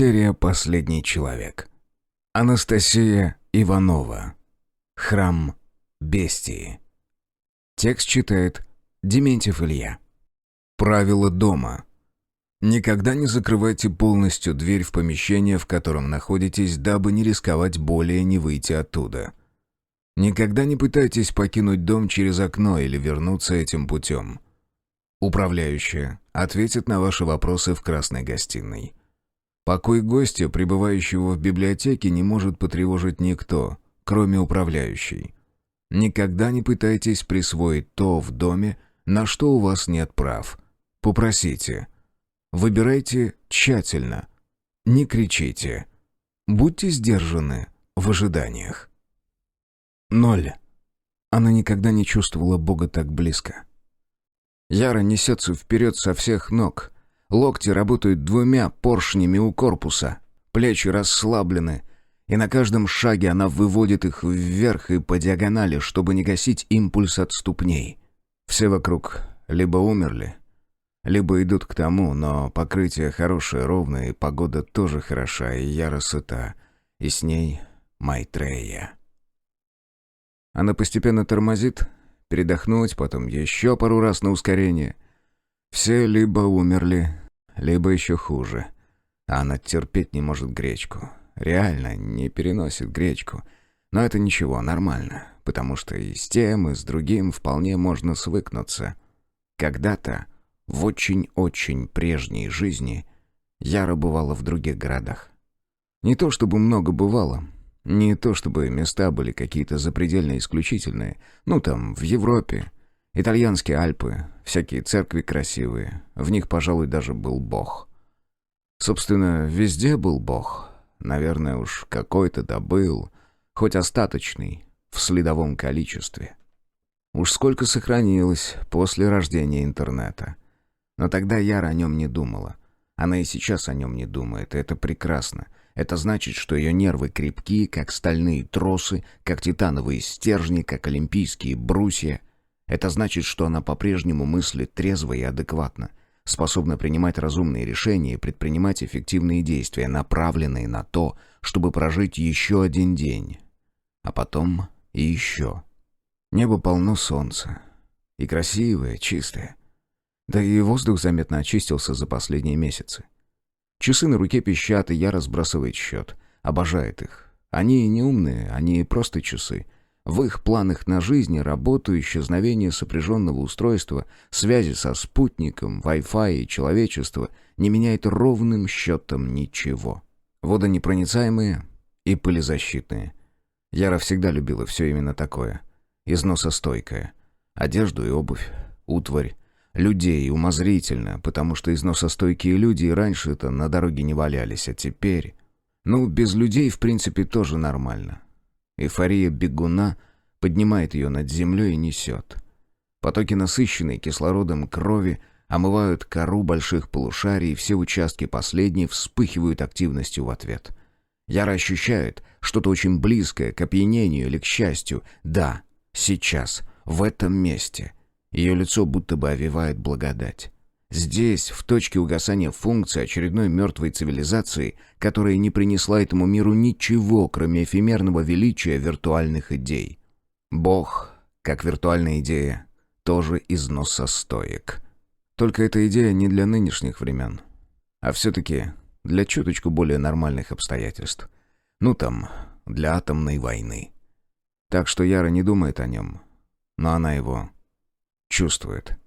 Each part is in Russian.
Серия «Последний человек». Анастасия Иванова. Храм бестии. Текст читает Дементьев Илья. Правило дома. Никогда не закрывайте полностью дверь в помещение, в котором находитесь, дабы не рисковать более не выйти оттуда. Никогда не пытайтесь покинуть дом через окно или вернуться этим путем. Управляющая ответит на ваши вопросы в красной гостиной. Покой гостя, пребывающего в библиотеке, не может потревожить никто, кроме управляющей. Никогда не пытайтесь присвоить то в доме, на что у вас нет прав. Попросите. Выбирайте тщательно. Не кричите. Будьте сдержаны в ожиданиях. 0. Она никогда не чувствовала Бога так близко. Яра несется вперед со всех ног. Локти работают двумя поршнями у корпуса. Плечи расслаблены, и на каждом шаге она выводит их вверх и по диагонали, чтобы не гасить импульс от ступней. Все вокруг либо умерли, либо идут к тому, но покрытие хорошее, ровное, и погода тоже хороша, и Яра сыта, и с ней Майтрея. Она постепенно тормозит, передохнуть, потом еще пару раз на ускорение. Все либо умерли, либо еще хуже. А она терпеть не может гречку. Реально не переносит гречку. Но это ничего, нормально, потому что и с тем, и с другим вполне можно свыкнуться. Когда-то, в очень-очень прежней жизни, Яра бывала в других городах. Не то чтобы много бывало, не то чтобы места были какие-то запредельно исключительные. Ну там, в Европе, итальянские Альпы, всякие церкви красивые, в них, пожалуй, даже был Бог. Собственно, везде был Бог. Наверное, уж какой-то да был, хоть остаточный, в следовом количестве. Уж сколько сохранилось после рождения интернета. Но тогда Яра о нем не думала. Она и сейчас о нем не думает, и это прекрасно. Это значит, что ее нервы крепки, как стальные тросы, как титановые стержни, как олимпийские брусья. Это значит, что она по-прежнему мыслит трезво и адекватно, способна принимать разумные решения и предпринимать эффективные действия, направленные на то, чтобы прожить еще один день. А потом и еще. Небо полно солнца. И красивое, чистое. Да и воздух заметно очистился за последние месяцы. Часы на руке пищат, и я разбрасывает счет. Обожает их. Они не умные, они просто часы. В их планах на жизнь, работу, исчезновение сопряженного устройства, связи со спутником, Wi-Fi и человечество не меняет ровным счетом ничего. Водонепроницаемые и пылезащитные. Яра всегда любила все именно такое. Износостойкое. Одежду и обувь, утварь. Людей умозрительно, потому что износостойкие люди и раньше-то на дороге не валялись, а теперь... Ну, без людей, в принципе, тоже нормально. Эйфория бегуна поднимает ее над землей и несет. Потоки, насыщенной кислородом крови, омывают кору больших полушарий, и все участки последней вспыхивают активностью в ответ. Яра ощущает что-то очень близкое к опьянению или к счастью. Да, сейчас, в этом месте. Ее лицо будто бы овевает благодать. Здесь, в точке угасания функций очередной мертвой цивилизации, которая не принесла этому миру ничего, кроме эфемерного величия виртуальных идей. Бог, как виртуальная идея, тоже износостоек. Только эта идея не для нынешних времен, а все-таки для чуточку более нормальных обстоятельств. Ну там, для атомной войны. Так что Яра не думает о нем, но она его чувствует.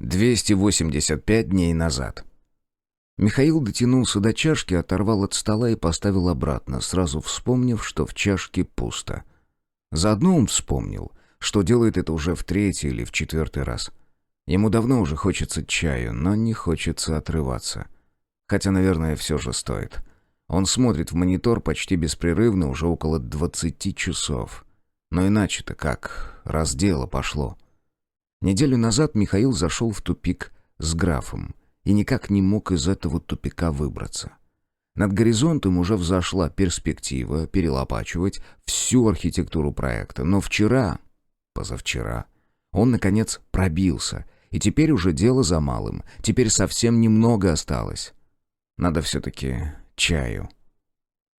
285 дней назад. Михаил дотянулся до чашки, оторвал от стола и поставил обратно, сразу вспомнив, что в чашке пусто. Заодно он вспомнил, что делает это уже в 3-й или в 4-й раз. Ему давно уже хочется чаю, но не хочется отрываться. Хотя, наверное, все же стоит. Он смотрит в монитор почти беспрерывно уже около 20 часов. Но иначе-то как, раз дело пошло. Неделю назад Михаил зашел в тупик с графом и никак не мог из этого тупика выбраться. Над горизонтом уже взошла перспектива перелопачивать всю архитектуру проекта, но позавчера, он, наконец, пробился, и теперь уже дело за малым, теперь совсем немного осталось. Надо все-таки чаю.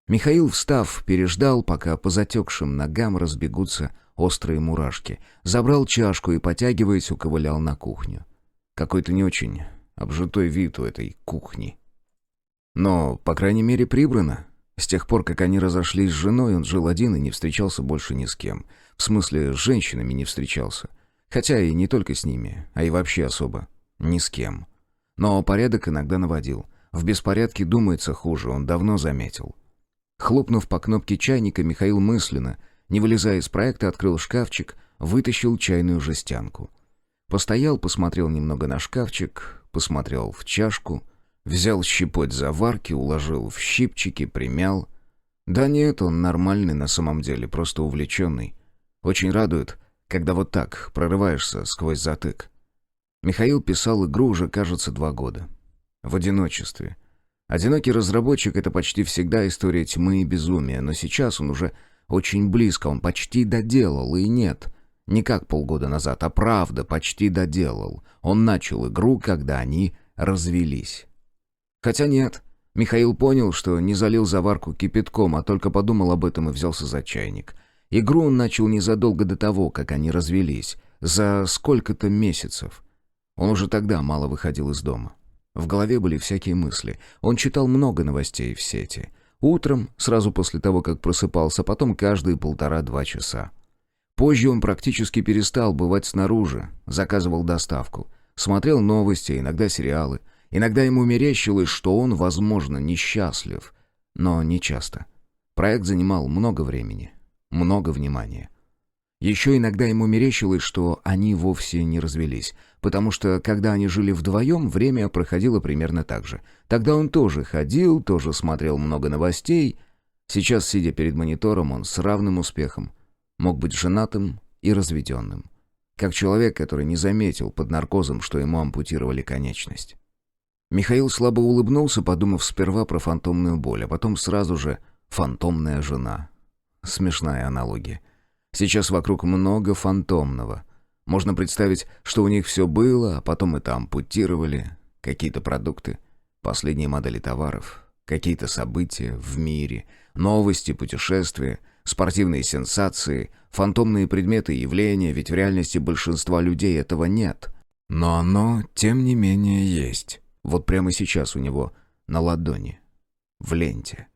Михаил, встав, переждал, пока по затекшим ногам разбегутся острые мурашки. Забрал чашку и, потягиваясь, уковылял на кухню. Какой-то не очень обжитой вид у этой кухни. Но, по крайней мере, прибрано. С тех пор, как они разошлись с женой, он жил один и не встречался больше ни с кем. В смысле, с женщинами не встречался. Хотя и не только с ними, а и вообще особо ни с кем. Но порядок иногда наводил. В беспорядке думается хуже, он давно заметил. Хлопнув по кнопке чайника, Михаил мысленно, не вылезая из проекта, открыл шкафчик, вытащил чайную жестянку. Постоял, посмотрел немного на шкафчик, посмотрел в чашку, взял щепоть заварки, уложил в щипчики, примял. Да нет, он нормальный на самом деле, просто увлеченный. Очень радует, когда вот так прорываешься сквозь затык. Михаил писал игру уже, кажется, 2 года. В одиночестве. Одинокий разработчик — это почти всегда история тьмы и безумия, но сейчас он уже очень близко, он почти доделал, и нет, не как полгода назад, а правда, почти доделал. Он начал игру, когда они развелись. Хотя нет, Михаил понял, что не залил заварку кипятком, а только подумал об этом и взялся за чайник. Игру он начал незадолго до того, как они развелись, за сколько-то месяцев. Он уже тогда мало выходил из дома. В голове были всякие мысли. Он читал много новостей в сети. Утром, сразу после того, как просыпался, потом каждые 1,5-2 часа. Позже он практически перестал бывать снаружи, заказывал доставку. Смотрел новости, иногда сериалы. Иногда ему мерещилось, что он, возможно, несчастлив. Но не часто. Проект занимал много времени, много внимания. Еще иногда ему мерещилось, что они вовсе не развелись, потому что, когда они жили вдвоем, время проходило примерно так же. Тогда он тоже ходил, тоже смотрел много новостей. Сейчас, сидя перед монитором, он с равным успехом мог быть женатым и разведенным. Как человек, который не заметил под наркозом, что ему ампутировали конечность. Михаил слабо улыбнулся, подумав сперва про фантомную боль, а потом сразу же «фантомная жена». Смешная аналогия. Сейчас вокруг много фантомного. Можно представить, что у них все было, а потом это ампутировали. Какие-то продукты, последние модели товаров, какие-то события в мире, новости, путешествия, спортивные сенсации, фантомные предметы и явления, ведь в реальности большинства людей этого нет. Но оно, тем не менее, есть. Вот прямо сейчас у него на ладони, в ленте.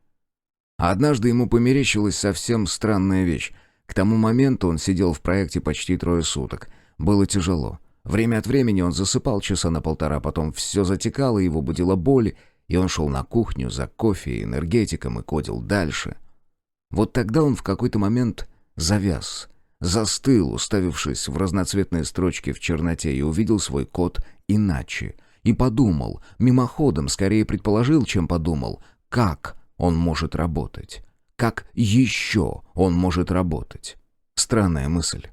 А однажды ему померещилась совсем странная вещь. К тому моменту он сидел в проекте почти 3 суток. Было тяжело. Время от времени он засыпал часа на 1,5, потом все затекало, его будила боль, и он шел на кухню за кофе и энергетиком и кодил дальше. Вот тогда он в какой-то момент завяз, застыл, уставившись в разноцветные строчки в черноте, и увидел свой код иначе. И подумал, мимоходом, скорее предположил, чем подумал, как он может работать. Как еще он может работать? Странная мысль.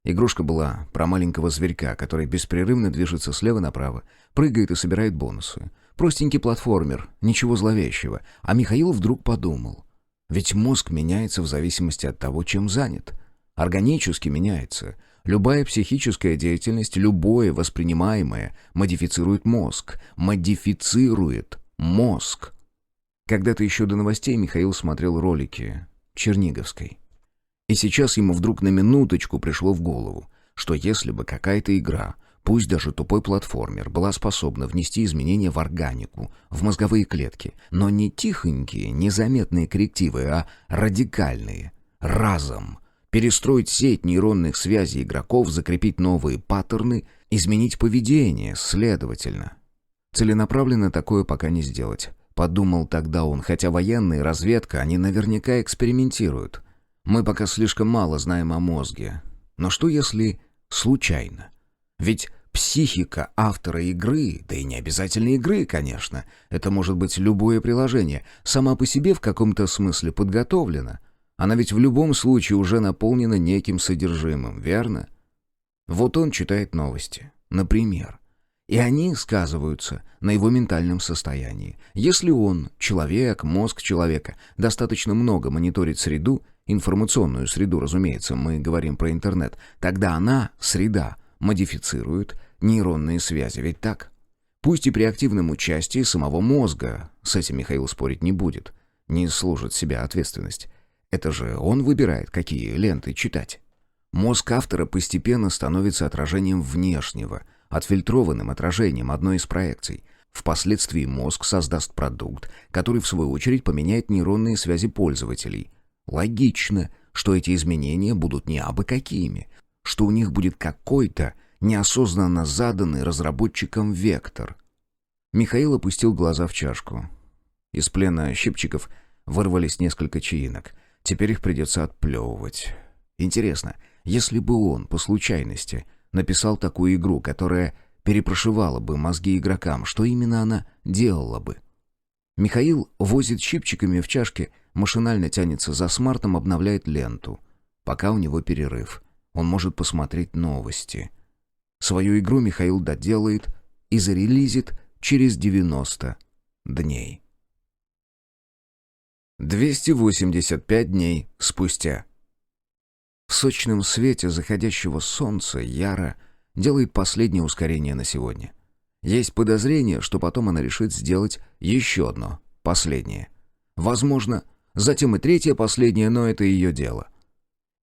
Игрушка была про маленького зверька, который беспрерывно движется слева направо, прыгает и собирает бонусы. Простенький платформер, ничего зловещего. А Михаил вдруг подумал. Ведь мозг меняется в зависимости от того, чем занят. Органически меняется. Любая психическая деятельность, любое воспринимаемое модифицирует мозг. Модифицирует мозг. Когда-то еще до новостей Михаил смотрел ролики Черниговской. И сейчас ему вдруг на минуточку пришло в голову, что если бы какая-то игра, пусть даже тупой платформер, была способна внести изменения в органику, в мозговые клетки, но не тихонькие, незаметные коррективы, а радикальные, разом, перестроить сеть нейронных связей игроков, закрепить новые паттерны, изменить поведение, следовательно. Целенаправленно такое пока не сделать. Подумал тогда он, хотя военные, разведка, они наверняка экспериментируют. Мы пока слишком мало знаем о мозге. Но что если случайно? Ведь психика автора игры, да и не обязательно игры, конечно, это может быть любое приложение, сама по себе в каком-то смысле подготовлена. Она ведь в любом случае уже наполнена неким содержимым, верно? Вот он читает новости, например. И они сказываются на его ментальном состоянии. Если он, человек, мозг человека, достаточно много мониторит среду, информационную среду, разумеется, мы говорим про интернет, тогда она, среда, модифицирует нейронные связи, ведь так? Пусть и при активном участии самого мозга, с этим Михаил спорить не будет, не служит себя ответственность. Это же он выбирает, какие ленты читать. Мозг автора постепенно становится отражением внешнего, отфильтрованным отражением одной из проекций. Впоследствии мозг создаст продукт, который в свою очередь поменяет нейронные связи пользователей. Логично, что эти изменения будут не абы какими, что у них будет какой-то неосознанно заданный разработчиком вектор. Михаил опустил глаза в чашку. Из плена щипчиков вырвались несколько чаинок. Теперь их придется отплевывать. Интересно, если бы он, по случайности, написал такую игру, которая перепрошивала бы мозги игрокам, что именно она делала бы? Михаил возит щипчиками в чашке, машинально тянется за смартом, обновляет ленту. Пока у него перерыв. Он может посмотреть новости. Свою игру Михаил доделает и зарелизит через 90 дней. 285 дней спустя. В сочном свете заходящего солнца Яра делает последнее ускорение на сегодня. Есть подозрение, что потом она решит сделать еще одно, последнее. Возможно, затем и третье последнее, но это ее дело.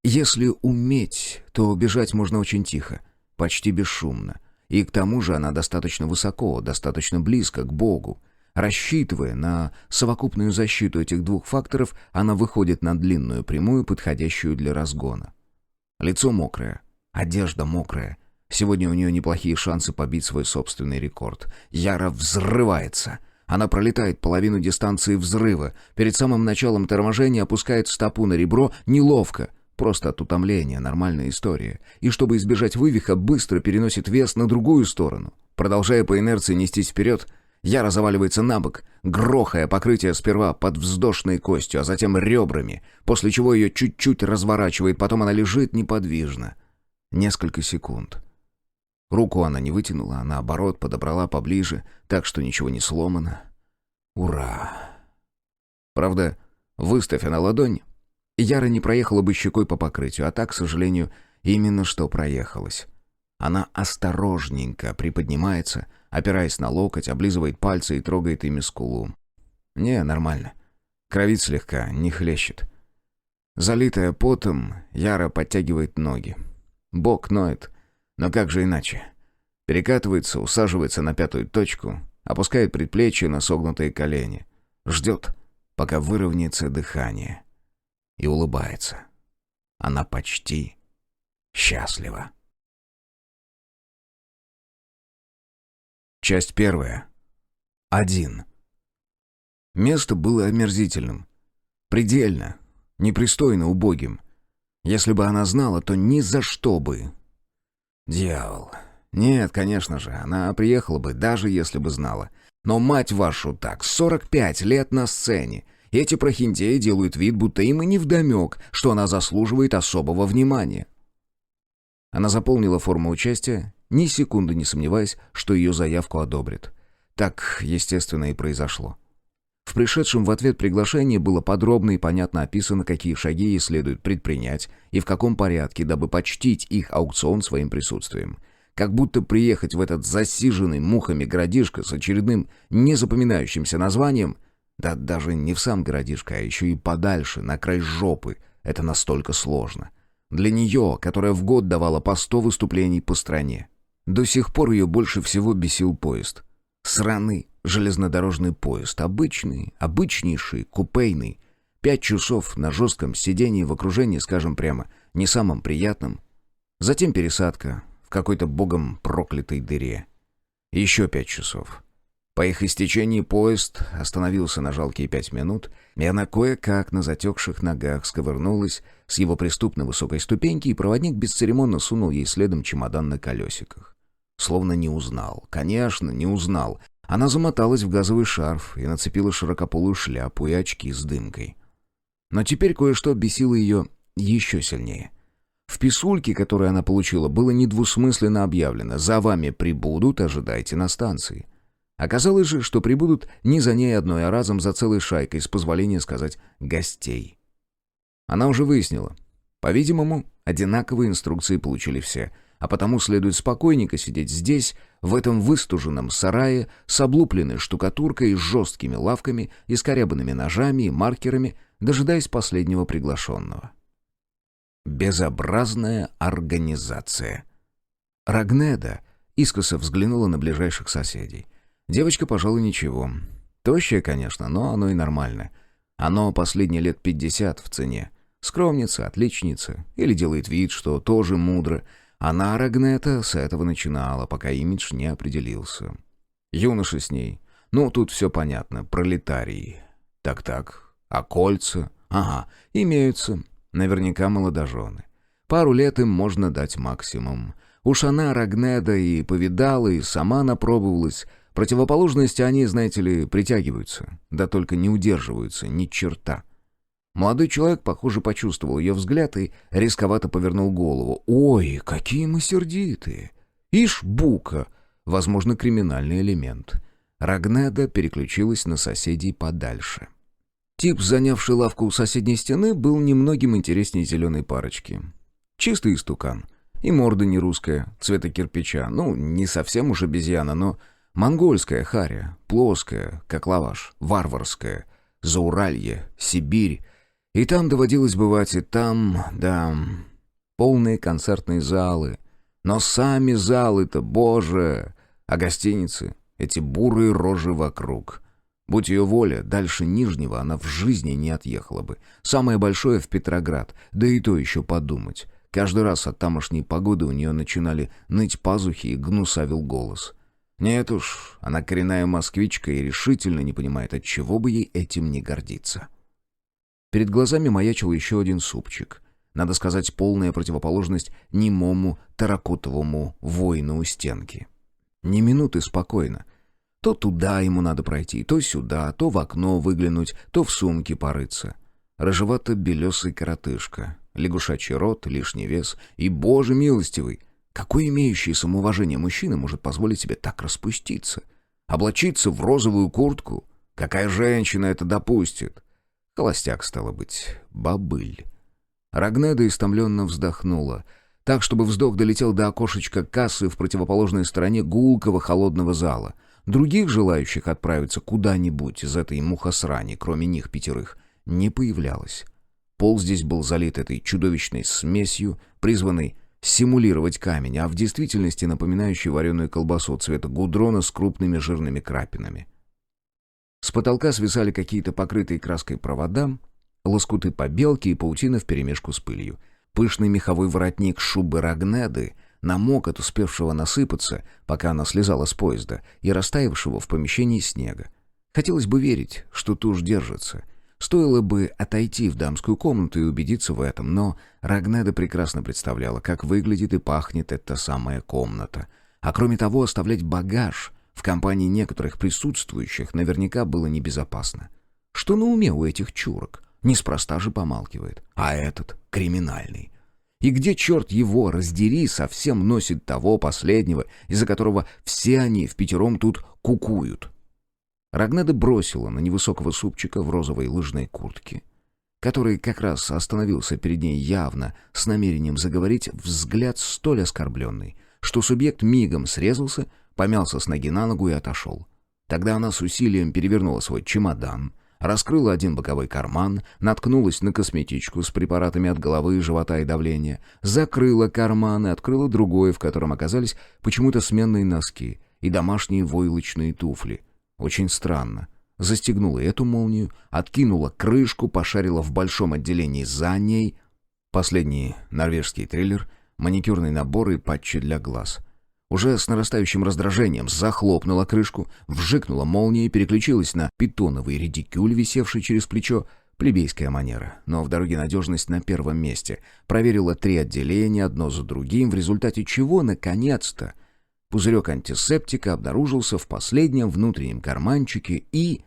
Если уметь, то бежать можно очень тихо, почти бесшумно. И к тому же она достаточно высоко, достаточно близко к Богу. Рассчитывая на совокупную защиту этих двух факторов, она выходит на длинную прямую, подходящую для разгона. Лицо мокрое, одежда мокрая. Сегодня у нее неплохие шансы побить свой собственный рекорд. Яра взрывается. Она пролетает половину дистанции взрыва. Перед самым началом торможения опускает стопу на ребро неловко. Просто от утомления, нормальная история. И чтобы избежать вывиха, быстро переносит вес на другую сторону. Продолжая по инерции нестись вперед, Яра заваливается на бок, грохая покрытие сперва под вздошной костью, а затем ребрами, после чего ее чуть-чуть разворачивает, потом она лежит неподвижно. Несколько секунд. Руку она не вытянула, а наоборот подобрала поближе, так что ничего не сломано. Ура! Правда, выставь она ладонь, Яра не проехала бы щекой по покрытию, а так, к сожалению, именно что проехалась. Она осторожненько приподнимается, опираясь на локоть, облизывает пальцы и трогает ими скулу. Не, нормально. Кровит слегка, не хлещет. Залитая потом, Яра подтягивает ноги. Бок ноет, но как же иначе? Перекатывается, усаживается на пятую точку, опускает предплечье на согнутые колени. Ждет, пока выровняется дыхание. И улыбается. Она почти счастлива. Часть 1. 1. Место было омерзительным. Предельно, непристойно убогим. Если бы она знала, то ни за что бы. Дьявол. Нет, конечно же, она приехала бы, даже если бы знала. Но, мать вашу, так, 45 лет на сцене. Эти прохиндеи делают вид, будто им и невдомек, что она заслуживает особого внимания. Она заполнила форму участия, ни секунды не сомневаясь, что ее заявку одобрят. Так, естественно, и произошло. В пришедшем в ответ приглашении было подробно и понятно описано, какие шаги ей следует предпринять и в каком порядке, дабы почтить их аукцион своим присутствием. Как будто приехать в этот засиженный мухами городишко с очередным незапоминающимся названием, да даже не в сам городишко, а еще и подальше, на край жопы, это настолько сложно. Для нее, которая в год давала по 100 выступлений по стране. До сих пор ее больше всего бесил поезд. Сраный железнодорожный поезд, обычнейший, купейный. 5 часов на жестком сидении в окружении, скажем прямо, не самым приятным. Затем пересадка в какой-то богом проклятой дыре. Еще 5 часов. По их истечении поезд остановился на жалкие 5 минут, и она кое-как на затекших ногах сковырнулась с его преступно высокой ступеньки, и проводник бесцеремонно сунул ей следом чемодан на колесиках. Словно не узнал. Конечно, не узнал. Она замоталась в газовый шарф и нацепила широкополую шляпу и очки с дымкой. Но теперь кое-что бесило ее еще сильнее. В писульке, которую она получила, было недвусмысленно объявлено: «За вами прибудут, ожидайте на станции». Оказалось же, что прибудут не за ней одной, а разом за целой шайкой, с позволения сказать, гостей. Она уже выяснила. По-видимому, одинаковые инструкции получили все. а потому следует спокойненько сидеть здесь, в этом выстуженном сарае, с облупленной штукатуркой и жесткими лавками, искорябанными ножами и маркерами, дожидаясь последнего приглашенного. Безобразная организация. Рагнеда искоса взглянула на ближайших соседей. Девочка, пожалуй, ничего. Тощая, конечно, но оно и нормально. Оно последние лет 50 в цене. Скромница, отличница, или делает вид, что тоже мудро. Она, Рагнеда, с этого начинала, пока имидж не определился. Юноша с ней. Ну, тут все понятно, пролетарии. Так-так, а кольца? Ага, имеются. Наверняка молодожены. Пару лет им можно дать максимум. Уж она, Рагнеда, и повидала, и сама напробовалась. Противоположности они, знаете ли, притягиваются. Да только не удерживаются ни черта. Молодой человек, похоже, почувствовал ее взгляд и рисковато повернул голову. «Ой, какие мы сердитые! Ишь, бука!» Возможно, криминальный элемент. Рагнеда переключилась на соседей подальше. Тип, занявший лавку у соседней стены, был немногим интереснее зеленой парочки. Чистый истукан. И морда не русская, цвета кирпича. Ну, не совсем уж обезьяна, но монгольская харя, плоская, как лаваш, варварская, Зауралье, Сибирь. И там доводилось бывать, и там, да, полные концертные залы. Но сами залы-то, боже! А гостиницы, эти бурые рожи вокруг. Будь ее воля, дальше Нижнего она в жизни не отъехала бы. Самое большое в Петроград, да и то еще подумать. Каждый раз от тамошней погоды у нее начинали ныть пазухи и гнусавил голос. Нет уж, она коренная москвичка и решительно не понимает, отчего бы ей этим не гордиться. Перед глазами маячил еще один супчик. Надо сказать, полная противоположность немому терракотовому воину у стенки. Ни минуты спокойно. То туда ему надо пройти, то сюда, то в окно выглянуть, то в сумке порыться. Рыжевато-белесый коротышка, лягушачий рот, лишний вес и, боже милостивый, какой имеющий самоуважение мужчина может позволить себе так распуститься? Облачиться в розовую куртку? Какая женщина это допустит? Холостяк, стало быть, бобыль. Рагнеда истомленно вздохнула, так, чтобы вздох долетел до окошечка кассы в противоположной стороне гулкого холодного зала. Других желающих отправиться куда-нибудь из этой мухосрани, кроме них 5, не появлялось. Пол здесь был залит этой чудовищной смесью, призванной симулировать камень, а в действительности напоминающей вареную колбасу цвета гудрона с крупными жирными крапинами. С потолка свисали какие-то покрытые краской провода, лоскуты побелки и паутина вперемешку с пылью. Пышный меховой воротник шубы Рагнеды намок от успевшего насыпаться, пока она слезала с поезда, и растаявшего в помещении снега. Хотелось бы верить, что тушь держится. Стоило бы отойти в дамскую комнату и убедиться в этом, но Рагнеда прекрасно представляла, как выглядит и пахнет эта самая комната. А кроме того, оставлять багаж в компании некоторых присутствующих наверняка было небезопасно. Что на уме у этих чурок? Неспроста же помалкивает. А этот криминальный. И где, черт его, раздери, совсем носит того последнего, из-за которого все они впятером тут кукуют? Рагнеда бросила на невысокого супчика в розовой лыжной куртке, который как раз остановился перед ней явно с намерением заговорить, взгляд столь оскорбленный, что субъект мигом срезался, помялся с ноги на ногу и отошел. Тогда она с усилием перевернула свой чемодан, раскрыла один боковой карман, наткнулась на косметичку с препаратами от головы, живота и давления, закрыла карман и открыла другой, в котором оказались почему-то сменные носки и домашние войлочные туфли. Очень странно. Застегнула эту молнию, откинула крышку, пошарила в большом отделении за ней. Последний норвежский триллер, маникюрный набор и патчи для глаз. Уже с нарастающим раздражением захлопнула крышку, вжикнула молнией, переключилась на питоновый редикюль, висевший через плечо. Плебейская манера, но в дороге надежность на первом месте. Проверила 3 отделения, одно за другим, в результате чего, наконец-то, пузырек антисептика обнаружился в последнем внутреннем карманчике и...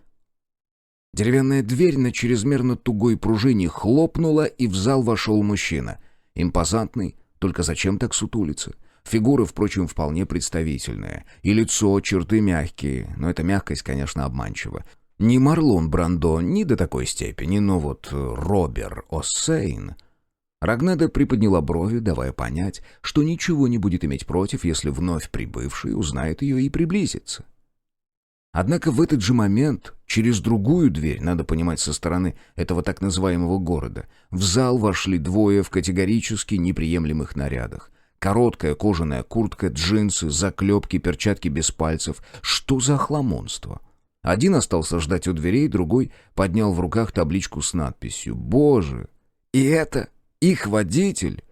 Деревянная дверь на чрезмерно тугой пружине хлопнула, и в зал вошел мужчина. Импозантный, только зачем так сутулиться? Фигура, впрочем, вполне представительная. И лицо, черты мягкие, но эта мягкость, конечно, обманчива. Не Марлон Брандо, не до такой степени, но вот Робер О'Сейн. Рагнеда приподняла брови, давая понять, что ничего не будет иметь против, если вновь прибывший узнает ее и приблизится. Однако в этот же момент, через другую дверь, надо понимать со стороны этого так называемого города, в зал вошли двое в категорически неприемлемых нарядах. Короткая кожаная куртка, джинсы, заклепки, перчатки без пальцев. Что за охламонство? Один остался ждать у дверей, другой поднял в руках табличку с надписью «Боже! И это их водитель!»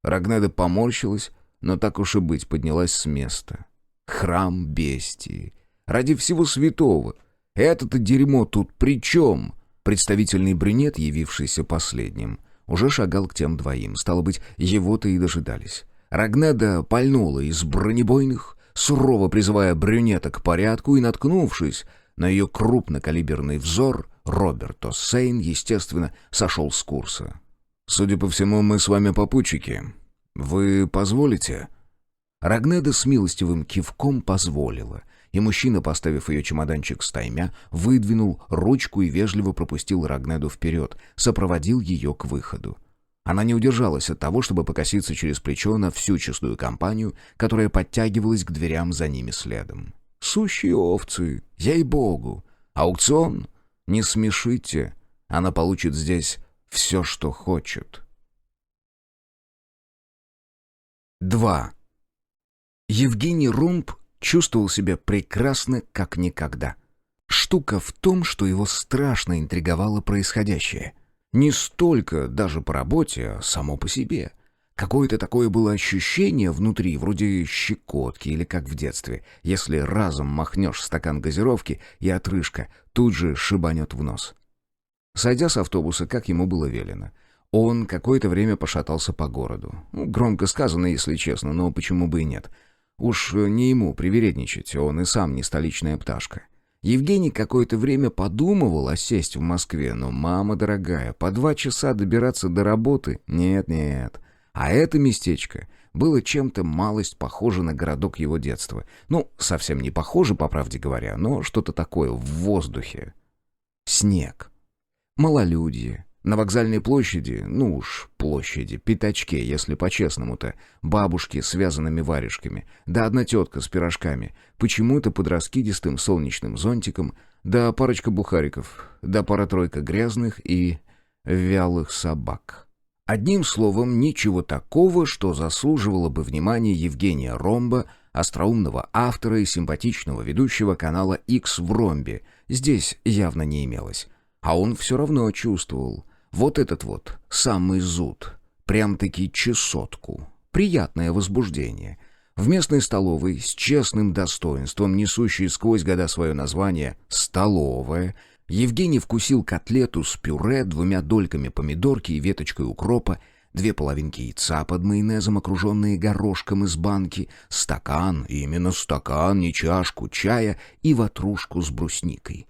Рагнеда поморщилась, но так уж и быть, поднялась с места. Храм бестии. Ради всего святого. Это-то дерьмо тут при чем? Представительный брюнет, явившийся последним, уже шагал к тем двоим. Стало быть, его-то и дожидались. Рагнеда пальнула из бронебойных, сурово призывая брюнета к порядку, и, наткнувшись на ее крупнокалиберный взор, Роберт О'Сейн, естественно, сошел с курса. «Судя по всему, мы с вами попутчики. Вы позволите?» Рагнеда с милостивым кивком позволила, и мужчина, поставив ее чемоданчик стаймя, выдвинул ручку и вежливо пропустил Рагнеду вперед, сопроводил ее к выходу. Она не удержалась от того, чтобы покоситься через плечо на всю честную компанию, которая подтягивалась к дверям за ними следом. Сущие овцы, ей-богу! Аукцион? Не смешите, она получит здесь все, что хочет. 2. Евгений Ромб чувствовал себя прекрасно, как никогда. Штука в том, что его страшно интриговало происходящее. Не столько даже по работе, а само по себе. Какое-то такое было ощущение внутри, вроде щекотки или как в детстве, если разом махнешь стакан газировки, и отрыжка тут же шибанет в нос. Сойдя с автобуса, как ему было велено, он какое-то время пошатался по городу. Громко сказано, если честно, но почему бы и нет. Уж не ему привередничать, он и сам не столичная пташка. Евгений какое-то время подумывал осесть в Москве, но, мама дорогая, по 2 часа добираться до работы? Нет-нет. А это местечко было чем-то малость похоже на городок его детства. Ну, совсем не похоже, по правде говоря, но что-то такое в воздухе. Снег. Малолюдье. На вокзальной площади, ну уж площади, пятачке, если по-честному-то, бабушки с вязаными варежками, да одна тетка с пирожками, почему-то под раскидистым солнечным зонтиком, да парочка бухариков, да пара-тройка грязных и вялых собак. Одним словом, ничего такого, что заслуживало бы внимания Евгения Ромба, остроумного автора и симпатичного ведущего канала X в Ромбе, здесь явно не имелось. А он все равно чувствовал вот этот вот самый зуд, прям-таки чесотку, приятное возбуждение. В местной столовой с честным достоинством, несущей сквозь года свое название «столовая», Евгений вкусил котлету с пюре, 2 дольками помидорки и веточкой укропа, 2 половинки яйца под майонезом, окруженные горошком из банки, стакан, именно стакан, не чашку, чая и ватрушку с брусникой.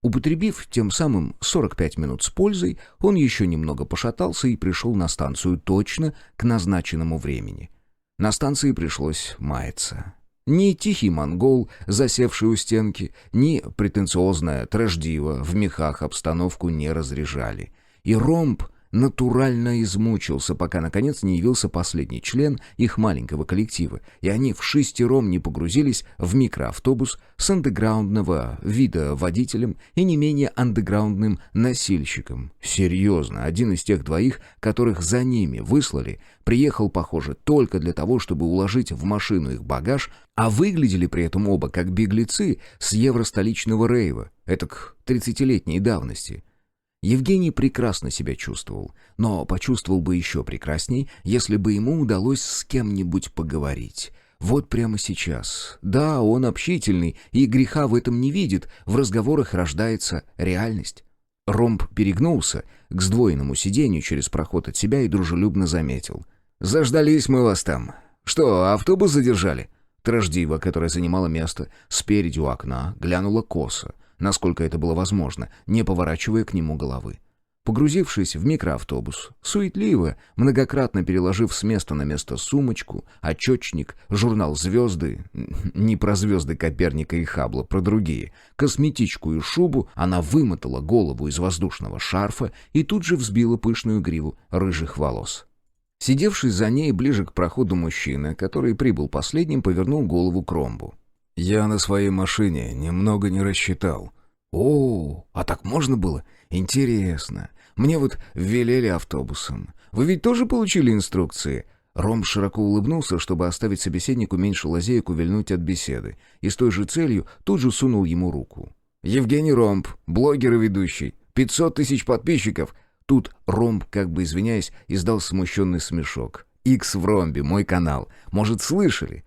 Употребив тем самым 45 минут с пользой, он еще немного пошатался и пришел на станцию точно к назначенному времени. На станции пришлось маяться. Ни тихий монгол, засевший у стенки, ни претенциозная трэш-дива в мехах обстановку не разряжали. И Ромб натурально измучился, пока наконец не явился последний член их маленького коллектива, и они вшестером не погрузились в микроавтобус с андеграундного вида водителем и не менее андеграундным носильщиком. Серьезно, один из тех двоих, которых за ними выслали, приехал, похоже, только для того, чтобы уложить в машину их багаж, а выглядели при этом оба как беглецы с евростоличного рейва, этак 30-летней давности. Евгений прекрасно себя чувствовал, но почувствовал бы еще прекрасней, если бы ему удалось с кем-нибудь поговорить. Вот прямо сейчас. Да, он общительный, и греха в этом не видит, в разговорах рождается реальность. Ромб перегнулся к сдвоенному сиденью через проход от себя и дружелюбно заметил. «Заждались мы вас там. Что, автобус задержали?» Трэш-дива, которая занимала место спереди у окна, глянула косо, насколько это было возможно, не поворачивая к нему головы. Погрузившись в микроавтобус, суетливо, многократно переложив с места на место сумочку, очечник, журнал «Звезды», не про звезды Коперника и Хаббла, про другие, косметичку и шубу, она вымотала голову из воздушного шарфа и тут же взбила пышную гриву рыжих волос. Сидевший за ней ближе к проходу мужчина, который прибыл последним, повернул голову к ромбу. «Я на своей машине немного не рассчитал». «О, а так можно было? Интересно. Мне вот велели автобусом. Вы ведь тоже получили инструкции?» Ромб широко улыбнулся, чтобы оставить собеседнику меньше лазеек увильнуть от беседы, и с той же целью тут же сунул ему руку. «Евгений Ромб, блогер и ведущий. 500 тысяч подписчиков». Тут Ромб, как бы извиняясь, издал смущенный смешок. «Икс в Ромбе, мой канал. Может, слышали?»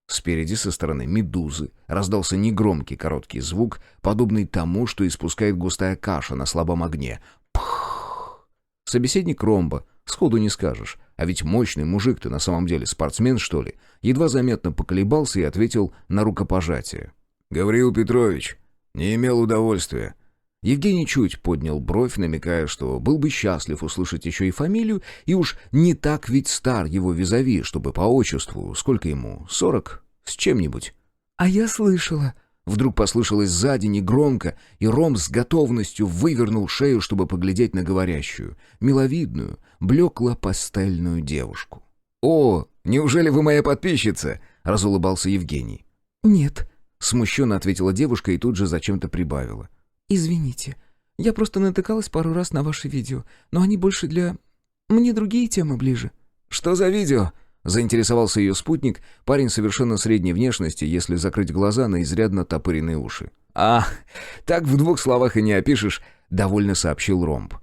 Спереди, со стороны «Медузы», раздался негромкий короткий звук, подобный тому, что испускает густая каша на слабом огне. Пх! Собеседник Ромба, сходу не скажешь, а ведь мощный мужик-то на самом деле спортсмен, что ли, едва заметно поколебался и ответил на рукопожатие. «Гавриил Петрович, не имел удовольствия». Евгений чуть поднял бровь, намекая, что был бы счастлив услышать еще и фамилию, и уж не так ведь стар его визави, чтобы по отчеству, сколько ему, 40 с чем-нибудь. «А я слышала». Вдруг послышалось сзади негромко, и Ром с готовностью вывернул шею, чтобы поглядеть на говорящую, миловидную, блекло-пастельную девушку. «О, неужели вы моя подписчица?» — разулыбался Евгений. «Нет», — смущенно ответила девушка и тут же зачем-то прибавила. «Извините, я просто натыкалась пару раз на ваши видео, но они больше для... Мне другие темы ближе». «Что за видео?» — заинтересовался ее спутник, парень совершенно средней внешности, если закрыть глаза на изрядно топыренные уши. «А, так в 2 словах и не опишешь», — довольно сообщил Ромб.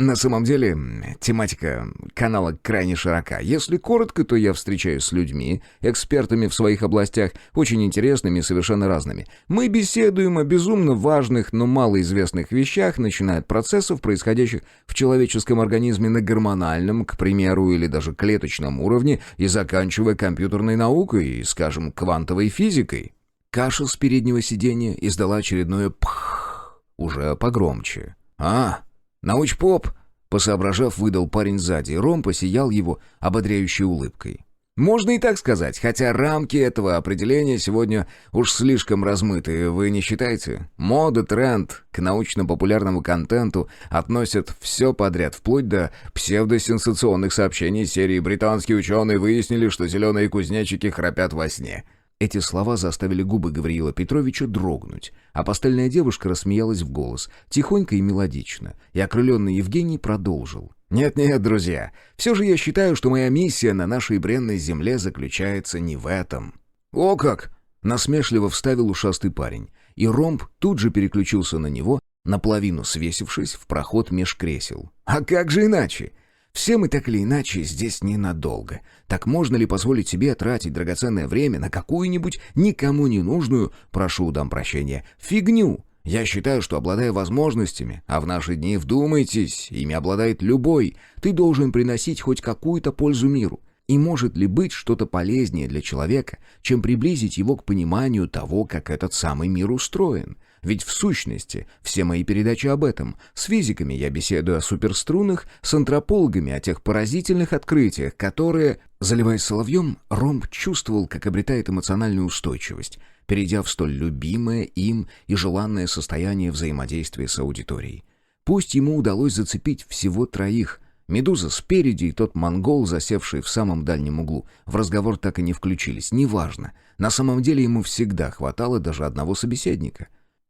«На самом деле, тематика канала крайне широка. Если коротко, то я встречаюсь с людьми, экспертами в своих областях, очень интересными и совершенно разными. Мы беседуем о безумно важных, но малоизвестных вещах, начиная от процессов, происходящих в человеческом организме на гормональном, к примеру, или даже клеточном уровне, и заканчивая компьютерной наукой и, скажем, квантовой физикой». Каша с переднего сиденья издала очередное «пх», уже погромче. «А, научпоп!» — посоображав, выдал парень сзади. Ром посиял его ободряющей улыбкой. «Можно и так сказать, хотя рамки этого определения сегодня уж слишком размыты, вы не считаете? Мода, тренд к научно-популярному контенту относят все подряд, вплоть до псевдосенсационных сообщений серии «Британские ученые выяснили, что зеленые кузнечики храпят во сне». Эти слова заставили губы Гавриила Петровича дрогнуть, а пастельная девушка рассмеялась в голос, тихонько и мелодично, и окрыленный Евгений продолжил. «Нет-нет, друзья, все же я считаю, что моя миссия на нашей бренной земле заключается не в этом». «О как!» — насмешливо вставил ушастый парень, и Ромб тут же переключился на него, наполовину свесившись в проход меж кресел. «А как же иначе? Все мы так или иначе здесь ненадолго. Так можно ли позволить себе тратить драгоценное время на какую-нибудь никому не нужную, прошу дам прощения, фигню? Я считаю, что, обладая возможностями, а в наши дни, вдумайтесь, ими обладает любой, ты должен приносить хоть какую-то пользу миру. И может ли быть что-то полезнее для человека, чем приблизить его к пониманию того, как этот самый мир устроен? Ведь в сущности все мои передачи об этом. С физиками я беседую о суперструнах, с антропологами о тех поразительных открытиях, которые... Заливаясь соловьем, Ромб чувствовал, как обретает эмоциональную устойчивость, перейдя в столь любимое им и желанное состояние взаимодействия с аудиторией. Пусть ему удалось зацепить всего 3. Медуза спереди и тот монгол, засевший в самом дальнем углу, в разговор так и не включились, неважно. На самом деле ему всегда хватало даже одного собеседника.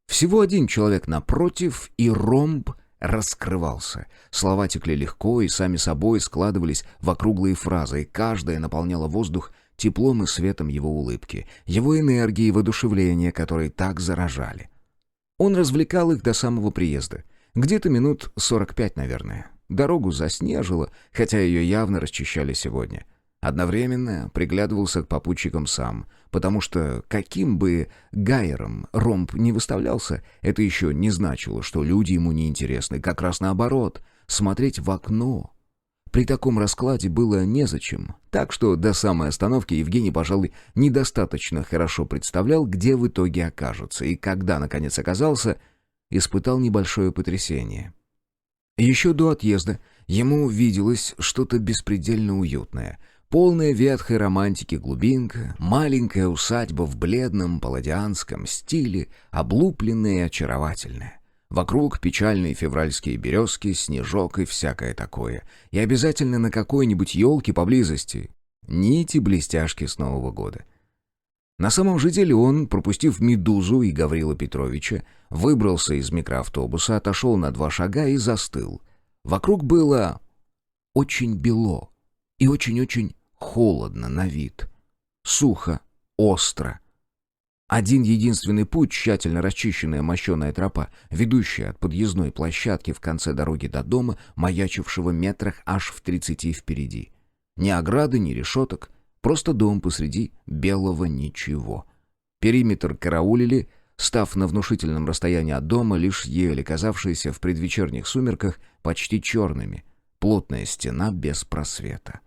Всего 1 человек напротив, и Ромб раскрывался. Слова текли легко и сами собой складывались в округлые фразы, и каждая наполняла воздух теплом и светом его улыбки, его энергии и воодушевления, которые так заражали. Он развлекал их до самого приезда. Где-то минут 45, наверное. Дорогу заснежило, хотя ее явно расчищали сегодня. Одновременно приглядывался к попутчикам сам, потому что каким бы гайером Ромб не выставлялся, это еще не значило, что люди ему не интересны. Как раз наоборот, смотреть в окно при таком раскладе было незачем. Так что до самой остановки Евгений, пожалуй, недостаточно хорошо представлял, где в итоге окажется, и когда, наконец, оказался, испытал небольшое потрясение. Еще до отъезда ему виделось что-то беспредельно уютное — полная ветхой романтики глубинка, маленькая усадьба в бледном палладианском стиле, облупленная и очаровательная. Вокруг печальные февральские березки, снежок и всякое такое. И обязательно на какой-нибудь елке поблизости нити-блестяшки с Нового года. На самом же деле он, пропустив «Медузу» и Гаврила Петровича, выбрался из микроавтобуса, отошел на 2 шага и застыл. Вокруг было очень бело и очень-очень холодно на вид. Сухо, остро. Один единственный путь, тщательно расчищенная мощеная тропа, ведущая от подъездной площадки в конце дороги до дома, маячившего метрах аж в 30 впереди. Ни ограды, ни решеток, просто дом посреди белого ничего. Периметр караулили, став на внушительном расстоянии от дома, лишь еле казавшиеся в предвечерних сумерках почти черными. Плотная стена без просвета.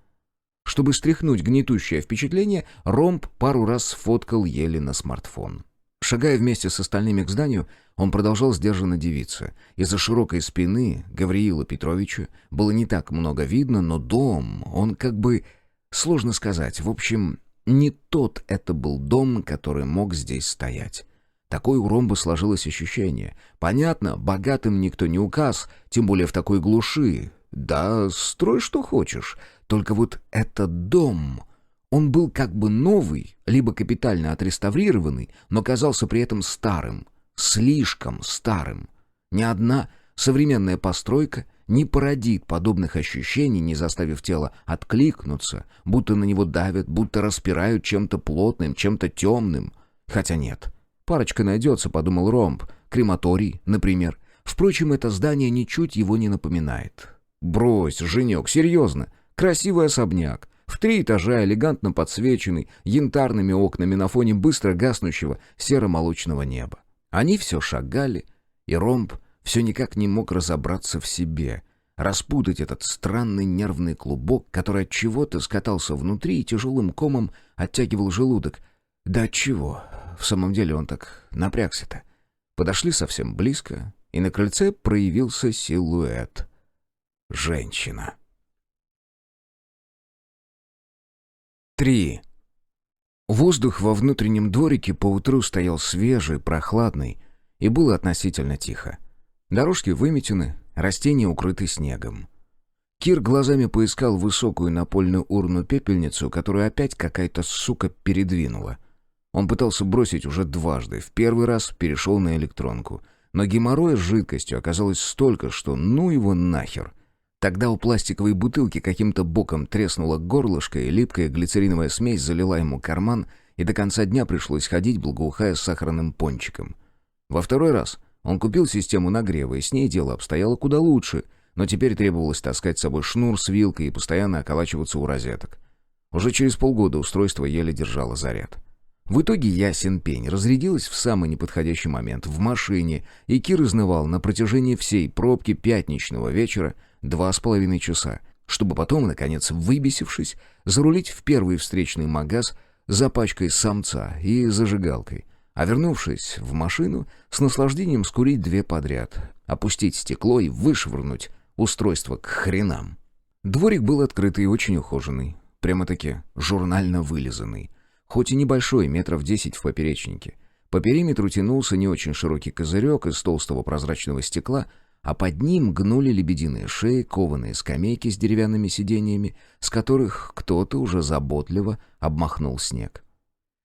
Чтобы стряхнуть гнетущее впечатление, Ромб пару раз сфоткал ели на смартфон. Шагая вместе с остальными к зданию, он продолжал сдержанно дивиться. Из-за широкой спины Гавриила Петровича было не так много видно, но дом, он как бы... Сложно сказать. В общем, не тот это был дом, который мог здесь стоять. Такое у Ромба сложилось ощущение. Понятно, богатым никто не указ, тем более в такой глуши. Да, строй что хочешь. Только вот этот дом... Он был как бы новый, либо капитально отреставрированный, но казался при этом старым. Слишком старым. Ни одна современная постройка не породит подобных ощущений, не заставив тело откликнуться, будто на него давят, будто распирают чем-то плотным, чем-то темным. Хотя нет. Парочка найдется, подумал Ромб. Крематорий, например. Впрочем, это здание ничуть его не напоминает. Брось, Женек, серьезно. Красивый особняк. В 3 этажа, элегантно подсвеченный, янтарными окнами на фоне быстро гаснущего серо-молочного неба. Они все шагали, и Ромб все никак не мог разобраться в себе, распутать этот странный нервный клубок, который от чего-то скатался внутри и тяжелым комом оттягивал желудок. Да отчего? В самом деле он так напрягся-то. Подошли совсем близко, и на крыльце проявился силуэт. Женщина. 3. Воздух во внутреннем дворике поутру стоял свежий, прохладный, и было относительно тихо. Дорожки выметены, растения укрыты снегом. Кир глазами поискал высокую напольную урну-пепельницу, которую опять какая-то сука передвинула. Он пытался бросить уже дважды, в первый раз перешел на электронку, но геморроя с жидкостью оказалось столько, что ну его нахер. Тогда у пластиковой бутылки каким-то боком треснуло горлышко, и липкая глицериновая смесь залила ему карман, и до конца дня пришлось ходить, благоухая сахарным пончиком. Во второй раз он купил систему нагрева, и с ней дело обстояло куда лучше, но теперь требовалось таскать с собой шнур с вилкой и постоянно околачиваться у розеток. Уже через полгода устройство еле держало заряд. В итоге ясен пень разрядилась в самый неподходящий момент в машине, и Кир изнывал на протяжении всей пробки пятничного вечера 2,5 часа, чтобы потом, наконец, выбесившись, зарулить в первый встречный магаз за пачкой самца и зажигалкой, а вернувшись в машину, с наслаждением скурить 2 подряд, опустить стекло и вышвырнуть устройство к хренам. Дворик был открытый и очень ухоженный, прямо-таки журнально вылизанный, хоть и небольшой, 10 метров в поперечнике. По периметру тянулся не очень широкий козырек из толстого прозрачного стекла, а под ним гнули лебединые шеи, кованые скамейки с деревянными сиденьями, с которых кто-то уже заботливо обмахнул снег.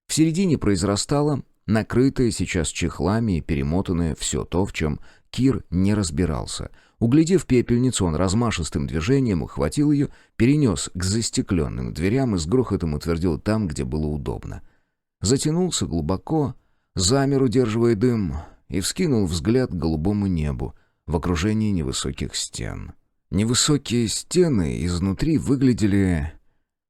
В середине произрастало, накрытое сейчас чехлами и перемотанное все то, в чем Кир не разбирался. Углядев пепельницу, он размашистым движением ухватил ее, перенес к застекленным дверям и с грохотом утвердил там, где было удобно. Затянулся глубоко, замер, удерживая дым, и вскинул взгляд к голубому небу в окружении невысоких стен. Невысокие стены изнутри выглядели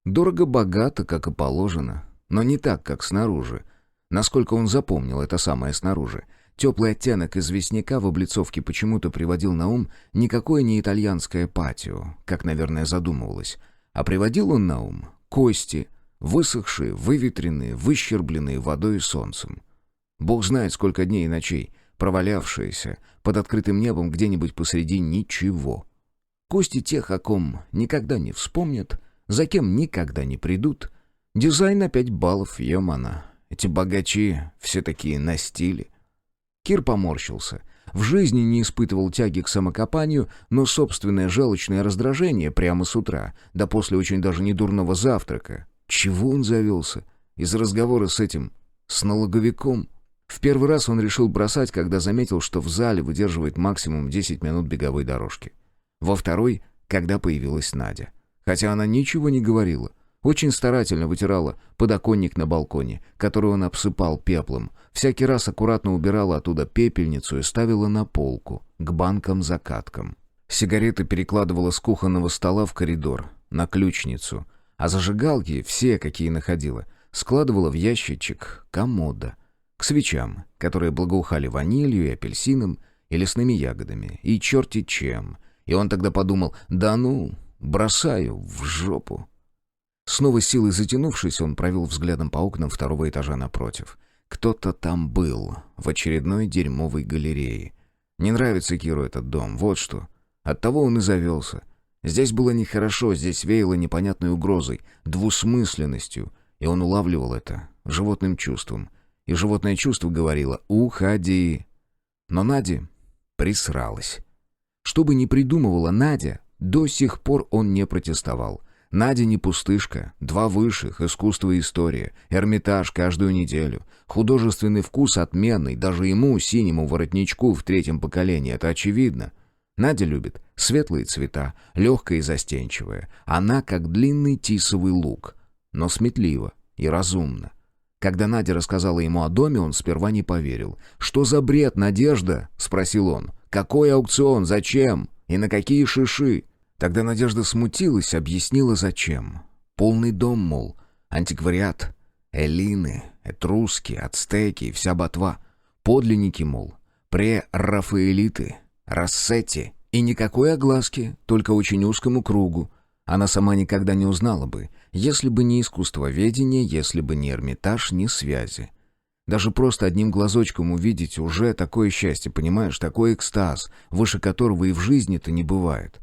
дорого-богато, как и положено, но не так, как снаружи. Насколько он запомнил это самое снаружи. Теплый оттенок известняка в облицовке почему-то приводил на ум никакое не итальянское патио, как, наверное, задумывалось, а приводил он на ум кости, высохшие, выветренные, выщербленные водой и солнцем. Бог знает, сколько дней и ночей, провалявшиеся под открытым небом где-нибудь посреди ничего. Кости тех, о ком никогда не вспомнят, за кем никогда не придут. Дизайн на 5 баллов, ё-мана. Эти богачи все такие на стиле. Кир поморщился. В жизни не испытывал тяги к самокопанию, но собственное желчное раздражение прямо с утра, да после очень даже недурного завтрака. Чего он завелся? Из-за разговора с налоговиком? В первый раз он решил бросать, когда заметил, что в зале выдерживает максимум 10 минут беговой дорожки. Во второй, когда появилась Надя. Хотя она ничего не говорила. Очень старательно вытирала подоконник на балконе, который он обсыпал пеплом. Всякий раз аккуратно убирала оттуда пепельницу и ставила на полку, к банкам-закаткам. Сигареты перекладывала с кухонного стола в коридор, на ключницу. А зажигалки, все, какие находила, складывала в ящичек комода. К свечам, которые благоухали ванилью и апельсином, и лесными ягодами, и черти чем. И он тогда подумал: да ну, бросаю в жопу. Снова силой затянувшись, он провел взглядом по окнам второго этажа напротив. Кто-то там был, в очередной дерьмовой галерее. Не нравится Киру этот дом, вот что. Оттого он и завелся. Здесь было нехорошо, здесь веяло непонятной угрозой, двусмысленностью, и он улавливал это животным чувством. И животное чувство говорило: «Уходи». Но Надя присралась. Что бы ни придумывала Надя, до сих пор он не протестовал. Надя не пустышка, 2 высших, искусство и история, Эрмитаж каждую неделю. Художественный вкус отменный, даже ему, синему воротничку в 3-м поколении, это очевидно. Надя любит светлые цвета, легкое и застенчивое. Она как длинный тисовый лук, но сметлива и разумна. Когда Надя рассказала ему о доме, он сперва не поверил. «Что за бред, Надежда?» — спросил он. «Какой аукцион? Зачем? И на какие шиши?» Тогда Надежда смутилась, объяснила зачем. Полный дом, мол, антиквариат, эллины, этруски, ацтеки и вся ботва. Подлинники, мол, прерафаэлиты, Рассетти. И никакой огласки, только очень узкому кругу. Она сама никогда не узнала бы, если бы не искусствоведение, если бы не Эрмитаж, ни связи. Даже просто одним глазочком увидеть уже такое счастье, понимаешь, такой экстаз, выше которого и в жизни-то не бывает.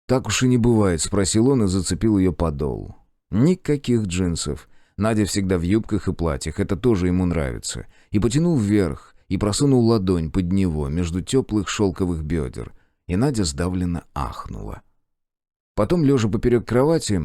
«Так уж и не бывает», — спросил он и зацепил ее подол. Никаких джинсов. Надя всегда в юбках и платьях, это тоже ему нравится. И потянул вверх, и просунул ладонь под него, между теплых шелковых бедер. И Надя сдавленно ахнула. Потом, лежа поперек кровати,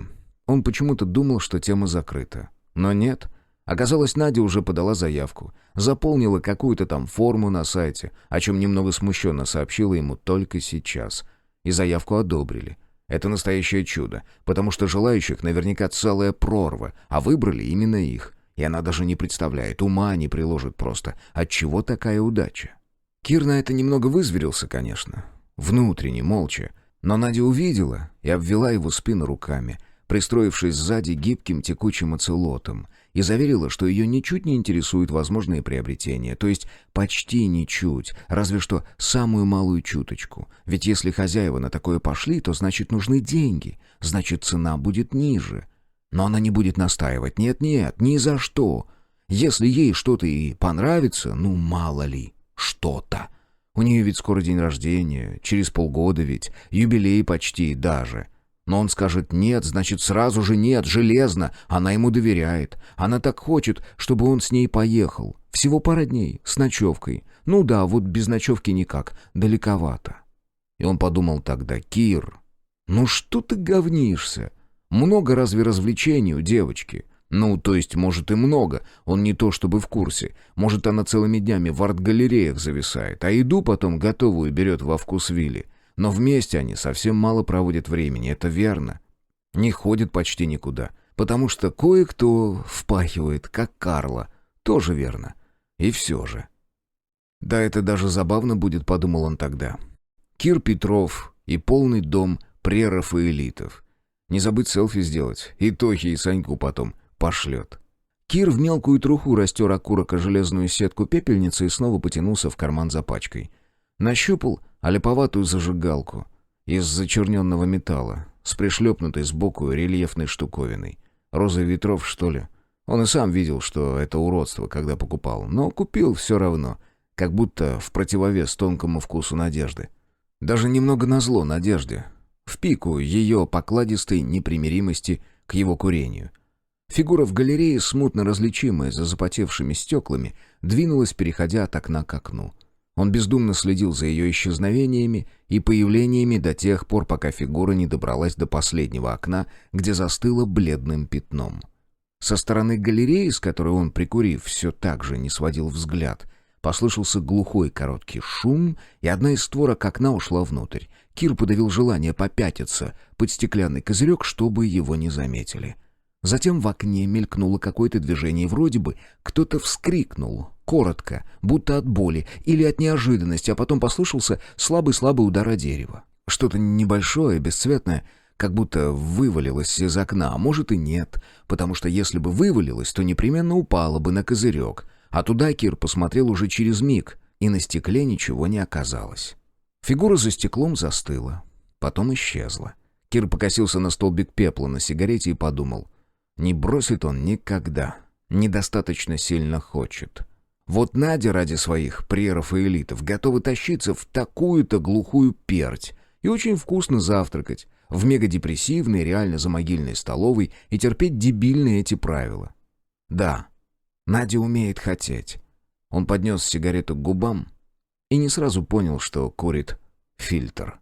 он почему-то думал, что тема закрыта. Но нет. Оказалось, Надя уже подала заявку. Заполнила какую-то там форму на сайте, о чем немного смущенно сообщила ему только сейчас. И заявку одобрили. Это настоящее чудо, потому что желающих наверняка целая прорва, а выбрали именно их. И она даже не представляет, ума не приложит просто, отчего такая удача. Кир на это немного вызверился, конечно. Внутренне, молча. Но Надя увидела и обвела его спину руками, пристроившись сзади гибким текучим оцелотом, и заверила, что ее ничуть не интересуют возможные приобретения, то есть почти ничуть, разве что самую малую чуточку. Ведь если хозяева на такое пошли, то значит нужны деньги, значит цена будет ниже. Но она не будет настаивать, нет-нет, ни за что. Если ей что-то и понравится, ну мало ли, что-то. У нее ведь скоро день рождения, через полгода ведь, юбилей почти даже. Но он скажет «нет», значит сразу же «нет», железно. Она ему доверяет. Она так хочет, чтобы он с ней поехал. Всего пара дней, с ночевкой. Ну да, вот без ночевки никак, далековато. И он подумал тогда: «Кир, ну что ты говнишься? Много разве развлечений у девочки?» Ну, то есть, может и много, он не то чтобы в курсе. Может, она целыми днями в арт-галереях зависает, а еду потом готовую берет во вкусвилле. Но вместе они совсем мало проводят времени, это верно. Не ходят почти никуда, потому что кое-кто впахивает, как Карла. Тоже верно. И все же. Да, это даже забавно будет, подумал он тогда. Кир Петров и полный дом прерафаэлитов. Не забыть селфи сделать, и Тохе, и Саньку потом пошлет. Кир в мелкую труху растер окурок о железную сетку пепельницы и снова потянулся в карман за пачкой. Нащупал аляповатую зажигалку из зачерненного металла с пришлепнутой сбоку рельефной штуковиной. Роза ветров, что ли? Он и сам видел, что это уродство, когда покупал, но купил все равно, как будто в противовес тонкому вкусу Надежды. Даже немного назло Надежде, в пику ее покладистой непримиримости к его курению. Фигура в галерее, смутно различимая за запотевшими стеклами, двинулась, переходя от окна к окну. Он бездумно следил за ее исчезновениями и появлениями до тех пор, пока фигура не добралась до последнего окна, где застыла бледным пятном. Со стороны галереи, с которой он, прикурив, все так же не сводил взгляд, послышался глухой короткий шум, и одна из створок окна ушла внутрь. Кир подавил желание попятиться под стеклянный козырек, чтобы его не заметили. Затем в окне мелькнуло какое-то движение, и вроде бы кто-то вскрикнул, коротко, будто от боли или от неожиданности, а потом послышался слабый-слабый удар о дерево. Что-то небольшое, бесцветное, как будто вывалилось из окна, а может и нет, потому что если бы вывалилось, то непременно упало бы на козырек, а туда Кир посмотрел уже через миг, и на стекле ничего не оказалось. Фигура за стеклом застыла, потом исчезла. Кир покосился на столбик пепла на сигарете и подумал: не бросит он никогда, недостаточно сильно хочет. Вот Надя ради своих приеров и элитов готова тащиться в такую-то глухую перть и очень вкусно завтракать в мегадепрессивной, реально замогильной столовой и терпеть дебильные эти правила. Да, Надя умеет хотеть. Он поднес сигарету к губам и не сразу понял, что курит фильтр.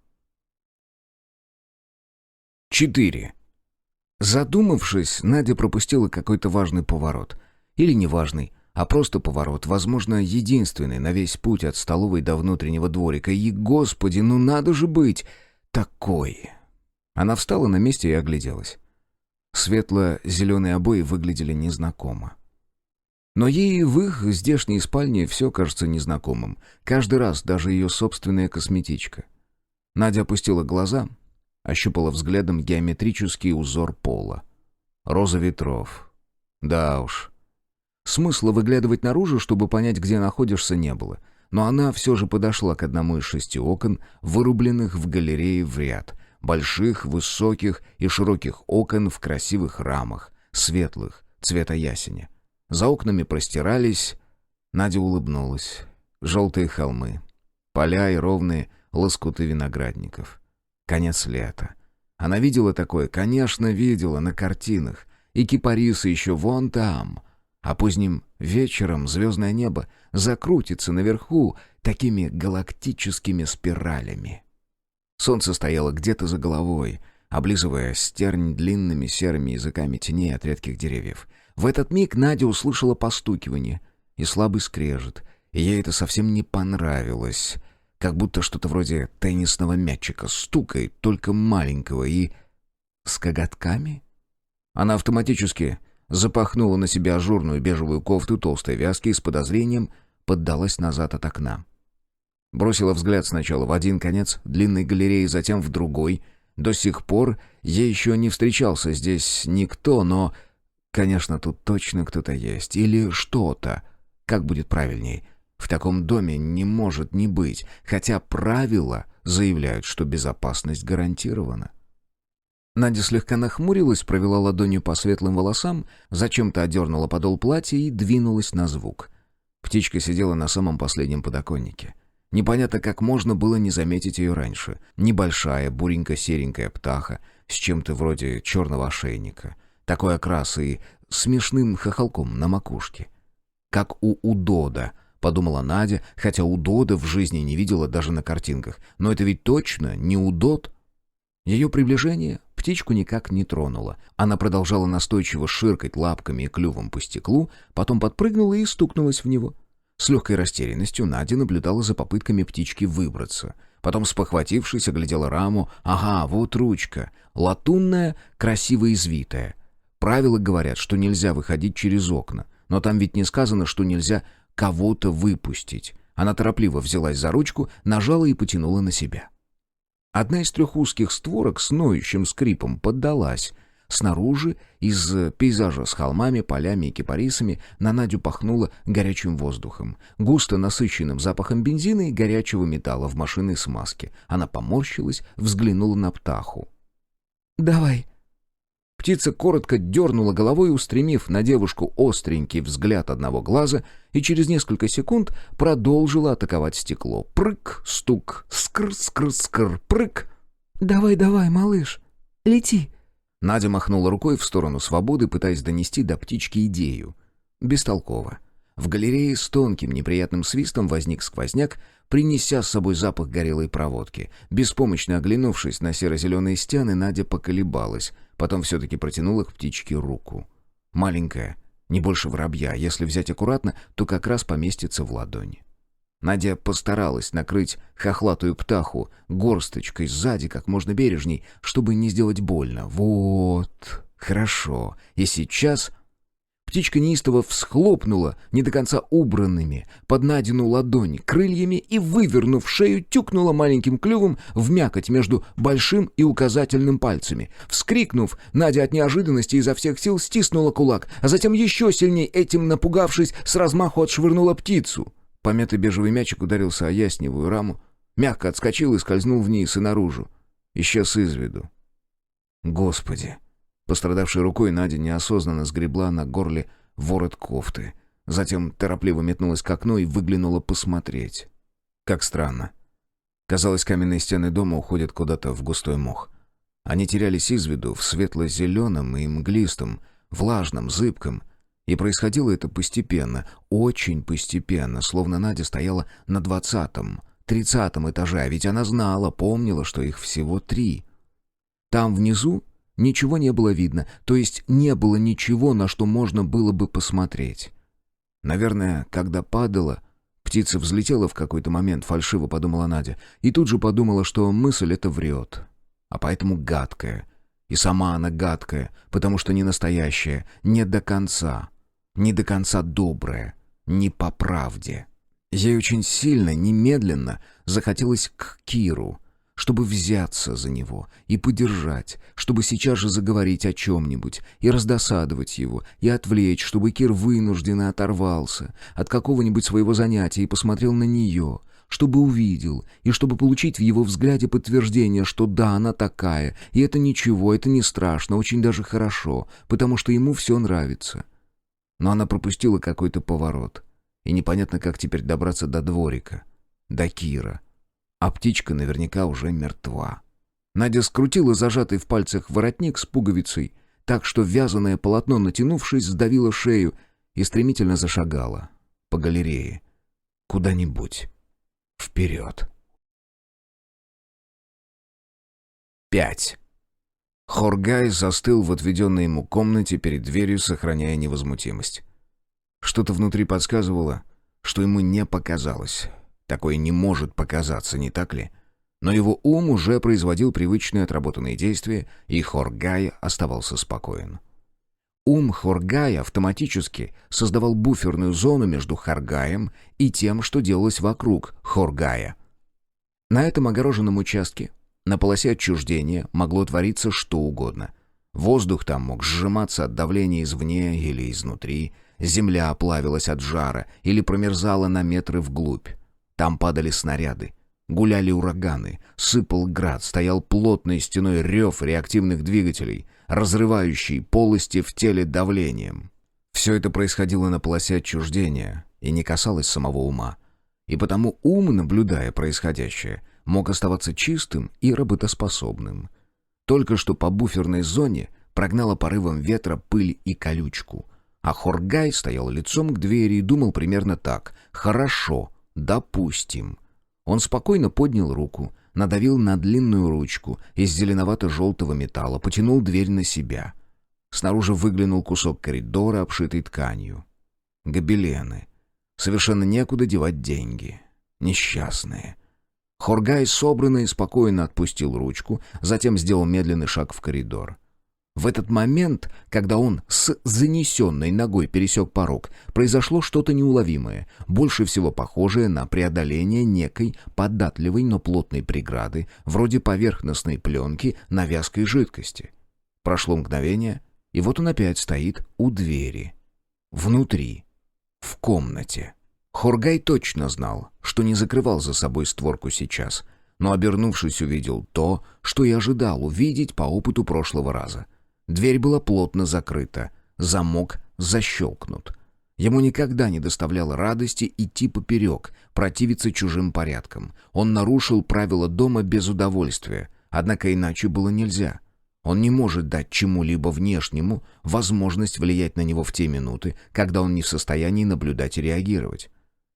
4. Задумавшись, Надя пропустила какой-то важный поворот. Или не важный, а просто поворот, возможно, единственный на весь путь от столовой до внутреннего дворика. И, господи, ну надо же быть такой! Она встала на месте и огляделась. Светло-зеленые обои выглядели незнакомо. Но ей в их здешней спальне все кажется незнакомым. Каждый раз, даже ее собственная косметичка. Надя опустила глаза, ощупала взглядом геометрический узор пола. Роза ветров. Да уж. Смысла выглядывать наружу, чтобы понять, где находишься, не было. Но она все же подошла к одному из 6 окон, вырубленных в галерее в ряд. Больших, высоких и широких окон в красивых рамах, светлых, цвета ясеня. За окнами простирались... Надя улыбнулась. Желтые холмы, поля и ровные лоскуты виноградников. Конец лета. Она видела такое, конечно, видела на картинах. И кипарисы еще вон там. А поздним вечером звездное небо закрутится наверху такими галактическими спиралями. Солнце стояло где-то за головой, облизывая стернь длинными серыми языками теней от редких деревьев. В этот миг Надя услышала постукивание и слабый скрежет, и ей это совсем не понравилось. Как будто что-то вроде теннисного мячика стукает, только маленького и... с коготками? Она автоматически запахнула на себя ажурную бежевую кофту толстой вязки и с подозрением поддалась назад от окна. Бросила взгляд сначала в один конец длинной галереи, затем в другой. До сих пор ей еще не встречался здесь никто, но... Конечно, тут точно кто-то есть. Или что-то. Как будет правильней? В таком доме не может не быть, хотя правила заявляют, что безопасность гарантирована. Надя слегка нахмурилась, провела ладонью по светлым волосам, зачем-то одернула подол платья и двинулась на звук. Птичка сидела на самом последнем подоконнике. Непонятно, как можно было не заметить ее раньше. Небольшая, буренько-серенькая птаха с чем-то вроде черного ошейника. Такой окрас и смешным хохолком на макушке. Как у удода, подумала Надя, хотя удода в жизни не видела даже на картинках. Но это ведь точно не удод. Ее приближение птичку никак не тронуло. Она продолжала настойчиво ширкать лапками и клювом по стеклу, потом подпрыгнула и стукнулась в него. С легкой растерянностью Надя наблюдала за попытками птички выбраться. Потом, спохватившись, оглядела раму. Ага, вот ручка. Латунная, красиво извитая. Правила говорят, что нельзя выходить через окна. Но там ведь не сказано, что нельзя кого-то выпустить. Она торопливо взялась за ручку, нажала и потянула на себя. Одна из 3 узких створок с ноющим скрипом поддалась. Снаружи, из пейзажа с холмами, полями и кипарисами, на Надю пахнуло горячим воздухом, густо насыщенным запахом бензина и горячего металла в машинной смазке. Она поморщилась, взглянула на птаху. «Давай». Птица коротко дернула головой, устремив на девушку остренький взгляд одного глаза, и через несколько секунд продолжила атаковать стекло. Прыг, стук, скр-скр-скр, прыг. «Давай, давай, малыш, лети». Надя махнула рукой в сторону свободы, пытаясь донести до птички идею. Бестолково. В галерее с тонким неприятным свистом возник сквозняк, принеся с собой запах горелой проводки. Беспомощно оглянувшись на серо-зеленые стены, Надя поколебалась, потом все-таки протянула к птичке руку. Маленькая, не больше воробья, если взять аккуратно, то как раз поместится в ладони. Надя постаралась накрыть хохлатую птаху горсточкой сзади как можно бережней, чтобы не сделать больно. Вот, хорошо. И сейчас... Птичка неистово всхлопнула, не до конца убранными, под Надину ладонь крыльями и, вывернув шею, тюкнула маленьким клювом в мякоть между большим и указательным пальцами. Вскрикнув, Надя от неожиданности изо всех сил стиснула кулак, а затем еще сильнее этим напугавшись, с размаху отшвырнула птицу. Помятый бежевый мячик ударился о ясневую раму, мягко отскочил и скользнул вниз и наружу. Исчез из виду. Господи! Пострадавшей рукой Надя неосознанно сгребла на горле ворот кофты. Затем торопливо метнулась к окну и выглянула посмотреть. Как странно. Казалось, каменные стены дома уходят куда-то в густой мох. Они терялись из виду в светло-зеленом и мглистом, влажном, зыбком. И происходило это постепенно, очень постепенно, словно Надя стояла на 20-м, 30-м этаже, а ведь она знала, помнила, что их всего 3. Там внизу ничего не было видно, то есть не было ничего, на что можно было бы посмотреть. Наверное, когда падала, птица взлетела в какой-то момент, фальшиво подумала Надя, и тут же подумала, что мысль эта врет, а поэтому гадкая. И сама она гадкая, потому что не настоящая, не до конца добрая, не по правде. Ей очень сильно, немедленно захотелось к Киру, чтобы взяться за него и подержать, чтобы сейчас же заговорить о чем-нибудь и раздосадовать его, и отвлечь, чтобы Кир вынужденно оторвался от какого-нибудь своего занятия и посмотрел на нее, чтобы увидел, и чтобы получить в его взгляде подтверждение, что да, она такая, и это ничего, это не страшно, очень даже хорошо, потому что ему все нравится. Но она пропустила какой-то поворот, и непонятно, как теперь добраться до дворика, до Кира. А птичка наверняка уже мертва. Надя скрутила зажатый в пальцах воротник с пуговицей, так что вязаное полотно, натянувшись, сдавило шею и стремительно зашагала по галерее. Куда-нибудь. Вперед. 5. Хоргай застыл в отведенной ему комнате перед дверью, сохраняя невозмутимость. Что-то внутри подсказывало, что ему не показалось. Такое не может показаться, не так ли? Но его ум уже производил привычные отработанные действия, и Хоргай оставался спокоен. Ум Хоргая автоматически создавал буферную зону между Хоргаем и тем, что делалось вокруг Хоргая. На этом огороженном участке, на полосе отчуждения, могло твориться что угодно. Воздух там мог сжиматься от давления извне или изнутри, земля плавилась от жара или промерзала на метры вглубь. Там падали снаряды, гуляли ураганы, сыпал град, стоял плотной стеной рев реактивных двигателей, разрывающий полости в теле давлением. Все это происходило на полосе отчуждения и не касалось самого ума. И потому ум, наблюдая происходящее, мог оставаться чистым и работоспособным. Только что по буферной зоне прогнало порывом ветра пыль и колючку, а Хоргай стоял лицом к двери и думал примерно так: «Хорошо, допустим». Он спокойно поднял руку, надавил на длинную ручку из зеленовато-желтого металла, потянул дверь на себя. Снаружи выглянул кусок коридора, обшитый тканью. Гобелены. Совершенно некуда девать деньги. Несчастные. Хоргай собранно и спокойно отпустил ручку, затем сделал медленный шаг в коридор. В этот момент, когда он с занесенной ногой пересек порог, произошло что-то неуловимое, больше всего похожее на преодоление некой податливой, но плотной преграды, вроде поверхностной пленки на вязкой жидкости. Прошло мгновение, и вот он опять стоит у двери. Внутри. В комнате. Хоргай точно знал, что не закрывал за собой створку сейчас, но, обернувшись, увидел то, что и ожидал увидеть по опыту прошлого раза. Дверь была плотно закрыта, замок защелкнут. Ему никогда не доставляло радости идти поперек, противиться чужим порядкам. Он нарушил правила дома без удовольствия, однако иначе было нельзя. Он не может дать чему-либо внешнему возможность влиять на него в те минуты, когда он не в состоянии наблюдать и реагировать.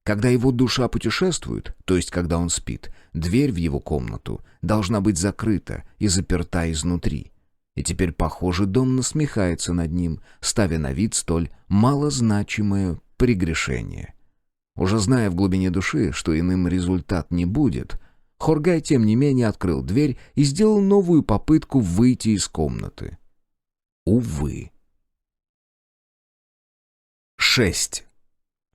Когда его душа путешествует, то есть когда он спит, дверь в его комнату должна быть закрыта и заперта изнутри. И теперь, похоже, дом насмехается над ним, ставя на вид столь малозначимое прегрешение. Уже зная в глубине души, что иным результат не будет, Хоргай, тем не менее, открыл дверь и сделал новую попытку выйти из комнаты. Увы. 6.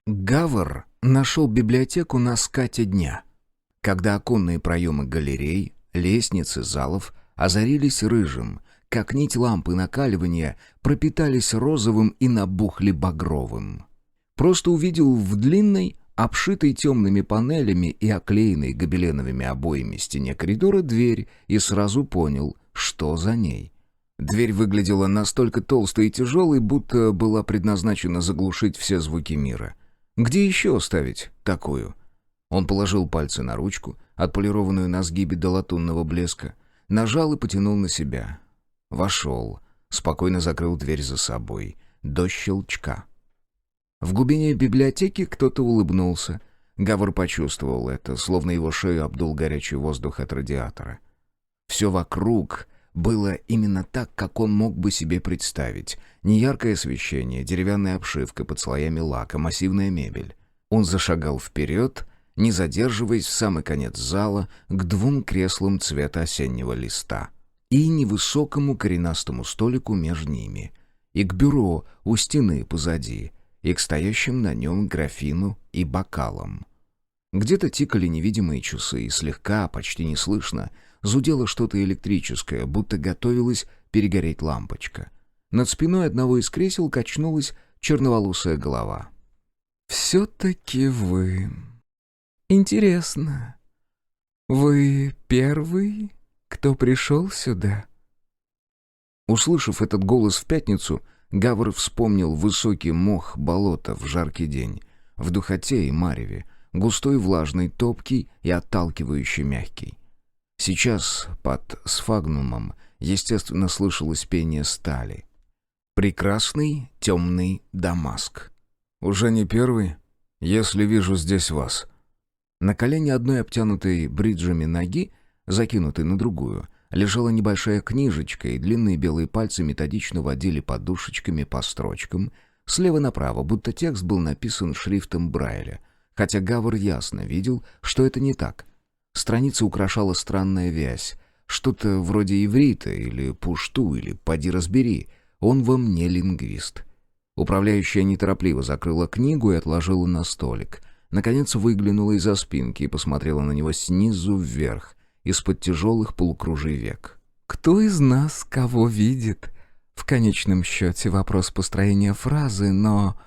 Гавр нашел библиотеку на скате дня, когда оконные проемы галерей, лестниц и залов озарились рыжим, как нить лампы накаливания, пропитались розовым и набухли багровым. Просто увидел в длинной, обшитой темными панелями и оклеенной гобеленовыми обоями стене коридора дверь и сразу понял, что за ней. Дверь выглядела настолько толстой и тяжелой, будто была предназначена заглушить все звуки мира. Где еще ставить такую? Он положил пальцы на ручку, отполированную на сгибе до латунного блеска, нажал и потянул на себя. Вошел, спокойно закрыл дверь за собой, до щелчка. В глубине библиотеки кто-то улыбнулся. Гавр почувствовал это, словно его шею обдул горячий воздух от радиатора. Все вокруг было именно так, как он мог бы себе представить. Неяркое освещение, деревянная обшивка под слоями лака, массивная мебель. Он зашагал вперед, не задерживаясь в самый конец зала, к 2 креслам цвета осеннего листа и невысокому коренастому столику между ними, и к бюро у стены позади, и к стоящим на нем графину и бокалам. Где-то тикали невидимые часы, и слегка, почти неслышно, зудело что-то электрическое, будто готовилась перегореть лампочка. Над спиной одного из кресел качнулась черноволосая голова. «Все-таки вы... Интересно. Вы первый, кто пришел сюда?» Услышав этот голос в пятницу, Гавр вспомнил высокий мох болота в жаркий день, в духоте и мареве, густой, влажный, топкий и отталкивающий мягкий. Сейчас под сфагнумом, естественно, слышалось пение стали. Прекрасный темный Дамаск. «Уже не первый, если вижу здесь вас». На колене одной обтянутой бриджами ноги, закинутой на другую, лежала небольшая книжечка, и длинные белые пальцы методично водили подушечками по строчкам, слева направо, будто текст был написан шрифтом Брайля, хотя Гавр ясно видел, что это не так. Страница украшала странная вязь, что-то вроде иврита или пушту, или поди разбери, он вам не лингвист. Управляющая неторопливо закрыла книгу и отложила на столик. Наконец выглянула из-за спинки и посмотрела на него снизу вверх, из-под тяжелых полукружий век. «Кто из нас кого видит? В конечном счете вопрос построения фразы, но...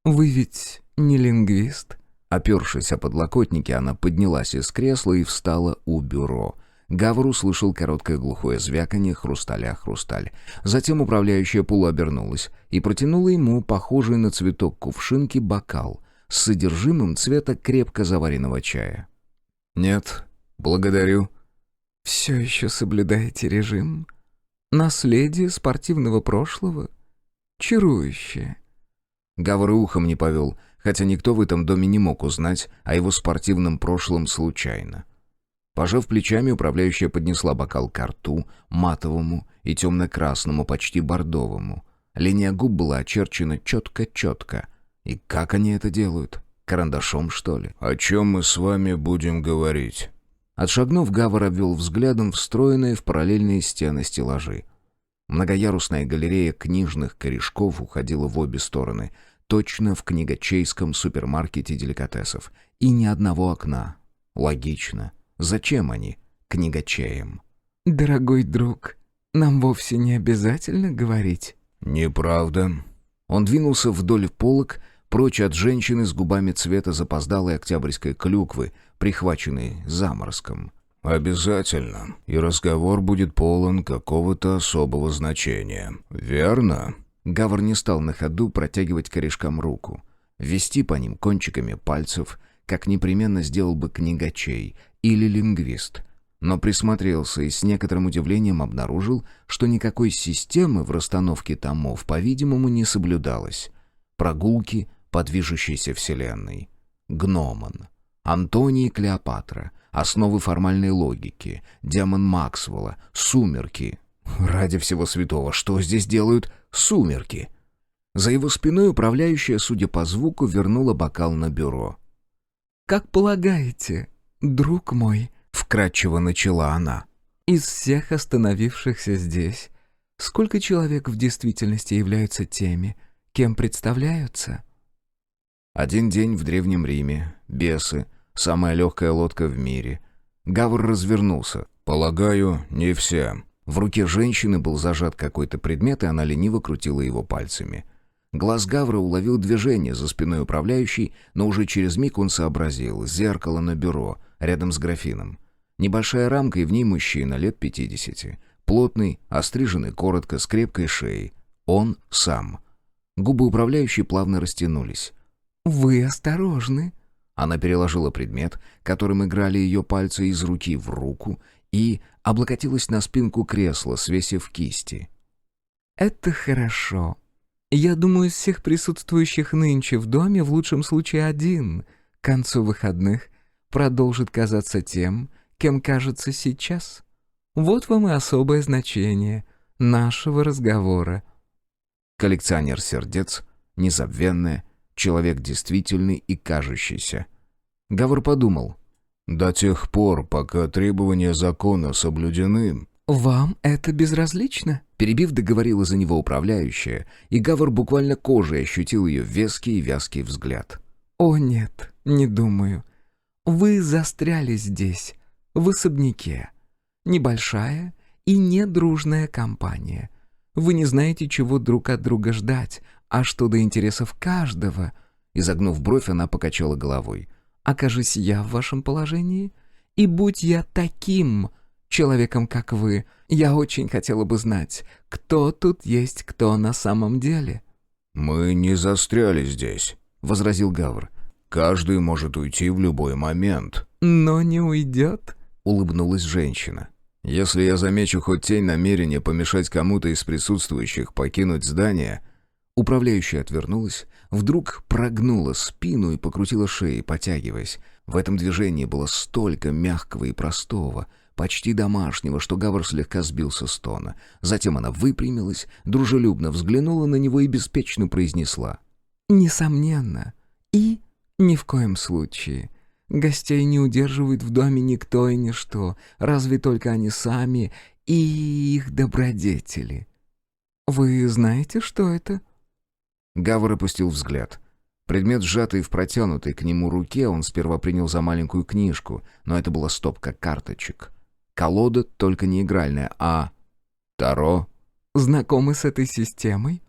Вы ведь не лингвист?» Опершись о подлокотники, она поднялась из кресла и встала у бюро. Гавр услышал короткое глухое звяканье хрусталя хрусталь. Затем управляющая полуобернулась и протянула ему похожий на цветок кувшинки бокал с содержимым цвета крепко заваренного чая. «Нет, благодарю». «Все еще соблюдаете режим? Наследие спортивного прошлого? Чарующее». Гавр и ухом не повел, хотя никто в этом доме не мог узнать о его спортивном прошлом случайно. Пожав плечами, управляющая поднесла бокал ко рту, матовому и темно-красному, почти бордовому. Линия губ была очерчена четко-четко. И как они это делают? Карандашом, что ли? «О чем мы с вами будем говорить?» Отшагнув, Гавр обвел взглядом встроенные в параллельные стены стеллажи. Многоярусная галерея книжных корешков уходила в обе стороны, точно в книгочейском супермаркете деликатесов. И ни одного окна. Логично. Зачем они книгочеям? «Дорогой друг, нам вовсе не обязательно говорить». «Неправда». Он двинулся вдоль полок, прочь от женщины с губами цвета запоздалой октябрьской клюквы, прихваченной заморозком. «Обязательно. И разговор будет полон какого-то особого значения. Верно?» Гавр не стал на ходу протягивать корешкам руку. Вести по ним кончиками пальцев, как непременно сделал бы книгочей или лингвист. Но присмотрелся и с некоторым удивлением обнаружил, что никакой системы в расстановке томов, по-видимому, не соблюдалось. Прогулки по движущейся вселенной. Гномон. Антоний и Клеопатра. Основы формальной логики. Демон Максвелла. Сумерки. Ради всего святого, что здесь делают сумерки? За его спиной управляющая, судя по звуку, вернула бокал на бюро. «Как полагаете, друг мой», — вкратчиво начала она, «из всех остановившихся здесь, сколько человек в действительности являются теми, кем представляются?» Один день в Древнем Риме, бесы, самая легкая лодка в мире. Гавр развернулся. «Полагаю, не все». В руке женщины был зажат какой-то предмет, и она лениво крутила его пальцами. Глаз Гавра уловил движение за спиной управляющей, но уже через миг он сообразил. Зеркало на бюро, рядом с графином. Небольшая рамка, и в ней мужчина лет 50. Плотный, остриженный коротко, с крепкой шеей. Он сам. Губы управляющей плавно растянулись. «Вы осторожны». Она переложила предмет, которым играли ее пальцы, из руки в руку и облокотилась на спинку кресла, свесив кисти. «Это хорошо. Я думаю, из всех присутствующих нынче в доме в лучшем случае один, к концу выходных, продолжит казаться тем, кем кажется сейчас. Вот вам и особое значение нашего разговора». Коллекционер сердец, незабвенное, человек действительный и кажущийся. Гавр подумал: до тех пор, пока требования закона соблюдены... «Вам это безразлично?» Перебив, договорила за него управляющая, и Гавр буквально кожей ощутил ее веский и вязкий взгляд. «О нет, не думаю. Вы застряли здесь, в особняке. Небольшая и недружная компания. Вы не знаете, чего друг от друга ждать, а что до интересов каждого...» Изогнув бровь, она покачала головой. «Окажись я в вашем положении, и будь я таким человеком, как вы, я очень хотела бы знать, кто тут есть кто на самом деле». «Мы не застряли здесь», — возразил Гавр. «Каждый может уйти в любой момент». «Но не уйдет», — улыбнулась женщина. «Если я замечу хоть тень намерения помешать кому-то из присутствующих покинуть здание...» Управляющая отвернулась, вдруг прогнула спину и покрутила шеей, потягиваясь. В этом движении было столько мягкого и простого, почти домашнего, что Гавр слегка сбился с тона. Затем она выпрямилась, дружелюбно взглянула на него и беспечно произнесла: «Несомненно. И ни в коем случае. Гостей не удерживает в доме никто и ничто, разве только они сами и их добродетели. Вы знаете, что это?» Гавр опустил взгляд. Предмет, сжатый в протянутой к нему руке, он сперва принял за маленькую книжку, но это была стопка карточек. Колода, только не игральная, а... Таро. «Знакомы с этой системой?»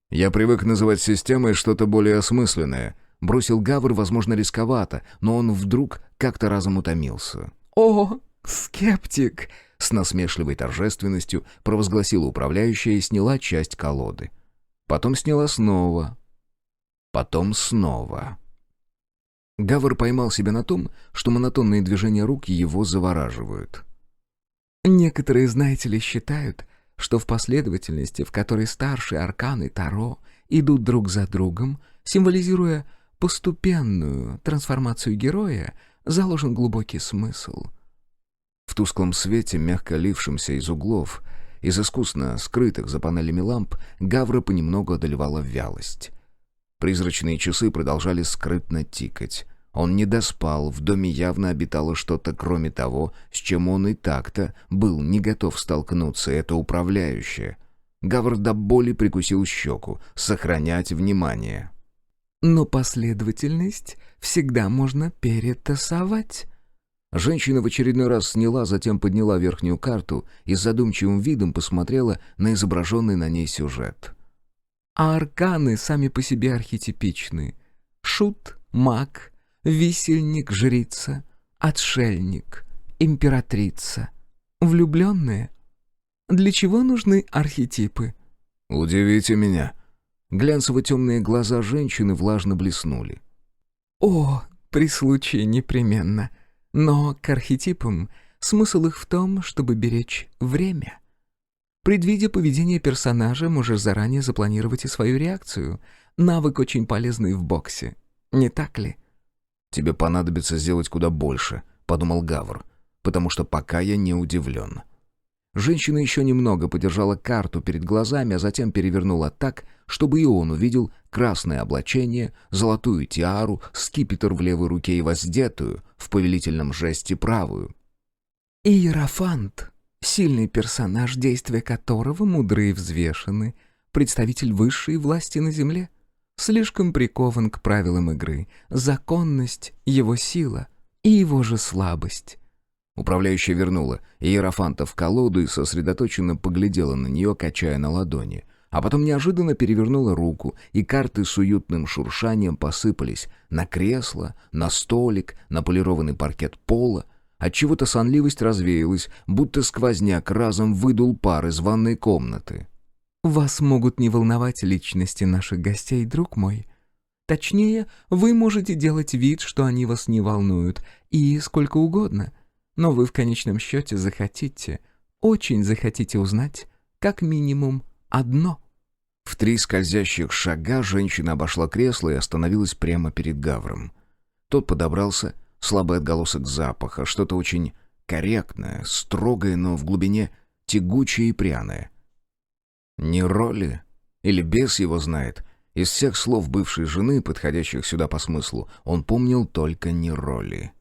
«Я привык называть системой что-то более осмысленное», — бросил Гавр, возможно, рисковато, но он вдруг как-то разом утомился. «О, скептик!» — с насмешливой торжественностью провозгласила управляющая и сняла часть колоды. Потом сняла снова. Потом снова. Гавр поймал себя на том, что монотонные движения рук его завораживают. «Некоторые, знаете ли, считают, что в последовательности, в которой старшие арканы Таро идут друг за другом, символизируя постепенную трансформацию героя, заложен глубокий смысл». В тусклом свете, мягко лившемся из углов, из искусно скрытых за панелями ламп, Гавра понемногу одолевала вялость. Призрачные часы продолжали скрытно тикать. Он не доспал, в доме явно обитало что-то кроме того, с чем он и так-то был не готов столкнуться, это управляющее. Гавр до боли прикусил щеку. Сохранять внимание. «Но последовательность всегда можно перетасовать». Женщина в очередной раз сняла, затем подняла верхнюю карту и с задумчивым видом посмотрела на изображенный на ней сюжет. А арканы сами по себе архетипичны. Шут, маг, висельник, жрица, отшельник, императрица. Влюбленные. Для чего нужны архетипы? «Удивите меня». Глянцево-темные глаза женщины влажно блеснули. «О, при случае непременно. Но к архетипам смысл их в том, чтобы беречь время. Предвидя поведение персонажа, можешь заранее запланировать и свою реакцию. Навык очень полезный в боксе. Не так ли?» «Тебе понадобится сделать куда больше», — подумал Гавр, «потому что пока я не удивлен». Женщина еще немного подержала карту перед глазами, а затем перевернула так, чтобы и он увидел красное облачение, золотую тиару, скипетр в левой руке и воздетую в повелительном жесте правую. Иерофант, сильный персонаж, действия которого мудры и взвешены, представитель высшей власти на земле, слишком прикован к правилам игры, законность — его сила и его же слабость. Управляющая вернула Иерофанта в колоду и сосредоточенно поглядела на нее, качая на ладони. А потом неожиданно перевернула руку, и карты с уютным шуршанием посыпались на кресло, на столик, на полированный паркет пола. Отчего-то сонливость развеялась, будто сквозняк разом выдул пар из ванной комнаты. «Вас могут не волновать личности наших гостей, друг мой. Точнее, вы можете делать вид, что они вас не волнуют, и сколько угодно. Но вы в конечном счете захотите, очень захотите узнать, как минимум, одно». В 3 скользящих шага женщина обошла кресло и остановилась прямо перед Гавром. Тот подобрался, слабый отголосок запаха, что-то очень корректное, строгое, но в глубине тягучее и пряное. Не роли? Или бес его знает? Из всех слов бывшей жены, подходящих сюда по смыслу, он помнил только не роли.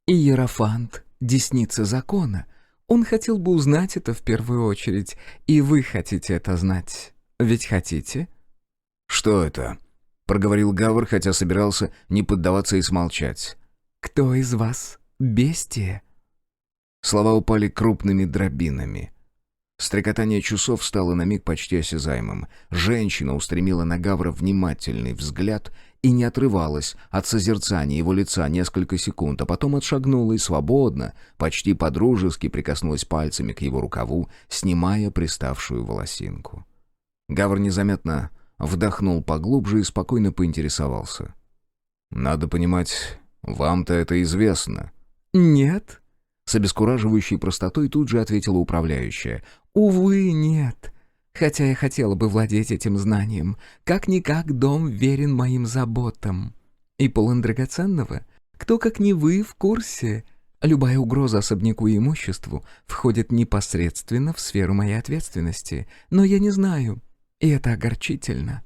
Иерофант, десница закона. Он хотел бы узнать это в первую очередь, и вы хотите это знать. Ведь хотите? «Что это?» — проговорил Гавр, хотя собирался не поддаваться и смолчать. «Кто из вас бестия?» Слова упали крупными дробинами. Стрекотание часов стало на миг почти осязаемым. Женщина устремила на Гавра внимательный взгляд и не отрывалась от созерцания его лица несколько секунд, а потом отшагнула и свободно, почти по-дружески прикоснулась пальцами к его рукаву, снимая приставшую волосинку. Гавр незаметно вдохнул поглубже и спокойно поинтересовался. «Надо понимать, вам-то это известно». «Нет», — с обескураживающей простотой тут же ответила управляющая. «Увы, нет. Хотя я хотела бы владеть этим знанием. Как-никак дом верен моим заботам. И полон драгоценного. Кто, как не вы, в курсе? Любая угроза особняку и имуществу входит непосредственно в сферу моей ответственности. Но я не знаю, и это огорчительно».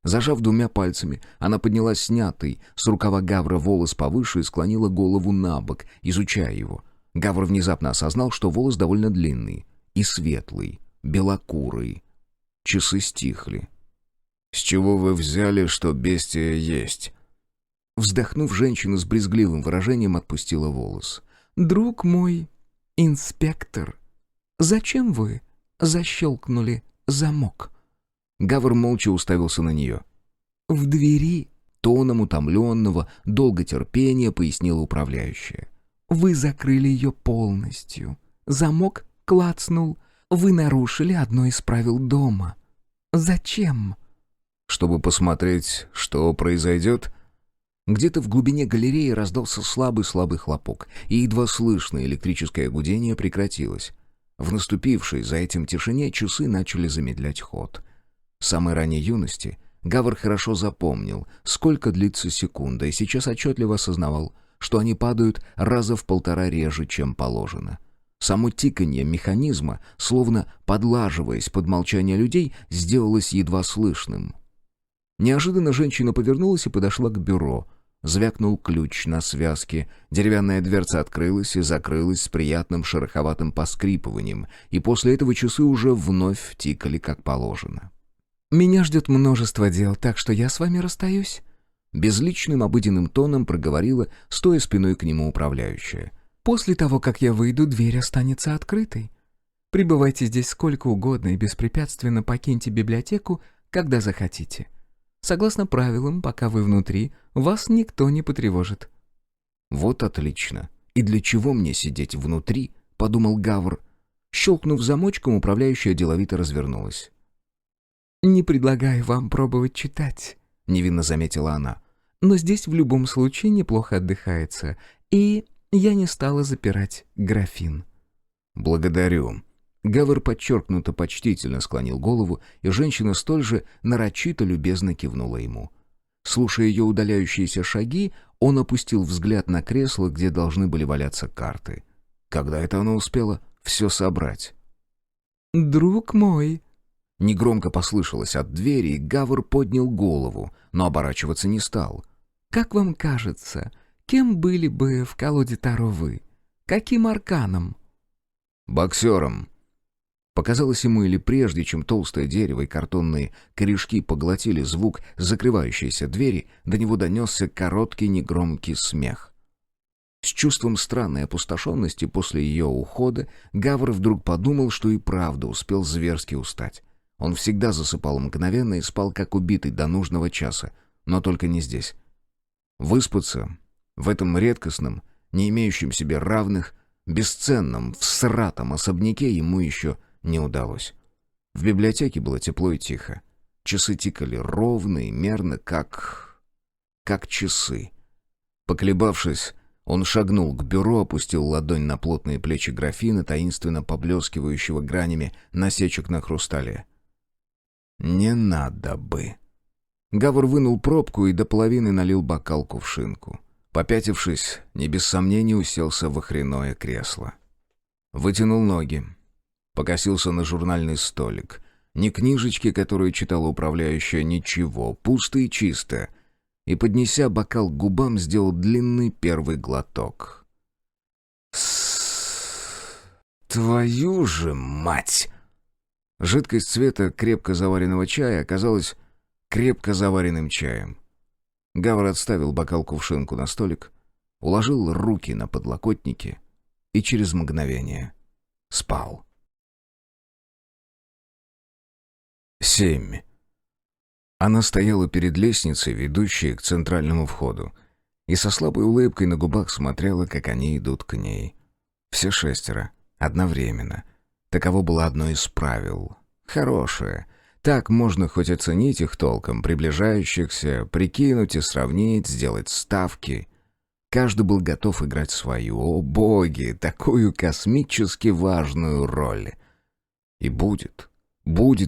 Зажав 2 пальцами, она подняла снятый с рукава Гавра волос повыше и склонила голову на бок, изучая его. Гавр внезапно осознал, что волос довольно длинный и светлый, белокурый. Часы стихли. «С чего вы взяли, что бестия есть?» Вздохнув, женщина с брезгливым выражением отпустила волос. «Друг мой, инспектор, зачем вы защелкнули замок?» Гавр молча уставился на нее. «В двери», — тоном утомленного, долготерпения пояснила управляющая. «Вы закрыли ее полностью. Замок клацнул. Вы нарушили одно из правил дома. Зачем?» «Чтобы посмотреть, что произойдет». Где-то в глубине галереи раздался слабый-слабый хлопок, и едва слышное электрическое гудение прекратилось. В наступившей за этим тишине часы начали замедлять ход. С самой ранней юности Гавр хорошо запомнил, сколько длится секунда, и сейчас отчетливо осознавал, что они падают раза в 1,5 реже, чем положено. Само тиканье механизма, словно подлаживаясь под молчание людей, сделалось едва слышным. Неожиданно женщина повернулась и подошла к бюро. Звякнул ключ на связке, деревянная дверца открылась и закрылась с приятным шероховатым поскрипыванием, и после этого часы уже вновь тикали как положено. «Меня ждет множество дел, так что я с вами расстаюсь», — безличным обыденным тоном проговорила, стоя спиной к нему управляющая. «После того, как я выйду, дверь останется открытой. Пребывайте здесь сколько угодно и беспрепятственно покиньте библиотеку, когда захотите. Согласно правилам, пока вы внутри, вас никто не потревожит». «Вот отлично. И для чего мне сидеть внутри?» — подумал Гавр. Щелкнув замочком, управляющая деловито развернулась. «Не предлагаю вам пробовать читать», — невинно заметила она. «Но здесь в любом случае неплохо отдыхается, и я не стала запирать графин». «Благодарю». Гавр подчеркнуто почтительно склонил голову, и женщина столь же нарочито любезно кивнула ему. Слушая ее удаляющиеся шаги, Он опустил взгляд на кресло, где должны были валяться карты. Когда это она успела все собрать? «Друг мой», — негромко послышалось от двери, и Гавр поднял голову, но оборачиваться не стал. «как вам кажется, кем были бы в колоде Таро вы? Каким арканом?» «Боксером». Показалось ему, или прежде, чем толстое дерево и картонные корешки поглотили звук закрывающейся двери, до него донесся короткий негромкий смех. С чувством странной опустошенности после ее ухода Гавр вдруг подумал, что и правда успел зверски устать. Он всегда засыпал мгновенно и спал как убитый до нужного часа, но только не здесь. Выспаться в этом редкостном, не имеющем себе равных, бесценном, всратом особняке ему еще не удалось. В библиотеке было тепло и тихо. Часы тикали ровно и мерно, как часы. Поколебавшись, он шагнул к бюро, опустил ладонь на плотные плечи графина, таинственно поблескивающего гранями насечек на хрустале. «Не надо бы». Гавр вынул пробку и до половины налил бокал кувшинку. Попятившись, не без сомнений уселся в охряное кресло. Вытянул ноги. Покосился на журнальный столик. Ни книжечки, которую читала управляющая, ничего, пусто и чисто. И, поднеся бокал к губам, сделал длинный первый глоток. «Твою же мать!» Жидкость цвета крепко заваренного чая оказалась крепко заваренным чаем. Гавр отставил бокал-кувшинку на столик, уложил руки на подлокотники и через мгновение спал. 7. Она стояла перед лестницей, ведущей к центральному входу, и со слабой улыбкой на губах смотрела, как они идут к ней. Все 6, одновременно. Таково было одно из правил. Хорошее. Так можно хоть оценить их толком, приближающихся, прикинуть и сравнить, сделать ставки. Каждый был готов играть свою, о боги, такую космически важную роль. И будет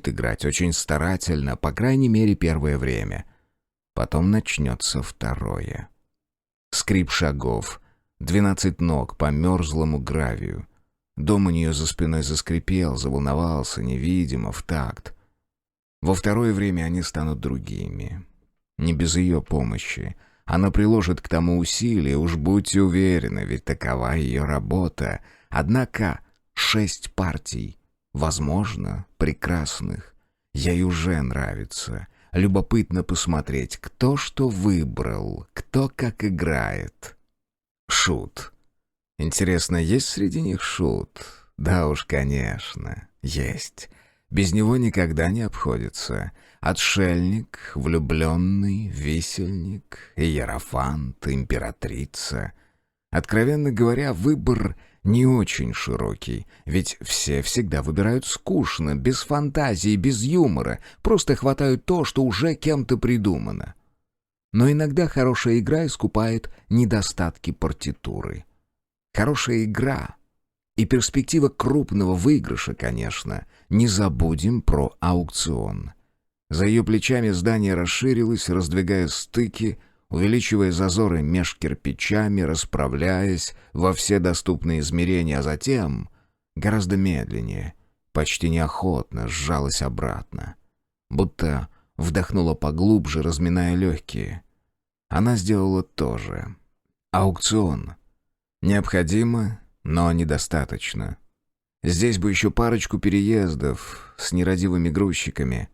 играть очень старательно, по крайней мере, первое время. Потом начнется второе. Скрип шагов, 12 ног по мерзлому гравию. Дом у нее за спиной заскрипел, заволновался, невидимо, в такт. Во второе время они станут другими. Не без ее помощи. Она приложит к тому усилия, уж будьте уверены, ведь такова ее работа. Однако 6 партий, возможно, прекрасных. Ей уже нравится. Любопытно посмотреть, кто что выбрал, кто как играет. Шут. Интересно, есть среди них шут? Да уж, конечно, есть. Без него никогда не обходится. Отшельник, влюбленный, висельник, иерофант, императрица. Откровенно говоря, выбор не очень широкий, ведь все всегда выбирают скучно, без фантазии, без юмора, просто хватают то, что уже кем-то придумано. Но иногда хорошая игра искупает недостатки партитуры. Хорошая игра и перспектива крупного выигрыша, конечно. Не забудем про аукцион. За ее плечами здание расширилось, раздвигая стыки, увеличивая зазоры меж кирпичами, расправляясь во все доступные измерения, а затем, гораздо медленнее, почти неохотно сжалась обратно. Будто вдохнула поглубже, разминая легкие. Она сделала то же. Аукцион. Необходимо, но недостаточно. Здесь бы еще парочку переездов с нерадивыми грузчиками.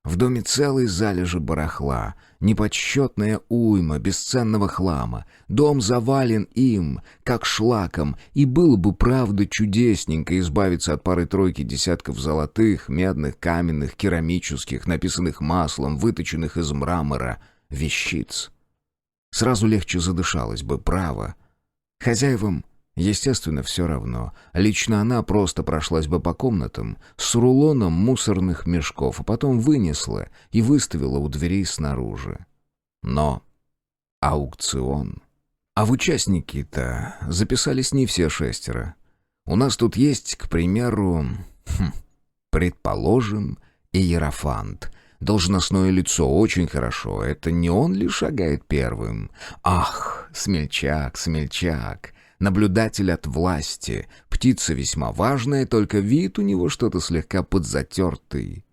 В доме целые залежи барахла, неподсчетная уйма бесценного хлама. Дом завален им, как шлаком, и было бы, правда, чудесненько избавиться от пары-тройки десятков золотых, медных, каменных, керамических, написанных маслом, выточенных из мрамора, вещиц. Сразу легче задышалось бы, право. Хозяевам, естественно, все равно. Лично она просто прошлась бы по комнатам с рулоном мусорных мешков, а потом вынесла и выставила у дверей снаружи. Но аукцион. А в участники-то записались не все 6. У нас тут есть, к примеру, предположим, иерофант. Должностное лицо, очень хорошо. Это не он ли шагает первым? Ах, смельчак, смельчак. Наблюдатель от власти. Птица весьма важная, только вид у него что-то слегка подзатертый.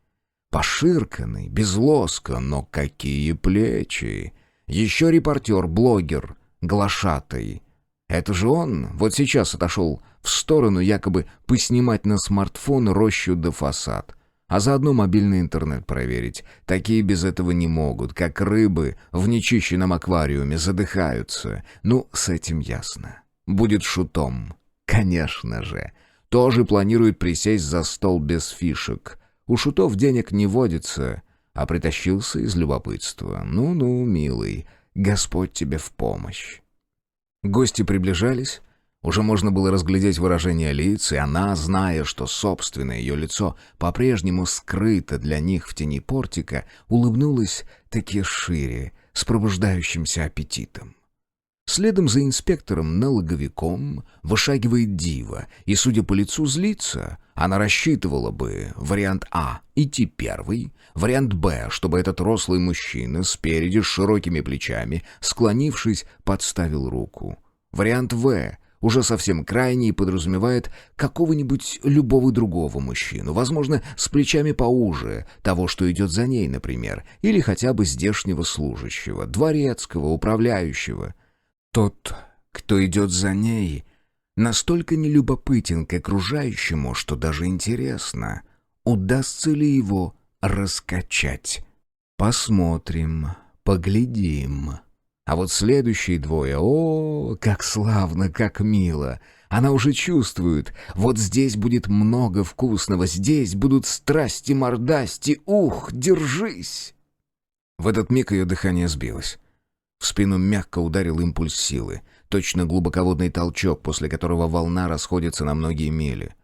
Поширканный, без лоска, но какие плечи! Еще репортер, блогер, глашатай. Это же он вот сейчас отошел в сторону, якобы поснимать на смартфон рощу да фасад, а заодно мобильный интернет проверить. Такие без этого не могут, как рыбы в нечищенном аквариуме задыхаются. Ну, с этим ясно. Будет шутом. Конечно же. Тоже планирует присесть за стол без фишек. У шутов денег не водится, а притащился из любопытства. Ну-ну, милый, Господь тебе в помощь. Гости приближались. Уже можно было разглядеть выражение лиц, и она, зная, что собственное ее лицо по-прежнему скрыто для них в тени портика, улыбнулась таки шире, с пробуждающимся аппетитом. Следом за инспектором-налоговиком вышагивает дива, и, судя по лицу, злится. Она рассчитывала бы вариант А — идти первый, вариант Б, чтобы этот рослый мужчина спереди с широкими плечами, склонившись, подставил руку. Вариант В — уже совсем крайний и подразумевает какого-нибудь любого другого мужчину, возможно, с плечами поуже, того, что идет за ней, например, или хотя бы здешнего служащего, дворецкого, управляющего. Тот, кто идет за ней, настолько нелюбопытен к окружающему, что даже интересно, удастся ли его раскачать. Посмотрим, поглядим. А вот следующие двое, о, как славно, как мило. Она уже чувствует, вот здесь будет много вкусного, здесь будут страсти-мордасти, ух, держись! В этот миг ее дыхание сбилось. В спину мягко ударил импульс силы, точно глубоководный толчок, после которого волна расходится на многие мили.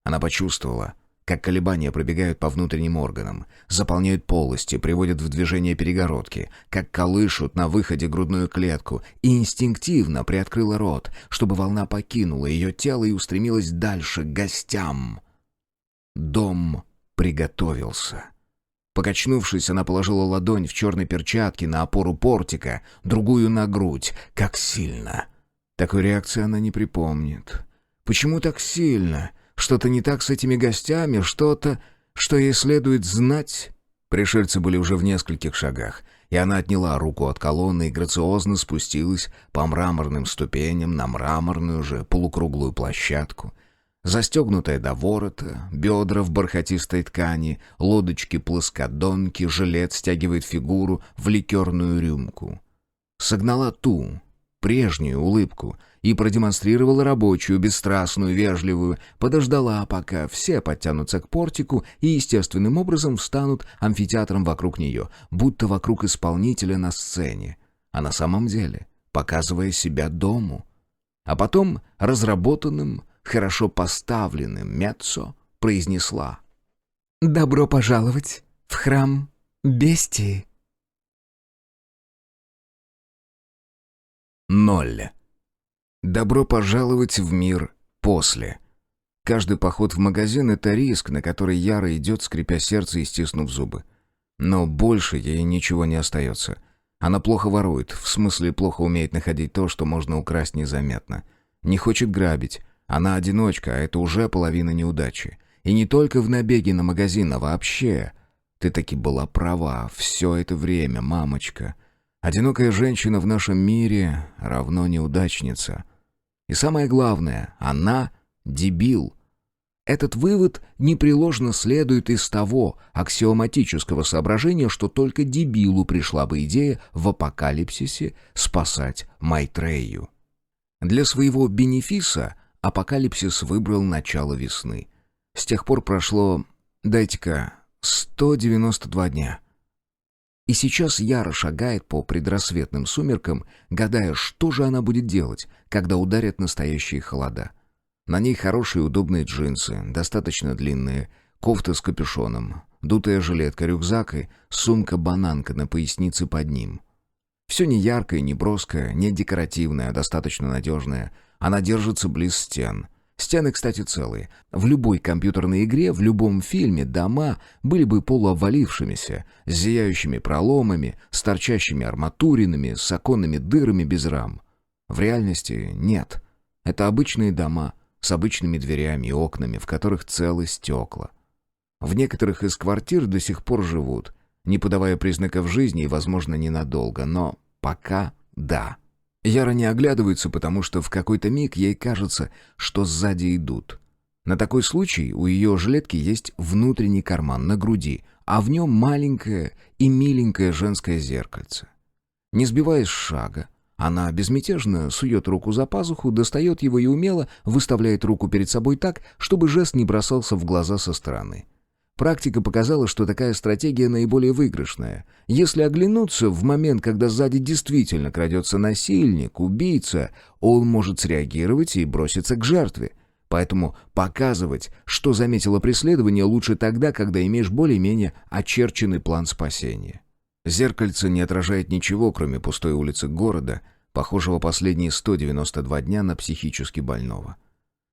Она почувствовала, как колебания пробегают по внутренним органам, заполняют полости, приводят в движение перегородки, как колышут на выходе грудную клетку, и инстинктивно приоткрыла рот, чтобы волна покинула ее тело и устремилась дальше, к гостям. Дом приготовился. Покачнувшись, она положила ладонь в черной перчатке на опору портика, другую на грудь. Как сильно! Такой реакции она не припомнит. Почему так сильно? Что-то не так с этими гостями, что-то, что ей следует знать. Пришельцы были уже в нескольких шагах, и она отняла руку от колонны и грациозно спустилась по мраморным ступеням на мраморную же полукруглую площадку. Застегнутая до ворота, бедра в бархатистой ткани, лодочки-плоскодонки, жилет стягивает фигуру в ликерную рюмку. Согнала ту, прежнюю улыбку, и продемонстрировала рабочую, бесстрастную, вежливую, подождала, пока все подтянутся к портику и естественным образом встанут амфитеатром вокруг нее, будто вокруг исполнителя на сцене, а на самом деле показывая себя дому. А потом разработанным, хорошо поставленным меццо произнесла: «Добро пожаловать в храм бестии». 0. Добро пожаловать в мир после. Каждый поход в магазин — это риск, на который Яра идет, скрипя сердце и стиснув зубы. Но больше ей ничего не остается. Она плохо ворует, в смысле плохо умеет находить то, что можно украсть незаметно. Не хочет грабить. Она одиночка, а это уже половина неудачи. И не только в набеге на магазин, а вообще. Ты таки была права все это время, мамочка. Одинокая женщина в нашем мире равно неудачница. И самое главное, она дебил. Этот вывод непреложно следует из того аксиоматического соображения, что только дебилу пришла бы идея в апокалипсисе спасать Майтрею. Для своего бенефиса апокалипсис выбрал начало весны. С тех пор прошло, дайте-ка, 192 дня. И сейчас Яра шагает по предрассветным сумеркам, гадая, что же она будет делать, когда ударят настоящие холода. На ней хорошие удобные джинсы, достаточно длинные, кофта с капюшоном, дутая жилетка, рюкзак и сумка-бананка на пояснице под ним. Все не яркое, не броское, не декоративное, а достаточно надежное. Она держится близ стен. Стены, кстати, целые. В любой компьютерной игре, в любом фильме дома были бы полуобвалившимися, с зияющими проломами, с торчащими арматуринами, с оконными дырами без рам. В реальности нет. Это обычные дома с обычными дверями и окнами, в которых целы стекла. В некоторых из квартир до сих пор живут, не подавая признаков жизни и, возможно, ненадолго, но пока да. Яра не оглядывается, потому что в какой-то миг ей кажется, что сзади идут. На такой случай у ее жилетки есть внутренний карман на груди, а в нем маленькое и миленькое женское зеркальце. Не сбиваясь с шага, она безмятежно сует руку за пазуху, достает его и умело выставляет руку перед собой так, чтобы жест не бросался в глаза со стороны. Практика показала, что такая стратегия наиболее выигрышная. Если оглянуться в момент, когда сзади действительно крадется насильник, убийца, он может среагировать и броситься к жертве. Поэтому показывать, что заметила преследование, лучше тогда, когда имеешь более-менее очерченный план спасения. Зеркальце не отражает ничего, кроме пустой улицы города, похожего последние 192 дня на психически больного.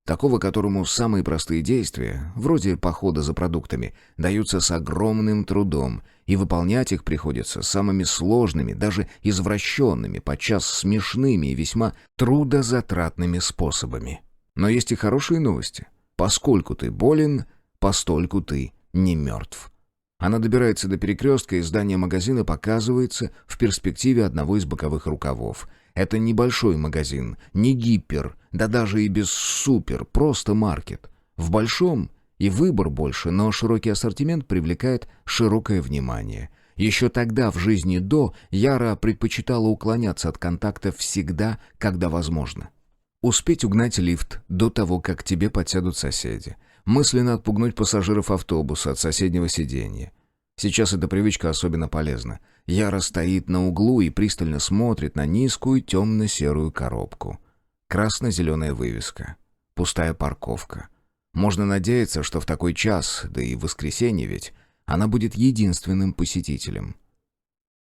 Такого, которому самые простые действия, вроде похода за продуктами, даются с огромным трудом, и выполнять их приходится самыми сложными, даже извращенными, подчас смешными и весьма трудозатратными способами. Но есть и хорошие новости. Поскольку ты болен, постольку ты не мертв. Она добирается до перекрестка, и здание магазина показывается в перспективе одного из боковых рукавов. Это небольшой магазин, не гипер, да даже и без супер, просто маркет. В большом и выбор больше, но широкий ассортимент привлекает широкое внимание. Еще тогда, в жизни до, Яра предпочитала уклоняться от контакта всегда, когда возможно. Успеть угнать лифт до того, как к тебе подсядут соседи. Мысленно отпугнуть пассажиров автобуса от соседнего сиденья. Сейчас эта привычка особенно полезна. Яра стоит на углу и пристально смотрит на низкую темно-серую коробку. Красно-зеленая вывеска. Пустая парковка. Можно надеяться, что в такой час, да и в воскресенье ведь, она будет единственным посетителем.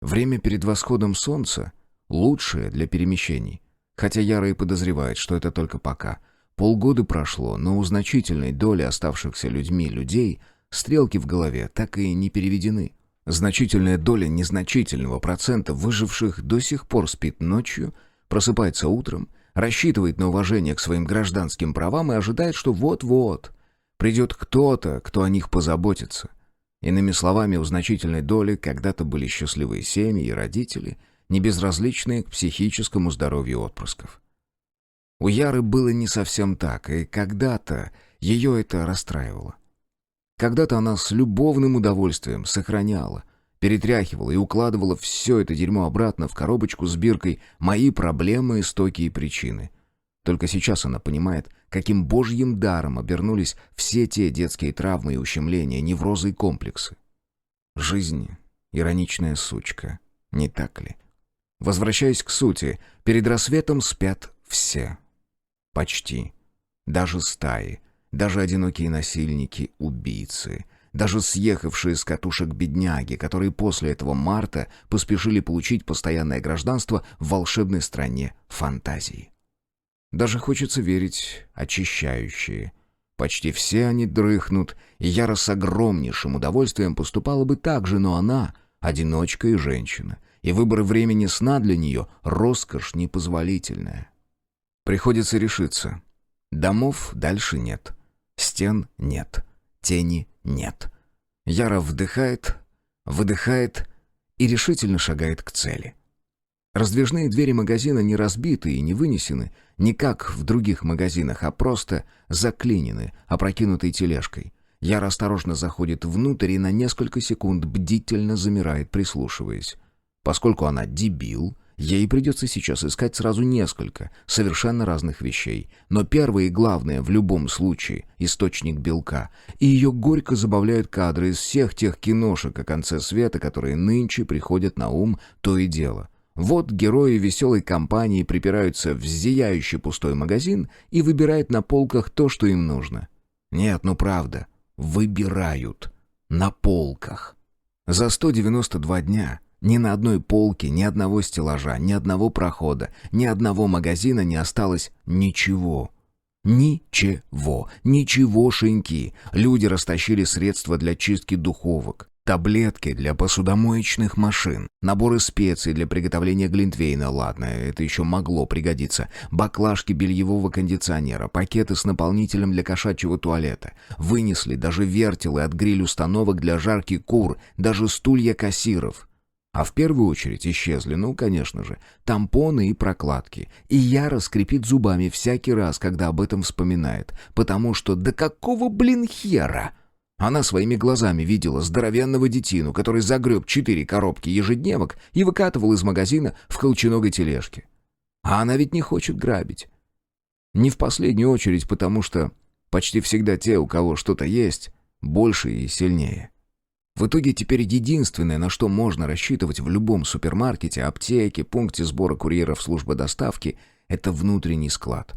Время перед восходом солнца лучшее для перемещений. Хотя Яра и подозревает, что это только пока. Полгода прошло, но у значительной доли оставшихся людей стрелки в голове так и не переведены. Значительная доля незначительного процента выживших до сих пор спит ночью, просыпается утром, рассчитывает на уважение к своим гражданским правам и ожидает, что вот-вот придет кто-то, кто о них позаботится. Иными словами, у значительной доли когда-то были счастливые семьи и родители, не безразличные к психическому здоровью отпрысков. У Яры было не совсем так, и когда-то ее это расстраивало. Когда-то она с любовным удовольствием сохраняла, перетряхивала и укладывала все это дерьмо обратно в коробочку с биркой «Мои проблемы, истоки и причины». Только сейчас она понимает, каким божьим даром обернулись все те детские травмы и ущемления, неврозы и комплексы. Жизнь — ироничная сучка, не так ли? Возвращаясь к сути, перед рассветом спят все. Почти. Даже стаи. Даже одинокие насильники, убийцы, даже съехавшие с катушек бедняги, которые после этого марта поспешили получить постоянное гражданство в волшебной стране фантазии. Даже хочется верить, очищающие. Почти все они дрыхнут, и Яра с огромнейшим удовольствием поступала бы так же, но она — одиночка и женщина, и выбор времени сна для нее — роскошь непозволительная. Приходится решиться. Домов дальше нет. Стен нет, тени нет. Яра вдыхает, выдыхает и решительно шагает к цели. Раздвижные двери магазина не разбиты и не вынесены, не как в других магазинах, а просто заклинены опрокинутой тележкой. Яра осторожно заходит внутрь и на несколько секунд бдительно замирает, прислушиваясь. Поскольку она дебил, ей придется сейчас искать сразу несколько совершенно разных вещей. Но первое и главное в любом случае — источник белка. И ее горько забавляют кадры из всех тех киношек о конце света, которые нынче приходят на ум то и дело. Вот герои веселой компании припираются в зияющий пустой магазин и выбирают на полках то, что им нужно. Нет, ну правда, выбирают на полках. За 192 дня ни на одной полке, ни одного стеллажа, ни одного прохода, ни одного магазина не осталось ничего. Ничего, ничегошеньки. Люди растащили средства для чистки духовок, таблетки для посудомоечных машин, наборы специй для приготовления глинтвейна, ладно, это еще могло пригодиться, баклажки бельевого кондиционера, пакеты с наполнителем для кошачьего туалета. Вынесли даже вертелы от гриль-установок для жарки кур, даже стулья кассиров. А в первую очередь исчезли, конечно же, тампоны и прокладки. И Яра скрипит зубами всякий раз, когда об этом вспоминает, потому что да какого, хера? Она своими глазами видела здоровенного детину, который загреб 4 коробки ежедневок и выкатывал из магазина в колченогой тележке. А она ведь не хочет грабить. Не в последнюю очередь, потому что почти всегда те, у кого что-то есть, больше и сильнее. В итоге теперь единственное, на что можно рассчитывать в любом супермаркете, аптеке, пункте сбора курьеров службы доставки, это внутренний склад.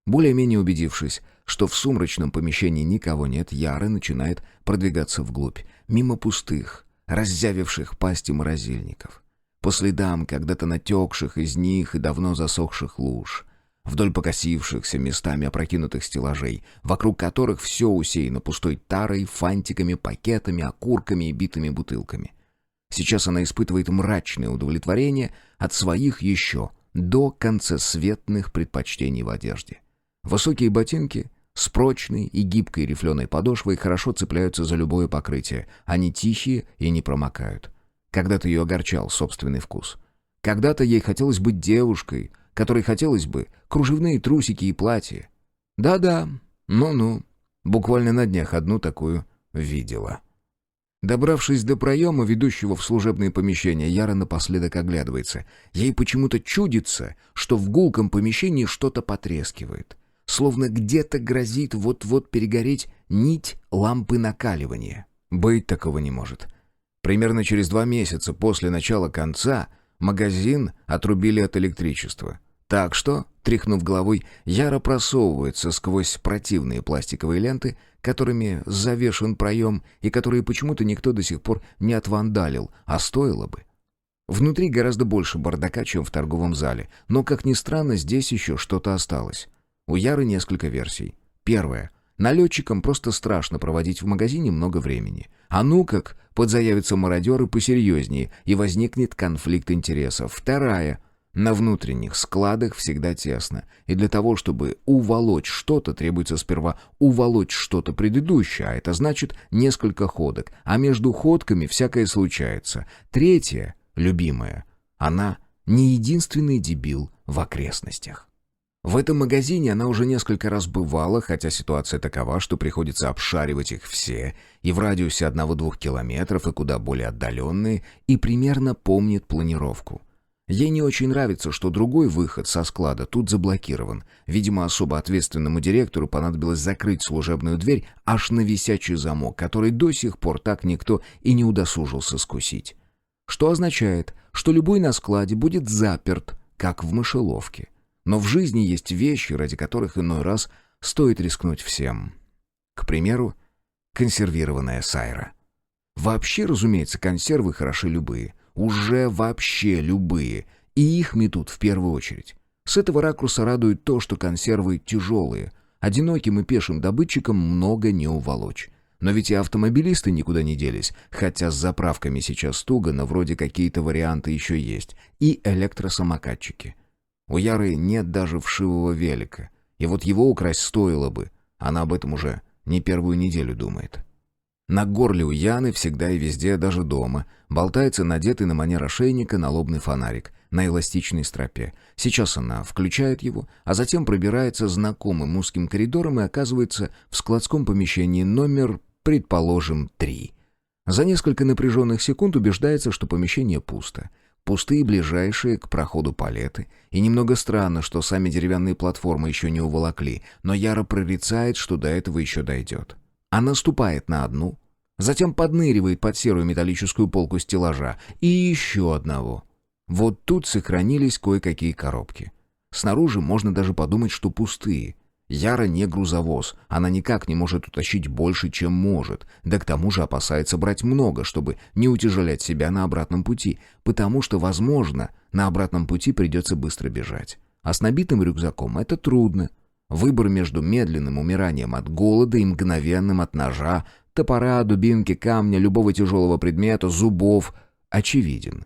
Более-менее убедившись, что в сумрачном помещении никого нет, Яра начинает продвигаться вглубь, мимо пустых, раззявивших пасти морозильников, по следам когда-то натекших из них и давно засохших луж, вдоль покосившихся, местами опрокинутых стеллажей, вокруг которых все усеяно пустой тарой, фантиками, пакетами, окурками и битыми бутылками. Сейчас она испытывает мрачное удовлетворение от своих еще до концесветных предпочтений в одежде. Высокие ботинки с прочной и гибкой рифленой подошвой хорошо цепляются за любое покрытие. Они тихие и не промокают. Когда-то ее огорчал собственный вкус. Когда-то ей хотелось быть девушкой, которой хотелось бы кружевные трусики и платья. Да-да, ну-ну, буквально на днях одну такую видела. Добравшись до проема, ведущего в служебные помещения, Яра напоследок оглядывается. Ей почему-то чудится, что в гулком помещении что-то потрескивает. Словно где-то грозит вот-вот перегореть нить лампы накаливания. Быть такого не может. Примерно через 2 месяца после начала конца магазин отрубили от электричества. Так что, тряхнув головой, Яра просовывается сквозь противные пластиковые ленты, которыми завешен проем, и которые почему-то никто до сих пор не отвандалил, а стоило бы. Внутри гораздо больше бардака, чем в торговом зале, но, как ни странно, здесь еще что-то осталось. У Яры несколько версий. Первая. Налетчикам просто страшно проводить в магазине много времени. А ну как, подзаявятся мародеры посерьезнее, и возникнет конфликт интересов. Вторая. На внутренних складах всегда тесно, и для того, чтобы уволочь что-то, требуется сперва уволочь что-то предыдущее, а это значит несколько ходок, а между ходками всякое случается. Третья, любимая, она не единственный дебил в окрестностях. В этом магазине она уже несколько раз бывала, хотя ситуация такова, что приходится обшаривать их все, и в радиусе 1-2 километров, и куда более отдаленные, и примерно помнит планировку. Ей не очень нравится, что другой выход со склада тут заблокирован. Видимо, особо ответственному директору понадобилось закрыть служебную дверь аж на висячий замок, который до сих пор так никто и не удосужился скусить. Что означает, что любой на складе будет заперт, как в мышеловке. Но в жизни есть вещи, ради которых иной раз стоит рискнуть всем. К примеру, консервированная сайра. Вообще, разумеется, консервы хороши любые. Уже вообще любые. И их метут в первую очередь. С этого ракурса радует то, что консервы тяжелые. Одиноким и пешим добытчикам много не уволочь. Но ведь и автомобилисты никуда не делись, хотя с заправками сейчас туго, но вроде какие-то варианты еще есть. И электросамокатчики. У Яры нет даже вшивого велика. И вот его украсть стоило бы. Она об этом уже не первую неделю думает. На горле у Яны всегда и везде, даже дома, болтается надетый на манер ошейника налобный фонарик на эластичной стропе. Сейчас она включает его, а затем пробирается знакомым узким коридором и оказывается в складском помещении номер, предположим, 3. За несколько напряженных секунд убеждается, что помещение пусто. Пустые ближайшие к проходу палеты. И немного странно, что сами деревянные платформы еще не уволокли, но Яра прорицает, что до этого еще дойдет. Она ступает на одну, затем подныривает под серую металлическую полку стеллажа и еще одного. Вот тут сохранились кое-какие коробки. Снаружи можно даже подумать, что пустые. Яра не грузовоз, она никак не может утащить больше, чем может, да к тому же опасается брать много, чтобы не утяжелять себя на обратном пути, потому что, возможно, на обратном пути придется быстро бежать. А с набитым рюкзаком это трудно. Выбор между медленным умиранием от голода и мгновенным от ножа, топора, дубинки, камня, любого тяжелого предмета, зубов очевиден.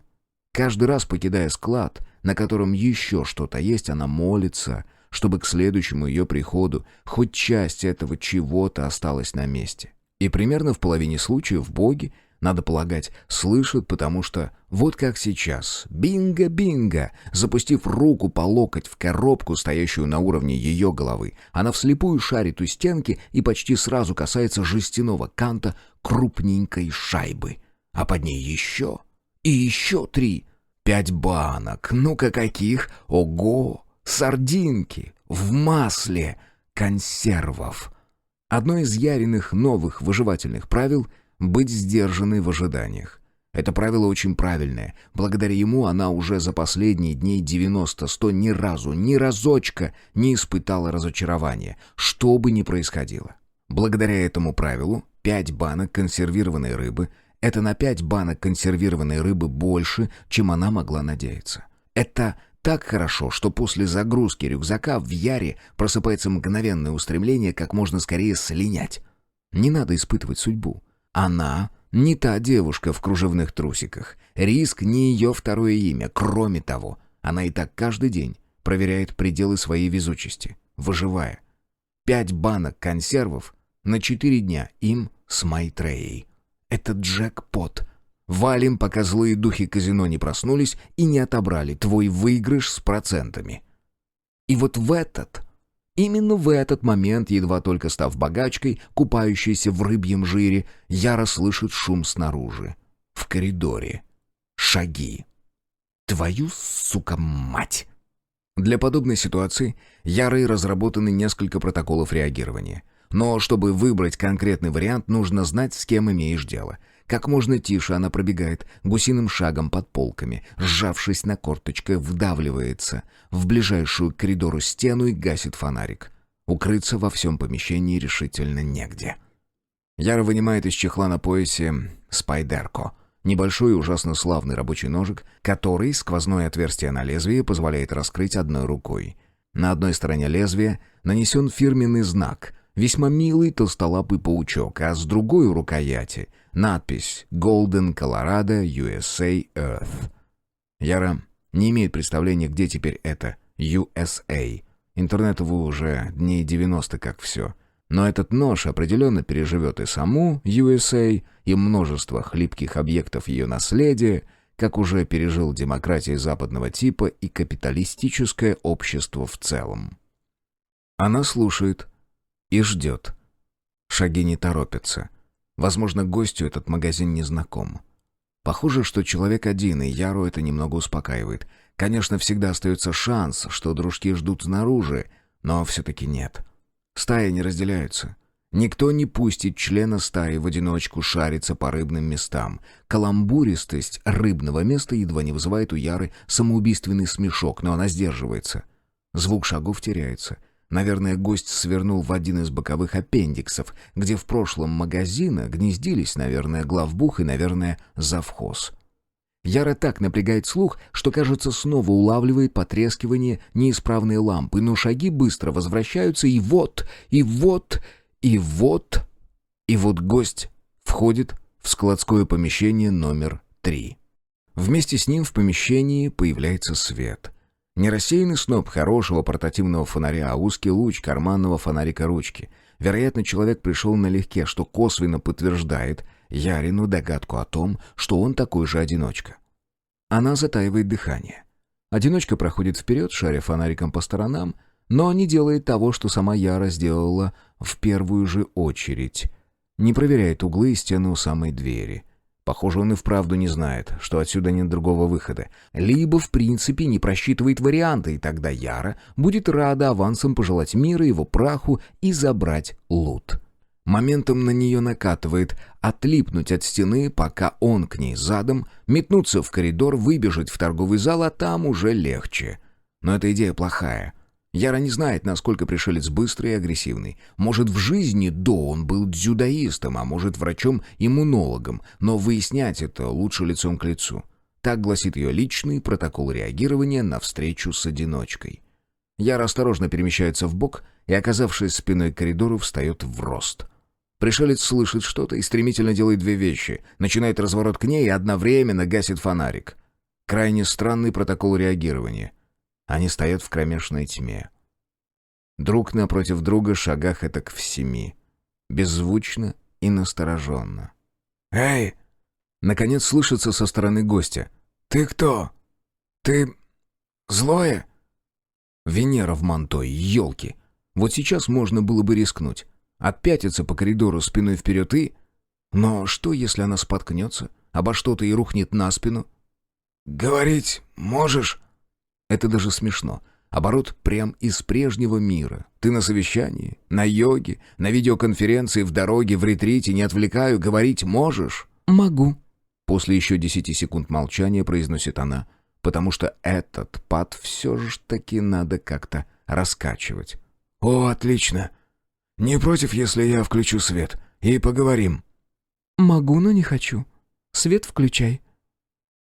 Каждый раз, покидая склад, на котором еще что-то есть, она молится, чтобы к следующему ее приходу хоть часть этого чего-то осталась на месте. И примерно в половине случаев боги, надо полагать, слышат, потому что вот как сейчас, бинго-бинго, запустив руку по локоть в коробку, стоящую на уровне ее головы, она вслепую шарит у стенки и почти сразу касается жестяного канта крупненькой шайбы. А под ней еще и еще 3. 5 банок, ну-ка каких, ого, сардинки, в масле, консервов. Одно из Яриных новых выживательных правил — быть сдержанной в ожиданиях. Это правило очень правильное. Благодаря ему она уже за последние дней 90-100 ни разу, ни разочка не испытала разочарования, что бы ни происходило. Благодаря этому правилу 5 банок консервированной рыбы — это на 5 банок консервированной рыбы больше, чем она могла надеяться. Это так хорошо, что после загрузки рюкзака в Яре просыпается мгновенное устремление как можно скорее слинять. Не надо испытывать судьбу. Она не та девушка в кружевных трусиках. Риск не ее второе имя. Кроме того, она и так каждый день проверяет пределы своей везучести, выживая. 5 банок консервов на 4 дня им с Майтреей. Это джекпот. Валим, пока злые духи казино не проснулись и не отобрали твой выигрыш с процентами. И вот именно в этот момент, едва только став богачкой, купающейся в рыбьем жире, Яра слышит шум снаружи, в коридоре. Шаги. Твою, сука, мать! Для подобной ситуации Ярой разработаны несколько протоколов реагирования. Но чтобы выбрать конкретный вариант, нужно знать, с кем имеешь дело. Как можно тише она пробегает гусиным шагом под полками, сжавшись на корточках, вдавливается в ближайшую к коридору стену и гасит фонарик. Укрыться во всем помещении решительно негде. Яра вынимает из чехла на поясе спайдерко. Небольшой и ужасно славный рабочий ножик, который сквозное отверстие на лезвии позволяет раскрыть одной рукой. На одной стороне лезвия нанесен фирменный знак — весьма милый толстолапый паучок, а с другой у рукояти надпись «Golden Colorado USA Earth». Яра не имеет представления, где теперь это USA. Интернету уже дней 90 как все. Но этот нож определенно переживет и саму USA, и множество хлипких объектов ее наследия, как уже пережил демократия западного типа и капиталистическое общество в целом. Она слушает и ждет. Шаги не торопятся. Возможно, гостю этот магазин не знаком. Похоже, что человек один, и Яру это немного успокаивает. Конечно, всегда остается шанс, что дружки ждут снаружи, но все-таки нет. Стаи не разделяются. Никто не пустит члена стаи в одиночку шариться по рыбным местам. Каламбуристость рыбного места едва не вызывает у Яры самоубийственный смешок, но она сдерживается. Звук шагов теряется. Наверное, гость свернул в один из боковых аппендиксов, где в прошлом магазина гнездились, наверное, главбух и, наверное, завхоз. Яра так напрягает слух, что, кажется, снова улавливает потрескивание неисправной лампы, но шаги быстро возвращаются, и вот гость входит в складское помещение номер 3. Вместе с ним в помещении появляется свет. Не рассеянный сноп хорошего портативного фонаря, а узкий луч карманного фонарика ручки. Вероятно, человек пришел налегке, что косвенно подтверждает Ярину догадку о том, что он такой же одиночка. Она затаивает дыхание. Одиночка проходит вперед, шаря фонариком по сторонам, но не делает того, что сама Яра сделала в первую же очередь. Не проверяет углы и стены у самой двери. Похоже, он и вправду не знает, что отсюда нет другого выхода. Либо, в принципе, не просчитывает варианты, и тогда Яра будет рада авансом пожелать мира его праху и забрать лут. Моментом на нее накатывает отлипнуть от стены, пока он к ней задом, метнуться в коридор, выбежать в торговый зал, а там уже легче. Но эта идея плохая. Яра не знает, насколько пришелец быстрый и агрессивный. Может, в жизни до он был дзюдоистом, а может, врачом-иммунологом, но выяснять это лучше лицом к лицу. Так гласит ее личный протокол реагирования на встречу с одиночкой. Яра осторожно перемещается вбок и, оказавшись спиной к коридору, встает в рост. Пришелец слышит что-то и стремительно делает две вещи. Начинает разворот к ней и одновременно гасит фонарик. Крайне странный протокол реагирования. Они стоят в кромешной тьме. Друг напротив друга, шагах этак в 7. Беззвучно и настороженно. «Эй!» Наконец слышится со стороны гостя. «Ты кто? Ты... злое?» Венера в манто, елки. Вот сейчас можно было бы рискнуть. Отпятиться по коридору спиной вперед и... Но что, если она споткнется обо что-то и рухнет на спину? «Говорить можешь?» Это даже смешно. Оборот прям из прежнего мира. Ты на совещании, на йоге, на видеоконференции, в дороге, в ретрите, не отвлекаю, говорить можешь? «Могу». После еще 10 секунд молчания произносит она, потому что этот пад все же таки надо как-то раскачивать. «О, отлично. Не против, если я включу свет и поговорим?» «Могу, но не хочу. Свет включай».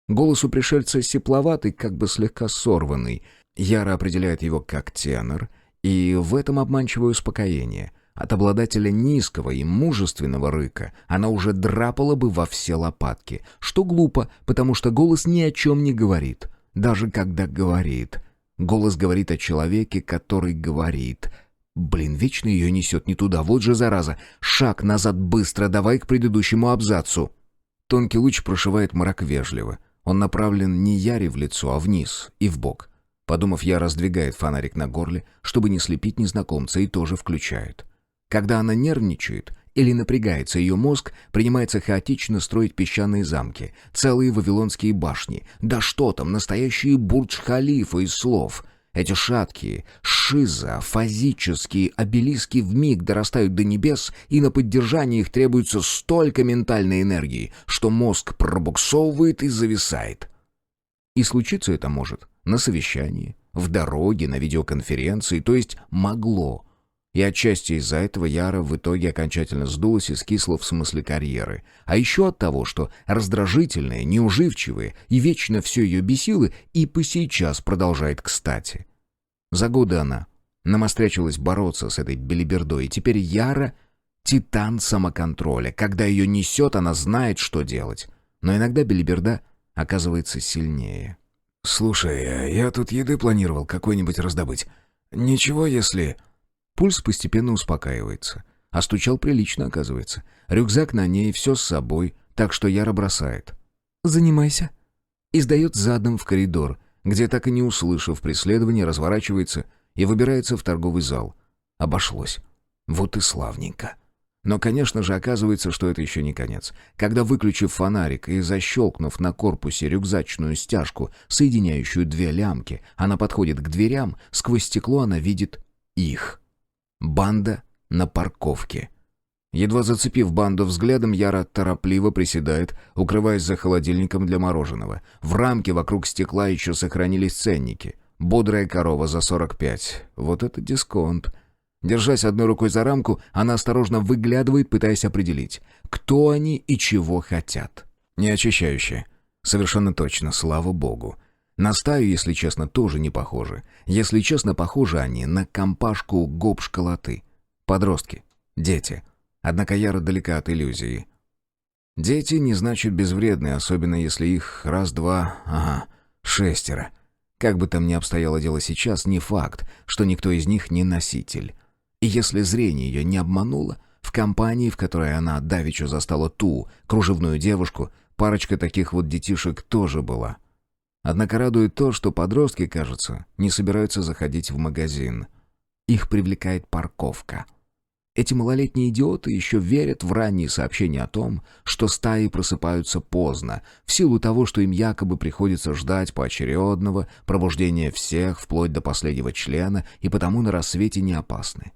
Голос у пришельца сипловатый, как бы слегка сорванный. Яра определяет его как тенор, и в этом обманчивое успокоение. От обладателя низкого и мужественного рыка она уже драпала бы во все лопатки. Что глупо, потому что голос ни о чем не говорит. Даже когда говорит. Голос говорит о человеке, который говорит. Блин, вечно ее несет не туда. Вот же зараза. Шаг назад быстро, давай к предыдущему абзацу. Тонкий луч прошивает мрак вежливо. Он направлен не Яре в лицо, а вниз и вбок. Подумав, Яра сдвигает фонарик на горле, чтобы не слепить незнакомца, и тоже включает. Когда она нервничает или напрягается, ее мозг принимается хаотично строить песчаные замки, целые вавилонские башни. Да что там, настоящие Бурдж-Халифа из слов. Эти шаткие, шизофазические обелиски вмиг дорастают до небес, и на поддержание их требуется столько ментальной энергии, что мозг пробуксовывает и зависает. И случиться это может на совещании, в дороге, на видеоконференции, то есть могло. И отчасти из-за этого Яра в итоге окончательно сдулась и скисла в смысле карьеры. А еще от того, что раздражительная, неуживчивая и вечно все ее бесило, и по сейчас продолжает кстати. За годы она намострячилась бороться с этой белибердой, и теперь Яра — титан самоконтроля. Когда ее несет, она знает, что делать. Но иногда белиберда оказывается сильнее. «Слушай, я тут еды планировал какой-нибудь раздобыть. Ничего, если...» Пульс постепенно успокаивается. А стучал прилично, оказывается. Рюкзак на ней, все с собой, так что Яра бросает. «Занимайся». И сдает задом в коридор, где, так и не услышав преследования, разворачивается и выбирается в торговый зал. Обошлось. Вот и славненько. Но, конечно же, оказывается, что это еще не конец. Когда, выключив фонарик и защелкнув на корпусе рюкзачную стяжку, соединяющую две лямки, она подходит к дверям, сквозь стекло она видит их. Банда на парковке. Едва зацепив банду взглядом, Яра торопливо приседает, укрываясь за холодильником для мороженого. В рамке вокруг стекла еще сохранились ценники. Бодрая корова за 45. Вот это дисконт. Держась одной рукой за рамку, она осторожно выглядывает, пытаясь определить, кто они и чего хотят. Не очищающие. Совершенно точно, слава богу. На стаю, если честно, тоже не похожи. Если честно, похожи они на компашку гоп-школоты. Подростки. Дети. Однако Яра далека от иллюзии. Дети не значит безвредные, особенно если их раз-два, 6. Как бы там ни обстояло дело сейчас, не факт, что никто из них не носитель. И если зрение ее не обмануло, в компании, в которой она давеча застала ту кружевную девушку, парочка таких вот детишек тоже была. Однако радует то, что подростки, кажется, не собираются заходить в магазин. Их привлекает парковка. Эти малолетние идиоты еще верят в ранние сообщения о том, что стаи просыпаются поздно, в силу того, что им якобы приходится ждать поочередного пробуждения всех, вплоть до последнего члена, и потому на рассвете не опасны.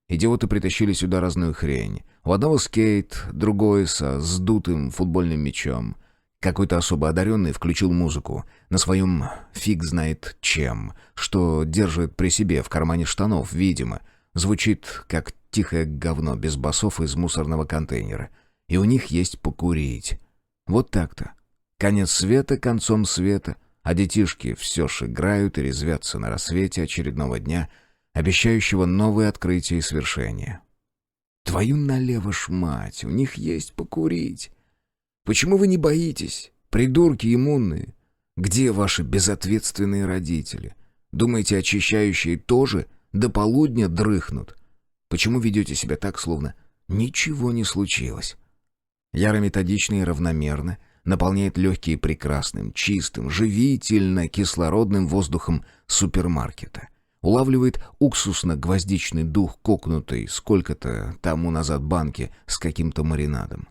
Идиоты притащили сюда разную хрень. У одного скейт, другой со сдутым футбольным мячом. Какой-то особо одаренный включил музыку на своем фиг знает чем, что держит при себе в кармане штанов, видимо. Звучит как тихое говно без басов из мусорного контейнера. И у них есть покурить. Вот так-то. Конец света концом света, а детишки все ж играют и резвятся на рассвете очередного дня, обещающего новые открытия и свершения. Твою налево ж мать, у них есть покурить. Почему вы не боитесь, придурки иммунные? Где ваши безответственные родители? Думаете, очищающие тоже до полудня дрыхнут? Почему ведете себя так, словно ничего не случилось? Яра методично и равномерно наполняет легкие прекрасным, чистым, живительно-кислородным воздухом супермаркета. Улавливает уксусно-гвоздичный дух кокнутой сколько-то тому назад банки с каким-то маринадом.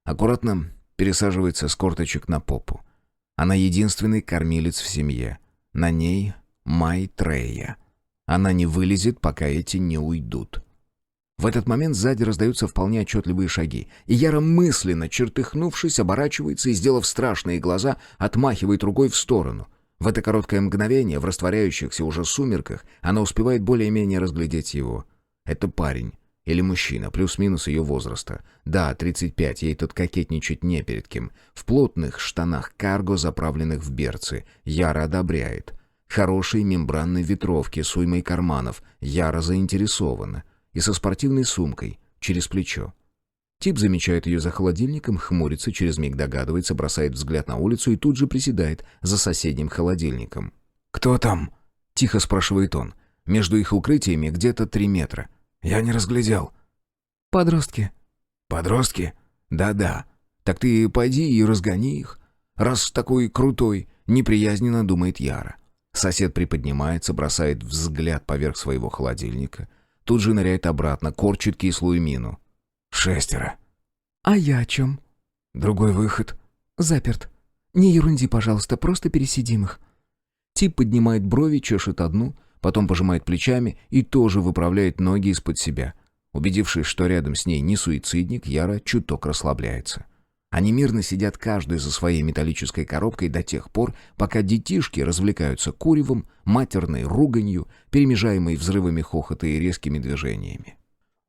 Аккуратно пересаживается с корточек на попу. Она единственный кормилец в семье. На ней Майтрея. Она не вылезет, пока эти не уйдут. В этот момент сзади раздаются вполне отчетливые шаги, и Яра, мысленно чертыхнувшись, оборачивается и, сделав страшные глаза, отмахивает рукой в сторону. В это короткое мгновение, в растворяющихся уже сумерках, она успевает более-менее разглядеть его. Это парень. Или мужчина, плюс-минус ее возраста. Да, 35, ей тут кокетничать не перед кем. В плотных штанах карго, заправленных в берцы. Яра одобряет. Хорошей мембранной ветровки с уймой карманов. Яра заинтересована. И со спортивной сумкой, через плечо. Тип замечает ее за холодильником, хмурится, через миг догадывается, бросает взгляд на улицу и тут же приседает за соседним холодильником. «Кто там?» — тихо спрашивает он. Между их укрытиями где-то 3 метра. «Я не разглядел». «Подростки». «Подростки? Да-да. Так ты пойди и разгони их. Раз такой крутой», — неприязненно думает Яра. Сосед приподнимается, бросает взгляд поверх своего холодильника. Тут же ныряет обратно, корчит кислую мину. 6. «А я о чем?» «Другой выход». «Заперт. Не ерунди, пожалуйста, просто пересидим их». Тип поднимает брови, чешет одну, потом пожимает плечами и тоже выправляет ноги из-под себя. Убедившись, что рядом с ней не суицидник, Яра чуток расслабляется. Они мирно сидят каждый за своей металлической коробкой до тех пор, пока детишки развлекаются куревом, матерной руганью, перемежаемой взрывами хохота и резкими движениями.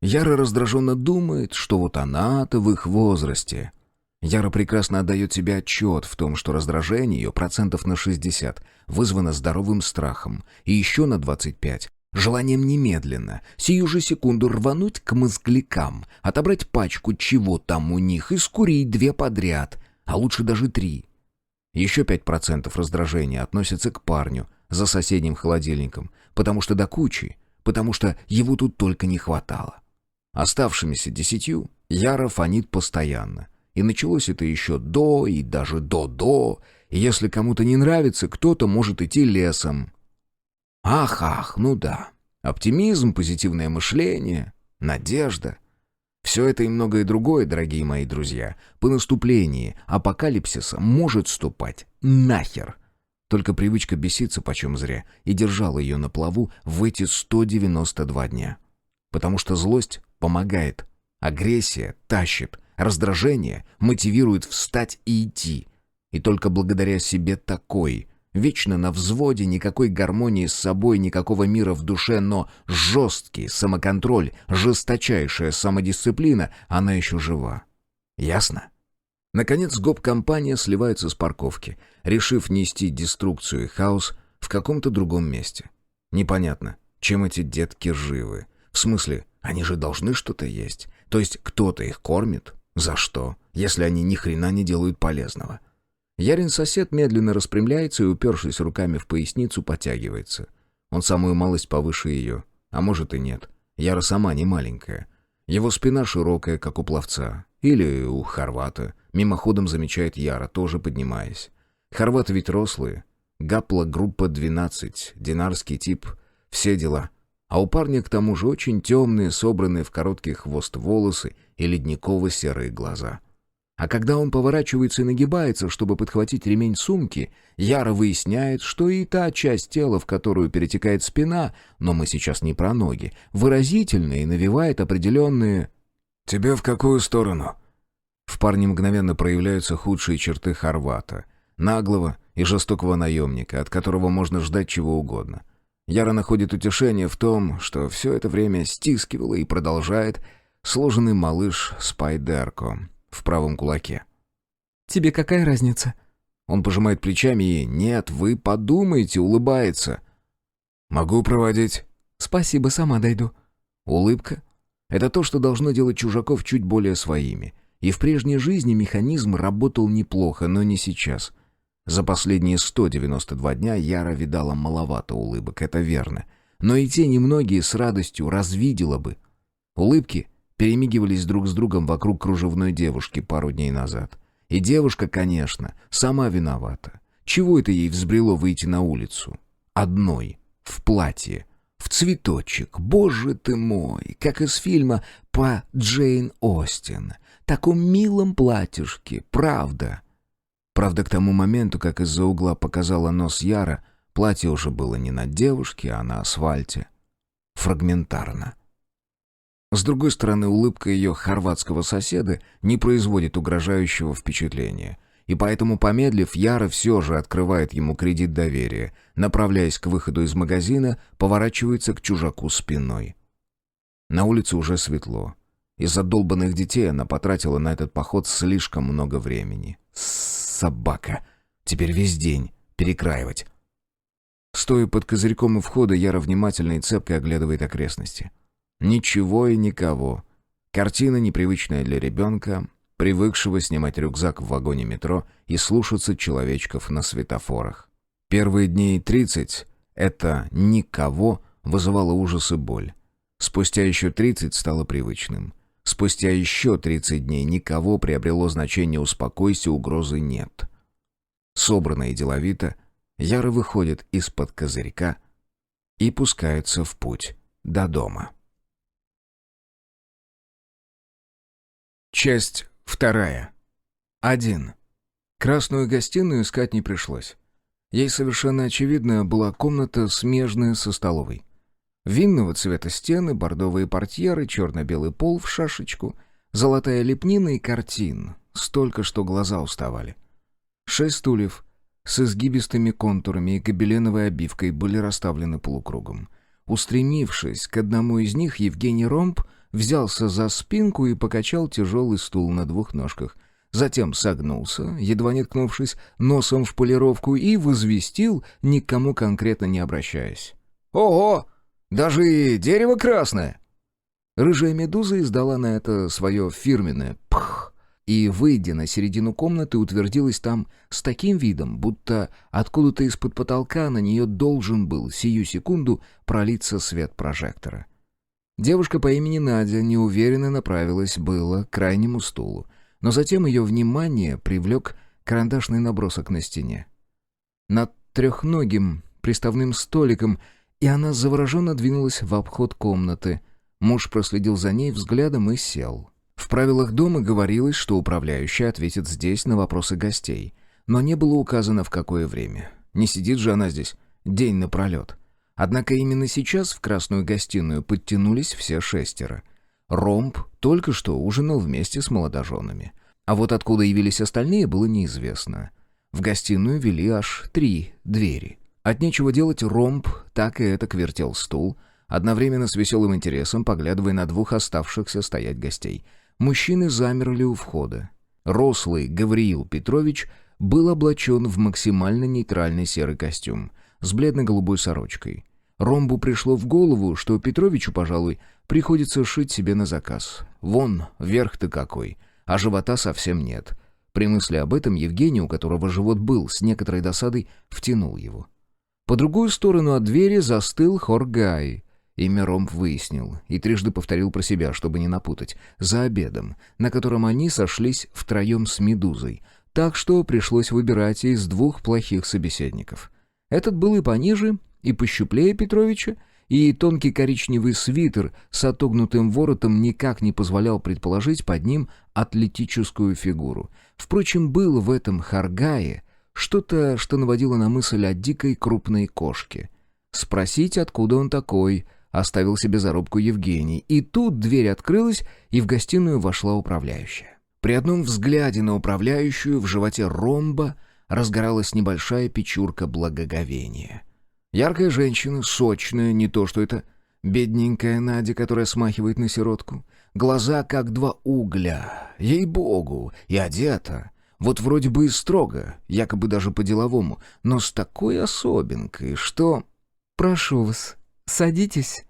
Яра раздраженно думает, что вот она-то в их возрасте. Яра прекрасно отдает себе отчет в том, что раздражение ее 60% вызвано здоровым страхом, и еще на 25% желанием немедленно, сию же секунду рвануть к мозглякам, отобрать пачку чего там у них и скурить 2 подряд, а лучше даже 3. Еще 5% раздражения относятся к парню за соседним холодильником, потому что до кучи, потому что его тут только не хватало. Оставшимися 10 Яра фонит постоянно. И началось это еще до и даже до. И если кому-то не нравится, кто-то может идти лесом. Ах, ну да. Оптимизм, позитивное мышление, надежда. Все это и многое другое, дорогие мои друзья, по наступлении апокалипсиса может ступать нахер. Только привычка беситься почем зря и держала ее на плаву в эти 192 дня. Потому что злость помогает, агрессия тащит, раздражение мотивирует встать и идти. И только благодаря себе такой, вечно на взводе, никакой гармонии с собой, никакого мира в душе, но жесткий самоконтроль, жесточайшая самодисциплина, она еще жива. Ясно? Наконец гоп-компания сливается с парковки, решив нести деструкцию и хаос в каком-то другом месте. Непонятно, чем эти детки живы. В смысле, они же должны что-то есть. То есть кто-то их кормит? За что, если они ни хрена не делают полезного? Ярин сосед медленно распрямляется и, упершись руками в поясницу, потягивается. Он самую малость повыше ее. А может и нет. Яра сама не маленькая. Его спина широкая, как у пловца. Или у хорвата. Мимоходом замечает Яра, тоже поднимаясь. Хорваты ведь рослые. Гапла группа 12, динарский тип. Все дела. А у парня к тому же очень темные, собранные в короткий хвост волосы и ледниково-серые глаза. А когда он поворачивается и нагибается, чтобы подхватить ремень сумки, Яра выясняет, что и та часть тела, в которую перетекает спина, но мы сейчас не про ноги, выразительно и навевает определенные... «Тебе в какую сторону?» В парне мгновенно проявляются худшие черты хорвата. Наглого и жестокого наемника, от которого можно ждать чего угодно. Яра находит утешение в том, что все это время стискивала и продолжает сложенный малыш Спайдерко в правом кулаке. «Тебе какая разница?» Он пожимает плечами и «Нет, вы подумайте», улыбается. «Могу проводить?» «Спасибо, сама дойду». Улыбка — это то, что должно делать чужаков чуть более своими. И в прежней жизни механизм работал неплохо, но не сейчас. За последние 192 дня Яра видала маловато улыбок, это верно. Но и те немногие с радостью развидела бы. Улыбки перемигивались друг с другом вокруг кружевной девушки пару дней назад. И девушка, конечно, сама виновата. Чего это ей взбрело выйти на улицу? Одной, в платье, в цветочек. Боже ты мой, как из фильма по Джейн Остин. Таком милом платьишке, правда. Правда, к тому моменту, как из-за угла показала нос Яра, платье уже было не на девушке, а на асфальте. Фрагментарно. С другой стороны, улыбка ее хорватского соседа не производит угрожающего впечатления. И поэтому, помедлив, Яра все же открывает ему кредит доверия, направляясь к выходу из магазина, поворачивается к чужаку спиной. На улице уже светло. Из-за долбанных детей она потратила на этот поход слишком много времени. Собака. Теперь весь день перекраивать. Стоя под козырьком у входа, Яра внимательно и цепко оглядывает окрестности. Ничего и никого. Картина непривычная для ребенка, привыкшего снимать рюкзак в вагоне метро и слушаться человечков на светофорах. Первые дней 30 это «никого» вызывало ужас и боль. Спустя еще 30 стало привычным. Спустя еще 30 дней «никого» приобрело значение «успокойся, угрозы нет». Собранно и деловито, Яра выходит из-под козырька и пускается в путь до дома. Часть 2. 1. Красную гостиную искать не пришлось. Ей совершенно очевидно была комната, смежная со столовой. Винного цвета стены, бордовые портьеры, черно-белый пол в шашечку, золотая лепнина и картин. Столько, что глаза уставали. 6 стульев с изгибистыми контурами и гобеленовой обивкой были расставлены полукругом. Устремившись к одному из них, Евгений Ромб взялся за спинку и покачал тяжелый стул на 2 ножках. Затем согнулся, едва не ткнувшись носом в полировку, и возвестил, ни к кому конкретно не обращаясь: «Ого! Даже и дерево красное!» Рыжая медуза издала на это свое фирменное «пх» и, выйдя на середину комнаты, утвердилась там с таким видом, будто откуда-то из-под потолка на нее должен был сию секунду пролиться свет прожектора. Девушка по имени Надя неуверенно направилась было к крайнему стулу, но затем ее внимание привлек карандашный набросок на стене. Над трехногим приставным столиком, и она завороженно двинулась в обход комнаты. Муж проследил за ней взглядом и сел. В правилах дома говорилось, что управляющая ответит здесь на вопросы гостей, но не было указано, в какое время. Не сидит же она здесь день напролет. Однако именно сейчас в красную гостиную подтянулись все 6. Ромб только что ужинал вместе с молодоженами. А вот откуда явились остальные, было неизвестно. В гостиную вели аж 3 двери. От нечего делать Ромб так и этак вертел стул, одновременно с веселым интересом поглядывая на 2 оставшихся стоять гостей. Мужчины замерли у входа. Рослый Гавриил Петрович был облачен в максимально нейтральный серый костюм с бледно-голубой сорочкой. Ромбу пришло в голову, что Петровичу, пожалуй, приходится шить себе на заказ. Вон, верх-то какой, а живота совсем нет. При мысли об этом Евгений, у которого живот был, с некоторой досадой втянул его. По другую сторону от двери застыл Хоргай. Имя Ромб выяснил и трижды повторил про себя, чтобы не напутать, за обедом, на котором они сошлись втроем с Медузой, так что пришлось выбирать из 2 плохих собеседников. Этот был и пониже, и пощуплее Петровича, и тонкий коричневый свитер с отогнутым воротом никак не позволял предположить под ним атлетическую фигуру. Впрочем, было в этом Хоргае что-то, что наводило на мысль о дикой крупной кошке. Спросить, откуда он такой, оставил себе зарубку Евгений. И тут дверь открылась, и в гостиную вошла управляющая. При одном взгляде на управляющую в животе Ромба разгоралась небольшая печурка благоговения. Яркая женщина, сочная, не то что это бедненькая Надя, которая смахивает на сиротку. Глаза как 2 угля, ей-богу, и одета. Вот вроде бы и строго, якобы даже по-деловому, но с такой особенкой, что... «Прошу вас, садитесь».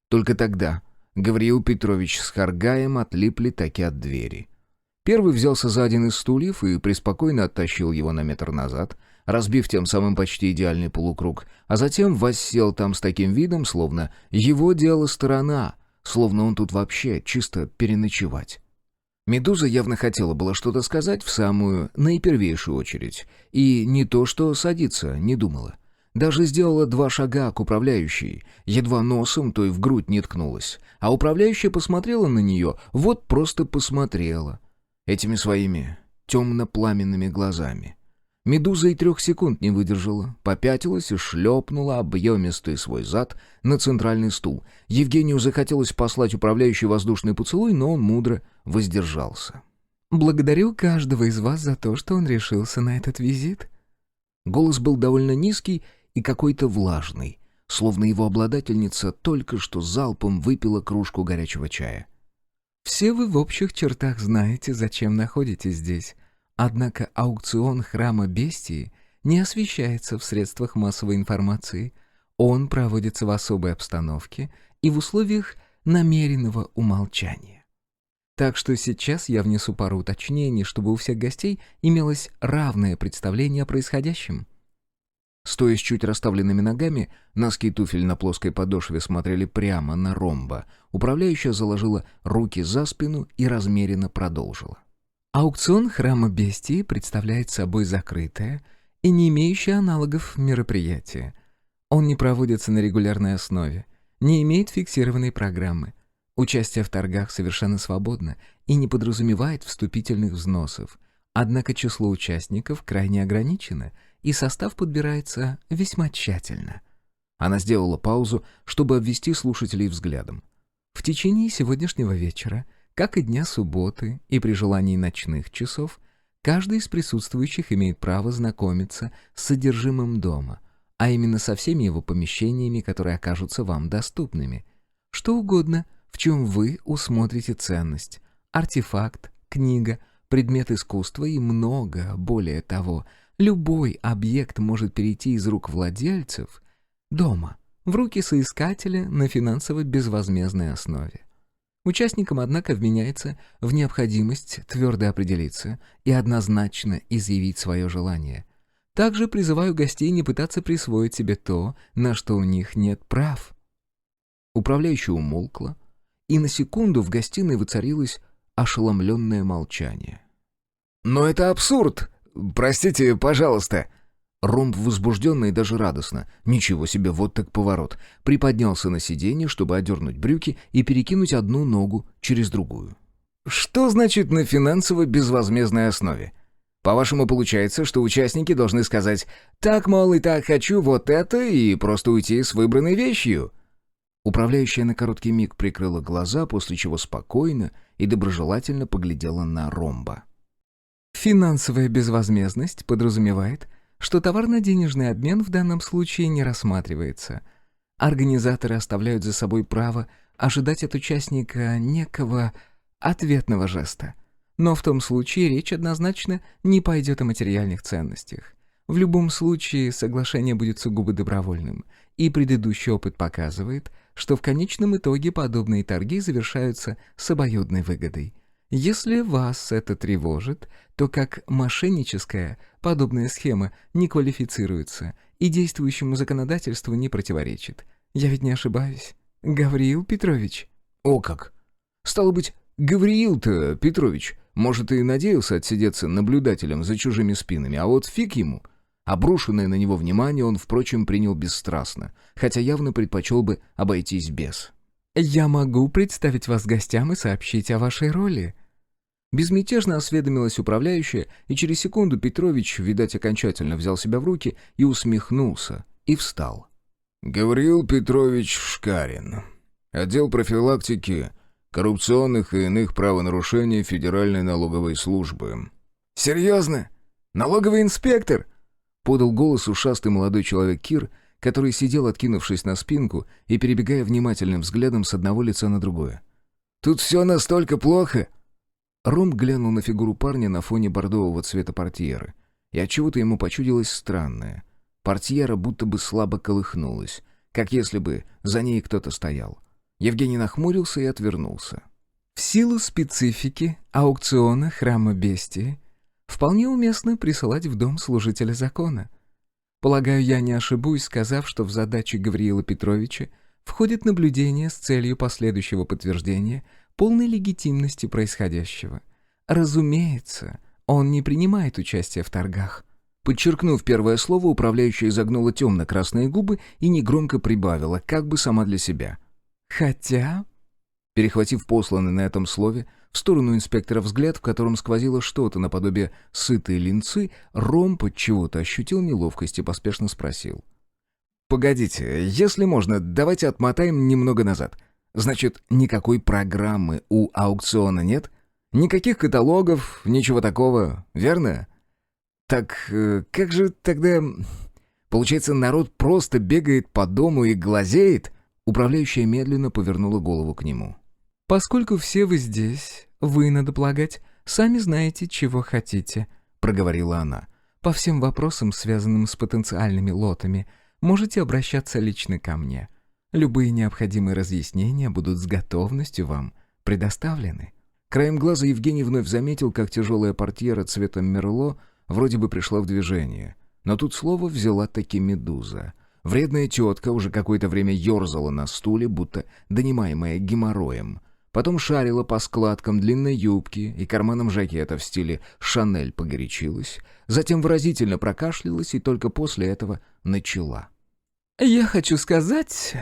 Только тогда Гавриил Петрович с Харгаем отлипли таки от двери. Первый взялся за один из стульев и преспокойно оттащил его на метр назад, разбив тем самым почти идеальный полукруг, а затем воссел там с таким видом, словно его дело сторона, словно он тут вообще чисто переночевать. Медуза явно хотела было что-то сказать в самую наипервейшую очередь, и не то что садиться не думала. Даже сделала 2 шага к управляющей, едва носом, то и в грудь не ткнулась. А управляющая посмотрела на нее, вот просто посмотрела. Этими своими темно-пламенными глазами. Медуза и 3 секунд не выдержала, попятилась и шлепнула объемистый свой зад на центральный стул. Евгению захотелось послать управляющей воздушный поцелуй, но он мудро воздержался. «Благодарю каждого из вас за то, что он решился на этот визит». Голос был довольно низкий и какой-то влажный, словно его обладательница только что залпом выпила кружку горячего чая. «Все вы в общих чертах знаете, зачем находитесь здесь. Однако аукцион храма Бестии не освещается в средствах массовой информации. Он проводится в особой обстановке и в условиях намеренного умолчания. Так что сейчас я внесу пару уточнений, чтобы у всех гостей имелось равное представление о происходящем». Стоя с чуть расставленными ногами, носки туфель на плоской подошве смотрели прямо на ромба. Управляющая заложила руки за спину и размеренно продолжила. Аукцион храма Бестии представляет собой закрытое и не имеющее аналогов мероприятие. Он не проводится на регулярной основе, не имеет фиксированной программы. Участие в торгах совершенно свободно и не подразумевает вступительных взносов. Однако число участников крайне ограничено, и состав подбирается весьма тщательно. Она сделала паузу, чтобы обвести слушателей взглядом. В течение сегодняшнего вечера, как и дня субботы и при желании ночных часов, каждый из присутствующих имеет право знакомиться с содержимым дома, а именно со всеми его помещениями, которые окажутся вам доступными. Что угодно, в чем вы усмотрите ценность. Артефакт, книга, предмет искусства и много более того. Любой объект может перейти из рук владельцев дома в руки соискателя на финансово-безвозмездной основе. Участникам, однако, вменяется в необходимость твердо определиться и однозначно изъявить свое желание. Также призываю гостей не пытаться присвоить себе то, на что у них нет прав. Управляющая умолкла, и на секунду в гостиной воцарилось ошеломленное молчание. «Но это абсурд! Простите, пожалуйста!» Ромб возбужденно и даже радостно. Ничего себе, вот так поворот. Приподнялся на сиденье, чтобы одернуть брюки и перекинуть одну ногу через другую. «Что значит на финансово-безвозмездной основе? По-вашему, получается, что участники должны сказать «так, мол, и так хочу вот это» и просто уйти с выбранной вещью?» Управляющая на короткий миг прикрыла глаза, после чего спокойно и доброжелательно поглядела на Ромба. Финансовая безвозмездность подразумевает, что товарно-денежный обмен в данном случае не рассматривается. Организаторы оставляют за собой право ожидать от участника некого ответного жеста. Но в том случае речь однозначно не пойдет о материальных ценностях. В любом случае соглашение будет сугубо добровольным, и предыдущий опыт показывает, что в конечном итоге подобные торги завершаются с обоюдной выгодой. Если вас это тревожит, то как мошенническая подобная схема не квалифицируется и действующему законодательству не противоречит. Я ведь не ошибаюсь, Гавриил Петрович? О как! Стало быть, Гавриил-то Петрович, может, и надеялся отсидеться наблюдателем за чужими спинами, а вот фиг ему. Обрушенное на него внимание он, впрочем, принял бесстрастно, хотя явно предпочел бы обойтись без. «Я могу представить вас гостям и сообщить о вашей роли». Безмятежно осведомилась управляющая, и через секунду Петрович, видать, окончательно взял себя в руки и усмехнулся, и встал. «Гавриил Петрович Шкарин. Отдел профилактики коррупционных и иных правонарушений Федеральной налоговой службы». «Серьезно? Налоговый инспектор?» — подал голос ушастый молодой человек Кир, который сидел, откинувшись на спинку и перебегая внимательным взглядом с одного лица на другое. «Тут все настолько плохо?» Ром глянул на фигуру парня на фоне бордового цвета портьеры, и отчего-то ему почудилось странное. Портьера будто бы слабо колыхнулась, как если бы за ней кто-то стоял. Евгений нахмурился и отвернулся. В силу специфики аукциона храма Бестии вполне уместно присылать в дом служителя закона. Полагаю, я не ошибусь, сказав, что в задачи Гавриила Петровича входит наблюдение с целью последующего подтверждения полной легитимности происходящего. Разумеется, он не принимает участия в торгах. Подчеркнув первое слово, управляющая изогнула темно-красные губы и негромко прибавила, как бы сама для себя. Хотя... Перехватив посланный на этом слове в сторону инспектора взгляд, в котором сквозило что-то наподобие сытой линцы, Ром от чего-то ощутил неловкость и поспешно спросил. «Погодите, если можно, давайте отмотаем немного назад. Значит, никакой программы у аукциона нет? Никаких каталогов, ничего такого, верно? Так как же тогда... Получается, народ просто бегает по дому и глазеет?» Управляющая медленно повернула голову к нему. «Поскольку все вы здесь, вы, надо полагать, сами знаете, чего хотите», — проговорила она. «По всем вопросам, связанным с потенциальными лотами, можете обращаться лично ко мне. Любые необходимые разъяснения будут с готовностью вам предоставлены». Краем глаза Евгений вновь заметил, как тяжелая портьера цвета мерло вроде бы пришла в движение. Но тут слово взяла таки Медуза. Вредная тетка уже какое-то время ерзала на стуле, будто донимаемая геморроем. Потом шарила по складкам длинной юбки и карманам жакета в стиле «Шанель» погорячилась. Затем выразительно прокашлялась и только после этого начала. «Я хочу сказать,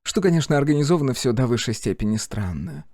что, конечно, организовано все до высшей степени странно.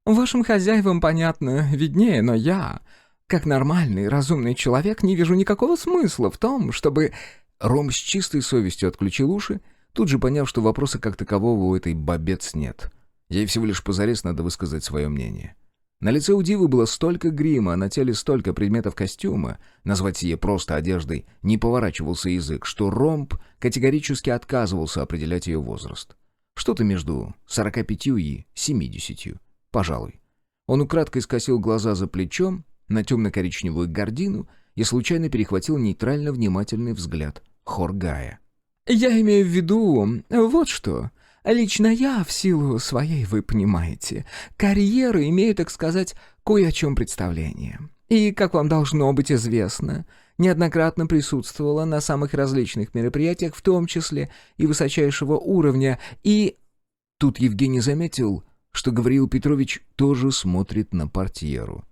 Вашим хозяевам, понятно, виднее, но я, как нормальный, разумный человек, не вижу никакого смысла в том, чтобы...» Ром с чистой совестью отключил уши, тут же поняв, что вопроса как такового у этой бабец нет. Ей всего лишь позарез надо высказать свое мнение. На лице у дивы было столько грима, а на теле столько предметов костюма, назвать сие просто одеждой не поворачивался язык, что Ромб категорически отказывался определять ее возраст. Что-то между 45 и 70, пожалуй. Он украдкой скосил глаза за плечом на темно-коричневую гардину и случайно перехватил нейтрально внимательный взгляд Хоргая. «Я имею в виду вот что. Лично я, в силу своей, вы понимаете, карьеры имею, так сказать, кое о чем представление. И, как вам должно быть известно, неоднократно присутствовала на самых различных мероприятиях, в том числе и высочайшего уровня, и...» Тут Евгений заметил, что Гавриил Петрович тоже смотрит на портьеру.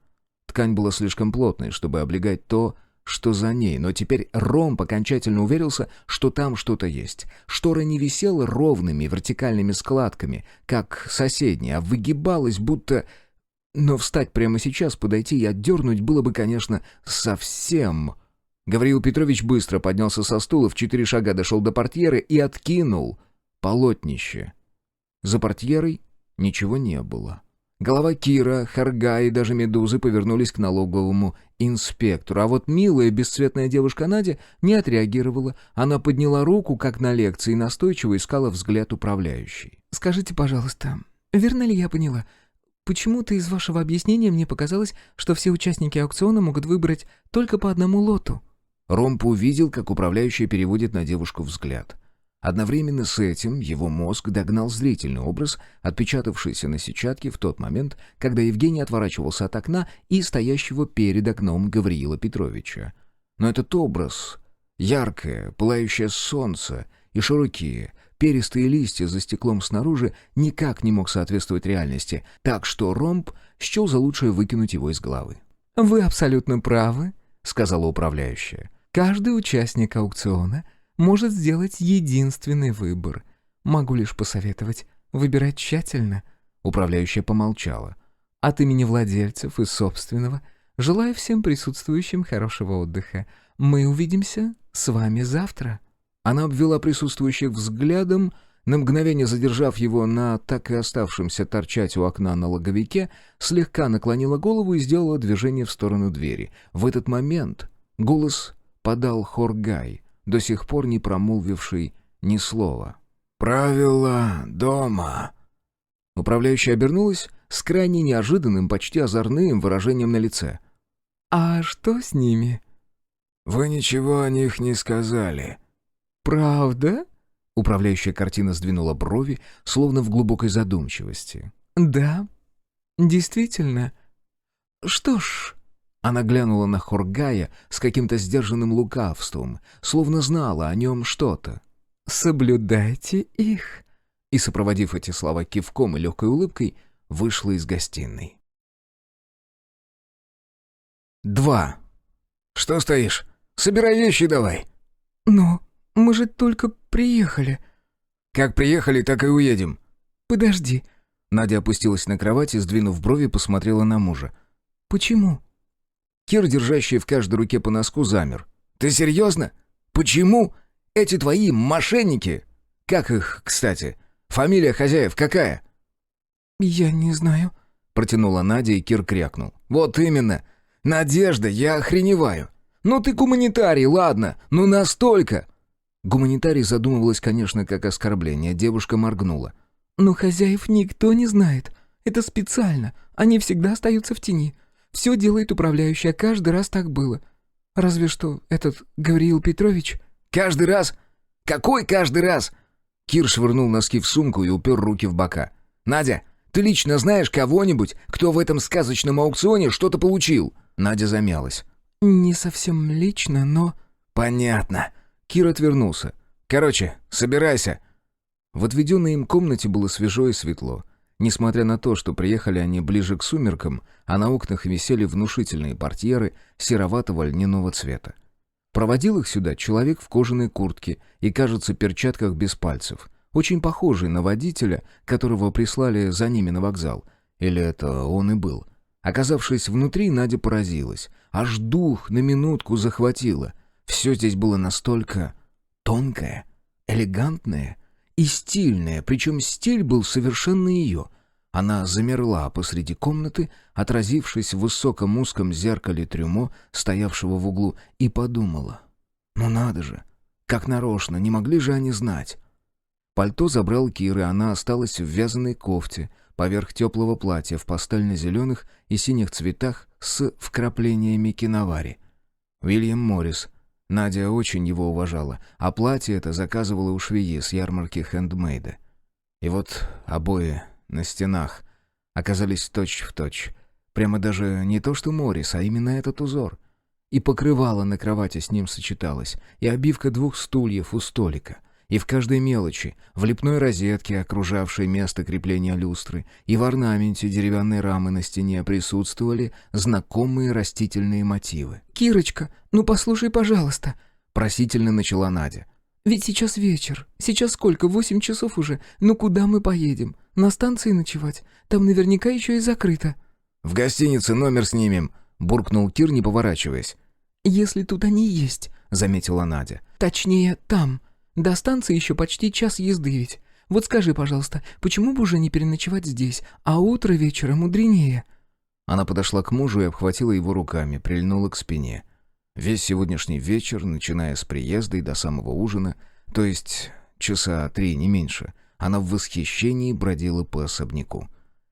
Ткань была слишком плотной, чтобы облегать то, что за ней, но теперь Ромб окончательно уверился, что там что-то есть. Штора не висела ровными вертикальными складками, как соседняя, а выгибалась, будто... Но встать прямо сейчас, подойти и отдернуть было бы, конечно, совсем... Гавриил Петрович быстро поднялся со стула, в 4 шага дошел до портьеры и откинул полотнище. За портьерой ничего не было. Голова Кира, Хорга и даже Медузы повернулись к налоговому инспектору, а вот милая бесцветная девушка Надя не отреагировала. Она подняла руку, как на лекции, и настойчиво искала взгляд управляющей. «Скажите, пожалуйста, верно ли я поняла? Почему-то из вашего объяснения мне показалось, что все участники аукциона могут выбрать только по одному лоту». Ромб увидел, как управляющая переводит на девушку взгляд. Одновременно с этим его мозг догнал зрительный образ, отпечатавшийся на сетчатке в тот момент, когда Евгений отворачивался от окна и стоящего перед окном Гавриила Петровича. Но этот образ, яркое, пылающее солнце и широкие, перистые листья за стеклом снаружи, никак не мог соответствовать реальности, так что Ромб счел за лучшее выкинуть его из головы. «Вы абсолютно правы», — сказала управляющая. «Каждый участник аукциона может сделать единственный выбор. Могу лишь посоветовать выбирать тщательно». Управляющая помолчала. «От имени владельцев и собственного желаю всем присутствующим хорошего отдыха. Мы увидимся с вами завтра». Она обвела присутствующих взглядом, на мгновение задержав его на так и оставшемся торчать у окна налоговике, слегка наклонила голову и сделала движение в сторону двери. В этот момент голос подал Хоргай, до сих пор не промолвивший ни слова. «Правила дома». Управляющая обернулась, с крайне неожиданным, почти озорным выражением на лице. «А что с ними?» «Вы ничего о них не сказали». «Правда?» Управляющая картина сдвинула брови, словно в глубокой задумчивости. «Да, действительно. Что ж...» Она глянула на Хоргая с каким-то сдержанным лукавством, словно знала о нем что-то. «Соблюдайте их». И, сопроводив эти слова кивком и легкой улыбкой, вышла из гостиной. 2. «Что стоишь? Собирай вещи давай». «Но мы же только приехали». «Как приехали, так и уедем». «Подожди». Надя опустилась на кровать и, сдвинув брови, посмотрела на мужа. «Почему?» Кир, держащий в каждой руке по носку, замер. «Ты серьезно? Почему? Эти твои мошенники? Как их, кстати? Фамилия хозяев какая?» «Я не знаю», — протянула Надя, и Кир крякнул. «Вот именно. Надежда, я охреневаю. Ну ты гуманитарий, ладно, но настолько...» Гуманитарий задумывалась, конечно, как оскорбление. Девушка моргнула. «Но хозяев никто не знает. Это специально. Они всегда остаются в тени. Все делает управляющая, каждый раз так было. Разве что этот Гавриил Петрович...» «Каждый раз? Какой каждый раз?» Кир швырнул носки в сумку и упер руки в бока. «Надя, ты лично знаешь кого-нибудь, кто в этом сказочном аукционе что-то получил?» Надя замялась. «Не совсем лично, но...» «Понятно». Кир отвернулся. «Короче, собирайся». В отведенной им комнате было свежо и светло. Несмотря на то, что приехали они ближе к сумеркам, а на окнах висели внушительные портьеры сероватого льняного цвета. Проводил их сюда человек в кожаной куртке и, кажется, перчатках без пальцев, очень похожий на водителя, которого прислали за ними на вокзал. Или это он и был. Оказавшись внутри, Надя поразилась. Аж дух на минутку захватило. Все здесь было настолько тонкое, элегантное и стильное, причем стиль был совершенно ее. Она замерла посреди комнаты, отразившись в высоком узком зеркале трюмо, стоявшего в углу, и подумала. «Ну надо же! Как нарочно! Не могли же они знать!» Пальто забрал Кир, и она осталась в вязаной кофте, поверх теплого платья в пастельно-зеленых и синих цветах с вкраплениями киновари. Уильям Моррис. Надя очень его уважала, а платье это заказывала у швеи с ярмарки хендмейда. И вот обои на стенах оказались точь-в-точь. Прямо даже не то что Моррис, а именно этот узор. И покрывало на кровати с ним сочеталось, и обивка 2 стульев у столика, и в каждой мелочи, в лепной розетке, окружавшей место крепления люстры, и в орнаменте деревянной рамы на стене присутствовали знакомые растительные мотивы. «Кирочка, ну послушай, пожалуйста», — просительно начала Надя. «Ведь сейчас вечер. Сейчас сколько? 8 часов уже. Ну куда мы поедем? На станции ночевать? Там наверняка еще и закрыто». «В гостинице номер снимем», — буркнул Кир, не поворачиваясь. «Если тут они есть», — заметила Надя. «Точнее, там. До станции еще почти час езды ведь. Вот скажи, пожалуйста, почему бы уже не переночевать здесь, а утро вечера мудренее?» Она подошла к мужу и обхватила его руками, прильнула к спине. Весь сегодняшний вечер, начиная с приезда и до самого ужина, то есть 3 часа, не меньше, она в восхищении бродила по особняку.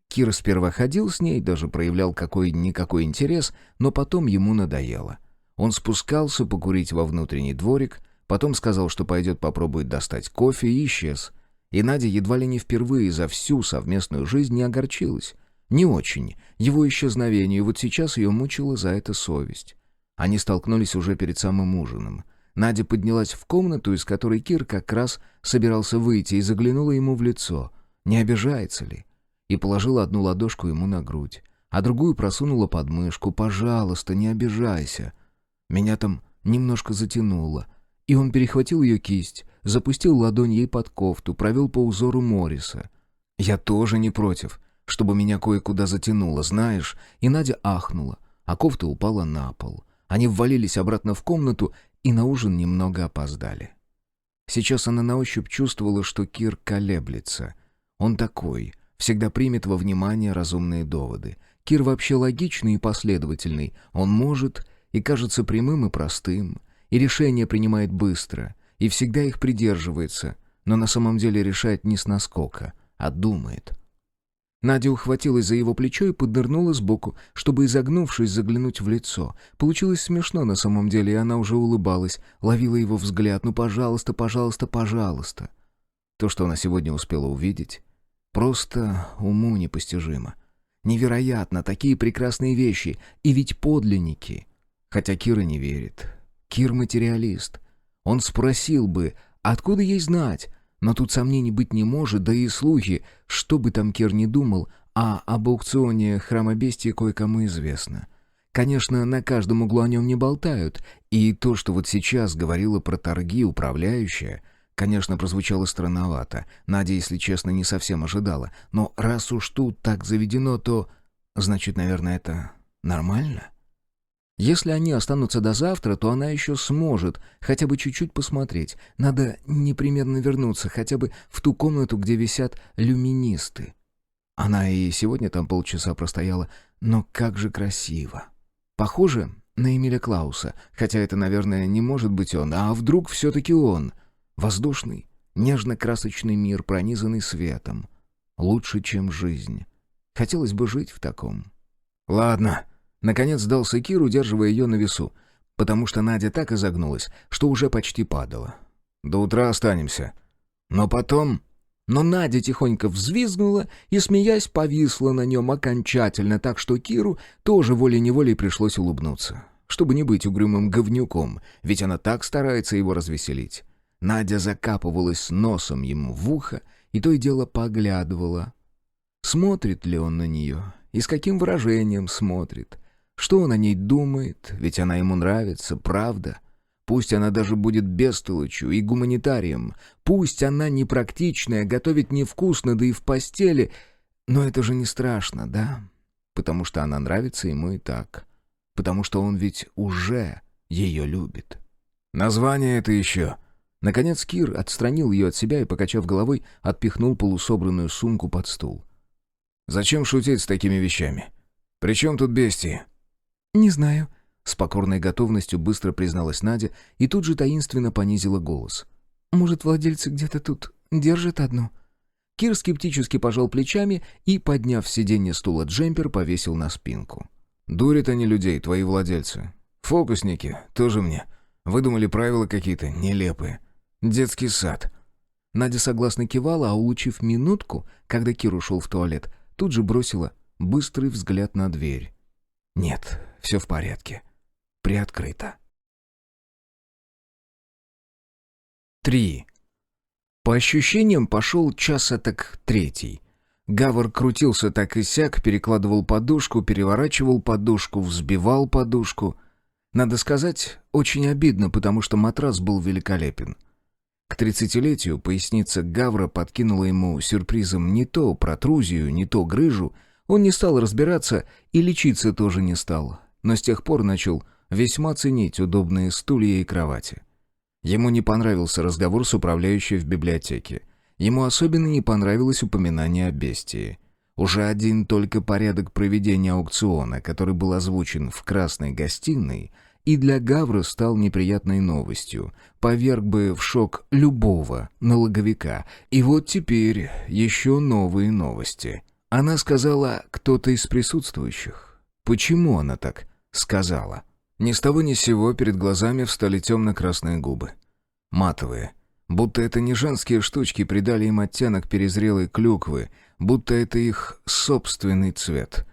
Кир сперва ходил с ней, даже проявлял какой-никакой интерес, но потом ему надоело. Он спускался покурить во внутренний дворик, потом сказал, что пойдет попробует достать кофе, и исчез. И Надя едва ли не впервые за всю совместную жизнь не огорчилась. Не очень. Его исчезновение, и вот сейчас ее мучила за это совесть. Они столкнулись уже перед самым ужином. Надя поднялась в комнату, из которой Кир как раз собирался выйти, и заглянула ему в лицо. Не обижается ли? И положила одну ладошку ему на грудь, а другую просунула под мышку. «Пожалуйста, не обижайся». Меня там немножко затянуло. И он перехватил ее кисть, запустил ладонь ей под кофту, провел по узору Морриса. «Я тоже не против, чтобы меня кое-куда затянуло, знаешь?» И Надя ахнула, а кофта упала на пол. Они ввалились обратно в комнату и на ужин немного опоздали. Сейчас она на ощупь чувствовала, что Кир колеблется. Он такой, всегда примет во внимание разумные доводы. Кир вообще логичный и последовательный. Он может и кажется прямым и простым, и решения принимает быстро, и всегда их придерживается, но на самом деле решает не с наскока, а думает. Надя ухватилась за его плечо и поднырнула сбоку, чтобы, изогнувшись, заглянуть в лицо. Получилось смешно на самом деле, и она уже улыбалась, ловила его взгляд. «Ну, пожалуйста, пожалуйста, пожалуйста». То, что она сегодня успела увидеть, просто уму непостижимо. Невероятно, такие прекрасные вещи, и ведь подлинники. Хотя Кира не верит. Кир материалист. Он спросил бы, откуда ей знать? Но тут сомнений быть не может, да и слухи, что бы там Кир ни думал, а об аукционе храма бестии кое-кому известно. Конечно, на каждом углу о нем не болтают, и то, что вот сейчас говорила про торги управляющая, конечно, прозвучало странновато. Надя, если честно, не совсем ожидала. Но раз уж тут так заведено, то... Значит, наверное, это нормально? Если они останутся до завтра, то она еще сможет хотя бы чуть-чуть посмотреть. Надо непременно вернуться хотя бы в ту комнату, где висят люминисты. Она и сегодня там полчаса простояла, но как же красиво. Похоже на Эмиля Клауса, хотя это, наверное, не может быть он. А вдруг все-таки он? Воздушный, нежно-красочный мир, пронизанный светом. Лучше, чем жизнь. Хотелось бы жить в таком. «Ладно». Наконец сдался Кир, удерживая ее на весу, потому что Надя так изогнулась, что уже почти падала. «До утра останемся. Но потом...» Но Надя тихонько взвизгнула и, смеясь, повисла на нем окончательно, так что Киру тоже волей-неволей пришлось улыбнуться, чтобы не быть угрюмым говнюком, ведь она так старается его развеселить. Надя закапывалась носом ему в ухо и то и дело поглядывала. Смотрит ли он на нее и с каким выражением смотрит? Что он о ней думает, ведь она ему нравится, правда? Пусть она даже будет бестолочью и гуманитарием, пусть она непрактичная, готовит невкусно, да и в постели, но это же не страшно, да? Потому что она нравится ему и так, потому что он ведь уже ее любит. Название это еще. Наконец Кир отстранил ее от себя и, покачав головой, отпихнул полусобранную сумку под стул. «Зачем шутить с такими вещами? При чем тут бестии?» «Не знаю», — с покорной готовностью быстро призналась Надя и тут же таинственно понизила голос. «Может, владельцы где-то тут держат одну?» Кир скептически пожал плечами и, подняв с сиденья стула джемпер, повесил на спинку. «Дурят они людей, твои владельцы. Фокусники, тоже мне. Выдумали правила какие-то нелепые. Детский сад». Надя согласно кивала, а улучив минутку, когда Кир ушел в туалет, тут же бросила быстрый взгляд на дверь. Нет, все в порядке. Приоткрыто. 3. По ощущениям, пошел час этак третий. Гавр крутился так и сяк, перекладывал подушку, переворачивал подушку, взбивал подушку. Надо сказать, очень обидно, потому что матрас был великолепен. К 30-летию поясница Гавра подкинула ему сюрпризом не то протрузию, не то грыжу. Он не стал разбираться и лечиться тоже не стал, но с тех пор начал весьма ценить удобные стулья и кровати. Ему не понравился разговор с управляющей в библиотеке. Ему особенно не понравилось упоминание о бестии. Уже один только порядок проведения аукциона, который был озвучен в красной гостиной, и для Гавра стал неприятной новостью, поверг бы в шок любого налоговика. И вот теперь еще новые новости. Она сказала «кто-то из присутствующих». Почему она так сказала? Ни с того ни с сего перед глазами встали темно-красные губы. Матовые. Будто это не женские штучки придали им оттенок перезрелой клюквы, будто это их собственный цвет.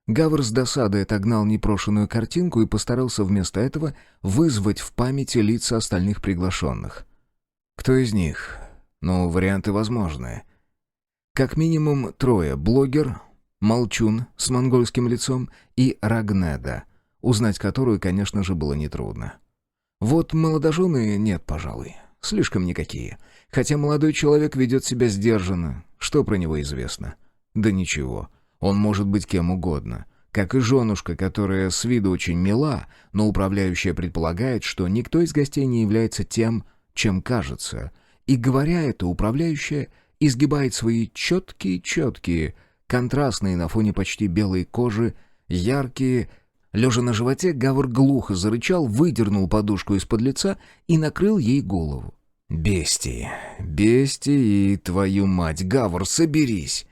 Гавр с досадой отогнал непрошенную картинку и постарался вместо этого вызвать в памяти лица остальных приглашенных. Кто из них? Ну, варианты возможны. Как минимум трое: блогер, молчун с монгольским лицом и Рагнеда, узнать которую, конечно же, было нетрудно. Вот молодожены нет, пожалуй, слишком никакие. Хотя молодой человек ведет себя сдержанно. Что про него известно? Да ничего, он может быть кем угодно. Как и женушка, которая с виду очень мила, но управляющая предполагает, что никто из гостей не является тем, чем кажется. И говоря это, управляющая изгибает свои четкие, контрастные на фоне почти белой кожи, яркие. Лежа на животе, Гавр глухо зарычал, выдернул подушку из-под лица и накрыл ей голову. «Бестии, бестии, твою мать, Гавр, соберись!»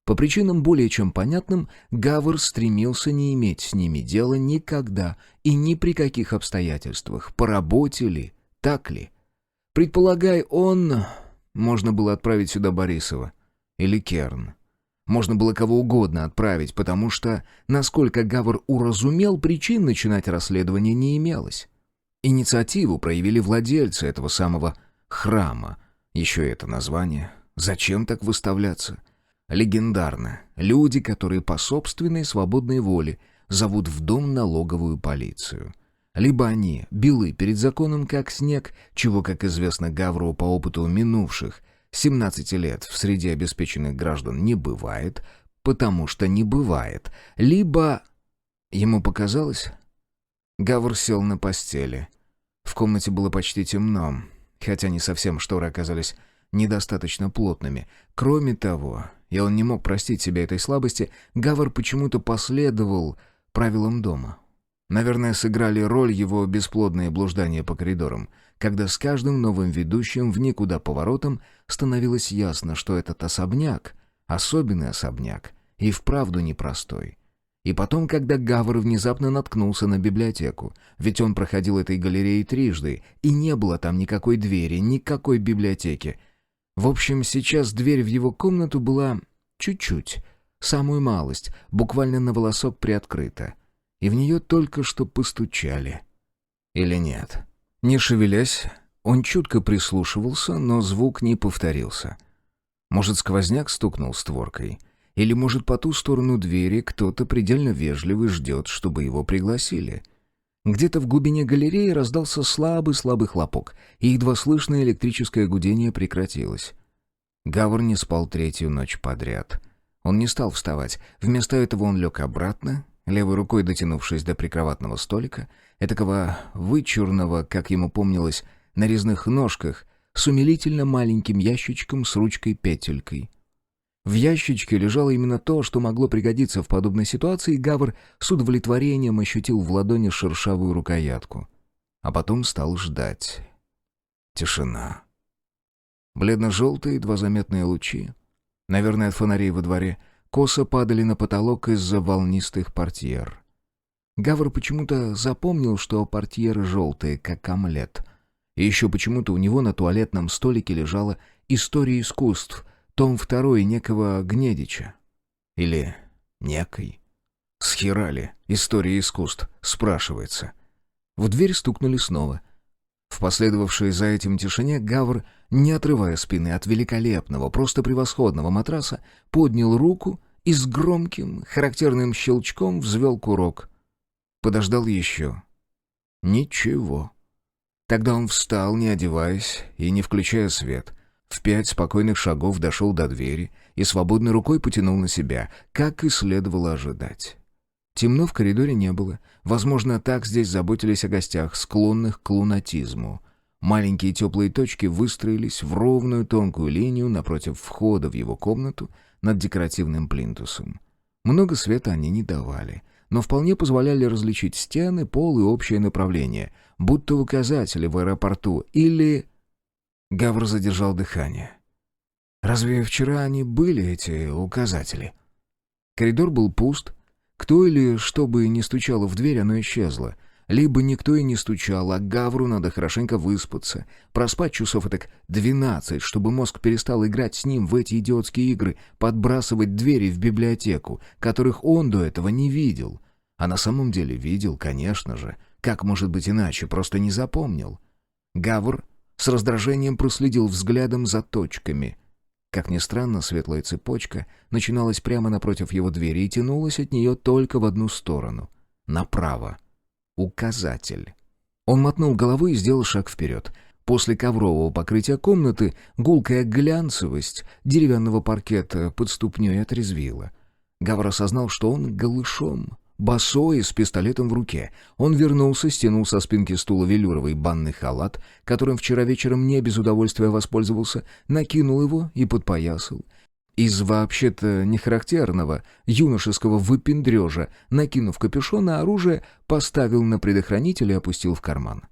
По причинам более чем понятным, Гавр стремился не иметь с ними дела никогда и ни при каких обстоятельствах, по работе ли, так ли. Предполагай, можно было отправить сюда Борисова или Керн. Можно было кого угодно отправить, потому что, насколько Гавр уразумел, причин начинать расследование не имелось. Инициативу проявили владельцы этого самого храма. Еще это название. Зачем так выставляться? Легендарно. Люди, которые по собственной свободной воле зовут в дом налоговую полицию. Либо они белы перед законом, как снег, чего, как известно Гавру по опыту минувших 17 лет в среде обеспеченных граждан не бывает, потому что не бывает. Либо... Ему показалось... Гавр сел на постели. В комнате было почти темно, хотя не совсем шторы оказались недостаточно плотными. Кроме того, и он не мог простить себе этой слабости, Гавр почему-то последовал правилам дома. Наверное, сыграли роль его бесплодные блуждания по коридорам, когда с каждым новым ведущим в никуда поворотом становилось ясно, что этот особняк, особенный особняк, и вправду непростой. И потом, когда Гавр внезапно наткнулся на библиотеку, ведь он проходил этой галереей трижды, и не было там никакой двери, никакой библиотеки. В общем, сейчас дверь в его комнату была чуть-чуть, самую малость, буквально на волосок приоткрыта. И в нее только что постучали. Или нет? Не шевелясь, он чутко прислушивался, но звук не повторился. Может, сквозняк стукнул створкой? Или, может, по ту сторону двери кто-то предельно вежливый ждет, чтобы его пригласили? Где-то в глубине галереи раздался слабый-слабый хлопок, и едва слышное электрическое гудение прекратилось. Гавр не спал третью ночь подряд. Он не стал вставать. Вместо этого он лег обратно, левой рукой дотянувшись до прикроватного столика, этакого вычурного, как ему помнилось, на резных ножках, с умилительно маленьким ящичком с ручкой-петелькой. В ящичке лежало именно то, что могло пригодиться в подобной ситуации, и Гавр с удовлетворением ощутил в ладони шершавую рукоятку. А потом стал ждать. Тишина. Бледно-желтые, едва заметные лучи, наверное, от фонарей во дворе, косо падали на потолок из-за волнистых портьер. Гавр почему-то запомнил, что портьеры желтые, как омлет. И еще почему-то у него на туалетном столике лежала «История искусств», том 2 некого Гнедича. Или некой. Схерали «История искусств», спрашивается. В дверь стукнули снова. В последовавшей за этим тишине Гавр, не отрывая спины от великолепного, просто превосходного матраса, поднял руку и с громким, характерным щелчком взвел курок. Подождал еще. Ничего. Тогда он встал, не одеваясь и не включая свет. В 5 спокойных шагов дошел до двери и свободной рукой потянул на себя, как и следовало ожидать. Темно в коридоре не было. Возможно, так здесь заботились о гостях, склонных к лунатизму. Маленькие теплые точки выстроились в ровную тонкую линию напротив входа в его комнату над декоративным плинтусом. Много света они не давали, но вполне позволяли различить стены, пол и общее направление, будто указатели в аэропорту или... Гавр задержал дыхание. Разве вчера они были, эти указатели? Коридор был пуст. Кто или что бы ни стучало в дверь, оно исчезло. Либо никто и не стучал, а Гавру надо хорошенько выспаться, проспать часов этак 12, чтобы мозг перестал играть с ним в эти идиотские игры, подбрасывать двери в библиотеку, которых он до этого не видел. А на самом деле видел, конечно же. Как может быть иначе, просто не запомнил. Гавр с раздражением проследил взглядом за точками. Как ни странно, светлая цепочка начиналась прямо напротив его двери и тянулась от нее только в одну сторону — направо. Указатель. Он мотнул головой и сделал шаг вперед. После коврового покрытия комнаты гулкая глянцевость деревянного паркета под ступней отрезвила. Гавр осознал, что он голышом, босой, с пистолетом в руке. Он вернулся, стянул со спинки стула велюровый банный халат, которым вчера вечером не без удовольствия воспользовался, накинул его и подпоясал. Из вообще-то нехарактерного юношеского выпендрежа, накинув капюшон, а оружие поставил на предохранитель и опустил в карман.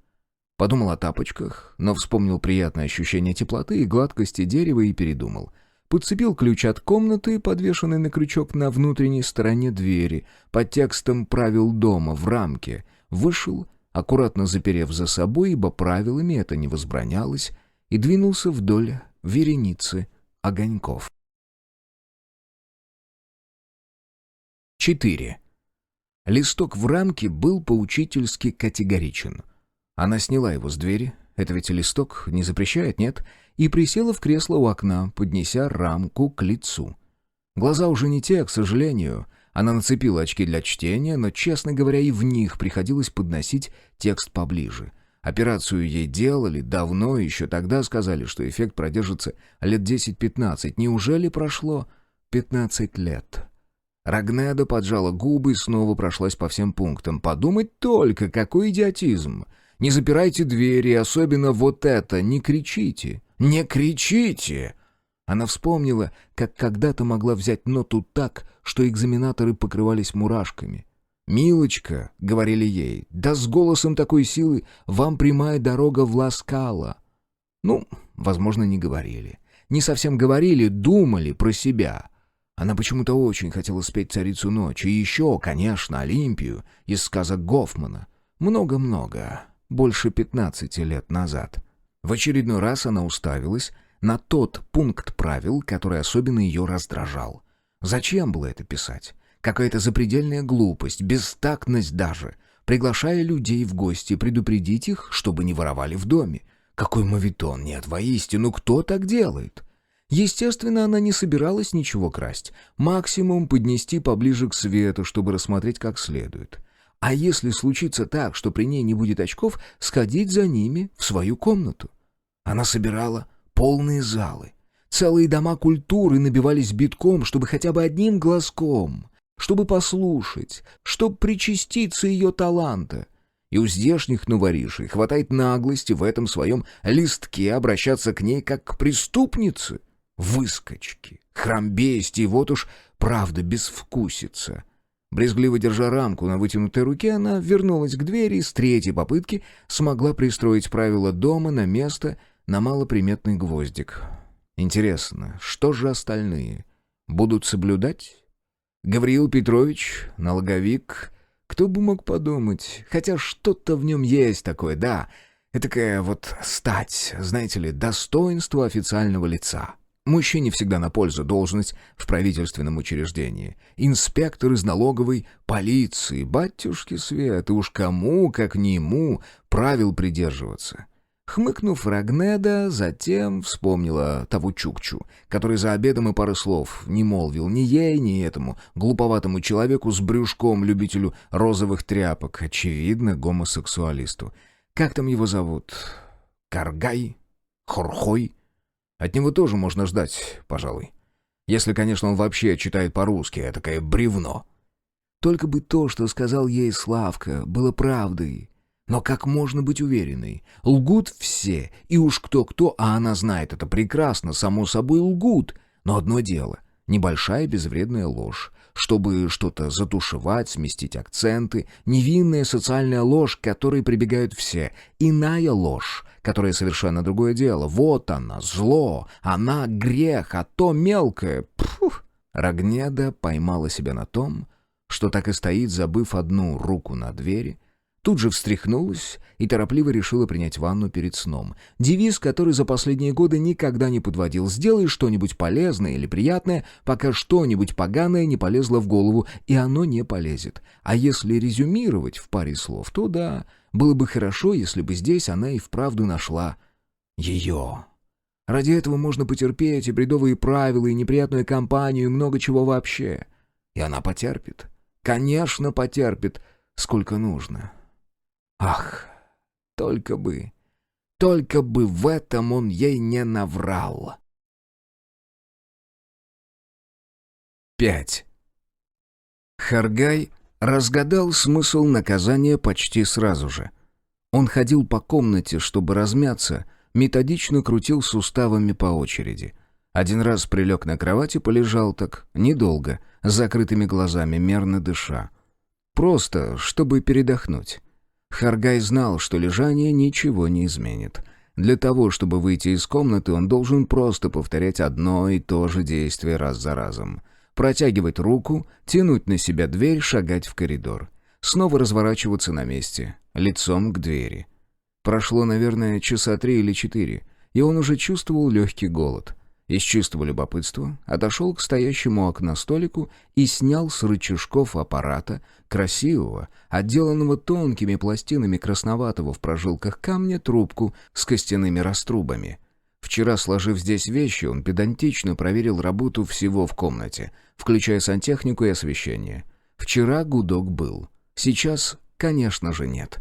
Подумал о тапочках, но вспомнил приятное ощущение теплоты и гладкости дерева и передумал. подцепил ключ от комнаты, подвешенный на крючок на внутренней стороне двери, под текстом правил дома в рамке, вышел, аккуратно заперев за собой, ибо правилами это не возбранялось, и двинулся вдоль вереницы огоньков. 4. Листок в рамке был поучительски категоричен. Она сняла его с двери, это ведь листок не запрещает, нет? И присела в кресло у окна, поднеся рамку к лицу. Глаза уже не те, к сожалению. Она нацепила очки для чтения, но, честно говоря, и в них приходилось подносить текст поближе. Операцию ей делали давно, еще тогда сказали, что эффект продержится лет 10-15. Неужели прошло 15 лет? Рагнеда поджала губы и снова прошлась по всем пунктам. Подумать только, какой идиотизм! Не запирайте двери, особенно вот это, не кричите! Не кричите! Она вспомнила, как когда-то могла взять ноту так, что экзаменаторы покрывались мурашками. «Милочка», — говорили ей, — «да с голосом такой силы вам прямая дорога в Ласкало». Ну, возможно, не говорили. Не совсем говорили, думали про себя. Она почему-то очень хотела спеть «Царицу ночи» и еще, конечно, Олимпию из сказок Гофмана. Много-много, больше 15 лет назад. В очередной раз она уставилась на тот пункт правил, который особенно ее раздражал. Зачем было это писать? Какая-то запредельная глупость, бестактность даже. Приглашая людей в гости, предупредить их, чтобы не воровали в доме. Какой моветон, нет, воистину, кто так делает? Естественно, она не собиралась ничего красть. Максимум поднести поближе к свету, чтобы рассмотреть как следует. А если случится так, что при ней не будет очков, сходить за ними в свою комнату. Она собирала полные залы. Целые дома культуры набивались битком, чтобы хотя бы одним глазком, чтобы послушать, чтобы причаститься ее таланта. И у здешних новоришей хватает наглости в этом своем листке обращаться к ней как к преступнице. Выскочки, храмбестии, вот уж правда безвкусица. Брезгливо держа рамку на вытянутой руке, она вернулась к двери и с третьей попытки смогла пристроить правила дома на место на малоприметный гвоздик. Интересно, что же остальные? Будут соблюдать? Гавриил Петрович, налоговик, кто бы мог подумать, хотя что-то в нем есть такое, да, этакая вот стать, знаете ли, достоинство официального лица. Мужчине всегда на пользу должность в правительственном учреждении. Инспектор из налоговой полиции, батюшки Свет, и уж кому, как не ему, правил придерживаться. Хмыкнув, Рагнеда затем вспомнила того Чукчу, который за обедом и пары слов не молвил ни ей, ни этому глуповатому человеку с брюшком, любителю розовых тряпок, очевидно, гомосексуалисту. Как там его зовут? Каргай? Хорхой? От него тоже можно ждать, пожалуй. Если, конечно, он вообще читает по-русски, а такое бревно. Только бы то, что сказал ей Славка, было правдой. Но как можно быть уверенной? Лгут все, и уж кто-кто, а она знает это прекрасно, само собой лгут. Но одно дело — небольшая безвредная ложь, чтобы что-то затушевать, сместить акценты, невинная социальная ложь, к которой прибегают все, иная ложь, которая совершенно другое дело. Вот она, зло, она грех, а то мелкое. Пфух. Рагнеда поймала себя на том, что так и стоит, забыв одну руку на двери, тут же встряхнулась и торопливо решила принять ванну перед сном. Девиз, который за последние годы никогда не подводил: «Сделай что-нибудь полезное или приятное, пока что-нибудь поганое не полезло в голову», и оно не полезет. А если резюмировать в паре слов, то да, было бы хорошо, если бы здесь она и вправду нашла ее. Ради этого можно потерпеть и бредовые правила, и неприятную компанию, и много чего вообще. И она потерпит. Конечно, потерпит, сколько нужно. Ах, только бы в этом он ей не наврал. 5. Харгай разгадал смысл наказания почти сразу же. Он ходил по комнате, чтобы размяться, методично крутил суставами по очереди. Один раз прилег на кровать и полежал так, недолго, с закрытыми глазами, мерно дыша. Просто, чтобы передохнуть. Харгай знал, что лежание ничего не изменит. Для того, чтобы выйти из комнаты, он должен просто повторять одно и то же действие раз за разом. Протягивать руку, тянуть на себя дверь, шагать в коридор. Снова разворачиваться на месте, лицом к двери. Прошло, наверное, часа 3 или 4, и он уже чувствовал легкий голод. Из чистого любопытства отошел к стоящему у окна столику и снял с рычажков аппарата красивого, отделанного тонкими пластинами красноватого в прожилках камня, трубку с костяными раструбами. Вчера, сложив здесь вещи, он педантично проверил работу всего в комнате, включая сантехнику и освещение. Вчера гудок был. Сейчас, конечно же, нет.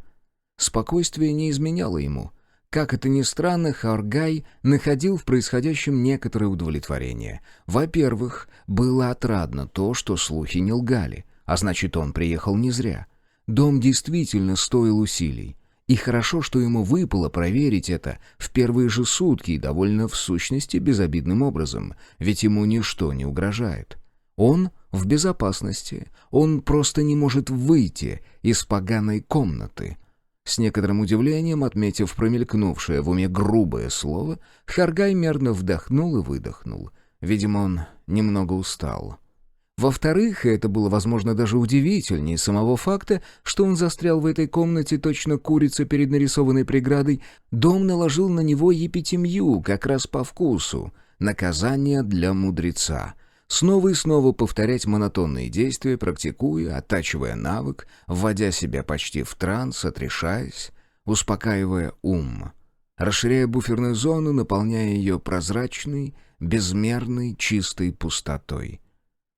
Спокойствие не изменяло ему. Как это ни странно, Хоргай находил в происходящем некоторое удовлетворение. Во-первых, было отрадно то, что слухи не лгали, а значит, он приехал не зря. Дом действительно стоил усилий. И хорошо, что ему выпало проверить это в первые же сутки и довольно в сущности безобидным образом, ведь ему ничто не угрожает. Он в безопасности, он просто не может выйти из поганой комнаты. С некоторым удивлением, отметив промелькнувшее в уме грубое слово, Хоргай мерно вдохнул и выдохнул. Видимо, он немного устал. Во-вторых, и это было, возможно, даже удивительнее самого факта, что он застрял в этой комнате точно курица перед нарисованной преградой, дом наложил на него епитемью, как раз по вкусу, наказание для мудреца. Снова и снова повторять монотонные действия, практикуя, оттачивая навык, вводя себя почти в транс, отрешаясь, успокаивая ум, расширяя буферную зону, наполняя ее прозрачной, безмерной, чистой пустотой.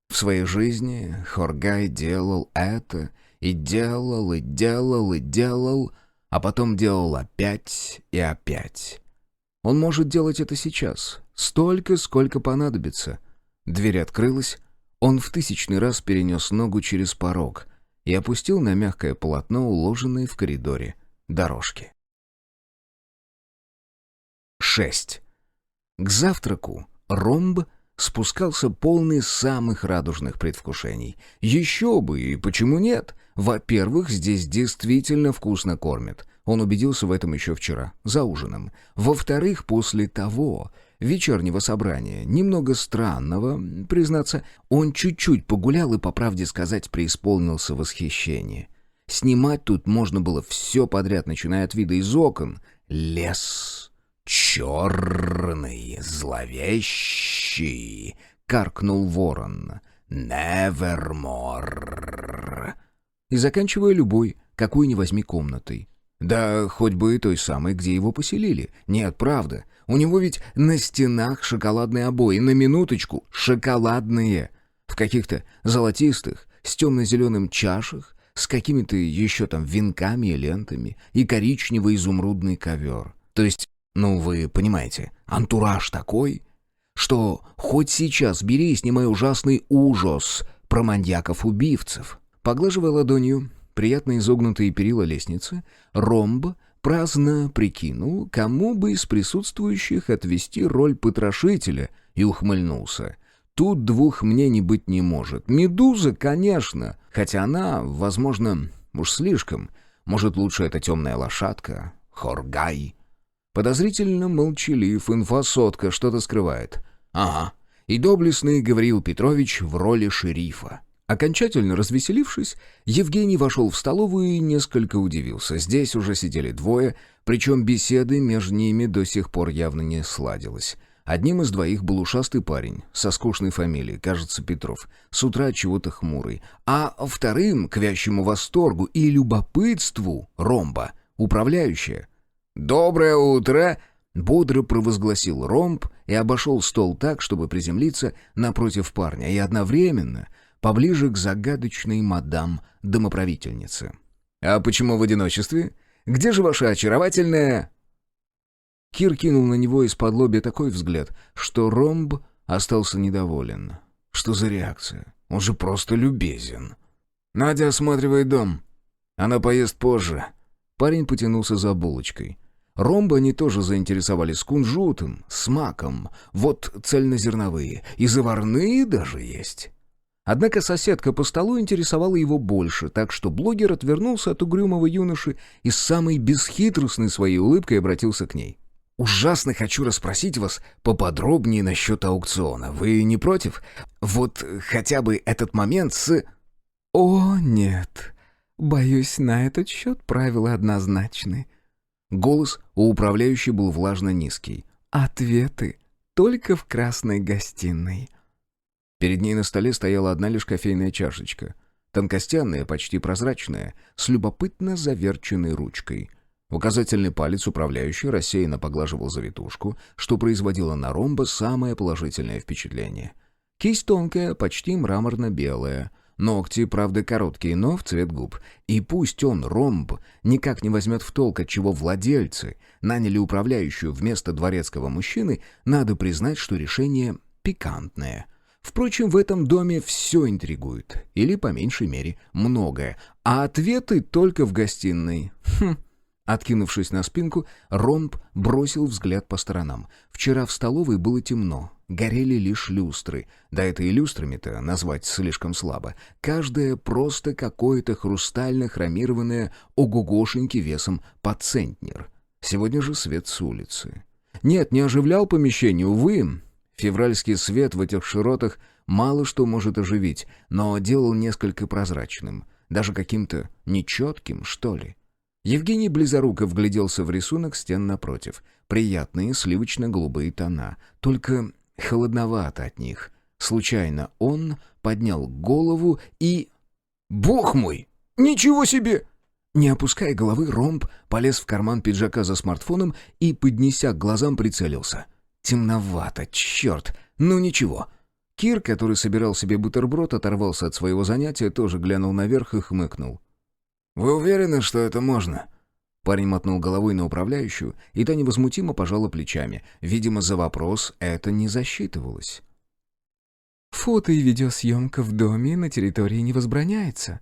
В своей жизни Хоргай делал это, и делал, и делал, и делал, а потом делал опять и опять. Он может делать это сейчас, столько, сколько понадобится. Дверь открылась, он в 1000-й раз перенес ногу через порог и опустил на мягкое полотно, уложенное в коридоре, дорожки. 6. К завтраку ромб спускался полный самых радужных предвкушений. Еще бы, и почему нет? Во-первых, здесь действительно вкусно кормят. Он убедился в этом еще вчера, за ужином. Во-вторых, после того вечернего собрания, немного странного, признаться, он чуть-чуть погулял и, по правде сказать, преисполнился восхищения. Снимать тут можно было все подряд, начиная от вида из окон. Лес черный, зловещий, каркнул ворон. Невермор. И заканчивая любой, какую ни возьми комнатой. Да хоть бы и той самой, где его поселили. Нет, правда. У него ведь на стенах шоколадные обои. На минуточку, шоколадные. В каких-то золотистых, с темно-зеленым чашах, с какими-то еще там венками и лентами. И коричневый изумрудный ковер. То есть, ну вы понимаете, антураж такой, что хоть сейчас бери и снимай ужасный ужас про маньяков-убивцев. Поглаживая ладонью приятно изогнутые перила лестницы, ромб праздно прикинул, кому бы из присутствующих отвести роль потрошителя, и ухмыльнулся. Тут двух мнений быть не может. Медуза, конечно, хотя она, возможно, уж слишком. Может, лучше эта темная лошадка, Хоргай. Подозрительно молчалив, инфосотка что-то скрывает. Ага, и доблестный Гавриил Петрович в роли шерифа. Окончательно развеселившись, Евгений вошел в столовую и несколько удивился. Здесь уже сидели двое, причем беседы между ними до сих пор явно не сладилась. Одним из двоих был ушастый парень, со скучной фамилией, кажется, Петров, с утра чего-то хмурый, а вторым, к вящему восторгу и любопытству, ромба, управляющая. «Доброе утро!» — бодро провозгласил ромб и обошел стол так, чтобы приземлиться напротив парня, и одновременно поближе к загадочной мадам-домоправительнице. «А почему в одиночестве? Где же ваша очаровательная...» Кир кинул на него из-под-лобья такой взгляд, что ромб остался недоволен. Что за реакция? Он же просто любезен. «Надя осматривает дом. Она поест позже». Парень потянулся за булочкой. Ромбы они тоже заинтересовали с кунжутом, с маком. Вот цельнозерновые. И заварные даже есть. Однако соседка по столу интересовала его больше, так что блогер отвернулся от угрюмого юноши и с самой бесхитростной своей улыбкой обратился к ней. Ужасно хочу расспросить вас поподробнее насчет аукциона. Вы не против? Вот хотя бы этот момент с...» «О, нет. Боюсь, на этот счет правила однозначны. Голос у управляющей был влажно низкий. Ответы только в красной гостиной». Перед ней на столе стояла одна лишь кофейная чашечка. Тонкостенная, почти прозрачная, с любопытно заверченной ручкой. Указательный палец управляющей рассеянно поглаживал завитушку, что производило на ромба самое положительное впечатление. Кисть тонкая, почти мраморно-белая. Ногти, правда, короткие, но в цвет губ. И пусть он, ромб, никак не возьмет в толк, отчего владельцы наняли управляющую вместо дворецкого мужчины, надо признать, что решение пикантное. Впрочем, в этом доме все интригует. Или, по меньшей мере, многое. А ответы только в гостиной. Откинувшись на спинку, ромб бросил взгляд по сторонам. Вчера в столовой было темно. Горели лишь люстры. Да это и люстрами-то назвать слишком слабо. Каждая просто какое-то хрустально-хромированное огогошеньки весом под центнер. Сегодня же свет с улицы. Нет, не оживлял помещение, увы. Февральский свет в этих широтах мало что может оживить, но делал несколько прозрачным. Даже каким-то нечетким, что ли. Евгений близоруко вгляделся в рисунок стен напротив. Приятные сливочно-голубые тона. Только холодновато от них. Случайно он поднял голову и... «Бог мой! Ничего себе!» Не опуская головы, ромб полез в карман пиджака за смартфоном и, поднеся к глазам, прицелился. Темновато, черт! Ну ничего. Кир, который собирал себе бутерброд, оторвался от своего занятия, тоже глянул наверх и хмыкнул. «Вы уверены, что это можно?» Парень мотнул головой на управляющую, и та невозмутимо пожала плечами. Видимо, за вопрос это не засчитывалось. «Фото и видеосъемка в доме на территории не возбраняется».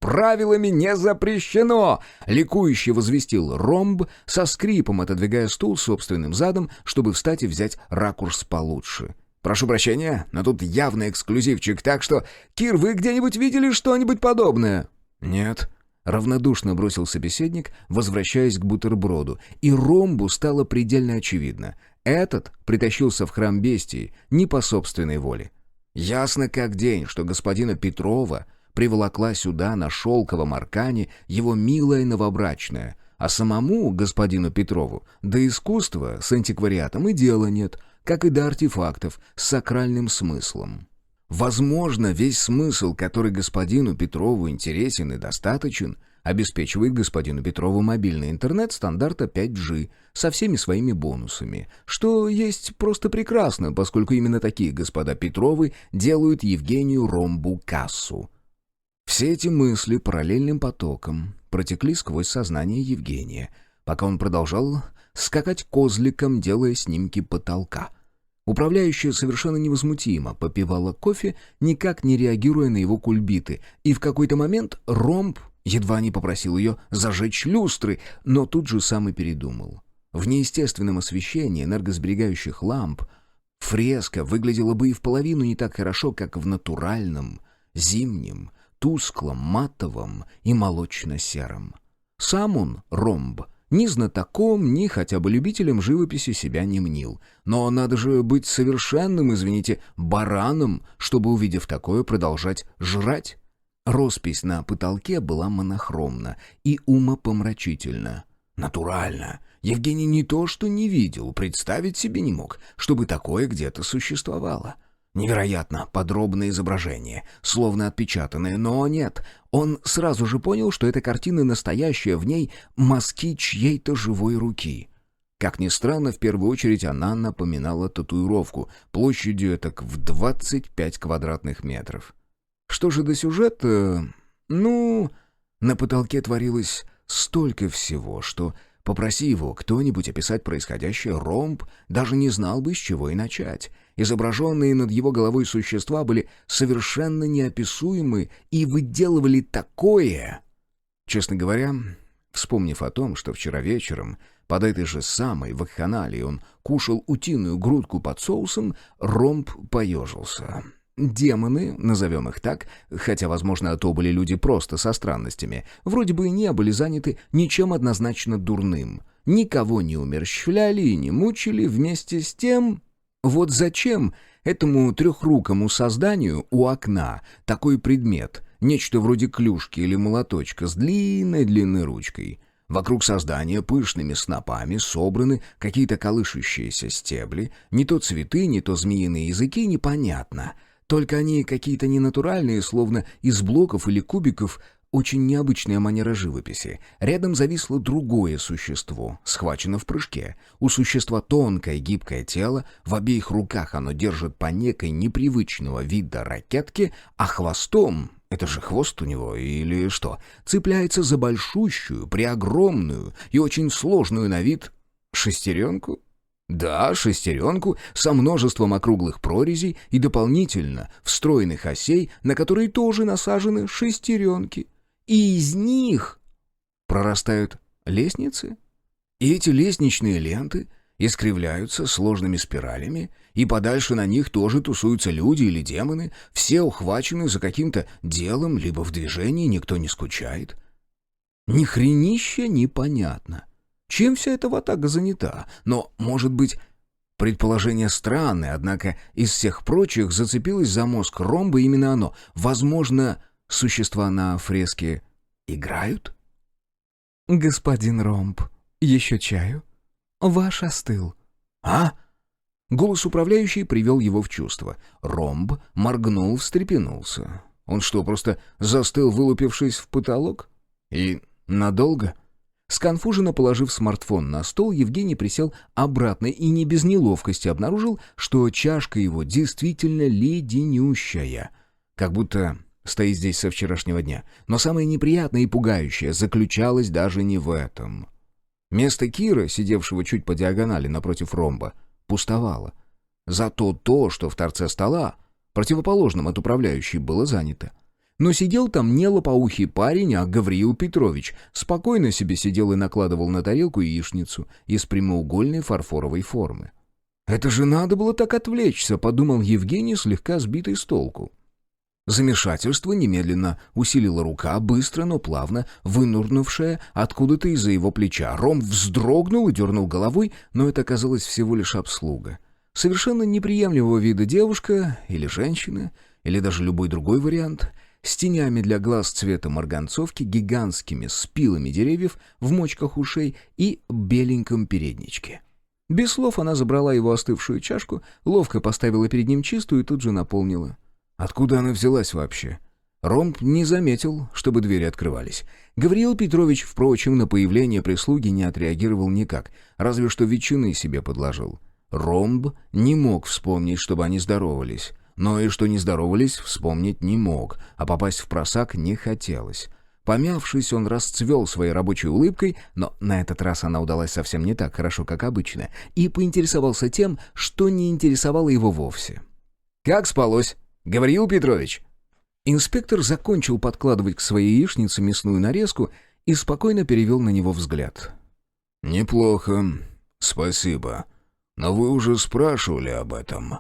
«Правилами не запрещено!» — ликующе возвестил ромб, со скрипом отодвигая стул собственным задом, чтобы встать и взять ракурс получше. «Прошу прощения, но тут явный эксклюзивчик, так что... Кир, вы где-нибудь видели что-нибудь подобное?» «Нет», — равнодушно бросил собеседник, возвращаясь к бутерброду, и ромбу стало предельно очевидно. Этот притащился в храм бестии не по собственной воле. Ясно как день, что господина Петрова приволокла сюда на шелковом аркане его милая новобрачная, а самому господину Петрову до искусства с антиквариатом и дела нет, как и до артефактов с сакральным смыслом. Возможно, весь смысл, который господину Петрову интересен и достаточен, обеспечивает господину Петрову мобильный интернет стандарта 5G со всеми своими бонусами, что есть просто прекрасно, поскольку именно такие господа Петровы делают Евгению ромбу кассу. Все эти мысли параллельным потоком протекли сквозь сознание Евгения, пока он продолжал скакать козликом, делая снимки потолка. Управляющая совершенно невозмутимо попивала кофе, никак не реагируя на его кульбиты, и в какой-то момент ромб едва не попросил ее зажечь люстры, но тут же сам и передумал. В неестественном освещении энергосберегающих ламп фреска выглядела бы и в половину не так хорошо, как в натуральном, зимнем, тусклом, матовом и молочно-сером. Сам он, ромб, ни знатоком, ни хотя бы любителем живописи себя не мнил. Но надо же быть совершенным, извините, бараном, чтобы, увидев такое, продолжать жрать. Роспись на потолке была монохромна и умопомрачительна. Натурально. Евгений не то что не видел, представить себе не мог, чтобы такое где-то существовало. Невероятно подробное изображение, словно отпечатанное, но нет. Он сразу же понял, что эта картина настоящая, в ней мазки чьей-то живой руки. Как ни странно, в первую очередь она напоминала татуировку, площадью так в 25 квадратных метров. Что же до сюжета? Ну, на потолке творилось столько всего, что... Попроси его кто-нибудь описать происходящее, ромб даже не знал бы, с чего и начать. Изображенные над его головой существа были совершенно неописуемы и выделывали такое. Честно говоря, вспомнив о том, что вчера вечером под этой же самой вакханалией он кушал утиную грудку под соусом, ромб поежился. демоны, назовем их так, хотя, возможно, то были люди просто со странностями, вроде бы и не были заняты ничем однозначно дурным. Никого не умерщвляли и не мучили, вместе с тем... Вот зачем этому трехрукому созданию у окна такой предмет, нечто вроде клюшки или молоточка с длинной-длинной ручкой? Вокруг создания пышными снопами собраны какие-то колышущиеся стебли, не то цветы, не то змеиные языки, непонятно. Только они какие-то ненатуральные, словно из блоков или кубиков. Очень необычная манера живописи. Рядом зависло другое существо, схвачено в прыжке. У существа тонкое гибкое тело, в обеих руках оно держит по некой непривычного вида ракетке, а хвостом, это же хвост у него или что, цепляется за большущую, преогромную и очень сложную на вид шестеренку. Да, шестеренку со множеством округлых прорезей и дополнительно встроенных осей, на которые тоже насажены шестеренки. И из них прорастают лестницы. И эти лестничные ленты искривляются сложными спиралями, и подальше на них тоже тусуются люди или демоны, все ухвачены за каким-то делом, либо в движении, никто не скучает. Ни хренища непонятно. Чем вся эта ватага занята? Но, может быть, предположение странное, однако из всех прочих зацепилось за мозг Ромба именно оно. Возможно, существа на фреске играют? «Господин Ромб, еще чаю? Ваш остыл». «А?» Голос управляющей привел его в чувство. Ромб моргнул, встрепенулся. Он что, просто застыл, вылупившись в потолок? И надолго? Сконфуженно положив смартфон на стол, Евгений присел обратно и не без неловкости обнаружил, что чашка его действительно леденющая. Как будто стоит здесь со вчерашнего дня. Но самое неприятное и пугающее заключалось даже не в этом. Место Кира, сидевшего чуть по диагонали напротив Ромба, пустовало. Зато то, что в торце стола, противоположном от управляющей, было занято. Но сидел там не лопоухий парень, а Гавриил Петрович. Спокойно себе сидел и накладывал на тарелку яичницу из прямоугольной фарфоровой формы. «Это же надо было так отвлечься», — подумал Евгений, слегка сбитый с толку. Замешательство немедленно усилила рука, быстро, но плавно вынурнувшая откуда-то из-за его плеча. Ром вздрогнул и дернул головой, но это оказалось всего лишь обслуга. Совершенно неприемлемого вида девушка или женщина, или даже любой другой вариант, с тенями для глаз цвета марганцовки, гигантскими спилами деревьев в мочках ушей и беленьком передничке. Без слов она забрала его остывшую чашку, ловко поставила перед ним чистую и тут же наполнила. Откуда она взялась вообще? Ромб не заметил, чтобы двери открывались. Гавриил Петрович, впрочем, на появление прислуги не отреагировал никак, разве что ветчины себе подложил. Ромб не мог вспомнить, чтобы они здоровались. Но и что не здоровались, вспомнить не мог, а попасть в просак не хотелось. Помявшись, он расцвел своей рабочей улыбкой, но на этот раз она удалась совсем не так хорошо, как обычно, и поинтересовался тем, что не интересовало его вовсе. «Как спалось, Гавриил Петрович?» Инспектор закончил подкладывать к своей яичнице мясную нарезку и спокойно перевел на него взгляд. «Неплохо, спасибо. Но вы уже спрашивали об этом».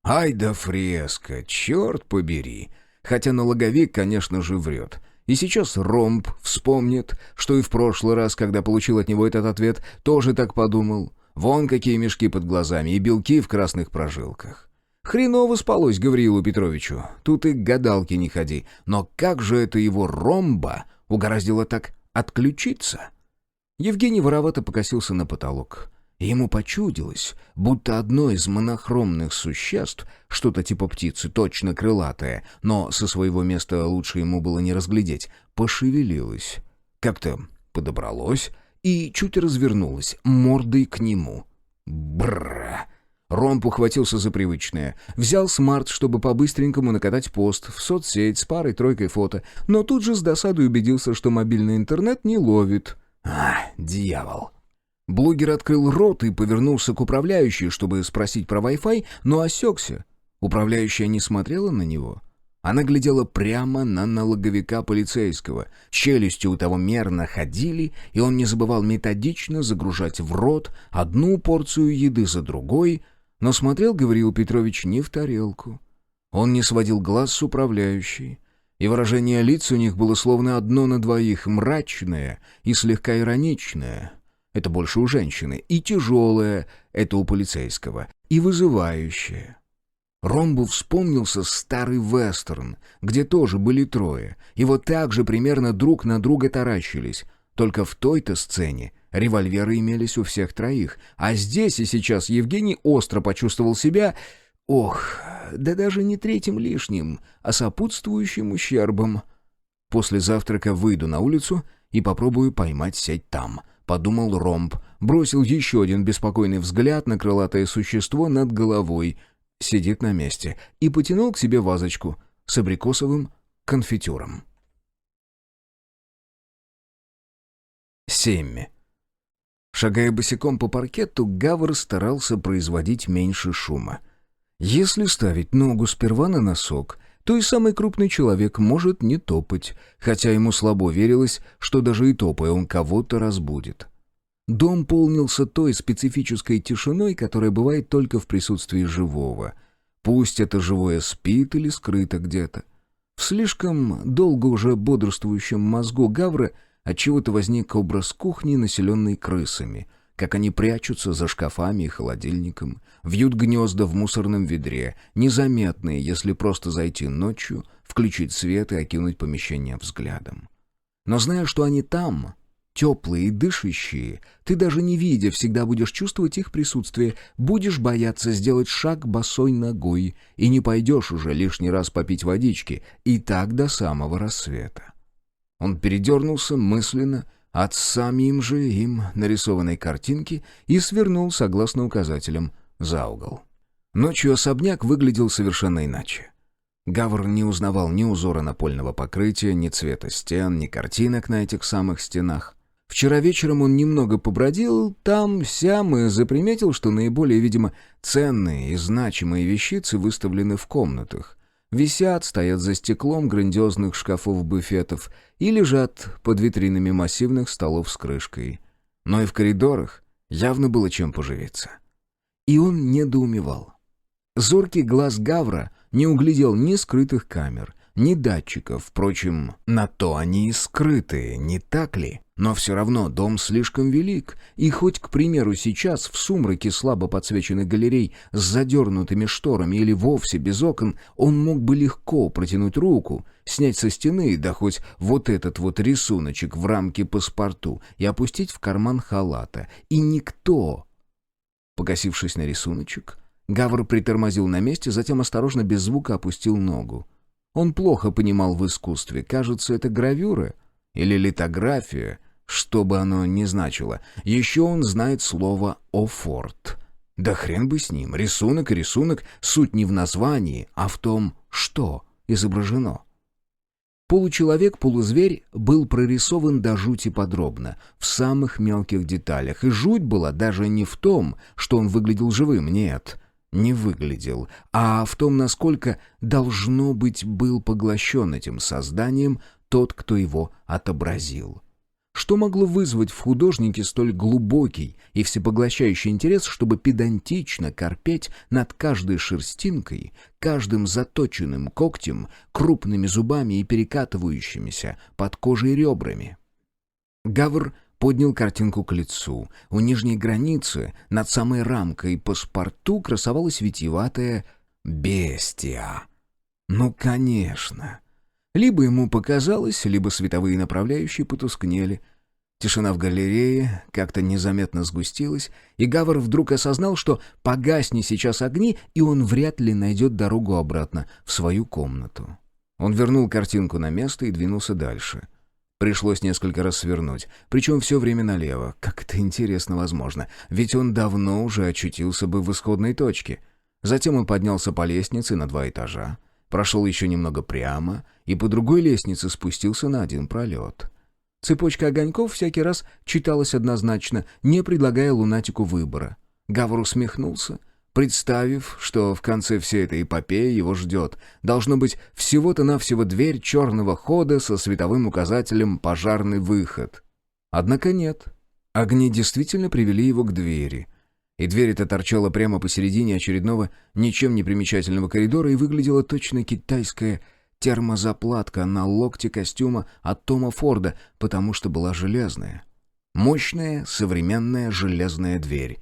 «Ай да фреска, черт побери!» Хотя налоговик, конечно же, врет. И сейчас Ромб вспомнит, что и в прошлый раз, когда получил от него этот ответ, тоже так подумал. Вон какие мешки под глазами и белки в красных прожилках. Хреново спалось Гавриилу Петровичу, тут и к гадалке не ходи. Но как же это его Ромба угораздило так отключиться? Евгений воровато покосился на потолок. Ему почудилось, будто одно из монохромных существ, что-то типа птицы, точно крылатое, но со своего места лучше ему было не разглядеть, пошевелилось, как-то подобралось и чуть развернулось, мордой к нему. Бррр! Ромб ухватился за привычное. Взял смарт, чтобы по-быстренькому накатать пост в соцсеть с парой-тройкой фото, но тут же с досадой убедился, что мобильный интернет не ловит. Дьявол! Блогер открыл рот и повернулся к управляющей, чтобы спросить про Wi-Fi, но осекся. Управляющая не смотрела на него. Она глядела прямо на налоговика полицейского. Челюсти у того мерно ходили, и он не забывал методично загружать в рот одну порцию еды за другой, но смотрел Гавриил Петрович не в тарелку, Он не сводил глаз с управляющей, и выражение лиц у них было словно одно на двоих, мрачное и слегка ироничное. Это больше у женщины. И тяжелое — это у полицейского. И вызывающее. Ромбу вспомнился старый вестерн, где тоже были трое, и вот так же примерно друг на друга таращились. Только в той-то сцене револьверы имелись у всех троих, а здесь и сейчас Евгений остро почувствовал себя, да даже не третьим лишним, а сопутствующим ущербом. «После завтрака выйду на улицу и попробую поймать сеть там», — подумал Ромб, бросил еще один беспокойный взгляд на крылатое существо над головой, сидит на месте, и потянул к себе вазочку с абрикосовым конфитюром. 7. Шагая босиком по паркету, Гавр старался производить меньше шума. Если ставить ногу сперва на носок, то и самый крупный человек может не топать, хотя ему слабо верилось, что даже и топая он кого-то разбудит. Дом полнился той специфической тишиной, которая бывает только в присутствии живого. Пусть это живое спит или скрыто где-то. В слишком долго уже бодрствующем мозгу Гавра отчего-то возник образ кухни, населенной крысами, как они прячутся за шкафами и холодильником, вьют гнезда в мусорном ведре, незаметные, если просто зайти ночью, включить свет и окинуть помещение взглядом. Но зная, что они там, теплые и дышащие, ты даже не видя, всегда будешь чувствовать их присутствие, будешь бояться сделать шаг босой ногой и не пойдешь уже лишний раз попить водички, и так до самого рассвета. Он передернулся мысленно от самим же им нарисованной картинки и свернул, согласно указателям, за угол. Ночью особняк выглядел совершенно иначе. Гавр не узнавал ни узора напольного покрытия, ни цвета стен, ни картинок на этих самых стенах. Вчера вечером он немного побродил там-сям и заприметил, что наиболее, видимо, ценные и значимые вещицы выставлены в комнатах. Висят, стоят за стеклом грандиозных шкафов-буфетов и лежат под витринами массивных столов с крышкой. Но и в коридорах явно было чем поживиться. И он недоумевал. Зоркий глаз Гавра не углядел ни скрытых камер, ни датчиков. Впрочем, на то они и скрытые, не так ли? Но все равно дом слишком велик, и хоть, к примеру, сейчас в сумраке слабо подсвеченных галерей с задернутыми шторами или вовсе без окон, он мог бы легко протянуть руку, снять со стены, да хоть вот этот вот рисуночек в рамке паспорту и опустить в карман халата. И никто... Покосившись на рисуночек, Гавр притормозил на месте, затем осторожно без звука опустил ногу. Он плохо понимал в искусстве. Кажется, это гравюра или литография, что бы оно ни значило. Еще он знает слово «офорт». Да хрен бы с ним. Рисунок и рисунок. Суть не в названии, а в том, что изображено. Получеловек-полузверь был прорисован до жути подробно, в самых мелких деталях. И жуть была даже не в том, что он выглядел живым, нет, не выглядел, а в том, насколько, должно быть, был поглощен этим созданием тот, кто его отобразил. Что могло вызвать в художнике столь глубокий и всепоглощающий интерес, чтобы педантично корпеть над каждой шерстинкой, каждым заточенным когтем, крупными зубами и перекатывающимися под кожей ребрами? Гавр поднял картинку к лицу. У нижней границы, над самой рамкой паспорту, красовалась витиеватая бестия. Ну, конечно. Либо ему показалось, либо световые направляющие потускнели. Тишина в галерее как-то незаметно сгустилась, и Гавр вдруг осознал, что погасни сейчас огни, и он вряд ли найдет дорогу обратно в свою комнату. Он вернул картинку на место и двинулся дальше. Пришлось несколько раз свернуть, причем все время налево. Как это интересно возможно, ведь он давно уже очутился бы в исходной точке. Затем он поднялся по лестнице на 2 этажа, прошел еще немного прямо и по другой лестнице спустился на 1 пролет. Цепочка огоньков всякий раз читалась однозначно, не предлагая лунатику выбора. Гавр усмехнулся, представив, что в конце всей этой эпопеи его ждет. Должно быть всего-то навсего дверь черного хода со световым указателем «Пожарный выход». Однако нет. Огни действительно привели его к двери. И дверь эта торчала прямо посередине очередного ничем не примечательного коридора и выглядела точно китайская термозаплатка на локте костюма от Тома Форда, потому что была железная. Мощная, современная железная дверь.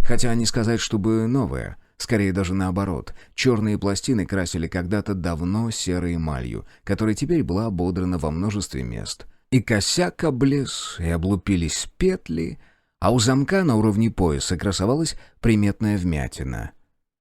Хотя не сказать, чтобы новая, скорее даже наоборот. Черные пластины красили когда-то давно серой эмалью, которая теперь была ободрана во множестве мест. И косяк облез, и облупились петли, а у замка на уровне пояса красовалась приметная вмятина.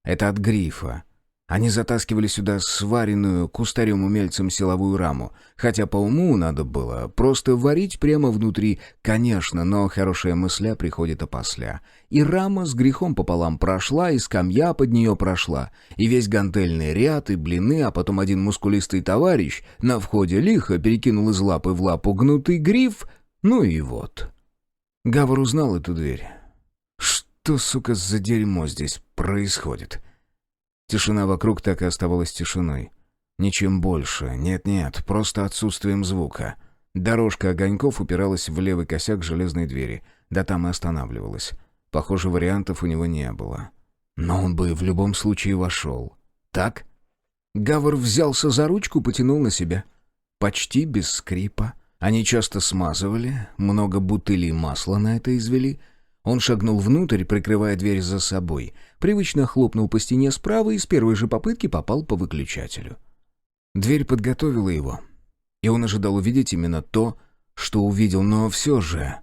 Это от грифа. Они затаскивали сюда сваренную кустарем-умельцем силовую раму, хотя по уму надо было просто варить прямо внутри, конечно, но хорошая мысля приходит опосля. И рама с грехом пополам прошла, и скамья под нее прошла, и весь гантельный ряд, и блины, а потом один мускулистый товарищ на входе лихо перекинул из лапы в лапу гнутый гриф, ну и вот. Гавр узнал эту дверь. Что, сука, за дерьмо здесь происходит? Тишина вокруг так и оставалась тишиной. Ничем больше. Нет-нет, просто отсутствием звука. Дорожка огоньков упиралась в левый косяк железной двери. Да там и останавливалась. Похоже, вариантов у него не было. Но он бы в любом случае вошел. Так? Гавр взялся за ручку, потянул на себя. Почти без скрипа. Они часто смазывали, много бутылей масла на это извели. Он шагнул внутрь, прикрывая дверь за собой. Привычно хлопнул по стене справа и с первой же попытки попал по выключателю. Дверь подготовила его. И он ожидал увидеть именно то, что увидел, но все же...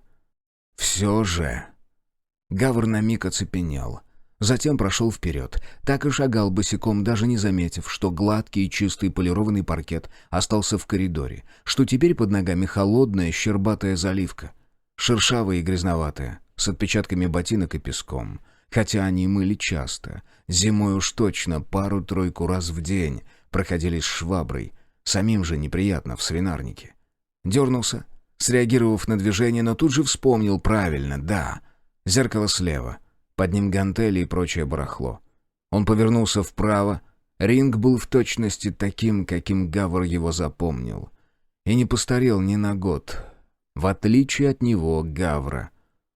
Гавр на миг оцепенел. Затем прошел вперед. Так и шагал босиком, даже не заметив, что гладкий и чистый полированный паркет остался в коридоре, что теперь под ногами холодная щербатая заливка, шершавая и грязноватая, с отпечатками ботинок и песком. Хотя они мыли часто. Зимой уж точно пару-тройку раз в день проходились шваброй. Самим же неприятно в свинарнике. Дернулся, среагировав на движение, но тут же вспомнил правильно. Да, зеркало слева. Под ним гантели и прочее барахло. Он повернулся вправо. Ринг был в точности таким, каким Гавр его запомнил. И не постарел ни на год. В отличие от него, Гавра.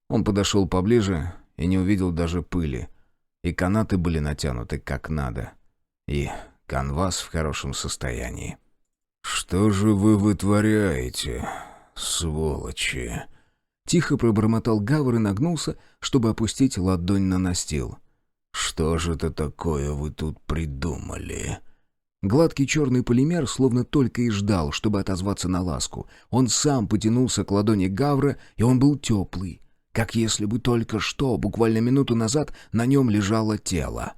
Он подошел поближе и не увидел даже пыли. И канаты были натянуты как надо. И канвас в хорошем состоянии. «Что же вы вытворяете, сволочи?» Тихо пробормотал Гавр и нагнулся, чтобы опустить ладонь на настил. «Что же это такое вы тут придумали?» Гладкий черный полимер словно только и ждал, чтобы отозваться на ласку. Он сам потянулся к ладони Гавра, и он был теплый, как если бы только что, буквально минуту назад, на нем лежало тело.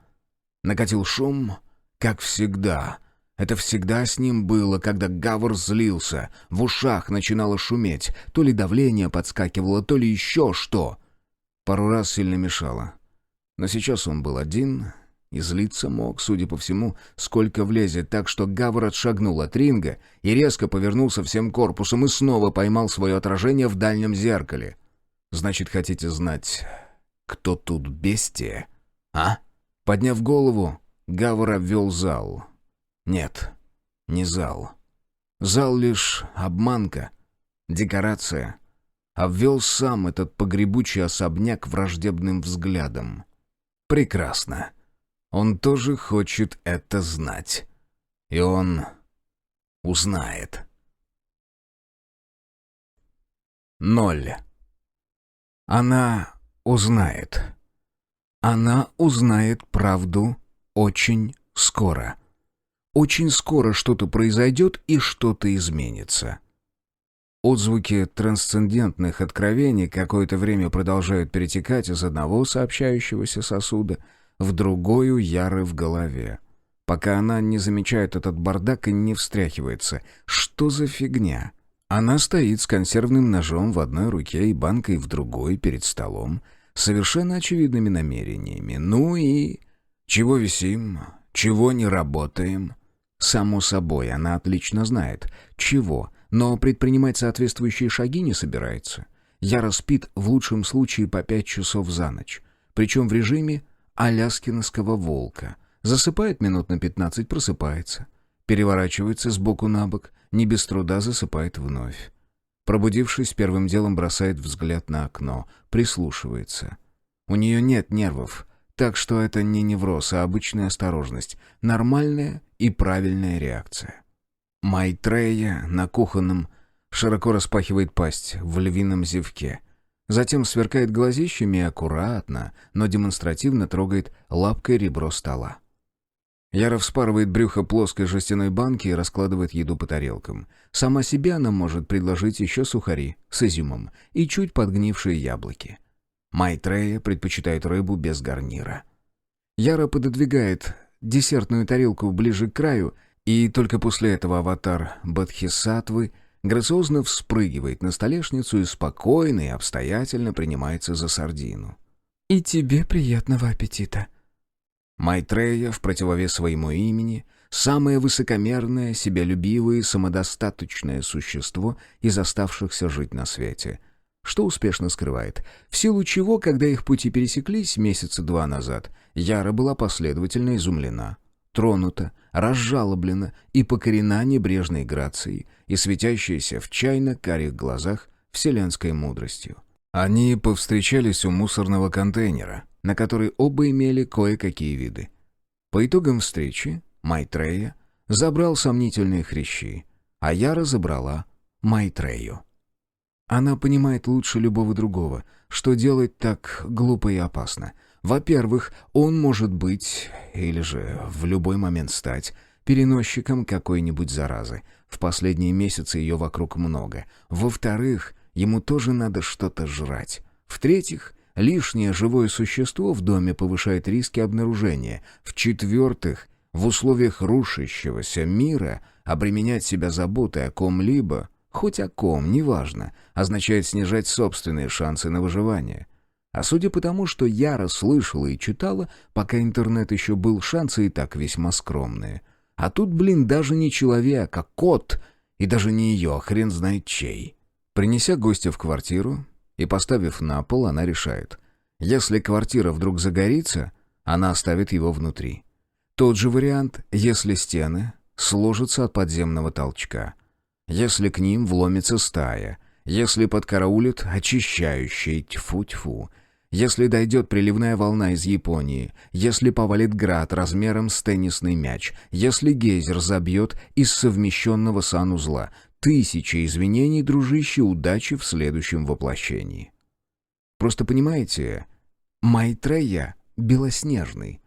Накатил шум, как всегда. Это всегда с ним было, когда Гавр злился. В ушах начинало шуметь. То ли давление подскакивало, то ли еще что. Пару раз сильно мешало. Но сейчас он был один, и злиться мог, судя по всему, сколько влезет, так что Гавр отшагнул от ринга и резко повернулся всем корпусом и снова поймал свое отражение в дальнем зеркале. «Значит, хотите знать, кто тут бестия? А?» Подняв голову, Гавр обвел зал. Нет, не зал. Зал лишь обманка, декорация. Обвел сам этот погребучий особняк враждебным взглядом. Прекрасно. Он тоже хочет это знать. И он узнает. 0. Она узнает. Она узнает правду очень скоро. Очень скоро что-то произойдет и что-то изменится. Отзвуки трансцендентных откровений какое-то время продолжают перетекать из одного сообщающегося сосуда в другой у Яры в голове, пока она не замечает этот бардак и не встряхивается. Что за фигня? Она стоит с консервным ножом в одной руке и банкой в другой перед столом, с совершенно очевидными намерениями. Ну и... Чего висим? Чего не работаем? Само собой, она отлично знает, чего, но предпринимать соответствующие шаги не собирается. Яра спит в лучшем случае по 5 часов за ночь, причем в режиме аляскинского волка. Засыпает минут на 15, просыпается. Переворачивается сбоку на бок, не без труда засыпает вновь. Пробудившись, первым делом бросает взгляд на окно, прислушивается. У нее нет нервов, так что это не невроз, а обычная осторожность, нормальная и правильная реакция. Майтрея на кухонном широко распахивает пасть в львином зевке. Затем сверкает глазищами и аккуратно, но демонстративно трогает лапкой ребро стола. Яра вспарывает брюхо плоской жестяной банки и раскладывает еду по тарелкам. Сама себе она может предложить еще сухари с изюмом и чуть подгнившие яблоки. Майтрея предпочитает рыбу без гарнира. Яра пододвигает десертную тарелку ближе к краю, и только после этого аватар Бодхисаттвы грациозно вспрыгивает на столешницу и спокойно и обстоятельно принимается за сардину. «И тебе приятного аппетита». Майтрея, в противовес своему имени, самое высокомерное, себялюбивое и самодостаточное существо из оставшихся жить на свете, что успешно скрывает, в силу чего, когда их пути пересеклись месяца 2 назад, Яра была последовательно изумлена, тронута, разжалоблена и покорена небрежной грацией и светящейся в чайно-карих глазах вселенской мудростью. Они повстречались у мусорного контейнера, на который оба имели кое-какие виды. По итогам встречи Майтрея забрал сомнительные хрящи, а Яра забрала Майтрею. Она понимает лучше любого другого, что делать так глупо и опасно. Во-первых, он может быть, или же в любой момент стать, переносчиком какой-нибудь заразы. В последние месяцы ее вокруг много. Во-вторых, ему тоже надо что-то жрать. В-третьих, лишнее живое существо в доме повышает риски обнаружения. В-четвертых, в условиях рушащегося мира обременять себя заботой о ком-либо, хоть о ком, неважно, означает снижать собственные шансы на выживание. А судя по тому, что Яра слышала и читала, пока интернет еще был, шансы и так весьма скромные. А тут, даже не человек, а кот, и даже не ее, а хрен знает чей. Принеся гостя в квартиру и поставив на пол, она решает, если квартира вдруг загорится, она оставит его внутри. Тот же вариант, если стены сложатся от подземного толчка. Если к ним вломится стая, если подкараулит очищающий, тьфу-тьфу, если дойдет приливная волна из Японии, если повалит град размером с теннисный мяч, если гейзер забьет из совмещенного санузла. 1000 извинений, дружище, удачи в следующем воплощении. Просто понимаете, Майтрея белоснежный.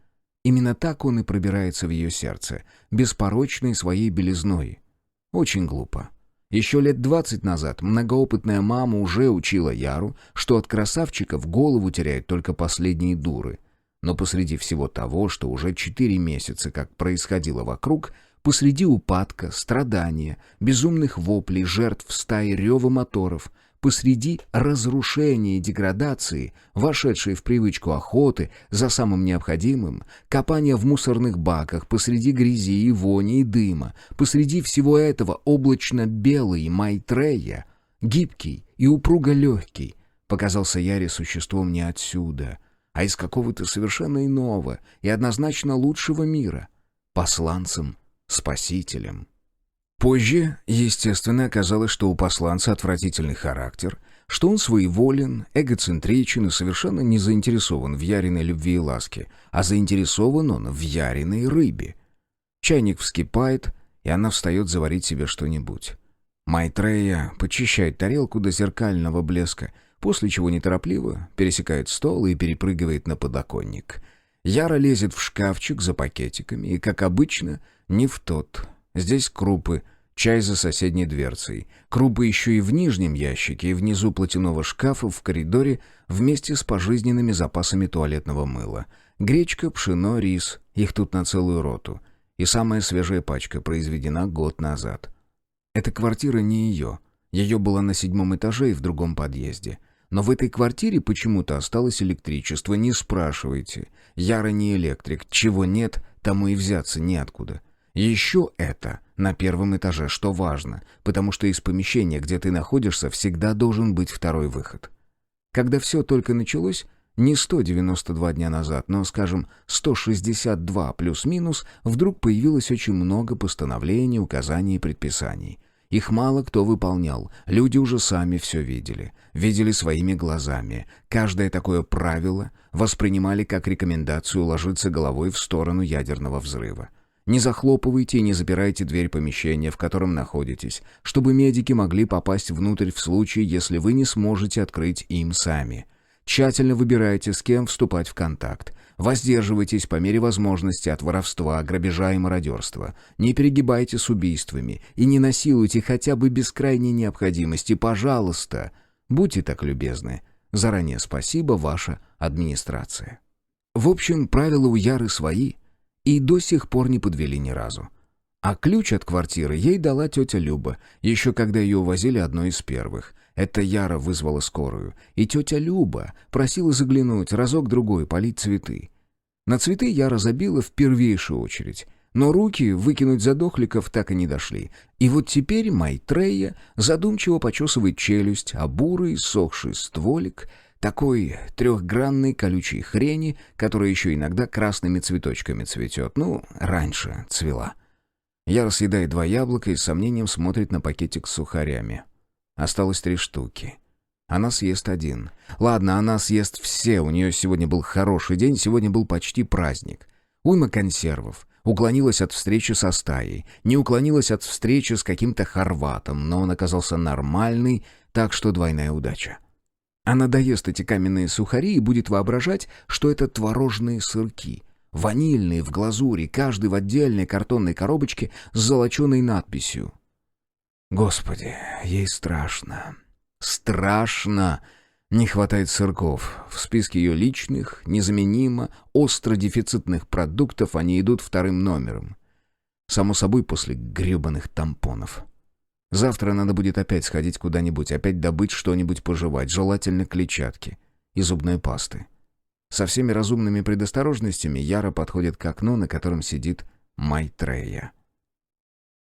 Именно так он и пробирается в ее сердце, беспорочной своей белизной. Очень глупо. Еще лет 20 назад многоопытная мама уже учила Яру, что от красавчиков голову теряют только последние дуры. Но посреди всего того, что уже 4 месяца как происходило вокруг, посреди упадка, страдания, безумных воплей, жертв стаи рева моторов, посреди разрушения и деградации, вошедшей в привычку охоты за самым необходимым, копания в мусорных баках, посреди грязи и вони и дыма, посреди всего этого облачно-белый Майтрея, гибкий и упруго легкий, показался Яре существом не отсюда, а из какого-то совершенно иного и однозначно лучшего мира, посланцем, спасителем. Позже, естественно, оказалось, что у посланца отвратительный характер, что он своеволен, эгоцентричен и совершенно не заинтересован в Яриной любви и ласке, а заинтересован он в Яриной рыбе. Чайник вскипает, и она встает заварить себе что-нибудь. Майтрея почищает тарелку до зеркального блеска, после чего неторопливо пересекает стол и перепрыгивает на подоконник. Яра лезет в шкафчик за пакетиками, и, как обычно, не в тот. Здесь крупы, чай за соседней дверцей. Крупы еще и в нижнем ящике, и внизу платяного шкафа в коридоре вместе с пожизненными запасами туалетного мыла. Гречка, пшено, рис. Их тут на целую роту. И самая свежая пачка произведена год назад. Эта квартира не ее. Ее была на 7-м этаже и в другом подъезде. Но в этой квартире почему-то осталось электричество. Не спрашивайте. Яра не электрик. Чего нет, тому и взяться неоткуда. Еще это на 1-м этаже, что важно, потому что из помещения, где ты находишься, всегда должен быть второй выход. Когда все только началось, не 192 дня назад, но, скажем, 162 плюс-минус, вдруг появилось очень много постановлений, указаний и предписаний. Их мало кто выполнял, люди уже сами все видели. Видели своими глазами. Каждое такое правило воспринимали как рекомендацию ложиться головой в сторону ядерного взрыва. Не захлопывайте и не запирайте дверь помещения, в котором находитесь, чтобы медики могли попасть внутрь в случае, если вы не сможете открыть им сами. Тщательно выбирайте, с кем вступать в контакт. Воздерживайтесь по мере возможности от воровства, грабежа и мародерства. Не перегибайте с убийствами и не насилуйте хотя бы без крайней необходимости. Пожалуйста, будьте так любезны. Заранее спасибо, ваша администрация. В общем, правила у Яры свои и до сих пор не подвели ни разу. А ключ от квартиры ей дала тетя Люба, еще когда ее увозили одной из первых. Это Яра вызвала скорую, и тетя Люба просила заглянуть разок-другой, полить цветы. На цветы Яра забила в первейшую очередь, но руки выкинуть задохликов так и не дошли. И вот теперь Майтрея задумчиво почесывает челюсть, а бурый сохший стволик такой трехгранной колючей хрени, которая еще иногда красными цветочками цветет, раньше цвела. Яра съедает 2 яблока и с сомнением смотрит на пакетик с сухарями. Осталось 3 штуки. Она съест 1. Ладно, она съест все, у нее сегодня был хороший день, сегодня был почти праздник. Уйма консервов. Уклонилась от встречи со стаей. Не уклонилась от встречи с каким-то хорватом, но он оказался нормальный, так что двойная удача. Она доест эти каменные сухари и будет воображать, что это творожные сырки. Ванильные, в глазури, каждый в отдельной картонной коробочке с золоченой надписью. Господи, ей страшно. Страшно! Не хватает сырков. В списке ее личных, незаменимо, остро дефицитных продуктов они идут 2-м номером. Само собой, после гребаных тампонов. Завтра надо будет опять сходить куда-нибудь, опять добыть что-нибудь пожевать, желательно клетчатки и зубной пасты. Со всеми разумными предосторожностями Яра подходит к окну, на котором сидит Майтрея.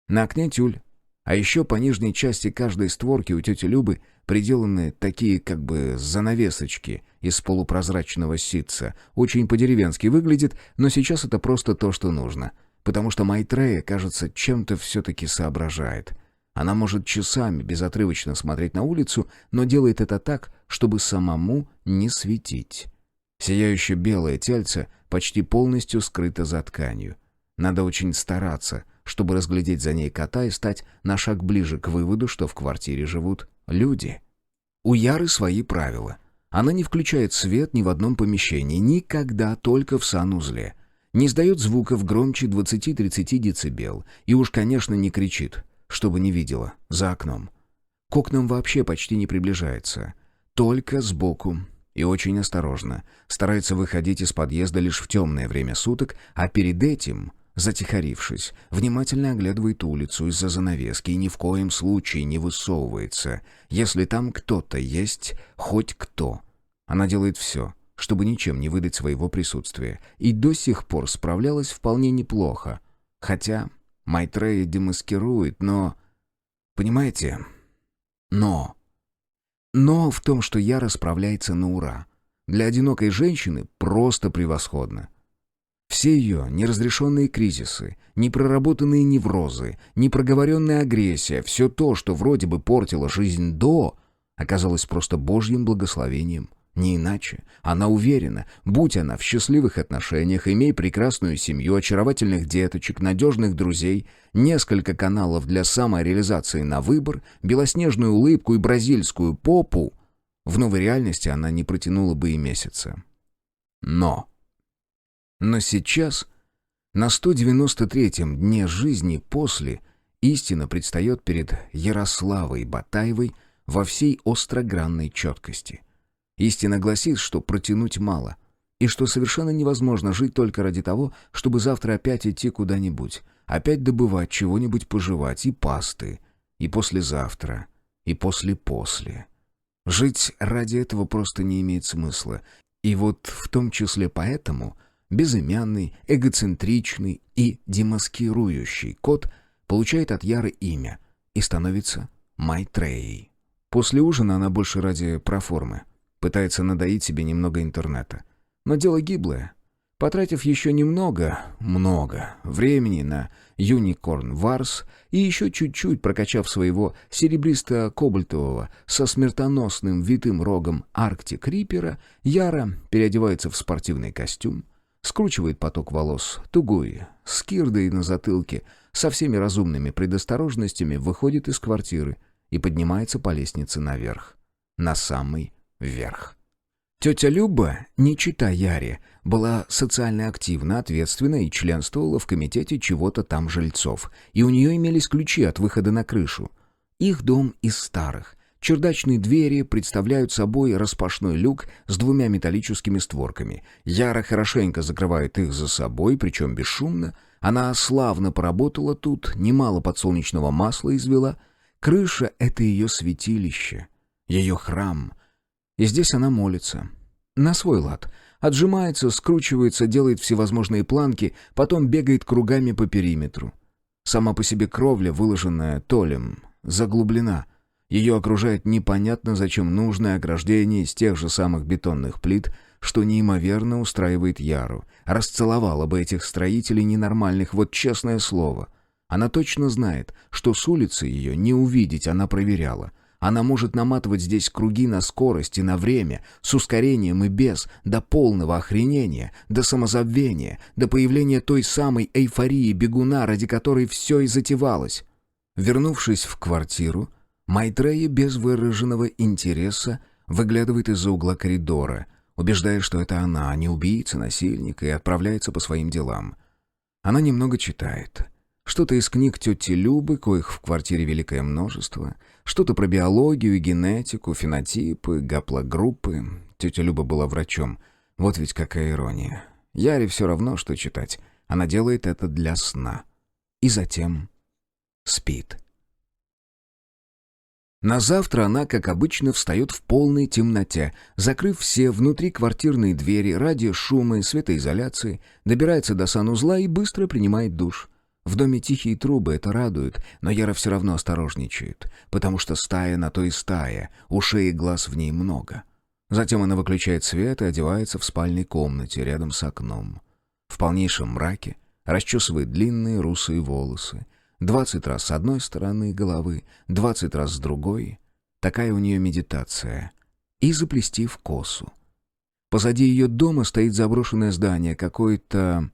На окне тюль. А еще по нижней части каждой створки у тети Любы приделаны такие как бы занавесочки из полупрозрачного ситца. Очень по-деревенски выглядит, но сейчас это просто то, что нужно. Потому что Майтрея, кажется, чем-то все-таки соображает. Она может часами безотрывочно смотреть на улицу, но делает это так, чтобы самому не светить. Сияющее белое тельце почти полностью скрыто за тканью. Надо очень стараться, чтобы разглядеть за ней кота и стать на шаг ближе к выводу, что в квартире живут люди. У Яры свои правила. Она не включает свет ни в одном помещении, никогда, только в санузле. Не издает звуков громче 20-30 децибел. И уж, конечно, не кричит, чтобы не видела, за окном. К окнам вообще почти не приближается. Только сбоку. И очень осторожно. Старается выходить из подъезда лишь в темное время суток, а перед этим, затихарившись, внимательно оглядывает улицу из-за занавески и ни в коем случае не высовывается, если там кто-то есть, хоть кто. Она делает все, чтобы ничем не выдать своего присутствия, и до сих пор справлялась вполне неплохо. Хотя Майтрея демаскирует, но... Понимаете? Но в том, что Яра справляется на ура. Для одинокой женщины просто превосходно. Все ее неразрешенные кризисы, непроработанные неврозы, непроговоренная агрессия, все то, что вроде бы портило жизнь до, оказалось просто божьим благословением. Не иначе. Она уверена, будь она в счастливых отношениях, имея прекрасную семью, очаровательных деточек, надежных друзей, несколько каналов для самореализации на выбор, белоснежную улыбку и бразильскую попу, в новой реальности она не протянула бы и месяца. Но сейчас, на 193-м дне жизни после, истина предстает перед Ярославой Батаевой во всей острогранной четкости. Истина гласит, что протянуть мало, и что совершенно невозможно жить только ради того, чтобы завтра опять идти куда-нибудь, опять добывать чего-нибудь пожевать, и пасты, и послезавтра, и после-после. Жить ради этого просто не имеет смысла, и вот в том числе поэтому безымянный, эгоцентричный и демаскирующий кот получает от Яры имя и становится Майтреей. После ужина она больше ради проформы. Пытается надоить себе немного интернета. Но дело гиблое. Потратив еще много времени на Unicorn Wars и еще чуть-чуть прокачав своего серебристо-кобальтового со смертоносным витым рогом Арктик Риппера, Яра переодевается в спортивный костюм, скручивает поток волос тугой, с кирдой на затылке, со всеми разумными предосторожностями выходит из квартиры и поднимается по лестнице наверх, на самый верх. Тетя Люба, не чита Яре, была социально активна, ответственна и членствовала в комитете чего-то там жильцов, и у нее имелись ключи от выхода на крышу. Их дом из старых. Чердачные двери представляют собой распашной люк с 2 металлическими створками. Яра хорошенько закрывает их за собой, причем бесшумно. Она славно поработала тут, немало подсолнечного масла извела. Крыша — это ее святилище, ее храм. И здесь она молится. На свой лад. Отжимается, скручивается, делает всевозможные планки, потом бегает кругами по периметру. Сама по себе кровля, выложенная толем, заглублена. Ее окружает непонятно зачем нужное ограждение из тех же самых бетонных плит, что неимоверно устраивает Яру. Расцеловала бы этих строителей ненормальных, вот честное слово. Она точно знает, что с улицы ее не увидеть, она проверяла. Она может наматывать здесь круги на скорость и на время, с ускорением и без, до полного охренения, до самозабвения, до появления той самой эйфории бегуна, ради которой все и затевалось. Вернувшись в квартиру, Майтрея без выраженного интереса выглядывает из-за угла коридора, убеждая, что это она, а не убийца, насильник, и отправляется по своим делам. Она немного читает. Что-то из книг тети Любы, коих в квартире великое множество, что-то про биологию и генетику, фенотипы, гаплогруппы. Тетя Люба была врачом. Вот ведь какая ирония. Яре все равно, что читать. Она делает это для сна. И затем спит. На завтра она, как обычно, встает в полной темноте, закрыв все внутриквартирные двери ради шума и светоизоляции, добирается до санузла и быстро принимает душ. В доме тихие трубы, это радует, но Яра все равно осторожничает, потому что стая на то и стая, ушей и глаз в ней много. Затем она выключает свет и одевается в спальной комнате рядом с окном. В полнейшем мраке расчесывает длинные русые волосы. 20 раз с одной стороны головы, 20 раз с другой. Такая у нее медитация. И заплести в косу. Позади ее дома стоит заброшенное здание, какое-то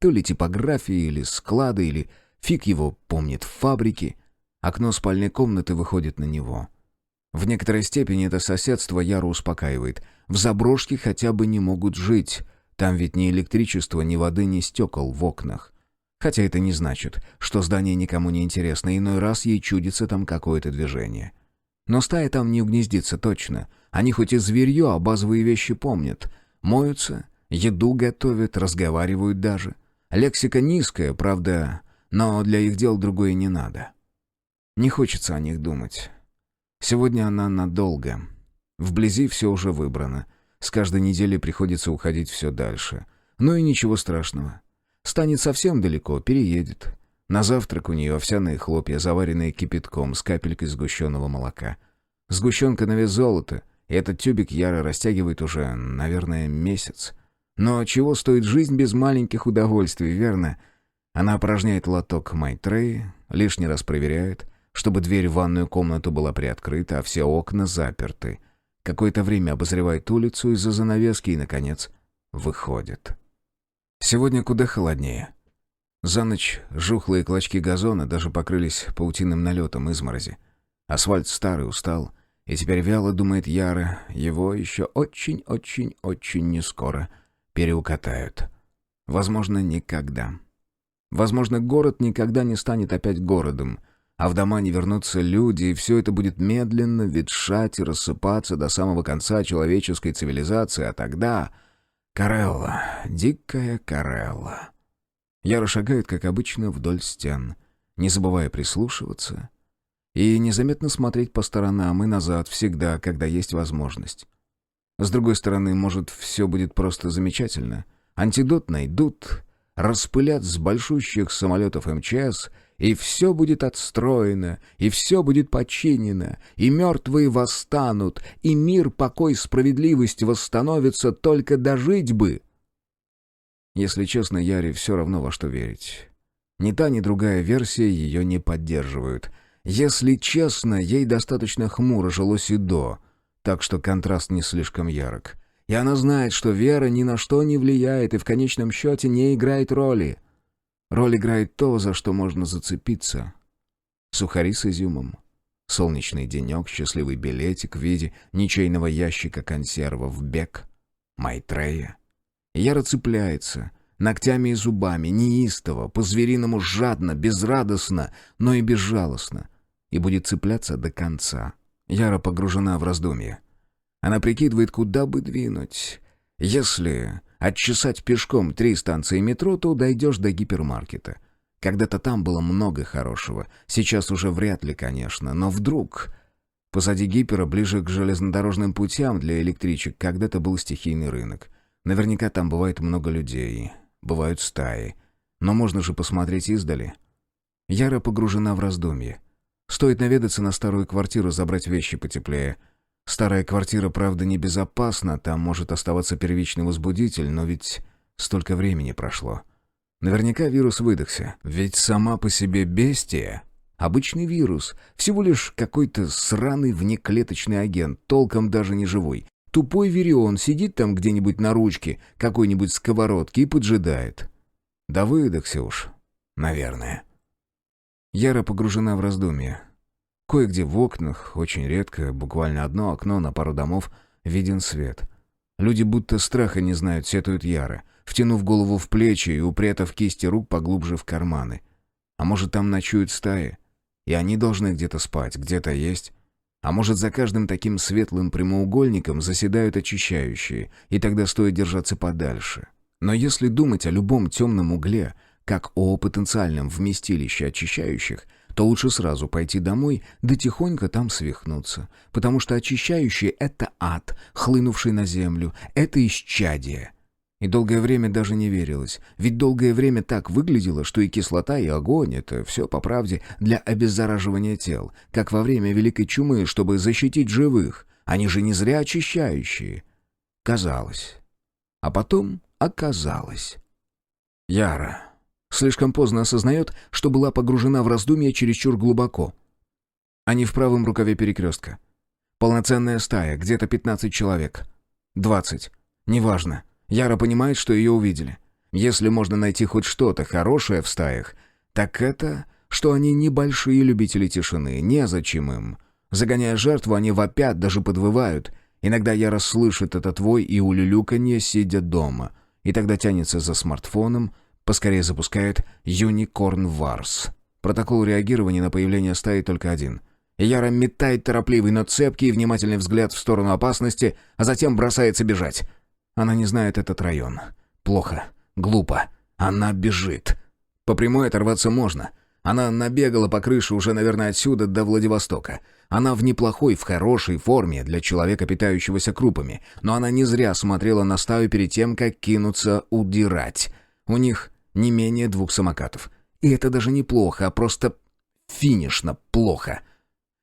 то ли типографии, или склады, или фиг его помнит, фабрики. Окно спальной комнаты выходит на него. В некоторой степени это соседство Яру успокаивает. В заброшке хотя бы не могут жить. Там ведь ни электричества, ни воды, ни стекол в окнах. Хотя это не значит, что здание никому не интересно. Иной раз ей чудится там какое-то движение. Но стая там не угнездится точно. Они хоть и зверье, а базовые вещи помнят. Моются, еду готовят, разговаривают даже. Лексика низкая, правда, но для их дел другое не надо. Не хочется о них думать. Сегодня она надолго. Вблизи все уже выбрано. С каждой неделей приходится уходить все дальше. Ну и ничего страшного. Станет совсем далеко, переедет. На завтрак у нее овсяные хлопья, заваренные кипятком с капелькой сгущенного молока. Сгущенка на вес золота, и этот тюбик Яра растягивает уже, наверное, месяц. Но чего стоит жизнь без маленьких удовольствий, верно? Она опорожняет лоток Майтреи, лишний раз проверяет, чтобы дверь в ванную комнату была приоткрыта, а все окна заперты. Какое-то время обозревает улицу из-за занавески и, наконец, выходит. Сегодня куда холоднее. За ночь жухлые клочки газона даже покрылись паутинным налетом изморози. Асфальт старый, устал, и теперь вяло думает Яра, его еще очень-очень-очень нескоро переукатают. Возможно, никогда. Возможно, город никогда не станет опять городом, а в дома не вернутся люди, и все это будет медленно ветшать и рассыпаться до самого конца человеческой цивилизации, а тогда... Корелла, дикая Корелла. Яра шагает, как обычно, вдоль стен, не забывая прислушиваться и незаметно смотреть по сторонам и назад всегда, когда есть возможность. С другой стороны, может, все будет просто замечательно. Антидот найдут, распылят с большущих самолетов МЧС, и все будет отстроено, и все будет починено, и мертвые восстанут, и мир, покой, справедливость восстановятся, только дожить бы. Если честно, Яре все равно во что верить. Ни та, ни другая версия ее не поддерживают. Если честно, ей достаточно хмуро жилось и до, так что контраст не слишком ярок. И она знает, что вера ни на что не влияет и в конечном счете не играет роли. Роль играет то, за что можно зацепиться. Сухари с изюмом. Солнечный денек, счастливый билетик в виде ничейного ящика консервов, бег, майтрея. Яра цепляется, ногтями и зубами, неистово, по-звериному жадно, безрадостно, но и безжалостно. И будет цепляться до конца. Яра погружена в раздумье. Она прикидывает, куда бы двинуть. Если отчесать пешком 3 станции метро, то дойдешь до гипермаркета. Когда-то там было много хорошего. Сейчас уже вряд ли, конечно. Но вдруг... Позади гипера, ближе к железнодорожным путям для электричек, когда-то был стихийный рынок. Наверняка там бывает много людей. Бывают стаи. Но можно же посмотреть издали. Яра погружена в раздумье. Стоит наведаться на старую квартиру, забрать вещи потеплее. Старая квартира, правда, небезопасна. Там может оставаться первичный возбудитель, но ведь столько времени прошло. Наверняка вирус выдохся, ведь сама по себе бестия — обычный вирус, всего лишь какой-то сраный внеклеточный агент, толком даже не живой. Тупой вирион сидит там где-нибудь на ручке какой-нибудь сковородки и поджидает. Да выдохся уж, наверное. Яра погружена в раздумья. Кое-где в окнах, очень редко, буквально одно окно на пару домов, виден свет. Люди будто страха не знают, сетуют Яра, втянув голову в плечи и упрятав кисти рук поглубже в карманы. А может, там ночуют стаи? И они должны где-то спать, где-то есть? А может, за каждым таким светлым прямоугольником заседают очищающие, и тогда стоит держаться подальше? Но если думать о любом темном угле, как о потенциальном вместилище очищающих, то лучше сразу пойти домой, да тихонько там свихнуться. Потому что очищающие — это ад, хлынувший на землю, это исчадие. И долгое время даже не верилось. Ведь долгое время так выглядело, что и кислота, и огонь — это все, по правде, для обеззараживания тел, как во время Великой Чумы, чтобы защитить живых. Они же не зря очищающие. Казалось. А потом оказалось. Яра слишком поздно осознает, что была погружена в раздумья чересчур глубоко. Они в правом рукаве перекрестка. Полноценная стая, где-то 15 человек. 20. Неважно. Яра понимает, что ее увидели. Если можно найти хоть что-то хорошее в стаях, так это, что они небольшие любители тишины, незачем им. Загоняя жертву, они вопят, даже подвывают. Иногда Яра слышит этот вой и улюлюканье, сидя дома. И тогда тянется за смартфоном, поскорее запускает Unicorn Wars. Протокол реагирования на появление стаи только один. Яра метает торопливый, но цепкий и внимательный взгляд в сторону опасности, а затем бросается бежать. Она не знает этот район. Плохо. Глупо. Она бежит. По прямой оторваться можно. Она набегала по крыше уже, наверное, отсюда до Владивостока. Она в неплохой, в хорошей форме для человека, питающегося крупами. Но она не зря смотрела на стаю перед тем, как кинуться удирать. У них не менее 2 самокатов. И это даже не плохо, а просто финишно плохо.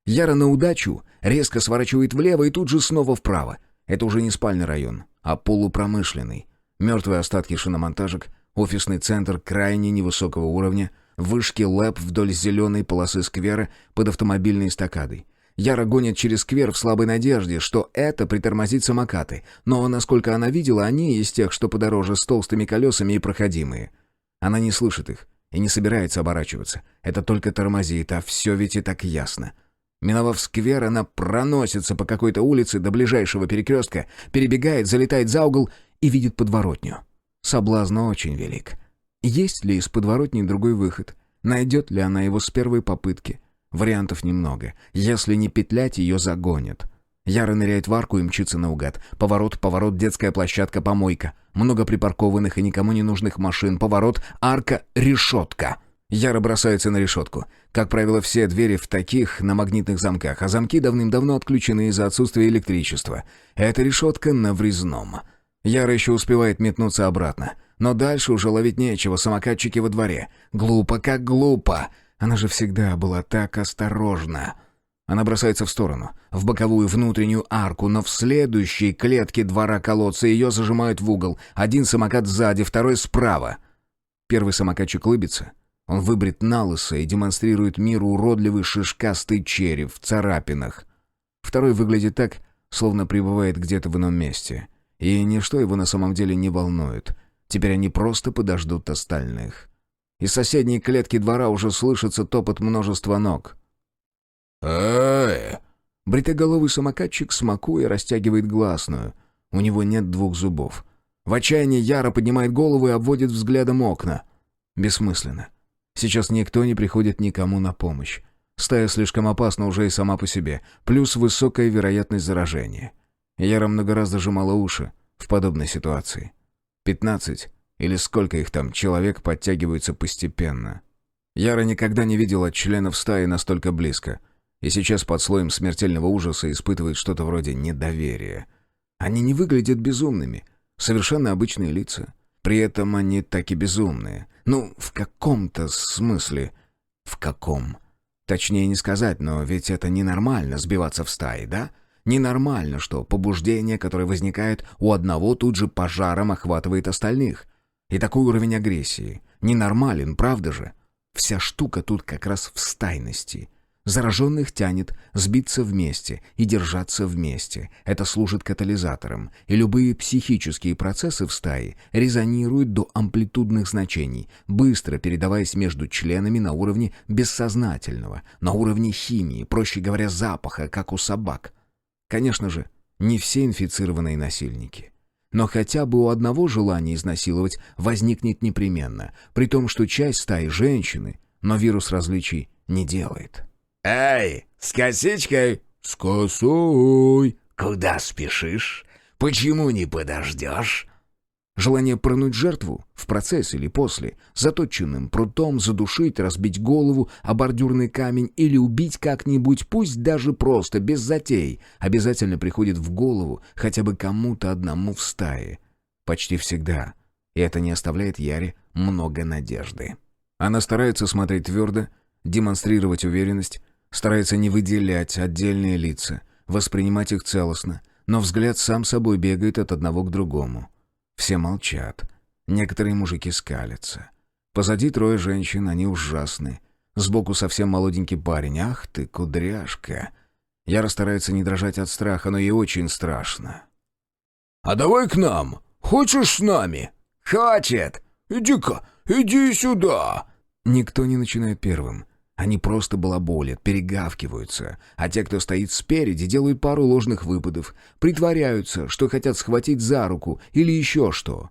Яра на удачу резко сворачивает влево и тут же снова вправо. Это уже не спальный район, а полупромышленный. Мертвые остатки шиномонтажек, офисный центр крайне невысокого уровня, вышки ЛЭП вдоль зеленой полосы сквера под автомобильной эстакадой. Яра гонит через сквер в слабой надежде, что это притормозит самокаты, но, насколько она видела, они из тех, что подороже, с толстыми колесами и проходимые. Она не слышит их и не собирается оборачиваться. Это только тормозит, а все ведь и так ясно. Миновав сквер, она проносится по какой-то улице до ближайшего перекрестка, перебегает, залетает за угол и видит подворотню. Соблазн очень велик. Есть ли из подворотни другой выход? Найдет ли она его с первой попытки? Вариантов немного. Если не петлять, ее загонят. Яра ныряет в арку и мчится наугад. Поворот, детская площадка, помойка. Много припаркованных и никому не нужных машин. Поворот, арка, решетка. Яра бросается на решетку. Как правило, все двери в таких на магнитных замках, а замки давным-давно отключены из-за отсутствия электричества. Эта решетка на врезном. Яра еще успевает метнуться обратно. Но дальше уже ловить нечего, самокатчики во дворе. Глупо, как глупо. Она же всегда была так осторожна. Она бросается в сторону, в боковую внутреннюю арку, но в следующей клетке двора колодца ее зажимают в угол. Один самокат сзади, второй справа. Первый самокатчик улыбится. Он выбрит налысо и демонстрирует миру уродливый шишкастый череп в царапинах. Второй выглядит так, словно пребывает где-то в ином месте. И ничто его на самом деле не волнует. Теперь они просто подождут остальных. Из соседней клетки двора уже слышится топот множества ног. «Эй!» Бритоголовый самокатчик, смакуя, растягивает гласную. У него нет 2 зубов. В отчаянии Яра поднимает голову и обводит взглядом окна. Бессмысленно. Сейчас никто не приходит никому на помощь. Стая слишком опасна уже и сама по себе, плюс высокая вероятность заражения. Яра много раз зажимала уши в подобной ситуации. 15, или сколько их там, человек подтягиваются постепенно. Яра никогда не видела членов стаи настолько близко. И сейчас под слоем смертельного ужаса испытывает что-то вроде недоверия. Они не выглядят безумными. Совершенно обычные лица. При этом они так и безумные. Ну, в каком-то смысле. В каком? Точнее не сказать, но ведь это ненормально сбиваться в стае, да? Ненормально, что побуждение, которое возникает у одного, тут же пожаром охватывает остальных. И такой уровень агрессии ненормален, правда же? Вся штука тут как раз в стайности. Зараженных тянет сбиться вместе и держаться вместе. Это служит катализатором. И любые психические процессы в стае резонируют до амплитудных значений, быстро передаваясь между членами на уровне бессознательного, на уровне химии, проще говоря, запаха, как у собак. Конечно же, не все инфицированные насильники. Но хотя бы у одного желание изнасиловать возникнет непременно, при том, что часть стаи женщины, но вирус различий не делает. «Эй, с косичкой?» «С косой!» «Куда спешишь? Почему не подождешь?» Желание пронуть жертву, в процессе или после, заточенным прутом задушить, разбить голову о бордюрный камень или убить как-нибудь, пусть даже просто, без затей, обязательно приходит в голову хотя бы кому-то одному в стае. Почти всегда. И это не оставляет Яре много надежды. Она старается смотреть твердо, демонстрировать уверенность, старается не выделять отдельные лица, воспринимать их целостно, но взгляд сам собой бегает от одного к другому. Все молчат. Некоторые мужики скалятся. Позади 3 женщин, они ужасны. Сбоку совсем молоденький парень. Ах ты, кудряшка. Яра старается не дрожать от страха, но ей очень страшно. «А давай к нам. Хочешь с нами?» «Хочет!» «Иди-ка, иди сюда!» Никто не начинает первым. Они просто балаболят, перегавкиваются, а те, кто стоит спереди, делают пару ложных выпадов, притворяются, что хотят схватить за руку или еще что.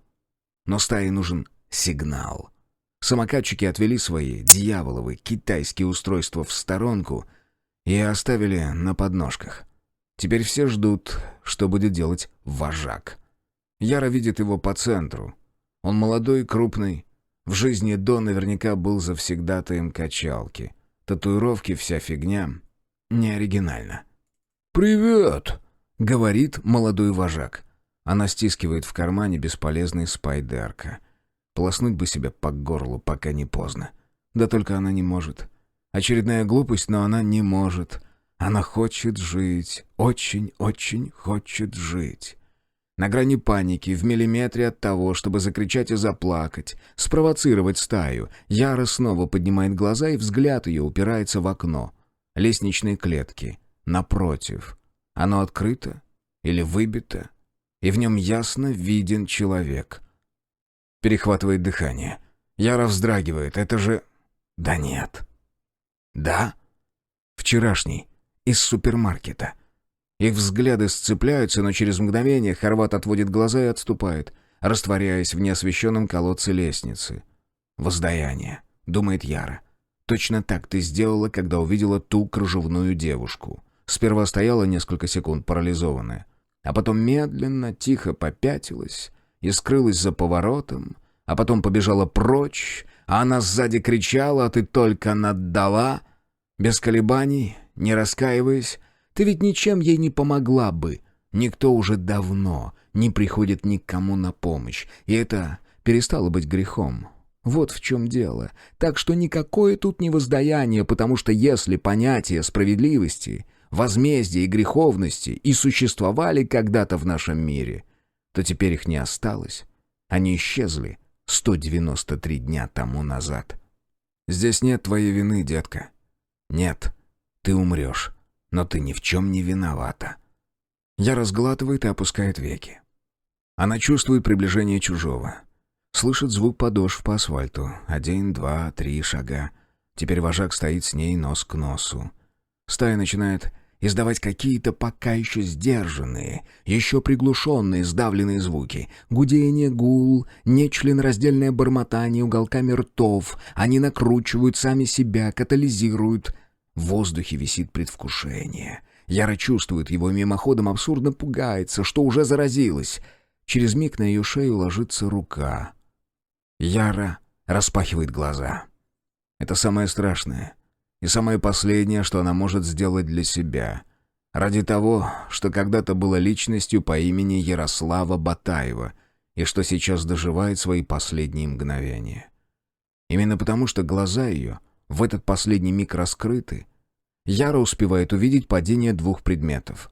Но стае нужен сигнал. Самокатчики отвели свои дьяволовы китайские устройства в сторонку и оставили на подножках. Теперь все ждут, что будет делать вожак. Яра видит его по центру. Он молодой, крупный. В жизни до наверняка был завсегдатаем качалки. Татуировки, вся фигня. Не оригинально. «Привет!» — говорит молодой вожак. Она стискивает в кармане бесполезный спайдерка. Полоснуть бы себя по горлу, пока не поздно. Да только она не может. Очередная глупость, но она не может. Она хочет жить. Очень-очень хочет жить. На грани паники, в миллиметре от того, чтобы закричать и заплакать, спровоцировать стаю, Яра снова поднимает глаза, и взгляд ее упирается в окно. Лестничные клетки. Напротив. Оно открыто или выбито, и в нем ясно виден человек. Перехватывает дыхание. Яра вздрагивает. Это же... Да нет. Да? Вчерашний. Из супермаркета. Их взгляды сцепляются, но через мгновение Хорват отводит глаза и отступает, растворяясь в неосвещенном колодце лестницы. «Воздаяние», — думает Яра. «Точно так ты сделала, когда увидела ту кружевную девушку. Сперва стояла несколько секунд парализованная, а потом медленно, тихо попятилась и скрылась за поворотом, а потом побежала прочь, а она сзади кричала, а ты только наддала, без колебаний, не раскаиваясь. Ты ведь ничем ей не помогла бы. Никто уже давно не приходит никому на помощь, и это перестало быть грехом. Вот в чем дело. Так что никакое тут не воздаяние, потому что если понятия справедливости, возмездия и греховности и существовали когда-то в нашем мире, то теперь их не осталось. Они исчезли 193 дня тому назад. Здесь нет твоей вины, детка. Нет, ты умрешь, но ты ни в чем не виновата. Яра сглатывает и опускает веки. Она чувствует приближение чужого. Слышит звук подошв по асфальту. 1, 2, 3 шага. Теперь вожак стоит с ней нос к носу. Стая начинает издавать какие-то пока еще сдержанные, еще приглушенные, сдавленные звуки. Гудение, гул, нечленораздельное бормотание уголками ртов. Они накручивают сами себя, катализируют. В воздухе висит предвкушение. Яра чувствует его, мимоходом абсурдно пугается, что уже заразилась. Через миг на ее шею ложится рука. Яра распахивает глаза. Это самое страшное и самое последнее, что она может сделать для себя. Ради того, что когда-то было личностью по имени Ярослава Батаева и что сейчас доживает свои последние мгновения. Именно потому, что глаза ее в этот последний миг раскрыты, Яра успевает увидеть падение двух предметов.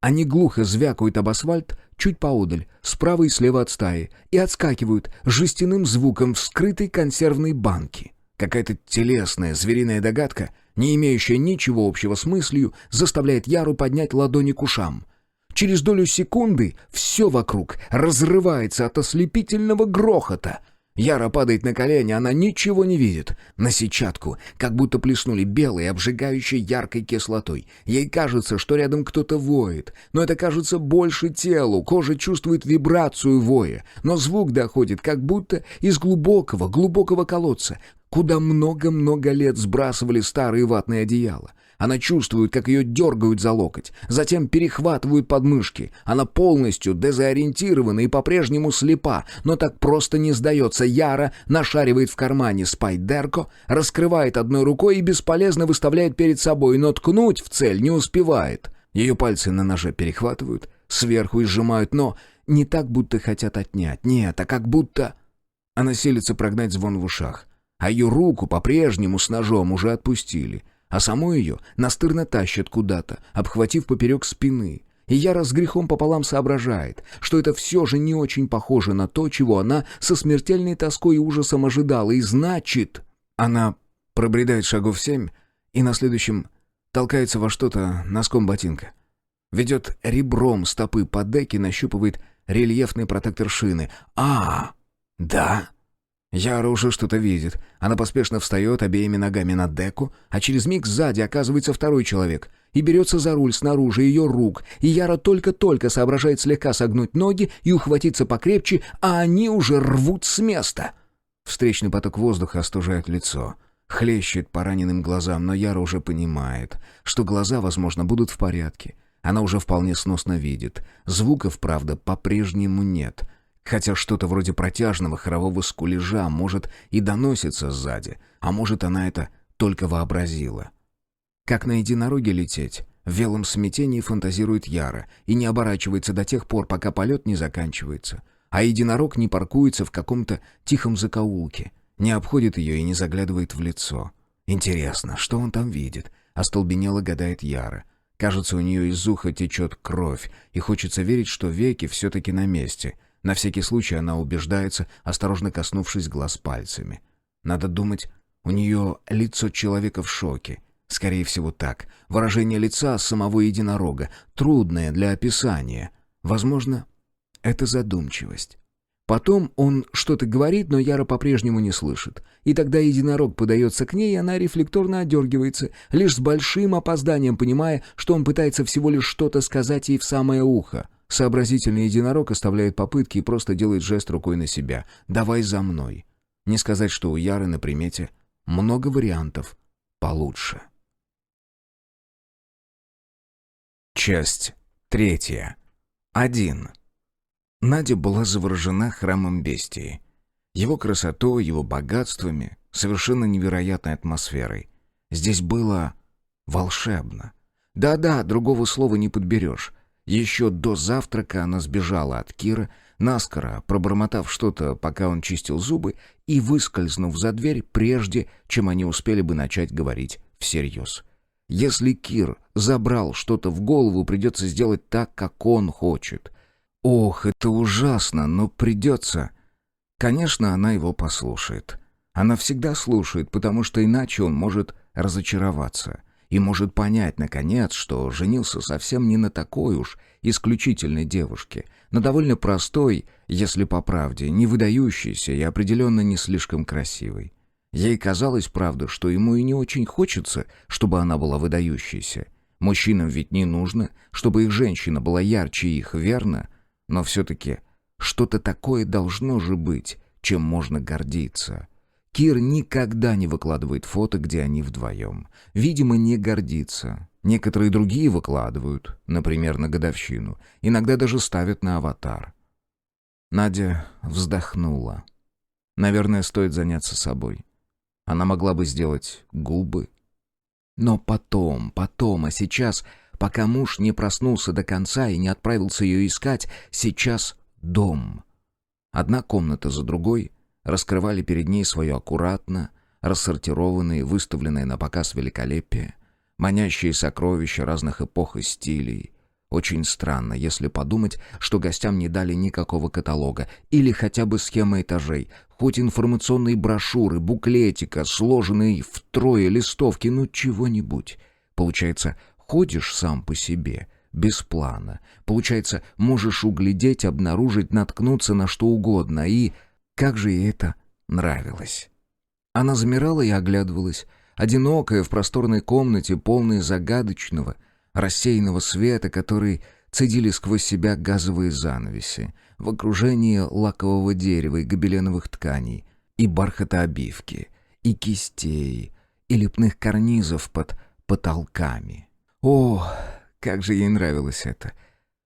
Они глухо звякают об асфальт чуть поодаль, справа и слева от стаи, и отскакивают с жестяным звуком вскрытой консервной банки. Какая-то телесная звериная догадка, не имеющая ничего общего с мыслью, заставляет Яру поднять ладони к ушам. Через долю секунды все вокруг разрывается от ослепительного грохота. Яра падает на колени, она ничего не видит. На сетчатку как будто плеснули белой, обжигающей яркой кислотой. Ей кажется, что рядом кто-то воет, но это кажется больше телу. Кожа чувствует вибрацию воя, но звук доходит как будто из глубокого колодца, куда много-много лет сбрасывали старые ватные одеяла. Она чувствует, как ее дергают за локоть, затем перехватывают подмышки. Она полностью дезориентирована и по-прежнему слепа, но так просто не сдается. Яра нашаривает в кармане спайдерко, раскрывает одной рукой и бесполезно выставляет перед собой, но ткнуть в цель не успевает. Ее пальцы на ноже перехватывают, сверху и сжимают, но не так, будто хотят отнять. Нет, а как будто... Она силится прогнать звон в ушах, а ее руку по-прежнему с ножом уже отпустили. А саму ее настырно тащат куда-то, обхватив поперек спины. И Яра с грехом пополам соображает, что это все же не очень похоже на то, чего она со смертельной тоской и ужасом ожидала. И значит... Она пробредает шагов 7 и на следующем толкается во что-то носком ботинка. Ведет ребром стопы по деке, нащупывает рельефный протектор шины. Да... Яра уже что-то видит. Она поспешно встает обеими ногами на деку, а через миг сзади оказывается второй человек и берется за руль снаружи ее рук, и Яра только-только соображает слегка согнуть ноги и ухватиться покрепче, а они уже рвут с места. Встречный поток воздуха остужает лицо, хлещет по раненым глазам, но Яра уже понимает, что глаза, возможно, будут в порядке. Она уже вполне сносно видит. Звуков, правда, по-прежнему нет — хотя что-то вроде протяжного хорового скулежа, может, и доносится сзади, а может, она это только вообразила. Как на единороге лететь? В вялом смятении фантазирует Яра и не оборачивается до тех пор, пока полет не заканчивается. А единорог не паркуется в каком-то тихом закоулке, не обходит ее и не заглядывает в лицо. Интересно, что он там видит? Остолбенело гадает Яра. Кажется, у нее из уха течет кровь, и хочется верить, что веки все-таки на месте. На всякий случай она убеждается, осторожно коснувшись глаз пальцами. Надо думать, у нее лицо человека в шоке. Скорее всего так. Выражение лица самого единорога, трудное для описания. Возможно, это задумчивость. Потом он что-то говорит, но Яра по-прежнему не слышит. И тогда единорог подается к ней, и она рефлекторно отдергивается, лишь с большим опозданием понимая, что он пытается всего лишь что-то сказать ей в самое ухо. Сообразительный единорог оставляет попытки и просто делает жест рукой на себя. «Давай за мной». Не сказать, что у Яры на примете много вариантов получше. Часть 3. 1. Надя была заворожена храмом бестии. Его красотой, его богатствами, совершенно невероятной атмосферой. Здесь было волшебно. Да-да, другого слова не подберешь. Еще до завтрака она сбежала от Кира, наскоро пробормотав что-то, пока он чистил зубы, и выскользнув за дверь, прежде чем они успели бы начать говорить всерьез. Если Кир забрал что-то в голову, придется сделать так, как он хочет. Ох, это ужасно, но придется. Конечно, она его послушает. Она всегда слушает, потому что иначе он может разочароваться и может понять, наконец, что женился совсем не на такой уж исключительной девушке, на довольно простой, если по правде, не выдающейся и определенно не слишком красивой. Ей казалось, правда, что ему и не очень хочется, чтобы она была выдающейся. Мужчинам ведь не нужно, чтобы их женщина была ярче их, верно? Но все-таки что-то такое должно же быть, чем можно гордиться. Кир никогда не выкладывает фото, где они вдвоем. Видимо, не гордится. Некоторые другие выкладывают, например, на годовщину. Иногда даже ставят на аватар. Надя вздохнула. Наверное, стоит заняться собой. Она могла бы сделать губы. Но потом, а сейчас, пока муж не проснулся до конца и не отправился ее искать, сейчас дом. Одна комната за другой раскрывали перед ней свое аккуратно рассортированное и выставленное на показ великолепие, манящие сокровища разных эпох и стилей. Очень странно, если подумать, что гостям не дали никакого каталога или хотя бы схемы этажей, хоть информационные брошюры, буклетика, сложенные втрое листовки, ну чего-нибудь. Получается, ходишь сам по себе, без плана. Получается, можешь углядеть, обнаружить, наткнуться на что угодно, и как же ей это нравилось. Она замирала и оглядывалась, одинокая в просторной комнате, полной загадочного, рассеянного света, который цедили сквозь себя газовые занавеси, в окружении лакового дерева и гобеленовых тканей, и бархата обивки, и кистей, и лепных карнизов под потолками. О, как же ей нравилось это!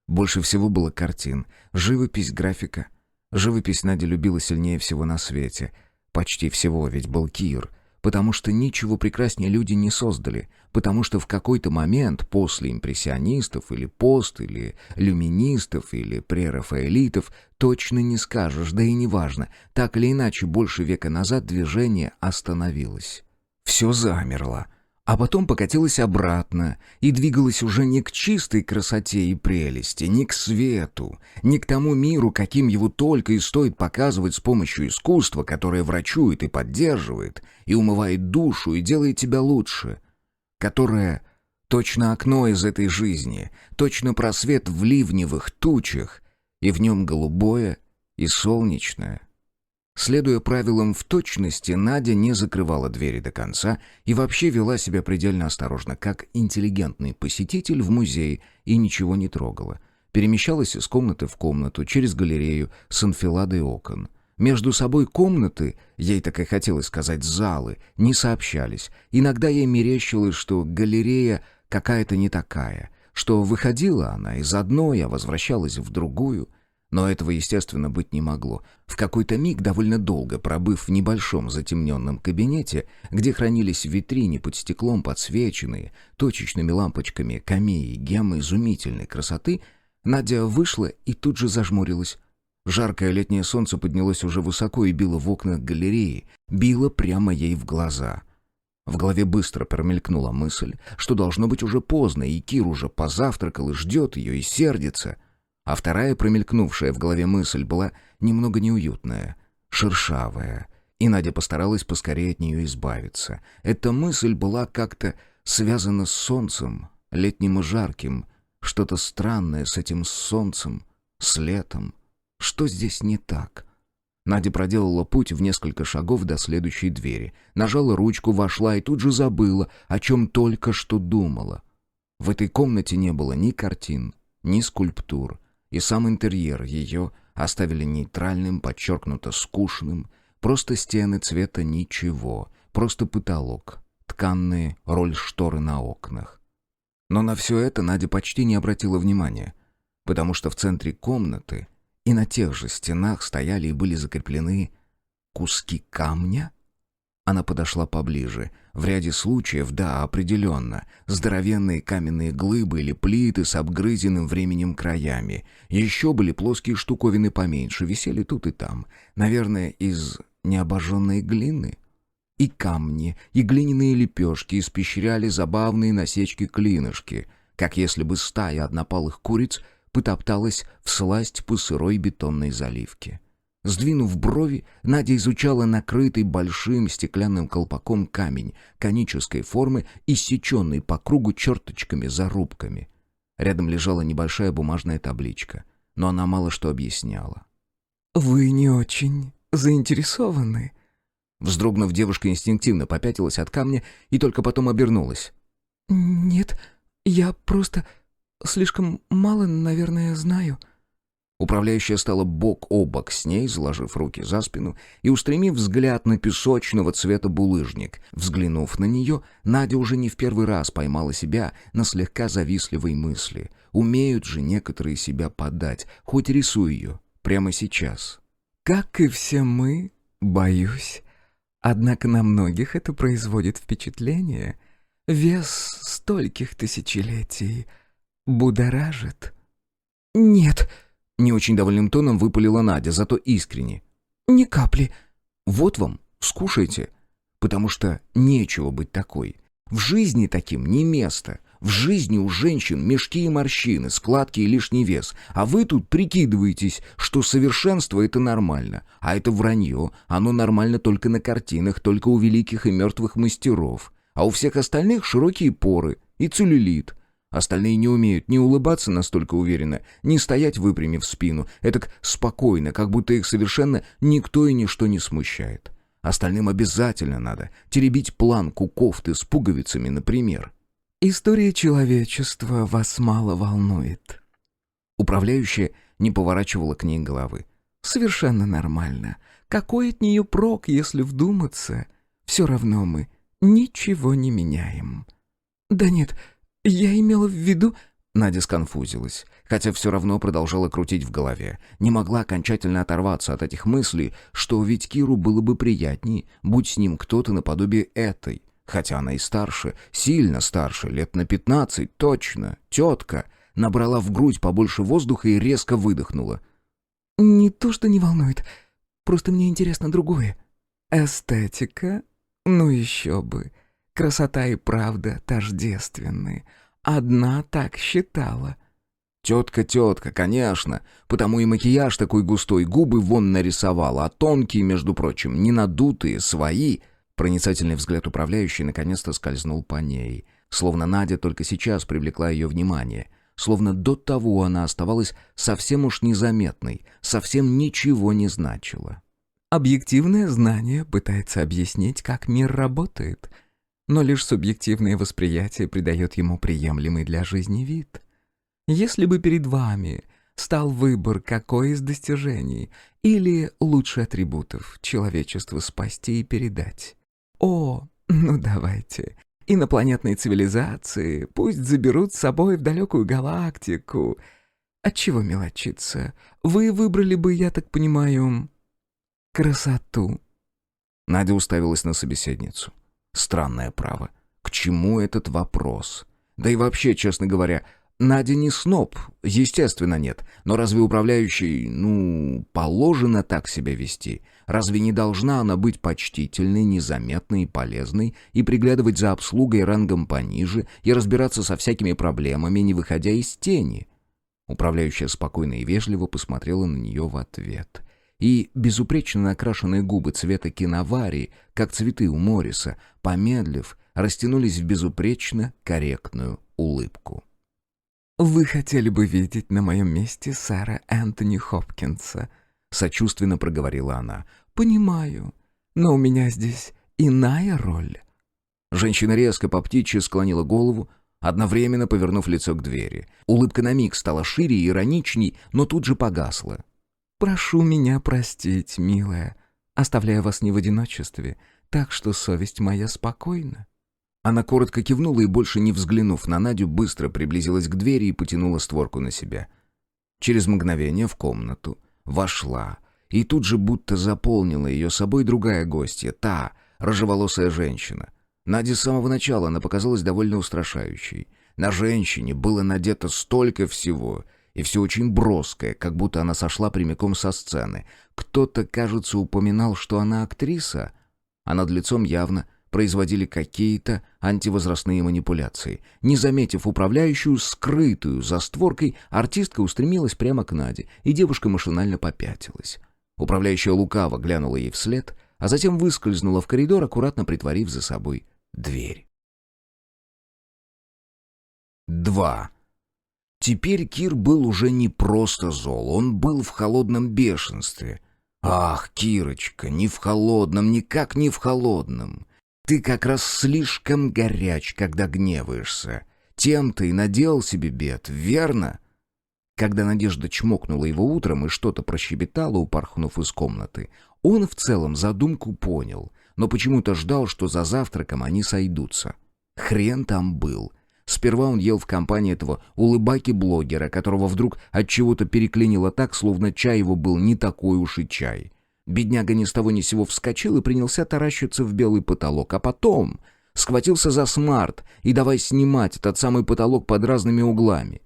Больше всего было картин, живопись, графика. Живопись Надя любила сильнее всего на свете. Почти всего, ведь был Кир. Потому что ничего прекраснее люди не создали. Потому что в какой-то момент после импрессионистов или пост, или люминистов, или прерафаэлитов точно не скажешь, да и неважно. Так или иначе, больше века назад движение остановилось. Все замерло. А потом покатилась обратно и двигалась уже не к чистой красоте и прелести, не к свету, не к тому миру, каким его только и стоит показывать с помощью искусства, которое врачует и поддерживает, и умывает душу, и делает тебя лучше, которое точно окно из этой жизни, точно просвет в ливневых тучах, и в нем голубое и солнечное. Следуя правилам в точности, Надя не закрывала двери до конца и вообще вела себя предельно осторожно, как интеллигентный посетитель в музей, и ничего не трогала. Перемещалась из комнаты в комнату, через галерею с анфиладой окон. Между собой комнаты, ей так и хотелось сказать залы, не сообщались. Иногда ей мерещилось, что галерея какая-то не такая, что выходила она из одной, а возвращалась в другую. Но этого, естественно, быть не могло. В какой-то миг, довольно долго пробыв в небольшом затемненном кабинете, где хранились в витрине под стеклом подсвеченные точечными лампочками камеи геммы изумительной красоты, Надя вышла и тут же зажмурилась. Жаркое летнее солнце поднялось уже высоко и било в окна галереи, било прямо ей в глаза. В голове быстро промелькнула мысль, что должно быть уже поздно, и Кир уже позавтракал и ждет ее, и сердится. А вторая промелькнувшая в голове мысль была немного неуютная, шершавая, и Надя постаралась поскорее от нее избавиться. Эта мысль была как-то связана с солнцем, летним и жарким, что-то странное с этим солнцем, с летом. Что здесь не так? Надя проделала путь в несколько шагов до следующей двери, нажала ручку, вошла и тут же забыла, о чем только что думала. В этой комнате не было ни картин, ни скульптур, и сам интерьер ее оставили нейтральным, подчеркнуто скучным, просто стены цвета ничего, просто потолок, тканные рольшторы на окнах. Но на все это Надя почти не обратила внимания, потому что в центре комнаты и на тех же стенах стояли и были закреплены куски камня. Она подошла поближе. В ряде случаев, да, определенно. Здоровенные каменные глыбы или плиты с обгрызенным временем краями. Еще были плоские штуковины поменьше, висели тут и там. Наверное, из необожженной глины. И камни, и глиняные лепешки испещряли забавные насечки-клинышки, как если бы стая однопалых куриц потопталась всласть по сырой бетонной заливке. Сдвинув брови, Надя изучала накрытый большим стеклянным колпаком камень конической формы, иссеченный по кругу черточками-зарубками. Рядом лежала небольшая бумажная табличка, но она мало что объясняла. «Вы не очень заинтересованы?» Вздрогнув, девушка инстинктивно попятилась от камня и только потом обернулась. «Нет, я просто слишком мало, наверное, знаю». Управляющая стала бок о бок с ней, заложив руки за спину и устремив взгляд на песочного цвета булыжник. Взглянув на нее, Надя уже не в первый раз поймала себя на слегка завистливой мысли. Умеют же некоторые себя подать, хоть рисуй ее, прямо сейчас. «Как и все мы, боюсь. Однако на многих это производит впечатление. Вес стольких тысячелетий будоражит». «Нет», — не очень довольным тоном выпалила Надя, зато искренне. «ни капли». «Вот вам, скушайте, потому что нечего быть такой. В жизни таким не место. В жизни у женщин мешки и морщины, складки и лишний вес. А вы тут прикидываетесь, что совершенство — это нормально. А это вранье. Оно нормально только на картинах, только у великих и мертвых мастеров. А у всех остальных широкие поры и целлюлит. Остальные не умеют ни улыбаться настолько уверенно, ни стоять, выпрямив спину, этак спокойно, как будто их совершенно никто и ничто не смущает. Остальным обязательно надо теребить планку кофты с пуговицами, например. «История человечества вас мало волнует». Управляющая не поворачивала к ней головы. «Совершенно нормально. Какой от нее прок, если вдуматься? Все равно мы ничего не меняем». «Да нет, я имела в виду...» Надя сконфузилась, хотя все равно продолжала крутить в голове. Не могла окончательно оторваться от этих мыслей, что ведь Киру было бы приятней, будь с ним кто-то наподобие этой. Хотя она и старше, сильно старше, лет на 15, точно, тетка. Набрала в грудь побольше воздуха и резко выдохнула. «Не то, что не волнует, просто мне интересно другое. Эстетика? Ну еще бы. Красота и правда тождественны. Одна так считала». Тетка, конечно, потому и макияж такой густой, губы вон нарисовала, а тонкие, между прочим, не надутые, свои. Проницательный взгляд управляющей наконец-то скользнул по ней, словно Надя только сейчас привлекла ее внимание, словно до того она оставалась совсем уж незаметной, совсем ничего не значила. Объективное знание пытается объяснить, как мир работает, но лишь субъективное восприятие придает ему приемлемый для жизни вид. Если бы перед вами стал выбор, какой из достижений или лучше атрибутов человечества спасти и передать. О, ну давайте, инопланетные цивилизации пусть заберут с собой в далекую галактику. Отчего мелочиться? Вы выбрали бы, я так понимаю, красоту. Надя уставилась на собеседницу. Странное право. К чему этот вопрос? Да и вообще, честно говоря, Надя не сноб, естественно, нет. Но разве управляющей, положено так себя вести? Разве не должна она быть почтительной, незаметной и полезной, и приглядывать за обслугой рангом пониже, и разбираться со всякими проблемами, не выходя из тени? Управляющая спокойно и вежливо посмотрела на нее в ответ. И безупречно накрашенные губы цвета киновари, как цветы у Морриса, помедлив, растянулись в безупречно корректную улыбку. «Вы хотели бы видеть на моем месте сэра Энтони Хопкинса», — сочувственно проговорила она. «Понимаю, но у меня здесь иная роль». Женщина резко по птичьи склонила голову, одновременно повернув лицо к двери. Улыбка на миг стала шире и ироничней, но тут же погасла. «Прошу меня простить, милая, оставляя вас не в одиночестве, так что совесть моя спокойна». Она коротко кивнула и, больше не взглянув на Надю, быстро приблизилась к двери и потянула створку на себя. Через мгновение в комнату вошла, и тут же будто заполнила ее собой другая гостья, та, рыжеволосая женщина. Наде с самого начала она показалась довольно устрашающей. На женщине было надето столько всего, и все очень броское, как будто она сошла прямиком со сцены. Кто-то, кажется, упоминал, что она актриса, а над лицом явно производили какие-то антивозрастные манипуляции. Не заметив управляющую, скрытую за створкой, артистка устремилась прямо к Наде, и девушка машинально попятилась. Управляющая лукаво глянула ей вслед, а затем выскользнула в коридор, аккуратно притворив за собой дверь. 2. Теперь Кир был уже не просто зол, он был в холодном бешенстве. «Ах, Кирочка, не в холодном, никак не в холодном. Ты как раз слишком горяч, когда гневаешься. Тем ты и наделал себе бед, верно?» Когда Надежда чмокнула его утром и что-то прощебетала, упорхнув из комнаты, он в целом задумку понял, но почему-то ждал, что за завтраком они сойдутся. Хрен там был. Сперва он ел в компании этого улыбаки-блогера, которого вдруг от чего-то переклинило так, словно чай его был не такой уж и чай. Бедняга ни с того ни сего вскочил и принялся таращиться в белый потолок, а потом схватился за смарт и давай снимать этот самый потолок под разными углами.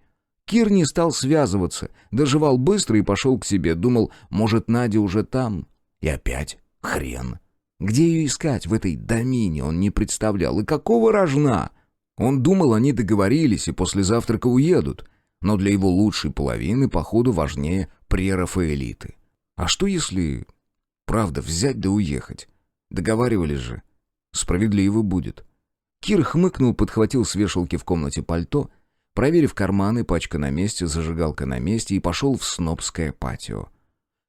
Кир не стал связываться, доживал быстро и пошел к себе, думал, может, Надя уже там. И опять хрен. Где ее искать в этой домине, он не представлял. И какого рожна? Он думал, они договорились и после завтрака уедут. Но для его лучшей половины, походу, важнее прерафаэлиты. А что если, правда, взять да уехать? Договаривались же. Справедливо будет. Кир хмыкнул, подхватил с вешалки в комнате пальто, проверив карманы, пачка на месте, зажигалка на месте, и пошел в снобское патио.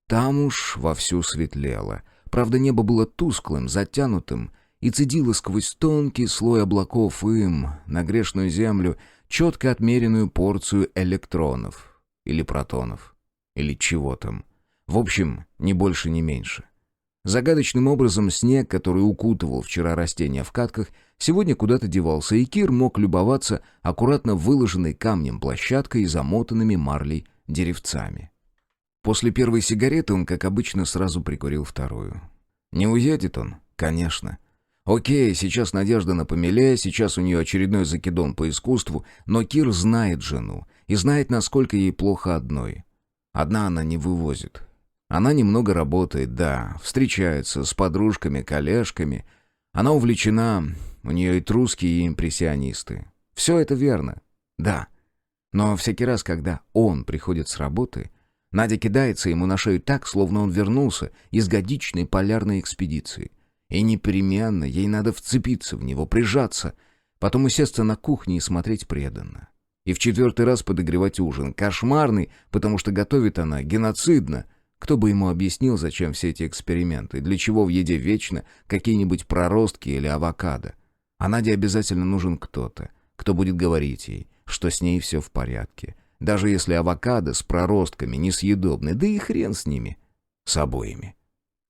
Там уж вовсю светлело. Правда, небо было тусклым, затянутым, и цедило сквозь тонкий слой облаков им, на грешную землю, четко отмеренную порцию электронов. Или протонов. Или чего там. В общем, ни больше, ни меньше. Загадочным образом снег, который укутывал вчера растения в катках, сегодня куда-то девался, и Кир мог любоваться аккуратно выложенной камнем площадкой и замотанными марлей деревцами. После первой сигареты он, как обычно, сразу прикурил вторую. Не уедет он, конечно. Окей, сейчас Надежда на помеле, сейчас у нее очередной закидон по искусству, но Кир знает жену и знает, насколько ей плохо одной. Одна она не вывозит. Она немного работает, да, встречается с подружками, коллежками. Она увлечена, у нее и труски, и импрессионисты. Все это верно, да. Но всякий раз, когда он приходит с работы, Надя кидается ему на шею так, словно он вернулся из годичной полярной экспедиции. И непременно ей надо вцепиться в него, прижаться, потом усесться на кухне и смотреть преданно. И в 4-й раз подогревать ужин. Кошмарный, потому что готовит она геноцидно. Кто бы ему объяснил, зачем все эти эксперименты, для чего в еде вечно какие-нибудь проростки или авокадо. А Наде обязательно нужен кто-то, кто будет говорить ей, что с ней все в порядке. Даже если авокадо с проростками несъедобны, да и хрен с ними, с обоими.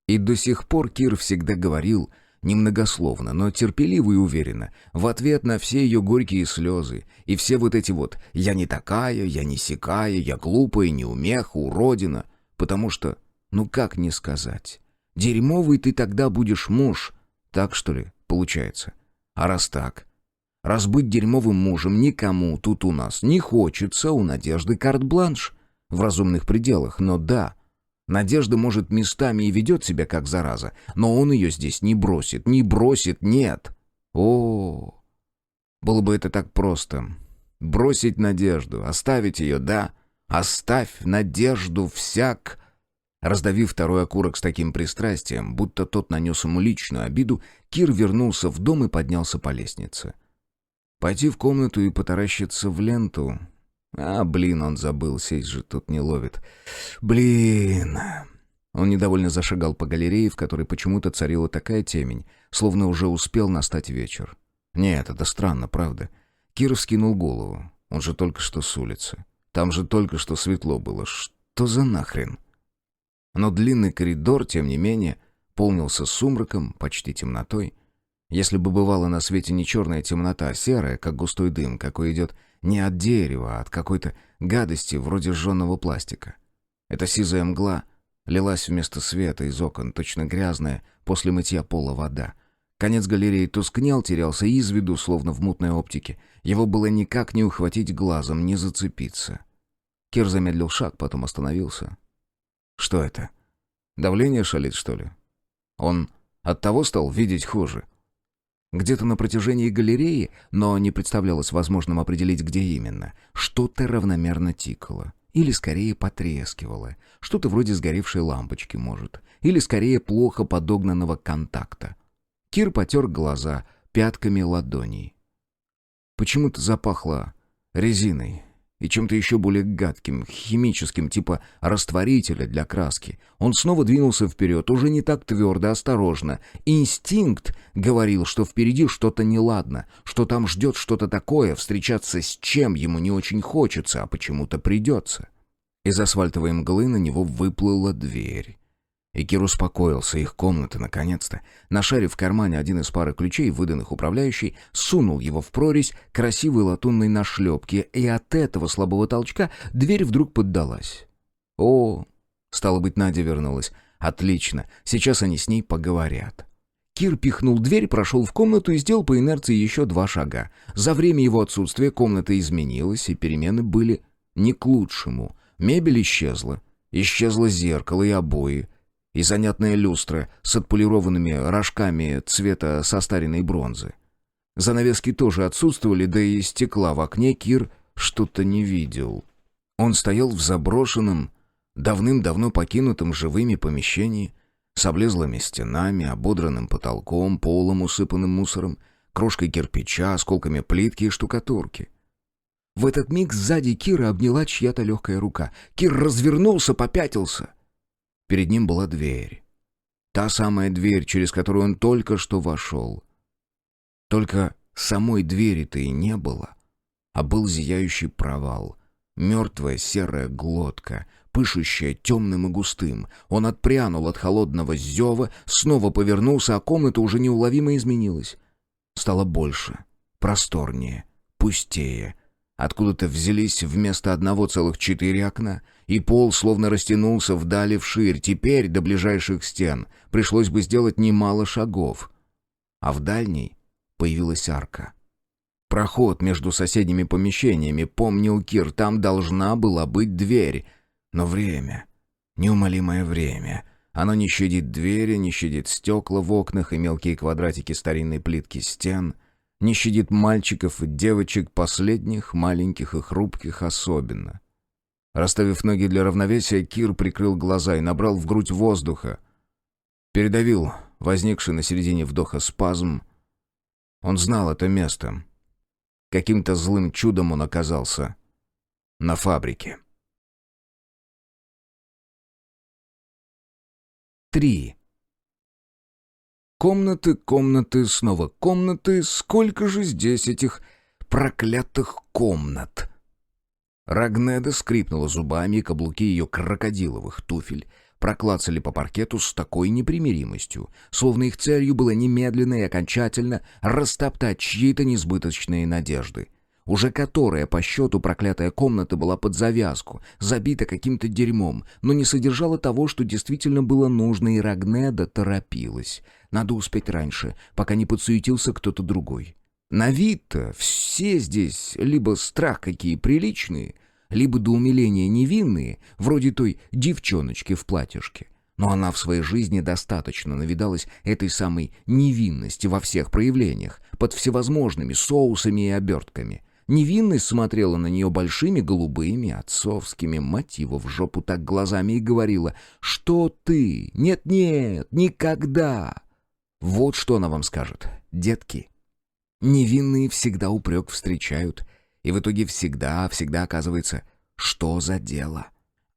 И до сих пор Кир всегда говорил, немногословно, но терпеливо и уверенно, в ответ на все ее горькие слезы и все вот эти вот «я не такая, я не сякая, я глупая, неумеха, уродина», потому что, ну как не сказать, дерьмовый ты тогда будешь муж, так что ли, получается? А раз так, раз быть дерьмовым мужем никому тут у нас не хочется, у Надежды карт-бланш, в разумных пределах, но да, Надежда, может, местами и ведет себя как зараза, но он ее здесь не бросит, нет. О, было бы это так просто. Бросить Надежду, оставить ее, да, оставь Надежду всяк. Раздавив второй окурок с таким пристрастием, будто тот нанес ему личную обиду, Кир вернулся в дом и поднялся по лестнице. Пойти в комнату и потаращиться в ленту... блин, он забыл, сесть же тут не ловит. Блин. Он недовольно зашагал по галерее, в которой почему-то царила такая темень, словно уже успел настать вечер. Нет, это странно, правда. Кир вскинул голову. Он же только что с улицы. Там же только что светло было. Что за нахрен? Но длинный коридор, тем не менее, полнился сумраком, почти темнотой. Если бы бывала на свете не черная темнота, а серая, как густой дым, какой идет не от дерева, а от какой-то гадости вроде жженого пластика. Эта сизая мгла лилась вместо света из окон, точно грязная после мытья пола вода. Конец галереи тускнел, терялся из виду, словно в мутной оптике. Его было никак не ухватить глазом, не зацепиться. Кир замедлил шаг, потом остановился. Что это? Давление шалит, что ли? Он оттого стал видеть хуже. Где-то на протяжении галереи, но не представлялось возможным определить, где именно, что-то равномерно тикало. Или скорее потрескивало. Что-то вроде сгоревшей лампочки, может. Или скорее плохо подогнанного контакта. Кир потер глаза пятками ладоней. Почему-то запахло резиной и чем-то еще более гадким, химическим, типа растворителя для краски. Он снова двинулся вперед, уже не так твердо, осторожно. Инстинкт говорил, что впереди что-то неладно, что там ждет что-то такое, встречаться с чем ему не очень хочется, а почему-то придется. Из асфальтовой мглы на него выплыла дверь. И Кир успокоился, их комната, наконец-то. Нашарив в кармане один из пары ключей, выданных управляющей, сунул его в прорезь красивой латунной нашлепки, и от этого слабого толчка дверь вдруг поддалась. О, стало быть, Надя вернулась. Отлично, сейчас они с ней поговорят. Кир пихнул дверь, прошел в комнату и сделал по инерции еще 2 шага. За время его отсутствия комната изменилась, и перемены были не к лучшему. Мебель исчезла. Исчезло зеркало и обои. И занятная люстра с отполированными рожками цвета состаренной бронзы. Занавески тоже отсутствовали, да и стекла в окне Кир что-то не видел. Он стоял в заброшенном, давным-давно покинутом живыми помещении, с облезлыми стенами, ободранным потолком, полом, усыпанным мусором, крошкой кирпича, осколками плитки и штукатурки. В этот миг сзади Кира обняла чья-то легкая рука. Кир развернулся, попятился. Перед ним была дверь. Та самая дверь, через которую он только что вошел. Только самой двери-то и не было, а был зияющий провал. Мертвая серая глотка, пышущая темным и густым. Он отпрянул от холодного зева, снова повернулся, а комната уже неуловимо изменилась. Стало больше, просторнее, пустее. Откуда-то взялись вместо одного целых 4 окна, и пол словно растянулся вдали вширь. Теперь до ближайших стен пришлось бы сделать немало шагов. А в дальней появилась арка. Проход между соседними помещениями, помнил Кир, там должна была быть дверь. Но время, неумолимое время, оно не щадит двери, не щадит стекла в окнах и мелкие квадратики старинной плитки стен, не щадит мальчиков и девочек, последних, маленьких и хрупких особенно. Расставив ноги для равновесия, Кир прикрыл глаза и набрал в грудь воздуха. Передавил возникший на середине вдоха спазм. Он знал это место. Каким-то злым чудом он оказался на фабрике. 3. Комнаты, комнаты, снова комнаты. Сколько же здесь этих проклятых комнат? Рагнеда скрипнула зубами, и каблуки ее крокодиловых туфель проклацали по паркету с такой непримиримостью, словно их целью было немедленно и окончательно растоптать чьи-то несбыточные надежды. Уже которая по счету проклятая комната была под завязку, забита каким-то дерьмом, но не содержала того, что действительно было нужно, и Рагнеда торопилась. Надо успеть раньше, пока не подсуетился кто-то другой. На вид-то все здесь либо страх какие приличные, либо до умиления невинные, вроде той девчоночки в платьишке. Но она в своей жизни достаточно навидалась этой самой невинности во всех проявлениях, под всевозможными соусами и обертками. Невинность смотрела на нее большими голубыми, отцовскими, мать его в жопу так глазами, и говорила: «Что ты? Нет-нет, никогда!» Вот что она вам скажет, детки. Невинные всегда упрек встречают, и в итоге всегда оказывается, что за дело.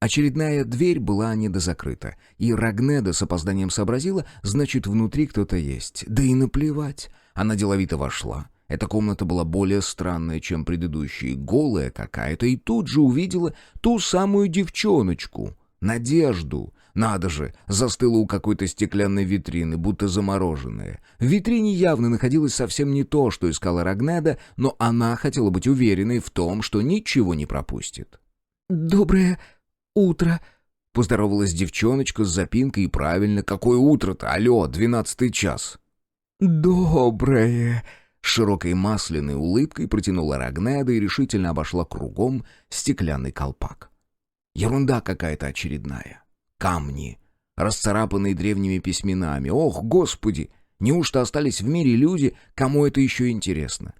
Очередная дверь была недозакрыта, и Рагнеда с опозданием сообразила, значит, внутри кто-то есть. Да и наплевать, она деловито вошла. Эта комната была более странная, чем предыдущие, голая какая-то, и тут же увидела ту самую девчоночку, Надежду. Надо же, застыла у какой-то стеклянной витрины, будто замороженная. В витрине явно находилось совсем не то, что искала Рагнеда, но она хотела быть уверенной в том, что ничего не пропустит. «Доброе утро», — поздоровалась девчоночка с запинкой, и правильно, какое утро-то, алло, 12-й час. «Доброе!» С широкой масляной улыбкой протянула Рагнеда и решительно обошла кругом стеклянный колпак. Ерунда какая-то очередная. Камни, расцарапанные древними письменами. Ох, господи! Неужто остались в мире люди, кому это еще интересно?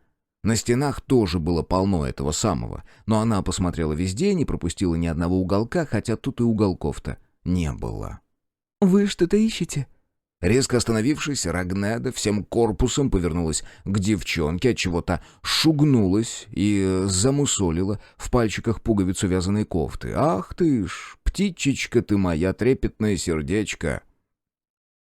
На стенах тоже было полно этого самого, но она посмотрела везде, не пропустила ни одного уголка, хотя тут и уголков-то не было. «Вы что-то ищете?» Резко остановившись, Рагнеда всем корпусом повернулась к девчонке, отчего та шугнулась и замусолила в пальчиках пуговицу вязаной кофты. «Ах ты ж, птичечка ты моя, трепетное сердечко!»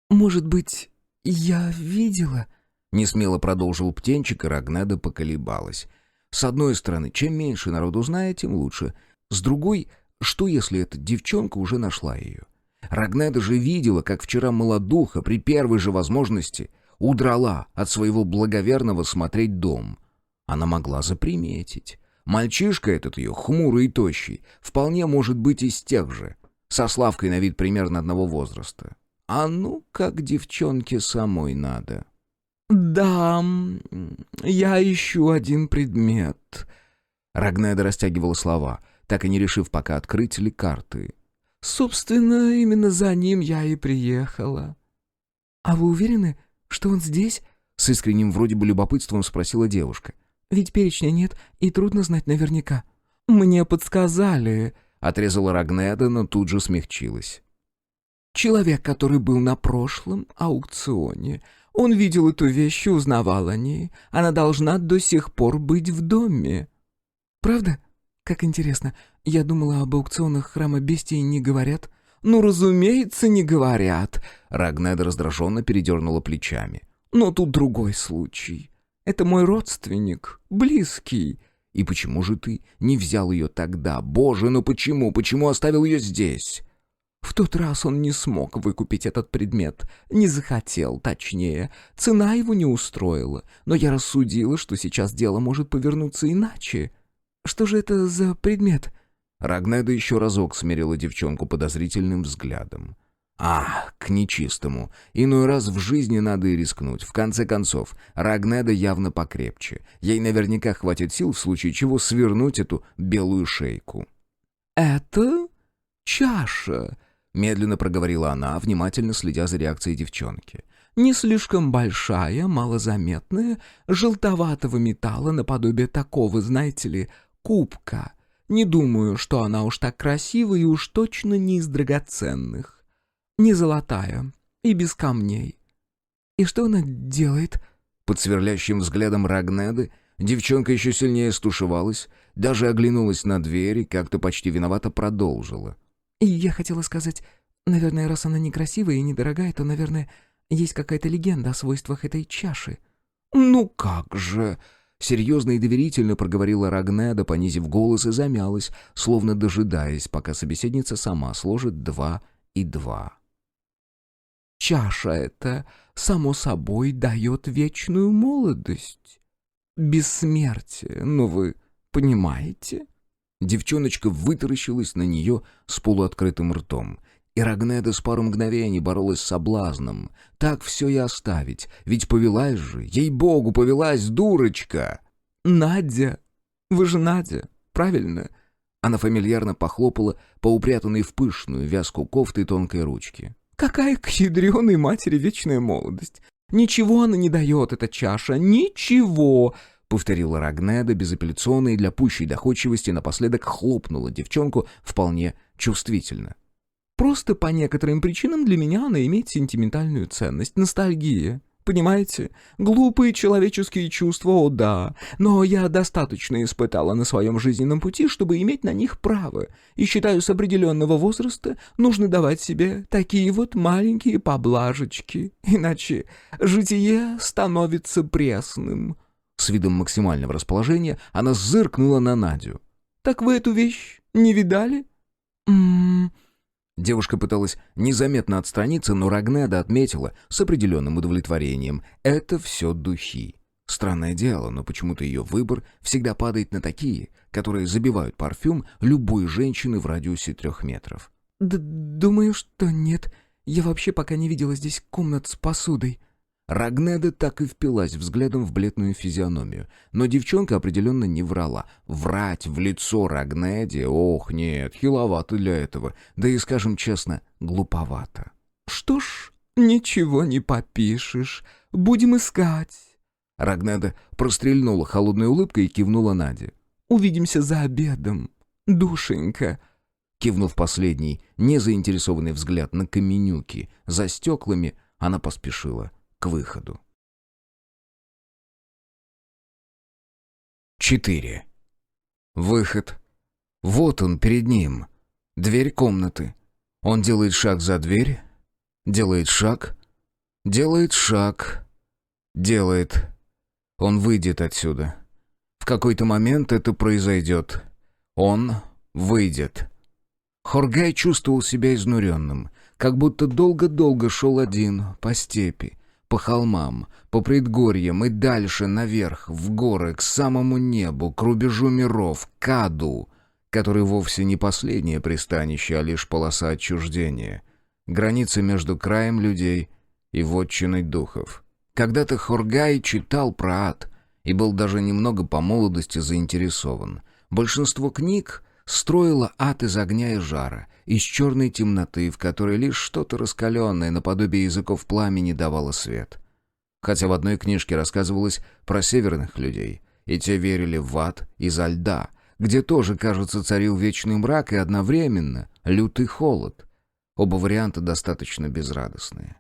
«Может быть, я видела?» Несмело продолжил птенчик, и Рагнеда поколебалась. С одной стороны, чем меньше народу знает, тем лучше. С другой, что если эта девчонка уже нашла ее? Рагнеда же видела, как вчера молодуха при первой же возможности удрала от своего благоверного смотреть дом. Она могла заприметить. Мальчишка этот ее, хмурый и тощий, вполне может быть из тех же, со Славкой на вид примерно одного возраста. А ну, как девчонке самой надо. «Да, я ищу один предмет». Рагнеда растягивала слова, так и не решив пока открыть ли карты. «Собственно, именно за ним я и приехала». «А вы уверены, что он здесь?» С искренним вроде бы любопытством спросила девушка. «Ведь перечня нет, и трудно знать наверняка». «Мне подсказали», — отрезала Рагнеда, но тут же смягчилась. «Человек, который был на прошлом аукционе. Он видел эту вещь и узнавал о ней. Она должна до сих пор быть в доме». «Правда? Как интересно. Я думала, об аукционах храма Бестии не говорят». «Ну, разумеется, не говорят». Рагнеда раздраженно передернула плечами. «Но тут другой случай. Это мой родственник, близкий». «И почему же ты не взял ее тогда? Боже, ну почему? Почему оставил ее здесь?» В тот раз он не смог выкупить этот предмет. Не захотел, точнее. Цена его не устроила. Но я рассудила, что сейчас дело может повернуться иначе. Что же это за предмет?» Рагнеда еще разок смерила девчонку подозрительным взглядом. «Ах, к нечистому. Иной раз в жизни надо и рискнуть. В конце концов, Рагнеда явно покрепче. Ей наверняка хватит сил, в случае чего, свернуть эту белую шейку». «Это чаша», — медленно проговорила она, внимательно следя за реакцией девчонки. «Не слишком большая, малозаметная, желтоватого металла, наподобие такого, знаете ли, кубка. Не думаю, что она уж так красива и уж точно не из драгоценных. Не золотая и без камней. И что она делает?» Под сверлящим взглядом Рагнеды девчонка еще сильнее стушевалась, даже оглянулась на дверь и как-то почти виновато продолжила. «И я хотела сказать, наверное, раз она некрасивая и недорогая, то, наверное, есть какая-то легенда о свойствах этой чаши». «Ну как же!» — серьезно и доверительно проговорила Рагнеда, понизив голос, и замялась, словно дожидаясь, пока собеседница сама сложит 2 и 2. «Чаша эта, само собой, дает вечную молодость. Бессмертие, ну вы понимаете?» Девчоночка вытаращилась на нее с полуоткрытым ртом. И Рагнеда с пару мгновений боролась с соблазном. Так все и оставить, ведь повелась же, ей-богу, повелась, дурочка! «Надя, вы же Надя, правильно?» Она фамильярно похлопала по упрятанной в пышную вязку кофты тонкой ручки. «Какая к ядреной матери вечная молодость! Ничего она не дает, эта чаша, ничего!» — повторила Рагнеда безапелляционно и для пущей доходчивости напоследок хлопнула девчонку вполне чувствительно. «Просто по некоторым причинам для меня она имеет сентиментальную ценность, ностальгия. Понимаете? Глупые человеческие чувства, о да. Но я достаточно испытала на своем жизненном пути, чтобы иметь на них право. И считаю, с определенного возраста нужно давать себе такие вот маленькие поблажечки. Иначе житие становится пресным». С видом максимального расположения она зыркнула на Надю. «Так вы эту вещь не видали?» Девушка пыталась незаметно отстраниться, но Рагнеда отметила с определенным удовлетворением. Это все духи. Странное дело, но почему-то ее выбор всегда падает на такие, которые забивают парфюм любой женщины в радиусе 3 метров. «Думаю, что нет. Я вообще пока не видела здесь комнат с посудой». Рагнеда так и впилась взглядом в бледную физиономию. Но девчонка определенно не врала. Врать в лицо Рагнеде, ох, нет, хиловато для этого. Да и, скажем честно, глуповато. «Что ж, ничего не попишешь. Будем искать». Рагнеда прострельнула холодной улыбкой и кивнула Наде. «Увидимся за обедом, душенька». Кивнув последний, незаинтересованный взгляд на каменюки за стеклами, она поспешила к выходу. 4. Выход. Вот он перед ним. Дверь комнаты. Он делает шаг за дверь, делает шаг, делает шаг, делает. Он выйдет отсюда. В какой-то момент это произойдет. Он выйдет. Хоргай чувствовал себя изнуренным, как будто долго-долго шел один по степи, по холмам, по предгорьям и дальше наверх, в горы, к самому небу, к рубежу миров, к аду, который вовсе не последнее пристанище, а лишь полоса отчуждения, граница между краем людей и вотчиной духов. Когда-то Хоргай читал про ад и был даже немного по молодости заинтересован. Большинство книг строило ад из огня и жара, из черной темноты, в которой лишь что-то раскаленное наподобие языков пламени давало свет. Хотя в одной книжке рассказывалось про северных людей, и те верили в ад изо льда, где тоже, кажется, царил вечный мрак и одновременно лютый холод. Оба варианта достаточно безрадостные.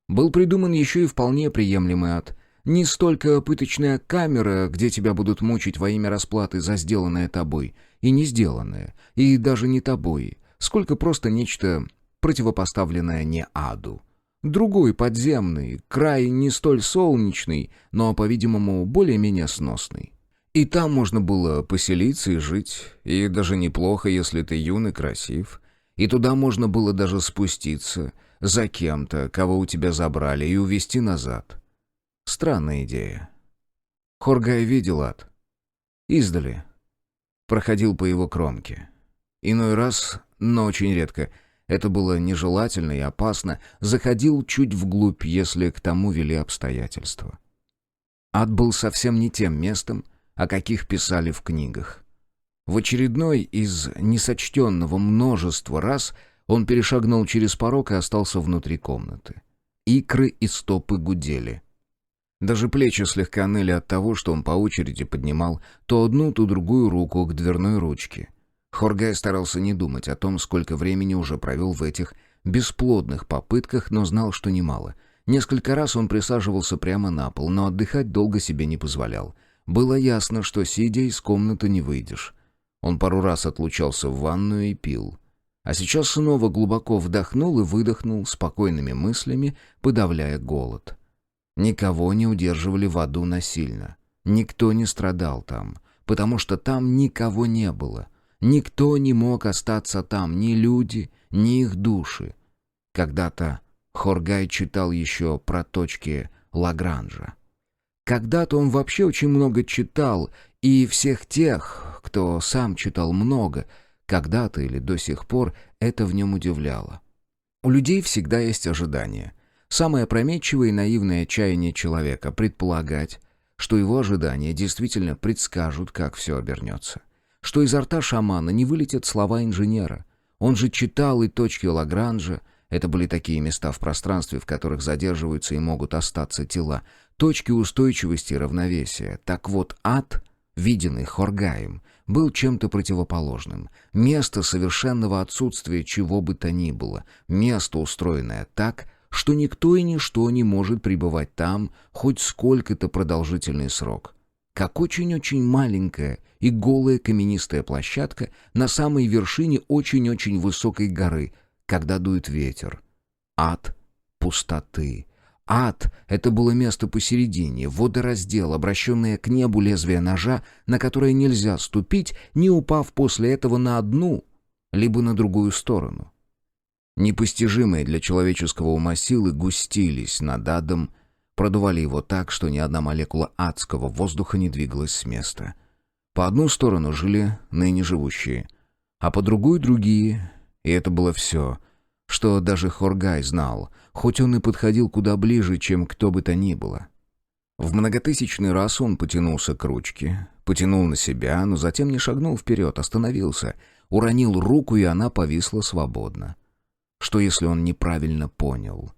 Был придуман еще и вполне приемлемый ад. Не столько пыточная камера, где тебя будут мучить во имя расплаты за сделанное тобой, и не сделанное, и даже не тобой, сколько просто нечто противопоставленное не аду. Другой подземный, край не столь солнечный, но, по-видимому, более-менее сносный. И там можно было поселиться и жить, и даже неплохо, если ты юн и красив. И туда можно было даже спуститься за кем-то, кого у тебя забрали, и увезти назад. Странная идея. Хоргай видел ад. Издали. Проходил по его кромке. Иной раз, но очень редко, это было нежелательно и опасно, заходил чуть вглубь, если к тому вели обстоятельства. Ад был совсем не тем местом, о каких писали в книгах. В очередной из несочтенного множества раз он перешагнул через порог и остался внутри комнаты. Икры и стопы гудели. Даже плечи слегка ныли от того, что он по очереди поднимал то одну, то другую руку к дверной ручке. Хоргай старался не думать о том, сколько времени уже провел в этих бесплодных попытках, но знал, что немало. Несколько раз он присаживался прямо на пол, но отдыхать долго себе не позволял. Было ясно, что сидя из комнаты не выйдешь. Он пару раз отлучался в ванную и пил. А сейчас снова глубоко вдохнул и выдохнул спокойными мыслями, подавляя голод. Никого не удерживали в аду насильно. Никто не страдал там, потому что там никого не было. Никто не мог остаться там, ни люди, ни их души. Когда-то Хоргай читал еще про точки Лагранжа. Когда-то он вообще очень много читал, и всех тех, кто сам читал много, когда-то или до сих пор это в нем удивляло. У людей всегда есть ожидания. Самое опрометчивое и наивное отчаяние человека — предполагать, что его ожидания действительно предскажут, как все обернется. Что изо рта шамана не вылетят слова инженера. Он же читал и точки Лагранжа. Это были такие места в пространстве, в которых задерживаются и могут остаться тела. Точки устойчивости и равновесия. Так вот, ад, виденный Хоргаем, был чем-то противоположным. Место совершенного отсутствия чего бы то ни было. Место, устроенное так, что никто и ничто не может пребывать там хоть сколько-то продолжительный срок. Как очень-очень маленькая и голая каменистая площадка на самой вершине очень-очень высокой горы, когда дует ветер. Ад пустоты. Ад — это было место посередине, водораздел, обращенное к небу лезвие ножа, на которое нельзя ступить, не упав после этого на одну, либо на другую сторону. Непостижимые для человеческого ума силы густились над адом, продували его так, что ни одна молекула адского воздуха не двигалась с места. По одну сторону жили ныне живущие, а по другую — другие, и это было все, что даже Хоргай знал, хоть он и подходил куда ближе, чем кто бы то ни было. В многотысячный раз он потянулся к ручке, потянул на себя, но затем не шагнул вперед, остановился, уронил руку, и она повисла свободно. Что если он неправильно понял?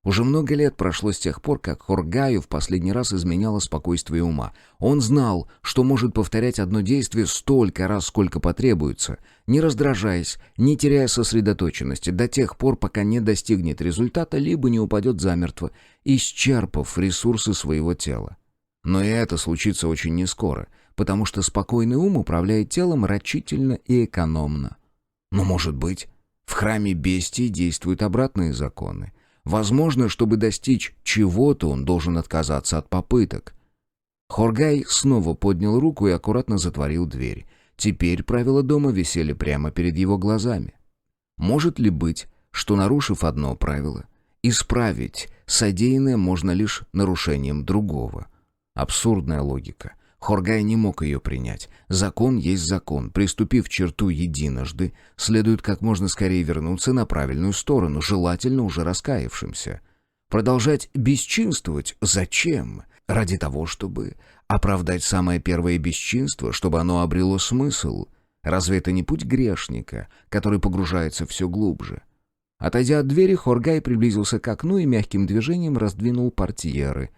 Уже много лет прошло с тех пор, как Хоргаю в последний раз изменяло спокойствие ума. Он знал, что может повторять одно действие столько раз, сколько потребуется, не раздражаясь, не теряя сосредоточенности, до тех пор, пока не достигнет результата, либо не упадет замертво, исчерпав ресурсы своего тела. Но и это случится очень нескоро, потому что спокойный ум управляет телом рачительно и экономно. Но, может быть, в храме бестии действуют обратные законы. Возможно, чтобы достичь чего-то, он должен отказаться от попыток. Хоргай снова поднял руку и аккуратно затворил дверь. Теперь правила дома висели прямо перед его глазами. Может ли быть, что, нарушив одно правило, исправить содеянное можно лишь нарушением другого? Абсурдная логика. Хоргай не мог ее принять. Закон есть закон. Приступив черту единожды, следует как можно скорее вернуться на правильную сторону, желательно уже раскаявшимся. Продолжать бесчинствовать зачем? Ради того, чтобы оправдать самое первое бесчинство, чтобы оно обрело смысл. Разве это не путь грешника, который погружается все глубже? Отойдя от двери, Хоргай приблизился к окну и мягким движением раздвинул портьеры.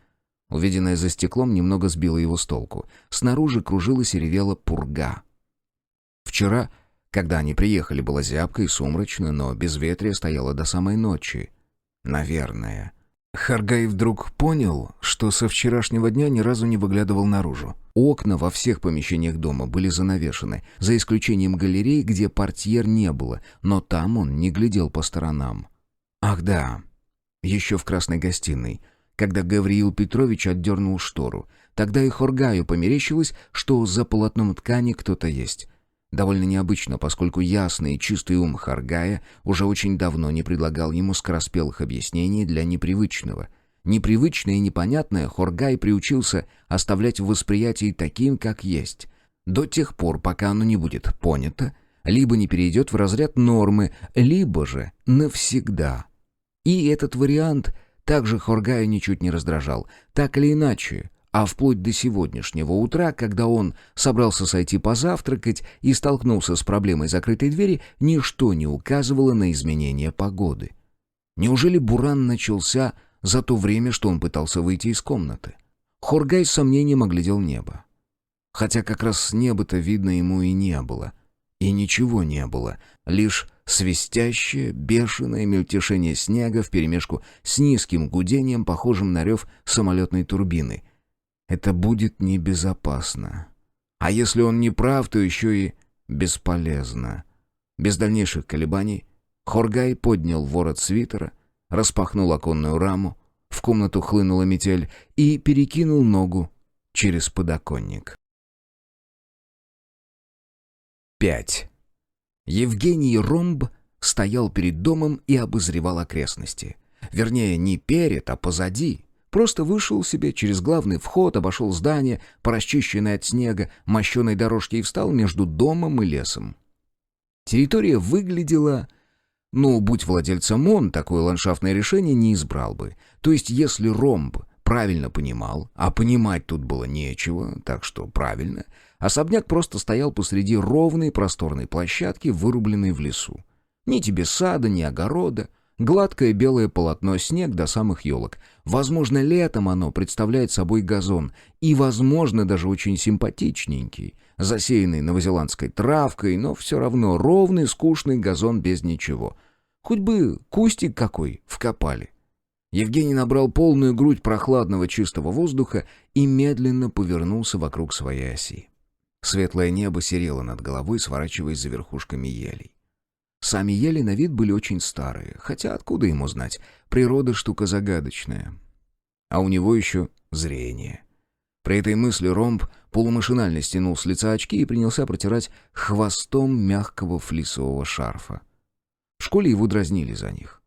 Увиденное за стеклом немного сбило его с толку. Снаружи кружилась и ревела пурга. Вчера, когда они приехали, было зябко и сумрачно, но безветрие стояло до самой ночи. Наверное. Хоргай вдруг понял, что со вчерашнего дня ни разу не выглядывал наружу. Окна во всех помещениях дома были занавешены, за исключением галерей, где портьер не было, но там он не глядел по сторонам. Ах да, еще в красной гостиной, когда Гавриил Петрович отдернул штору. Тогда и Хоргаю померещилось, что за полотном ткани кто-то есть. Довольно необычно, поскольку ясный и чистый ум Хоргая уже очень давно не предлагал ему скороспелых объяснений для непривычного. Непривычное и непонятное Хоргай приучился оставлять в восприятии таким, как есть, до тех пор, пока оно не будет понято, либо не перейдет в разряд нормы, либо же навсегда. И этот вариант также Хоргая ничуть не раздражал. Так или иначе, а вплоть до сегодняшнего утра, когда он собрался сойти позавтракать и столкнулся с проблемой закрытой двери, ничто не указывало на изменение погоды. Неужели буран начался за то время, что он пытался выйти из комнаты? Хоргай с сомнением оглядел небо. Хотя как раз неба-то видно ему и не было. И ничего не было, лишь свистящее, бешеное мельтешение снега вперемешку с низким гудением, похожим на рев самолетной турбины. Это будет небезопасно. А если он не прав, то еще и бесполезно. Без дальнейших колебаний Хоргай поднял ворот свитера, распахнул оконную раму, в комнату хлынула метель и перекинул ногу через подоконник. 5. Евгений Ромб стоял перед домом и обозревал окрестности. Вернее, не перед, а позади. Просто вышел себе через главный вход, обошел здание, по расчищенной от снега мощеной дорожке и встал между домом и лесом. Территория выглядела... будь владельцем он, такое ландшафтное решение не избрал бы. То есть, если Ромб правильно понимал, а понимать тут было нечего, так что правильно, особняк просто стоял посреди ровной просторной площадки, вырубленной в лесу. Ни тебе сада, ни огорода. Гладкое белое полотно, снег до самых елок. Возможно, летом оно представляет собой газон. И, возможно, даже очень симпатичненький, засеянный новозеландской травкой, но все равно ровный, скучный газон без ничего. Хоть бы кустик какой вкопали. Евгений набрал полную грудь прохладного чистого воздуха и медленно повернулся вокруг своей оси. Светлое небо серело над головой, сворачиваясь за верхушками елей. Сами ели на вид были очень старые, хотя откуда ему знать, природа штука загадочная. А у него еще зрение. При этой мысли Ромб полумашинально стянул с лица очки и принялся протирать хвостом мягкого флисового шарфа. В школе его дразнили за них.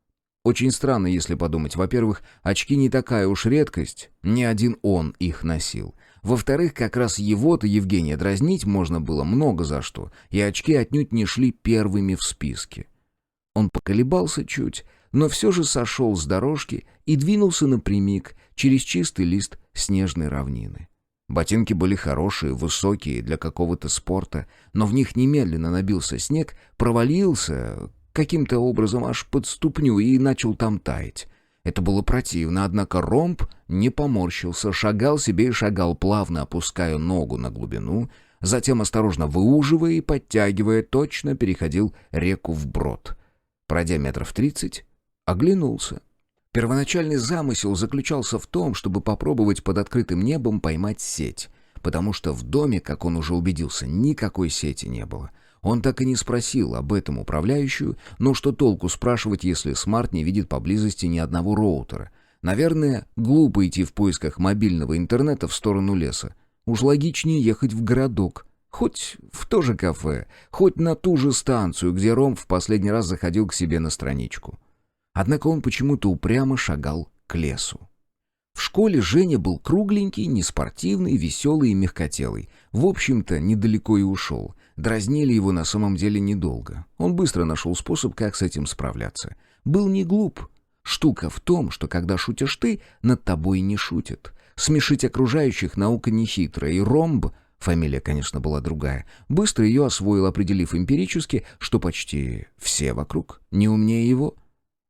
Очень странно, если подумать. Во-первых, очки не такая уж редкость, ни один он их носил. Во-вторых, как раз его-то, Евгения, дразнить можно было много за что, и очки отнюдь не шли первыми в списке. Он поколебался чуть, но все же сошел с дорожки и двинулся напрямик через чистый лист снежной равнины. Ботинки были хорошие, высокие, для какого-то спорта, но в них немедленно набился снег, провалился каким-то образом аж под ступню и начал там таять. Это было противно, однако ромб не поморщился, шагал себе и шагал, плавно опуская ногу на глубину, затем осторожно выуживая и подтягивая, точно переходил реку вброд. Пройдя метров 30, оглянулся. Первоначальный замысел заключался в том, чтобы попробовать под открытым небом поймать сеть, потому что в доме, как он уже убедился, никакой сети не было. Он так и не спросил об этом управляющую, но что толку спрашивать, если Смарт не видит поблизости ни одного роутера? Наверное, глупо идти в поисках мобильного интернета в сторону леса. Уж логичнее ехать в городок. Хоть в то же кафе, хоть на ту же станцию, где Ром в последний раз заходил к себе на страничку. Однако он почему-то упрямо шагал к лесу. В школе Женя был кругленький, неспортивный, веселый и мягкотелый. В общем-то, недалеко и ушел. Дразнили его на самом деле недолго. Он быстро нашел способ, как с этим справляться. Был не глуп. Штука в том, что когда шутишь ты, над тобой не шутят. Смешить окружающих наука нехитрая, и Ромб, фамилия, конечно, была другая, быстро ее освоил, определив эмпирически, что почти все вокруг не умнее его.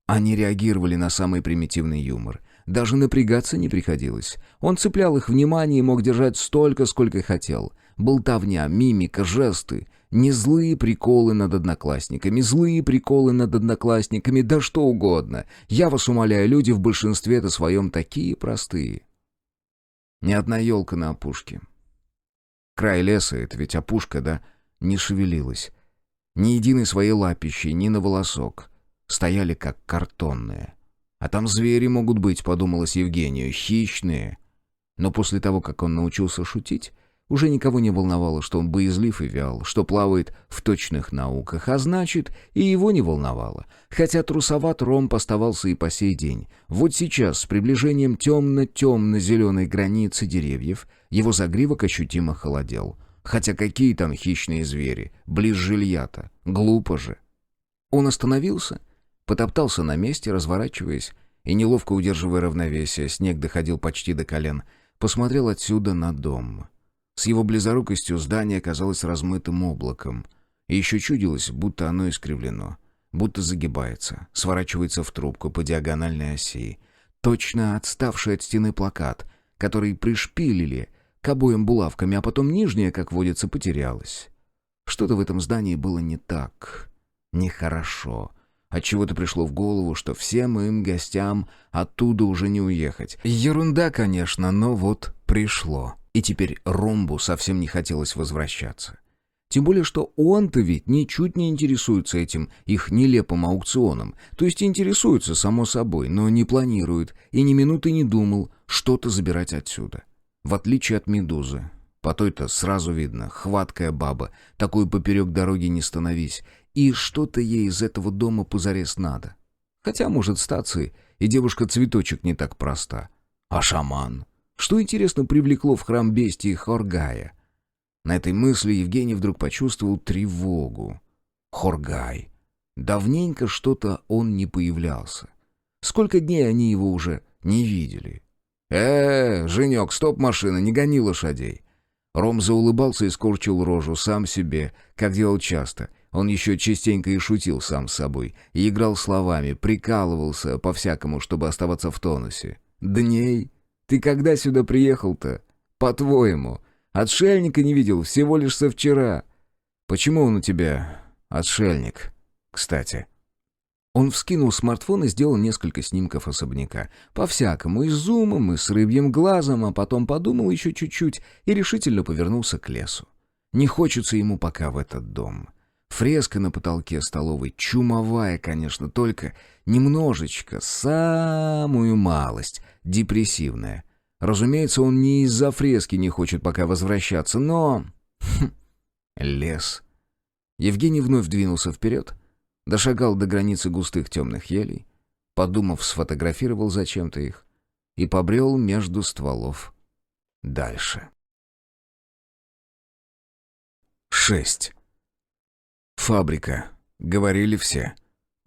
Они реагировали на самый примитивный юмор. Даже напрягаться не приходилось. Он цеплял их внимание и мог держать столько, сколько хотел. Болтовня, мимика, жесты. Не злые приколы над одноклассниками, злые приколы над одноклассниками, да что угодно. Я вас умоляю, люди в большинстве-то своем такие простые. Ни одна елка на опушке. Край леса — это ведь опушка, да? Не шевелилась. Ни единой своей лапищей, ни на волосок. Стояли как картонные. А там звери могут быть, подумалось Евгению, хищные. Но после того, как он научился шутить, уже никого не волновало, что он боязлив и вял, что плавает в точных науках, а значит, и его не волновало. Хотя трусоват Ромб оставался и по сей день. Вот сейчас, с приближением темно-темно-зеленой границы деревьев, его загривок ощутимо холодел. Хотя какие там хищные звери, близ жилья-то, глупо же. Он остановился, потоптался на месте, разворачиваясь, и, неловко удерживая равновесие, снег доходил почти до колен, посмотрел отсюда на дом. С его близорукостью здание казалось размытым облаком, и еще чудилось, будто оно искривлено, будто загибается, сворачивается в трубку по диагональной оси. Точно отставший от стены плакат, который пришпилили к обоим булавками, а потом нижняя, как водится, потерялась. Что-то в этом здании было не так, нехорошо. Отчего-то пришло в голову, что всем им, гостям, оттуда уже не уехать. Ерунда, конечно, но вот пришло. И теперь Ромбу совсем не хотелось возвращаться. Тем более, что он-то ведь ничуть не интересуется этим их нелепым аукционом. То есть интересуется, само собой, но не планирует и ни минуты не думал что-то забирать отсюда. В отличие от Медузы. По той-то сразу видно, хваткая баба, такой поперек дороги не становись. И что-то ей из этого дома позарез надо. Хотя, может, статься, и девушка-цветочек не так проста. А шаман? Что, интересно, привлекло в храм бестии Хоргая? На этой мысли Евгений вдруг почувствовал тревогу. Хоргай. Давненько что-то он не появлялся. Сколько дней они его уже не видели. Женек, стоп, машина, не гони лошадей. Ром заулыбался и скорчил рожу сам себе, как делал часто. Он еще частенько и шутил сам с собой, и играл словами, прикалывался по-всякому, чтобы оставаться в тонусе. «Дней? Ты когда сюда приехал-то? По-твоему? Отшельника не видел, всего лишь со вчера. Почему он у тебя отшельник, кстати?» Он вскинул смартфон и сделал несколько снимков особняка. По-всякому, и с зумом, и с рыбьим глазом, а потом подумал еще чуть-чуть и решительно повернулся к лесу. Не хочется ему пока в этот дом. Фреска на потолке столовой, чумовая, конечно, только немножечко, самую малость, депрессивная. Разумеется, он не из-за фрески не хочет пока возвращаться, но... Лес. Евгений вновь двинулся вперед, дошагал до границы густых темных елей, подумав, сфотографировал зачем-то их и побрел между стволов дальше. 6. Фабрика. Говорили все.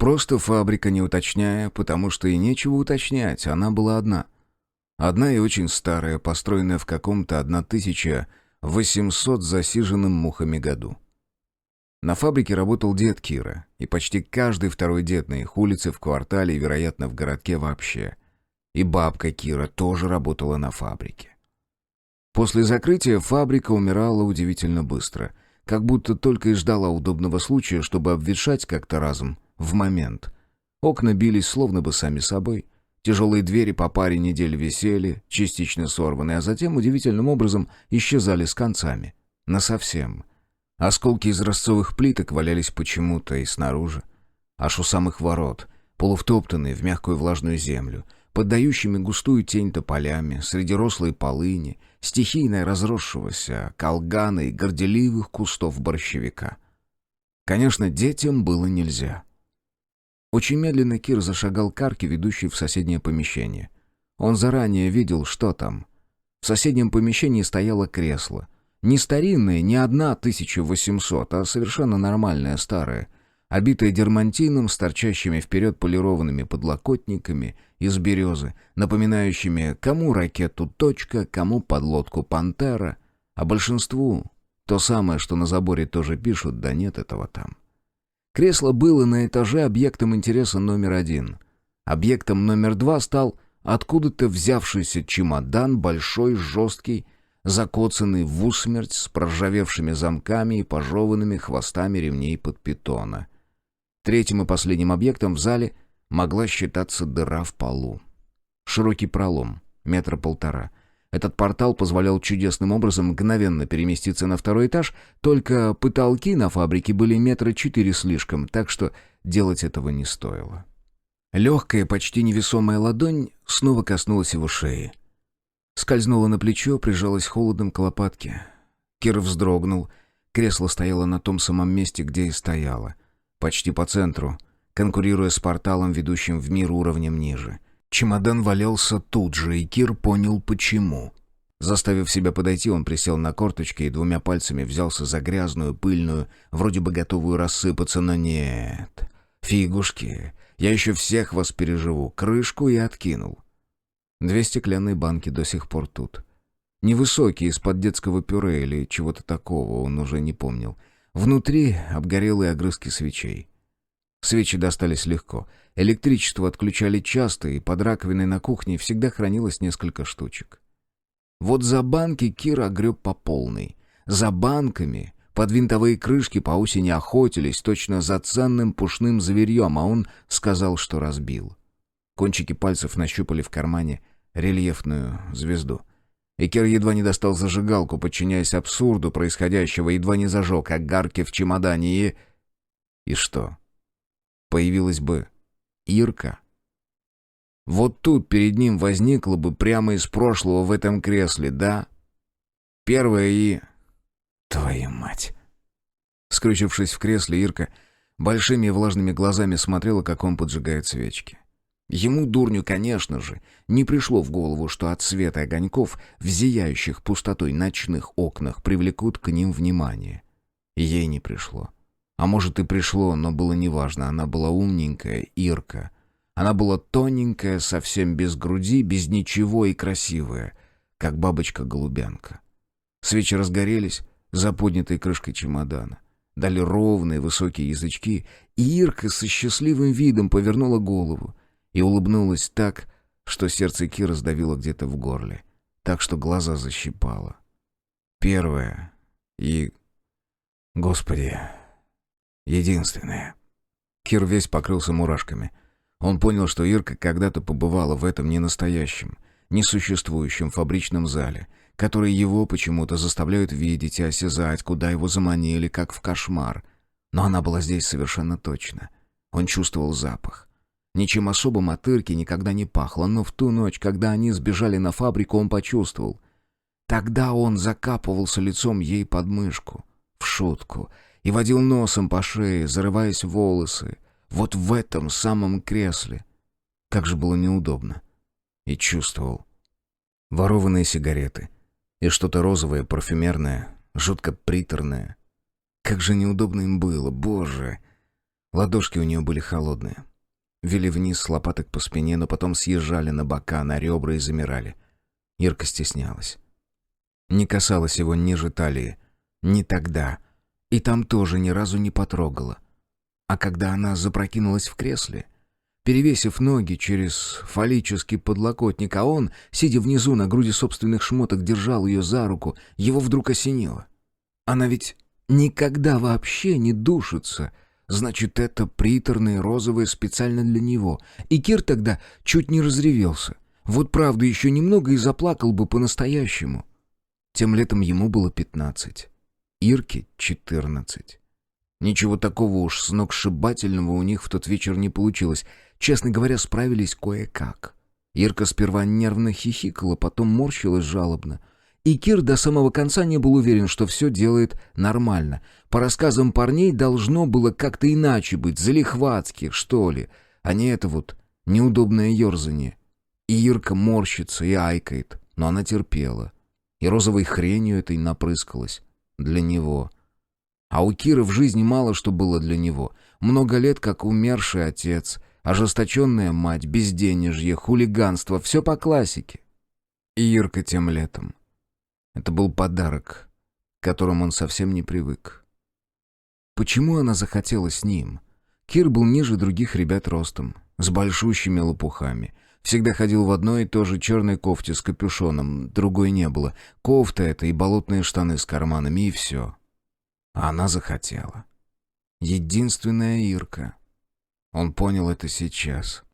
Просто фабрика, не уточняя, потому что и нечего уточнять, она была одна. Одна и очень старая, построенная в каком-то 1800 засиженным мухами году. На фабрике работал дед Кира, и почти каждый второй дед на их улице, в квартале и, вероятно, в городке вообще. И бабка Кира тоже работала на фабрике. После закрытия фабрика умирала удивительно быстро, как будто только и ждала удобного случая, чтобы обветшать как-то разом, в момент. Окна бились словно бы сами собой. Тяжелые двери по паре недель висели, частично сорванные, а затем удивительным образом исчезали с концами. Насовсем. Осколки изразцовых плиток валялись почему-то и снаружи. Аж у самых ворот, полувтоптанные в мягкую влажную землю, поддающими густую тень тополями, среди рослой полыни, стихийно разросшегося колгана и горделивых кустов борщевика. Конечно, детям было нельзя. Очень медленно Кир зашагал к арке, ведущей в соседнее помещение. Он заранее видел, что там. В соседнем помещении стояло кресло. Не старинное, не 1800, а совершенно нормальное старое, обитое дермантином с торчащими вперед полированными подлокотниками из березы, напоминающими кому ракету «Точка», кому подлодку «Пантера», а большинству то самое, что на заборе тоже пишут, да нет этого там. Кресло было на этаже объектом интереса номер 1. Объектом номер 2 стал откуда-то взявшийся чемодан, большой, жесткий, закоцанный в усмерть, с проржавевшими замками и пожеванными хвостами ремней под питона. Третьим и последним объектом в зале могла считаться дыра в полу. Широкий пролом, 1,5 метра. Этот портал позволял чудесным образом мгновенно переместиться на второй этаж, только потолки на фабрике были 4 метра слишком, так что делать этого не стоило. Легкая, почти невесомая ладонь снова коснулась его шеи. Скользнула на плечо, прижалась холодом к лопатке. Кир вздрогнул. Кресло стояло на том самом месте, где и стояло. Почти по центру, конкурируя с порталом, ведущим в мир уровнем ниже. Чемодан валялся тут же, и Кир понял, почему. Заставив себя подойти, он присел на корточки и 2 пальцами взялся за грязную, пыльную, вроде бы готовую рассыпаться, но нет. Фигушки, я еще всех вас переживу. Крышку я откинул. 2 стеклянные банки до сих пор тут. Невысокие, из-под детского пюре или чего-то такого, он уже не помнил. Внутри обгорелые огрызки свечей. Свечи достались легко. Электричество отключали часто, и под раковиной на кухне всегда хранилось несколько штучек. Вот за банки Кир огреб по полной. За банками под винтовые крышки по осени охотились точно за ценным пушным зверьем, а он сказал, что разбил. Кончики пальцев нащупали в кармане рельефную звезду. И Кир едва не достал зажигалку, подчиняясь абсурду происходящего, едва не зажег огарки в чемодане и... И что? Появилась бы Ирка. Вот тут перед ним возникла бы прямо из прошлого в этом кресле, да? Первая и... Твою мать! Скрючившись в кресле, Ирка большими и влажными глазами смотрела, как он поджигает свечки. Ему, дурню, конечно же, не пришло в голову, что от света огоньков в зияющих пустотой ночных окнах привлекут к ним внимание. И ей не пришло. А может и пришло, но было неважно. Она была умненькая, Ирка. Она была тоненькая, совсем без груди, без ничего и красивая, как бабочка-голубянка. Свечи разгорелись за поднятой крышкой чемодана. Дали ровные высокие язычки, и Ирка со счастливым видом повернула голову и улыбнулась так, что сердце Кира сдавило где-то в горле, так что глаза защипало. Первое и... Господи... единственное. Кир весь покрылся мурашками. Он понял, что Ирка когда-то побывала в этом ненастоящем, несуществующем фабричном зале, который его почему-то заставляют видеть и осязать, куда его заманили, как в кошмар. Но она была здесь совершенно точно. Он чувствовал запах. Ничем особым от Ирки никогда не пахло, но в ту ночь, когда они сбежали на фабрику, он почувствовал. Тогда он закапывался лицом ей под мышку, в шутку, и водил носом по шее, зарываясь в волосы, вот в этом самом кресле. Как же было неудобно. И чувствовал. Ворованные сигареты. И что-то розовое, парфюмерное, жутко приторное. Как же неудобно им было, боже! Ладошки у нее были холодные. Вели вниз с лопаток по спине, но потом съезжали на бока, на ребра и замирали. Ирка стеснялась. Не касалась его ниже талии. Ни тогда. И там тоже ни разу не потрогала. А когда она запрокинулась в кресле, перевесив ноги через фаллический подлокотник, а он, сидя внизу на груди собственных шмоток, держал ее за руку, его вдруг осенило. Она ведь никогда вообще не душится. Значит, это приторное розовое специально для него. И Кир тогда чуть не разревелся. Вот правда, еще немного и заплакал бы по-настоящему. Тем летом ему было 15. Ирке 14. Ничего такого уж сногсшибательного у них в тот вечер не получилось. Честно говоря, справились кое-как. Ирка сперва нервно хихикала, потом морщилась жалобно. И Кир до самого конца не был уверен, что все делает нормально. По рассказам парней должно было как-то иначе быть, залихватски, что ли, а не это вот неудобное ерзание. И Ирка морщится и айкает, но она терпела. И розовой хренью этой напрыскалась. Для него. А у Кира в жизни мало что было для него. Много лет как умерший отец, ожесточенная мать, безденежье, хулиганство, все по классике. И Ирка тем летом. Это был подарок, к которому он совсем не привык. Почему она захотела с ним? Кир был ниже других ребят ростом, с большущими лопухами. Всегда ходил в одной и той же черной кофте с капюшоном, другой не было. Кофта эта и болотные штаны с карманами, и все. А она захотела. Единственная Ирка. Он понял это сейчас.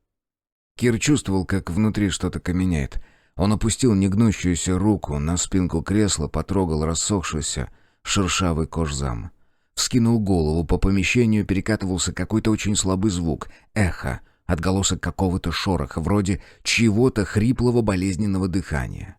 Кир чувствовал, как внутри что-то каменеет. Он опустил негнущуюся руку на спинку кресла, потрогал рассохшийся шершавый кожзам. Вскинул голову, по помещению перекатывался какой-то очень слабый звук. Эхо, отголосок какого-то шороха, вроде чьего-то хриплого болезненного дыхания.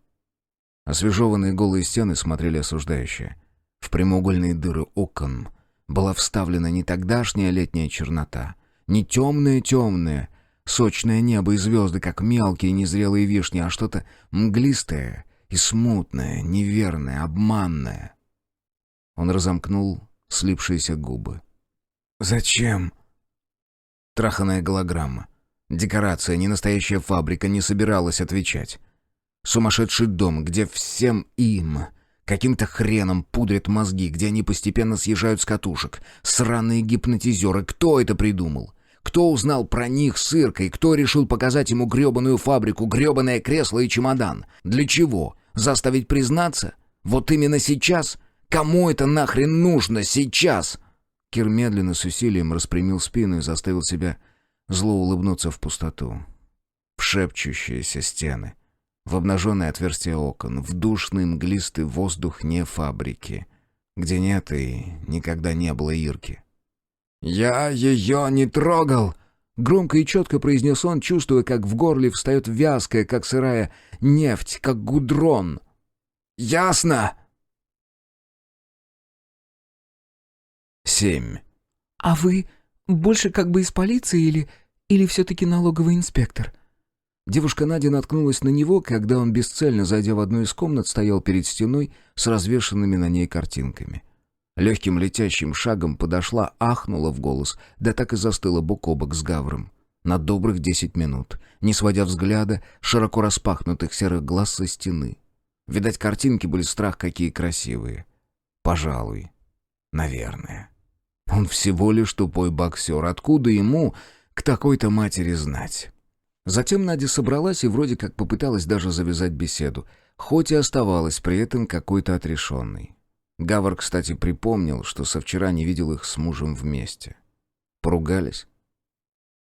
Освежеванные голые стены смотрели осуждающе. В прямоугольные дыры окон была вставлена не тогдашняя летняя чернота, не темное-темное, сочное небо и звезды, как мелкие незрелые вишни, а что-то мглистое и смутное, неверное, обманное. Он разомкнул слипшиеся губы. «Зачем?» Траханая голограмма. Декорация, не настоящая фабрика, не собиралась отвечать. Сумасшедший дом, где всем им каким-то хреном пудрят мозги, где они постепенно съезжают с катушек. Сраные гипнотизеры. Кто это придумал? Кто узнал про них с Иркой? Кто решил показать ему гребаную фабрику, гребаное кресло и чемодан? Для чего? Заставить признаться? Вот именно сейчас? Кому это нахрен нужно сейчас?» Кир медленно с усилием распрямил спину и заставил себя зло улыбнуться в пустоту. В шепчущиеся стены, в обнаженное отверстие окон, в душный мглистый воздух не фабрики, где нет и никогда не было Ирки. «Я ее не трогал!» — громко и четко произнес он, чувствуя, как в горле встает вязкая, как сырая нефть, как гудрон. «Ясно?» 7. «А вы больше как бы из полиции или все-таки налоговый инспектор?» Девушка Надя наткнулась на него, когда он, бесцельно зайдя в одну из комнат, стоял перед стеной с развешанными на ней картинками. Легким летящим шагом подошла, ахнула в голос, да так и застыла бок о бок с Гавром. На добрых 10 минут, не сводя взгляда широко распахнутых серых глаз со стены. Видать, картинки были страх какие красивые. Пожалуй. Наверное. Он всего лишь тупой боксер. Откуда ему к такой-то матери знать? Затем Надя собралась и вроде как попыталась даже завязать беседу, хоть и оставалась при этом какой-то отрешенной. Гавр, кстати, припомнил, что со вчера не видел их с мужем вместе. Поругались?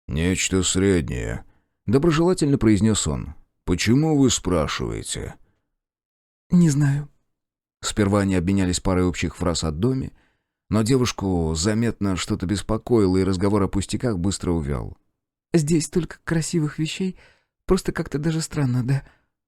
«Нечто среднее», — доброжелательно произнес он. «Почему вы спрашиваете?» «Не знаю». Сперва они обменялись парой общих фраз о доме, но девушку заметно что-то беспокоило, и разговор о пустяках быстро увял. «Здесь столько красивых вещей, просто как-то даже странно, да?»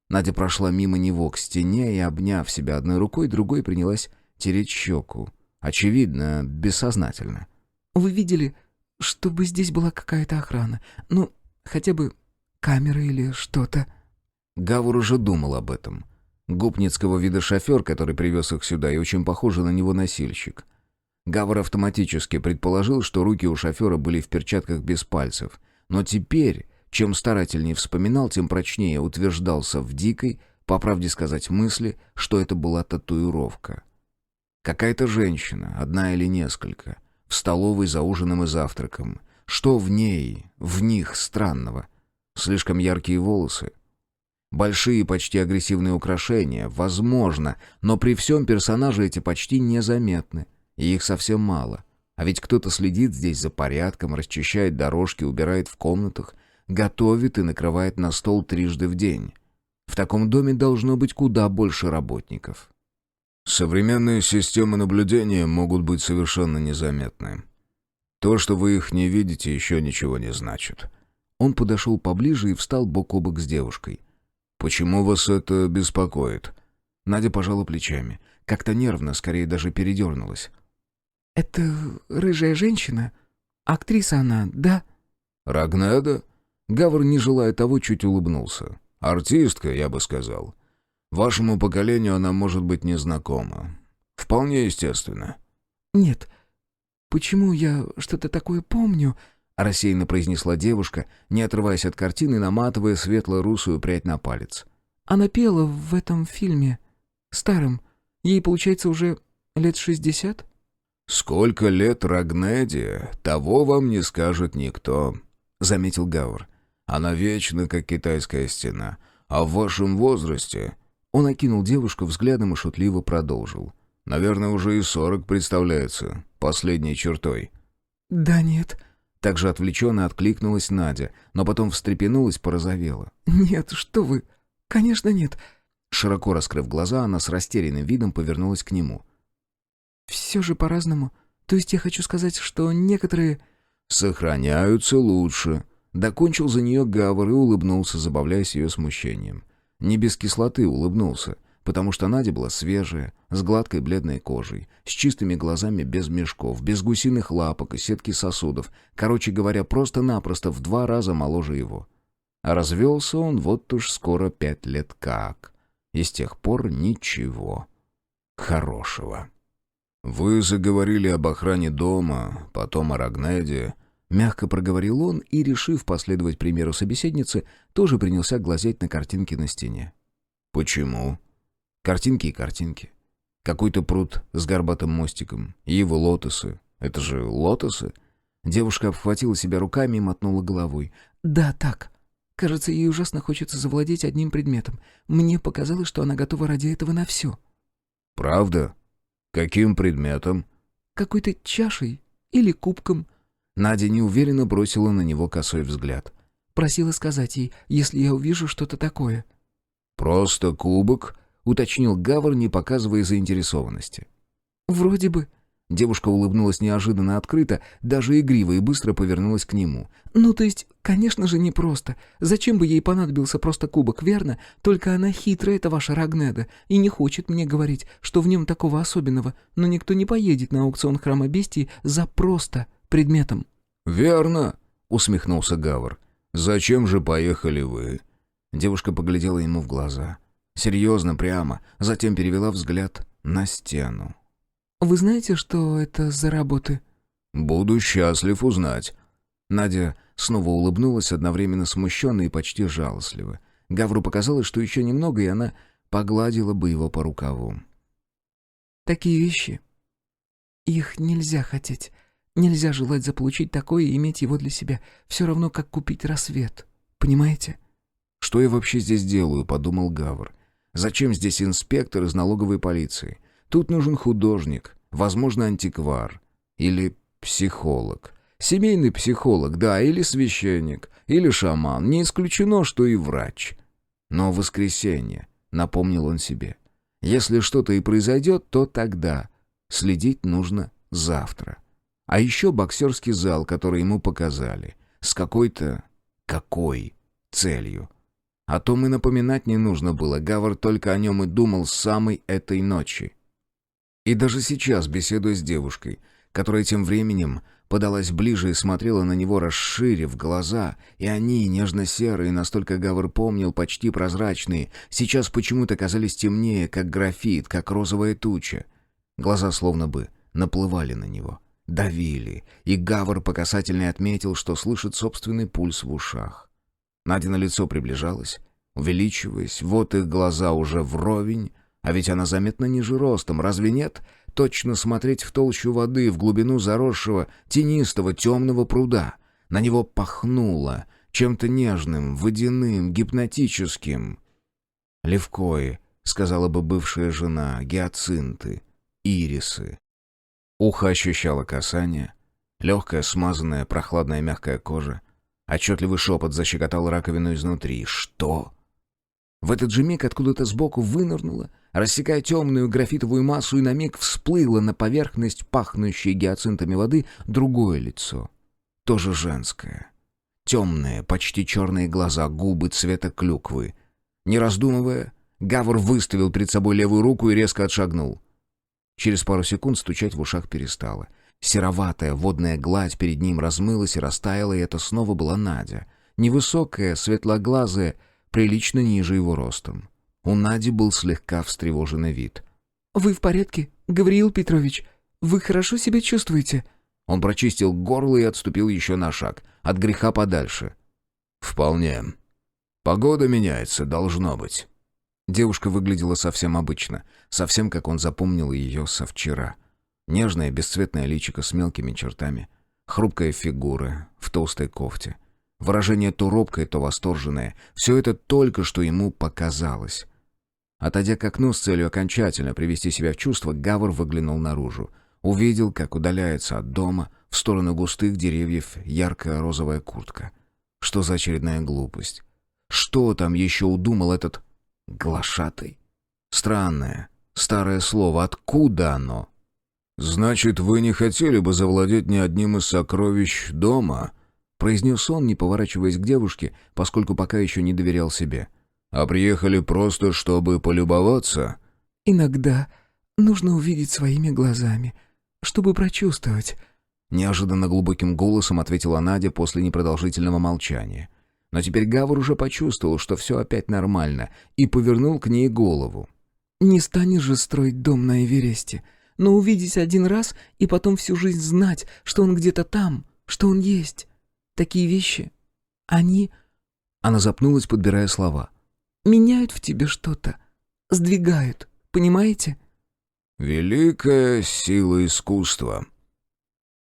Надя прошла мимо него к стене и, обняв себя одной рукой, другой принялась тереть щеку. Очевидно, бессознательно. «Вы видели, чтобы здесь была какая-то охрана? Ну, хотя бы камера или что-то?» Гавр уже думал об этом. Гопницкого вида шофер, который привез их сюда, и очень похожий на него носильщик. Гавр автоматически предположил, что руки у шофера были в перчатках без пальцев. Но теперь, чем старательнее вспоминал, тем прочнее утверждался в дикой, по правде сказать, мысли, что это была татуировка. Какая-то женщина, одна или несколько, в столовой за ужином и завтраком. Что в ней, в них странного? Слишком яркие волосы? Большие, почти агрессивные украшения? Возможно, но при всем персонажи эти почти незаметны, и их совсем мало. А ведь кто-то следит здесь за порядком, расчищает дорожки, убирает в комнатах, готовит и накрывает на стол 3 раза в день. В таком доме должно быть куда больше работников. Современные системы наблюдения могут быть совершенно незаметны. То, что вы их не видите, еще ничего не значит. Он подошел поближе и встал бок о бок с девушкой. «Почему вас это беспокоит?» Надя пожала плечами. Как-то нервно, скорее даже передернулась. «Это рыжая женщина? Актриса она, да?» «Рагнеда?» Гавр, не желая того, чуть улыбнулся. «Артистка, я бы сказал. Вашему поколению она может быть незнакома. Вполне естественно». «Нет. Почему я что-то такое помню?» рассеянно произнесла девушка, не отрываясь от картины, наматывая светло-русую прядь на палец. «Она пела в этом фильме. Старом. Ей, получается, уже лет 60?» «Сколько лет Рагнеде, того вам не скажет никто», — заметил Гавр. «Она вечна, как китайская стена. А в вашем возрасте...» Он окинул девушку взглядом и шутливо продолжил. «Наверное, уже и 40 представляется последней чертой». «Да нет». Также отвлеченно откликнулась Надя, но потом встрепенулась, порозовела. «Нет, что вы? Конечно, нет». Широко раскрыв глаза, она с растерянным видом повернулась к нему. «Все же по-разному. То есть я хочу сказать, что некоторые...» «Сохраняются лучше», — докончил за нее Гавр и улыбнулся, забавляясь ее смущением. Не без кислоты улыбнулся, потому что Надя была свежая, с гладкой бледной кожей, с чистыми глазами без мешков, без гусиных лапок и сетки сосудов, короче говоря, просто-напросто в 2 раза моложе его. А развелся он вот уж скоро 5 лет как, и с тех пор ничего хорошего. «Вы заговорили об охране дома, потом о Рагнеде», — мягко проговорил он и, решив последовать примеру собеседницы, тоже принялся глазеть на картинки на стене. «Почему?» «Картинки и картинки. Какой-то пруд с горбатым мостиком, его лотосы. Это же лотосы?» Девушка обхватила себя руками и мотнула головой. «Да, так. Кажется, ей ужасно хочется завладеть одним предметом. Мне показалось, что она готова ради этого на все». «Правда? Каким предметом?» «Какой-то чашей или кубком». Надя неуверенно бросила на него косой взгляд. «Просила сказать ей, если я увижу что-то такое». «Просто кубок?» — уточнил Гавр, не показывая заинтересованности. «Вроде бы». Девушка улыбнулась неожиданно открыто, даже игриво, и быстро повернулась к нему. «Ну, то есть, конечно же, не просто. Зачем бы ей понадобился просто кубок, верно? Только она хитрая, это ваша Рагнеда, и не хочет мне говорить, что в нем такого особенного, но никто не поедет на аукцион Храма Бестии за просто предметом». «Верно», — усмехнулся Гавр. «Зачем же поехали вы?» Девушка поглядела ему в глаза. Серьезно, прямо, затем перевела взгляд на стену. «Вы знаете, что это за работы?» «Буду счастлив узнать». Надя снова улыбнулась, одновременно смущенно и почти жалостливо. Гавру показалось, что еще немного, и она погладила бы его по рукаву. «Такие вещи. Их нельзя хотеть. Нельзя желать заполучить такое и иметь его для себя. Все равно, как купить рассвет. Понимаете?» «Что я вообще здесь делаю?» — подумал Гавр. «Зачем здесь инспектор из налоговой полиции? Тут нужен художник, возможно, антиквар или психолог. Семейный психолог, да, или священник, или шаман. Не исключено, что и врач. Но воскресенье, напомнил он себе. Если что-то и произойдет, то тогда. Следить нужно завтра. А еще боксерский зал, который ему показали. С какой-то... какой целью? О том и напоминать не нужно было. Гавр только о нем и думал с самой этой ночи. И даже сейчас, беседуя с девушкой, которая тем временем подалась ближе и смотрела на него, расширив глаза, и они, нежно-серые, настолько Гавр помнил, почти прозрачные, сейчас почему-то казались темнее, как графит, как розовая туча. Глаза словно бы наплывали на него, давили, и Гавр по касательной отметил, что слышит собственный пульс в ушах. Надя на лицо приближалась, увеличиваясь, вот их глаза уже вровень, а ведь она заметно ниже ростом, разве нет? Точно смотреть в толщу воды, в глубину заросшего, тенистого, темного пруда. На него пахнуло чем-то нежным, водяным, гипнотическим. «Левкои», — сказала бы бывшая жена, — «гиацинты, ирисы». Ухо ощущало касание, легкая, смазанная, прохладная мягкая кожа. Отчетливый шепот защекотал раковину изнутри. «Что?» В этот же миг откуда-то сбоку вынырнуло, рассекая темную графитовую массу, и на миг всплыло на поверхность пахнущей гиацинтами воды другое лицо. Тоже женское. Темные, почти черные глаза, губы цвета клюквы. Не раздумывая, Гавр выставил перед собой левую руку и резко отшагнул. Через пару секунд стучать в ушах перестало. Сероватая водная гладь перед ним размылась и растаяла, и это снова была Надя. Невысокая, светлоглазая, прилично ниже его ростом. У Нади был слегка встревоженный вид. «Вы в порядке, Гавриил Петрович? Вы хорошо себя чувствуете?» Он прочистил горло и отступил еще на шаг, от греха подальше. «Вполне. Погода меняется, должно быть». Девушка выглядела совсем обычно, совсем как он запомнил ее со вчера. Нежное бесцветное личико с мелкими чертами, хрупкая фигура в толстой кофте. Выражение то робкое, то восторженное. Все это только что ему показалось. Отойдя к окну с целью окончательно привести себя в чувство, Гавр выглянул наружу. Увидел, как удаляется от дома в сторону густых деревьев яркая розовая куртка. Что за очередная глупость? Что там еще удумал этот глашатай? Странное, старое слово. Откуда оно? «Значит, вы не хотели бы завладеть ни одним из сокровищ дома?» Произнес он, не поворачиваясь к девушке, поскольку пока еще не доверял себе. «А приехали просто, чтобы полюбоваться?» «Иногда нужно увидеть своими глазами, чтобы прочувствовать». Неожиданно глубоким голосом ответила Надя после непродолжительного молчания. Но теперь Гавр уже почувствовал, что все опять нормально, и повернул к ней голову. «Не станешь же строить дом на Эвересте, но увидеть один раз и потом всю жизнь знать, что он где-то там, что он есть. Такие вещи, они...» Она запнулась, подбирая слова. «Меняют в тебе что-то, сдвигают, понимаете?» «Великая сила искусства».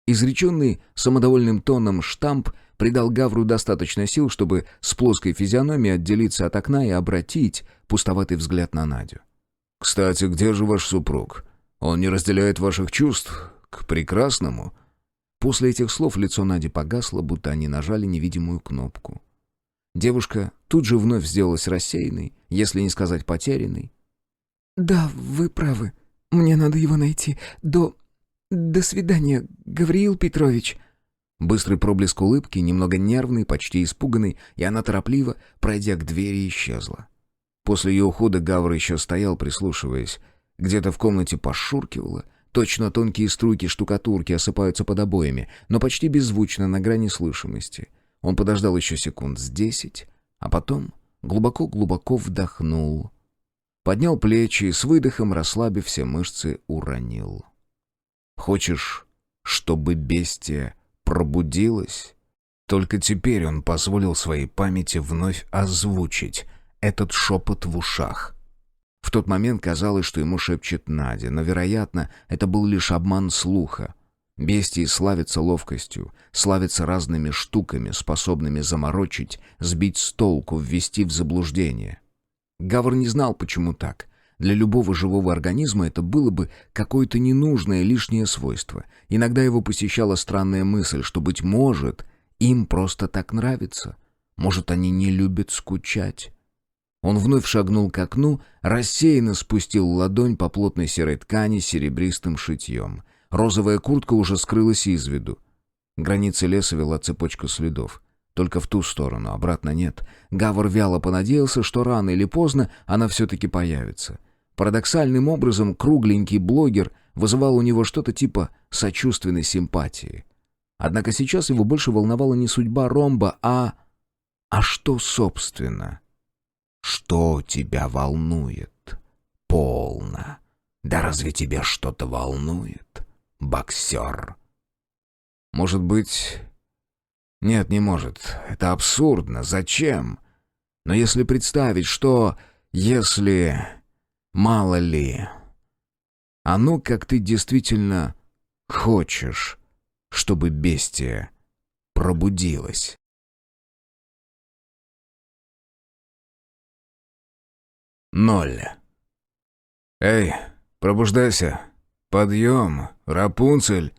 Изреченный самодовольным тоном штамп придал Гавру достаточно сил, чтобы с плоской физиономией отделиться от окна и обратить пустоватый взгляд на Надю. «Кстати, где же ваш супруг? Он не разделяет ваших чувств к прекрасному?» После этих слов лицо Нади погасло, будто они нажали невидимую кнопку. Девушка тут же вновь сделалась рассеянной, если не сказать потерянной. «Да, вы правы. Мне надо его найти. До свидания, Гавриил Петрович». Быстрый проблеск улыбки, немного нервный, почти испуганный, и она торопливо, пройдя к двери, исчезла. После ее ухода Гавр еще стоял, прислушиваясь. Где-то в комнате пошуркивало. Точно тонкие струйки штукатурки осыпаются под обоями, но почти беззвучно, на грани слышимости. Он подождал еще секунд с 10, а потом глубоко-глубоко вдохнул. Поднял плечи и с выдохом, расслабив все мышцы, уронил. «Хочешь, чтобы бестия пробудилась?» Только теперь он позволил своей памяти вновь озвучить этот шепот в ушах. В тот момент казалось, что ему шепчет Надя, но, вероятно, это был лишь обман слуха. Бестии славятся ловкостью, славятся разными штуками, способными заморочить, сбить с толку, ввести в заблуждение. Гавр не знал, почему так. Для любого живого организма это было бы какое-то ненужное лишнее свойство. Иногда его посещала странная мысль, что, быть может, им просто так нравится. Может, они не любят скучать. Он вновь шагнул к окну, рассеянно спустил ладонь по плотной серой ткани с серебристым шитьем. Розовая куртка уже скрылась из виду. Границы леса вела цепочка следов. Только в ту сторону, обратно нет. Гавр вяло понадеялся, что рано или поздно она все-таки появится. Парадоксальным образом кругленький блогер вызывал у него что-то типа сочувственной симпатии. Однако сейчас его больше волновала не судьба ромба, а что, собственно? Что тебя волнует? Полно. Да разве тебя что-то волнует? боксер. Может быть... Нет, не может. Это абсурдно. Зачем? Но если представить, что... Если... Мало ли... А ну, как ты действительно хочешь, чтобы бестия пробудилась. 0. Эй, пробуждайся. Подъем, Рапунцель.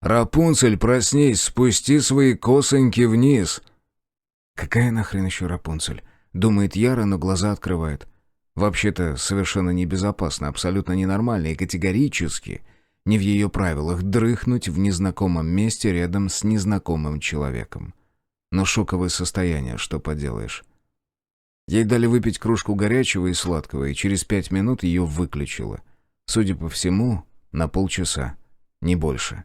Рапунцель, проснись, спусти свои косоньки вниз. Какая нахрен еще Рапунцель? Думает Яра, но глаза открывает. Вообще-то совершенно небезопасно, абсолютно ненормально и категорически не в ее правилах дрыхнуть в незнакомом месте рядом с незнакомым человеком. Но шоковое состояние, что поделаешь. Ей дали выпить кружку горячего и сладкого, и через 5 минут ее выключило. Судя по всему, на полчаса, не больше.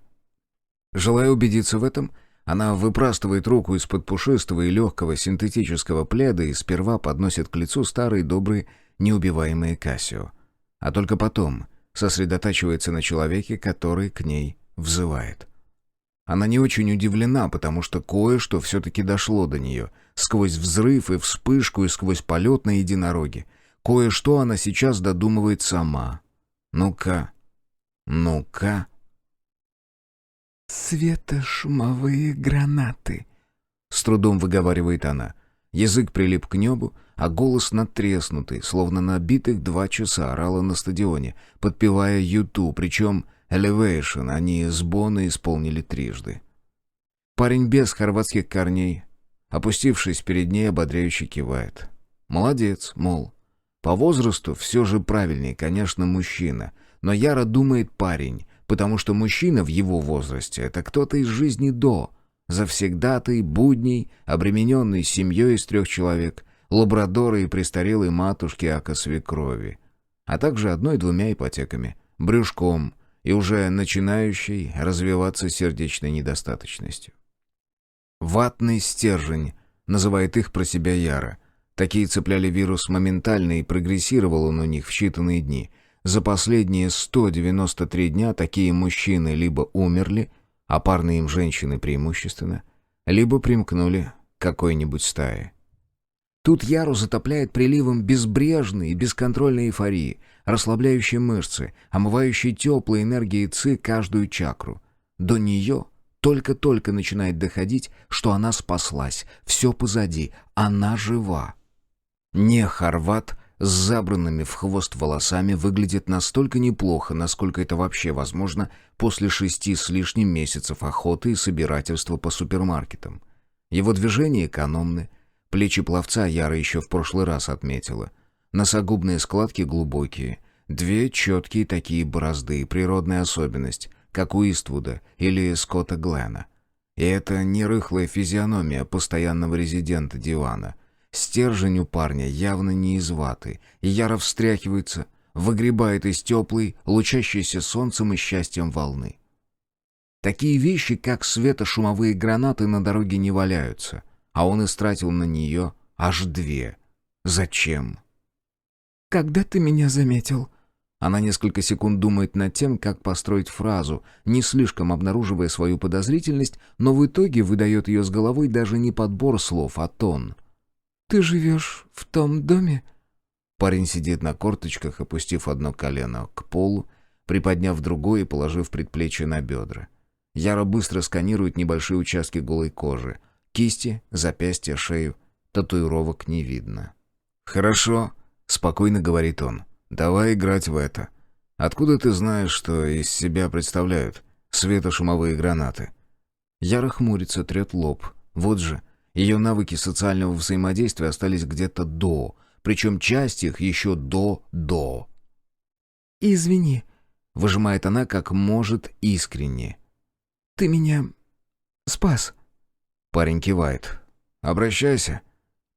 Желая убедиться в этом, она выпрастывает руку из-под пушистого и легкого синтетического пледа и сперва подносит к лицу старые добрые неубиваемые Кассио, а только потом сосредотачивается на человеке, который к ней взывает. Она не очень удивлена, потому что кое-что все-таки дошло до нее, сквозь взрыв и вспышку и сквозь полет на единороге. Кое-что она сейчас додумывает сама. Ну-ка, ну-ка. «Светошумовые гранаты», — с трудом выговаривает она. Язык прилип к небу, а голос надтреснутый, словно набитых 2 часа орала на стадионе, подпевая «Юту», причем «Elevation» они с Боно исполнили трижды. Парень без хорватских корней, опустившись перед ней, ободряюще кивает. Молодец, мол. По возрасту все же правильнее, конечно, мужчина, но Яра думает парень, потому что мужчина в его возрасте — это кто-то из жизни до, завсегдатый, будний, обремененный семьей из 3 человек, лабрадора и престарелой матушки ака-свекрови, а также 1-2 ипотеками, брюшком и уже начинающей развиваться сердечной недостаточностью. «Ватный стержень», — называет их про себя Яра. Такие цепляли вирус моментально, и прогрессировал он у них в считанные дни. За последние 193 дня такие мужчины либо умерли, а парные им женщины преимущественно, либо примкнули к какой-нибудь стае. Тут Яру затопляет приливом безбрежной и бесконтрольной эйфории, расслабляющей мышцы, омывающей теплой энергией ци каждую чакру. До нее только-только начинает доходить, что она спаслась, все позади, она жива. Не хорват с забранными в хвост волосами выглядит настолько неплохо, насколько это вообще возможно после 6 с лишним месяцев охоты и собирательства по супермаркетам. Его движения экономны, плечи пловца Яра еще в прошлый раз отметила. Носогубные складки глубокие, 2 четкие такие борозды, природная особенность, как у Иствуда или Скотта Глена. И это не рыхлая физиономия постоянного резидента дивана. Стержень у парня явно не из ваты, и Яра встряхивается, выгребает из теплой, лучащейся солнцем и счастьем волны. Такие вещи, как светошумовые гранаты, на дороге не валяются, а он истратил на нее аж 2. Зачем? «Когда ты меня заметил?» Она несколько секунд думает над тем, как построить фразу, не слишком обнаруживая свою подозрительность, но в итоге выдает ее с головой даже не подбор слов, а тон. «Ты живешь в том доме?» Парень сидит на корточках, опустив одно колено к полу, приподняв другое и положив предплечье на бедра. Яра быстро сканирует небольшие участки голой кожи. Кисти, запястья, шею. Татуировок не видно. «Хорошо», — спокойно говорит он. «Давай играть в это. Откуда ты знаешь, что из себя представляют светошумовые гранаты?» Яра хмурится, трет лоб. Вот же, ее навыки социального взаимодействия остались где-то до, причем часть их еще до. «Извини», — выжимает она как может искренне. «Ты меня спас». Парень кивает. «Обращайся».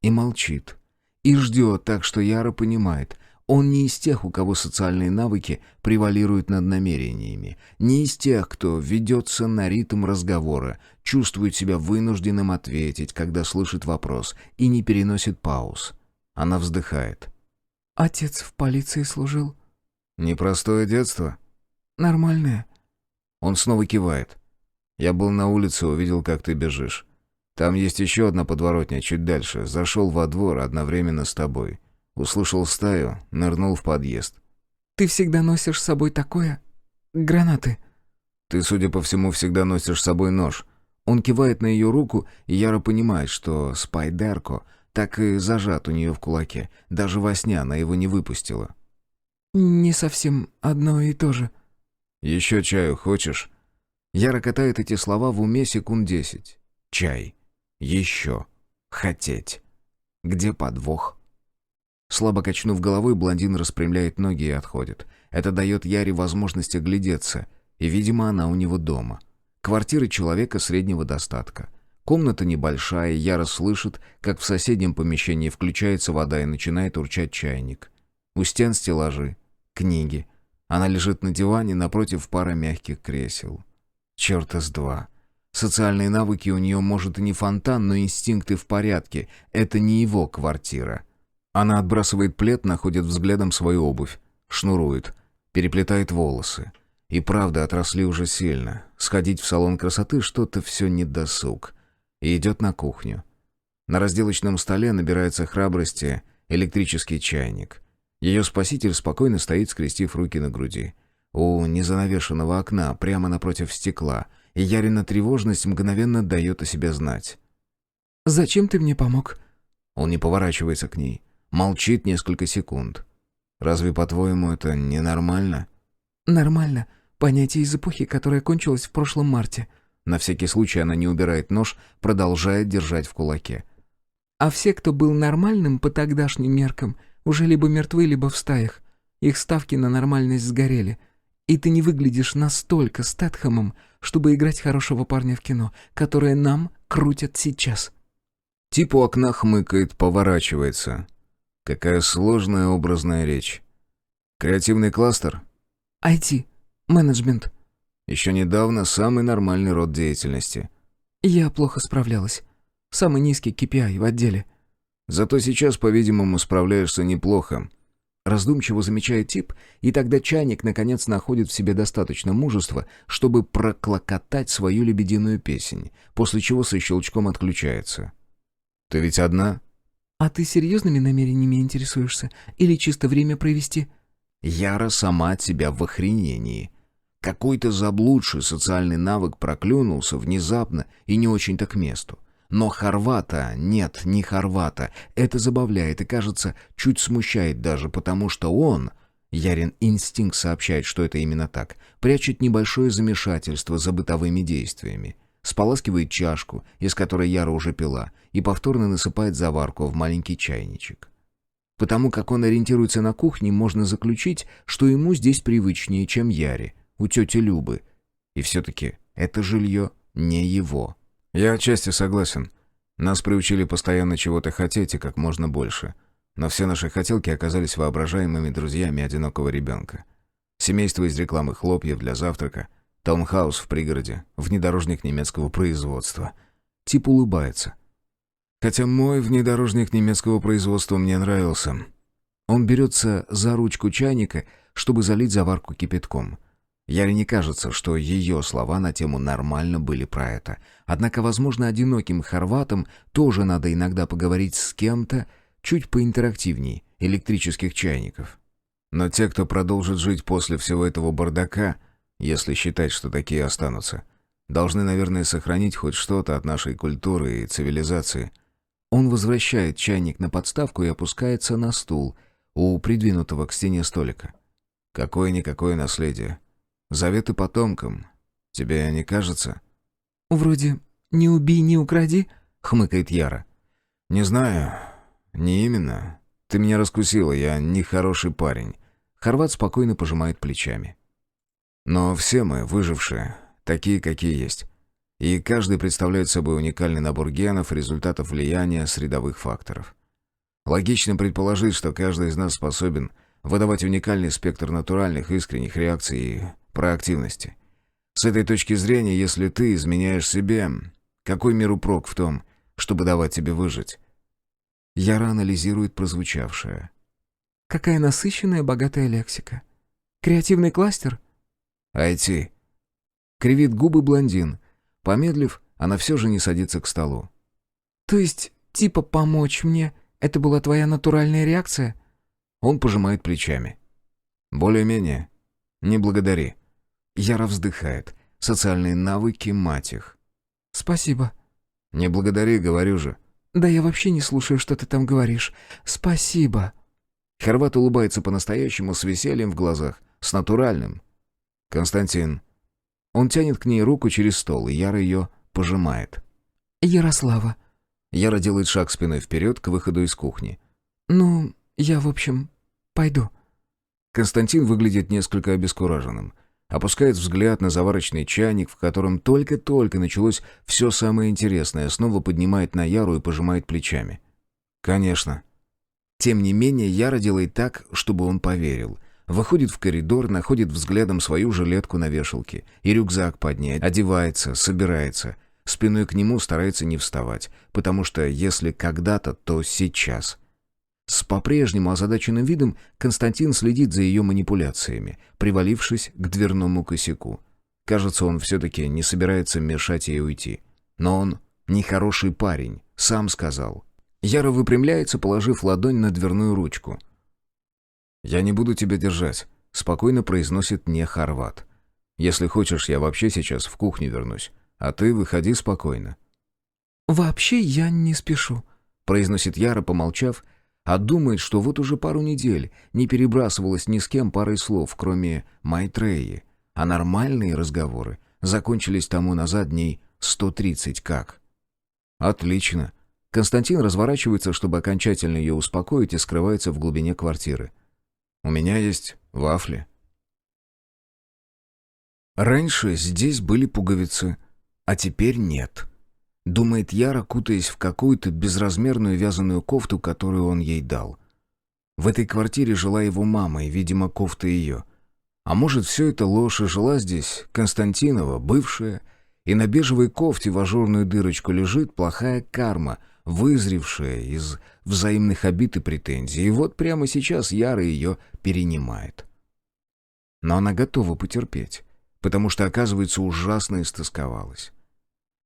И молчит. И ждет, так что Яра понимает. Он не из тех, у кого социальные навыки превалируют над намерениями. Не из тех, кто ведется на ритм разговора, чувствует себя вынужденным ответить, когда слышит вопрос, и не переносит пауз. Она вздыхает. «Отец в полиции служил». «Непростое детство?» «Нормальное». Он снова кивает. «Я был на улице, увидел, как ты бежишь. Там есть еще одна подворотня чуть дальше. Зашел во двор одновременно с тобой. Услышал стаю, нырнул в подъезд. Ты всегда носишь с собой такое? Гранаты. Ты, судя по всему, всегда носишь с собой нож». Он кивает на ее руку, и Яра понимает, что спайдерко так и зажат у нее в кулаке. Даже во сне она его не выпустила. Не совсем одно и то же. «Еще чаю хочешь?» Яра катает эти слова в уме секунд 10. Чай. Еще. Хотеть. Где подвох? Слабо качнув головой, блондин распрямляет ноги и отходит. Это дает Яре возможность оглядеться, и, видимо, она у него дома. Квартира человека среднего достатка. Комната небольшая, Яра слышит, как в соседнем помещении включается вода и начинает урчать чайник. У стен стеллажи, книги. Она лежит на диване, напротив пара мягких кресел. Чёрта с два. Социальные навыки у нее, может, и не фонтан, но инстинкты в порядке. Это не его квартира. Она отбрасывает плед, находит взглядом свою обувь. Шнурует. Переплетает волосы. И правда, отросли уже сильно. Сходить в салон красоты что-то все не досуг. И идет на кухню. На разделочном столе набирается храбрости электрический чайник. Ее спаситель спокойно стоит, скрестив руки на груди. У незанавешенного окна, прямо напротив стекла, и Ярина тревожность мгновенно дает о себе знать. «Зачем ты мне помог?» Он не поворачивается к ней. Молчит несколько секунд. «Разве, по-твоему, это ненормально?» «Нормально. Понятие из эпохи, которая кончилась в прошлом марте». На всякий случай она не убирает нож, продолжает держать в кулаке. «А все, кто был нормальным по тогдашним меркам, уже либо мертвы, либо в стаях. Их ставки на нормальность сгорели. И ты не выглядишь настолько Стэтхэмом, чтобы играть хорошего парня в кино, которое нам крутят сейчас». Тип у окна хмыкает, поворачивается. Какая сложная образная речь. Креативный кластер? IT. Менеджмент. Еще недавно самый нормальный род деятельности. Я плохо справлялась. Самый низкий KPI в отделе. Зато сейчас, по-видимому, справляешься неплохо. Раздумчиво замечает тип, и тогда чайник наконец находит в себе достаточно мужества, чтобы проклокотать свою лебединую песнь, после чего со щелчком отключается. «Ты ведь одна?» «А ты серьезными намерениями интересуешься? Или чисто время провести?» Яра сама от себя в охренении. Какой-то заблудший социальный навык проклюнулся внезапно и не очень-то к месту. Но хорвата нет, не хорвата. Это забавляет и, кажется, чуть смущает даже, потому что он, Ярин инстинкт сообщает, что это именно так, прячет небольшое замешательство за бытовыми действиями. Споласкивает чашку, из которой Яра уже пила, и повторно насыпает заварку в маленький чайничек. Потому как он ориентируется на кухне, можно заключить, что ему здесь привычнее, чем Яре, у тети Любы. И все-таки это жилье не его. Я отчасти согласен. Нас приучили постоянно чего-то хотеть и как можно больше. Но все наши хотелки оказались воображаемыми друзьями одинокого ребенка. Семейство из рекламы хлопьев для завтрака, таунхаус в пригороде, внедорожник немецкого производства. Тип улыбается. Хотя мой внедорожник немецкого производства мне нравился. Он берется за ручку чайника, чтобы залить заварку кипятком. Яре не кажется, что ее слова на тему «нормально» были про это. Однако, возможно, одиноким хорватам тоже надо иногда поговорить с кем-то чуть поинтерактивней электрических чайников. Но те, кто продолжит жить после всего этого бардака, если считать, что такие останутся, должны, наверное, сохранить хоть что-то от нашей культуры и цивилизации. Он возвращает чайник на подставку и опускается на стул у придвинутого к стене столика. Какое-никакое наследие. Заветы потомкам. Тебе не кажется? «Вроде «не убей, не укради», — хмыкает Яра. «Не знаю. Не именно. Ты меня раскусила, я не хороший парень». Хорват спокойно пожимает плечами. Но все мы, выжившие, такие, какие есть. И каждый представляет собой уникальный набор генов, результатов влияния средовых факторов. Логично предположить, что каждый из нас способен выдавать уникальный спектр натуральных, искренних реакций и проактивности. С этой точки зрения, если ты изменяешь себе, какой миру прок в том, чтобы давать тебе выжить? Яра анализирует прозвучавшее. «Какая насыщенная, богатая лексика. Креативный кластер?» IT. Кривит губы блондин. Помедлив, она все же не садится к столу. То есть, типа помочь мне, это была твоя натуральная реакция? Он пожимает плечами. Более-менее. Не благодари. Яра вздыхает. Социальные навыки, мать их. Спасибо. Не благодари, говорю же. Да я вообще не слушаю, что ты там говоришь. Спасибо. Хорват улыбается по-настоящему, с весельем в глазах, с натуральным. Константин. Он тянет к ней руку через стол, и Яра ее пожимает. Ярослава. Яра делает шаг спиной вперед к выходу из кухни. Ну, я, в общем, пойду. Константин выглядит несколько обескураженным. Опускает взгляд на заварочный чайник, в котором только-только началось все самое интересное, снова поднимает на Яру и пожимает плечами. Конечно. Тем не менее, Яра делает так, чтобы он поверил. Выходит в коридор, находит взглядом свою жилетку на вешалке и рюкзак под ней, одевается, собирается. Спиной к нему старается не вставать, потому что если когда-то, то сейчас. С по-прежнему озадаченным видом Константин следит за ее манипуляциями, привалившись к дверному косяку. Кажется, он все-таки не собирается мешать ей уйти. Но он нехороший парень, сам сказал. Яра выпрямляется, положив ладонь на дверную ручку. «Я не буду тебя держать», — спокойно произносит не хорват. «Если хочешь, я вообще сейчас в кухню вернусь, а ты выходи спокойно». «Вообще я не спешу», — произносит Яра, помолчав, а думает, что вот уже пару недель не перебрасывалась ни с кем парой слов, кроме Майтреи, а нормальные разговоры закончились тому назад дней 130 как. «Отлично». Константин разворачивается, чтобы окончательно ее успокоить, и скрывается в глубине квартиры. «У меня есть вафли». Раньше здесь были пуговицы, а теперь нет. Думает Яра, кутаясь в какую-то безразмерную вязаную кофту, которую он ей дал. В этой квартире жила его мама, и, видимо, кофта ее. А может, все это ложь, и жила здесь Константинова, бывшая, и на бежевой кофте в ажурную дырочку лежит плохая карма, вызревшая из взаимных обид и претензий. И вот прямо сейчас Яра ее перенимает. Но она готова потерпеть, потому что, оказывается, ужасно истосковалась.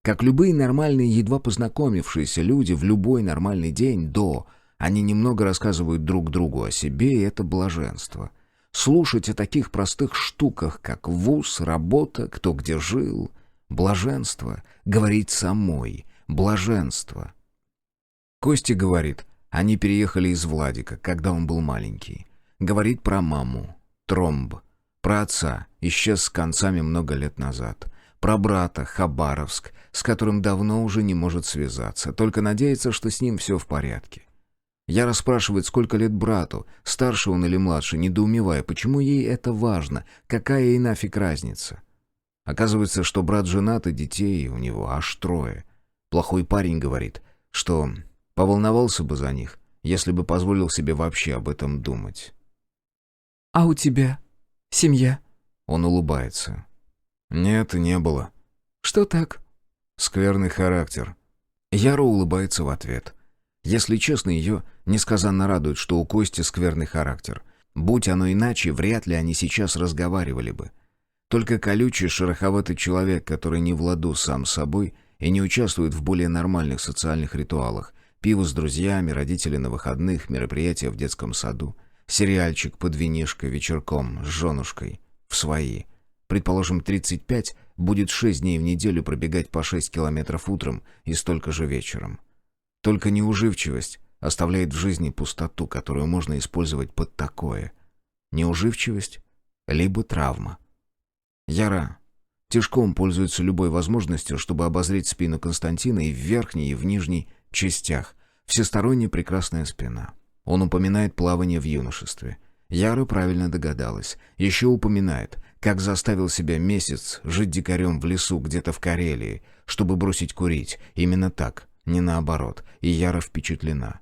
Как любые нормальные, едва познакомившиеся люди в любой нормальный день они немного рассказывают друг другу о себе, и это блаженство. Слушать о таких простых штуках, как вуз, работа, кто где жил. Блаженство. Говорить самой. Блаженство. Костя говорит, они переехали из Владика, когда он был маленький. Говорит про маму. Тромб. Про отца. Исчез с концами много лет назад. Про брата, Хабаровск, с которым давно уже не может связаться, только надеется, что с ним все в порядке. Яра спрашивает, сколько лет брату, старше он или младше, недоумевая, почему ей это важно, какая ей нафиг разница. Оказывается, что брат женат, и детей у него аж 3. Плохой парень говорит, что поволновался бы за них, если бы позволил себе вообще об этом думать. «А у тебя? Семья?» Он улыбается. «Нет, не было». «Что так?» «Скверный характер». Яра улыбается в ответ. Если честно, ее несказанно радует, что у Кости скверный характер. Будь оно иначе, вряд ли они сейчас разговаривали бы. Только колючий, шероховатый человек, который не в ладу сам с собой и не участвует в более нормальных социальных ритуалах. Пиво с друзьями, родители на выходных, мероприятия в детском саду, сериальчик под винишко вечерком с женушкой, в свои. Предположим, 35, будет 6 дней в неделю пробегать по 6 километров утром и столько же вечером. Только неуживчивость оставляет в жизни пустоту, которую можно использовать под такое. Неуживчивость, либо травма. Яра тишком пользуется любой возможностью, чтобы обозреть спину Константина и в верхней, и в нижней частях. Всесторонне прекрасная спина. Он упоминает плавание в юношестве. Яра правильно догадалась. Еще упоминает, как заставил себя месяц жить дикарем в лесу где-то в Карелии, чтобы бросить курить. Именно так, не наоборот. И Яра впечатлена.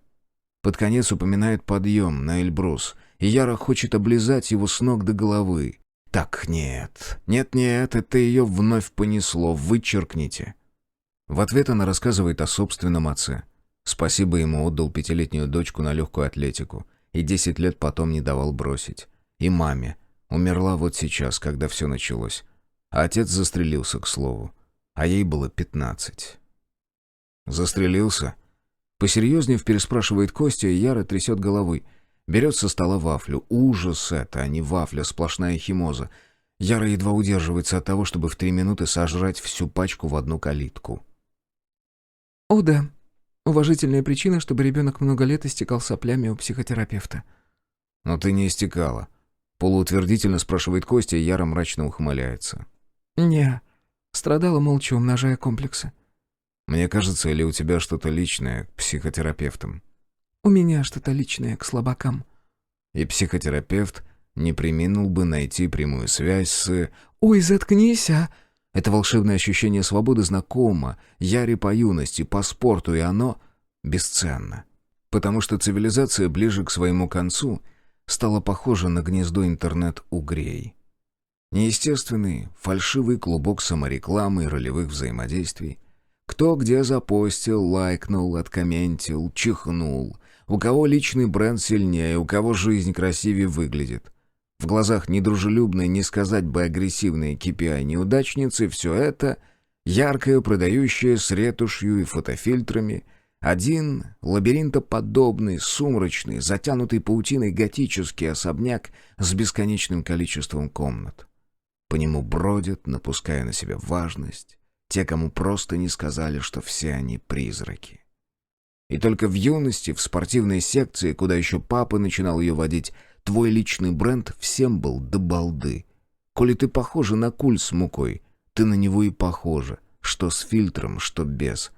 Под конец упоминает подъем на Эльбрус. И Яра хочет облизать его с ног до головы. Так, нет. Нет, это ее вновь понесло. Вычеркните. В ответ она рассказывает о собственном отце. Спасибо ему отдал 5-летнюю дочку на легкую атлетику. И 10 лет потом не давал бросить. И маме. Умерла вот сейчас, когда все началось. А отец застрелился, к слову. А ей было 15. «Застрелился?» Посерьезнее переспрашивает Костя, и Яра трясет головой. Берет со стола вафлю. Ужас это, а не вафля, сплошная химоза. Яра едва удерживается от того, чтобы в 3 минуты сожрать всю пачку в одну калитку. О да, уважительная причина, чтобы ребенок много лет истекал соплями у психотерапевта. «Но ты не истекала?» Полуутвердительно спрашивает Костя, и Яра мрачно ухмыляется. Не, страдала молча, умножая комплексы. «Мне кажется, или у тебя что-то личное к психотерапевтам?» У меня что-то личное к слабакам. И психотерапевт не преминул бы найти прямую связь с... Ой, заткнись, а! Это волшебное ощущение свободы знакомо Яре по юности, по спорту, и оно бесценно. Потому что цивилизация ближе к своему концу стала похожа на гнездо интернет-угрей. Неестественный, фальшивый клубок саморекламы и ролевых взаимодействий. Кто где запостил, лайкнул, откомментил, чихнул. У кого личный бренд сильнее, у кого жизнь красивее выглядит. В глазах недружелюбной, не сказать бы агрессивной KPI-неудачницы все это, яркое, продающее с ретушью и фотофильтрами, один лабиринтоподобный, сумрачный, затянутый паутиной готический особняк с бесконечным количеством комнат. По нему бродят, напуская на себя важность, те, кому просто не сказали, что все они призраки. И только в юности, в спортивной секции, куда еще папа начинал ее водить, твой личный бренд всем был до балды. Коли ты похожа на куль с мукой, ты на него и похожа, что с фильтром, что без.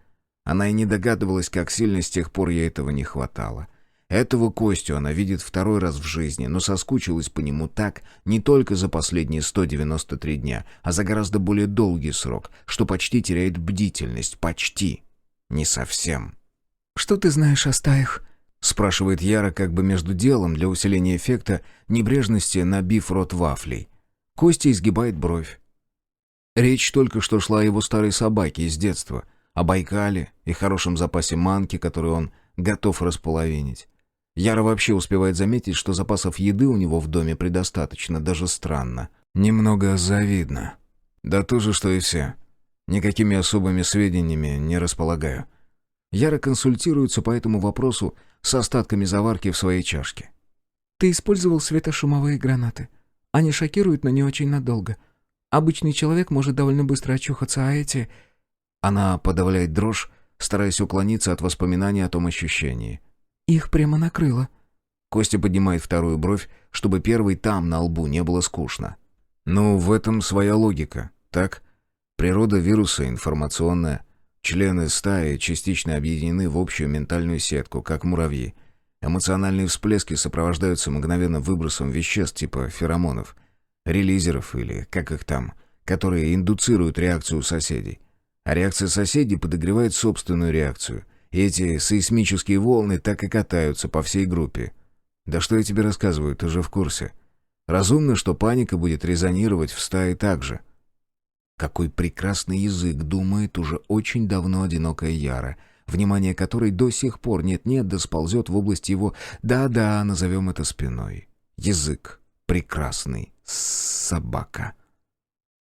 Она и не догадывалась, как сильно с тех пор ей этого не хватало. Этого Костю она видит второй раз в жизни, но соскучилась по нему так не только за последние 193 дня, а за гораздо более долгий срок, что почти теряет бдительность. Почти. Не совсем. Что ты знаешь о стаях? Спрашивает Яра как бы между делом, для усиления эффекта небрежности, набив рот вафлей. Костя изгибает бровь. Речь только что шла о его старой собаке из детства, о Байкале и хорошем запасе манки, который он готов располовинить. Яра вообще успевает заметить, что запасов еды у него в доме предостаточно, даже странно. Немного завидно. Да то же, что и все. Никакими особыми сведениями не располагаю. Яра консультируется по этому вопросу с остатками заварки в своей чашке. Ты использовал светошумовые гранаты. Они шокируют, но не очень надолго. Обычный человек может довольно быстро очухаться, а эти... Она подавляет дрожь, стараясь уклониться от воспоминаний о том ощущении. Их прямо накрыло. Костя поднимает вторую бровь, чтобы первой там, на лбу, не было скучно. Ну, в этом своя логика, так? Природа вируса информационная. Члены стаи частично объединены в общую ментальную сетку, как муравьи. Эмоциональные всплески сопровождаются мгновенным выбросом веществ типа феромонов, релизеров или как их там, которые индуцируют реакцию у соседей. А реакция соседей подогревает собственную реакцию. И эти сейсмические волны так и катаются по всей группе. Да что я тебе рассказываю, ты же в курсе. Разумно, что паника будет резонировать в стае так же. Какой прекрасный язык, думает уже очень давно одинокая Яра, внимание которой до сих пор нет-нет да сползет в область его «да-да», назовем это спиной. Язык прекрасный, собака.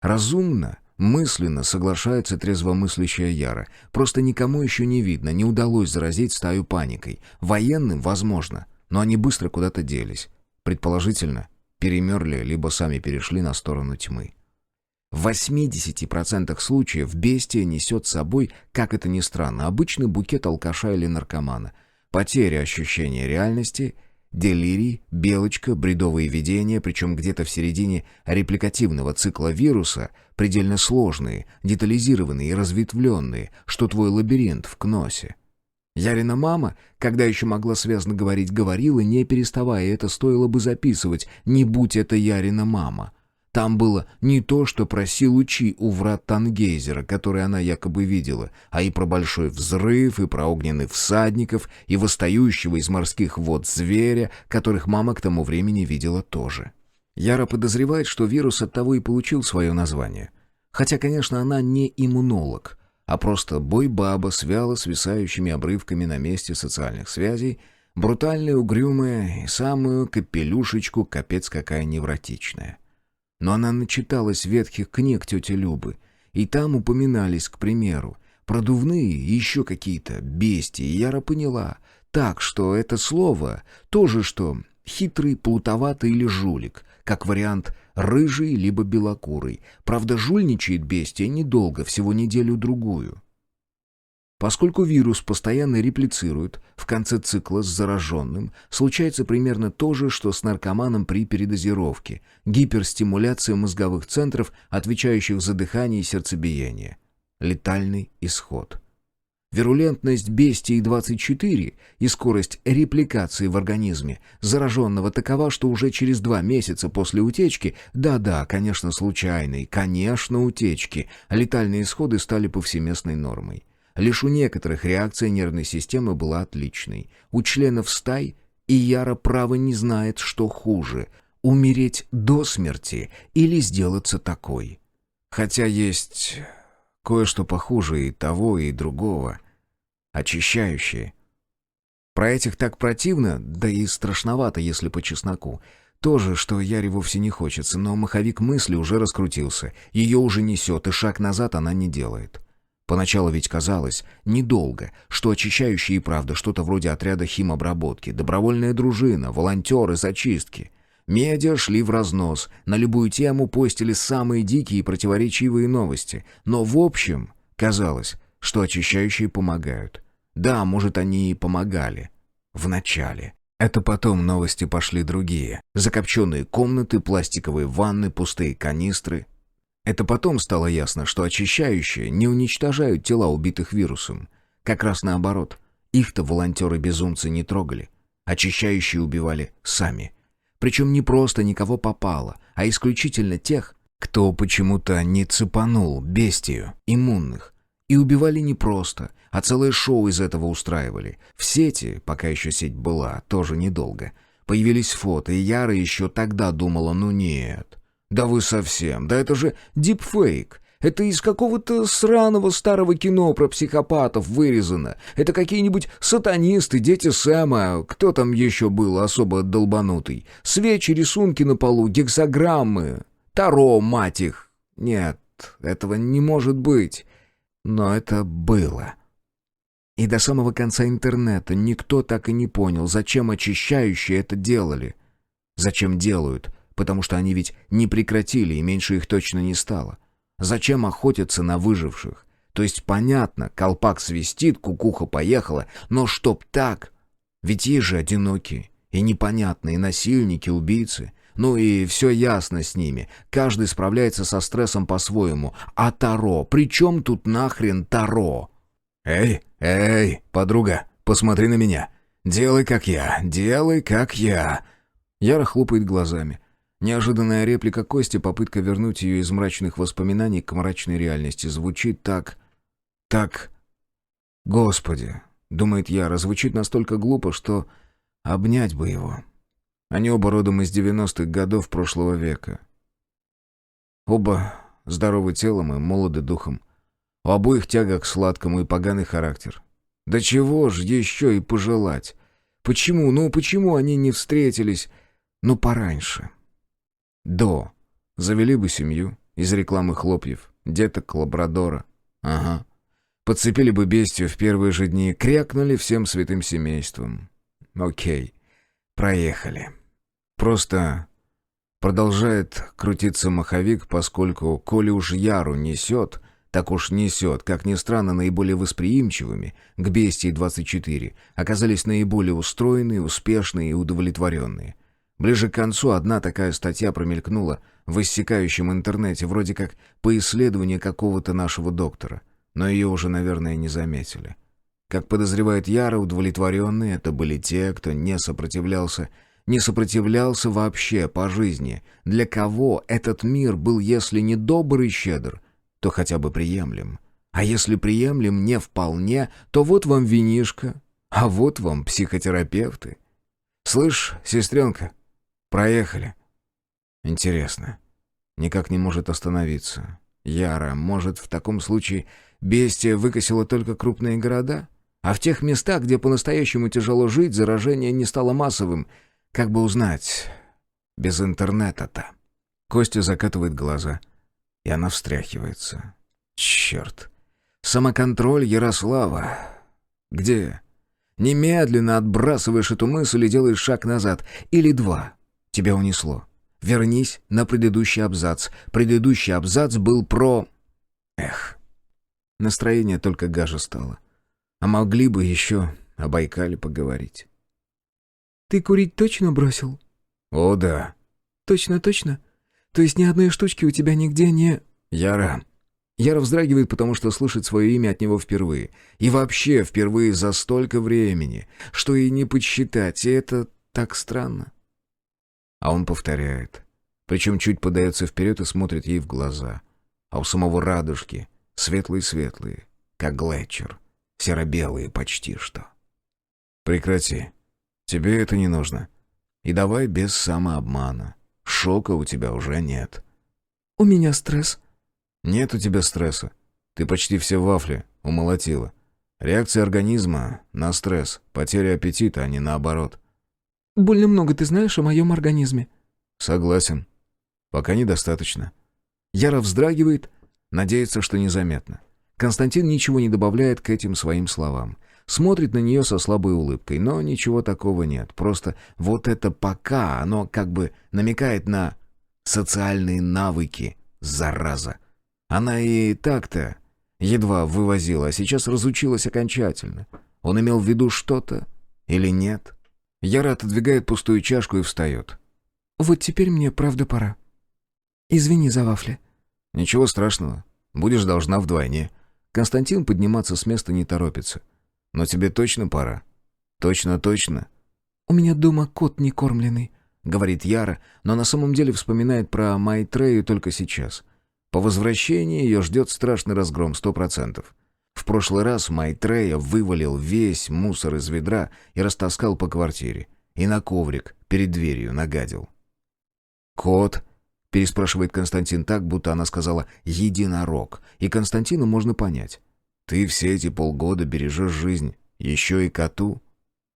Разумно, мысленно соглашается трезвомыслящая Яра. Просто никому еще не видно, не удалось заразить стаю паникой. Военным возможно, но они быстро куда-то делись. Предположительно, перемерли, либо сами перешли на сторону тьмы. В 80% случаев бестия несет с собой, как это ни странно, обычный букет алкаша или наркомана. Потеря ощущения реальности, делирий, белочка, бредовые видения, причем где-то в середине репликативного цикла вируса, предельно сложные, детализированные и разветвленные, что твой лабиринт в кносе. Ярина мама, когда еще могла связно говорить, говорила, не переставая, и это стоило бы записывать, не будь это Ярина мама. Там было не то, что про силу Чи у врат Тангейзера, который она якобы видела, а и про большой взрыв, и про огненных всадников, и восстающего из морских вод зверя, которых мама к тому времени видела тоже. Яра подозревает, что вирус оттого и получил свое название. Хотя, конечно, она не иммунолог, а просто бой-баба с вяло свисающими обрывками на месте социальных связей, брутальная, угрюмая и самую капелюшечку капец какая невротичная. Но она начиталась ветхих книг тети Любы, и там упоминались, к примеру, продувные и еще какие-то бестии, и Яра поняла, так что это слово тоже что хитрый, плутоватый или жулик, как вариант рыжий либо белокурый. Правда, жульничает бестия недолго, всего неделю-другую. Поскольку вирус постоянно реплицирует в конце цикла с зараженным, случается примерно то же, что с наркоманом при передозировке, гиперстимуляция мозговых центров, отвечающих за дыхание и сердцебиение. Летальный исход. Вирулентность бестии 24 и скорость репликации в организме зараженного такова, что уже через 2 месяца после утечки, да-да, конечно, случайной, конечно, утечки, летальные исходы стали повсеместной нормой. Лишь у некоторых реакция нервной системы была отличной. У членов стай и Яра право не знает, что хуже — умереть до смерти или сделаться такой. Хотя есть кое-что похуже и того, и другого. Очищающие. Про этих так противно, да и страшновато, если по чесноку. То же, что Яре вовсе не хочется, но маховик мысли уже раскрутился. Ее уже несет, и шаг назад она не делает. Поначалу ведь казалось, недолго, что очищающие и правда что-то вроде отряда химобработки, добровольная дружина, волонтеры, зачистки. Медиа шли в разнос, на любую тему постили самые дикие и противоречивые новости. Но в общем, казалось, что очищающие помогают. Да, может, они и помогали. В начале. Это потом новости пошли другие. Закопченные комнаты, пластиковые ванны, пустые канистры. Это потом стало ясно, что очищающие не уничтожают тела убитых вирусом. Как раз наоборот. Их-то волонтеры-безумцы не трогали. Очищающие убивали сами. Причем не просто никого попало, а исключительно тех, кто почему-то не цепанул бестию, иммунных. И убивали не просто, а целое шоу из этого устраивали. В сети, пока еще сеть была, тоже недолго, появились фото, и Яра еще тогда думала, ну нет. Да вы совсем, да это же дипфейк. Это из какого-то сраного старого кино про психопатов вырезано. Это какие-нибудь сатанисты, дети Сэма, кто там еще был особо долбанутый. Свечи, рисунки на полу, гексаграммы, таро, мать их. Нет, этого не может быть. Но это было. И до самого конца интернета никто так и не понял, зачем очищающие это делали. Зачем делают? Потому что они ведь не прекратили, и меньше их точно не стало. Зачем охотятся на выживших? То есть понятно, колпак свистит, кукуха поехала, но чтоб так? Ведь есть же одинокие и непонятные насильники, убийцы. Ну и все ясно с ними. Каждый справляется со стрессом по-своему. А Таро? При чем тут нахрен Таро? Эй, подруга, посмотри на меня. Делай как я, делай как я. Яра хлопает глазами. Неожиданная реплика Кости, попытка вернуть ее из мрачных воспоминаний к мрачной реальности, звучит так... Господи, думает Яра, звучит настолько глупо, что обнять бы его. Они оба родом из 90-х годов прошлого века. Оба здоровы телом и молоды духом. У обоих тяга к сладкому и поганый характер. Да чего ж еще и пожелать? Почему они не встретились, пораньше? Завели бы семью из рекламы хлопьев, деток, лабрадора. Ага. Подцепили бы бестию в первые же дни, крякнули всем святым семейством. Окей, проехали. Просто продолжает крутиться маховик, поскольку, коли уж Яру несет, так уж несет. Как ни странно, наиболее восприимчивыми к бестии 24 оказались наиболее устроенные, успешные и удовлетворенные. Ближе к концу одна такая статья промелькнула в иссякающем интернете, вроде как по исследованию какого-то нашего доктора, но ее уже, наверное, не заметили. Как подозревает Яра, удовлетворенные это были те, кто не сопротивлялся вообще по жизни, для кого этот мир был, если не добр и щедр, то хотя бы приемлем. А если приемлем не вполне, то вот вам винишко, а вот вам психотерапевты. Слышь, сестренка, проехали. Интересно, никак не может остановиться. Яра, может, в таком случае бестия выкосила только крупные города? А в тех местах, где по-настоящему тяжело жить, заражение не стало массовым. Как бы узнать без интернета-то? Костя закатывает глаза, и она встряхивается. Черт. Самоконтроль Ярослава. Где? Немедленно отбрасываешь эту мысль и делаешь шаг назад. Или два. Тебя унесло. Вернись на предыдущий абзац. Предыдущий абзац был про... Эх. Настроение только гаже стало. А могли бы еще о Байкале поговорить. «Ты курить точно бросил?» О, да. «Точно-точно? То есть ни одной штучки у тебя нигде не...» Яра вздрагивает, потому что слышит свое имя от него впервые. И вообще впервые за столько времени, что и не подсчитать, и это так странно. А он повторяет. Причем чуть подается вперед и смотрит ей в глаза. А у самого радужки светлые-светлые, как глетчер, серо-белые почти что. Прекрати. Тебе это не нужно. И давай без самообмана. Шока у тебя уже нет. «У меня стресс». Нет у тебя стресса. Ты почти все вафли умолотила. Реакция организма на стресс, потеря аппетита, а не наоборот. «Больно много ты знаешь о моем организме». Согласен. Пока недостаточно. Яра вздрагивает, надеется, что незаметно. Константин ничего не добавляет к этим своим словам. Смотрит на нее со слабой улыбкой, но ничего такого нет. Просто вот это «пока», оно как бы намекает на социальные навыки, зараза. Она и так-то едва вывозила, а сейчас разучилась окончательно. Он имел в виду что-то или нет? Яра отодвигает пустую чашку и встает. «Вот теперь мне правда пора. Извини за вафли». «Ничего страшного. Будешь должна вдвойне». Константин подниматься с места не торопится. «Но тебе точно пора?» «Точно-точно». «У меня дома кот некормленный», — говорит Яра, но на самом деле вспоминает про Майтрею только сейчас. По возвращении ее ждет страшный разгром 100%. В прошлый раз Майтрея вывалил весь мусор из ведра и растаскал по квартире. И на коврик перед дверью нагадил. «Кот?» — переспрашивает Константин так, будто она сказала «единорог». И Константину можно понять. «Ты все эти полгода бережешь жизнь. Еще и коту?»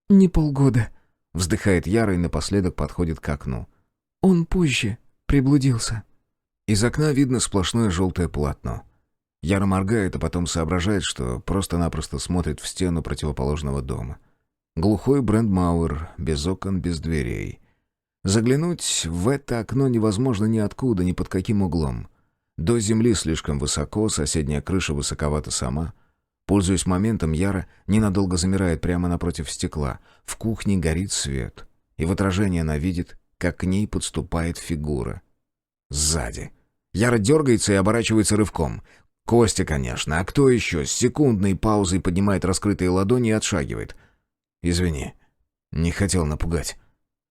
«Не полгода», — вздыхает Яра и напоследок подходит к окну. «Он позже приблудился». Из окна видно сплошное желтое полотно. Яра моргает, а потом соображает, что просто-напросто смотрит в стену противоположного дома. Глухой Брандмауэр, без окон, без дверей. Заглянуть в это окно невозможно ниоткуда, ни под каким углом. До земли слишком высоко, соседняя крыша высоковата сама. Пользуясь моментом, Яра ненадолго замирает прямо напротив стекла. В кухне горит свет. И в отражении она видит, как к ней подступает фигура. Сзади. Яра дергается и оборачивается рывком. Костя, конечно, а кто еще? С секундной паузой поднимает раскрытые ладони и отшагивает. «Извини, не хотел напугать».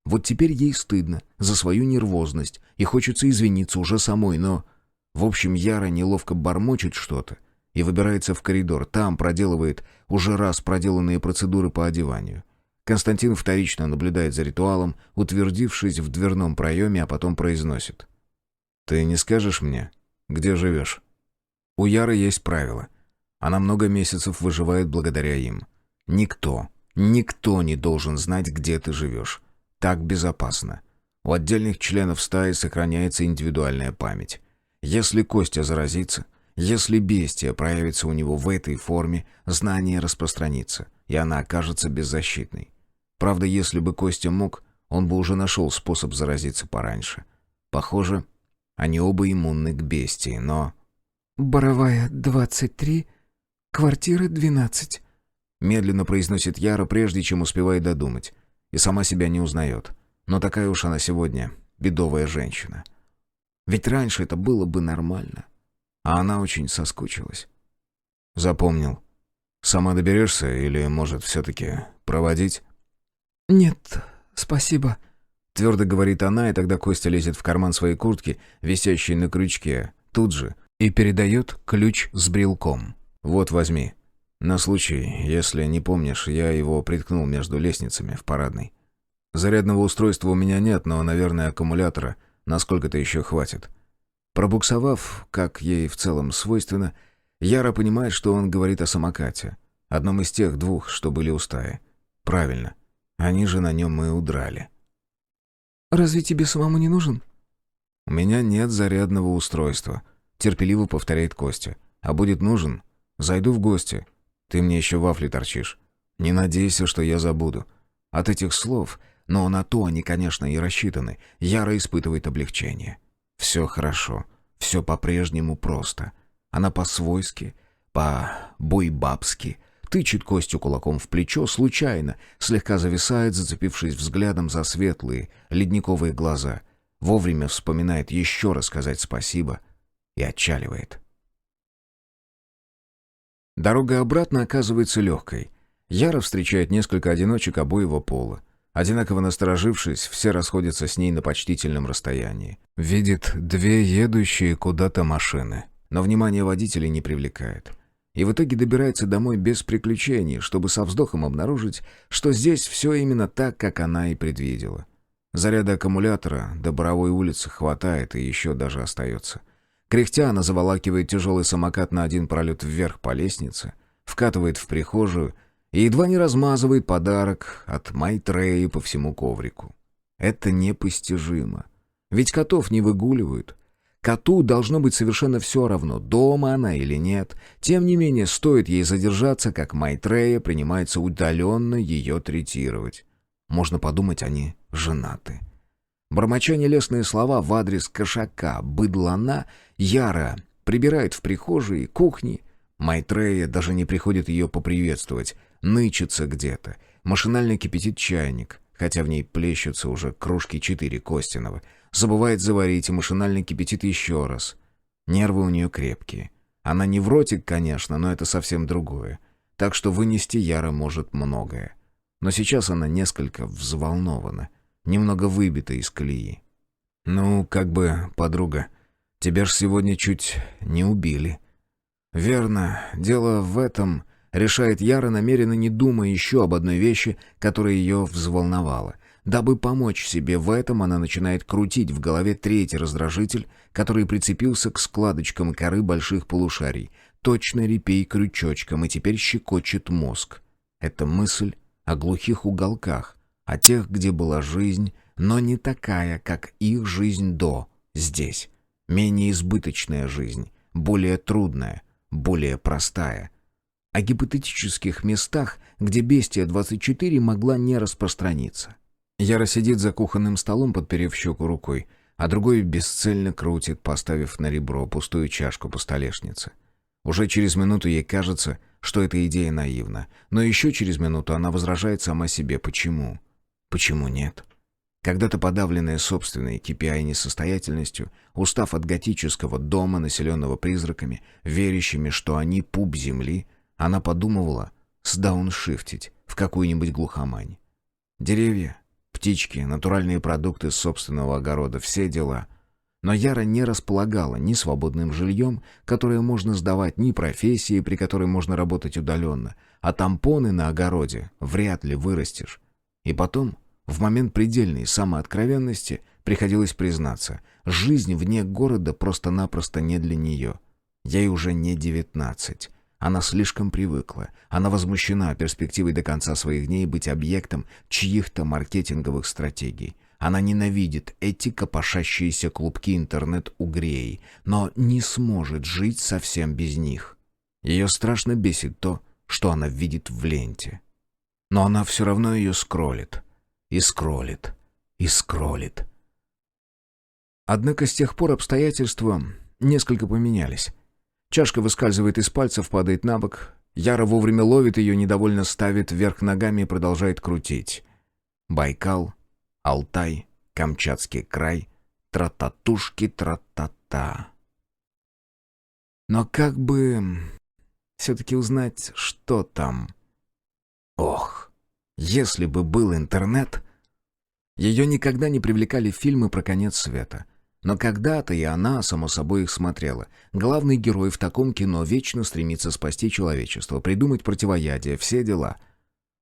Вот теперь ей стыдно за свою нервозность, и хочется извиниться уже самой, но... В общем, Яра неловко бормочет что-то и выбирается в коридор. Там проделывает уже раз проделанные процедуры по одеванию. Константин вторично наблюдает за ритуалом, утвердившись в дверном проеме, а потом произносит. «Ты не скажешь мне, где живешь?» У Яры есть правила. Она много месяцев выживает благодаря им. Никто не должен знать, где ты живешь. Так безопасно. У отдельных членов стаи сохраняется индивидуальная память. Если Костя заразится, если бестия проявится у него в этой форме, знание распространится, и она окажется беззащитной. Правда, если бы Костя мог, он бы уже нашел способ заразиться пораньше. Похоже, они оба иммунны к бестии, но... «Боровая, 23, квартира 12», — медленно произносит Яра, прежде чем успевает додумать. И сама себя не узнает. Но такая уж она сегодня бедовая женщина. Ведь раньше это было бы нормально. А она очень соскучилась. Запомнил. Сама доберешься или, может, все-таки проводить? «Нет, спасибо», — твердо говорит она, и тогда Костя лезет в карман своей куртки, висящей на крючке, тут же, и передает ключ с брелком. «Вот, возьми. На случай, если не помнишь, я его приткнул между лестницами в парадной. Зарядного устройства у меня нет, но, наверное, аккумулятора насколько-то еще хватит». Пробуксовав, как ей в целом свойственно, Яра понимает, что он говорит о самокате, одном из тех двух, что были у стаи. Правильно, они же на нем и удрали. «Разве тебе самому не нужен?» «У меня нет зарядного устройства», — терпеливо повторяет Костя. «А будет нужен? Зайду в гости. Ты мне еще вафли торчишь. Не надейся, что я забуду». От этих слов, но на то они, конечно, и рассчитаны, Яра испытывает облегчение. Все хорошо, все по-прежнему просто. Она по-свойски, по-бойбабски тычет Костю кулаком в плечо, случайно, слегка зависает, зацепившись взглядом за светлые, ледниковые глаза. Вовремя вспоминает еще раз сказать спасибо и отчаливает. Дорога обратно оказывается легкой. Яра встречает несколько одиночек обоего пола. Одинаково насторожившись, все расходятся с ней на почтительном расстоянии. Видит две едущие куда-то машины, но внимание водителей не привлекает. И в итоге добирается домой без приключений, чтобы со вздохом обнаружить, что здесь все именно так, как она и предвидела. Заряда аккумулятора до Боровой улицы хватает и еще даже остается. Кряхтя она заволакивает тяжелый самокат на один пролет вверх по лестнице, вкатывает в прихожую и едва не размазывает подарок от Майтреи по всему коврику. Это непостижимо. Ведь котов не выгуливают. Коту должно быть совершенно все равно, дома она или нет. Тем не менее, стоит ей задержаться, как Майтрея принимается удаленно ее третировать. Можно подумать, они женаты. Бормоча нелестные слова в адрес кошака, быдлана, Яра прибирает в прихожей и кухне. Майтрея даже не приходит ее поприветствовать, нычется где-то, машинально кипятит чайник, хотя в ней плещутся уже кружки 4 Костиного. Забывает заварить и машинально кипятит еще раз. Нервы у нее крепкие. Она невротик, конечно, но это совсем другое. Так что вынести Яра может многое. Но сейчас она несколько взволнована, немного выбита из колеи. «Ну, как бы, подруга, тебя ж сегодня чуть не убили». «Верно, дело в этом», — решает Яра, намеренно не думая еще об одной вещи, которая ее взволновала. Дабы помочь себе в этом, она начинает крутить в голове третий раздражитель, который прицепился к складочкам коры больших полушарий, точно репей крючочком, и теперь щекочет мозг. Это мысль о глухих уголках, о тех, где была жизнь, но не такая, как их жизнь здесь. Менее избыточная жизнь, более трудная, более простая. О гипотетических местах, где Бестия-24 могла не распространиться. Яра сидит за кухонным столом, подперев щеку рукой, а другой бесцельно крутит, поставив на ребро пустую чашку по столешнице. Уже через минуту ей кажется, что эта идея наивна, но еще через минуту она возражает сама себе. Почему? Почему нет? Когда-то подавленная собственной KPI несостоятельностью, устав от готического дома, населенного призраками, верящими, что они пуп земли, она подумывала сдауншифтить в какую-нибудь глухомань. Деревья, птички, натуральные продукты с собственного огорода, все дела. Но Яра не располагала ни свободным жильем, которое можно сдавать, ни профессией, при которой можно работать удаленно, а тампоны на огороде вряд ли вырастешь. И потом, в момент предельной самооткровенности, приходилось признаться, жизнь вне города просто-напросто не для нее. Ей уже не 19. Она слишком привыкла. Она возмущена перспективой до конца своих дней быть объектом чьих-то маркетинговых стратегий. Она ненавидит эти копошащиеся клубки интернет-угрей, но не сможет жить совсем без них. Ее страшно бесит то, что она видит в ленте. Но она все равно ее скроллит. И скроллит. И скроллит. Однако с тех пор обстоятельства несколько поменялись. Чашка выскальзывает из пальцев, падает на бок. Яра вовремя ловит ее, недовольно ставит вверх ногами и продолжает крутить. Байкал, Алтай, Камчатский край, тра-татушки, тра-та-та. Но как бы все-таки узнать, что там? Ох, если бы был интернет... Ее никогда не привлекали фильмы про конец света. Но когда-то и она, само собой, их смотрела. Главный герой в таком кино вечно стремится спасти человечество, придумать противоядие, все дела.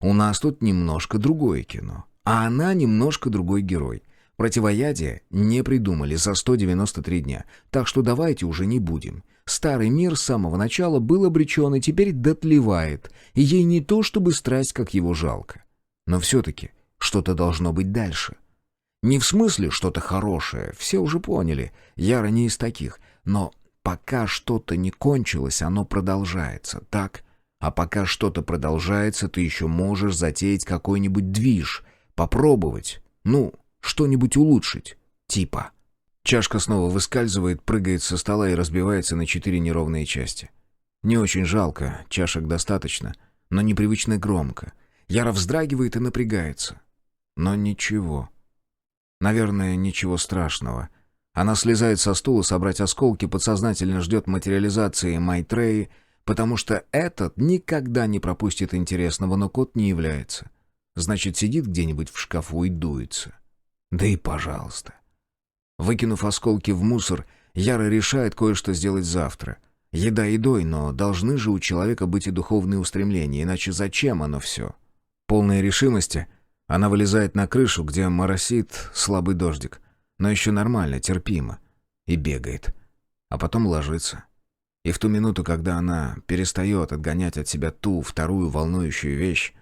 У нас тут немножко другое кино. А она немножко другой герой. Противоядие не придумали за 193 дня, так что давайте уже не будем. Старый мир с самого начала был обречен и теперь дотлевает, и ей не то чтобы страсть, как его жалко. Но все-таки что-то должно быть дальше. Не в смысле что-то хорошее, все уже поняли, Яра не из таких, но пока что-то не кончилось, оно продолжается, так? А пока что-то продолжается, ты еще можешь затеять какой-нибудь движ, попробовать, что-нибудь улучшить, типа. Чашка снова выскальзывает, прыгает со стола и разбивается на 4 неровные части. Не очень жалко, чашек достаточно, но непривычно громко. Яра вздрагивает и напрягается. Но ничего. Наверное, ничего страшного. Она слезает со стула собрать осколки, подсознательно ждет материализации Майтреи, потому что этот никогда не пропустит интересного, но кот не является. Значит, сидит где-нибудь в шкафу и дуется. Да и пожалуйста. Выкинув осколки в мусор, Яра решает кое-что сделать завтра. Еда едой, но должны же у человека быть и духовные устремления, иначе зачем оно все? Полная решимости, она вылезает на крышу, где моросит слабый дождик, но еще нормально, терпимо, и бегает. А потом ложится. И в ту минуту, когда она перестает отгонять от себя ту, вторую волнующую вещь,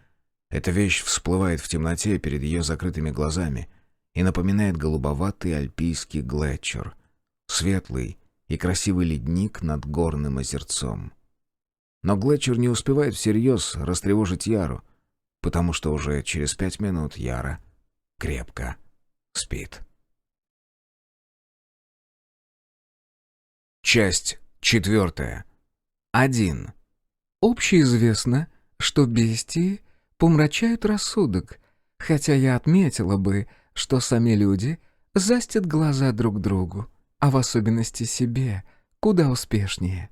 эта вещь всплывает в темноте перед ее закрытыми глазами и напоминает голубоватый альпийский глетчер, светлый и красивый ледник над горным озерцом. Но глетчер не успевает всерьез растревожить Яру, потому что уже через 5 минут Яра крепко спит. Часть 4. 1. Общеизвестно, что бестии помрачают рассудок, хотя я отметила бы, что сами люди застят глаза друг другу, а в особенности себе, куда успешнее.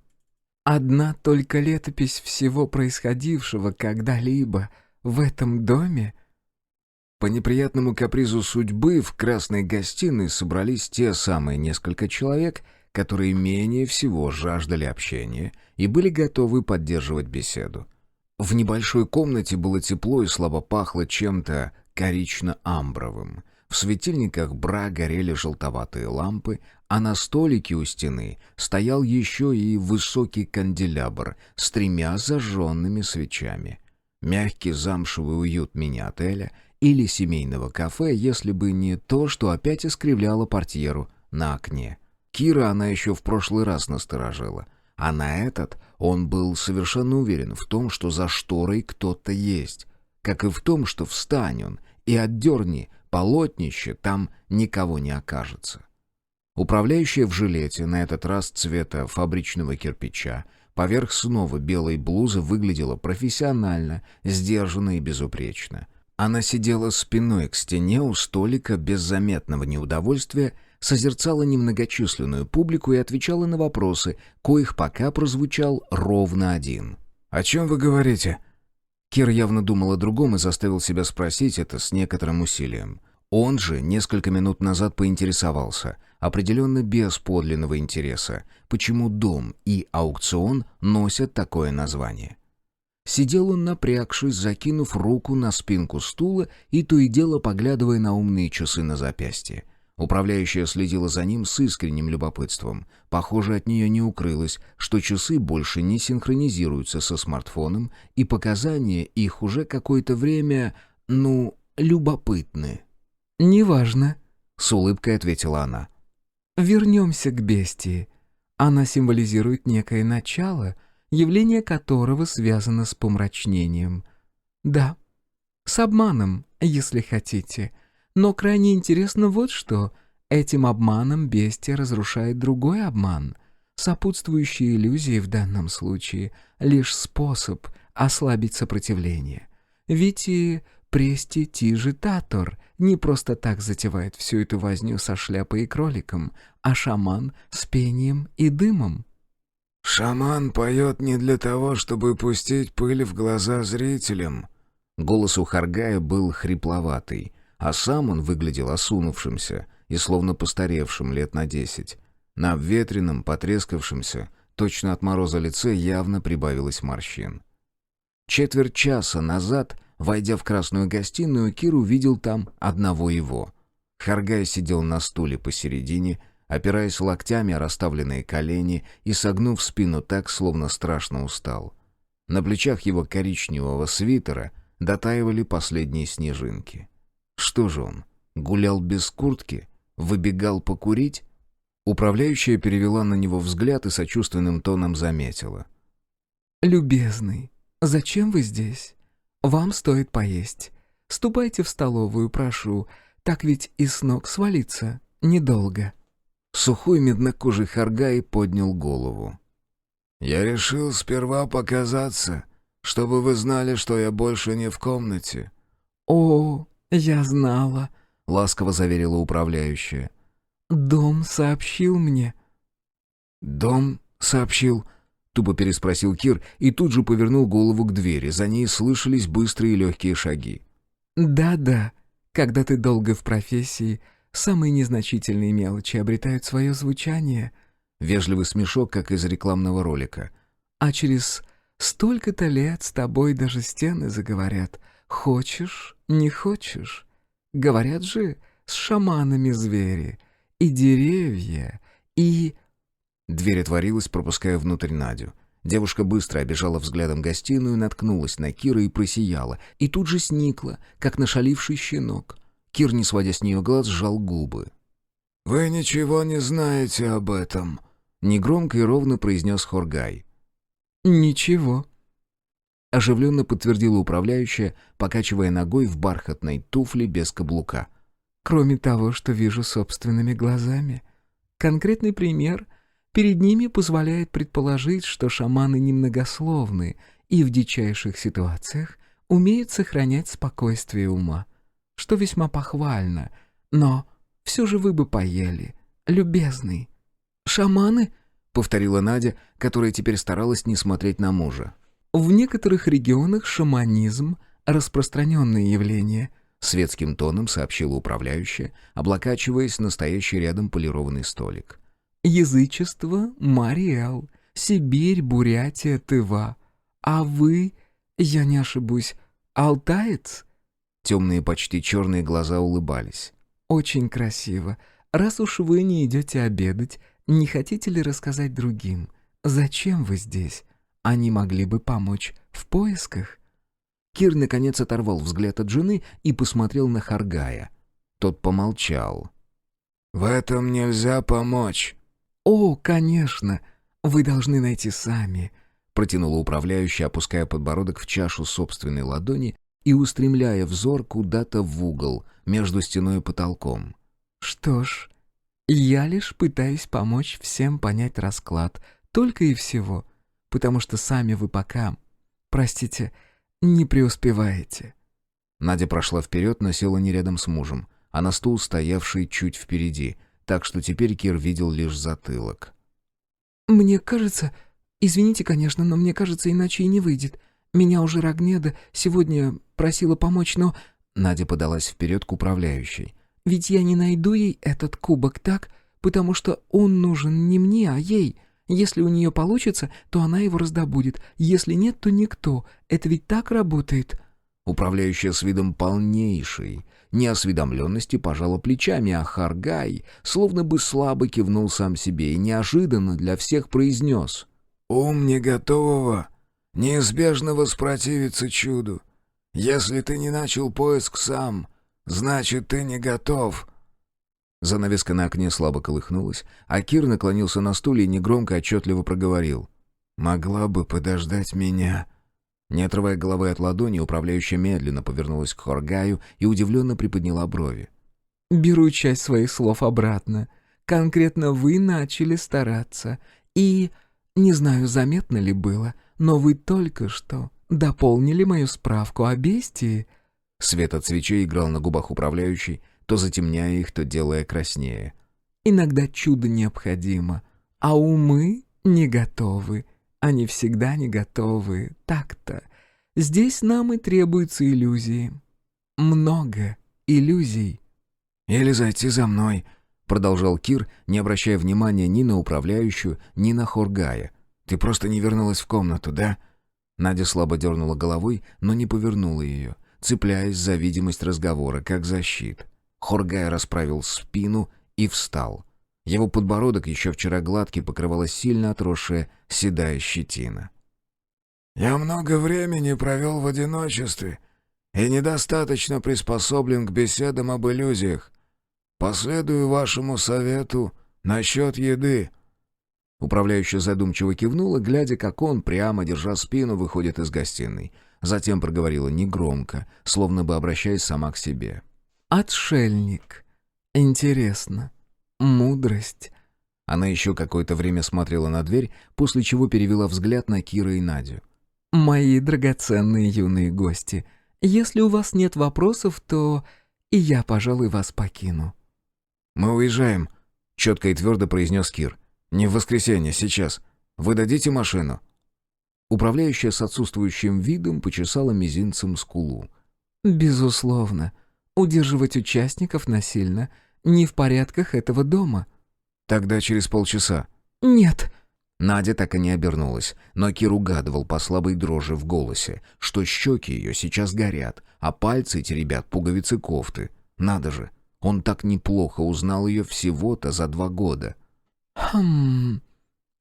Одна только летопись всего происходившего когда-либо в этом доме. По неприятному капризу судьбы в красной гостиной собрались те самые несколько человек, которые менее всего жаждали общения и были готовы поддерживать беседу. В небольшой комнате было тепло и слабо пахло чем-то корично-амбровым. В светильниках бра горели желтоватые лампы, а на столике у стены стоял еще и высокий канделябр с 3 зажженными свечами. Мягкий замшевый уют мини-отеля или семейного кафе, если бы не то, что опять искривляло портьеру на окне. Кира она еще в прошлый раз насторожила, а на этот он был совершенно уверен в том, что за шторой кто-то есть, как и в том, что встань он и отдерни полотнище, там никого не окажется. Управляющая в жилете, на этот раз цвета фабричного кирпича, поверх снова белой блузы выглядела профессионально, сдержанно и безупречно. Она сидела спиной к стене у столика без заметного неудовольствия, созерцала немногочисленную публику и отвечала на вопросы, коих пока прозвучал ровно один. «О чем вы говорите?» Кир явно думал о другом и заставил себя спросить это с некоторым усилием. Он же несколько минут назад поинтересовался, определенно без подлинного интереса, почему дом и аукцион носят такое название. Сидел он напрягшись, закинув руку на спинку стула и то и дело поглядывая на умные часы на запястье. Управляющая следила за ним с искренним любопытством. Похоже, от нее не укрылось, что часы больше не синхронизируются со смартфоном, и показания их уже какое-то время, любопытны. «Неважно», — с улыбкой ответила она. «Вернемся к бестии. Она символизирует некое начало, явление которого связано с помрачнением. Да, с обманом, если хотите. Но крайне интересно вот что. Этим обманом бестия разрушает другой обман. Сопутствующие иллюзии в данном случае — лишь способ ослабить сопротивление. Ведь и преститижитатор не просто так затевает всю эту возню со шляпой и кроликом, а шаман с пением и дымом. «Шаман поет не для того, чтобы пустить пыль в глаза зрителям». Голос у Харгая был хрипловатый, а сам он выглядел осунувшимся и словно постаревшим лет на 10. На обветренном, потрескавшемся, точно от мороза лице явно прибавилось морщин. Четверть часа назад, войдя в красную гостиную, Кир увидел там одного его. Харгай сидел на стуле посередине, опираясь локтями о расставленные колени и согнув спину так, словно страшно устал. На плечах его коричневого свитера дотаивали последние снежинки. Что же он, Гулял без куртки? Выбегал покурить? Управляющая перевела на него взгляд и сочувственным тоном заметила. «Любезный, зачем вы здесь? Вам стоит поесть. Ступайте в столовую, прошу. Так ведь и с ног свалиться недолго». Сухой меднокожий Харгай поднял голову. «Я решил сперва показаться, чтобы вы знали, что я больше не в комнате». «О, я знала», — ласково заверила управляющая. «Дом сообщил мне». «Дом сообщил?» — тупо переспросил Кир и тут же повернул голову к двери. За ней слышались быстрые легкие шаги. «Да-да, когда ты долго в профессии, самые незначительные мелочи обретают свое звучание». Вежливый смешок, как из рекламного ролика. «А через столько-то лет с тобой даже стены заговорят. Хочешь, не хочешь. Говорят же, с шаманами звери, и деревья, и...» Дверь отворилась, пропуская внутрь Надю. Девушка быстро обежала взглядом гостиную, наткнулась на Кира и просияла, и тут же сникла, как нашаливший щенок. Кир, не сводя с нее глаз, сжал губы. «Вы ничего не знаете об этом», — негромко и ровно произнес Хоргай. «Ничего». Оживленно подтвердила управляющая, покачивая ногой в бархатной туфле без каблука. «Кроме того, что вижу собственными глазами. Конкретный пример перед ними позволяет предположить, что шаманы немногословны и в дичайших ситуациях умеют сохранять спокойствие ума, что весьма похвально, но все же вы бы поели, любезный». «Шаманы?» — повторила Надя, которая теперь старалась не смотреть на мужа. «В некоторых регионах шаманизм — распространенное явление», — светским тоном сообщила управляющая, облокачиваясь на стоящий рядом полированный столик. «Язычество — Мариэл, Сибирь, Бурятия, Тыва. А вы, я не ошибусь, алтаец?» Темные, почти черные глаза улыбались. «Очень красиво. Раз уж вы не идете обедать, не хотите ли рассказать другим, зачем вы здесь? Они могли бы помочь в поисках». Кир наконец оторвал взгляд от жены и посмотрел на Харгая. Тот помолчал. «В этом нельзя помочь». «О, конечно, вы должны найти сами», — протянула управляющая, опуская подбородок в чашу собственной ладони и устремляя взор куда-то в угол между стеной и потолком. «Что ж, я лишь пытаюсь помочь всем понять расклад, только и всего, потому что сами вы пока, простите, не преуспеваете». Надя прошла вперед, но села не рядом с мужем, а на стул, стоявший чуть впереди, так что теперь Кир видел лишь затылок. «Мне кажется... Извините, конечно, но мне кажется, иначе и не выйдет. Меня уже Рогнеда сегодня просила помочь, но...» Надя подалась вперед к управляющей. «Ведь я не найду ей этот кубок, так? Потому что он нужен не мне, а ей. Если у нее получится, то она его раздобудет. Если нет, то никто. Это ведь так работает». Управляющая с видом полнейшей неосведомленности пожала плечами, а Харгай словно бы слабо кивнул сам себе и неожиданно для всех произнес. «Ум не готового неизбежно воспротивится чуду. Если ты не начал поиск сам, значит, ты не готов». Занавеска на окне слабо колыхнулась, а Кир наклонился на стуле и негромко отчетливо проговорил. «Могла бы подождать меня». Не отрывая головы от ладони, управляющая медленно повернулась к Хоргаю и удивленно приподняла брови. «Беру часть своих слов обратно. Конкретно вы начали стараться. И, не знаю, заметно ли было, но вы только что дополнили мою справку о бестии». Свет от свечей играл на губах управляющей, то затемняя их, то делая краснее. «Иногда чудо необходимо, а умы не готовы. Они всегда не готовы. Так-то. Здесь нам и требуются иллюзии. Много иллюзий». «Или зайти за мной», — продолжал Кир, не обращая внимания ни на управляющую, ни на Хоргая. «Ты просто не вернулась в комнату, да?» Надя слабо дернула головой, но не повернула ее, цепляясь за видимость разговора, как за щит. Хоргай расправил спину и встал. Его подбородок, еще вчера гладкий, покрывала сильно отросшая седая щетина. «Я много времени провел в одиночестве и недостаточно приспособлен к беседам об иллюзиях. Последую вашему совету насчет еды». Управляющая задумчиво кивнула, глядя, как он, прямо держа спину, выходит из гостиной. Затем проговорила негромко, словно бы обращаясь сама к себе. «Отшельник. Интересно. Мудрость». Она еще какое-то время смотрела на дверь, после чего перевела взгляд на Кира и Надю. «Мои драгоценные юные гости, если у вас нет вопросов, то и я, пожалуй, вас покину». «Мы уезжаем», — четко и твердо произнес Кир. «Не в воскресенье, сейчас. Вы дадите машину?» Управляющая с отсутствующим видом почесала мизинцем скулу. «Безусловно. Удерживать участников насильно не в порядках этого дома». «Тогда через полчаса». «Нет». Надя так и не обернулась, но Кир угадывал по слабой дрожи в голосе, что щеки ее сейчас горят, а пальцы теребят пуговицы кофты. Надо же, он так неплохо узнал ее всего-то за 2 года. «Хм...»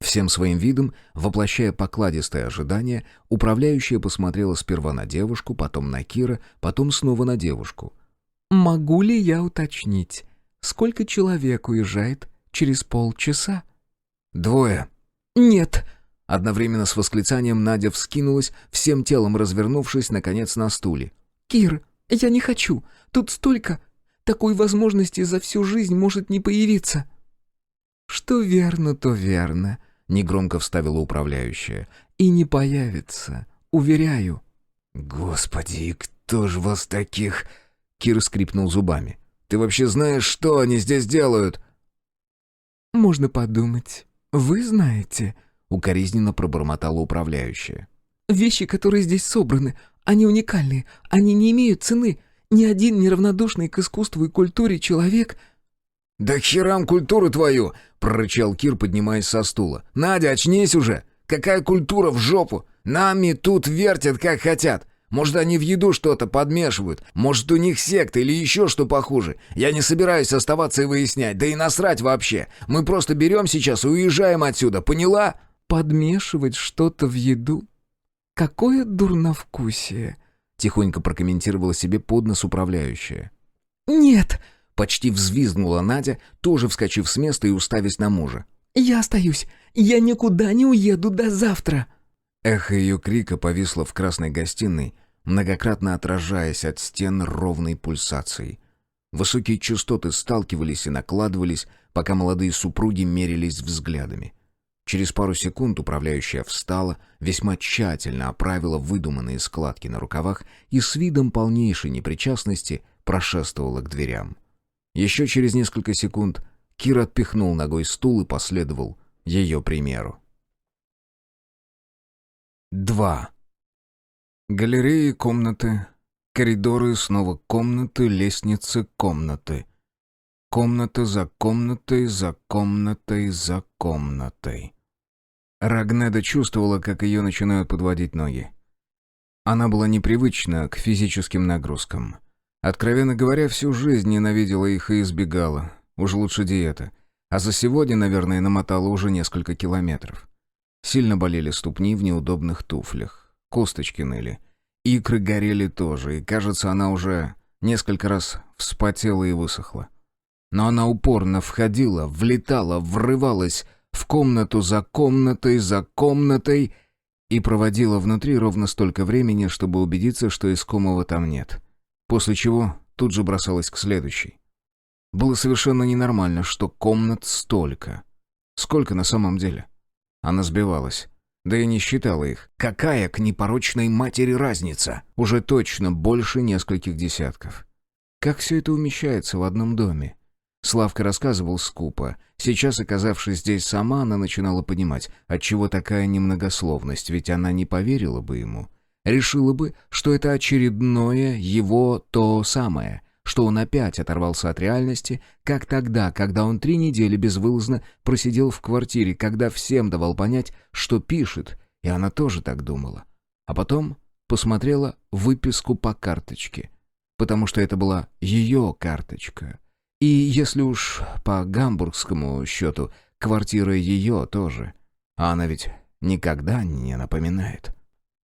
Всем своим видом, воплощая покладистое ожидание, управляющая посмотрела сперва на девушку, потом на Кира, потом снова на девушку. «Могу ли я уточнить, сколько человек уезжает через полчаса?» 2. «Нет». Одновременно с восклицанием Надя вскинулась, всем телом развернувшись, наконец, на стуле. «Кир, я не хочу. Тут столько. Такой возможности за всю жизнь может не появиться». «Что верно, то верно», — негромко вставила управляющая. «И не появится, уверяю». «Господи, и кто ж вас таких?» Кир скрипнул зубами. «Ты вообще знаешь, что они здесь делают?» «Можно подумать. Вы знаете», — укоризненно пробормотала управляющая. «Вещи, которые здесь собраны, они уникальные, они не имеют цены. Ни один неравнодушный к искусству и культуре человек...» «Да херам культуру твою!» — прорычал Кир, поднимаясь со стула. «Надя, очнись уже! Какая культура в жопу? Нами тут вертят, как хотят. Может, они в еду что-то подмешивают. Может, у них секта или еще что похуже. Я не собираюсь оставаться и выяснять. Да и насрать вообще. Мы просто берем сейчас и уезжаем отсюда, поняла?» «Подмешивать что-то в еду? Какое дурновкусие!» — тихонько прокомментировала себе под нос управляющая. «Нет!» — почти взвизгнула Надя, тоже вскочив с места и уставясь на мужа. «Я остаюсь. Я никуда не уеду до завтра». Эхо ее крика повисло в красной гостиной, многократно отражаясь от стен ровной пульсацией. Высокие частоты сталкивались и накладывались, пока молодые супруги мерились взглядами. Через пару секунд управляющая встала, весьма тщательно оправила выдуманные складки на рукавах и с видом полнейшей непричастности прошествовала к дверям. Еще через несколько секунд Кир отпихнул ногой стул и последовал ее примеру. 2. Галереи, комнаты, коридоры, снова комнаты, лестницы, комнаты. Комната за комнатой, за комнатой, за комнатой. Рагнеда чувствовала, как ее начинают подводить ноги. Она была непривычна к физическим нагрузкам. Откровенно говоря, всю жизнь ненавидела их и избегала. Уж лучше диета. А за сегодня, наверное, намотала уже несколько километров. Сильно болели ступни в неудобных туфлях. Косточки ныли. Икры горели тоже, и, кажется, она уже несколько раз вспотела и высохла. Но она упорно входила, влетала, врывалась в комнату за комнатой, за комнатой и проводила внутри ровно столько времени, чтобы убедиться, что искомого там нет. После чего тут же бросалась к следующей. Было совершенно ненормально, что комнат столько. Сколько на самом деле? Она сбивалась. Да и не считала их. Какая к непорочной матери разница? Уже точно больше нескольких десятков. Как все это умещается в одном доме? Славка рассказывал скупо. Сейчас, оказавшись здесь сама, она начинала понимать, отчего такая немногословность, ведь она не поверила бы ему. Решила бы, что это очередное его то самое, что он опять оторвался от реальности, как тогда, когда он 3 недели безвылазно просидел в квартире, когда всем давал понять, что пишет, и она тоже так думала. А потом посмотрела выписку по карточке, потому что это была ее карточка. И если уж по гамбургскому счету, квартира ее тоже. А она ведь никогда не напоминает.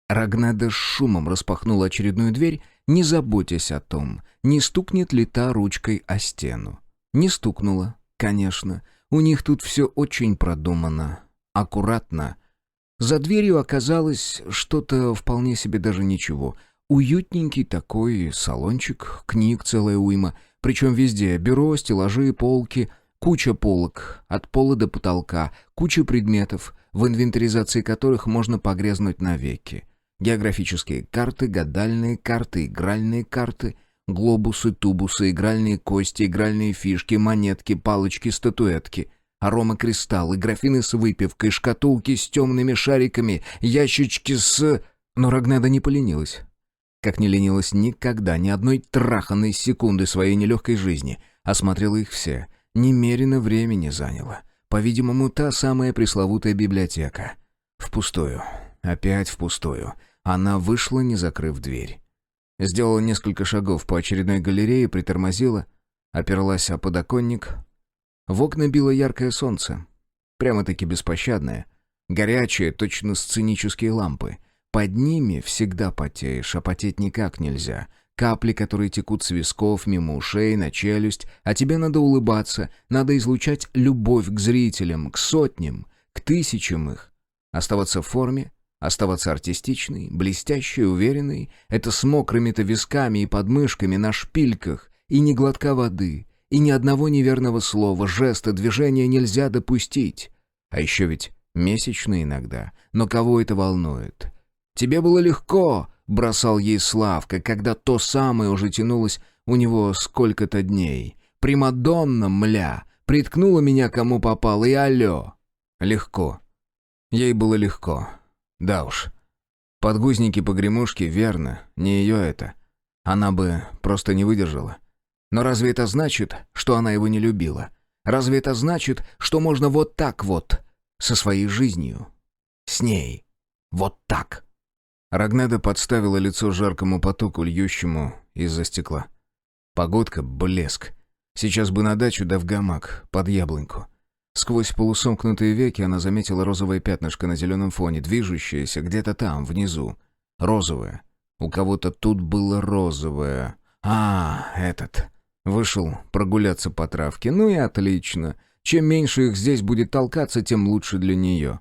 Рагнеда с шумом распахнула очередную дверь, не заботясь о том, не стукнет ли та ручкой о стену. Не стукнула, конечно. У них тут все очень продумано, аккуратно. За дверью оказалось что-то вполне себе даже ничего. Уютненький такой салончик, книг целая уйма. Причем везде бюро, стеллажи, полки, куча полок, от пола до потолка, куча предметов, в инвентаризации которых можно погрязнуть навеки. Географические карты, гадальные карты, игральные карты, глобусы, тубусы, игральные кости, игральные фишки, монетки, палочки, статуэтки, аромакристаллы, графины с выпивкой, шкатулки с темными шариками, ящички с... Но Рогнеда не поленилась. Как не ленилась никогда, ни одной траханной секунды своей нелегкой жизни. Осмотрела их все. Немерено времени заняло. По-видимому, та самая пресловутая библиотека. Впустую. Опять впустую. Она вышла, не закрыв дверь. Сделала несколько шагов по очередной галерее, притормозила, оперлась о подоконник. В окна било яркое солнце. Прямо-таки беспощадное. Горячее, точно сценические лампы. Под ними всегда потеешь, а потеть никак нельзя. Капли, которые текут с висков, мимо ушей, на челюсть. А тебе надо улыбаться, надо излучать любовь к зрителям, к сотням, к тысячам их. Оставаться в форме, оставаться артистичной, блестящей, уверенной. Это с мокрыми-то висками и подмышками на шпильках. И ни глотка воды, и ни одного неверного слова, жеста, движения нельзя допустить. А еще ведь месячные иногда. Но кого это волнует? «Тебе было легко», — бросал ей Славка, когда то самое уже тянулось у него сколько-то дней. «Примадонна, мля, приткнула меня кому попало, и алло». Легко. Ей было легко. Да уж. Подгузники-погремушки, верно, не ее это. Она бы просто не выдержала. Но разве это значит, что она его не любила? Разве это значит, что можно вот так вот, со своей жизнью, с ней, вот так? Рогнеда подставила лицо жаркому потоку, льющему из-за стекла. Погодка — блеск. Сейчас бы на дачу да в гамак, под яблоньку. Сквозь полусомкнутые веки она заметила розовое пятнышко на зеленом фоне, движущееся где-то там, внизу. Розовое. У кого-то тут было розовое. Этот. Вышел прогуляться по травке. Ну и отлично. Чем меньше их здесь будет толкаться, тем лучше для нее.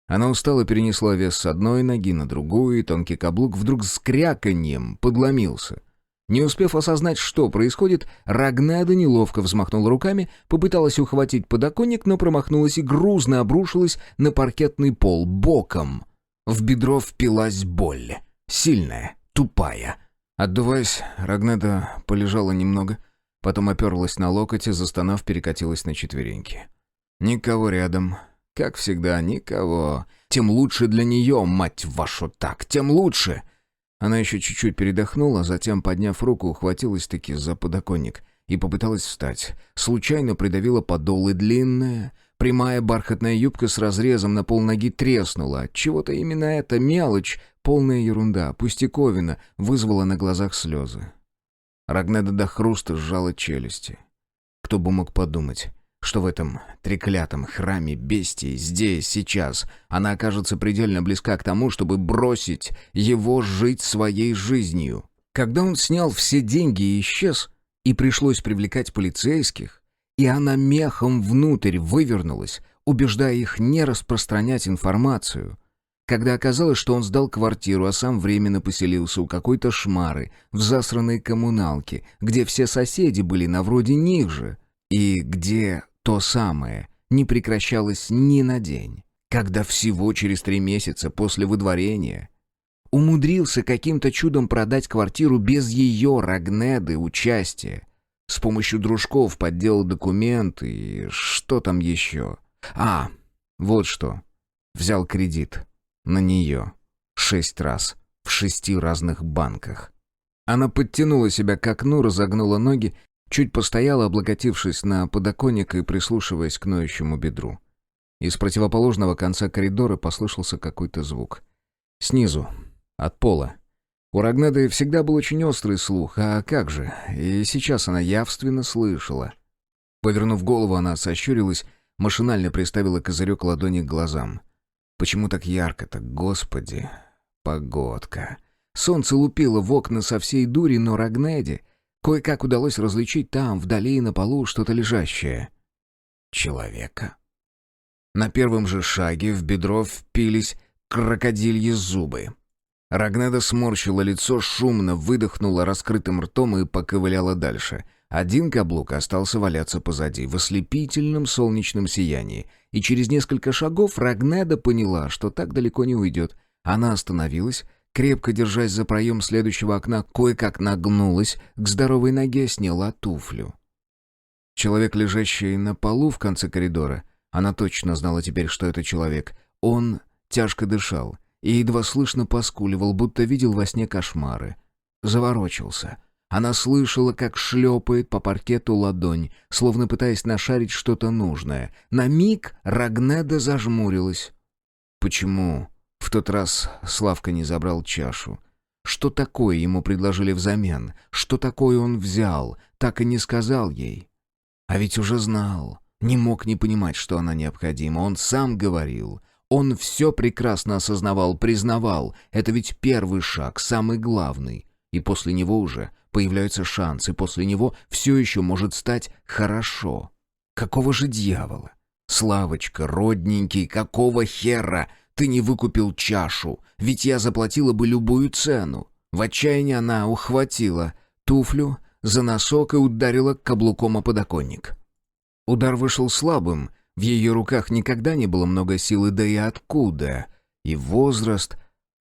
Она устало перенесла вес с одной ноги на другую, и тонкий каблук вдруг с кряканьем подломился. Не успев осознать, что происходит, Рогнеда неловко взмахнула руками, попыталась ухватить подоконник, но промахнулась и грузно обрушилась на паркетный пол боком. В бедро впилась боль. Сильная, тупая. Отдуваясь, Рогнеда полежала немного, потом оперлась на локоть и, застонав, перекатилась на четвереньки. Никого рядом. Как всегда, никого. Тем лучше для нее, мать вашу, так, тем лучше. Она еще чуть-чуть передохнула, затем, подняв руку, ухватилась-таки за подоконник и попыталась встать. Случайно придавила подол, и длинная, прямая бархатная юбка с разрезом на полноги треснула. Отчего-то именно эта мелочь, полная ерунда, пустяковина, вызвала на глазах слезы. Рогнеда до хруста сжала челюсти. Кто бы мог подумать, что в этом треклятом храме бестии здесь, сейчас, она окажется предельно близка к тому, чтобы бросить его жить своей жизнью. Когда он снял все деньги и исчез, и пришлось привлекать полицейских, и она мехом внутрь вывернулась, убеждая их не распространять информацию. Когда оказалось, что он сдал квартиру, а сам временно поселился у какой-то шмары в засранной коммуналке, где все соседи были на вроде них же, и где то самое не прекращалось ни на день, когда всего через 3 месяца после выдворения умудрился каким-то чудом продать квартиру без ее, Рогнеды, участия. С помощью дружков подделал документы и что там еще. Вот что. Взял кредит на нее 6 раз в 6 разных банках. Она подтянула себя к окну, разогнула ноги, чуть постояла, облокотившись на подоконник и прислушиваясь к ноющему бедру. Из противоположного конца коридора послышался какой-то звук. Снизу, от пола. У Рогнеды всегда был очень острый слух, а как же, и сейчас она явственно слышала. Повернув голову, она сощурилась, машинально приставила козырек ладони к глазам. Почему так ярко-то, господи? Погодка. Солнце лупило в окна со всей дури, но Рагнеде кое-как удалось различить там, вдали на полу, что-то лежащее. Человека. На первом же шаге в бедро впились крокодильи зубы. Рагнеда сморщила лицо, шумно выдохнула раскрытым ртом и поковыляла дальше. Один каблук остался валяться позади, в ослепительном солнечном сиянии, и через несколько шагов Рагнеда поняла, что так далеко не уйдет. Она остановилась, крепко держась за проем следующего окна, кое-как нагнулась к здоровой ноге, сняла туфлю. Человек, лежащий на полу в конце коридора, она точно знала теперь, что это человек. Он тяжко дышал и едва слышно поскуливал, будто видел во сне кошмары. Заворочился. Она слышала, как шлепает по паркету ладонь, словно пытаясь нашарить что-то нужное. На миг Рагнеда зажмурилась. Почему в тот раз Славка не забрал чашу? Что такое ему предложили взамен? Что такое он взял? Так и не сказал ей. А ведь уже знал. Не мог не понимать, что она необходима. Он сам говорил. Он все прекрасно осознавал, признавал. Это ведь первый шаг, самый главный. И после него уже появляются шансы. После него все еще может стать хорошо. Какого же дьявола? Славочка, родненький, какого хера ты не выкупил чашу? Ведь я заплатила бы любую цену. В отчаянии она ухватила туфлю за носок и ударила каблуком о подоконник. Удар вышел слабым. В ее руках никогда не было много силы, да и откуда? И возраст.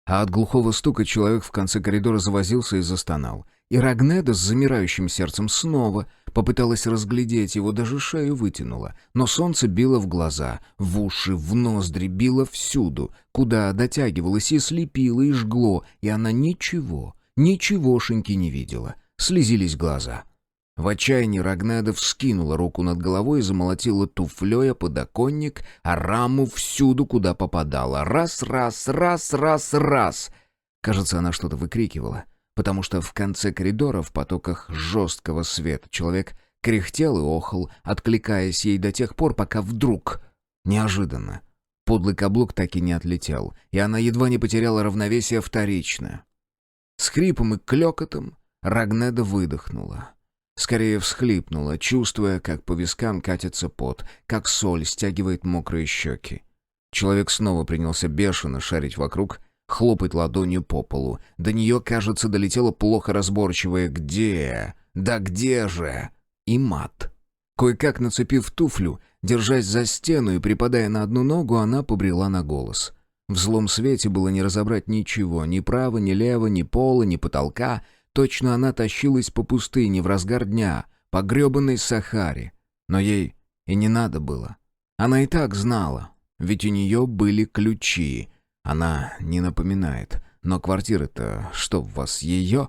А от глухого стука человек в конце коридора завозился и застонал. И Рагнеда с замирающим сердцем снова попыталась разглядеть его, даже шею вытянула. Но солнце било в глаза, в уши, в ноздри, било всюду, куда дотягивалось и слепило, и жгло, и она ничегошеньки не видела. Слезились глаза. В отчаянии Рагнеда вскинула руку над головой и замолотила туфлей о подоконник, а раму всюду, куда попадала. Раз, раз, раз, раз, раз. Кажется, она что-то выкрикивала, потому что в конце коридора в потоках жесткого света человек кряхтел и охал, откликаясь ей до тех пор, пока вдруг, неожиданно, подлый каблук так и не отлетел, и она едва не потеряла равновесие вторично. С хрипом и клёкотом Рагнеда выдохнула. Скорее всхлипнула, чувствуя, как по вискам катится пот, как соль стягивает мокрые щеки. Человек снова принялся бешено шарить вокруг, хлопать ладонью по полу. До нее, кажется, долетело плохо разборчивое «Где? Да где же?» и мат. Кое-как нацепив туфлю, держась за стену и припадая на одну ногу, она побрела на голос. В злом свете было не разобрать ничего, ни право, ни лево, ни пола, ни потолка. Точно она тащилась по пустыне в разгар дня, по гребаной Сахаре. Но ей и не надо было. Она и так знала, ведь у нее были ключи. Она не напоминает, но квартира-то, что в вас, ее?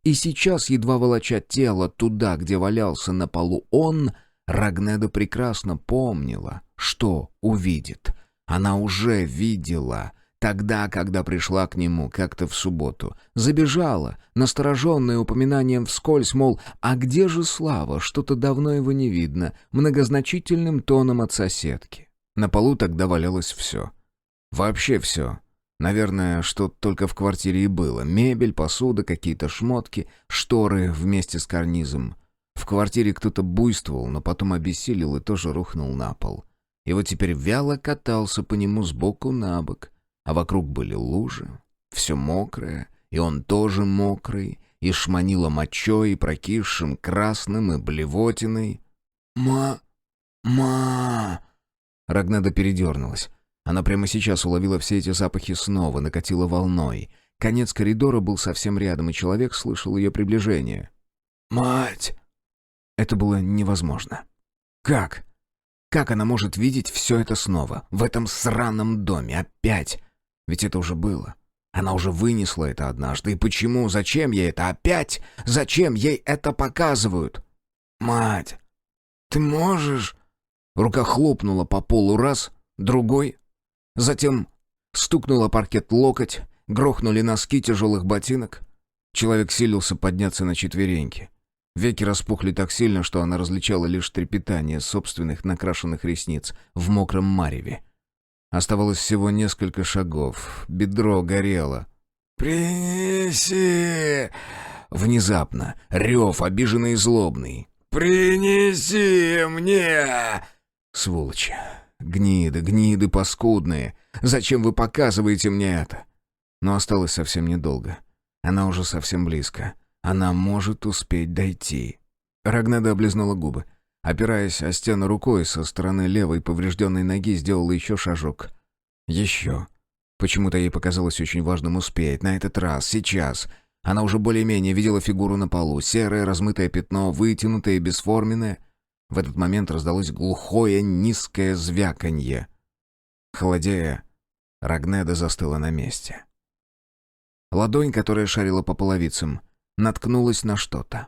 И сейчас, едва волоча тело туда, где валялся на полу он, Рагнеда прекрасно помнила, что увидит. Она уже видела. Тогда, когда пришла к нему как-то в субботу, забежала, настороженная упоминанием вскользь, мол, «А где же Слава? Что-то давно его не видно», многозначительным тоном от соседки. На полу тогда валялось все. Вообще все. Наверное, что только в квартире и было. Мебель, посуда, какие-то шмотки, шторы вместе с карнизом. В квартире кто-то буйствовал, но потом обессилел и тоже рухнул на пол. И вот теперь вяло катался по нему сбоку на бок. А вокруг были лужи, все мокрое, и он тоже мокрый, и шманило мочой, и прокисшим красным, и блевотиной. «Ма... Рагнеда передернулась. Она прямо сейчас уловила все эти запахи снова, накатила волной. Конец коридора был совсем рядом, и человек слышал ее приближение. «Мать!» Это было невозможно. «Как? Как она может видеть все это снова? В этом сраном доме? Опять? Ведь это уже было. Она уже вынесла это однажды. И почему? Зачем ей это опять? Зачем ей это показывают? «Мать, ты можешь?» Рука хлопнула по полу раз, другой. Затем стукнула паркет локоть, грохнули носки тяжелых ботинок. Человек силился подняться на четвереньки. Веки распухли так сильно, что она различала лишь трепетание собственных накрашенных ресниц в мокром мареве. Оставалось всего несколько шагов. Бедро горело. «Принеси!» Внезапно рев, обиженный и злобный. «Принеси мне!» Сволочи! Гниды паскудные! Зачем вы показываете мне это? Но осталось совсем недолго. Она уже совсем близко. Она может успеть дойти. Рагнеда облизнула губы. Опираясь о стену рукой, со стороны левой поврежденной ноги сделала еще шажок. Еще. Почему-то ей показалось очень важным успеть. На этот раз, сейчас. Она уже более-менее видела фигуру на полу. Серое размытое пятно, вытянутое и бесформенное. В этот момент раздалось глухое, низкое звяканье. Холодея, Рагнеда застыла на месте. Ладонь, которая шарила по половицам, наткнулась на что-то.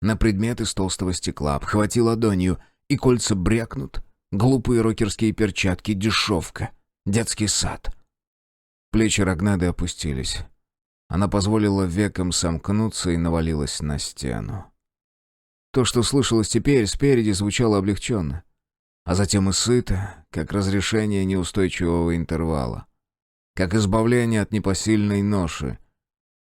На предмет из толстого стекла, обхвати ладонью, и кольца брякнут. Глупые рокерские перчатки, дешевка, детский сад. Плечи Рагнеды опустились. Она позволила векам сомкнуться и навалилась на стену. То, что слышалось теперь, спереди звучало облегченно, а затем и сыто, как разрешение неустойчивого интервала, как избавление от непосильной ноши.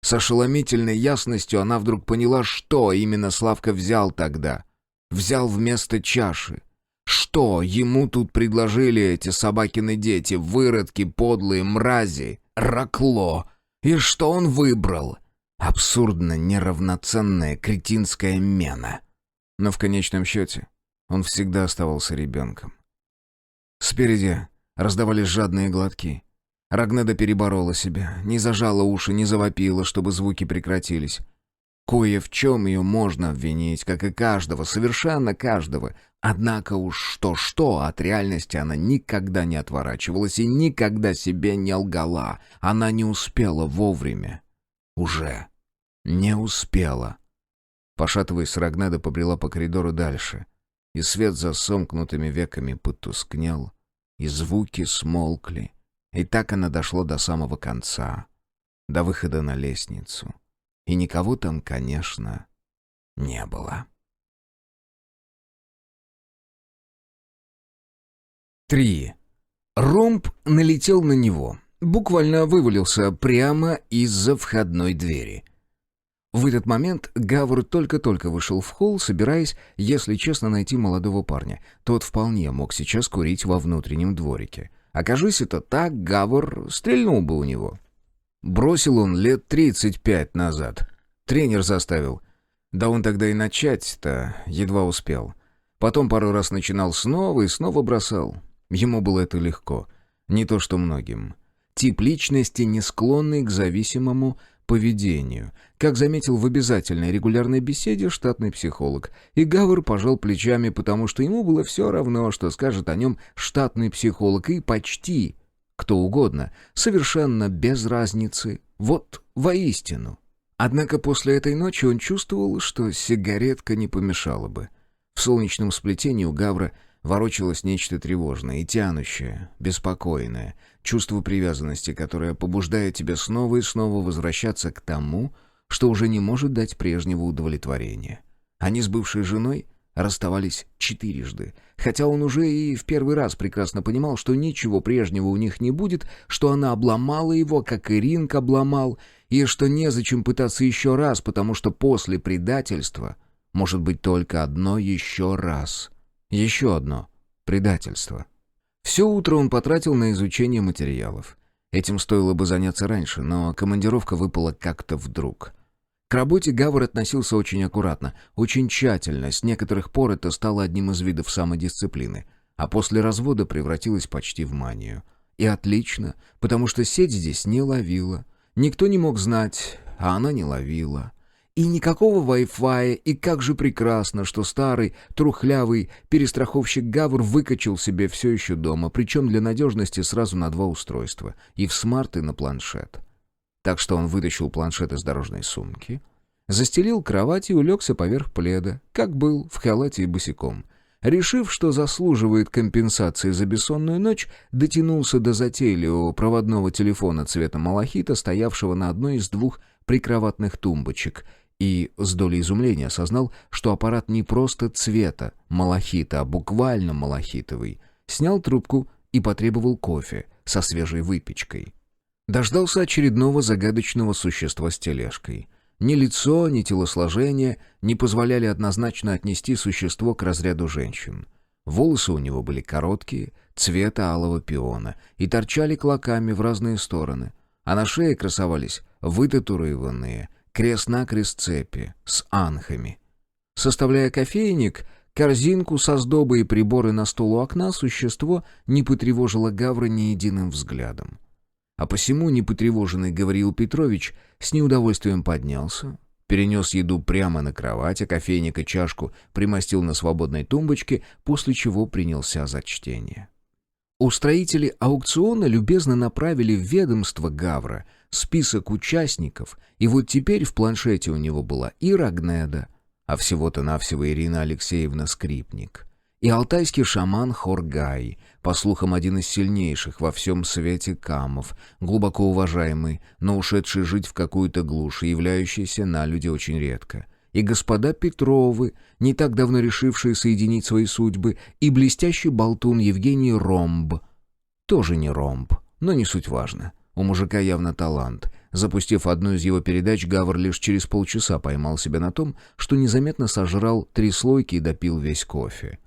С ошеломительной ясностью она вдруг поняла, что именно Славка взял тогда. Взял вместо чаши. Что ему тут предложили эти собакины дети, выродки, подлые мрази, ракло, и что он выбрал? Абсурдно неравноценная кретинская мена. Но в конечном счете он всегда оставался ребенком. Спереди раздавались жадные глотки. Рагнеда переборола себя, не зажала уши, не завопила, чтобы звуки прекратились. Кое в чем ее можно обвинить, как и каждого, совершенно каждого. Однако уж что-что, от реальности она никогда не отворачивалась и никогда себе не лгала. Она не успела вовремя. Уже не успела. Пошатываясь, Рагнеда побрела по коридору дальше, и свет за сомкнутыми веками потускнел, и звуки смолкли, и так она дошла до самого конца, до выхода на лестницу. И никого там, конечно, не было. 3. Ромб налетел на него, буквально вывалился прямо из-за входной двери. В этот момент Гавр только-только вышел в холл, собираясь, если честно, найти молодого парня. Тот вполне мог сейчас курить во внутреннем дворике. Окажись это так, Гавр стрельнул бы у него. Бросил он лет 35 назад. Тренер заставил. Да он тогда и начать-то едва успел. Потом пару раз начинал снова и снова бросал. Ему было это легко. Не то что многим. Тип личности, не склонный к зависимому поведению, как заметил в обязательной регулярной беседе штатный психолог. И Гавр пожал плечами, потому что ему было все равно, что скажет о нем штатный психолог, и почти кто угодно, совершенно без разницы. Вот воистину. Однако после этой ночи он чувствовал, что сигаретка не помешала бы. В солнечном сплетении у Гавра ворочалось нечто тревожное и тянущее, беспокойное, чувство привязанности, которое побуждает тебя снова и снова возвращаться к тому, что уже не может дать прежнего удовлетворения. Они с бывшей женой расставались 4, хотя он уже и в первый раз прекрасно понимал, что ничего прежнего у них не будет, что она обломала его, как и Ринг обломал, и что незачем пытаться еще раз, потому что после предательства может быть только одно еще раз. Еще одно предательство. Все утро он потратил на изучение материалов. Этим стоило бы заняться раньше, но командировка выпала как-то вдруг. К работе Гавр относился очень аккуратно, очень тщательно, с некоторых пор это стало одним из видов самодисциплины, а после развода превратилось почти в манию. И отлично, потому что сеть здесь не ловила. Никто не мог знать, а она не ловила. И никакого Wi-Fi, и как же прекрасно, что старый, трухлявый перестраховщик Гавр выкачал себе все еще дома, причем для надежности сразу на 2 устройства, и в смарт, и на планшет. Так что он вытащил планшет из дорожной сумки, застелил кровать и улегся поверх пледа, как был, в халате и босиком. Решив, что заслуживает компенсации за бессонную ночь, дотянулся до затейливого проводного телефона цвета малахита, стоявшего на одной из 2 прикроватных тумбочек, и с долей изумления осознал, что аппарат не просто цвета малахита, а буквально малахитовый. Снял трубку и потребовал кофе со свежей выпечкой. Дождался очередного загадочного существа с тележкой. Ни лицо, ни телосложение не позволяли однозначно отнести существо к разряду женщин. Волосы у него были короткие, цвета алого пиона, и торчали клоками в разные стороны, а на шее красовались вытатуированные крест-накрест цепи с анхами. Составляя кофейник, корзинку со сдобой и приборы на стол у окна, существо не потревожило Гавра ни единым взглядом. А посему непотревоженный Гавриил Петрович с неудовольствием поднялся, перенес еду прямо на кровать, а кофейник и чашку примостил на свободной тумбочке, после чего принялся за чтение. Устроители аукциона любезно направили в ведомство Гавра список участников, и вот теперь в планшете у него была и Рогнеда, а всего-то-навсего Ирина Алексеевна Скрипник, и алтайский шаман Хоргай, по слухам один из сильнейших во всем свете камов, глубоко уважаемый, но ушедший жить в какую-то глушь и являющийся на люди очень редко, и господа Петровы, не так давно решившие соединить свои судьбы, и блестящий болтун Евгений Ромб. Тоже не ромб, но не суть важно. У мужика явно талант. Запустив одну из его передач, Гавр лишь через полчаса поймал себя на том, что незаметно сожрал 3 слойки и допил весь кофе.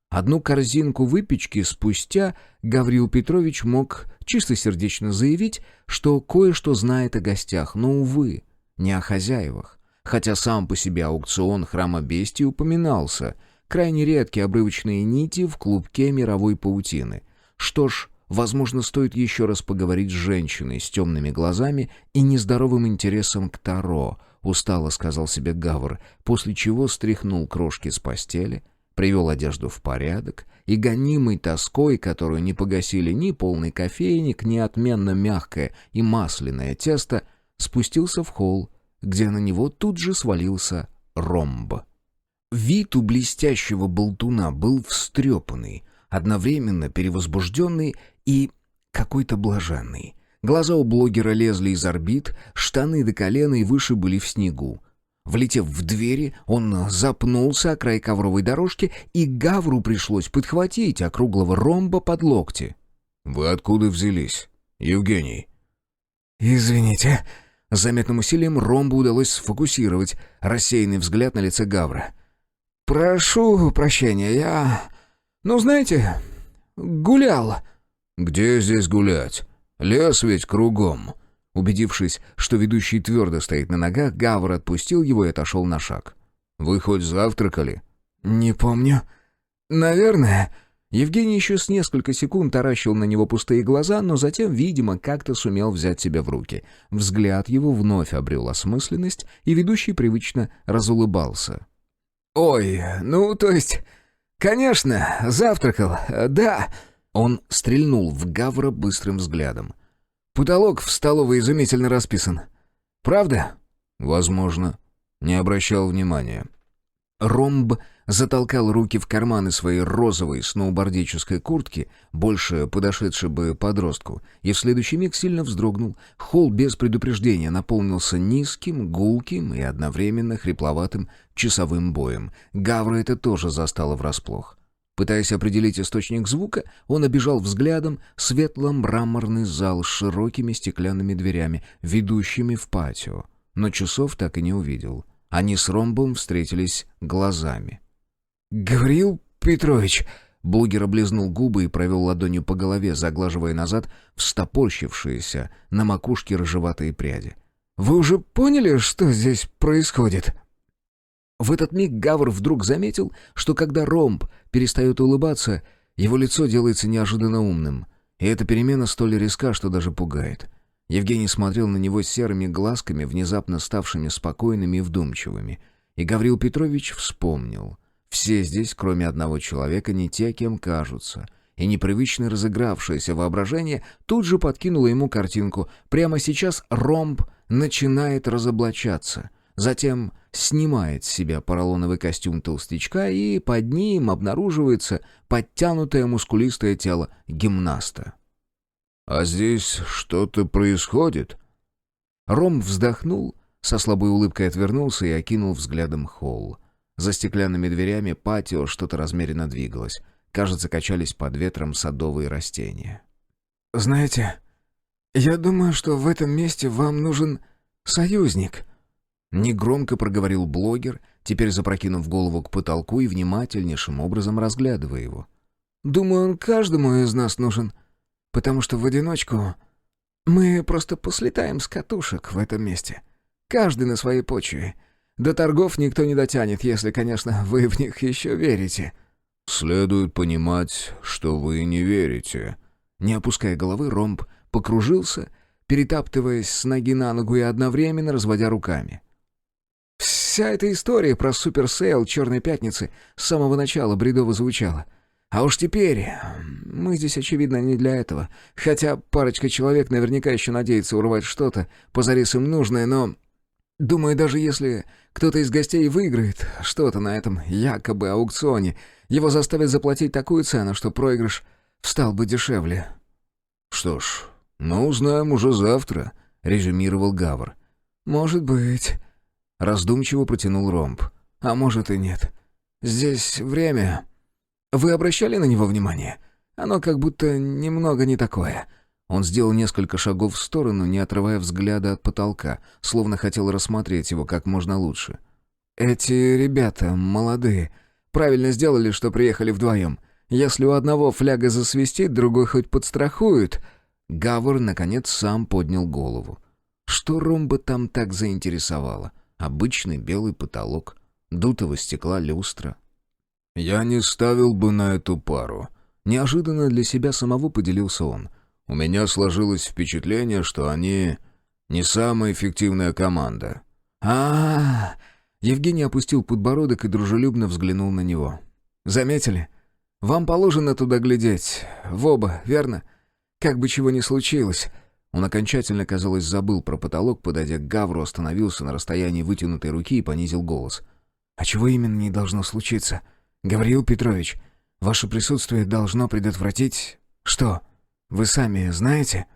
Одну корзинку выпечки спустя Гавриил Петрович мог чистосердечно заявить, что кое-что знает о гостях, но, увы, не о хозяевах. Хотя сам по себе аукцион храма Бестии упоминался, крайне редкие обрывочные нити в клубке мировой паутины. Что ж, возможно, стоит еще раз поговорить с женщиной с темными глазами и нездоровым интересом к Таро, устало сказал себе Гавр, после чего стряхнул крошки с постели, привел одежду в порядок и, гонимый тоской, которую не погасили ни полный кофейник, ни отменно мягкое и масляное тесто, спустился в холл, где на него тут же свалился Ромб. Вид у блестящего болтуна был встрепанный, одновременно перевозбужденный и какой-то блаженный. Глаза у блогера лезли из орбит, штаны до колена и выше были в снегу. Влетев в двери, он запнулся о край ковровой дорожки, и Гавру пришлось подхватить округлого Ромба под локти. «Вы откуда взялись, Евгений?» «Извините». С заметным усилием Ромбу удалось сфокусировать рассеянный взгляд на лице Гавра. «Прошу прощения, я... знаете, гулял». «Где здесь гулять? Лес ведь кругом». Убедившись, что ведущий твердо стоит на ногах, Гавр отпустил его и отошел на шаг. «Вы хоть завтракали?» «Не помню. Наверное...» Евгений еще с несколько секунд таращил на него пустые глаза, но затем, видимо, как-то сумел взять себя в руки. Взгляд его вновь обрел осмысленность, и ведущий привычно разулыбался. «Ой, то есть... Конечно, завтракал, да...» Он стрельнул в Гавра быстрым взглядом. «Потолок в столовой изумительно расписан. Правда?» «Возможно. Не обращал внимания». Ромб затолкал руки в карманы своей розовой сноубордической куртки, больше подошедшей бы подростку, и в следующий миг сильно вздрогнул. Холл без предупреждения наполнился низким, гулким и одновременно хрипловатым часовым боем. Гавра это тоже застало врасплох. Пытаясь определить источник звука, он обежал взглядом светло-мраморный зал с широкими стеклянными дверями, ведущими в патио, но часов так и не увидел. Они с Ромбом встретились глазами. «Гавриил Петрович!» Блогер облизнул губы и провел ладонью по голове, заглаживая назад встопорщившиеся на макушке рыжеватые пряди. «Вы уже поняли, что здесь происходит?» В этот миг Гавр вдруг заметил, что когда Ромб перестает улыбаться, его лицо делается неожиданно умным. И эта перемена столь резка, что даже пугает. Евгений смотрел на него серыми глазками, внезапно ставшими спокойными и вдумчивыми. И Гавриил Петрович вспомнил. Все здесь, кроме одного человека, не те, кем кажутся. И непривычно разыгравшееся воображение тут же подкинуло ему картинку. Прямо сейчас Ромб начинает разоблачаться. Затем снимает с себя поролоновый костюм толстячка, и под ним обнаруживается подтянутое мускулистое тело гимнаста. «А здесь что-то происходит?» Ромб вздохнул, со слабой улыбкой отвернулся и окинул взглядом холл. За стеклянными дверями патио что-то размеренно двигалось. Кажется, качались под ветром садовые растения. «Знаете, «Я думаю, что в этом месте вам нужен союзник», — негромко проговорил блогер, теперь запрокинув голову к потолку и внимательнейшим образом разглядывая его. «Думаю, он каждому из нас нужен, потому что в одиночку мы просто послетаем с катушек в этом месте. Каждый на своей почве. До торгов никто не дотянет, если, конечно, вы в них еще верите». «Следует понимать, что вы не верите». Не опуская головы, Ромб покружился, перетаптываясь с ноги на ногу и одновременно разводя руками. Вся эта история про суперсейл «Черной пятницы» с самого начала бредово звучала. А уж теперь мы здесь, очевидно, не для этого. Хотя парочка человек наверняка еще надеется урвать что-то, позарез им нужное, но... Думаю, даже если кто-то из гостей выиграет что-то на этом якобы аукционе, его заставят заплатить такую цену, что проигрыш встал бы дешевле. «Что ж, ну узнаем уже завтра», — резюмировал Гавр. «Может быть», — раздумчиво протянул Ромб. «А может и нет. Здесь время. Вы обращали на него внимание? Оно как будто немного не такое». Он сделал несколько шагов в сторону, не отрывая взгляда от потолка, словно хотел рассмотреть его как можно лучше. «Эти ребята молодые. Правильно сделали, что приехали вдвоем. Если у одного фляга засвистит, другой хоть подстрахует». Гавр, наконец, сам поднял голову. Что Ромба там так заинтересовало? Обычный белый потолок, дутого стекла люстра. «Я не ставил бы на эту пару». Неожиданно для себя самого поделился он. «У меня сложилось впечатление, что они не самая эффективная команда». А-а-а! Евгений опустил подбородок и дружелюбно взглянул на него. «Заметили? Вам положено туда глядеть. В оба, верно? Как бы чего ни случилось». Он окончательно, казалось, забыл про потолок, подойдя к Гавру, остановился на расстоянии вытянутой руки и понизил голос. «А чего именно не должно случиться? Гавриил Петрович, ваше присутствие должно предотвратить... Что? Вы сами знаете?»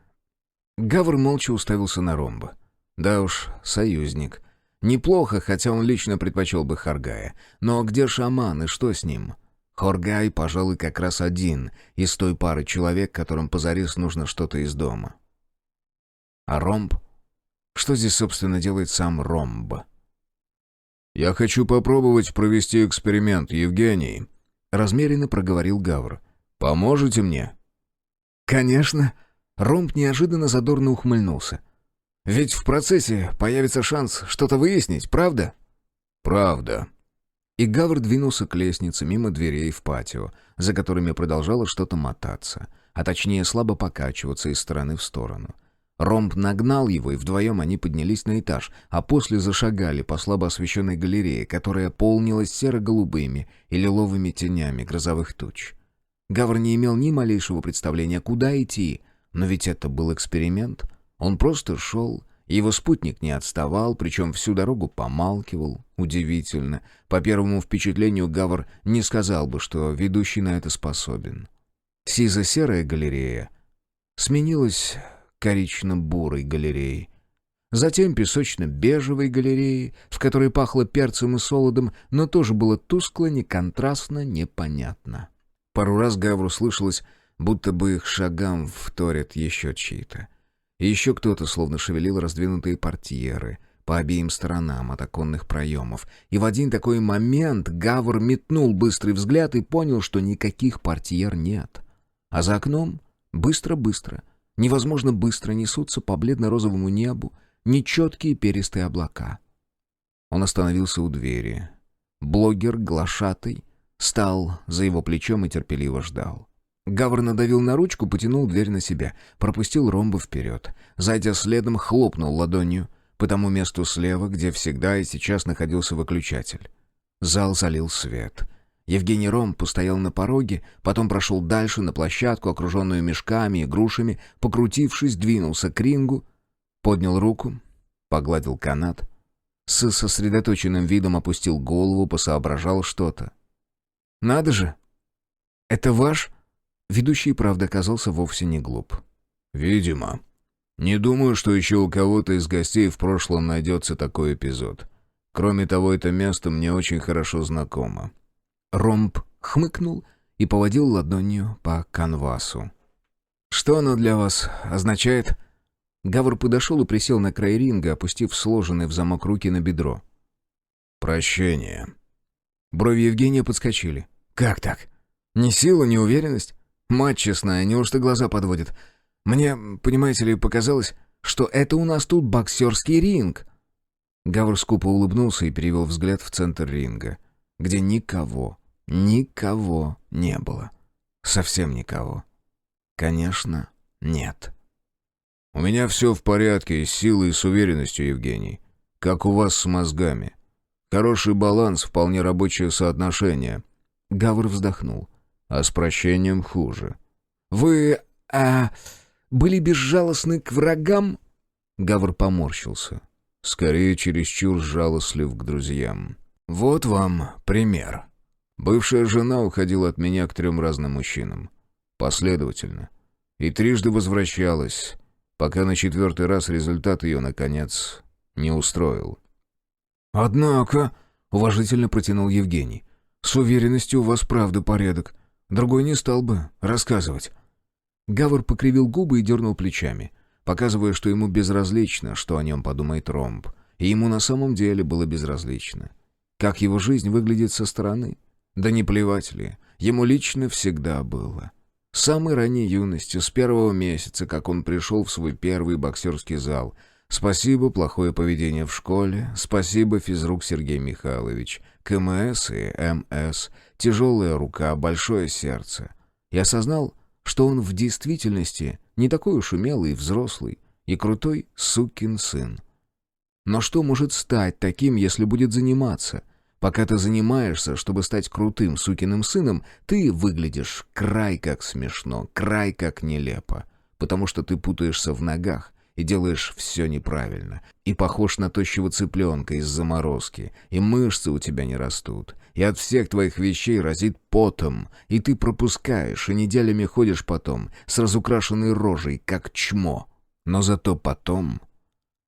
Гавр молча уставился на Ромба. Да уж, союзник. Неплохо, хотя он лично предпочел бы Хоргая. Но где шаман и что с ним? Хоргай, пожалуй, как раз один из той пары человек, которым позарез нужно что-то из дома. А Ромб? Что здесь, собственно, делает сам Ромб? «Я хочу попробовать провести эксперимент, Евгений», — размеренно проговорил Гавр. «Поможете мне?» «Конечно». Ромб неожиданно задорно ухмыльнулся. «Ведь в процессе появится шанс что-то выяснить, правда?» «Правда». И Гавр двинулся к лестнице мимо дверей в патио, за которыми продолжало что-то мотаться, а точнее слабо покачиваться из стороны в сторону. Ромб нагнал его, и вдвоем они поднялись на этаж, а после зашагали по слабо освещенной галерее, которая полнилась серо-голубыми и лиловыми тенями грозовых туч. Гавр не имел ни малейшего представления, куда идти, но ведь это был эксперимент. Он просто шел, и его спутник не отставал, причем всю дорогу помалкивал. Удивительно. По первому впечатлению Гавр не сказал бы, что ведущий на это способен. Сизо-серая галерея сменилась корично-бурой галереей. Затем песочно-бежевой галереей, в которой пахло перцем и солодом, но тоже было тускло, неконтрастно, непонятно. Пару раз Гавру слышалось, будто бы их шагам вторят еще чьи-то. И еще кто-то словно шевелил раздвинутые портьеры по обеим сторонам от оконных проемов. И в один такой момент Гавр метнул быстрый взгляд и понял, что никаких портьер нет. А за окном быстро-быстро, невозможно быстро несутся по бледно-розовому небу нечеткие перистые облака. Он остановился у двери. Блогер, глашатай, стал за его плечом и терпеливо ждал. Гавр надавил на ручку, потянул дверь на себя, пропустил Ромба вперед. Зайдя следом, хлопнул ладонью по тому месту слева, где всегда и сейчас находился выключатель. Зал залил свет. Евгений Ромб постоял на пороге, потом прошел дальше на площадку, окруженную мешками и грушами, покрутившись, двинулся к рингу, поднял руку, погладил канат, с сосредоточенным видом опустил голову, посоображал что-то. «Надо же! Это ваш?» Ведущий, правда, оказался вовсе не глуп. «Видимо. Не думаю, что еще у кого-то из гостей в прошлом найдется такой эпизод. Кроме того, это место мне очень хорошо знакомо». Ромб хмыкнул и поводил ладонью по канвасу. «Что оно для вас означает?» Гавр подошел и присел на край ринга, опустив сложенные в замок руки на бедро. «Прощение». Брови Евгения подскочили. «Как так? Ни сила, ни уверенность? Мать честная, неужто глаза подводят? Мне, понимаете ли, показалось, что это у нас тут боксерский ринг». Гавр скупо улыбнулся и перевел взгляд в центр ринга, где никого не было. Совсем никого. Конечно, нет. «У меня все в порядке, с силой и с уверенностью, Евгений. Как у вас с мозгами. Хороший баланс, вполне рабочее соотношение». Гавр вздохнул. «А с прощением хуже». «Вы... были безжалостны к врагам?» Гавр поморщился. «Скорее, чересчур жалостлив к друзьям. Вот вам пример. Бывшая жена уходила от меня к 3 разным мужчинам. Последовательно. И трижды возвращалась, пока на 4-й раз результат ее, наконец, не устроил». «Однако», — уважительно протянул Евгений, — «с уверенностью у вас правда порядок. Другой не стал бы рассказывать». Гавр покривил губы и дернул плечами, показывая, что ему безразлично, что о нем подумает Ромб. И ему на самом деле было безразлично. Как его жизнь выглядит со стороны? Да не плевать ли, ему лично всегда было. С самой ранней юности, с 1-го месяца, как он пришел в свой первый боксерский зал. Спасибо, плохое поведение в школе, спасибо, физрук Сергей Михайлович, КМС и МС, тяжелая рука, большое сердце. Я осознал, что он в действительности не такой уж умелый и взрослый, и крутой сукин сын. Но что может стать таким, если будет заниматься? Пока ты занимаешься, чтобы стать крутым сукиным сыном, ты выглядишь край как смешно, край как нелепо, потому что ты путаешься в ногах и делаешь все неправильно, и похож на тощего цыпленка из заморозки, и мышцы у тебя не растут, и от всех твоих вещей разит потом, и ты пропускаешь, и неделями ходишь потом с разукрашенной рожей, как чмо. Но зато потом,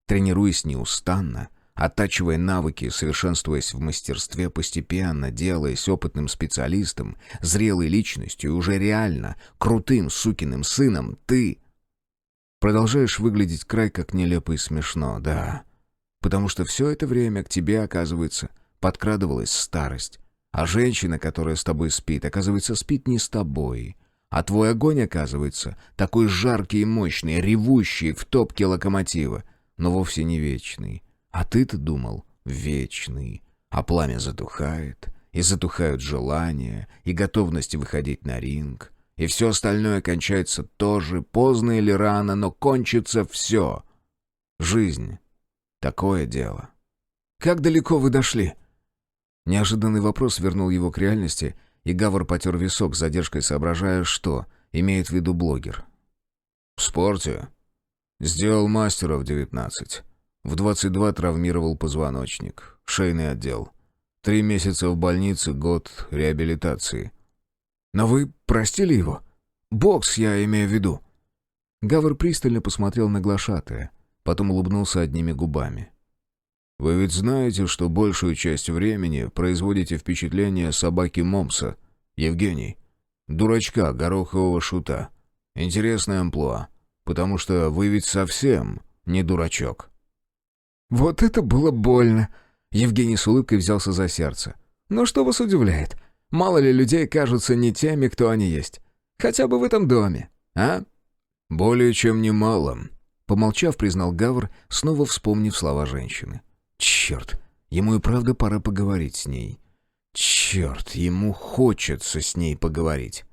тренируясь неустанно, оттачивая навыки, совершенствуясь в мастерстве, постепенно делаясь опытным специалистом, зрелой личностью и уже реально крутым сукиным сыном, ты продолжаешь выглядеть край как нелепо и смешно, да. Потому что все это время к тебе, оказывается, подкрадывалась старость. А женщина, которая с тобой спит, оказывается, спит не с тобой. А твой огонь, оказывается, такой жаркий и мощный, ревущий в топке локомотива, но вовсе не вечный. А ты-то думал, вечный. А пламя затухает, и затухают желания, и готовность выходить на ринг. И все остальное кончается тоже, поздно или рано, но кончится все. Жизнь — такое дело. «Как далеко вы дошли?» Неожиданный вопрос вернул его к реальности, и Гавр потер висок с задержкой, соображая, что имеет в виду блогер. «В спорте. Сделал мастера в 19. В 22 травмировал позвоночник, шейный отдел. 3 месяца в больнице, год реабилитации». «Но вы простили его? Бокс, я имею в виду». Гавр пристально посмотрел на глашатая, потом улыбнулся одними губами. «Вы ведь знаете, что большую часть времени производите впечатление собаки Момса, Евгений. Дурачка, горохового шута. Интересная амплуа, потому что вы ведь совсем не дурачок». «Вот это было больно!» Евгений с улыбкой взялся за сердце. «Но что вас удивляет? Мало ли людей кажутся не теми, кто они есть. Хотя бы в этом доме, а?» «Более чем немало», — помолчав, признал Гавр, снова вспомнив слова женщины. «Черт, ему и правда пора поговорить с ней. Черт, ему хочется с ней поговорить».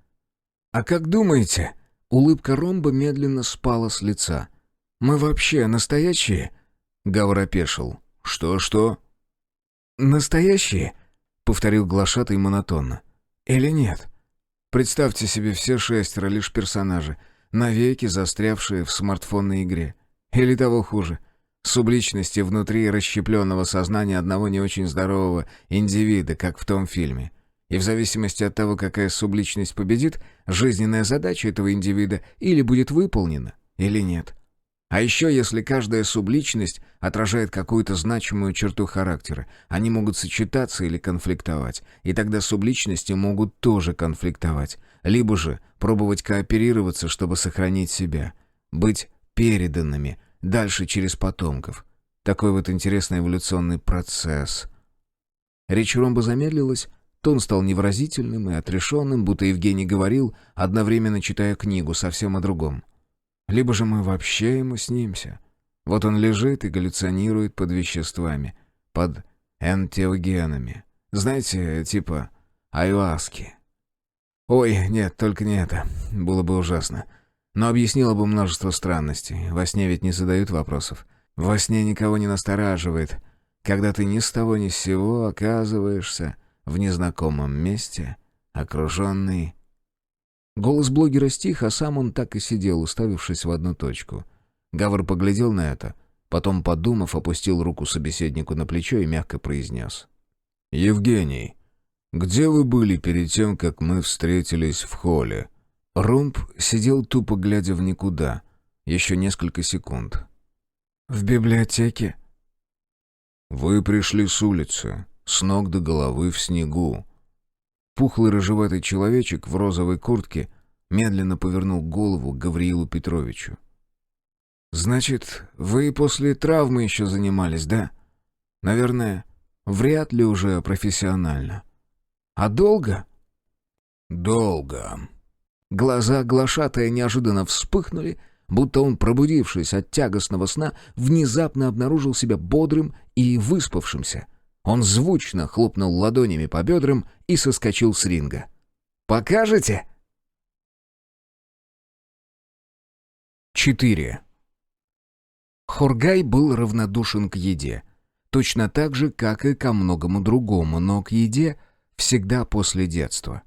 «А как думаете?» Улыбка Ромба медленно спала с лица. «Мы вообще настоящие?» Гавр опешил. «Что-что?» «Настоящие?» — повторил глашатай монотонно. «Или нет? Представьте себе, все 6 лишь персонажи, навеки застрявшие в смартфонной игре. Или того хуже, субличности внутри расщепленного сознания одного не очень здорового индивида, как в том фильме. И в зависимости от того, какая субличность победит, жизненная задача этого индивида или будет выполнена, или нет. А еще, если каждая субличность отражает какую-то значимую черту характера, они могут сочетаться или конфликтовать, и тогда субличности могут тоже конфликтовать, либо же пробовать кооперироваться, чтобы сохранить себя, быть переданными дальше через потомков. Такой вот интересный эволюционный процесс. Речь Ромба замедлилась, тон стал невыразительным и отрешенным, будто Евгений говорил, одновременно читая книгу совсем о другом. Либо же мы вообще ему снимся. Вот он лежит и галлюцинирует под веществами, под энтеогенами. Знаете, типа аюаски. Ой, нет, только не это. Было бы ужасно. Но объяснило бы множество странностей. Во сне ведь не задают вопросов. Во сне никого не настораживает, когда ты ни с того ни с сего оказываешься в незнакомом месте, окруженный... Голос блогера стих, а сам он так и сидел, уставившись в одну точку. Гавр поглядел на это, потом, подумав, опустил руку собеседнику на плечо и мягко произнес. «Евгений, где вы были перед тем, как мы встретились в холле?» Ромб сидел тупо глядя в никуда, еще несколько секунд. «В библиотеке». «Вы пришли с улицы, с ног до головы в снегу». Пухлый рыжеватый человечек в розовой куртке медленно повернул голову к Гавриилу Петровичу. «Значит, вы после травмы еще занимались, да? Наверное, вряд ли уже профессионально. А долго?» «Долго». Глаза глашатая неожиданно вспыхнули, будто он, пробудившись от тягостного сна, внезапно обнаружил себя бодрым и выспавшимся. Он звучно хлопнул ладонями по бедрам и соскочил с ринга. «Покажете?» 4. Хоргай был равнодушен к еде. Точно так же, как и ко многому другому, но к еде всегда после детства.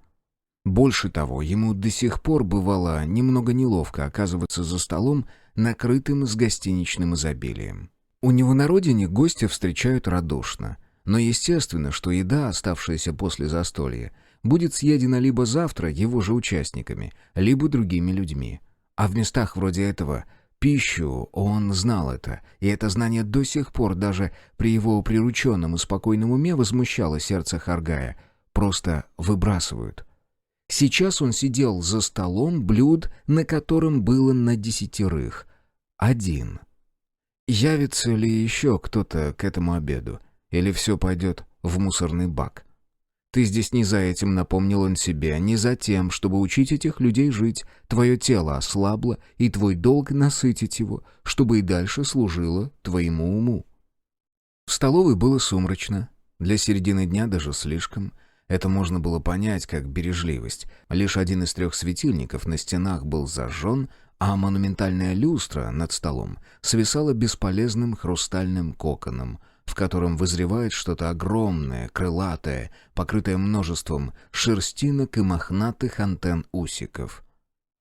Больше того, ему до сих пор бывало немного неловко оказываться за столом, накрытым с гостиничным изобилием. У него на родине гостя встречают радушно. Но естественно, что еда, оставшаяся после застолья, будет съедена либо завтра его же участниками, либо другими людьми. А в местах вроде этого пищу он знал это, и это знание до сих пор даже при его прирученном и спокойном уме возмущало сердце Хоргая. Просто выбрасывают. Сейчас он сидел за столом, блюд, на котором было на 10. Один. Явится ли еще кто-то к этому обеду? Или все пойдет в мусорный бак? Ты здесь не за этим, напомнил он себе, не за тем, чтобы учить этих людей жить. Твое тело ослабло, и твой долг насытить его, чтобы и дальше служило твоему уму. В столовой было сумрачно. Для середины дня даже слишком. Это можно было понять как бережливость. Лишь один из 3 светильников на стенах был зажжен, а монументальная люстра над столом свисала бесполезным хрустальным коконом, в котором вызревает что-то огромное, крылатое, покрытое множеством шерстинок и мохнатых антенн усиков.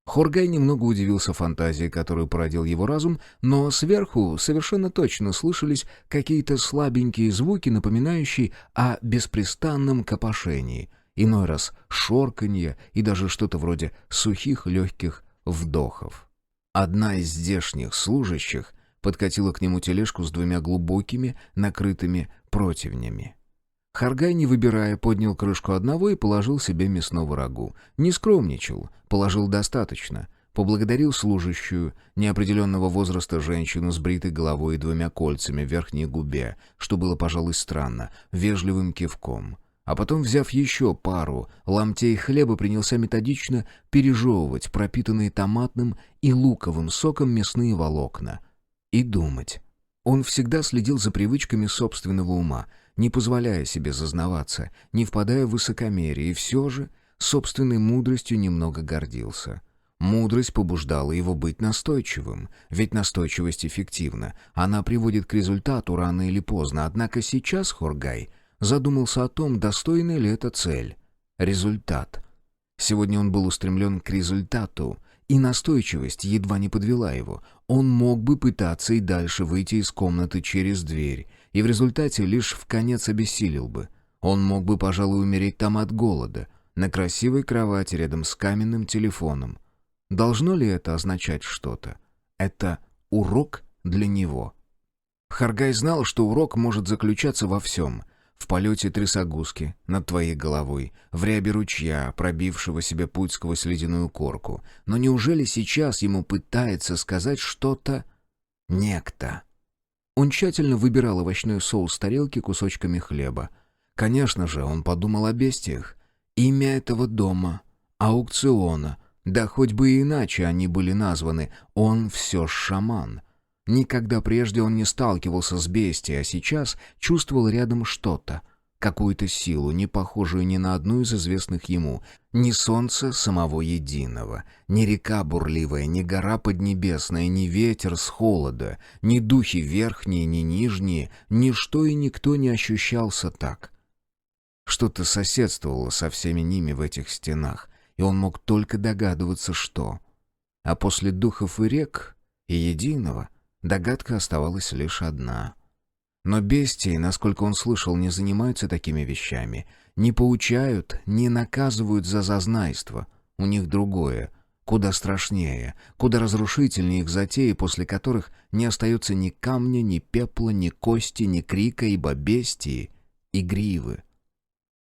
Хоргай немного удивился фантазии, которую породил его разум, но сверху совершенно точно слышались какие-то слабенькие звуки, напоминающие о беспрестанном копошении, иной раз шорканье и даже что-то вроде сухих легких вдохов. Одна из здешних служащих подкатила к нему тележку с 2 глубокими, накрытыми противнями. Хоргай, не выбирая, поднял крышку одного и положил себе мясного рагу. Не скромничал, положил достаточно. Поблагодарил служащую, неопределенного возраста женщину с бритой головой и 2 кольцами в верхней губе, что было, пожалуй, странно, вежливым кивком. А потом, взяв еще пару ломтей хлеба, принялся методично пережевывать пропитанные томатным и луковым соком мясные волокна. И думать. Он всегда следил за привычками собственного ума, не позволяя себе зазнаваться, не впадая в высокомерие, и все же собственной мудростью немного гордился. Мудрость побуждала его быть настойчивым, ведь настойчивость эффективна, она приводит к результату рано или поздно, однако сейчас Хоргай задумался о том, достойна ли эта цель. Результат. Сегодня он был устремлен к результату, и настойчивость едва не подвела его. Он мог бы пытаться и дальше выйти из комнаты через дверь, и в результате лишь вконец обессилел бы. Он мог бы, пожалуй, умереть там от голода, на красивой кровати рядом с каменным телефоном. Должно ли это означать что-то? Это урок для него. Хоргай знал, что урок может заключаться во всем. В полете трясогузки над твоей головой, в рябе ручья, пробившего себе путь сквозь ледяную корку. Но неужели сейчас ему пытается сказать что-то Некто. Он тщательно выбирал овощной соус с тарелки кусочками хлеба. Конечно же, он подумал о бестиях. Имя этого дома, аукциона, да хоть бы и иначе они были названы, он все ж шаман. Никогда прежде он не сталкивался с бестией, а сейчас чувствовал рядом что-то, какую-то силу, не похожую ни на одну из известных ему, ни солнце самого единого, ни река бурливая, ни гора поднебесная, ни ветер с холода, ни духи верхние, ни нижние, ничто и никто не ощущался так. Что-то соседствовало со всеми ними в этих стенах, и он мог только догадываться, что. А после духов и рек, и единого, догадка оставалась лишь одна. Но бестии, насколько он слышал, не занимаются такими вещами, не поучают, не наказывают за зазнайство. У них другое, куда страшнее, куда разрушительнее их затеи, после которых не остается ни камня, ни пепла, ни кости, ни крика, ибо бестии игривы.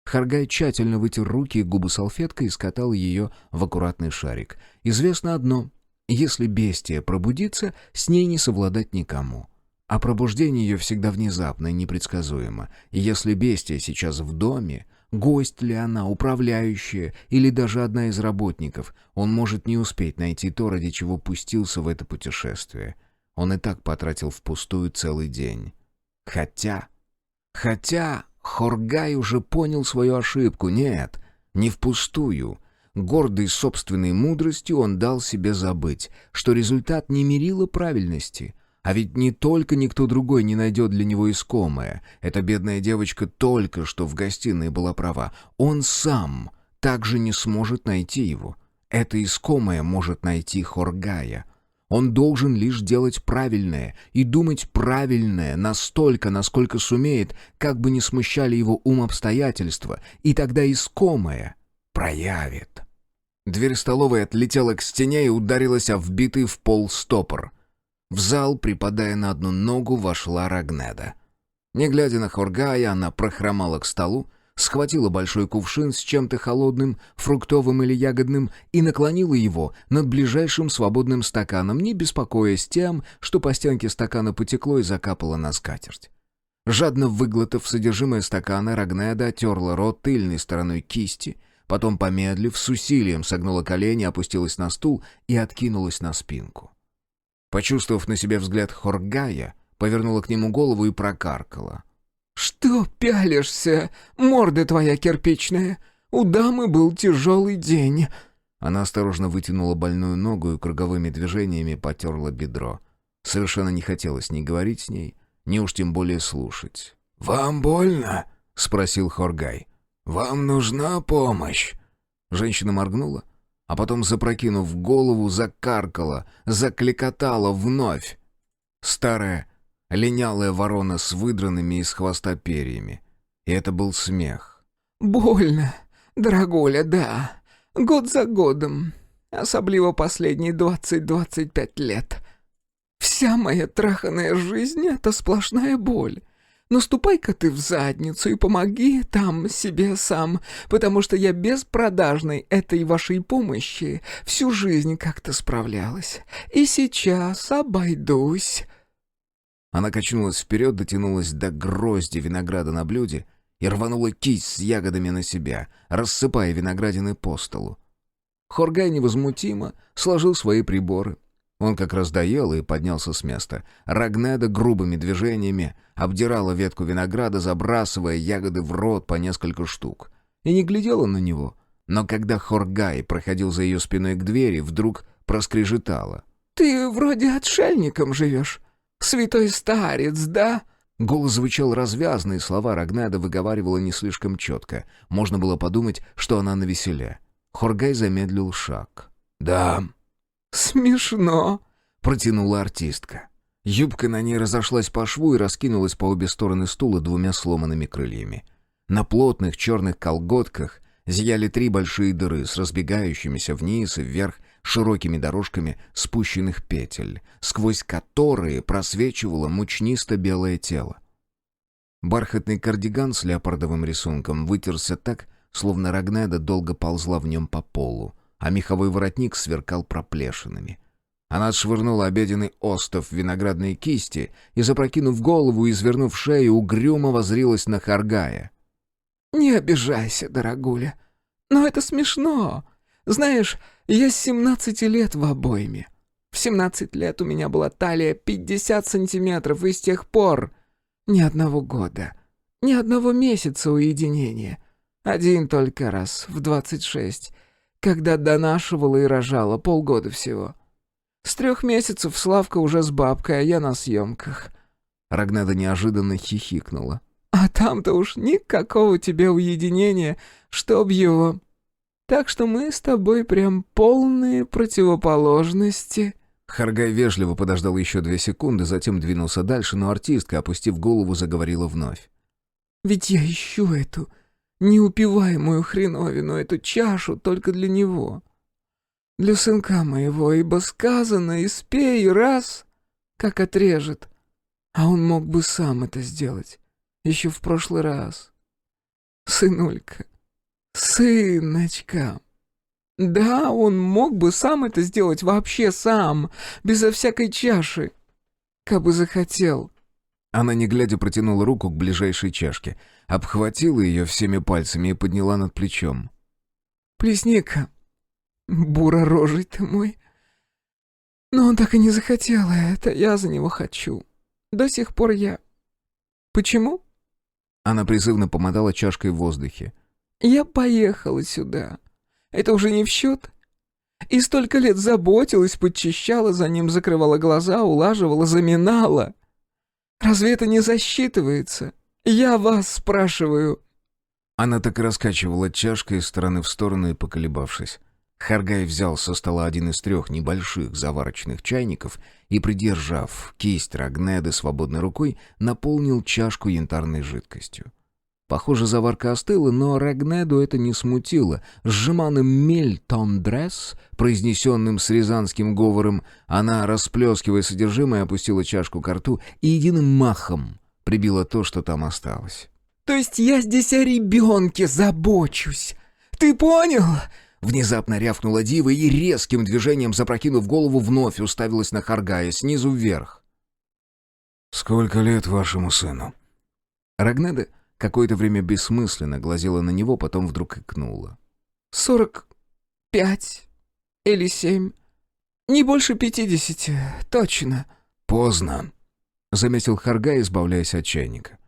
Харгай тщательно вытер руки и губы салфеткой и скатал ее в аккуратный шарик. Известно одно: если бестия пробудится, с ней не совладать никому. А пробуждение ее всегда внезапно и непредсказуемо. И если бестия сейчас в доме, гость ли она, управляющая или даже одна из работников, он может не успеть найти то, ради чего пустился в это путешествие. Он и так потратил впустую целый день. Хотя Хоргай уже понял свою ошибку. Нет, не впустую. Гордый собственной мудростью он дал себе забыть, что результат не мерило правильности. А ведь не только никто другой не найдет для него искомое. Эта бедная девочка только что в гостиной была права. Он сам также не сможет найти его. Это искомое может найти Хоргая. Он должен лишь делать правильное и думать правильное настолько, насколько сумеет, как бы ни смущали его ум обстоятельства, и тогда искомое проявит. Дверь столовой отлетела к стене и ударилась о вбитый в пол стопор. В зал, припадая на одну ногу, вошла Рагнеда. Не глядя на Хоргая, она прохромала к столу, схватила большой кувшин с чем-то холодным, фруктовым или ягодным, и наклонила его над ближайшим свободным стаканом, не беспокоясь тем, что по стенке стакана потекло и закапало на скатерть. Жадно выглотав содержимое стакана, Рагнеда оттерла рот тыльной стороной кисти, потом, помедлив, с усилием согнула колени, опустилась на стул и откинулась на спинку. Почувствовав на себе взгляд Хоргая, повернула к нему голову и прокаркала: «Что пялишься, морда твоя кирпичная? У дамы был тяжелый день». Она осторожно вытянула больную ногу и круговыми движениями потерла бедро. Совершенно не хотелось ни говорить с ней, ни уж тем более слушать. «Вам больно?» — спросил Хоргай. «Вам нужна помощь?» Женщина моргнула, а потом, запрокинув голову, закаркала, закликотала вновь. Старая, линялая ворона с выдранными из хвоста перьями. И это был смех. «Больно, дорогуля, да. Год за годом. Особливо последние 20-25 лет. Вся моя траханная жизнь — это сплошная боль. Наступай-ка ты в задницу и помоги там себе сам, потому что я без продажной этой вашей помощи всю жизнь как-то справлялась. И сейчас обойдусь». Она качнулась вперед, дотянулась до грозди винограда на блюде и рванула кисть с ягодами на себя, рассыпая виноградины по столу. Хоргай невозмутимо сложил свои приборы. Он как раз доел и поднялся с места. Рагнеда грубыми движениями обдирала ветку винограда, забрасывая ягоды в рот по несколько штук. И не глядела на него. Но когда Хоргай проходил за ее спиной к двери, вдруг проскрежетала: «Ты вроде отшельником живешь. Святой старец, да?» Голос звучал развязно, и слова Рагнеда выговаривала не слишком четко. Можно было подумать, что она навеселе. Хоргай замедлил шаг. «Да». «Смешно», — протянула артистка. Юбка на ней разошлась по шву и раскинулась по обе стороны стула двумя сломанными крыльями. На плотных черных колготках зияли 3 большие дыры с разбегающимися вниз и вверх широкими дорожками спущенных петель, сквозь которые просвечивало мучнисто-белое тело. Бархатный кардиган с леопардовым рисунком вытерся так, словно Рагнеда долго ползла в нем по полу, а меховой воротник сверкал проплешинами. Она отшвырнула обеденный остов виноградной кисти и, запрокинув голову и извернув шею, угрюмо воззрилась на Харгая. «Не обижайся, дорогуля. Но это смешно. Знаешь, я с 17 лет в обойме. В 17 лет у меня была талия 50 сантиметров, и с тех пор ни одного года, ни одного месяца уединения. Один только раз в 26, когда донашивала и рожала, полгода всего. С 3 месяцев Славка уже с бабкой, а я на съемках». Рагнеда неожиданно хихикнула. «А там-то уж никакого тебе уединения, чтоб его. Так что мы с тобой прям полные противоположности». Харгай вежливо подождал еще 2 секунды, затем двинулся дальше, но артистка, опустив голову, заговорила вновь. «Ведь я ищу эту неупиваемую хреновину, эту чашу только для него. Для сынка моего, ибо сказано, испей раз, как отрежет. А он мог бы сам это сделать, еще в прошлый раз. Сынулька, сыночка. Да, он мог бы сам это сделать, вообще сам, безо всякой чаши, кабы захотел». Она, не глядя, протянула руку к ближайшей чашке, обхватила ее всеми пальцами и подняла над плечом. «Плесни-ка, буророжий ты мой. Но он так и не захотел, а это я за него хочу. До сих пор я. Почему? Она призывно помотала чашкой в воздухе. Я поехала сюда. Это уже не в счет. И столько лет заботилась, подчищала за ним, закрывала глаза, улаживала, заминала. Разве это не засчитывается? Я вас спрашиваю». Она так и раскачивала чашкой из стороны в сторону и поколебавшись. Харгай взял со стола один из 3 небольших заварочных чайников и, придержав кисть Рагнеды свободной рукой, наполнил чашку янтарной жидкостью. Похоже, заварка остыла, но Рагнеду это не смутило. Сжиманным «мель тондресс», произнесенным с рязанским говором, она, расплескивая содержимое, опустила чашку ко рту и единым махом прибила то, что там осталось. «То есть я здесь о ребенке забочусь? Ты понял?» Внезапно рявкнула дива и, резким движением запрокинув голову, вновь уставилась на Харгая снизу вверх. «Сколько лет вашему сыну?» Рагнеда какое-то время бессмысленно глазела на него, потом вдруг икнула. 45 или 7. Не больше 50, точно». «Поздно», — заметил Харгай, избавляясь от чайника.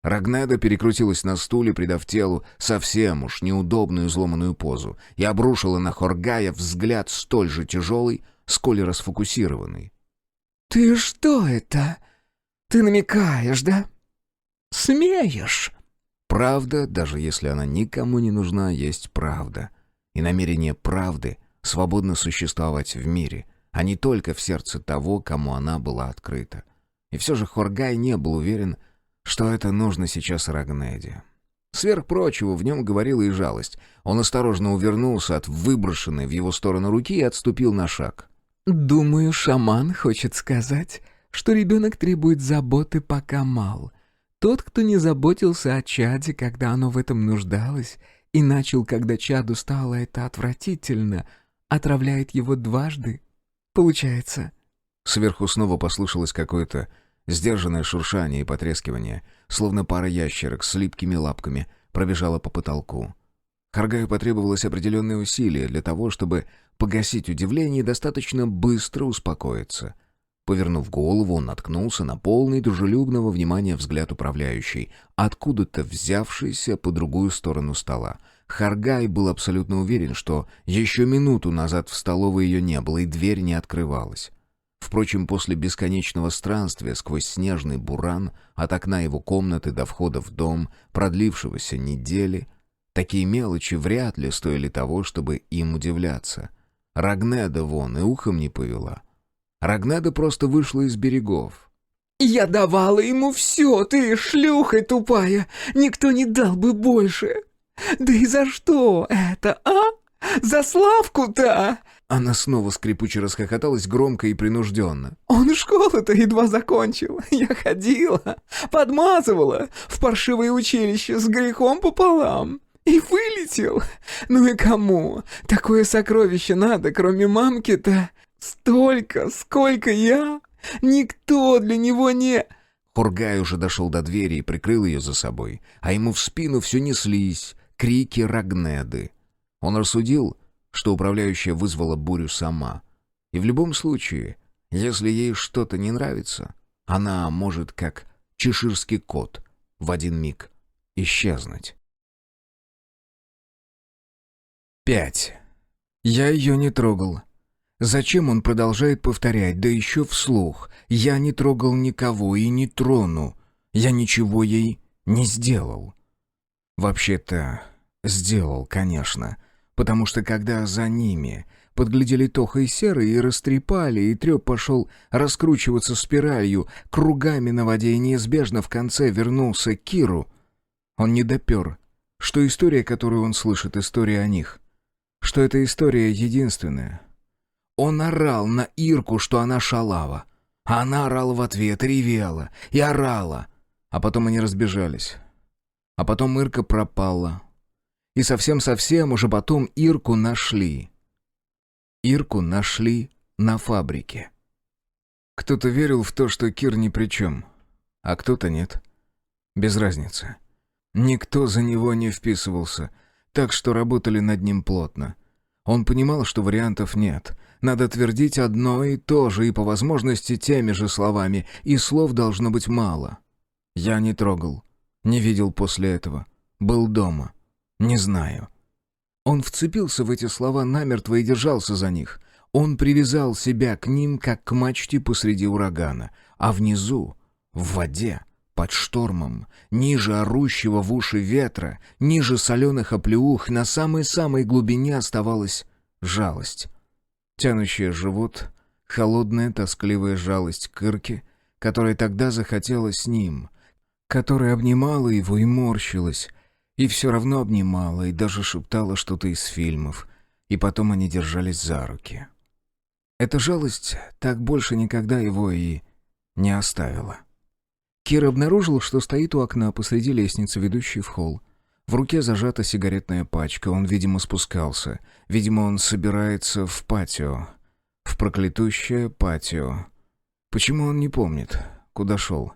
Рагнеда перекрутилась на стуле, придав телу совсем уж неудобную изломанную позу, и обрушила на Харгая взгляд столь же тяжелый, сколь и расфокусированный. «Ты что это? Ты намекаешь, да? Смеешь?» Правда, даже если она никому не нужна, есть правда. И намерение правды свободно существовать в мире, а не только в сердце того, кому она была открыта. И все же Харгай не был уверен, что это нужно сейчас Рагнеде. Сверх прочего, в нем говорила и жалость. Он осторожно увернулся от выброшенной в его сторону руки и отступил на шаг. «Думаю, шаман хочет сказать, что ребенок требует заботы, пока мал. Тот, кто не заботился о чаде, когда оно в этом нуждалось, и начал, когда чаду стало это отвратительно, отравляет его дважды. Получается». Сверху снова послышалось какое-то сдержанное шуршание и потрескивание, словно пара ящерок с липкими лапками пробежала по потолку. Харгаю потребовалось определенное усилие для того, чтобы погасить удивление и достаточно быстро успокоиться. Повернув голову, он наткнулся на полный дружелюбного внимания взгляд управляющей, откуда-то взявшийся по другую сторону стола. Харгай был абсолютно уверен, что еще минуту назад в столовой ее не было, и дверь не открывалась. Впрочем, после бесконечного странствия сквозь снежный буран от окна его комнаты до входа в дом, продлившегося недели, такие мелочи вряд ли стоили того, чтобы им удивляться. Рагнеда вон и ухом не повела. Рагнеда просто вышла из берегов. «Я давала ему все, ты шлюха тупая, никто не дал бы больше. Да и за что это, а? За Славку-то!» Она снова скрипуче расхохоталась громко и принужденно. «Он школу-то едва закончил. Я ходила, подмазывала в паршивое училище с грехом пополам. И вылетел. Ну и кому? Такое сокровище надо, кроме мамки-то. Столько, сколько я! Никто для него не...» Хургай уже дошел до двери и прикрыл ее за собой, а ему в спину все неслись крики Рагнеды. Он рассудил, что управляющая вызвала бурю сама. И в любом случае, если ей что-то не нравится, она может, как чеширский кот, в один миг исчезнуть. 5. Я ее не трогал. Зачем он продолжает повторять, да еще вслух? Я не трогал никого и не трону. Я ничего ей не сделал. Вообще-то, сделал, конечно. Потому что когда за ними подглядели Тоха и Серый и растрепали, и треп пошел раскручиваться спиралью, кругами на воде, и неизбежно в конце вернулся к Киру, он не допер, что история, которую он слышит, история о них. Что эта история единственная. Он орал на Ирку, что она шалава. А она орала в ответ, ревела и орала. А потом они разбежались. А потом Ирка пропала. И совсем-совсем уже потом Ирку нашли. Ирку нашли на фабрике. Кто-то верил в то, что Кир ни при чем, а кто-то нет. Без разницы. Никто за него не вписывался, так что работали над ним плотно. Он понимал, что вариантов нет. Надо твердить одно и то же, и по возможности теми же словами, и слов должно быть мало. Я не трогал, не видел после этого. Был дома. Не знаю. Он вцепился в эти слова намертво и держался за них. Он привязал себя к ним, как к мачте посреди урагана. А внизу, в воде, под штормом, ниже орущего в уши ветра, ниже соленых оплеух, на самой-самой глубине оставалась жалость. Тянущая живот, холодная, тоскливая жалость к Ирке, которая тогда захотела с ним, которая обнимала его и морщилась, и все равно обнимала, и даже шептала что-то из фильмов, и потом они держались за руки. Эта жалость так больше никогда его и не оставила. Кир обнаружил, что стоит у окна посреди лестницы, ведущей в холл. В руке зажата сигаретная пачка, он, видимо, спускался. Видимо, он собирается в патио. В проклятущее патио. Почему он не помнит, куда шел?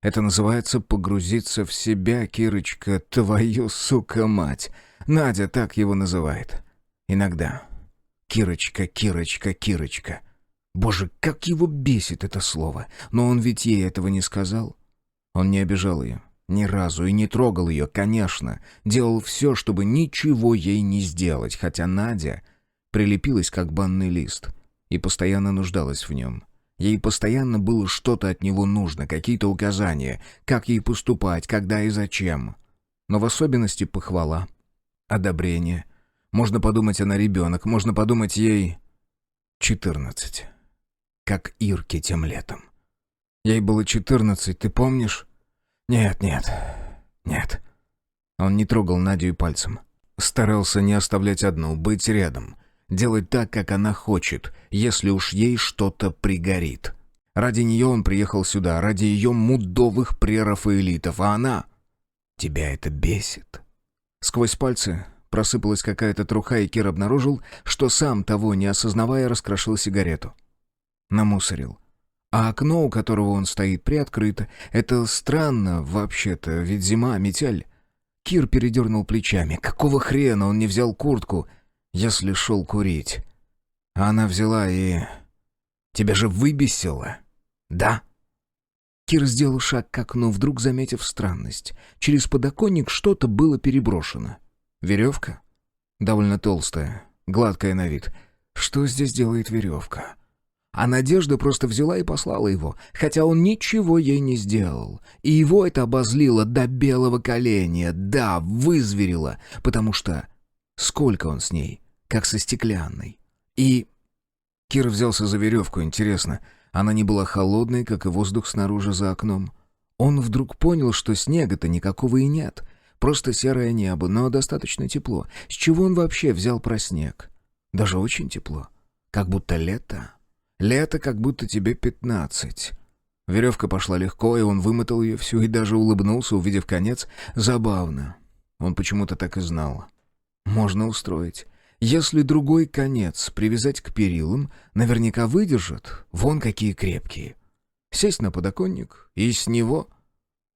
Это называется погрузиться в себя, Кирочка, твою, сука, мать. Надя так его называет. Иногда. Кирочка, Кирочка, Кирочка. Боже, как его бесит это слово. Но он ведь ей этого не сказал. Он не обижал ее. Ни разу и не трогал ее, конечно. Делал все, чтобы ничего ей не сделать, хотя Надя прилепилась как банный лист и постоянно нуждалась в нем. Ей постоянно было что-то от него нужно, какие-то указания, как ей поступать, когда и зачем. Но в особенности похвала, одобрение. Можно подумать, она ребенок, можно подумать, ей 14. Как Ирке тем летом. Ей было 14, ты помнишь? Нет. Он не трогал Надю и пальцем. Старался не оставлять одну, быть рядом. Делать так, как она хочет, если уж ей что-то пригорит. Ради нее он приехал сюда, ради ее мудовых преров и элитов, а она... Тебя это бесит. Сквозь пальцы просыпалась какая-то труха, и Кир обнаружил, что сам, того не осознавая, раскрошил сигарету. Намусорил. А окно, у которого он стоит, приоткрыто. Это странно, вообще-то, ведь зима, метель. Кир передернул плечами. Какого хрена он не взял куртку, если шел курить? А она взяла и... Тебя же выбесило, да? Кир сделал шаг к окну, вдруг заметив странность. Через подоконник что-то было переброшено. Веревка? Довольно толстая, гладкая на вид. Что здесь делает веревка? А Надежда просто взяла и послала его, хотя он ничего ей не сделал. И его это обозлило до белого коленя, да, вызверило, потому что... Сколько он с ней, как со стеклянной. И... Кир взялся за веревку, интересно, она не была холодной, как и воздух снаружи за окном. Он вдруг понял, что снега-то никакого и нет, просто серое небо, но достаточно тепло. С чего он вообще взял про снег? Даже очень тепло, как будто лето. Лето, как будто тебе 15. Веревка пошла легко, и он вымотал ее всю, и даже улыбнулся, увидев конец. Забавно. Он почему-то так и знал. Можно устроить. Если другой конец привязать к перилам, наверняка выдержат. Вон какие крепкие. Сесть на подоконник и с него...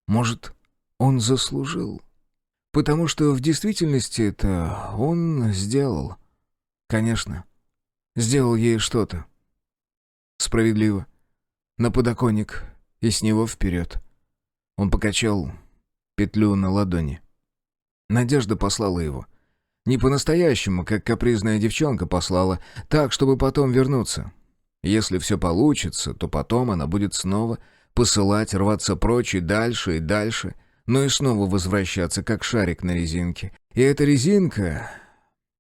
Может, он заслужил? Потому что в действительности это он сделал. Конечно, сделал ей что-то. Справедливо. На подоконник и с него вперед. Он покачал петлю на ладони. Надежда послала его. Не по-настоящему, как капризная девчонка послала, так, чтобы потом вернуться. Если все получится, то потом она будет снова посылать, рваться прочь и дальше, но и снова возвращаться, как шарик на резинке. И эта резинка...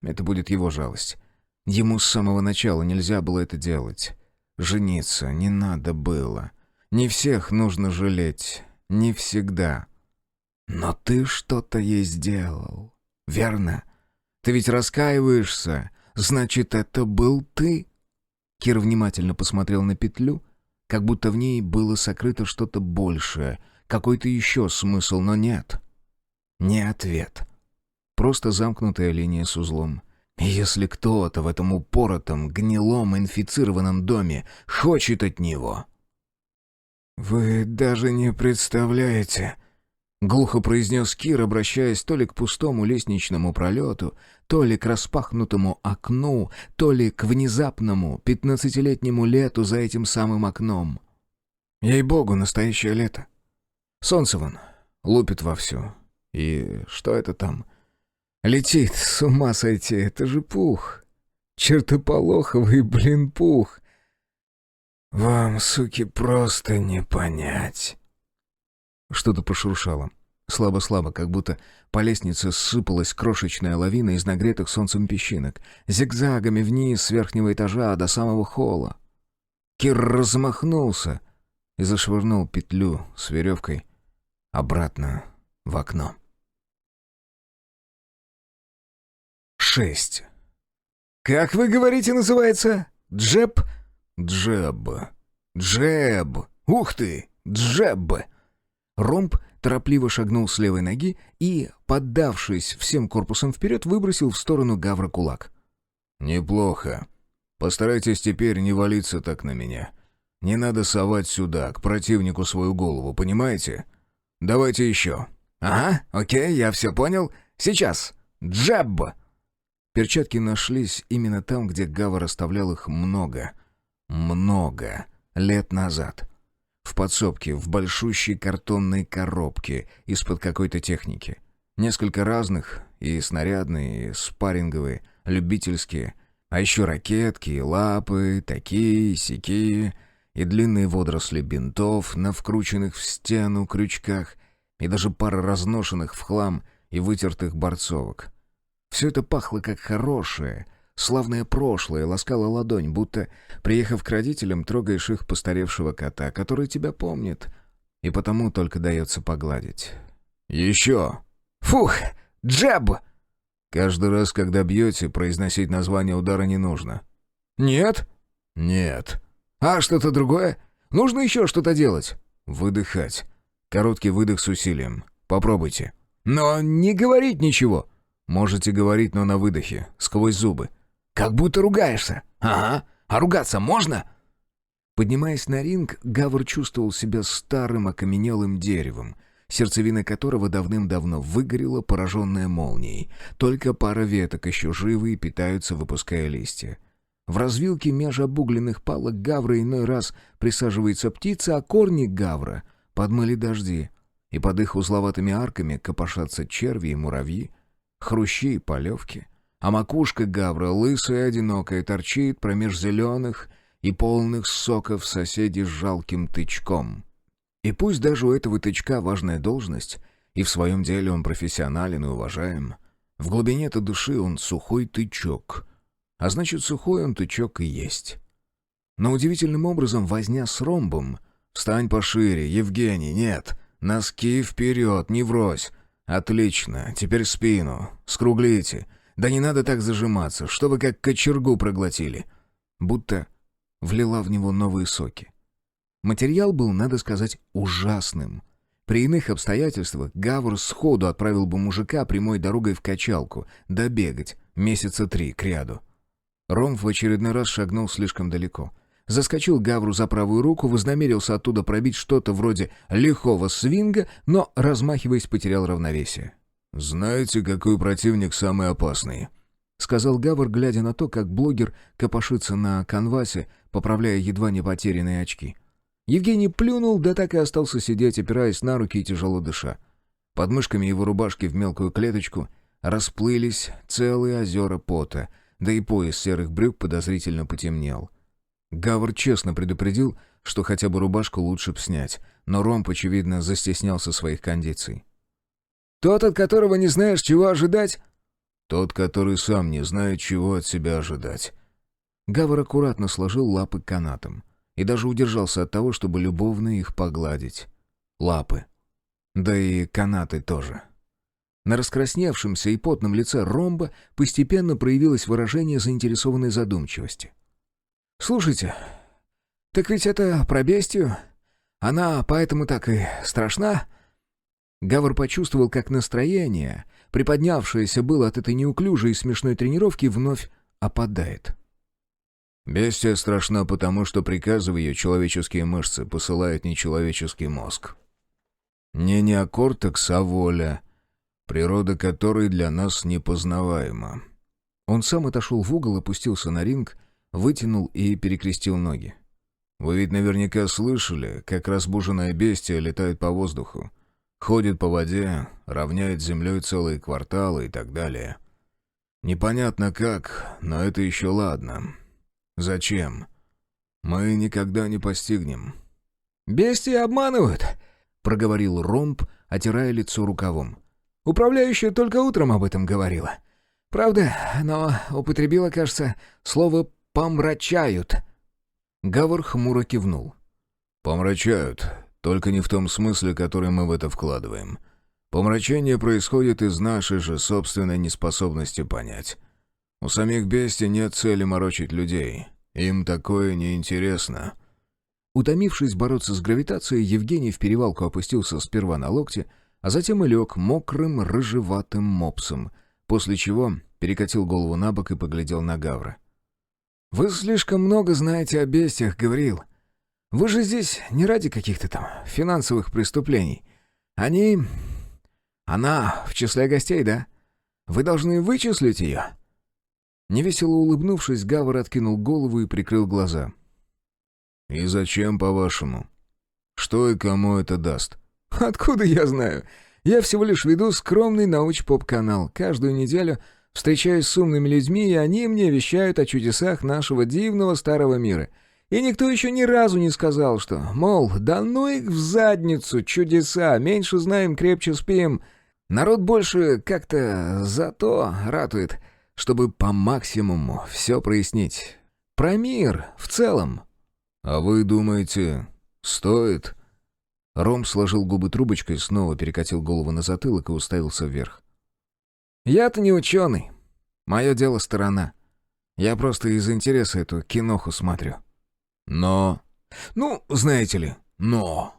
Это будет его жалость. Ему с самого начала нельзя было это делать. Жениться не надо было. Не всех нужно жалеть. Не всегда. Но ты что-то ей сделал. Верно? Ты ведь раскаиваешься. Значит, это был ты? Кир внимательно посмотрел на петлю, как будто в ней было сокрыто что-то большее, какой-то еще смысл, но нет. Не ответ. Просто замкнутая линия с узлом. И если кто-то в этом упоротом, гнилом, инфицированном доме хочет от него... «Вы даже не представляете...» — глухо произнес Кир, обращаясь то ли к пустому лестничному пролету, то ли к распахнутому окну, то ли к внезапному 15-летнему лету за этим самым окном. Ей-богу, настоящее лето. Солнце вон лупит вовсю. И что это там? Летит, с ума сойти, это же пух. Чертополоховый, блин, пух. Вам, суки, просто не понять. Что-то пошуршало. Слабо-слабо, как будто по лестнице сыпалась крошечная лавина из нагретых солнцем песчинок, зигзагами вниз с верхнего этажа до самого холла. Кир размахнулся и зашвырнул петлю с веревкой обратно в окно. 6. «Как вы говорите, называется? Джеб?» «Джеб. Джеб. Ух ты! Джеб!» Ромб торопливо шагнул с левой ноги и, поддавшись всем корпусом вперед, выбросил в сторону Гавра кулак. «Неплохо. Постарайтесь теперь не валиться так на меня. Не надо совать сюда, к противнику, свою голову, понимаете? Давайте еще». «Ага, окей, я все понял. Сейчас. Джеб!» Перчатки нашлись именно там, где Гавр оставлял их много лет назад. В подсобке, в большущей картонной коробке из-под какой-то техники. Несколько разных, и снарядные, и спарринговые, любительские, а еще ракетки, и лапы, такие, сякие, и длинные водоросли бинтов на вкрученных в стену крючках, и даже пара разношенных в хлам и вытертых борцовок. Все это пахло как хорошее, славное прошлое, ласкало ладонь, будто, приехав к родителям, трогаешь их постаревшего кота, который тебя помнит, и потому только дается погладить. «Еще!» «Фух! Джеб!» «Каждый раз, когда бьете, произносить название удара не нужно». «Нет?» «Нет». «А что-то другое? Нужно еще что-то делать?» «Выдыхать. Короткий выдох с усилием. Попробуйте». «Но не говорить ничего». «Можете говорить, но на выдохе, сквозь зубы». «Как будто ругаешься». «Ага. А ругаться можно?» Поднимаясь на ринг, Гавр чувствовал себя старым окаменелым деревом, сердцевина которого давным-давно выгорела, пораженная молнией. Только пара веток еще живы и питаются, выпуская листья. В развилке меж обугленных палок Гавра иной раз присаживается птица, а корни Гавра подмыли дожди, и под их узловатыми арками копошатся черви и муравьи, хрущи и полевки. А макушка Гавра, лысая и одинокая, торчит промеж зеленых и полных соков соседей с жалким тычком. И пусть даже у этого тычка важная должность, и в своем деле он профессионален и уважаем, в глубине-то души он сухой тычок, а значит, сухой он тычок и есть. Но удивительным образом возня с ромбом. «Встань пошире, Евгений, нет, носки вперед, не врозь. Отлично, теперь спину, скруглите. Да не надо так зажиматься, что вы как кочергу проглотили». Будто влила в него новые соки. Материал был, надо сказать, ужасным. При иных обстоятельствах Гавр сходу отправил бы мужика прямой дорогой в качалку, добегать. месяца 3 кряду. Ромф в очередной раз шагнул слишком далеко. Заскочил Гавру за правую руку, вознамерился оттуда пробить что-то вроде лихого свинга, но, размахиваясь, потерял равновесие. «Знаете, какой противник самый опасный?» — сказал Гавр, глядя на то, как блогер копошится на канвасе, поправляя едва не потерянные очки. Евгений плюнул, да так и остался сидеть, опираясь на руки и тяжело дыша. Под мышками его рубашки в мелкую клеточку расплылись целые озера пота, да и пояс серых брюк подозрительно потемнел. Гавр честно предупредил, что хотя бы рубашку лучше б снять, но Ромб, очевидно, застеснялся своих кондиций. «Тот, от которого не знаешь, чего ожидать?» «Тот, который сам не знает, чего от себя ожидать». Гавр аккуратно сложил лапы канатом и даже удержался от того, чтобы любовно их погладить. Лапы. Да и канаты тоже. На раскрасневшемся и потном лице Ромба постепенно проявилось выражение заинтересованной задумчивости. «Слушайте, так ведь это про бестию? Она поэтому так и страшна?» Гавр почувствовал, как настроение, приподнявшееся было от этой неуклюжей и смешной тренировки, вновь опадает. «Бестия страшна потому, что приказы в ее человеческие мышцы посылает нечеловеческий мозг. Не неокортекс, а воля, природа которой для нас непознаваема». Он сам отошел в угол, опустился на ринг, вытянул и перекрестил ноги. «Вы ведь наверняка слышали, как разбуженная бестия летает по воздуху, ходит по воде, равняет с землей целые кварталы и так далее. Непонятно как, но это еще ладно. Зачем? Мы никогда не постигнем». «Бестии обманывают», — проговорил Ромб, отирая лицо рукавом. «Управляющая только утром об этом говорила. Правда, но употребила, кажется, слово «помрачают». Гавр хмуро кивнул. «Помрачают, только не в том смысле, который мы в это вкладываем. Помрачение происходит из нашей же собственной неспособности понять. У самих бестий нет цели морочить людей. Им такое неинтересно». Утомившись бороться с гравитацией, Евгений в перевалку опустился сперва на локти, а затем и лег мокрым рыжеватым мопсом, после чего перекатил голову на бок и поглядел на Гавра. «Вы слишком много знаете о бестиях, Гавриил. Вы же здесь не ради каких-то там финансовых преступлений. Она в числе гостей, да? Вы должны вычислить ее». Невесело улыбнувшись, Гавр откинул голову и прикрыл глаза. «И зачем, по-вашему? Что и кому это даст?» «Откуда я знаю? Я всего лишь веду скромный науч-поп-канал. Каждую неделю встречаюсь с умными людьми, и они мне вещают о чудесах нашего дивного старого мира. И никто еще ни разу не сказал, что, мол, да ну их в задницу, чудеса, меньше знаем, крепче спим. Народ больше как-то за то ратует, чтобы по максимуму все прояснить. Про мир в целом». «А вы думаете, стоит?» Ром сложил губы трубочкой, снова перекатил голову на затылок и уставился вверх. «Я-то не ученый. Мое дело сторона. Я просто из интереса эту киноху смотрю». «Но...» «Ну, знаете ли, но...»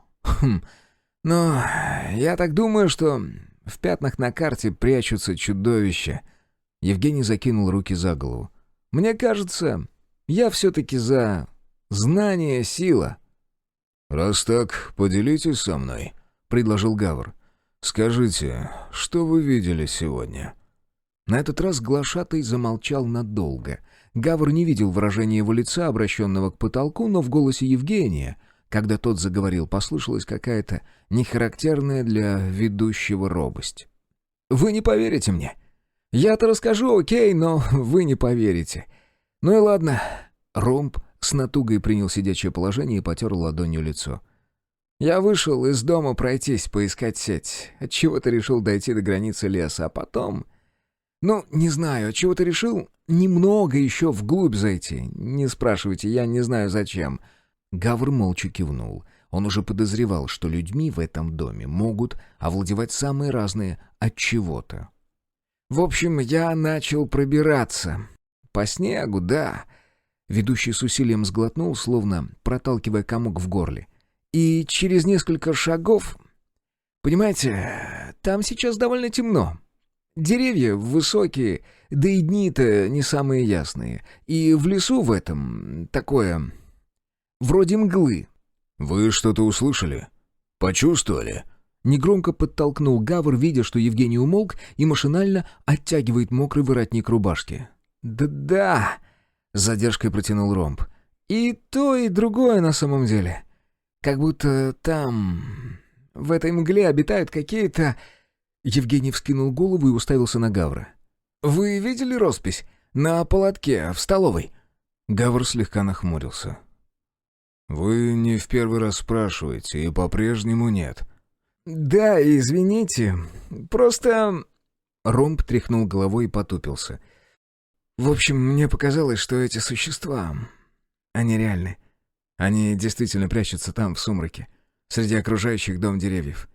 «Но я так думаю, что в пятнах на карте прячутся чудовища». Евгений закинул руки за голову. «Мне кажется, я все-таки за знание — сила». «Раз так, поделитесь со мной», — предложил Гавр. «Скажите, что вы видели сегодня?» На этот раз глашатай замолчал надолго. Гавр не видел выражения его лица, обращенного к потолку, но в голосе Евгения, когда тот заговорил, послышалась какая-то нехарактерная для ведущего робость. «Вы не поверите мне. Я-то расскажу, окей, но вы не поверите. Ну и ладно». Ромб с натугой принял сидячее положение и потер ладонью лицо. «Я вышел из дома пройтись, поискать сеть. Отчего-то решил дойти до границы леса, а потом... Ну, не знаю, отчего-то решил немного еще вглубь зайти. Не спрашивайте, я не знаю зачем». Гавр молча кивнул. Он уже подозревал, что людьми в этом доме могут овладевать самые разные отчего-то. «В общем, я начал пробираться. По снегу, да». Ведущий с усилием сглотнул, словно проталкивая комок в горле. «И через несколько шагов... Понимаете, там сейчас довольно темно. Деревья высокие, Да и дни-то не самые ясные. И в лесу в этом такое... вроде мглы». «Вы что-то услышали? Почувствовали?» Негромко подтолкнул Гавр, видя, что Евгений умолк, и машинально оттягивает мокрый воротник рубашки. «Да-да», — с задержкой протянул Ромб. «И то, и другое на самом деле. Как будто там, в этой мгле обитают какие-то...» Евгений вскинул голову и уставился на Гавра. «Вы видели роспись? На полотке, в столовой?» Гавр слегка нахмурился. «Вы не в первый раз спрашиваете, и по-прежнему нет». «Да, извините. Просто...» Ромб тряхнул головой и потупился. «В общем, мне показалось, что эти существа... они реальны. Они действительно прячутся там, в сумраке, среди окружающих дом деревьев.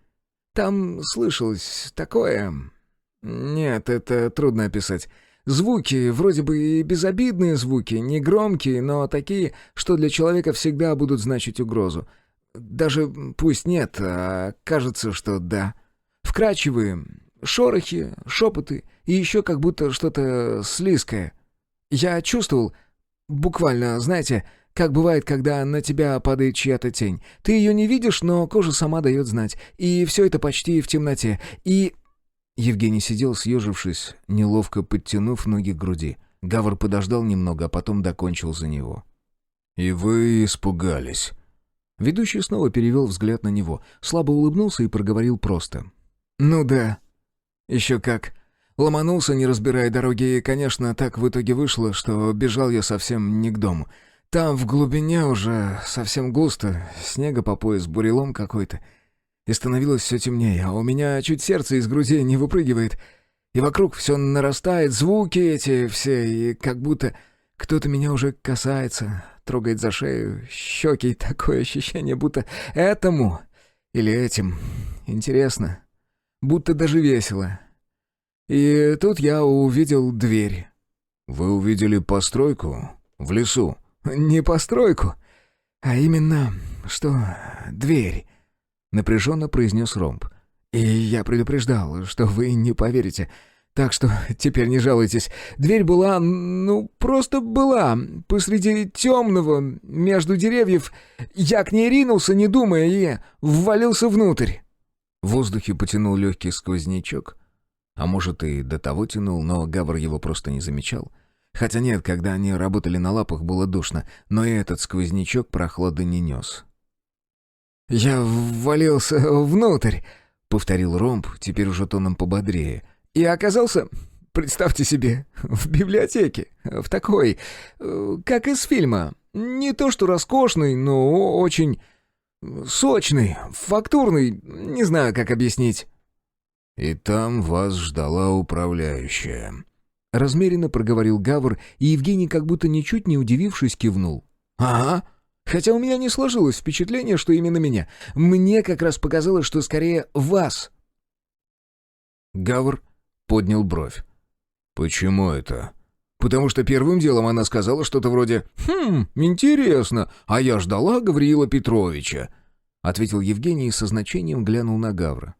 Там слышалось такое... Нет, это трудно описать. Звуки, вроде бы и безобидные звуки, не громкие, но такие, что для человека всегда будут значить угрозу. Даже пусть нет, а кажется, что да. Вкрадчивые, шорохи, шепоты и еще как будто что-то слизкое. Я чувствовал, буквально, знаете, как бывает, когда на тебя падает чья-то тень. Ты ее не видишь, но кожа сама дает знать. И все это почти в темноте. И... Евгений сидел, съежившись, неловко подтянув ноги к груди. Гавр подождал немного, а потом докончил за него. «И вы испугались?» Ведущий снова перевел взгляд на него, слабо улыбнулся и проговорил просто. «Ну да. Еще как. Ломанулся, не разбирая дороги, и, конечно, так в итоге вышло, что бежал я совсем не к дому. Там в глубине уже совсем густо, снега по пояс, бурелом какой-то. И становилось все темнее, а у меня чуть сердце из груди не выпрыгивает. И вокруг все нарастает, звуки эти все, и как будто кто-то меня уже касается, трогает за шею, щеки, и такое ощущение, будто этому или этим интересно, будто даже весело. И тут я увидел дверь». «Вы увидели постройку в лесу?» «Не постройку, а именно, что дверь», — напряженно произнес Ромб. «И я предупреждал, что вы не поверите. Так что теперь не жалуйтесь. Дверь была, ну, просто была, посреди темного, между деревьев. Я к ней ринулся, не думая, и ввалился внутрь». В воздухе потянул легкий сквознячок. А может, и до того тянул, но Гавр его просто не замечал. Хотя нет, когда они работали на лапах, было душно, но и этот сквознячок прохлады не нес. «Я ввалился внутрь», — повторил Ромб, теперь уже тоном пободрее. «И оказался, представьте себе, в библиотеке, в такой, как из фильма. Не то что роскошный, но очень сочный, фактурный, не знаю, как объяснить». «И там вас ждала управляющая», — размеренно проговорил Гавр, и Евгений, как будто ничуть не удивившись, кивнул. «Ага. Хотя у меня не сложилось впечатление, что именно меня. Мне как раз показалось, что скорее вас». Гавр поднял бровь. «Почему это?» «Потому что первым делом она сказала что-то вроде интересно, а я ждала Гавриила Петровича», — ответил Евгений и со значением глянул на Гавра.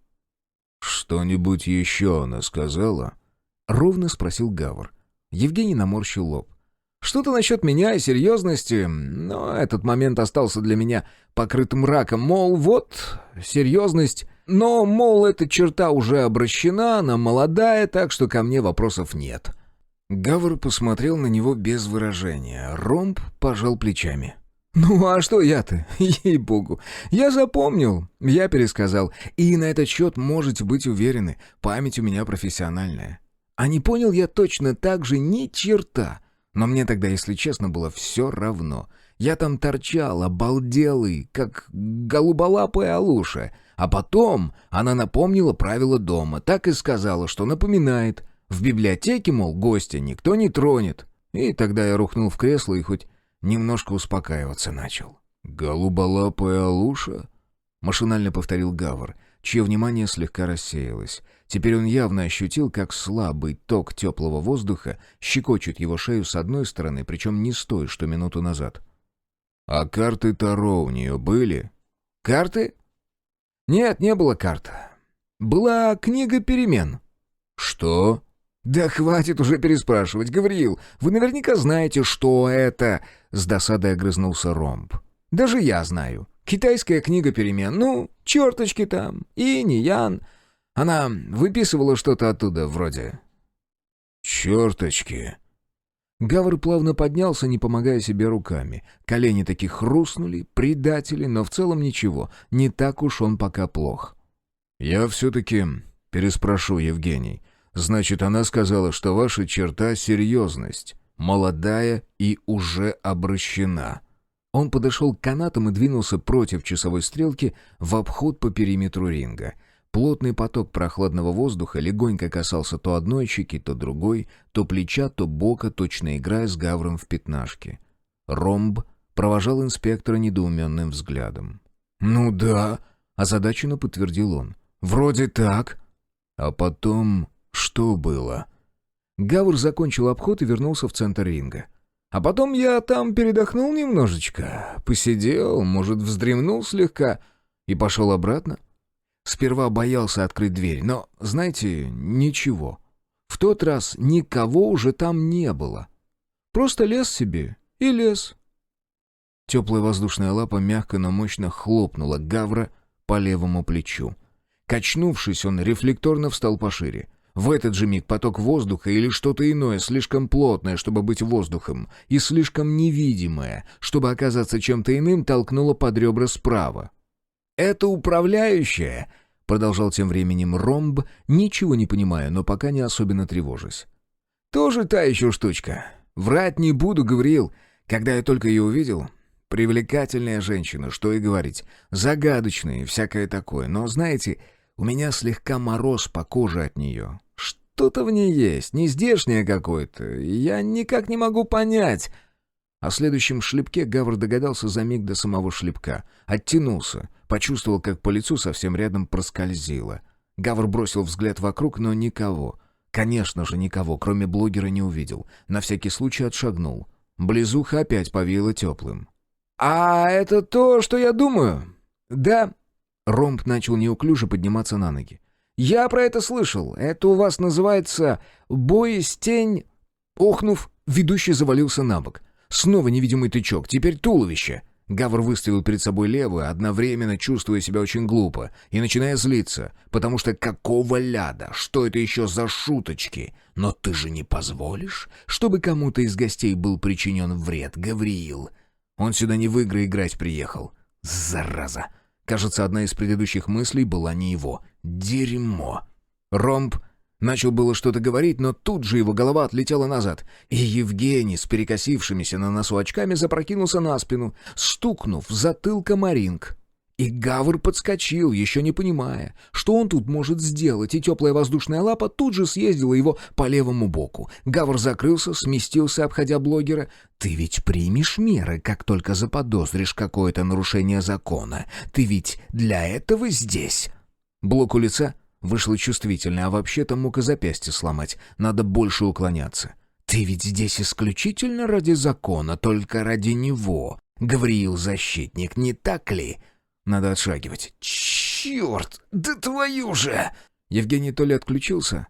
«Что-нибудь еще она сказала?» — ровно спросил Гавр. Евгений наморщил лоб. «Что-то насчет меня и серьезности, но этот момент остался для меня покрытым мраком. Мол, вот, серьезность, но, мол, эта черта уже обращена, она молодая, так что ко мне вопросов нет». Гавр посмотрел на него без выражения. Ромб пожал плечами. «Ну а что я-то? Ей-богу. Я запомнил, я пересказал. И на этот счет можете быть уверены, память у меня профессиональная. А не понял я точно так же ни черта. Но мне тогда, если честно, было все равно. Я там торчал, обалделый, как голуболапая Алуша. А потом она напомнила правила дома, так и сказала, что напоминает. В библиотеке, мол, гостя никто не тронет. И тогда я рухнул в кресло и хоть немножко успокаиваться начал». «Голуболапая Алуша?» — машинально повторил Гавр, чье внимание слегка рассеялось. Теперь он явно ощутил, как слабый ток теплого воздуха щекочет его шею с одной стороны, причем не с той, что минуту назад. «А карты Таро у нее были?» «Карты? Нет, не было карт. Была книга перемен». «Что?» «Да хватит уже переспрашивать, Гавриил, вы наверняка знаете, что это...» С досадой огрызнулся Ромб. «Даже я знаю. Китайская книга перемен. Ну, черточки там, инь, ян. Она выписывала что-то оттуда вроде...» «Черточки...» Гавр плавно поднялся, не помогая себе руками. Колени таки хрустнули, предатели, но в целом ничего. Не так уж он пока плох. «Я все-таки переспрошу, Евгений. Значит, она сказала, что ваша черта — серьезность, молодая и уже обращена». Он подошел к канатам и двинулся против часовой стрелки в обход по периметру ринга. Плотный поток прохладного воздуха легонько касался то одной щеки, то другой, то плеча, то бока, точно играя с Гавром в пятнашки. Ромб провожал инспектора недоуменным взглядом. «Ну да», — озадаченно подтвердил он. «Вроде так». «А потом что было?» Гавр закончил обход и вернулся в центр ринга. «А потом я там передохнул немножечко, посидел, может, вздремнул слегка и пошел обратно. Сперва боялся открыть дверь, но, знаете, ничего. В тот раз никого уже там не было. Просто лез себе и лез». Теплая воздушная лапа мягко, но мощно хлопнула Гавра по левому плечу. Качнувшись, он рефлекторно встал пошире. В этот же миг поток воздуха или что-то иное, слишком плотное, чтобы быть воздухом, и слишком невидимое, чтобы оказаться чем-то иным, толкнуло под ребра справа. «Это управляющая», — продолжал тем временем Ромб, ничего не понимая, но пока не особенно тревожась. «Тоже та еще штучка. Врать не буду, Гавриил. Когда я только ее увидел, привлекательная женщина, что и говорить, загадочная и всякое такое. Но, знаете, у меня слегка мороз по коже от нее. Что-то в ней есть, нездешнее какое-то. Я никак не могу понять». О следующем шлепке Гавр догадался за миг до самого шлепка. Оттянулся, почувствовал, как по лицу совсем рядом проскользило. Гавр бросил взгляд вокруг, но никого. Конечно же, никого, кроме блогера, не увидел. На всякий случай отшагнул. Близуха опять повеяло теплым. «А это то, что я думаю?» «Да». Ромб начал неуклюже подниматься на ноги. «Я про это слышал. Это у вас называется бой с тень...» Охнув, ведущий завалился на бок. Снова невидимый тычок, теперь туловище. Гавр выставил перед собой левую, одновременно чувствуя себя очень глупо и начиная злиться, потому что какого ляда, что это еще за шуточки? Но ты же не позволишь, чтобы кому-то из гостей был причинен вред, Гавриил. Он сюда не в игры играть приехал. Зараза! Кажется, одна из предыдущих мыслей была не его. Дерьмо! Ромб начал было что-то говорить, но тут же его голова отлетела назад, и Евгений с перекосившимися на носу очками запрокинулся на спину, стукнув затылком о ринг. И Гавр подскочил, еще не понимая, что он тут может сделать, и теплая воздушная лапа тут же съездила его по левому боку. Гавр закрылся, сместился, обходя блогера. «Ты ведь примешь меры, как только заподозришь какое-то нарушение закона. Ты ведь для этого здесь». Блок у лица вышло чувствительно, а вообще-то мог и запястье сломать. Надо больше уклоняться. «Ты ведь здесь исключительно ради закона, только ради него. Гавриил-защитник, не так ли?» Надо отшагивать. «Черт! Да твою же!» Евгений то ли отключился,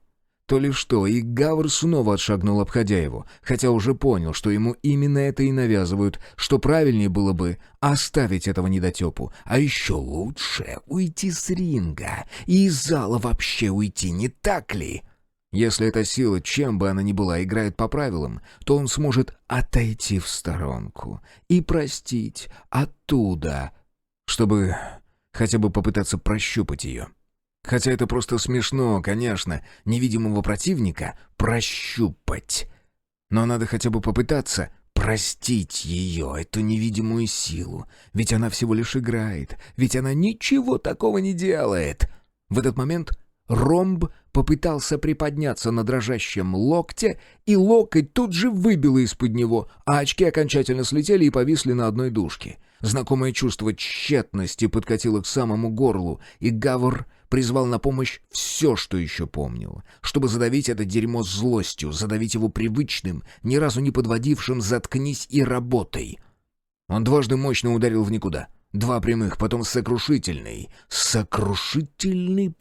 то ли что, и Гавр снова отшагнул, обходя его, хотя уже понял, что ему именно это и навязывают, что правильнее было бы оставить этого недотепу, а еще лучше уйти с ринга и из зала вообще уйти, не так ли? Если эта сила, чем бы она ни была, играет по правилам, то он сможет отойти в сторонку и простить оттуда, чтобы хотя бы попытаться прощупать ее. Хотя это просто смешно, конечно, невидимого противника прощупать. Но надо хотя бы попытаться простить ее, эту невидимую силу. Ведь она всего лишь играет, ведь она ничего такого не делает. В этот момент Ромб попытался приподняться на дрожащем локте, и локоть тут же выбило из-под него, а очки окончательно слетели и повисли на одной дужке. Знакомое чувство тщетности подкатило к самому горлу, и Гавр призвал на помощь все, что еще помнил, чтобы задавить это дерьмо злостью, задавить его привычным, ни разу не подводившим «заткнись и работай». Он дважды мощно ударил в никуда. 2 прямых, потом сокрушительный. Сокрушительный.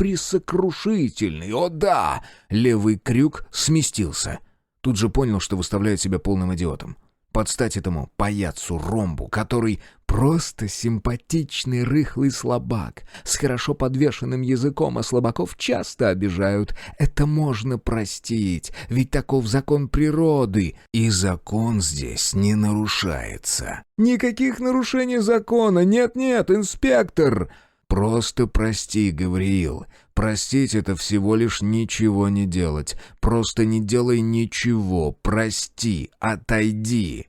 О да! Левый крюк сместился. Тут же понял, что выставляет себя полным идиотом. Под стать этому паяцу Ромбу, который просто симпатичный рыхлый слабак с хорошо подвешенным языком, а слабаков часто обижают. Это можно простить, ведь таков закон природы, и закон здесь не нарушается. Никаких нарушений закона, нет-нет, инспектор! Просто прости, Гавриил. Простить — это всего лишь ничего не делать. Просто не делай ничего. Прости, отойди.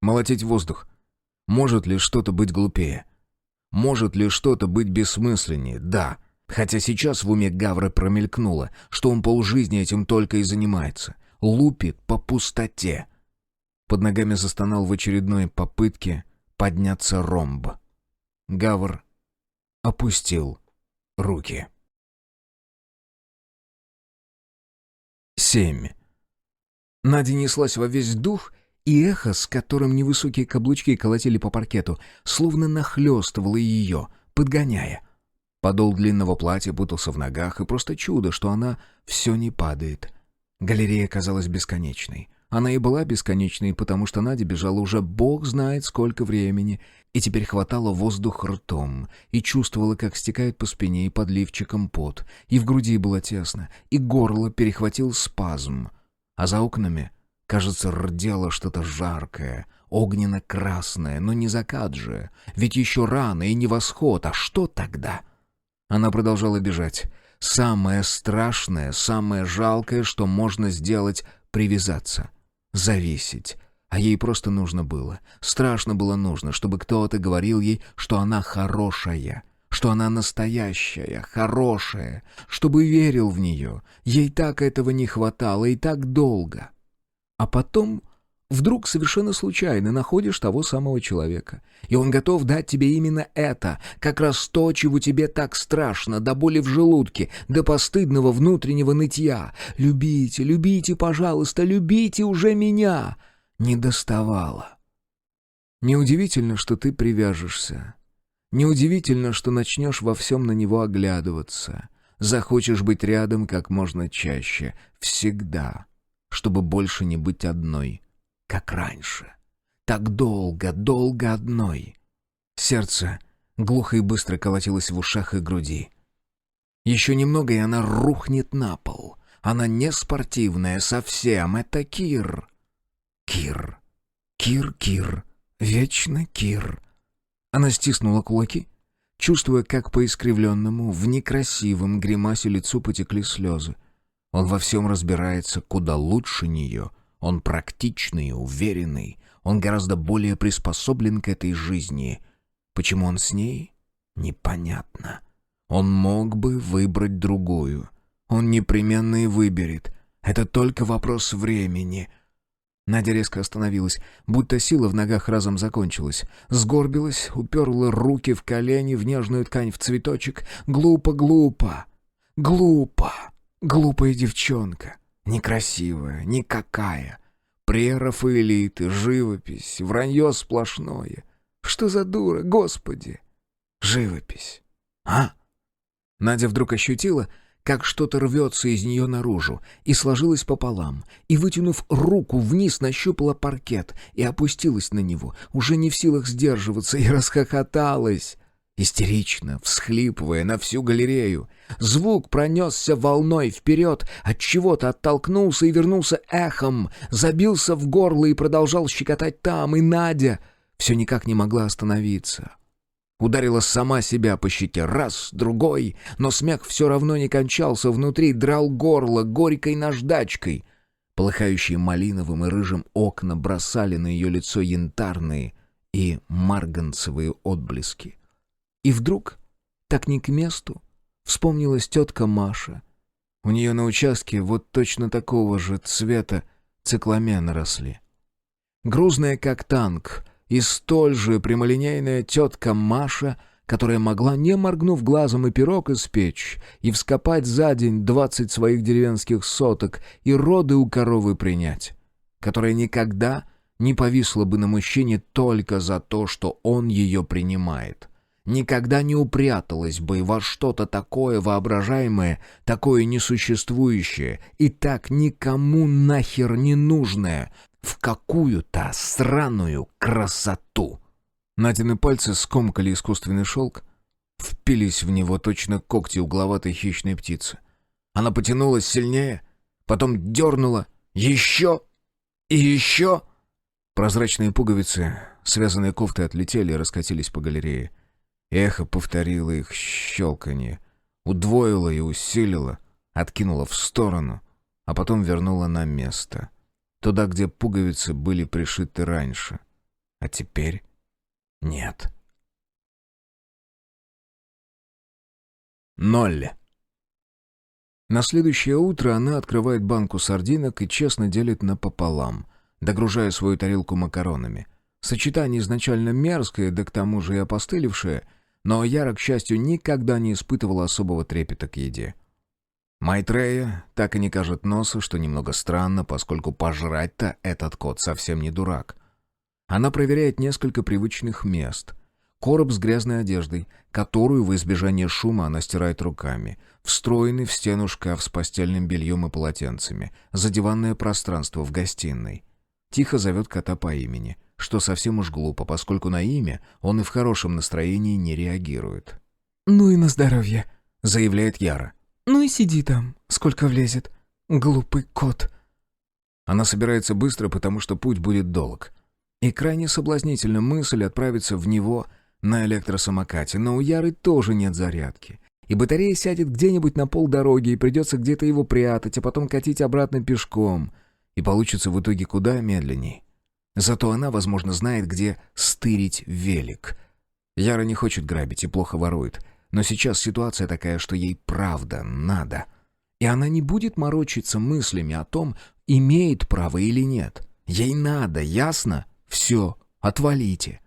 Молотить воздух. Может ли что-то быть глупее? Может ли что-то быть бессмысленнее? Да. Хотя сейчас в уме Гавры промелькнуло, что он полжизни этим только и занимается. Лупит по пустоте. Под ногами застонал в очередной попытке подняться ромб. Гавр опустил руки. 7. Надя неслась во весь дух, и эхо, с которым невысокие каблучки колотили по паркету, словно нахлёстывало ее, подгоняя. Подол длинного платья путался в ногах, и просто чудо, что она все не падает. Галерея казалась бесконечной. Она и была бесконечной, потому что Надя бежала уже бог знает сколько времени, и теперь хватала воздух ртом, и чувствовала, как стекает по спине и под лифчиком пот, и в груди было тесно, и горло перехватил спазм. А за окнами, кажется, рдело что-то жаркое, огненно-красное, но не закат же, ведь еще рано и не восход, а что тогда? Она продолжала бежать. Самое страшное, самое жалкое, что можно сделать — привязаться. Зависеть. А ей просто нужно было. Страшно было нужно, чтобы кто-то говорил ей, что она хорошая, что она настоящая, хорошая, чтобы верил в нее. Ей так этого не хватало и так долго. А потом вдруг совершенно случайно находишь того самого человека, и он готов дать тебе именно это, как раз то, чего тебе так страшно, до боли в желудке, до постыдного внутреннего нытья. «Любите, любите, пожалуйста, любите уже меня!» Не доставало. Неудивительно, что ты привяжешься. Неудивительно, что начнешь во всем на него оглядываться. Захочешь быть рядом как можно чаще, всегда, чтобы больше не быть одной, как раньше. Так долго, долго одной. Сердце глухо и быстро колотилось в ушах и груди. Еще немного, и она рухнет на пол. Она не спортивная совсем, это Кир. Кир. Кир. Вечно Кир. Она стиснула кулаки, чувствуя, как по искривленному, в некрасивом гримасе лицу потекли слезы. Он во всем разбирается куда лучше нее. Он практичный и уверенный. Он гораздо более приспособлен к этой жизни. Почему он с ней? Непонятно. Он мог бы выбрать другую. Он непременно и выберет. Это только вопрос времени. Надя резко остановилась, будто сила в ногах разом закончилась. Сгорбилась, уперла руки в колени, в нежную ткань в цветочек. Глупо. Глупая девчонка. Некрасивая, никакая. Прерафаэлиты, живопись, вранье сплошное. Что за дура, Господи? Живопись. А? Надя вдруг ощутила, как что-то рвется из нее наружу, и сложилась пополам, и, вытянув руку вниз, нащупала паркет и опустилась на него, уже не в силах сдерживаться, и расхохоталась. Истерично, всхлипывая на всю галерею. Звук пронесся волной вперед, от чего-то оттолкнулся и вернулся эхом, забился в горло и продолжал щекотать там, и Надя все никак не могла остановиться. Ударила сама себя по щеке раз, другой, но смех все равно не кончался, внутри драл горло горькой наждачкой. Полыхающие малиновым и рыжим окна бросали на ее лицо янтарные и марганцевые отблески. И вдруг, так не к месту, вспомнилась тетка Маша. У нее на участке вот точно такого же цвета цикламены росли. Грузная как танк и столь же прямолинейная тетка Маша, которая могла, не моргнув глазом, и пирог испечь, и вскопать за день 20 своих деревенских соток, и роды у коровы принять, которая никогда не повисла бы на мужчине только за то, что он ее принимает. никогда не упряталась бы во что-то такое воображаемое, такое несуществующее и так никому нахер не нужное, в какую-то сраную красоту. Надины пальцы скомкали искусственный шелк, впились в него точно когти угловатой хищной птицы. Она потянулась сильнее, потом дернула еще и еще. Прозрачные пуговицы, связанные кофтой, отлетели и раскатились по галерее. Эхо повторило их щелканье, удвоило и усилило, откинуло в сторону, а потом вернуло на место. Туда, где пуговицы были пришиты раньше. А теперь нет. 0. На следующее утро она открывает банку сардинок и честно делит напополам, догружая свою тарелку макаронами. Сочетание изначально мерзкое, да к тому же и опостылевшее, но Яра, к счастью, никогда не испытывала особого трепета к еде. Майтрея так и не кажет носа, что немного странно, поскольку пожрать-то этот кот совсем не дурак. Она проверяет несколько привычных мест. Короб с грязной одеждой, которую в избежание шума она стирает руками. Встроенный в стену шкаф с постельным бельем и полотенцами. Задиванное пространство в гостиной. Тихо зовет кота по имени, что совсем уж глупо, поскольку на имя он и в хорошем настроении не реагирует. «Ну и на здоровье», — заявляет Яра. «Ну и сиди там, сколько влезет. Глупый кот». Она собирается быстро, потому что путь будет долг. И крайне соблазнительна мысль отправиться в него на электросамокате, но у Яры тоже нет зарядки. И батарея сядет где-нибудь на полдороги, и придется где-то его прятать, а потом катить обратно пешком. И получится в итоге куда медленней. Зато она, возможно, знает, где стырить велик. Яра не хочет грабить и плохо ворует. Но сейчас ситуация такая, что ей правда надо. И она не будет морочиться мыслями о том, имеет право или нет. Ей надо, ясно? Все, отвалите.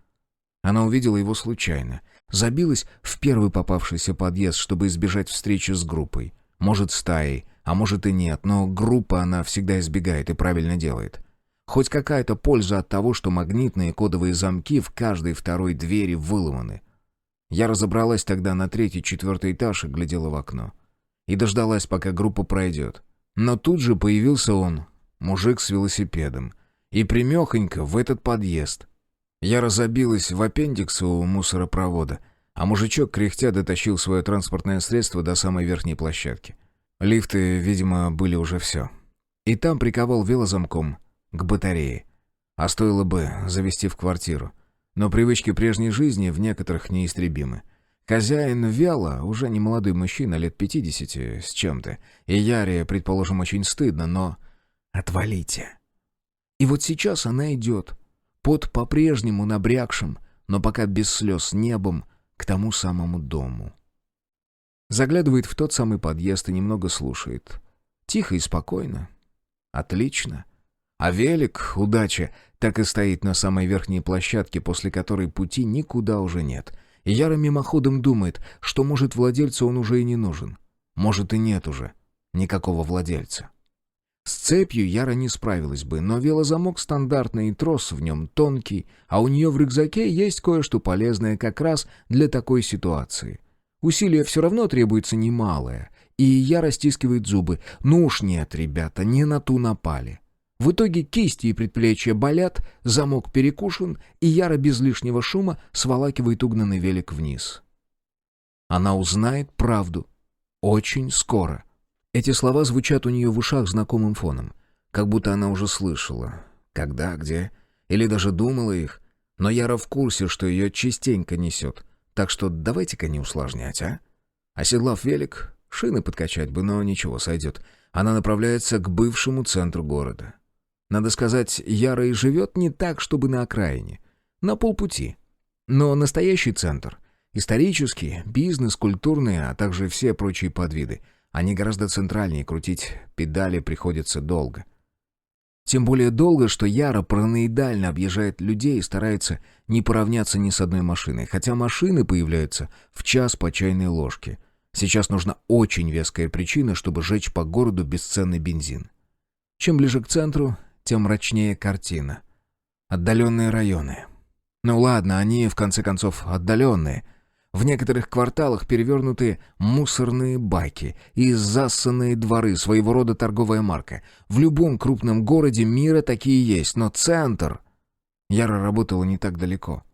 Она увидела его случайно. Забилась в первый попавшийся подъезд, чтобы избежать встречи с группой. Может, стаей, а может и нет, но группа она всегда избегает и правильно делает. Хоть какая-то польза от того, что магнитные кодовые замки в каждой второй двери выломаны. Я разобралась тогда на 3-4 этаж и глядела в окно. И дождалась, пока группа пройдет. Но тут же появился он, мужик с велосипедом, и примехонько в этот подъезд. Я разобилась в аппендикс у мусоропровода, а мужичок кряхтя дотащил свое транспортное средство до самой верхней площадки. Лифты, видимо, были уже все. И там приковал велозамком к батарее. А стоило бы завести в квартиру. Но привычки прежней жизни в некоторых неистребимы. Хозяин вяло, уже не молодой мужчина, лет 50 с чем-то. И Яре, предположим, очень стыдно, но... Отвалите. И вот сейчас она идет, под по-прежнему набрякшим, но пока без слез небом, к тому самому дому. Заглядывает в тот самый подъезд и немного слушает. Тихо и спокойно. Отлично. А велик, удача, так и стоит на самой верхней площадке, после которой пути никуда уже нет. И Яра мимоходом думает, что, может, владельцу он уже и не нужен. Может, и нет уже никакого владельца. С цепью Яра не справилась бы, но велозамок стандартный, и трос в нем тонкий, а у нее в рюкзаке есть кое-что полезное как раз для такой ситуации. Усилие все равно требуется немалое, и Яра стискивает зубы. Ну уж нет, ребята, не на ту напали. В итоге кисти и предплечья болят, замок перекушен, и Яра без лишнего шума сволакивает угнанный велик вниз. Она узнает правду. Очень скоро. Эти слова звучат у нее в ушах знакомым фоном, как будто она уже слышала. Когда, где, или даже думала их. Но Яра в курсе, что ее частенько несет. Так что давайте-ка не усложнять, а? Оседлав велик, шины подкачать бы, но ничего, сойдет. Она направляется к бывшему центру города. Надо сказать, Яра и живет не так, чтобы на окраине. На полпути. Но настоящий центр, исторический, бизнес, культурный, а также все прочие подвиды, они гораздо центральнее, крутить педали приходится долго. Тем более долго, что Яра параноидально объезжает людей и старается не поравняться ни с одной машиной, хотя машины появляются в час по чайной ложке. Сейчас нужна очень веская причина, чтобы жечь по городу бесценный бензин. Чем ближе к центру, тем мрачнее картина. Отдаленные районы. Ну ладно, они, в конце концов, отдаленные. В некоторых кварталах перевернутые мусорные баки и зассанные дворы, своего рода торговая марка. В любом крупном городе мира такие есть, но центр... Яра работала не так далеко.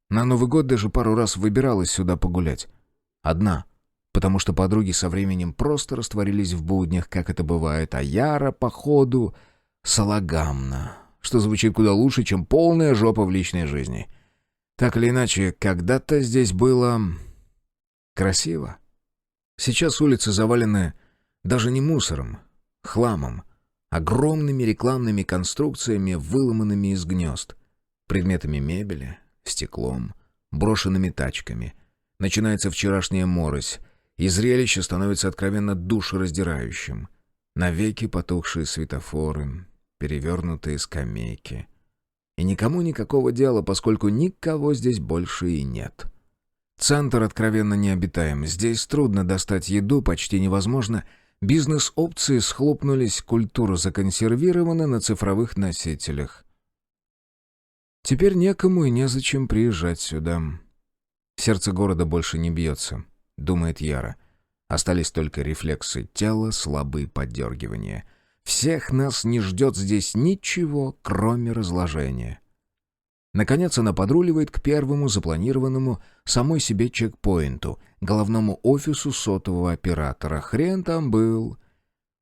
На Новый год даже пару раз выбиралась сюда погулять. Одна, потому что подруги со временем просто растворились в буднях, как это бывает, а Яра, походу, салагамна, что звучит куда лучше, чем полная жопа в личной жизни. Так или иначе, когда-то здесь было... красиво. Сейчас улицы завалены даже не мусором, хламом, огромными рекламными конструкциями, выломанными из гнезд, предметами мебели, стеклом, брошенными тачками. Начинается вчерашняя морось, и зрелище становится откровенно душераздирающим. Навеки потухшие светофоры, перевернутые скамейки. И никому никакого дела, поскольку никого здесь больше и нет. Центр откровенно необитаем. Здесь трудно достать еду, почти невозможно. Бизнес-опции схлопнулись, культура законсервирована на цифровых носителях. Теперь некому и незачем приезжать сюда. Сердце города больше не бьется, думает Яра. Остались только рефлексы тела, слабые поддергивания. Всех нас не ждет здесь ничего, кроме разложения. Наконец она подруливает к первому запланированному самой себе чекпоинту, головному офису сотового оператора. Хрен там был.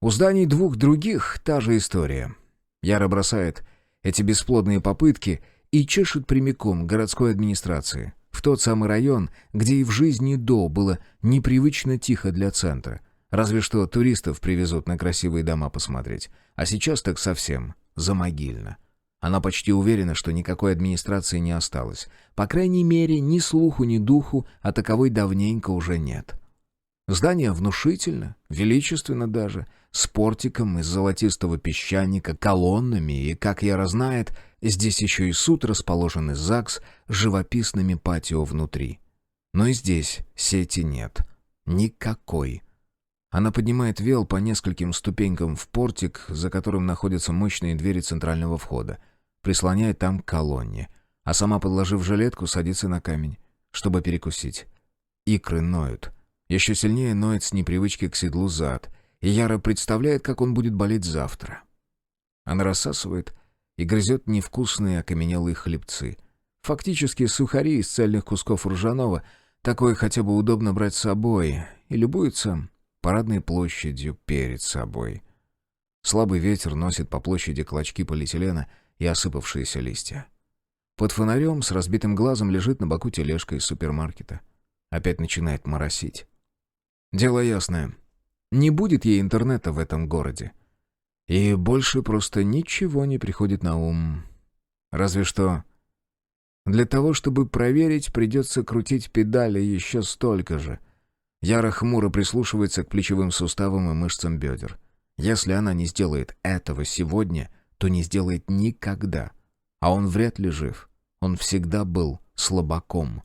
У зданий двух других та же история. Яра бросает эти бесплодные попытки и чешет прямиком к городской администрации, в тот самый район, где и в жизни до было непривычно тихо для центра. Разве что туристов привезут на красивые дома посмотреть. А сейчас так совсем замогильно. Она почти уверена, что никакой администрации не осталось. По крайней мере, ни слуху, ни духу, а таковой давненько уже нет. Здание внушительно, величественно даже, с портиком из золотистого песчаника, колоннами, и, как Яра знает, здесь еще и суд расположен, и ЗАГС с живописными патио внутри. Но и здесь сети нет. Никакой. Она поднимает вел по нескольким ступенькам в портик, за которым находятся мощные двери центрального входа, прислоняет там к колонне, а сама, подложив жилетку, садится на камень, чтобы перекусить. Икры ноют. Еще сильнее ноет с непривычки к седлу зад, и Яра представляет, как он будет болеть завтра. Она рассасывает и грызет невкусные окаменелые хлебцы. Фактически сухари из цельных кусков ржаного, такое хотя бы удобно брать с собой, и любуется парадной площадью перед собой. Слабый ветер носит по площади клочки полиэтилена и осыпавшиеся листья. Под фонарем с разбитым глазом лежит на боку тележка из супермаркета. Опять начинает моросить. Дело ясное. Не будет ей интернета в этом городе. И больше просто ничего не приходит на ум. Разве что для того, чтобы проверить, придется крутить педали еще столько же. Яра хмуро прислушивается к плечевым суставам и мышцам бедер. Если она не сделает этого сегодня, то не сделает никогда. А он вряд ли жив. Он всегда был слабаком.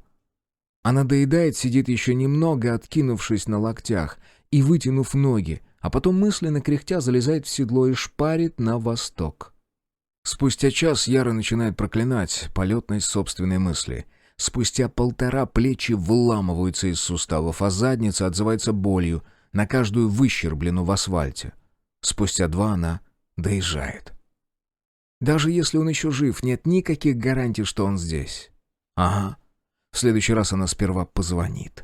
Она доедает, сидит еще немного, откинувшись на локтях и вытянув ноги, а потом мысленно кряхтя залезает в седло и шпарит на восток. Спустя час Яра начинает проклинать полетность собственной мысли. Спустя 1,5 плечи выламываются из суставов, а задница отзывается болью на каждую выщерблену в асфальте. Спустя 2 она доезжает. Даже если он еще жив, нет никаких гарантий, что он здесь. Ага. В следующий раз она сперва позвонит.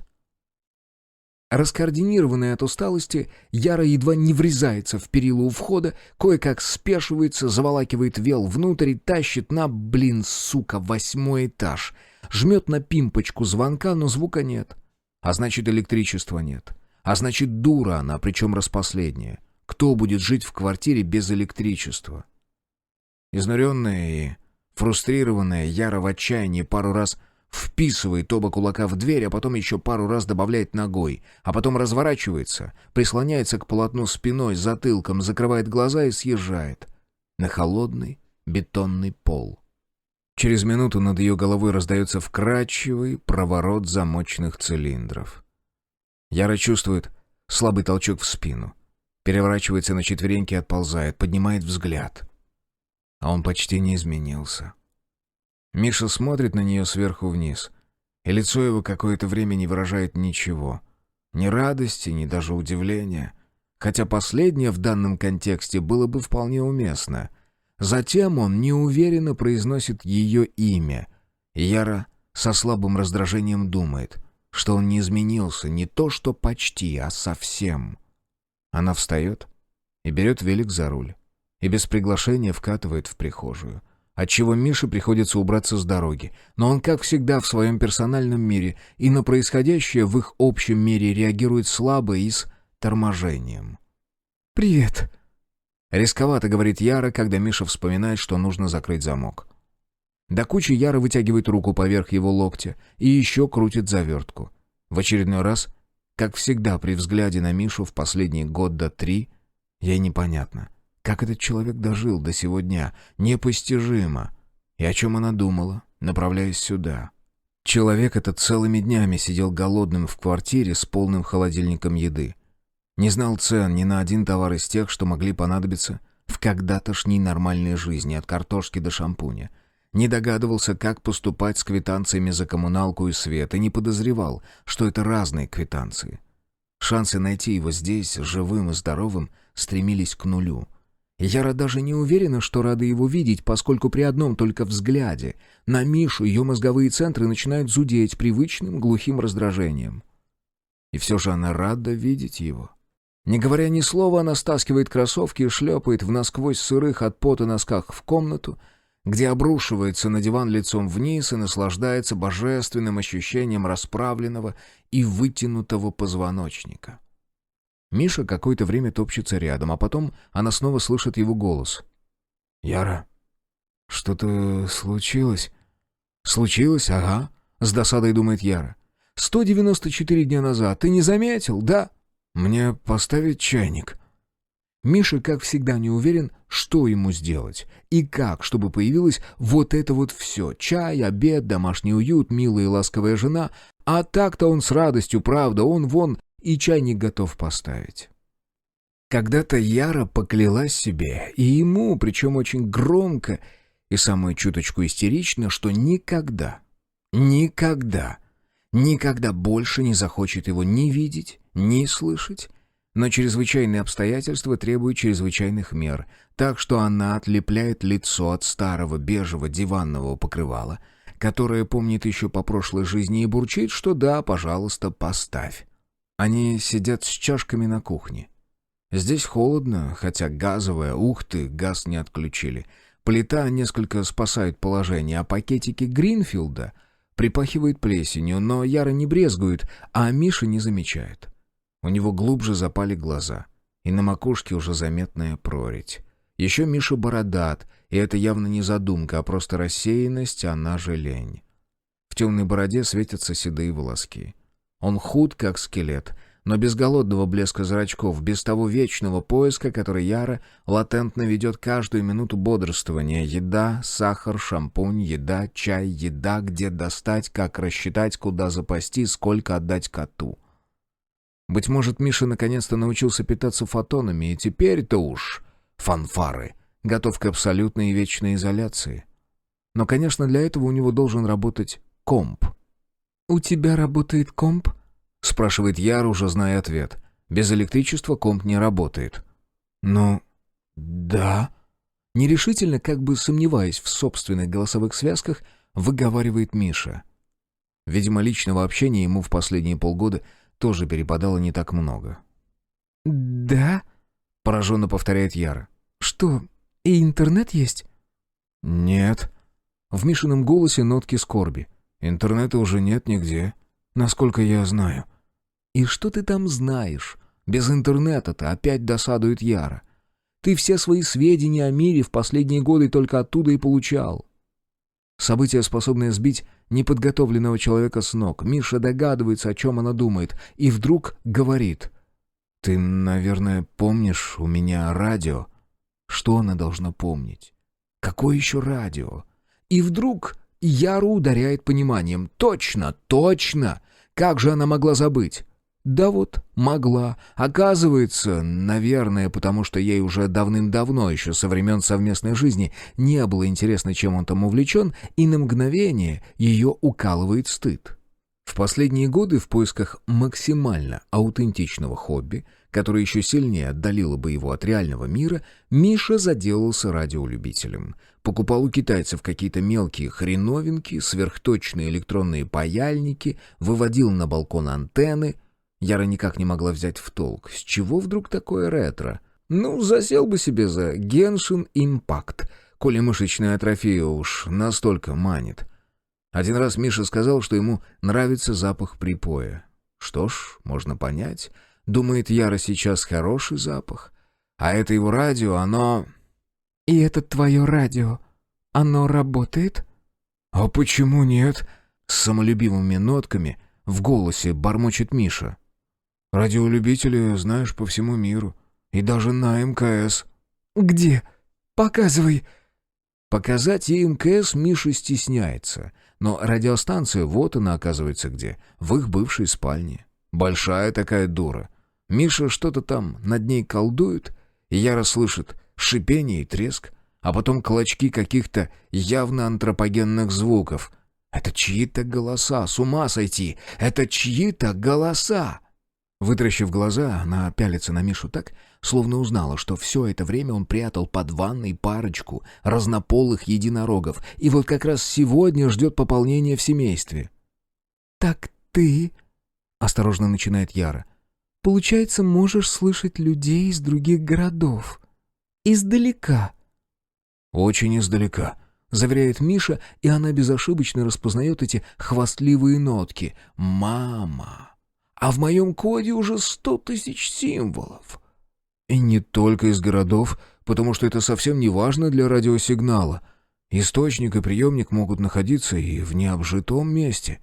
Раскоординированная от усталости, Яра едва не врезается в перила у входа, кое-как спешивается, заволакивает вел внутрь и тащит на, 8-й этаж. Жмет на пимпочку звонка, но звука нет. А значит, электричества нет. А значит, дура она, причем распоследняя. Кто будет жить в квартире без электричества? Изнуренная и фрустрированная, Яра в отчаянии пару раз вписывает оба кулака в дверь, а потом еще пару раз добавляет ногой, а потом разворачивается, прислоняется к полотну спиной, затылком, закрывает глаза и съезжает на холодный бетонный пол. Через минуту над ее головой раздается вкрадчивый проворот замочных цилиндров. Яра чувствует слабый толчок в спину, переворачивается на четвереньки и отползает, поднимает взгляд. А он почти не изменился. Миша смотрит на нее сверху вниз и лицо его какое-то время не выражает ничего. Ни радости, ни даже удивления. Хотя последнее в данном контексте было бы вполне уместно. Затем он неуверенно произносит ее имя. Яра со слабым раздражением думает, что он не изменился, не то что почти, а совсем. Она встает и берет велик за руль, и без приглашения вкатывает в прихожую, отчего Мише приходится убраться с дороги, но он, как всегда, в своем персональном мире, и на происходящее в их общем мире реагирует слабо и с торможением. «Привет». Рисковато, говорит Яра, когда Миша вспоминает, что нужно закрыть замок. До кучи Яра вытягивает руку поверх его локтя и еще крутит завертку. В очередной раз, как всегда при взгляде на Мишу в последний год до 3, ей непонятно, как этот человек дожил до сего дня, непостижимо. И о чем она думала, направляясь сюда. Человек этот целыми днями сидел голодным в квартире с полным холодильником еды. Не знал цен ни на один товар из тех, что могли понадобиться в когда-тошней нормальной жизни, от картошки до шампуня. Не догадывался, как поступать с квитанциями за коммуналку и свет, и не подозревал, что это разные квитанции. Шансы найти его здесь, живым и здоровым, стремились к нулю. Яра даже не уверена, что рада его видеть, поскольку при одном только взгляде на Мишу ее мозговые центры начинают зудеть привычным глухим раздражением. И все же она рада видеть его. Не говоря ни слова, она стаскивает кроссовки и шлепает в насквозь сырых от пота носках в комнату, где обрушивается на диван лицом вниз и наслаждается божественным ощущением расправленного и вытянутого позвоночника. Миша какое-то время топчется рядом, а потом она снова слышит его голос. «Яра, что-то случилось?» «Случилось? Ага», — с досадой думает Яра. 194 дня назад. Ты не заметил, да?» «Мне поставить чайник?» Миша, как всегда, не уверен, что ему сделать и как, чтобы появилось вот это вот все. Чай, обед, домашний уют, милая и ласковая жена. А так-то он с радостью, правда, он вон и чайник готов поставить. Когда-то Яра поклялась себе, и ему, причем очень громко и самую чуточку истерично, что никогда больше не захочет его ни видеть, ни слышать. Но чрезвычайные обстоятельства требуют чрезвычайных мер, так что она отлепляет лицо от старого бежевого диванного покрывала, которое помнит еще по прошлой жизни, и бурчит, что да, пожалуйста, поставь. Они сидят с чашками на кухне. Здесь холодно, хотя газовая, ух ты, газ не отключили. Плита несколько спасает положение, а пакетики Гринфилда припахивает плесенью, но Яра не брезгует, а Миша не замечает. У него глубже запали глаза, и на макушке уже заметная прорезь. Еще Миша бородат, и это явно не задумка, а просто рассеянность, она же лень. В темной бороде светятся седые волоски. Он худ, как скелет, но без голодного блеска зрачков, без того вечного поиска, который Яра латентно ведет каждую минуту бодрствования. Еда, сахар, шампунь, еда, чай, еда, где достать, как рассчитать, куда запасти, сколько отдать коту. Быть может, Миша наконец-то научился питаться фотонами, и теперь-то уж фанфары, готов к абсолютной и вечной изоляции. Но, конечно, для этого у него должен работать комп. «У тебя работает комп?» — спрашивает Яра, уже зная ответ. Без электричества комп не работает. «Ну, да». Нерешительно, как бы сомневаясь в собственных голосовых связках, выговаривает Миша. Видимо, личного общения ему в последние полгода тоже перепадало не так много. «Да?» — пораженно повторяет Яра. «Что, и интернет есть?» «Нет». В Мишином голосе нотки скорби. «Интернета уже нет нигде, насколько я знаю». «И что ты там знаешь? Без интернета-то», — опять досадует Яра. «Ты все свои сведения о мире в последние годы только оттуда и получал». Событие, способное сбить неподготовленного человека с ног. Миша догадывается, о чем она думает, и вдруг говорит: «Ты, наверное, помнишь, у меня радио». Что она должна помнить? Какое еще радио? И вдруг Яру ударяет пониманием. Точно, точно! Как же она могла забыть? Да вот, могла. Оказывается, наверное, потому что ей уже давным-давно, еще со времен совместной жизни, не было интересно, чем он там увлечен, и на мгновение ее укалывает стыд. В последние годы в поисках максимально аутентичного хобби, которое еще сильнее отдалило бы его от реального мира, Миша заделался радиолюбителем. Покупал у китайцев какие-то мелкие хреновинки, сверхточные электронные паяльники, выводил на балкон антенны. Яра никак не могла взять в толк, с чего вдруг такое ретро? Ну, засел бы себе за Genshin Impact, коли мышечная атрофия уж настолько манит. Один раз Миша сказал, что ему нравится запах припоя. Что ж, можно понять. Думает, Яра сейчас хороший запах. А это его радио, оно... «И это твое радио. Оно работает?» «А почему нет?» С самолюбивыми нотками в голосе бормочет Миша. «Радиолюбители, знаешь, по всему миру. И даже на МКС». «Где? Показывай». Показать ей МКС Миша стесняется. Но радиостанция, вот она, оказывается, где. В их бывшей спальне. Большая такая дура. Миша что-то там над ней колдует, и Яра слышит шипение и треск, а потом клочки каких-то явно антропогенных звуков. Это чьи-то голоса, с ума сойти! Это чьи-то голоса! Вытращив глаза, она пялится на Мишу так, словно узнала, что все это время он прятал под ванной парочку разнополых единорогов, и вот как раз сегодня ждет пополнения в семействе. «Так ты...» — осторожно начинает Яра. «Получается, можешь слышать людей из других городов. Издалека». «Очень издалека», — заверяет Миша, и она безошибочно распознает эти хвастливые нотки. «Мама! А в моем коде уже 100 тысяч символов». И не только из городов, потому что это совсем не важно для радиосигнала. Источник и приемник могут находиться и в необжитом месте.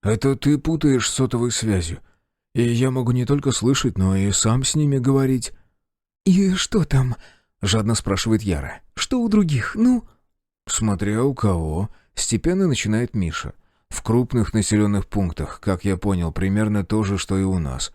Это ты путаешь с сотовой связью. И я могу не только слышать, но и сам с ними говорить. «И что там?» — жадно спрашивает Яра. «Что у других? Ну?» «Смотря у кого», — степенно начинает Миша. «В крупных населенных пунктах, как я понял, примерно то же, что и у нас.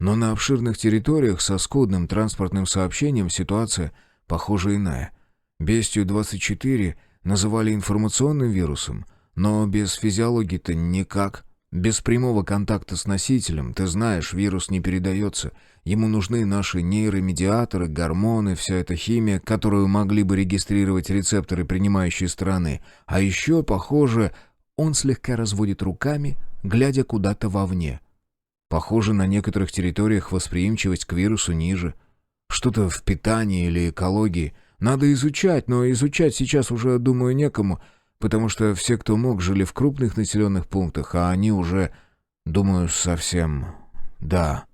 Но на обширных территориях со скудным транспортным сообщением ситуация, похоже, иная. Бестию-24 называли информационным вирусом, но без физиологии-то никак. Без прямого контакта с носителем, ты знаешь, вирус не передается. Ему нужны наши нейромедиаторы, гормоны, вся эта химия, которую могли бы регистрировать рецепторы принимающей стороны. А еще, похоже, он слегка разводит руками, глядя куда-то вовне. Похоже, на некоторых территориях восприимчивость к вирусу ниже. Что-то в питании или экологии. Надо изучать, но изучать сейчас уже, думаю, некому, потому что все, кто мог, жили в крупных населенных пунктах, а они уже, думаю, совсем... Да.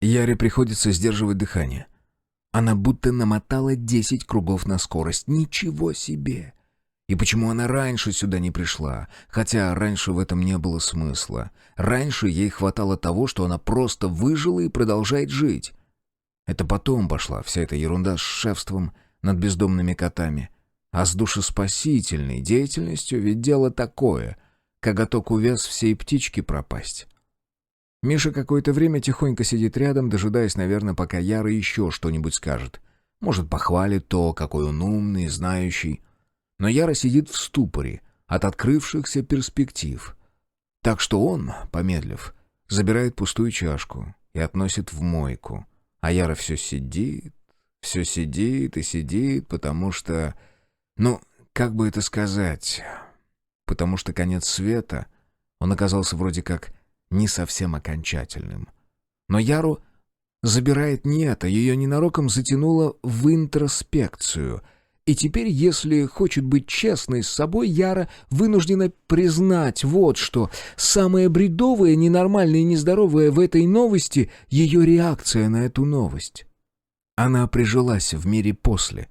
Яре приходится сдерживать дыхание. Она будто намотала 10 кругов на скорость. Ничего себе! И почему она раньше сюда не пришла? Хотя раньше в этом не было смысла. Раньше ей хватало того, что она просто выжила и продолжает жить. Это потом пошла вся эта ерунда с шефством над бездомными котами. А с душеспасительной деятельностью ведь дело такое, коготок увяз всей птички пропасть. Миша какое-то время тихонько сидит рядом, дожидаясь, наверное, пока Яра еще что-нибудь скажет. Может, похвалит то, какой он умный, знающий. Но Яра сидит в ступоре от открывшихся перспектив. Так что он, помедлив, забирает пустую чашку и относит в мойку. А Яра все сидит и сидит, потому что... Ну, как бы это сказать? Потому что конец света, он оказался вроде как не совсем окончательным. Но Яру забирает не это, ее ненароком затянуло в интроспекцию. И теперь, если хочет быть честной с собой, Яра вынуждена признать вот что. Самое бредовое, ненормальное и нездоровое в этой новости — ее реакция на эту новость. Она прижилась в мире после,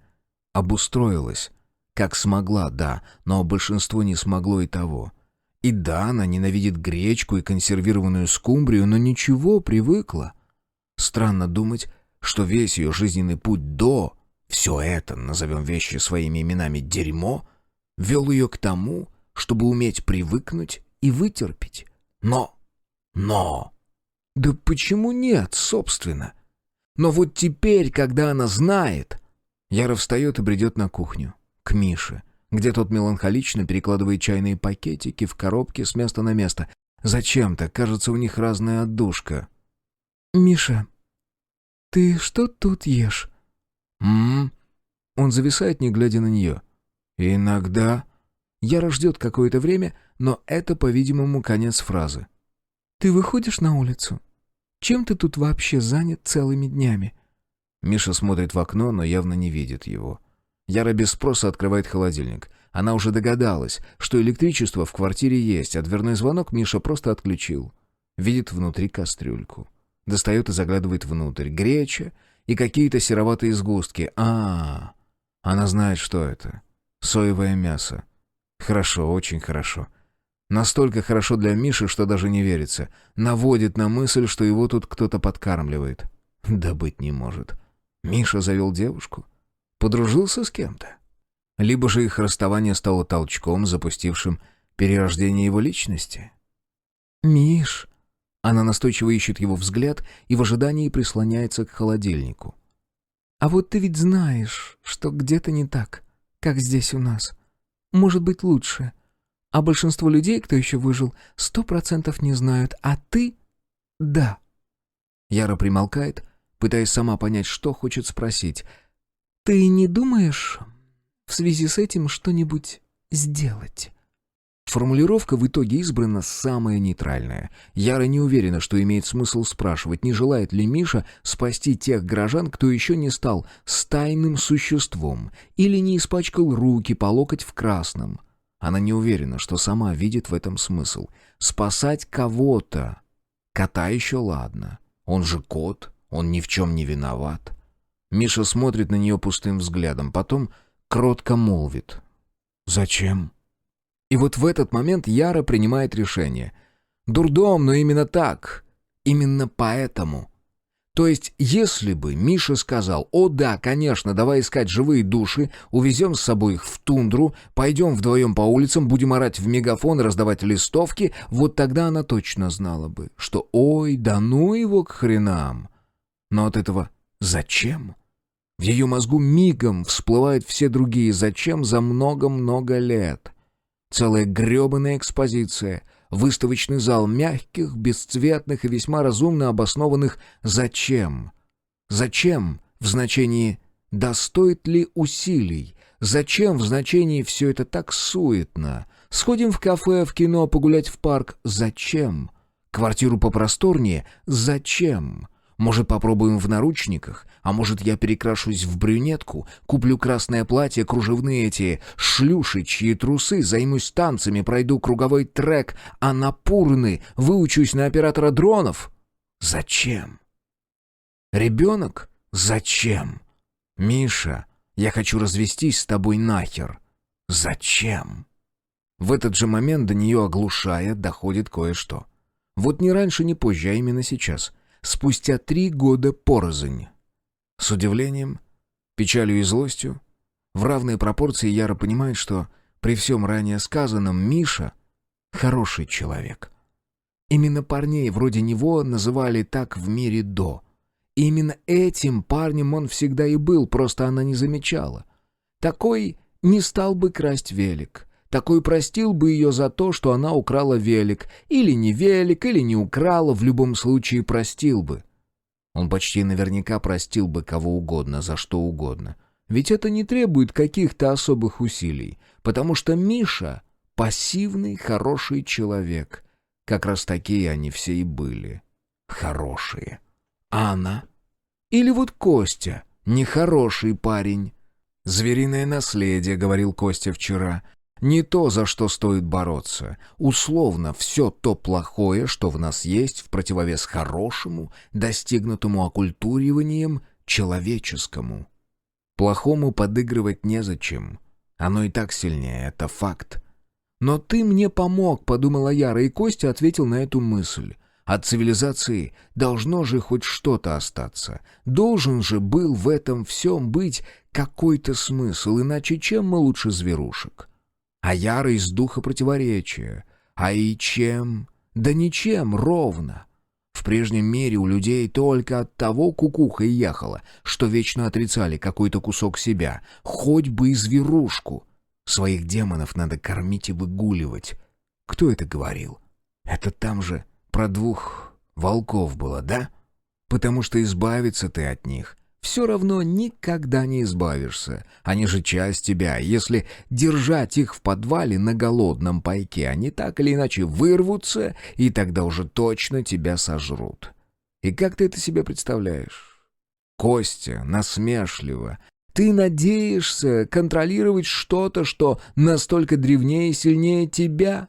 обустроилась. Как смогла, да, но большинство не смогло и того. И да, она ненавидит гречку и консервированную скумбрию, но ничего, привыкла. Странно думать, что весь ее жизненный путь до, все это, назовем вещи своими именами, дерьмо, вел ее к тому, чтобы уметь привыкнуть и вытерпеть. Но... Да почему нет, собственно? Но вот теперь, когда она знает... Яра встает и бредет на кухню. К Мише, где тот меланхолично перекладывает чайные пакетики в коробке с места на место. Зачем-то, кажется, у них разная отдушка. «Миша, ты что тут ешь?» «М-м-м». Он зависает, не глядя на нее. «Иногда...» Яра ждет какое-то время, но это, по-видимому, конец фразы. «Ты выходишь на улицу? Чем ты тут вообще занят целыми днями?» Миша смотрит в окно, но явно не видит его. Яра без спроса открывает холодильник. Она уже догадалась, что электричество в квартире есть, а дверной звонок Миша просто отключил. Видит внутри кастрюльку. Достает и заглядывает внутрь. Греча и какие-то сероватые сгустки. Она знает, что это. Соевое мясо. Хорошо, очень хорошо. Настолько хорошо для Миши, что даже не верится. Наводит на мысль, что его тут кто-то подкармливает. Да быть не может. Миша завел девушку. Подружился с кем-то. Либо же их расставание стало толчком, запустившим перерождение его личности. «Миш...» Она настойчиво ищет его взгляд и в ожидании прислоняется к холодильнику. «А вот ты ведь знаешь, что где-то не так, как здесь у нас. Может быть, лучше. А большинство людей, кто еще выжил, 100% не знают, а ты — да». Яра примолкает, пытаясь сама понять, что хочет спросить. «Ты не думаешь в связи с этим что-нибудь сделать?» Формулировка в итоге избрана самая нейтральная. Яра не уверена, что имеет смысл спрашивать, не желает ли Миша спасти тех горожан, кто еще не стал стайным существом или не испачкал руки по локоть в красном. Она не уверена, что сама видит в этом смысл. Спасать кого-то. Кота еще ладно. Он же кот, он ни в чем не виноват. Миша смотрит на нее пустым взглядом, потом кротко молвит. «Зачем?» И вот в этот момент Яра принимает решение. Дурдом, но именно так. Именно поэтому. То есть, если бы Миша сказал: «О да, конечно, давай искать живые души, увезем с собой их в тундру, пойдем вдвоем по улицам, будем орать в мегафон и раздавать листовки», вот тогда она точно знала бы, что «ой, да ну его к хренам». Но от этого «зачем?» в ее мозгу мигом всплывают все другие «зачем» за много-много лет. Целая гребаная экспозиция, выставочный зал мягких, бесцветных и весьма разумно обоснованных «зачем?». «Зачем» в значении «да стоит ли усилий?». «Зачем» в значении «все это так суетно?». «Сходим в кафе, в кино, погулять в парк». «Зачем?». «Квартиру попросторнее». «Зачем?». Может, попробуем в наручниках? А может, я перекрашусь в брюнетку, куплю красное платье, кружевные эти шлюшечьи трусы, займусь танцами, пройду круговой трек, а на Пурны выучусь на оператора дронов? Зачем? Ребенок? Зачем? Миша, я хочу развестись с тобой нахер. Зачем? В этот же момент до нее, оглушая, доходит кое-что. Вот ни раньше, ни позже, а именно сейчас. Спустя 3 года порознь. С удивлением, печалью и злостью, в равной пропорции Яра понимает, что при всем ранее сказанном Миша — хороший человек. Именно парней вроде него называли так в мире до. И именно этим парнем он всегда и был, просто она не замечала. Такой не стал бы красть велик. Такой простил бы ее за то, что она украла велик. Или не велик, или не украла, в любом случае простил бы. Он почти наверняка простил бы кого угодно, за что угодно. Ведь это не требует каких-то особых усилий. Потому что Миша — пассивный, хороший человек. Как раз такие они все и были. Хорошие. А она? Или вот Костя — нехороший парень. «Звериное наследие», — говорил Костя вчера. Не то, за что стоит бороться. Условно, все то плохое, что в нас есть, в противовес хорошему, достигнутому оккультуриванием человеческому. Плохому подыгрывать незачем. Оно и так сильнее, это факт. «Но ты мне помог», — подумала Яра, и Костя ответил на эту мысль. От цивилизации должно же хоть что-то остаться. Должен же был в этом всем быть какой-то смысл, иначе чем мы лучше зверушек? А Яра из духа противоречия. А и чем? Да ничем, ровно. В прежнем мире у людей только от того кукуха и ехала, что вечно отрицали какой-то кусок себя, хоть бы и зверушку. Своих демонов надо кормить и выгуливать. Кто это говорил? Это там же про 2 волков было, да? Потому что избавиться ты от них все равно никогда не избавишься. Они же часть тебя. Если держать их в подвале на голодном пайке, они так или иначе вырвутся, и тогда уже точно тебя сожрут. И как ты это себе представляешь? Костя, насмешливо. Ты надеешься контролировать что-то, что настолько древнее и сильнее тебя?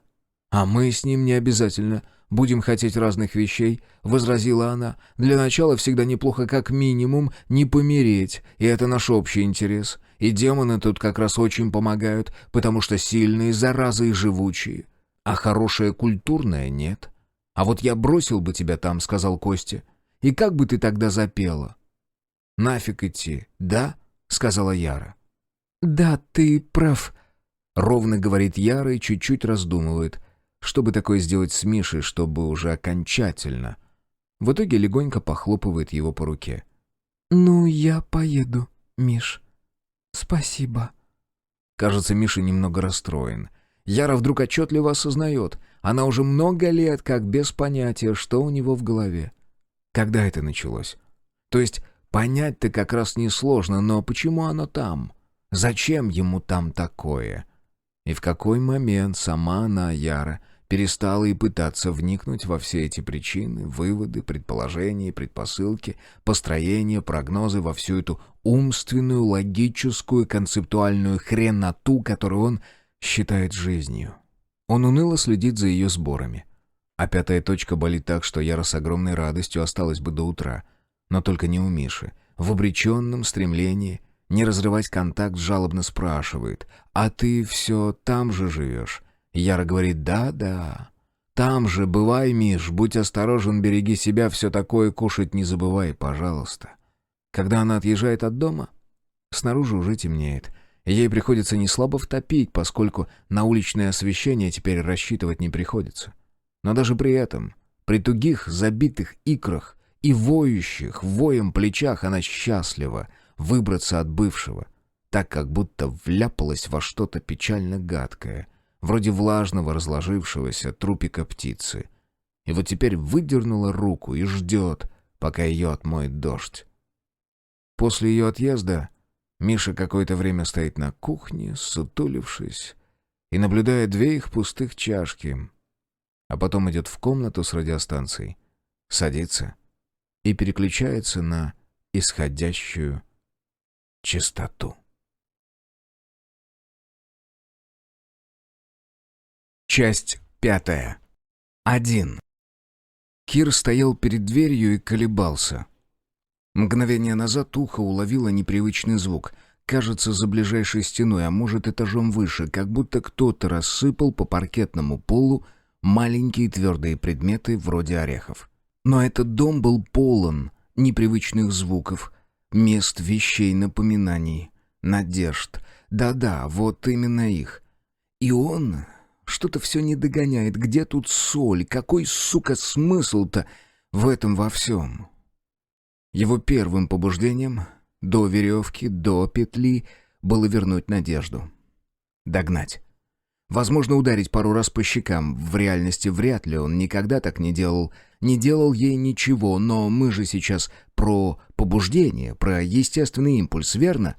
А мы с ним не обязательно будем хотеть разных вещей, — возразила она. Для начала всегда неплохо как минимум не помереть, и это наш общий интерес. И демоны тут как раз очень помогают, потому что сильные, заразы и живучие. А хорошее культурное нет. А вот я бросил бы тебя там, — сказал Костя. И как бы ты тогда запела? Нафиг идти, да? — сказала Яра. «Да, ты прав», — ровно говорит Яра и чуть-чуть раздумывает. Что бы такое сделать с Мишей, чтобы уже окончательно? В итоге легонько похлопывает его по руке. «Ну, я поеду, Миш. Спасибо». Кажется, Миша немного расстроен. Яра вдруг отчетливо осознает. Она уже много лет как без понятия, что у него в голове. Когда это началось? То есть понять-то как раз несложно, но почему оно там? Зачем ему там такое? И в какой момент сама она, Яра, перестала и пытаться вникнуть во все эти причины, выводы, предположения, предпосылки, построения, прогнозы, во всю эту умственную, логическую, концептуальную хреноту, которую он считает жизнью. Он уныло следит за ее сборами. А 5-я точка болит так, что Яра с огромной радостью осталась бы до утра. Но только не у Миши. В обреченном стремлении не разрывать контакт жалобно спрашивает: «А ты все там же живешь?» Яра говорит: «Да, там же, бывай, Миш, будь осторожен, береги себя, все такое, кушать не забывай, пожалуйста». Когда она отъезжает от дома, снаружи уже темнеет. Ей приходится неслабо втопить, поскольку на уличное освещение теперь рассчитывать не приходится. Но даже при этом, при тугих забитых икрах и воющих воем плечах, она счастлива выбраться от бывшего, так как будто вляпалась во что-то печально гадкое, вроде влажного разложившегося трупика птицы. И вот теперь выдернула руку и ждет, пока ее отмоет дождь. После ее отъезда Миша какое-то время стоит на кухне, сутулившись, и наблюдает 2 их пустых чашки, а потом идет в комнату с радиостанцией, садится и переключается на исходящую частоту. Часть 5. 1. Кир стоял перед дверью и колебался. Мгновение назад ухо уловило непривычный звук. Кажется, за ближайшей стеной, а может, этажом выше, как будто кто-то рассыпал по паркетному полу маленькие твердые предметы вроде орехов. Но этот дом был полон непривычных звуков, мест, вещей, напоминаний, надежд. Да-да, вот именно их. И он что-то все не догоняет. Где тут соль? Какой, сука, смысл-то в этом во всем? Его первым побуждением, до веревки, до петли, было вернуть надежду. Догнать. Возможно, ударить пару раз по щекам. В реальности вряд ли, он никогда так не делал. Не делал ей ничего, но мы же сейчас про побуждение, про естественный импульс, верно?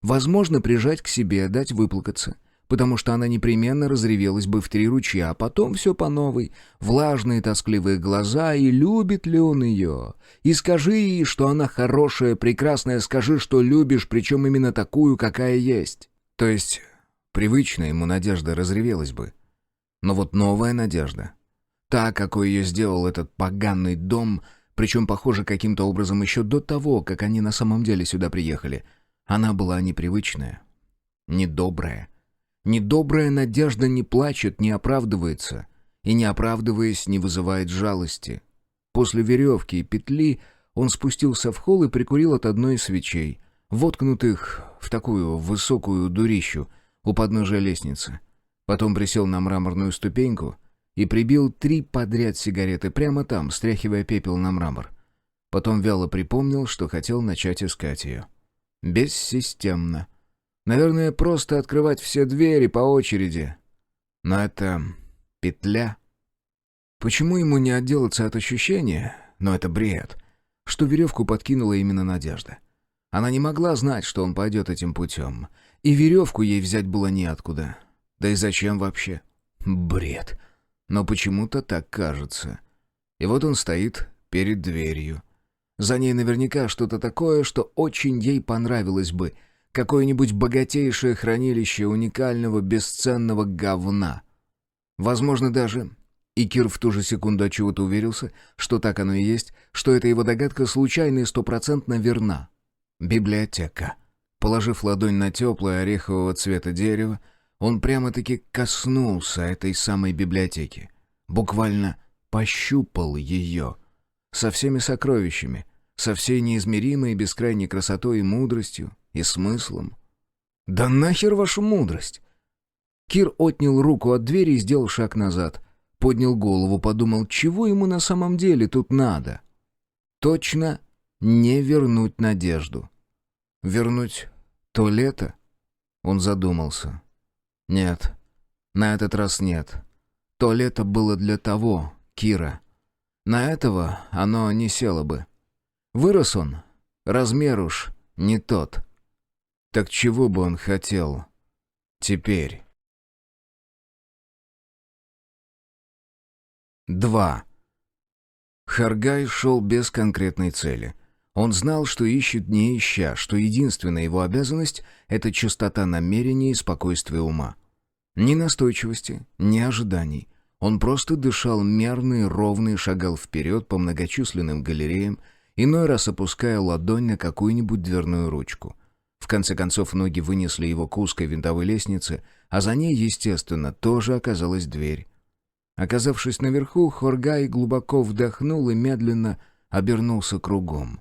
Возможно, прижать к себе, дать выплакаться, потому что она непременно разревелась бы в 3 ручья, а потом все по новой, влажные тоскливые глаза, и любит ли он ее? И скажи ей, что она хорошая, прекрасная, скажи, что любишь, причем именно такую, какая есть. То есть привычная ему надежда разревелась бы. Но вот новая надежда, та, какой ее сделал этот поганый дом, причем, похоже, каким-то образом еще до того, как они на самом деле сюда приехали, она была непривычная, недобрая. Недобрая надежда не плачет, не оправдывается, и, не оправдываясь, не вызывает жалости. После веревки и петли он спустился в холл и прикурил от одной из свечей, воткнутых в такую высокую дурищу у подножия лестницы. Потом присел на мраморную ступеньку и прибил 3 подряд сигареты прямо там, стряхивая пепел на мрамор. Потом вяло припомнил, что хотел начать искать ее. Бессистемно. Наверное, просто открывать все двери по очереди. Но это петля. Почему ему не отделаться от ощущения, но это бред, что веревку подкинула именно Надежда? Она не могла знать, что он пойдет этим путем, и веревку ей взять было неоткуда. Да и зачем вообще? Бред. Но почему-то так кажется. И вот он стоит перед дверью. За ней наверняка что-то такое, что очень ей понравилось бы. Какое-нибудь богатейшее хранилище уникального бесценного говна. Возможно, даже... И Кир в ту же секунду отчего-то уверился, что так оно и есть, что эта его догадка случайна и стопроцентно верна. Библиотека. Положив ладонь на теплое орехового цвета дерево, он прямо-таки коснулся этой самой библиотеки. Буквально пощупал ее. Со всеми сокровищами, со всей неизмеримой и бескрайней красотой и мудростью, и смыслом. Да нахер вашу мудрость! Кир отнял руку от двери и сделал шаг назад. Поднял голову, подумал, чего ему на самом деле тут надо. Точно не вернуть Надежду. Вернуть то лето? Он задумался. Нет, на этот раз нет. То лето было для того, Кира. На этого оно не село бы. Вырос он, размер уж не тот. Так чего бы он хотел теперь? 2. Харгай шел без конкретной цели. Он знал, что ищет не ища, что единственная его обязанность — это чистота намерений и спокойствие ума. Ни настойчивости, ни ожиданий. Он просто дышал мерно и ровно и шагал вперед по многочисленным галереям, иной раз опуская ладонь на какую-нибудь дверную ручку. В конце концов, ноги вынесли его к узкой винтовой лестнице, а за ней, естественно, тоже оказалась дверь. Оказавшись наверху, Хоргай глубоко вдохнул и медленно обернулся кругом.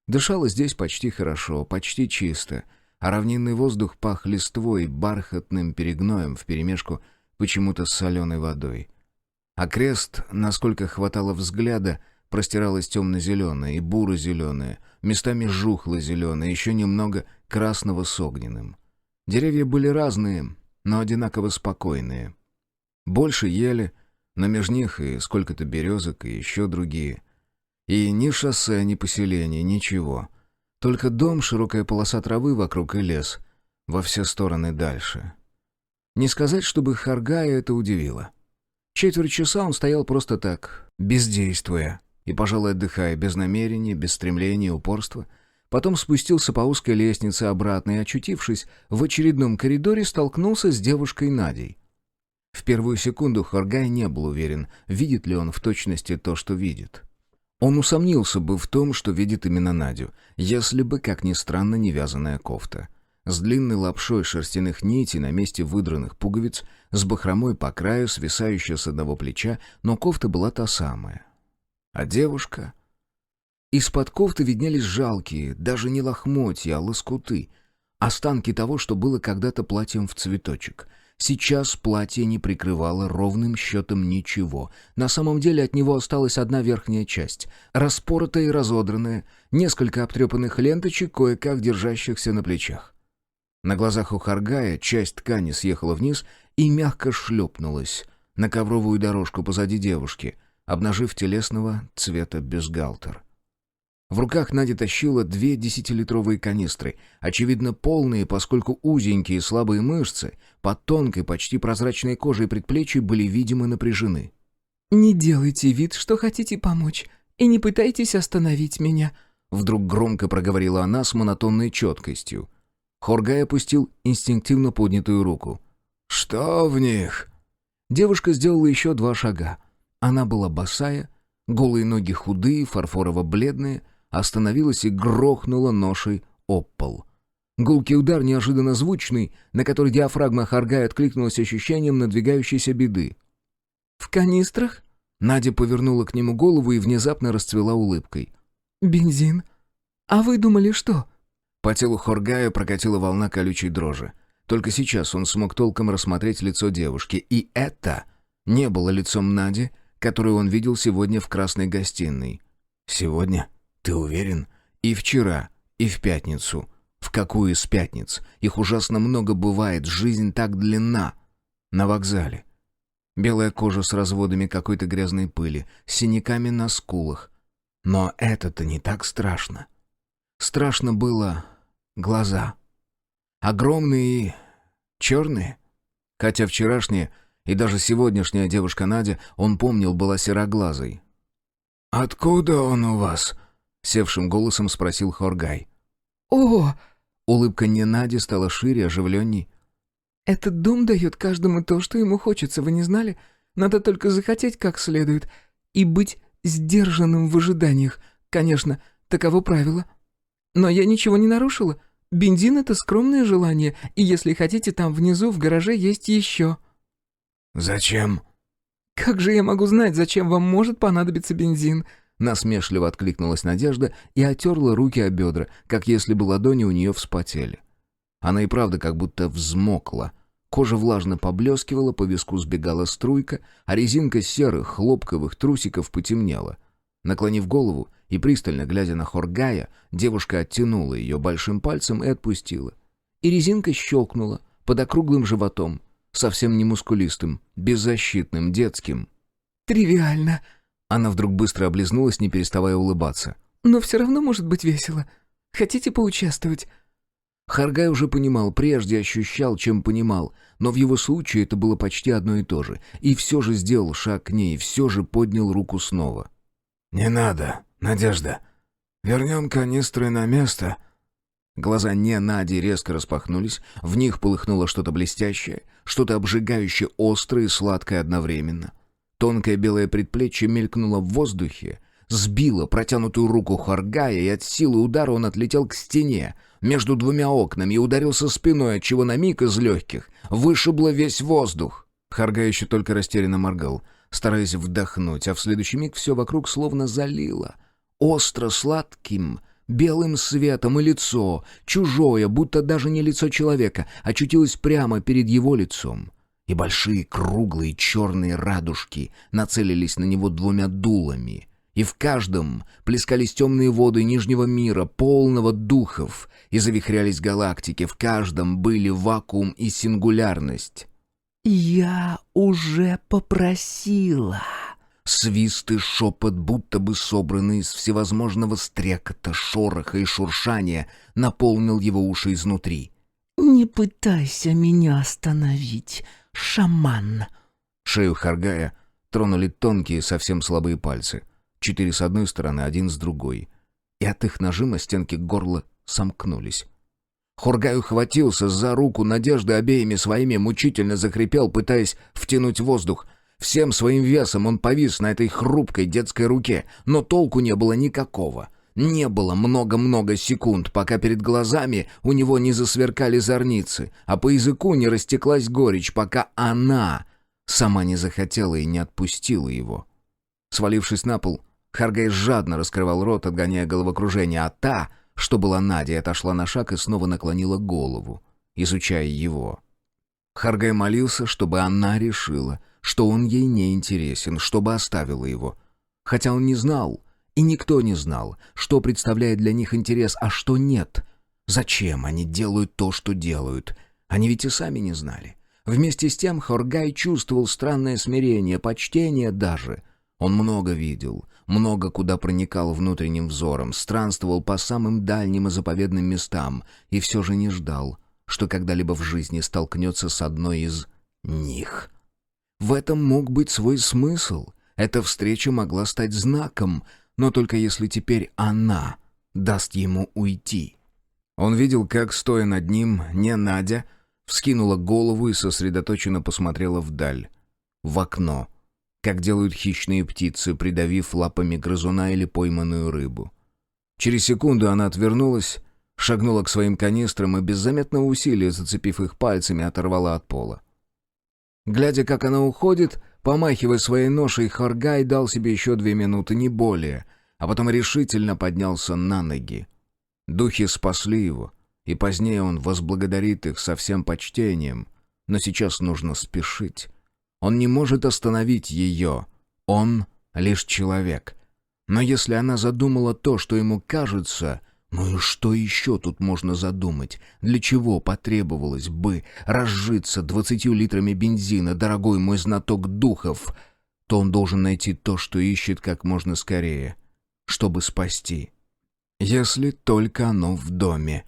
Дышало здесь почти хорошо, почти чисто, а равнинный воздух пах листвой и бархатным перегноем вперемешку почему-то с соленой водой. Окрест, насколько хватало взгляда, простиралось темно-зеленое и буро-зеленое, местами жухло-зеленое, еще немного красного с огненным. Деревья были разные, но одинаково спокойные. Больше ели, но между них и сколько-то березок, и еще другие. И ни шоссе, ни поселение, ничего. Только дом, широкая полоса травы вокруг и лес. Во все стороны дальше. Не сказать, чтобы Харгая это удивило. Четверть часа он стоял просто так, бездействуя, и, пожалуй, отдыхая, без намерения, без стремления, упорства. Потом спустился по узкой лестнице обратно и, очутившись в очередном коридоре, столкнулся с девушкой Надей. В первую секунду Хоргай не был уверен, видит ли он в точности то, что видит. Он усомнился бы в том, что видит именно Надю, если бы, как ни странно, не вязаная кофта. С длинной лапшой шерстяных нитей на месте выдранных пуговиц, с бахромой по краю, свисающая с одного плеча, но кофта была та самая. А девушка... Из-под кофты виднелись жалкие, даже не лохмотья, а лоскуты, останки того, что было когда-то платьем в цветочек. Сейчас платье не прикрывало ровным счетом ничего. На самом деле от него осталась одна верхняя часть, распоротая и разодранная, несколько обтрепанных ленточек, кое-как держащихся на плечах. На глазах у Харгая часть ткани съехала вниз и мягко шлепнулась на ковровую дорожку позади девушки, обнажив телесного цвета бюстгальтер. В руках Надя тащила 2 10-литровые канистры, очевидно полные, поскольку узенькие слабые мышцы под тонкой, почти прозрачной кожей предплечий были видимо напряжены. «Не делайте вид, что хотите помочь, и не пытайтесь остановить меня», вдруг громко проговорила она с монотонной четкостью. Хоргай опустил инстинктивно поднятую руку. «Что в них?» Девушка сделала еще 2 шага. Она была босая, голые ноги худые, фарфорово-бледные, остановилась и грохнула ношей об пол. Гулкий удар, неожиданно звучный, на который диафрагма Харгая откликнулась ощущением надвигающейся беды. «В канистрах?» Надя повернула к нему голову и внезапно расцвела улыбкой. «Бензин? А вы думали, что?» По телу Хоргая прокатила волна колючей дрожи. Только сейчас он смог толком рассмотреть лицо девушки, и это не было лицом Нади, которую он видел сегодня в красной гостиной. «Сегодня? Ты уверен? И вчера, и в пятницу. В какую из пятниц? Их ужасно много бывает, жизнь так длинна. На вокзале. Белая кожа с разводами какой-то грязной пыли, с синяками на скулах. Но это-то не так страшно. Страшно было глаза. Огромные и черные. Хотя вчерашняя и даже сегодняшняя девушка Надя, он помнил, была сероглазой. «Откуда он у вас?» — севшим голосом спросил Хоргай. «О!» Улыбка не Нади стала шире, оживленней. «Этот дом дает каждому то, что ему хочется, вы не знали? Надо только захотеть как следует и быть сдержанным в ожиданиях. Конечно, таково правило. Но я ничего не нарушила. Бензин — это скромное желание, и если хотите, там внизу в гараже есть еще». «Зачем?» «Как же я могу знать, зачем вам может понадобиться бензин?» Насмешливо откликнулась Надежда и отерла руки о бедра, как если бы ладони у нее вспотели. Она и правда как будто взмокла. Кожа влажно поблескивала, по виску сбегала струйка, а резинка серых хлопковых трусиков потемнела. Наклонив голову и пристально глядя на Хоргая, девушка оттянула ее большим пальцем и отпустила. И резинка щелкнула под округлым животом, совсем не мускулистым, беззащитным, детским. «Тривиально. Она вдруг быстро облизнулась, не переставая улыбаться. Но все равно может быть весело. Хотите поучаствовать?» Хоргай уже понимал, прежде ощущал, чем понимал, но в его случае это было почти одно и то же, и все же сделал шаг к ней, все же поднял руку снова. «Не надо, Надежда. Вернем канистры на место». Глаза не Нади резко распахнулись, в них полыхнуло что-то блестящее, что-то обжигающее острое и сладкое одновременно. Тонкое белое предплечье мелькнуло в воздухе, сбило протянутую руку Хоргая, и от силы удара он отлетел к стене между двумя окнами и ударился спиной, отчего на миг из легких вышибло весь воздух. Хоргай еще только растерянно моргал, стараясь вдохнуть, а в следующий миг все вокруг словно залило остро-сладким белым светом, и лицо, чужое, будто даже не лицо человека, очутилось прямо перед его лицом. И большие круглые черные радужки нацелились на него двумя дулами, и в каждом плескались темные воды Нижнего мира, полного духов, и завихрялись галактики, в каждом были вакуум и сингулярность. «Я уже попросила». Свист и шепот, будто бы собранный из всевозможного стрекота, шороха и шуршания, наполнил его уши изнутри. «Не пытайся меня остановить, шаман». Шею Хоргая тронули тонкие, совсем слабые пальцы. 4 с одной стороны, 1 с другой. И от их нажима стенки горла сомкнулись. Хоргай ухватился за руку Надежды обеими своими, мучительно захрипел, пытаясь втянуть воздух. Всем своим весом он повис на этой хрупкой детской руке, но толку не было никакого. Не было много-много секунд, пока перед глазами у него не засверкали зорницы, а по языку не растеклась горечь, пока она сама не захотела и не отпустила его. Свалившись на пол, Хоргай жадно раскрывал рот, отгоняя головокружение, а та, что была Надя, отошла на шаг и снова наклонила голову, изучая его. Хоргай молился, чтобы она решила, что он ей не интересен, чтобы оставила его. Хотя он не знал, и никто не знал, что представляет для них интерес, а что нет. Зачем они делают то, что делают? Они ведь и сами не знали. Вместе с тем Хоргай чувствовал странное смирение, почтение даже. Он много видел, много куда проникал внутренним взором, странствовал по самым дальним и заповедным местам, и все же не ждал, что когда-либо в жизни столкнется с одной из них. В этом мог быть свой смысл. Эта встреча могла стать знаком, но только если теперь она даст ему уйти. Он видел, как, стоя над ним, не Надя, вскинула голову и сосредоточенно посмотрела вдаль, в окно, как делают хищные птицы, придавив лапами грызуна или пойманную рыбу. Через секунду она отвернулась, шагнула к своим канистрам и без заметного усилия, зацепив их пальцами, оторвала от пола. Глядя, как она уходит, помахивая своей ношей, Хоргай дал себе еще 2 минуты, не более, а потом решительно поднялся на ноги. Духи спасли его, и позднее он возблагодарит их со всем почтением, но сейчас нужно спешить. Он не может остановить ее, он лишь человек. Но если она задумала то, что ему кажется, Ну и что еще тут можно задумать? Для чего потребовалось бы разжиться 20 литрами бензина, дорогой мой знаток духов? То он должен найти то, что ищет как можно скорее, чтобы спасти. Если только оно в доме.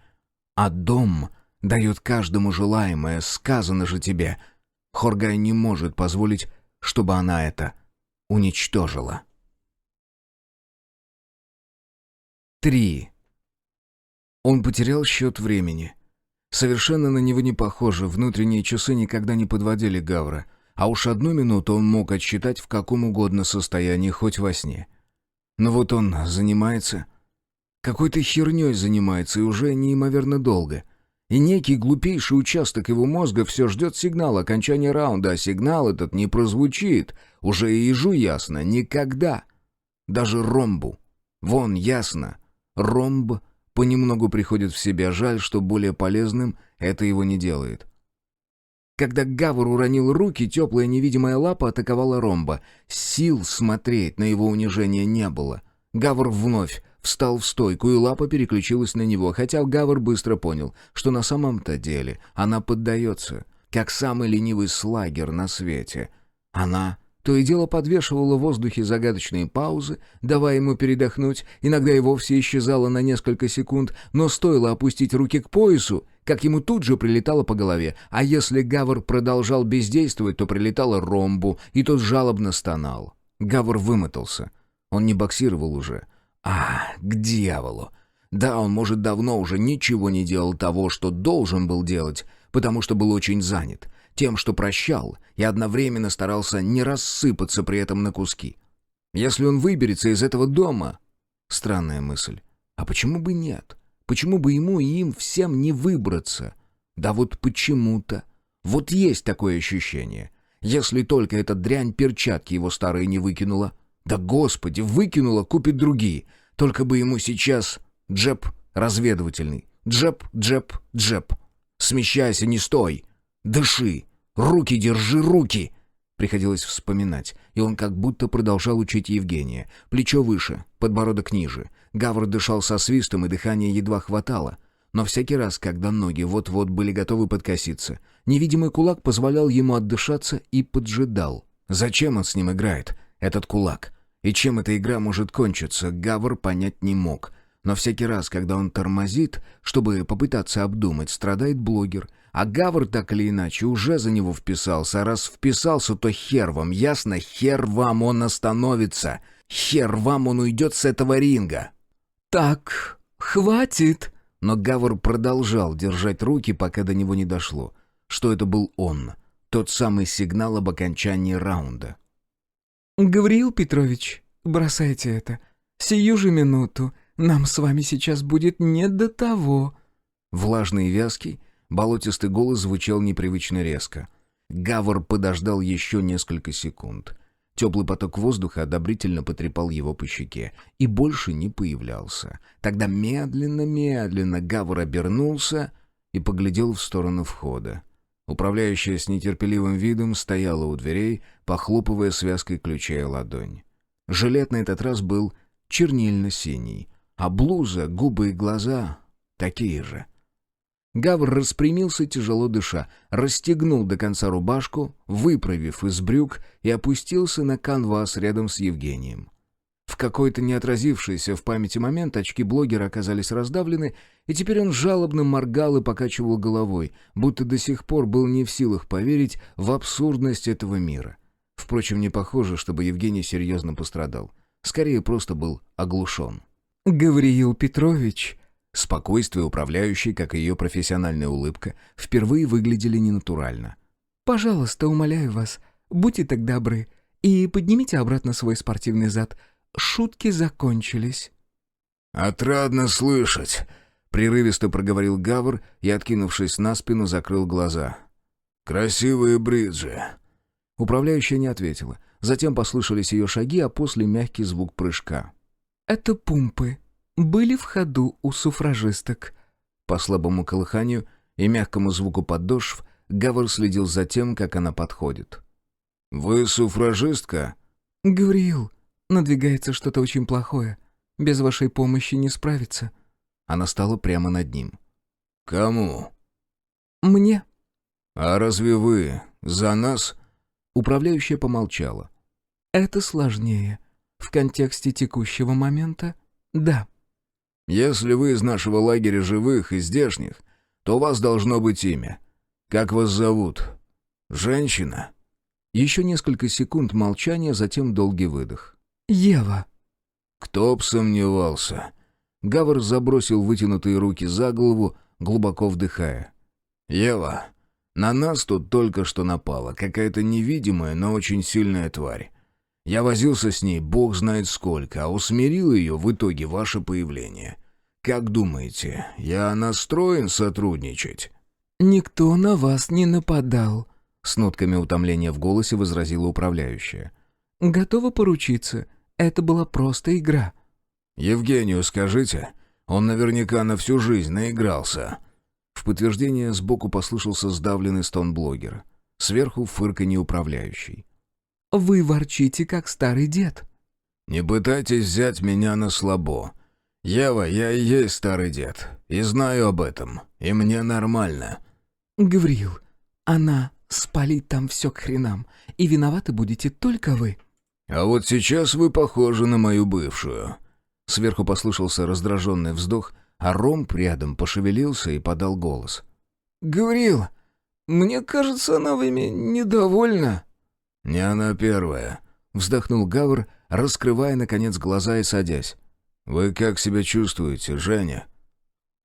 А дом дает каждому желаемое, сказано же тебе. Хоргай не может позволить, чтобы она это уничтожила. 3. Он потерял счет времени. Совершенно на него не похоже, внутренние часы никогда не подводили Гавра, а уж 1 минуту он мог отсчитать в каком угодно состоянии, хоть во сне. Но вот он занимается... Какой-то херней занимается и уже неимоверно долго. И некий глупейший участок его мозга все ждет сигнала окончания раунда, а сигнал этот не прозвучит. Уже и ежу ясно, никогда. Даже ромбу. Вон, ясно. Ромб понемногу приходит в себя, жаль, что более полезным это его не делает. Когда Гавр уронил руки, теплая невидимая лапа атаковала ромба. Сил смотреть на его унижение не было. Гавр вновь встал в стойку, и лапа переключилась на него, хотя Гавр быстро понял, что на самом-то деле она поддается, как самый ленивый слагер на свете. Она то и дело подвешивала в воздухе загадочные паузы, давая ему передохнуть, иногда и вовсе исчезала на несколько секунд, но стоило опустить руки к поясу, как ему тут же прилетало по голове, а если Гавр продолжал бездействовать, то прилетало ромбу, и тот жалобно стонал. Гавр вымотался. Он не боксировал уже. К дьяволу! Да, он, может, давно уже ничего не делал того, что должен был делать, потому что был очень занят тем, что прощал, и одновременно старался не рассыпаться при этом на куски. Если он выберется из этого дома... Странная мысль. А почему бы нет? Почему бы ему и им всем не выбраться? Да вот почему-то. Вот есть такое ощущение. Если только эта дрянь перчатки его старые не выкинула. Да господи, выкинула, купит другие. Только бы ему сейчас джеб разведывательный. Джеб, джеб, джеб. Смещайся, не стой. Дыши. Руки держи, руки. Приходилось вспоминать, и он как будто продолжал учить Евгения. Плечо выше, подбородок ниже. Гавр дышал со свистом, и дыхания едва хватало. Но всякий раз, когда ноги вот-вот были готовы подкоситься, невидимый кулак позволял ему отдышаться и поджидал. Зачем он с ним играет, этот кулак? И чем эта игра может кончиться, Гавр понять не мог. Но всякий раз, когда он тормозит, чтобы попытаться обдумать, страдает блогер. А Гавр так или иначе уже за него вписался. А раз вписался, то хер вам, ясно? Хер вам он остановится. Хер вам он уйдет с этого ринга. «Так, хватит!» Но Гавр продолжал держать руки, пока до него не дошло, что это был он. Тот самый сигнал об окончании раунда. «Гавриил Петрович, бросайте это. Сию же минуту. Нам с вами сейчас будет не до того». Влажный и вязкий, болотистый голос звучал непривычно резко. Гавр подождал еще несколько секунд. Теплый поток воздуха одобрительно потрепал его по щеке и больше не появлялся. Тогда медленно-медленно Гавр обернулся и поглядел в сторону входа. Управляющая с нетерпеливым видом стояла у дверей, похлопывая связкой ключей о ладонь. Жилет на этот раз был чернильно-синий, а блуза, губы и глаза такие же. Гавр распрямился, тяжело дыша, расстегнул до конца рубашку, выправив из брюк, и опустился на канвас рядом с Евгением. В какой-то неотразившийся в памяти момент очки блогера оказались раздавлены, и теперь он жалобно моргал и покачивал головой, будто до сих пор был не в силах поверить в абсурдность этого мира. Впрочем, не похоже, чтобы Евгений серьезно пострадал. Скорее, просто был оглушен. «Гавриил Петрович...» Спокойствие управляющей, как и ее профессиональная улыбка, впервые выглядели ненатурально. «Пожалуйста, умоляю вас, будьте так добры и поднимите обратно свой спортивный зад. Шутки закончились». «Отрадно слышать», — прерывисто проговорил Гавр и, откинувшись на спину, закрыл глаза. «Красивые бриджи». Управляющая не ответила. Затем послышались ее шаги, а после мягкий звук прыжка. «Это пумпы. Были в ходу у суфражисток». По слабому колыханию и мягкому звуку подошв Гавр следил за тем, как она подходит. «Вы суфражистка?» «Гавриил, надвигается что-то очень плохое. Без вашей помощи не справиться». Она стала прямо над ним. «Кому?» «Мне». «А разве вы за нас?» Управляющая помолчала. «Это сложнее. В контексте текущего момента — да». «Если вы из нашего лагеря живых и здешних, то у вас должно быть имя. Как вас зовут? Женщина?» Еще несколько секунд молчания, затем долгий выдох. «Ева». «Кто б сомневался?» Гавр забросил вытянутые руки за голову, глубоко вдыхая. «Ева, на нас тут только что напала какая-то невидимая, но очень сильная тварь. Я возился с ней бог знает сколько, а усмирил ее в итоге ваше появление. Как думаете, я настроен сотрудничать?» «Никто на вас не нападал», — с нотками утомления в голосе возразила управляющая. «Готова поручиться. Это была просто игра». «Евгению скажите, он наверняка на всю жизнь наигрался». В подтверждение сбоку послышался сдавленный стон блогера. Сверху фырканье управляющей. «Вы ворчите, как старый дед». «Не пытайтесь взять меня на слабо. Ева, я и есть старый дед, и знаю об этом, и мне нормально». «Гавриил, она спалит там все к хренам, и виноваты будете только вы». «А вот сейчас вы похожи на мою бывшую». Сверху послышался раздраженный вздох, а Ромб рядом пошевелился и подал голос. «Гавриил, мне кажется, она вами недовольна». «Не она первая», — вздохнул Гавр, раскрывая, наконец, глаза и садясь. «Вы как себя чувствуете, Женя?»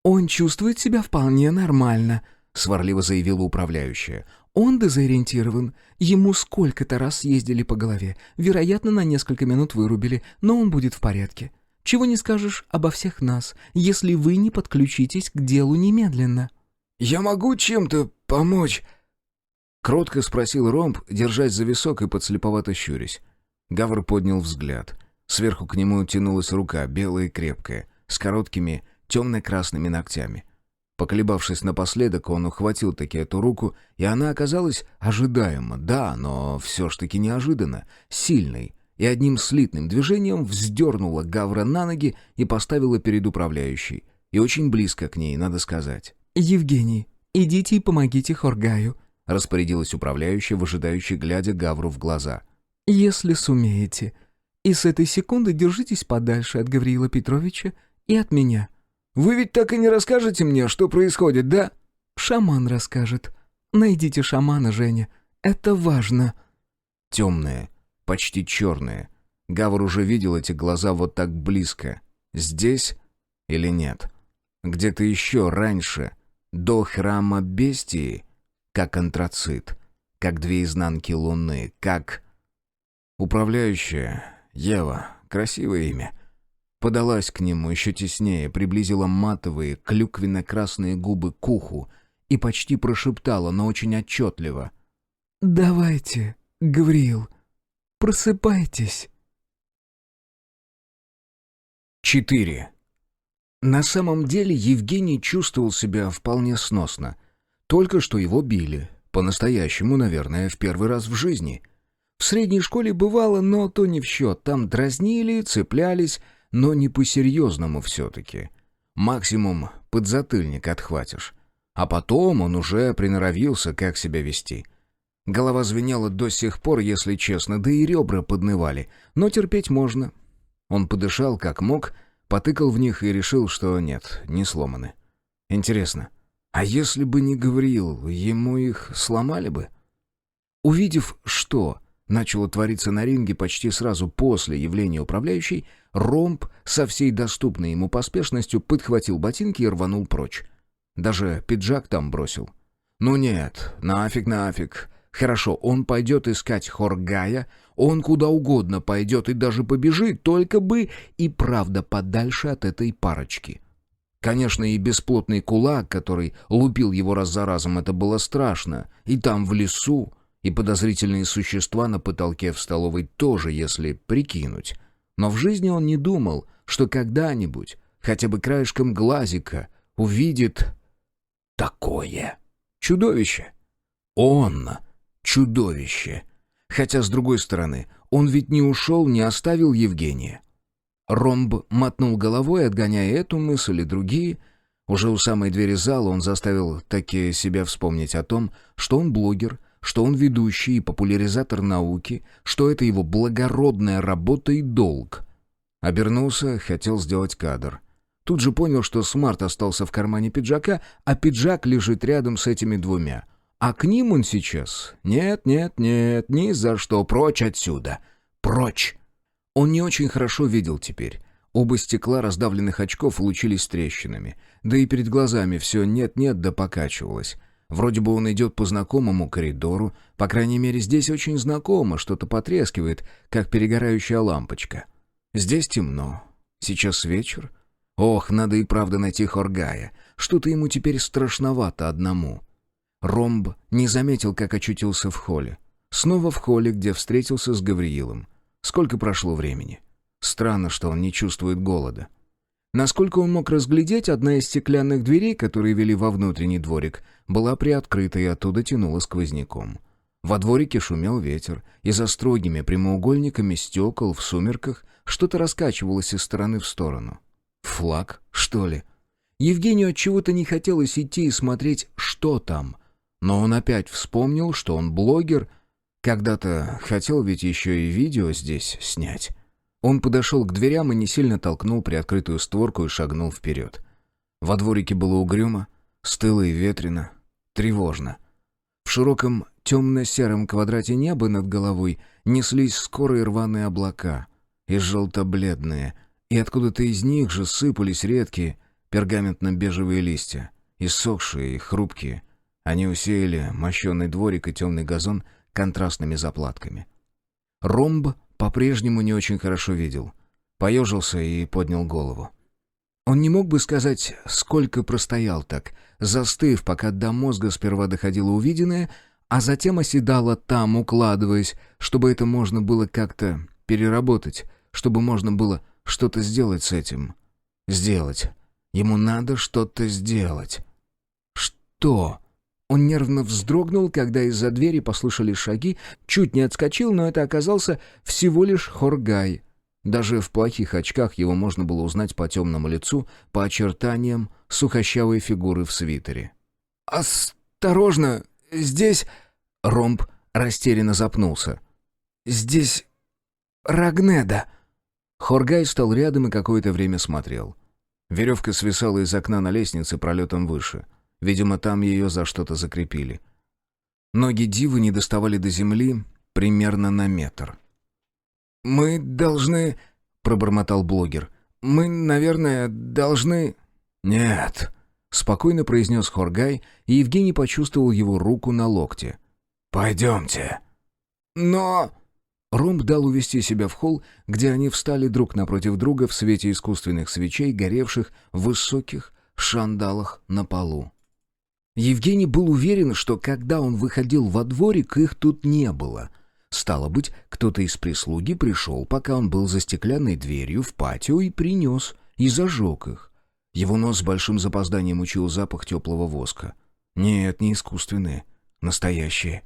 «Он чувствует себя вполне нормально», — сварливо заявила управляющая. «Он дезориентирован. Ему сколько-то раз съездили по голове. Вероятно, на несколько минут вырубили, но он будет в порядке. Чего не скажешь обо всех нас, если вы не подключитесь к делу немедленно». «Я могу чем-то помочь?» Кротко спросил Ромб, держась за висок и подслеповато щурясь. Гавр поднял взгляд. Сверху к нему тянулась рука, белая и крепкая, с короткими темно-красными ногтями. Поколебавшись напоследок, он ухватил таки эту руку, и она оказалась ожидаемо, да, но все ж таки неожиданно, сильной, и одним слитным движением вздернула Гавра на ноги и поставила перед управляющей. И очень близко к ней, надо сказать. «Евгений, идите и помогите Хоргаю», — распорядилась управляющая, выжидающая, глядя Гавру в глаза. «если сумеете. И с этой секунды держитесь подальше от Гавриила Петровича и от меня». «Вы ведь так и не расскажете мне, что происходит, да?» «Шаман расскажет. Найдите шамана, Женя. Это важно». Темные, почти черные. Гавр уже видел эти глаза вот так близко. Здесь или нет? Где-то еще раньше, до храма бестии, как антрацит, как две изнанки луны, как... Управляющая, Ева, красивое имя, подалась к нему еще теснее, приблизила матовые, клюквенно-красные губы к уху и почти прошептала, но очень отчетливо. «Давайте, Гавриил, просыпайтесь». 4. На самом деле Евгений чувствовал себя вполне сносно. Только что его били. По-настоящему, наверное, в первый раз в жизни. В средней школе бывало, но то не в счет. Там дразнили, цеплялись, но не по-серьезному все-таки. Максимум подзатыльник отхватишь. А потом он уже приноровился, как себя вести. Голова звенела до сих пор, если честно, да и ребра поднывали. Но терпеть можно. Он подышал как мог, потыкал в них и решил, что нет, не сломаны. Интересно, а если бы не Гавриил, ему их сломали бы? Увидев, что начало твориться на ринге почти сразу после явления управляющей, Ромб со всей доступной ему поспешностью подхватил ботинки и рванул прочь. Даже пиджак там бросил. Ну нет, нафиг. Хорошо, он пойдет искать Хоргая, он куда угодно пойдет и даже побежит, только бы и правда подальше от этой парочки. Конечно, и бесплотный кулак, который лупил его раз за разом, это было страшно. И там в лесу, и подозрительные существа на потолке в столовой тоже, если прикинуть. Но в жизни он не думал, что когда-нибудь, хотя бы краешком глазика, увидит такое чудовище. Он чудовище. Хотя, с другой стороны, он ведь не ушел, не оставил Евгения. Ромб мотнул головой, отгоняя эту мысль и другие. Уже у самой двери зала он заставил таки себя вспомнить о том, что он блогер, что он ведущий и популяризатор науки, что это его благородная работа и долг. Обернулся, хотел сделать кадр. Тут же понял, что смарт остался в кармане пиджака, а пиджак лежит рядом с этими двумя. А к ним он сейчас... Нет, ни за что, прочь отсюда. Прочь! Он не очень хорошо видел теперь. Оба стекла раздавленных очков лучились трещинами. Да и перед глазами все нет-нет да покачивалось. Вроде бы он идет по знакомому коридору, по крайней мере здесь очень знакомо, что-то потрескивает, как перегорающая лампочка. Здесь темно. Сейчас вечер. Ох, надо и правда найти Хоргая. Что-то ему теперь страшновато одному. Ромб не заметил, как очутился в холле. Снова в холле, где встретился с Гавриилом. Сколько прошло времени? Странно, что он не чувствует голода. Насколько он мог разглядеть, одна из стеклянных дверей, которые вели во внутренний дворик, была приоткрыта и оттуда тянула сквозняком. Во дворике шумел ветер, и за строгими прямоугольниками стекол в сумерках что-то раскачивалось из стороны в сторону. Флаг, что ли? Евгению отчего-то не хотелось идти и смотреть, что там. Но он опять вспомнил, что он блогер. Когда-то хотел ведь еще и видео здесь снять. Он подошел к дверям и не сильно толкнул приоткрытую створку и шагнул вперед. Во дворике было угрюмо, стыло и ветрено, тревожно. В широком темно-сером квадрате неба над головой неслись скорые рваные облака, и желто-бледные, и откуда-то из них же сыпались редкие пергаментно-бежевые листья, иссохшие и хрупкие. Они усеяли мощенный дворик и темный газон контрастными заплатками. Ромб по-прежнему не очень хорошо видел. Поежился и поднял голову. Он не мог бы сказать, сколько простоял так, застыв, пока до мозга сперва доходило увиденное, а затем оседало там, укладываясь, чтобы это можно было как-то переработать, чтобы можно было что-то сделать с этим. Сделать. Ему надо что-то сделать. Что? Он нервно вздрогнул, когда из-за двери послышались шаги, чуть не отскочил, но это оказался всего лишь Хоргай. Даже в плохих очках его можно было узнать по темному лицу, по очертаниям сухощавой фигуры в свитере. «Осторожно! Здесь...» Ромб растерянно запнулся. «Здесь... Рагнеда!» Хоргай стал рядом и какое-то время смотрел. Веревка свисала из окна на лестнице пролетом выше. Видимо, там ее за что-то закрепили. Ноги дивы не доставали до земли примерно на метр. «Мы должны...» — пробормотал блогер. «Мы, наверное, должны...» «Нет», — спокойно произнес Хоргай, и Евгений почувствовал его руку на локте. «Пойдемте». «Но...» Ромб дал увести себя в холл, где они встали друг напротив друга в свете искусственных свечей, горевших в высоких шандалах на полу. Евгений был уверен, что когда он выходил во дворик, их тут не было. Стало быть, кто-то из прислуги пришел, пока он был за стеклянной дверью в патио, и принес, и зажег их. Его нос с большим запозданием учуял запах теплого воска. Нет, не искусственные, настоящие.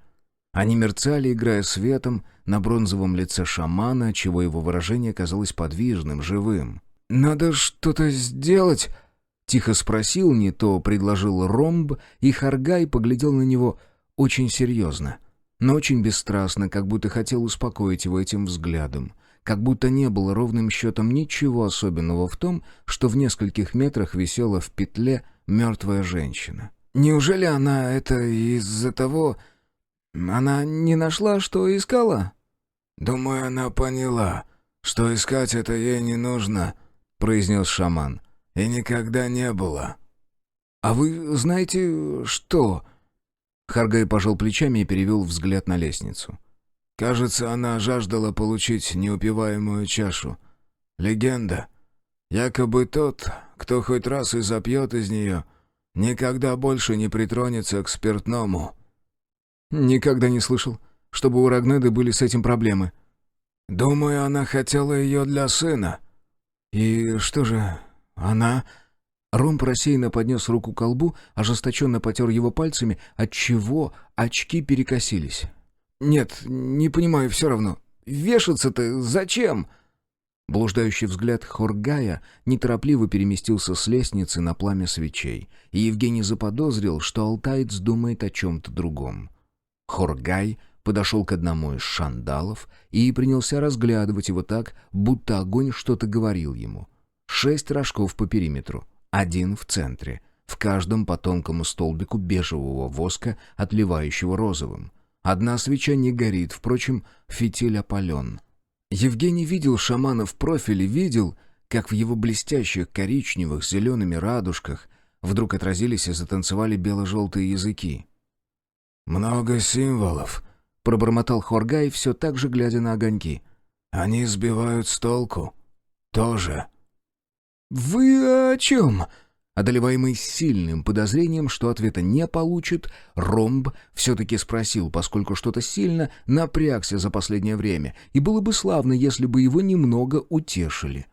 Они мерцали, играя светом на бронзовом лице шамана, отчего его выражение казалось подвижным, живым. «Надо что-то сделать», — тихо спросил, не то предложил Ромб, и Хоргай поглядел на него очень серьезно, но очень бесстрастно, как будто хотел успокоить его этим взглядом, как будто не было ровным счетом ничего особенного в том, что в нескольких метрах висела в петле мертвая женщина. «Неужели она это из-за того... Она не нашла, что искала?» «Думаю, она поняла, что искать это ей не нужно», — произнес шаман. «И никогда не было». «А вы знаете, что...» Хоргай пожал плечами и перевел взгляд на лестницу. «Кажется, она жаждала получить неупиваемую чашу. Легенда. Якобы тот, кто хоть раз и запьет из нее, никогда больше не притронется к спиртному». «Никогда не слышал, чтобы у Рагнеды были с этим проблемы». «Думаю, она хотела ее для сына». «И что же, она...» Ромб рассеянно поднес руку к колбу, ожесточенно потер его пальцами, отчего очки перекосились. «Нет, не понимаю все равно. Вешаться-то зачем?» Блуждающий взгляд Хоргая неторопливо переместился с лестницы на пламя свечей, и Евгений заподозрил, что алтаец думает о чем-то другом. Хоргай подошел к одному из шандалов и принялся разглядывать его так, будто огонь что-то говорил ему. 6 рожков по периметру, 1 в центре, в каждом по тонкому столбику бежевого воска, отливающего розовым. Одна свеча не горит, впрочем, фитиль опален. Евгений видел шамана в профиле, видел, как в его блестящих коричневых с зелеными радужках вдруг отразились и затанцевали бело-желтые языки. «Много символов», — пробормотал Хоргай, все так же глядя на огоньки. «Они сбивают с толку. Тоже». «Вы о чем?» Одолеваемый сильным подозрением, что ответа не получит, Ромб все-таки спросил, поскольку что-то сильно напрягся за последнее время, и было бы славно, если бы его немного утешили.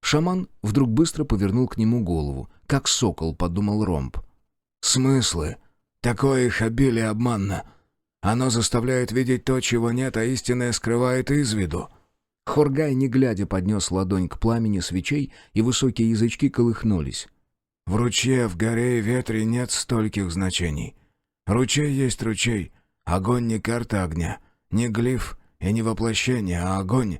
Шаман вдруг быстро повернул к нему голову. «Как сокол», — подумал Ромб. «Смыслы? Такое их обилие обманно. Оно заставляет видеть то, чего нет, а истинное скрывает из виду». Хоргай, не глядя, поднес ладонь к пламени свечей, и высокие язычки колыхнулись. «В ручье, в горе и ветре нет стольких значений. Ручей есть ручей. Огонь не карта огня, не глиф и не воплощение, а огонь.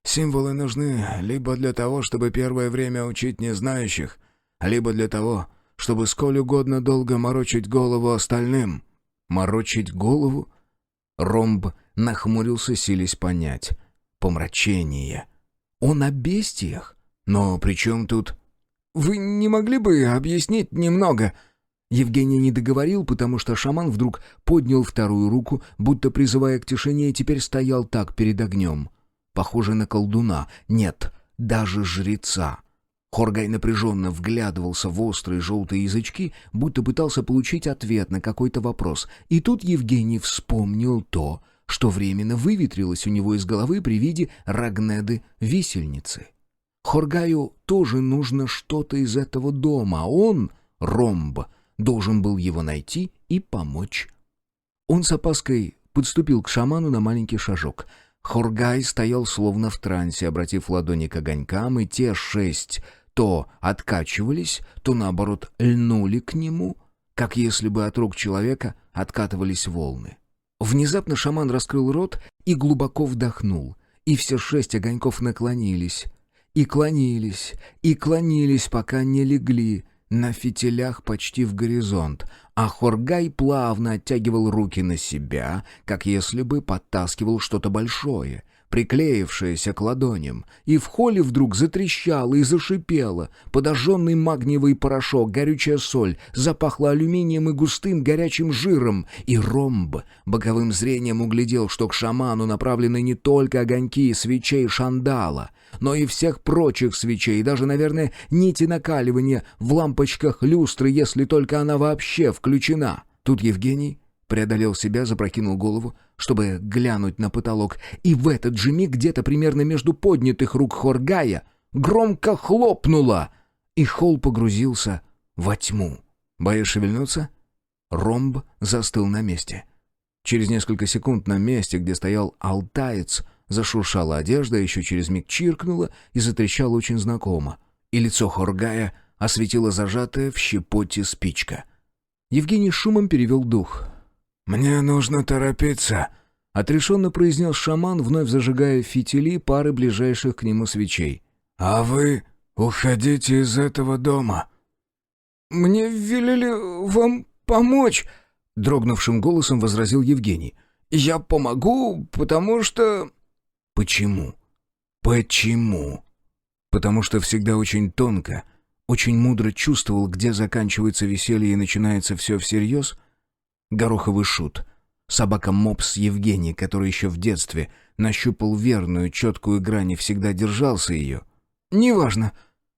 Символы нужны либо для того, чтобы первое время учить незнающих, либо для того, чтобы сколь угодно долго морочить голову остальным». «Морочить голову?» Ромб нахмурился, силясь понять. «Помрачение. Он о бестиях? Но при чем тут...» «Вы не могли бы объяснить немного?» Евгений не договорил, потому что шаман вдруг поднял вторую руку, будто призывая к тишине, и теперь стоял так перед огнем. Похоже на колдуна. Нет, даже жреца. Хоргай напряженно вглядывался в острые желтые язычки, будто пытался получить ответ на какой-то вопрос. И тут Евгений вспомнил то, что временно выветрилось у него из головы при виде Рагнеды-висельницы. Хоргаю тоже нужно что-то из этого дома, а он, Ромб, должен был его найти и помочь. Он с опаской подступил к шаману на маленький шажок. Хоргай стоял словно в трансе, обратив ладони к огонькам, и те 6 то откачивались, то, наоборот, льнули к нему, как если бы от рук человека откатывались волны. Внезапно шаман раскрыл рот и глубоко вдохнул, и все 6 огоньков наклонились, и клонились, пока не легли на фитилях почти в горизонт, а Хоргай плавно оттягивал руки на себя, как если бы подтаскивал что-то большое, приклеившееся к ладоням, и в холле вдруг затрещало и зашипело, подожженный магниевый порошок, горючая соль, запахло алюминием и густым горячим жиром, и Ромб боковым зрением углядел, что к шаману направлены не только огоньки свечей шандала, но и всех прочих свечей, даже, наверное, нити накаливания в лампочках люстры, если только она вообще включена. Тут Евгений преодолел себя, запрокинул голову, чтобы глянуть на потолок, и в этот же миг где-то примерно между поднятых рук Хоргая громко хлопнуло, и холл погрузился во тьму. Боясь шевельнуться, Ромб застыл на месте. Через несколько секунд на месте, где стоял алтаец, зашуршала одежда, еще через миг чиркнула и затрещала очень знакомо, и лицо Хоргая осветила зажатая в щепоте спичка. Евгений шумом перевел дух. «Мне нужно торопиться», — отрешенно произнес шаман, вновь зажигая фитили пары ближайших к нему свечей. «А вы уходите из этого дома». «Мне велели вам помочь», — дрогнувшим голосом возразил Евгений. «Я помогу, потому что...» «Почему? Почему?» «Потому что всегда очень тонко, очень мудро чувствовал, где заканчивается веселье и начинается все всерьез?» Гороховый шут, собака-мопс Евгений, который еще в детстве нащупал верную, четкую грань и всегда держался ее. «Неважно.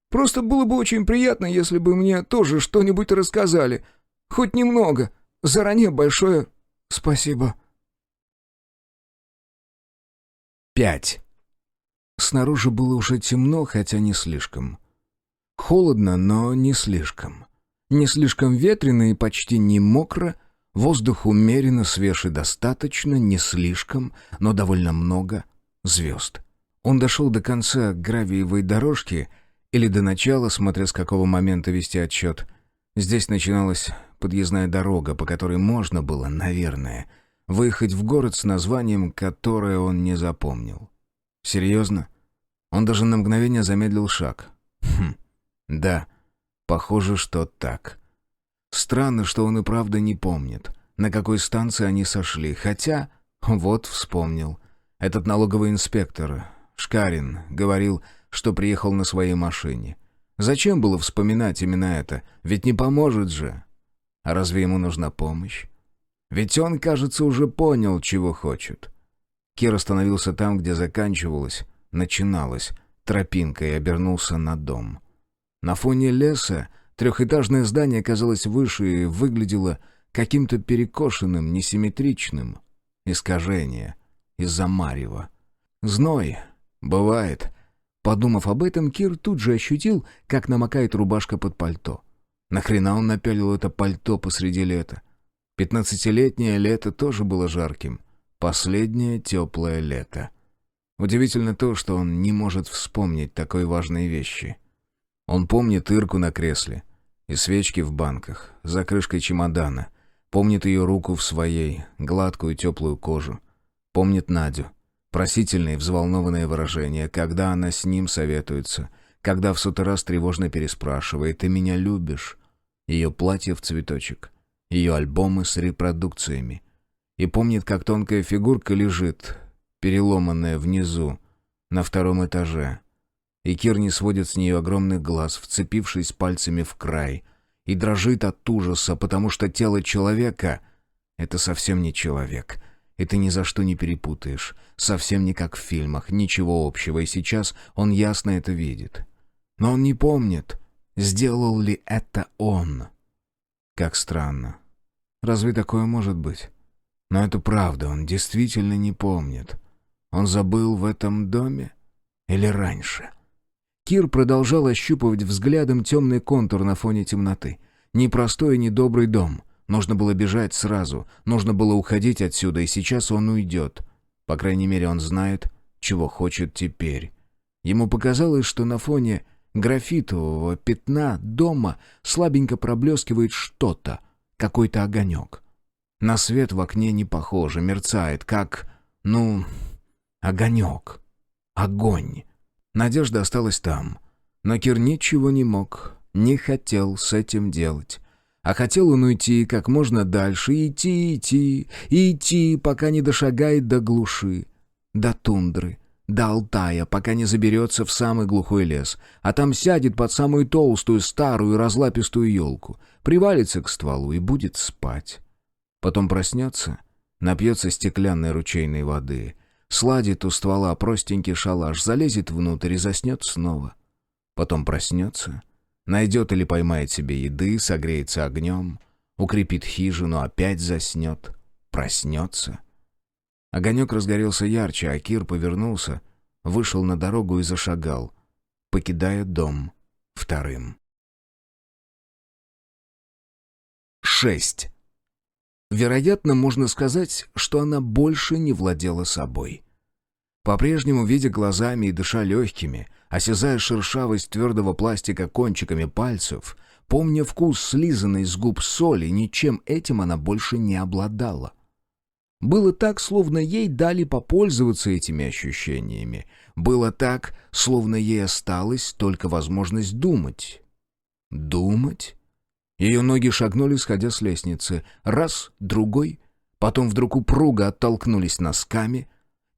Просто было бы очень приятно, если бы мне тоже что-нибудь рассказали. Хоть немного. Заранее большое спасибо». 5. Снаружи было уже темно, хотя не слишком. Холодно, но не слишком. Не слишком ветрено и почти не мокро. Воздух умеренно, свеж и достаточно, не слишком, но довольно много звезд. Он дошел до конца гравиевой дорожки или до начала, смотря с какого момента вести отсчет. Здесь начиналась подъездная дорога, по которой можно было, наверное, выехать в город с названием, которое он не запомнил. Серьезно? Он даже на мгновение замедлил шаг. Да, похоже, что так. Странно, что он и правда не помнит, на какой станции они сошли, хотя... Вот вспомнил. Этот налоговый инспектор, Шкарин, говорил, что приехал на своей машине. Зачем было вспоминать именно это? Ведь не поможет же. А разве ему нужна помощь? Ведь он, кажется, уже понял, чего хочет. Кир остановился там, где начиналась тропинка, и обернулся на дом. На фоне леса трехэтажное здание казалось выше и выглядело каким-то перекошенным, несимметричным. Искажение из-за марева. Зной. Бывает. Подумав об этом, Кир тут же ощутил, как намокает рубашка под пальто. Нахрена он напялил это пальто посреди лета? 15-летнее лето тоже было жарким. Последнее теплое лето. Удивительно то, что он не может вспомнить такой важной вещи. Он помнит Ирку на кресле и свечки в банках за крышкой чемодана. Помнит ее руку в своей, гладкую теплую кожу. Помнит Надю. Просительное и взволнованное выражение, когда она с ним советуется, когда в сотый раз тревожно переспрашивает: «Ты меня любишь?» Ее платье в цветочек, ее альбомы с репродукциями. И помнит, как тонкая фигурка лежит, переломанная внизу, на втором этаже. И Кир не сводит с нее огромных глаз, вцепившись пальцами в край, и дрожит от ужаса, потому что тело человека — это совсем не человек. И ты ни за что не перепутаешь. Совсем не как в фильмах, ничего общего, и сейчас он ясно это видит. Но он не помнит, сделал ли это он. Как странно. Разве такое может быть? Но это правда, он действительно не помнит. Он забыл в этом доме? Или раньше? Кир продолжал ощупывать взглядом темный контур на фоне темноты. Непростой и недобрый дом. Нужно было бежать сразу, нужно было уходить отсюда, и сейчас он уйдет. По крайней мере, он знает, чего хочет теперь. Ему показалось, что на фоне графитового пятна дома слабенько проблескивает что-то, какой-то огонек. На свет в окне не похоже, мерцает, как, огонек. Огонь. Надежда осталась там. Но Кир ничего не мог, не хотел с этим делать. А хотел он уйти как можно дальше, идти, пока не дошагает до глуши, до тундры, до Алтая, пока не заберется в самый глухой лес, а там сядет под самую толстую, старую, разлапистую елку, привалится к стволу и будет спать. Потом проснется, напьется стеклянной ручейной воды, сладит у ствола простенький шалаш, залезет внутрь и заснет снова. Потом проснется, найдет или поймает себе еды, согреется огнем, укрепит хижину, опять заснет, проснется. Огонек разгорелся ярче, а Кир повернулся, вышел на дорогу и зашагал, покидая дом вторым. 6. Вероятно, можно сказать, что она больше не владела собой. По-прежнему, видя глазами и дыша легкими, осязая шершавость твердого пластика кончиками пальцев, помня вкус слизанной с губ соли, ничем этим она больше не обладала. Было так, словно ей дали попользоваться этими ощущениями. Было так, словно ей осталась только возможность думать. Думать? Ее ноги шагнули, сходя с лестницы. Раз, другой. Потом вдруг упруго оттолкнулись носками.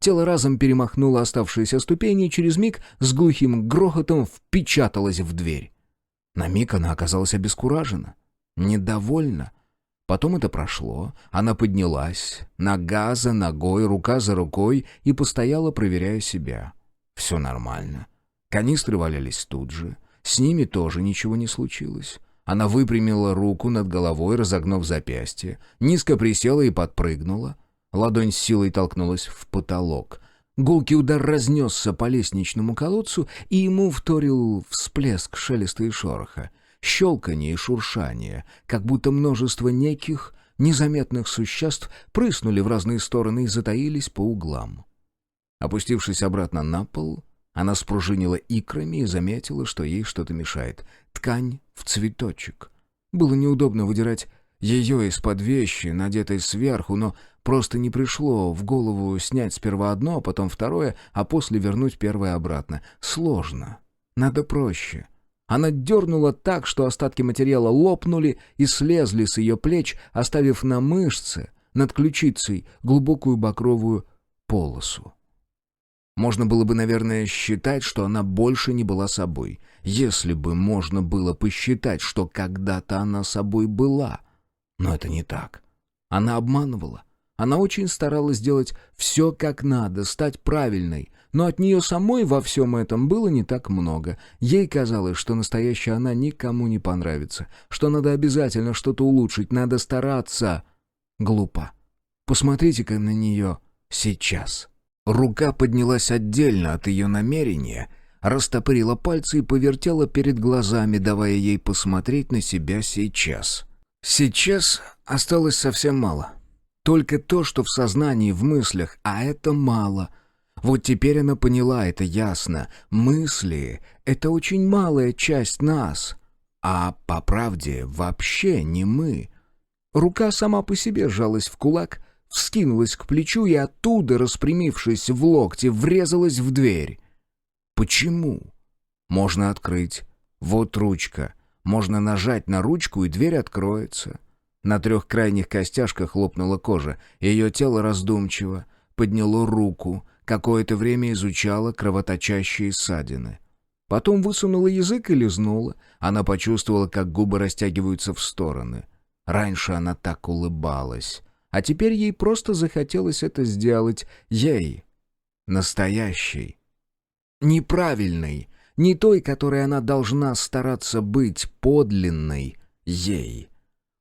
Тело разом перемахнуло оставшиеся ступени и через миг с глухим грохотом впечаталось в дверь. На миг она оказалась обескуражена, недовольна. Потом это прошло, она поднялась, нога за ногой, рука за рукой, и постояла, проверяя себя. Все нормально. Канистры валялись тут же, с ними тоже ничего не случилось. Она выпрямила руку над головой, разогнув запястье, низко присела и подпрыгнула. Ладонь с силой толкнулась в потолок. Гулкий удар разнесся по лестничному колодцу, и ему вторил всплеск шелеста и шороха, щелканье и шуршание, как будто множество неких незаметных существ прыснули в разные стороны и затаились по углам. Опустившись обратно на пол, она спружинила икрами и заметила, что ей что-то мешает. Ткань в цветочек. Было неудобно выдирать ее из-под вещи, надетой сверху, но просто не пришло в голову снять сперва одно, а потом второе, а после вернуть первое обратно. Сложно. Надо проще. Она дернула так, что остатки материала лопнули и слезли с ее плеч, оставив на мышце над ключицей глубокую багровую полосу. Можно было бы, наверное, считать, что она больше не была собой, если бы можно было посчитать, что когда-то она собой была. Но это не так. Она обманывала. Она очень старалась сделать все как надо, стать правильной, но от нее самой во всем этом было не так много. Ей казалось, что настоящая она никому не понравится, что надо обязательно что-то улучшить, надо стараться. Глупо. Посмотрите-ка на нее сейчас. Рука поднялась отдельно от ее намерения, растопырила пальцы и повертела перед глазами, давая ей посмотреть на себя сейчас. Сейчас осталось совсем мало. Только то, что в сознании, в мыслях, а это мало. Вот теперь она поняла, это ясно. Мысли — это очень малая часть нас, а по правде вообще не мы. Рука сама по себе сжалась в кулак, вскинулась к плечу и оттуда, распрямившись в локте, врезалась в дверь. Почему? Можно открыть. Вот ручка. Можно нажать на ручку, и дверь откроется. На 3 крайних костяшках лопнула кожа. Ее тело раздумчиво подняло руку, какое-то время изучало кровоточащие ссадины. Потом высунула язык и лизнула. Она почувствовала, как губы растягиваются в стороны. Раньше она так улыбалась. А теперь ей просто захотелось это сделать. Ей. Настоящей. Неправильной. Не той, которой она должна стараться быть. Подлинной. Ей.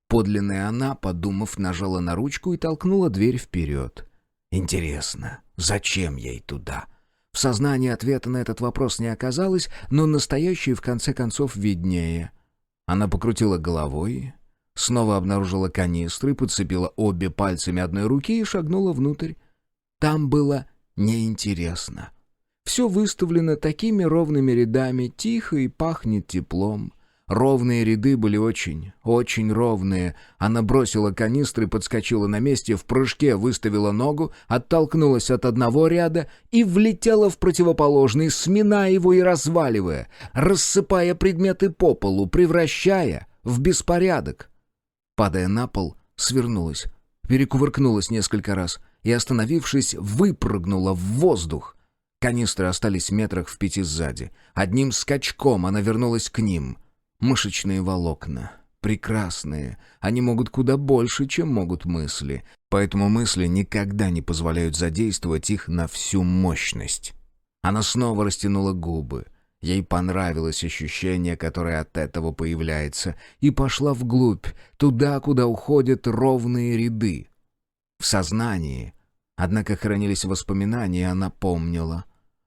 Подлинная она, подумав, нажала на ручку и толкнула дверь вперед. Интересно, зачем ей туда? В сознании ответа на этот вопрос не оказалось, но настоящий в конце концов виднее. Она покрутила головой... Снова обнаружила канистры, подцепила обе пальцами одной руки и шагнула внутрь. Там было неинтересно. Все выставлено такими ровными рядами, тихо и пахнет теплом. Ровные ряды были очень, очень ровные. Она бросила канистры, подскочила на месте, в прыжке выставила ногу, оттолкнулась от одного ряда и влетела в противоположный, сминая его и разваливая, рассыпая предметы по полу, превращая в беспорядок. Падая на пол, свернулась, перекувыркнулась несколько раз и, остановившись, выпрыгнула в воздух. Канистры остались метрах в 5 сзади. Одним скачком она вернулась к ним. Мышечные волокна. Прекрасные. Они могут куда больше, чем могут мысли. Поэтому мысли никогда не позволяют задействовать их на всю мощность. Она снова растянула губы. Ей понравилось ощущение, которое от этого появляется, и пошла вглубь, туда, куда уходят ровные ряды. В сознании, однако, хранились воспоминания, и она помнила.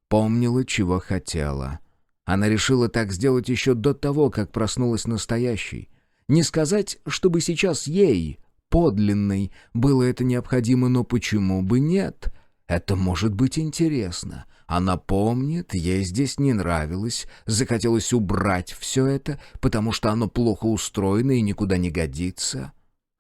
Помнила, чего хотела. Она решила так сделать еще до того, как проснулась настоящей. Не сказать, чтобы сейчас ей, подлинной, было это необходимо, но почему бы нет? Это может быть интересно. Она помнит, ей здесь не нравилось, захотелось убрать все это, потому что оно плохо устроено и никуда не годится.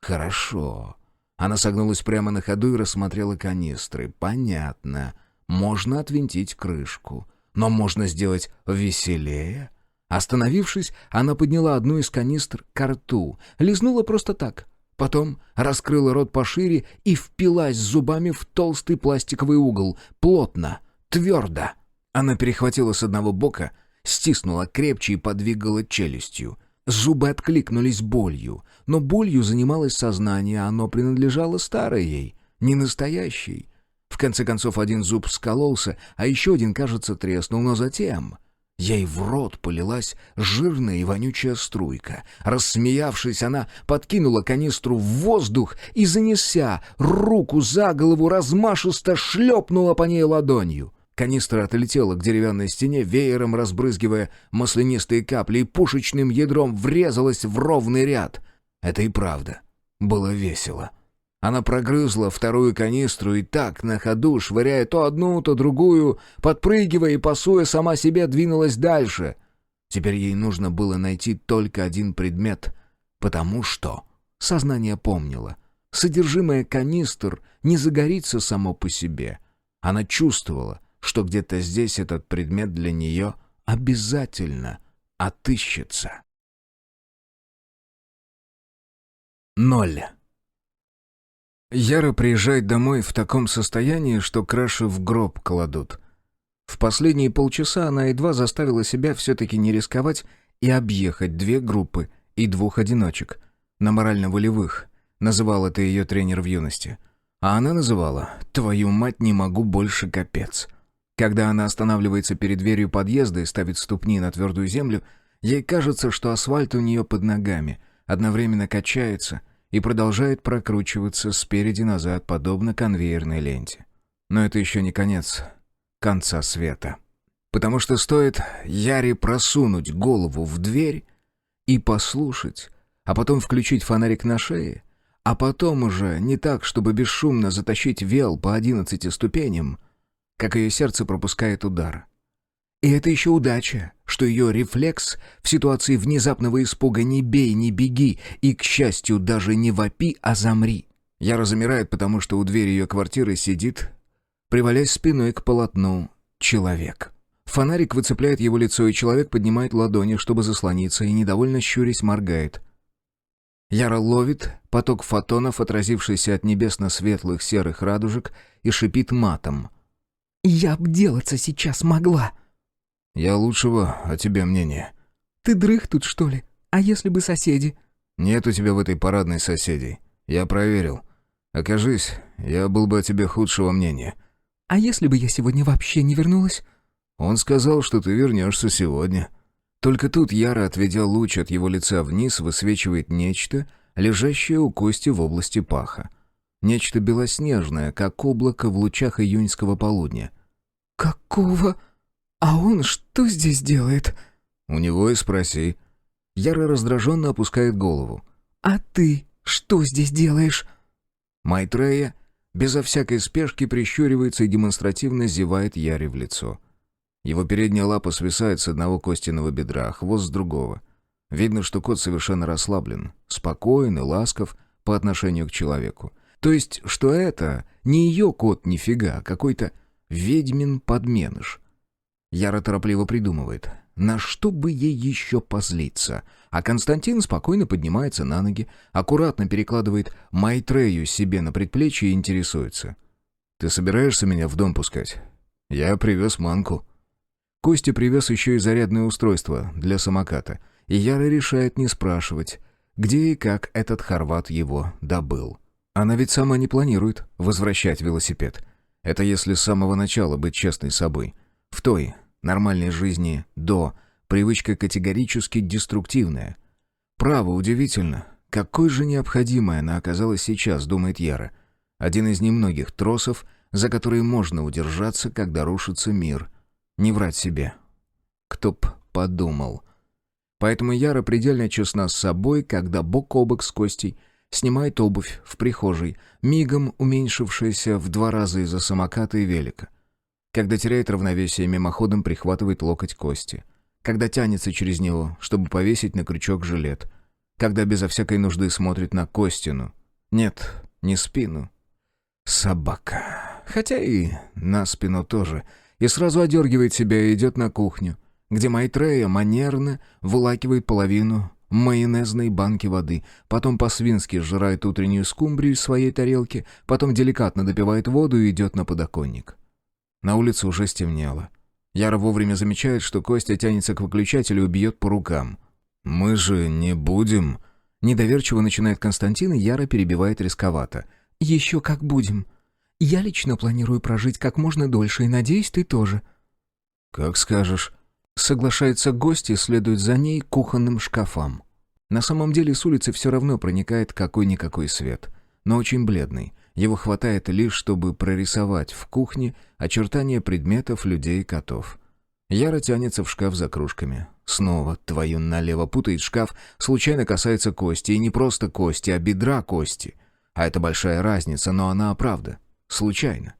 Хорошо. Она согнулась прямо на ходу и рассмотрела канистры. Понятно. Можно отвинтить крышку. Но можно сделать веселее. Остановившись, она подняла одну из канистр ко рту, лизнула просто так. Потом раскрыла рот пошире и впилась зубами в толстый пластиковый угол. Плотно. Твердо. Она перехватила с одного бока, стиснула крепче и подвигала челюстью. Зубы откликнулись болью, но болью занималось сознание, оно принадлежало старой ей, не настоящей. В конце концов, один зуб скололся, а еще один, кажется, треснул, но затем... Ей в рот полилась жирная и вонючая струйка. Рассмеявшись, она подкинула канистру в воздух и, занеся руку за голову, размашисто шлепнула по ней ладонью. Канистра отлетела к деревянной стене, веером разбрызгивая маслянистые капли, и пушечным ядром врезалась в ровный ряд. Это и правда было весело. Она прогрызла вторую канистру и так, на ходу, швыряя то одну, то другую, подпрыгивая и пасуя сама себе, двинулась дальше. Теперь ей нужно было найти только один предмет, потому что сознание помнило. Содержимое канистр не загорится само по себе. Она чувствовала, что где-то здесь этот предмет для нее обязательно отыщется. 0. Яра приезжает домой в таком состоянии, что краши в гроб кладут. В последние полчаса она едва заставила себя все-таки не рисковать и объехать 2 группы и 2 одиночек. На морально-волевых, называл это ее тренер в юности. А она называла «Твою мать, не могу больше, капец». Когда она останавливается перед дверью подъезда и ставит ступни на твердую землю, ей кажется, что асфальт у нее под ногами одновременно качается и продолжает прокручиваться спереди-назад, подобно конвейерной ленте. Но это еще не конец конца света. Потому что стоит Яре просунуть голову в дверь и послушать, а потом включить фонарик на шее, а потом уже не так, чтобы бесшумно затащить вел по 11 ступеням, как ее сердце пропускает удар. И это еще удача, что ее рефлекс в ситуации внезапного испуга «не бей, не беги» и, к счастью, даже не вопи, а замри. Яра замирает, потому что у двери ее квартиры сидит, привалясь спиной к полотну, человек. Фонарик выцепляет его лицо, и человек поднимает ладони, чтобы заслониться, и, недовольно щурясь, моргает. Яра ловит поток фотонов, отразившийся от небесно-светлых серых радужек, и шипит матом. «Я обделаться сейчас могла!» «Я лучшего о тебе мнения». «Ты дрых тут, что ли? А если бы соседи?» «Нет у тебя в этой парадной соседей. Я проверил. Окажись, я был бы о тебе худшего мнения». «А если бы я сегодня вообще не вернулась?» «Он сказал, что ты вернешься сегодня». Только тут Яра, отведя луч от его лица вниз, высвечивает нечто, лежащее у Кости в области паха. Нечто белоснежное, как облако в лучах июньского полудня. «Какого? А он что здесь делает?» «У него и спроси». Яра раздраженно опускает голову. «А ты что здесь делаешь?» Майтрея безо всякой спешки прищуривается и демонстративно зевает Яре в лицо. Его передняя лапа свисает с одного Костиного бедра, а хвост с другого. Видно, что кот совершенно расслаблен, спокоен и ласков по отношению к человеку. То есть, что это не ее кот нифига, а какой-то ведьмин подменыш. Яра торопливо придумывает, на что бы ей еще позлиться. А Константин спокойно поднимается на ноги, аккуратно перекладывает Майтрею себе на предплечье и интересуется. «Ты собираешься меня в дом пускать? Я привез манку». Костя привез еще и зарядное устройство для самоката, и Яра решает не спрашивать, где и как этот хорват его добыл. Она ведь сама не планирует возвращать велосипед. Это если с самого начала быть честной с собой. В той, нормальной жизни до, привычка категорически деструктивная. Право, удивительно, какой же необходимой она оказалась сейчас, думает Яра. Один из немногих тросов, за которые можно удержаться, когда рушится мир. Не врать себе. Кто б подумал. Поэтому Яра предельно честна с собой, когда бок о бок с Костей снимает обувь в прихожей, мигом уменьшившаяся в 2 раза из-за самоката и велика. Когда теряет равновесие, мимоходом прихватывает локоть Кости. Когда тянется через него, чтобы повесить на крючок жилет. Когда безо всякой нужды смотрит на Костину. Нет, не спину. Собака. Хотя и на спину тоже. И сразу одергивает себя и идет на кухню, где Майтрея манерно вылакивает половину майонезной банки воды, потом по-свински сжирает утреннюю скумбрию из своей тарелки, потом деликатно допивает воду и идет на подоконник. На улице уже стемнело. Яра вовремя замечает, что Костя тянется к выключателю и бьет по рукам. «Мы же не будем...» Недоверчиво начинает Константин, и Яра перебивает рисковато. «Еще как будем. Я лично планирую прожить как можно дольше, и надеюсь, ты тоже». «Как скажешь». Соглашается гость и следует за ней к кухонным шкафам. На самом деле с улицы все равно проникает какой-никакой свет, но очень бледный. Его хватает лишь, чтобы прорисовать в кухне очертания предметов, людей и котов. Яра тянется в шкаф за кружками. Снова, твою налево, путает шкаф, случайно касается Кости, и не просто Кости, а бедра Кости. А это большая разница, но она правда. Случайно.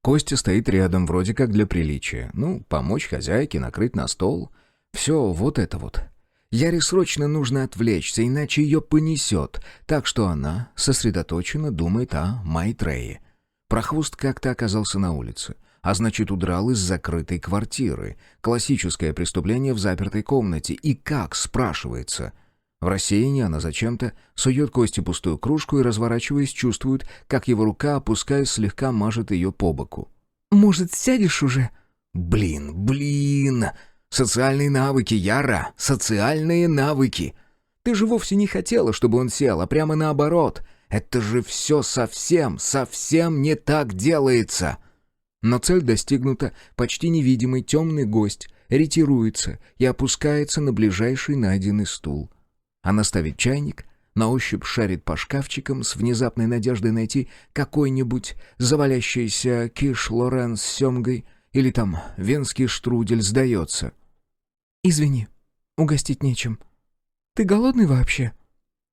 Костя стоит рядом, вроде как для приличия. Ну, помочь хозяйке, накрыть на стол. Все вот это вот. Яре срочно нужно отвлечься, иначе ее понесет. Так что она сосредоточенно думает о Майтрее. Прохвост как-то оказался на улице. А значит, удрал из закрытой квартиры. Классическое преступление в запертой комнате. И как, спрашивается? В рассеянии она зачем-то сует Косте пустую кружку и, разворачиваясь, чувствует, как его рука, опускаясь, слегка мажет ее по боку. «Может, сядешь уже?» Блин! Социальные навыки, Яра! Социальные навыки! Ты же вовсе не хотела, чтобы он сел, а прямо наоборот. Это же все совсем не так делается!» Но цель достигнута, почти невидимый темный гость ретируется и опускается на ближайший найденный стул. Она ставит чайник, на ощупь шарит по шкафчикам с внезапной надеждой найти какой-нибудь завалящийся киш Лорен с семгой или там венский штрудель, сдается. «Извини, угостить нечем. Ты голодный вообще?»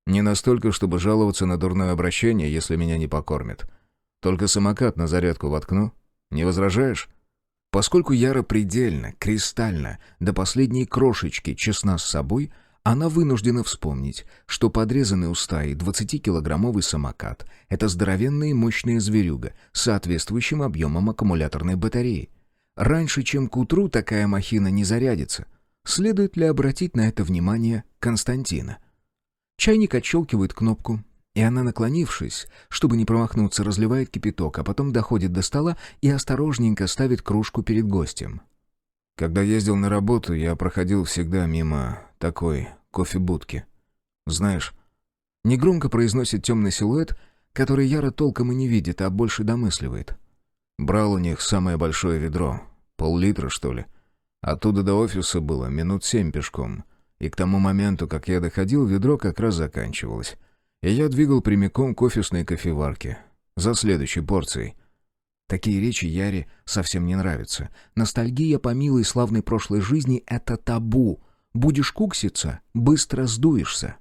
Не настолько, чтобы жаловаться на дурное обращение, если меня не покормят. Только самокат на зарядку воткну. Не возражаешь? Поскольку Яра предельно, кристально, до последней крошечки честна с собой, она вынуждена вспомнить, что подрезанный у стаи 20-килограммовый самокат — это здоровенная и мощная зверюга с соответствующим объемом аккумуляторной батареи. Раньше, чем к утру, такая махина не зарядится. Следует ли обратить на это внимание Константина? Чайник отщелкивает кнопку, и она, наклонившись, чтобы не промахнуться, разливает кипяток, а потом доходит до стола и осторожненько ставит кружку перед гостем. Когда ездил на работу, я проходил всегда мимо такой кофебудки. Знаешь, негромко произносит темный силуэт, который Яра толком и не видит, а больше домысливает. Брал у них самое большое ведро, пол-литра, что ли. Оттуда до офиса было минут 7 пешком, и к тому моменту, как я доходил, ведро как раз заканчивалось. И я двигал прямиком к офисной кофеварке. За следующей порцией. Такие речи Яре совсем не нравятся. Ностальгия по милой славной прошлой жизни — это табу. Будешь кукситься — быстро сдуешься.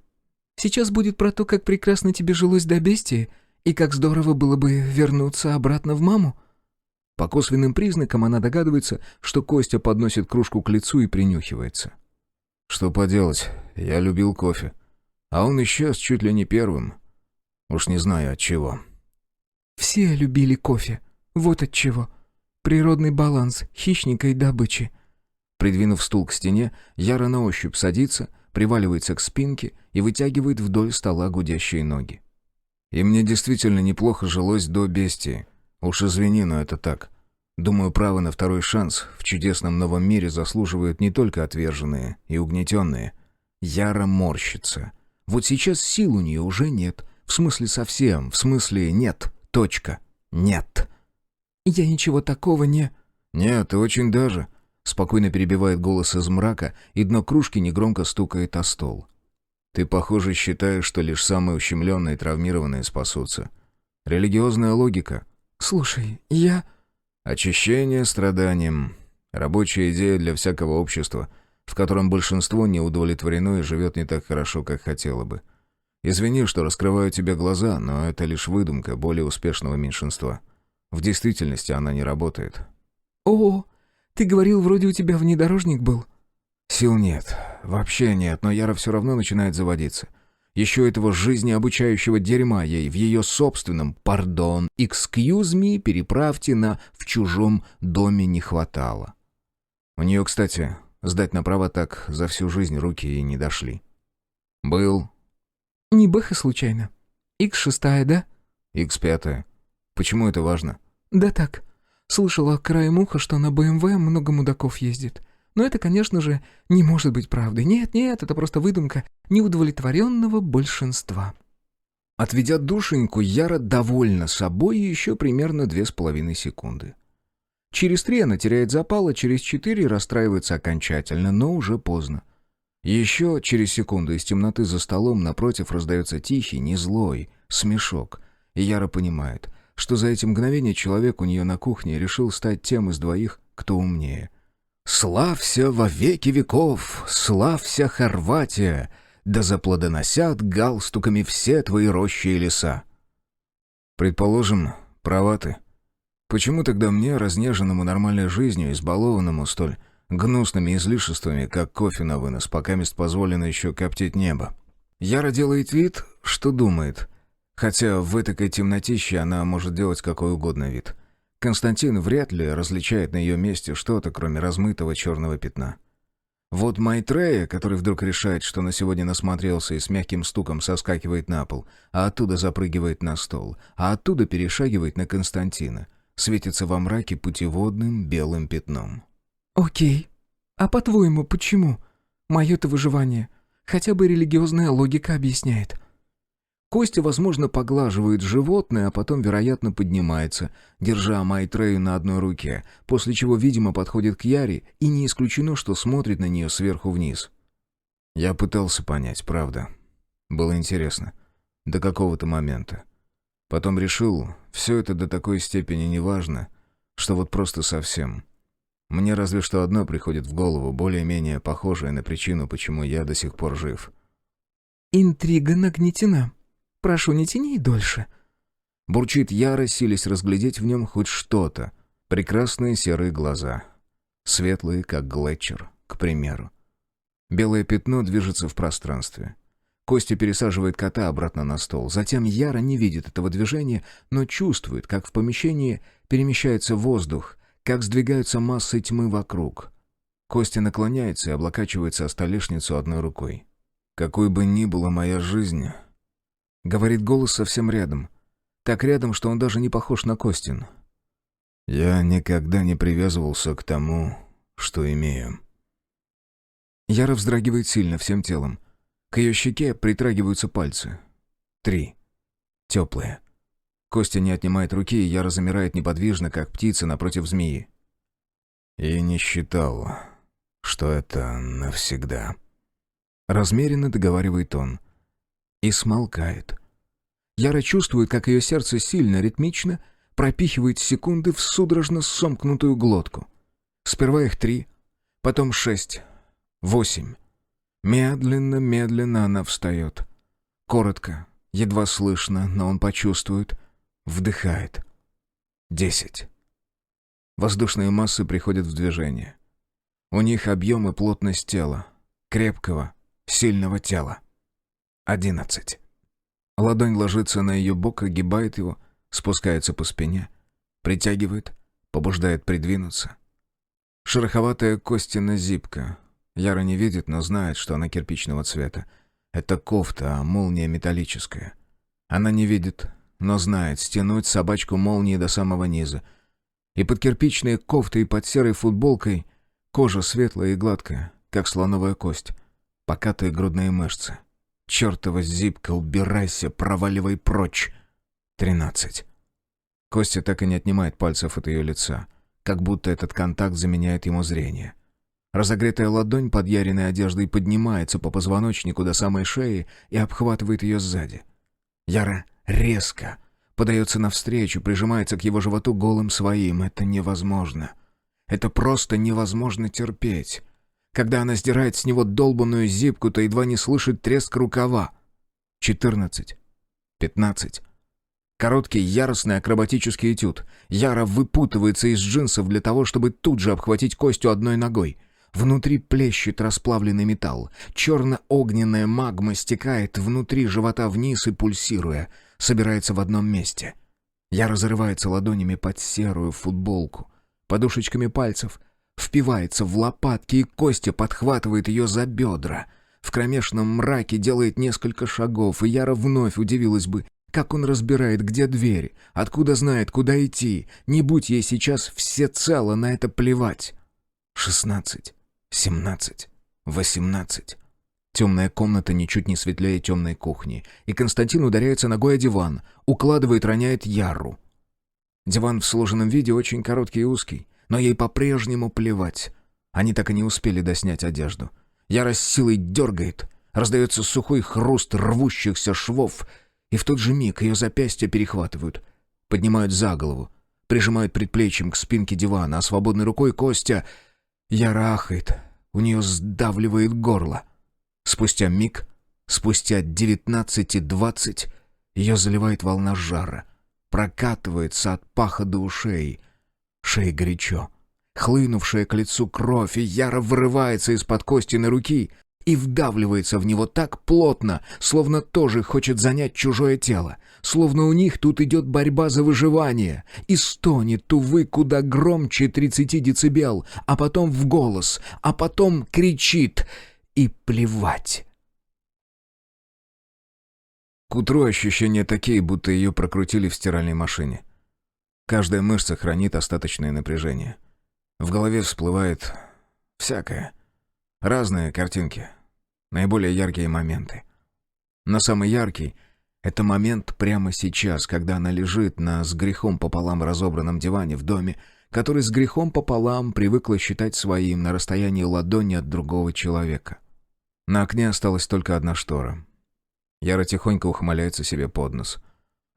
«Сейчас будет про то, как прекрасно тебе жилось до бестии, и как здорово было бы вернуться обратно в маму». По косвенным признакам она догадывается, что Костя подносит кружку к лицу и принюхивается. Что поделать, я любил кофе. А он исчез чуть ли не первым. Уж не знаю от чего. «Все любили кофе. Вот от чего. Природный баланс хищника и добычи». Придвинув стул к стене, Яра на ощупь садится, приваливается к спинке и вытягивает вдоль стола гудящие ноги. И мне действительно неплохо жилось до бестии. Уж извини, но это так. Думаю, право на второй шанс в чудесном новом мире заслуживают не только отверженные и угнетенные. Яра морщится. Вот сейчас сил у нее уже нет. В смысле совсем, в смысле нет. Точка. Нет. «Я ничего такого не...» «Нет, ты очень даже...» Спокойно перебивает голос из мрака, и дно кружки негромко стукает о стол. «Ты, похоже, считаешь, что лишь самые ущемленные и травмированные спасутся. Религиозная логика». «Слушай, я...» «Очищение страданием. Рабочая идея для всякого общества, в котором большинство не удовлетворено и живет не так хорошо, как хотело бы. Извини, что раскрываю тебе глаза, но это лишь выдумка более успешного меньшинства. В действительности она не работает». «О, ты говорил, вроде у тебя внедорожник был». «Сил нет. Вообще нет, но Яра все равно начинает заводиться. Еще этого жизнеобучающего дерьма ей в ее собственном, пардон, excuse me, переправьте на «в чужом доме» не хватало. У нее, кстати, сдать на права так за всю жизнь руки и не дошли. Был. «Не Бэха случайно? Х6, да?» Х5. Почему это важно?» «Да так. Слышала краем уха, что на БМВ много мудаков ездит. Но это, конечно же, не может быть правдой. Нет, это просто выдумка неудовлетворенного большинства». Отведя душеньку, Яра довольна собой еще примерно 2,5 секунды. Через 3 она теряет запал, а через 4 расстраивается окончательно, но уже поздно. Еще через секунду из темноты за столом напротив раздается тихий, не злой смешок, и Яра понимает, что за эти мгновения человек у нее на кухне решил стать тем из двоих, кто умнее. «Славься во веки веков, славься, Хорватия, да заплодоносят галстуками все твои рощи и леса». Предположим, права ты. Почему тогда мне, разнеженному нормальной жизнью, избалованному столь гнусными излишествами, как кофе на вынос, покамест позволено еще коптить небо? Яра делает вид, что думает. Хотя в этакой темнотище она может делать какой угодно вид. Константин вряд ли различает на ее месте что-то, кроме размытого черного пятна. Вот Майтрея, который вдруг решает, что на сегодня насмотрелся и с мягким стуком соскакивает на пол, а оттуда запрыгивает на стол, а оттуда перешагивает на Константина, светится во мраке путеводным белым пятном. Окей. А по-твоему, почему? Мое-то выживание хотя бы религиозная логика объясняет. Костя, возможно, поглаживает животное, а потом, вероятно, поднимается, держа Майтрею на одной руке, после чего, видимо, подходит к Яре, и не исключено, что смотрит на нее сверху вниз. Я пытался понять, правда. Было интересно. До какого-то момента. Потом решил, все это до такой степени неважно, что вот просто совсем. Мне разве что одно приходит в голову, более-менее похожее на причину, почему я до сих пор жив. Интрига нагнетена. Прошу, не тяни дольше. Бурчит Яра, силясь разглядеть в нем хоть что-то. Прекрасные серые глаза. Светлые, как Глетчер, к примеру. Белое пятно движется в пространстве. Костя пересаживает кота обратно на стол. Затем Яра не видит этого движения, но чувствует, как в помещении перемещается воздух, как сдвигаются массы тьмы вокруг. Костя наклоняется и облокачивается о столешницу одной рукой. «Какой бы ни была моя жизнь...» — говорит голос совсем рядом. Так рядом, что он даже не похож на Костин. «Я никогда не привязывался к тому, что имею». Яра вздрагивает сильно всем телом. К ее щеке притрагиваются пальцы. 3. Теплые. Костя не отнимает руки, и Яра замирает неподвижно, как птица напротив змеи. «И не считал, что это навсегда». Размеренно договаривает он. И смолкает. Яра чувствует, как ее сердце сильно, ритмично пропихивает секунды в судорожно сомкнутую глотку. Сперва их 3, потом 6, 8. Медленно она встает. Коротко, едва слышно, но он почувствует. Вдыхает. 10. Воздушные массы приходят в движение. У них объем и плотность тела. Крепкого, сильного тела. 11. Ладонь ложится на ее бок, огибает его, спускается по спине, притягивает, побуждает придвинуться. Шероховатая Костина зипка. Яра не видит, но знает, что она кирпичного цвета. Это кофта, а молния металлическая. Она не видит, но знает, стянуть собачку молнии до самого низа. И под кирпичной кофтой и под серой футболкой кожа светлая и гладкая, как слоновая кость, покатые грудные мышцы. Чертова зипка, убирайся, проваливай прочь. 13. Костя так и не отнимает пальцев от ее лица, как будто этот контакт заменяет ему зрение. Разогретая ладонь под Яриной одеждой поднимается по позвоночнику до самой шеи и обхватывает ее сзади. Яра резко подается навстречу, прижимается к его животу голым своим. Это невозможно. Это просто невозможно терпеть. Когда она сдирает с него долбанную зипку, то едва не слышит треск рукава. 14. 15. Короткий, яростный акробатический этюд. Яра выпутывается из джинсов для того, чтобы тут же обхватить Костю одной ногой. Внутри плещет расплавленный металл. Черно-огненная магма стекает внутри живота вниз и, пульсируя, собирается в одном месте. Яра зарывается ладонями под серую футболку, подушечками пальцев, впивается в лопатки, и Костя подхватывает ее за бедра. В кромешном мраке делает несколько шагов, и Яра вновь удивилась бы, как он разбирает, где дверь, откуда знает, куда идти. Не будь ей сейчас всецело на это плевать. 16, 17, 18. Темная комната ничуть не светлее темной кухни, и Константин ударяется ногой о диван, укладывает, роняет Яру. Диван в сложенном виде очень короткий и узкий, но ей по-прежнему плевать. Они так и не успели доснять одежду. Яра с силой дергает, раздается сухой хруст рвущихся швов, и в тот же миг ее запястья перехватывают, поднимают за голову, прижимают предплечьем к спинке дивана, а свободной рукой Костя... Яра ахает, у нее сдавливает горло. Спустя миг, спустя 19 и 20, ее заливает волна жара. прокатывается от паха до ушей. Шея горячо. Хлынувшая к лицу кровь, и Яра вырывается из-под Костиной руки и вдавливается в него так плотно, словно тоже хочет занять чужое тело, словно у них тут идет борьба за выживание, и стонет, увы, куда громче 30 децибел, а потом в голос, а потом кричит, и плевать. К утру ощущения такие, будто ее прокрутили в стиральной машине. Каждая мышца хранит остаточное напряжение. В голове всплывает всякое. Разные картинки. Наиболее яркие моменты. Но самый яркий — это момент прямо сейчас, когда она лежит на с грехом пополам разобранном диване в доме, который с грехом пополам привыкла считать своим на расстоянии ладони от другого человека. На окне осталась только одна штора. Яра тихонько ухмыляется себе под нос.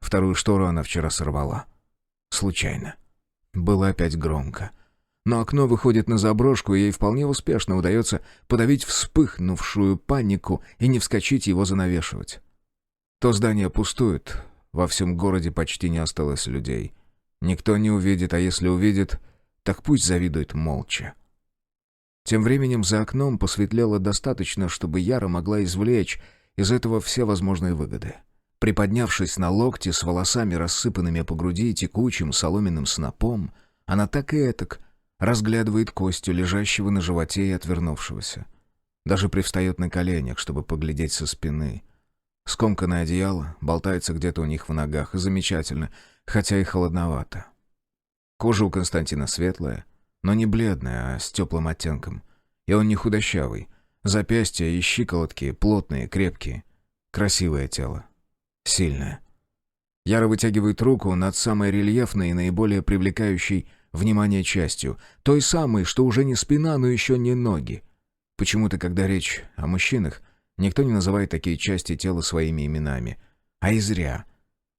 Вторую штору она вчера сорвала. Случайно. Было опять громко. Но окно выходит на заброшку, и ей вполне успешно удается подавить вспыхнувшую панику и не вскочить его занавешивать. То здание пустует, во всем городе почти не осталось людей. Никто не увидит, а если увидит, так пусть завидует молча. Тем временем за окном посветлело достаточно, чтобы Яра могла извлечь из этого все возможные выгоды. Приподнявшись на локте с волосами, рассыпанными по груди текучим соломенным снопом, она так и этак разглядывает Костю, лежащего на животе и отвернувшегося. Даже привстает на коленях, чтобы поглядеть со спины. Скомканное одеяло болтается где-то у них в ногах, и замечательно, хотя и холодновато. Кожа у Константина светлая, но не бледная, а с теплым оттенком. И он не худощавый. Запястья и щиколотки плотные, крепкие. Красивое тело. Сильное. Яра вытягивает руку над самой рельефной и наиболее привлекающей внимание частью, той самой, что уже не спина, но еще не ноги. Почему-то, когда речь о мужчинах, никто не называет такие части тела своими именами. А и зря.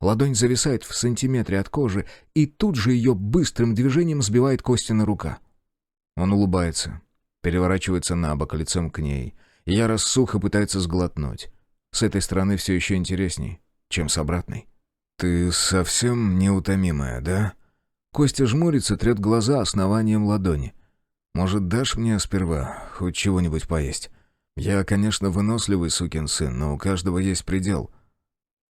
Ладонь зависает в сантиметре от кожи, и тут же ее быстрым движением сбивает Костина рука. Он улыбается, переворачивается на бок лицом к ней. Яра сухо пытается сглотнуть. С этой стороны все еще интересней, чем с обратной. «Ты совсем неутомимая, да?» Костя жмурится, трет глаза основанием ладони. «Может, дашь мне сперва хоть чего-нибудь поесть? Я, конечно, выносливый сукин сын, но у каждого есть предел».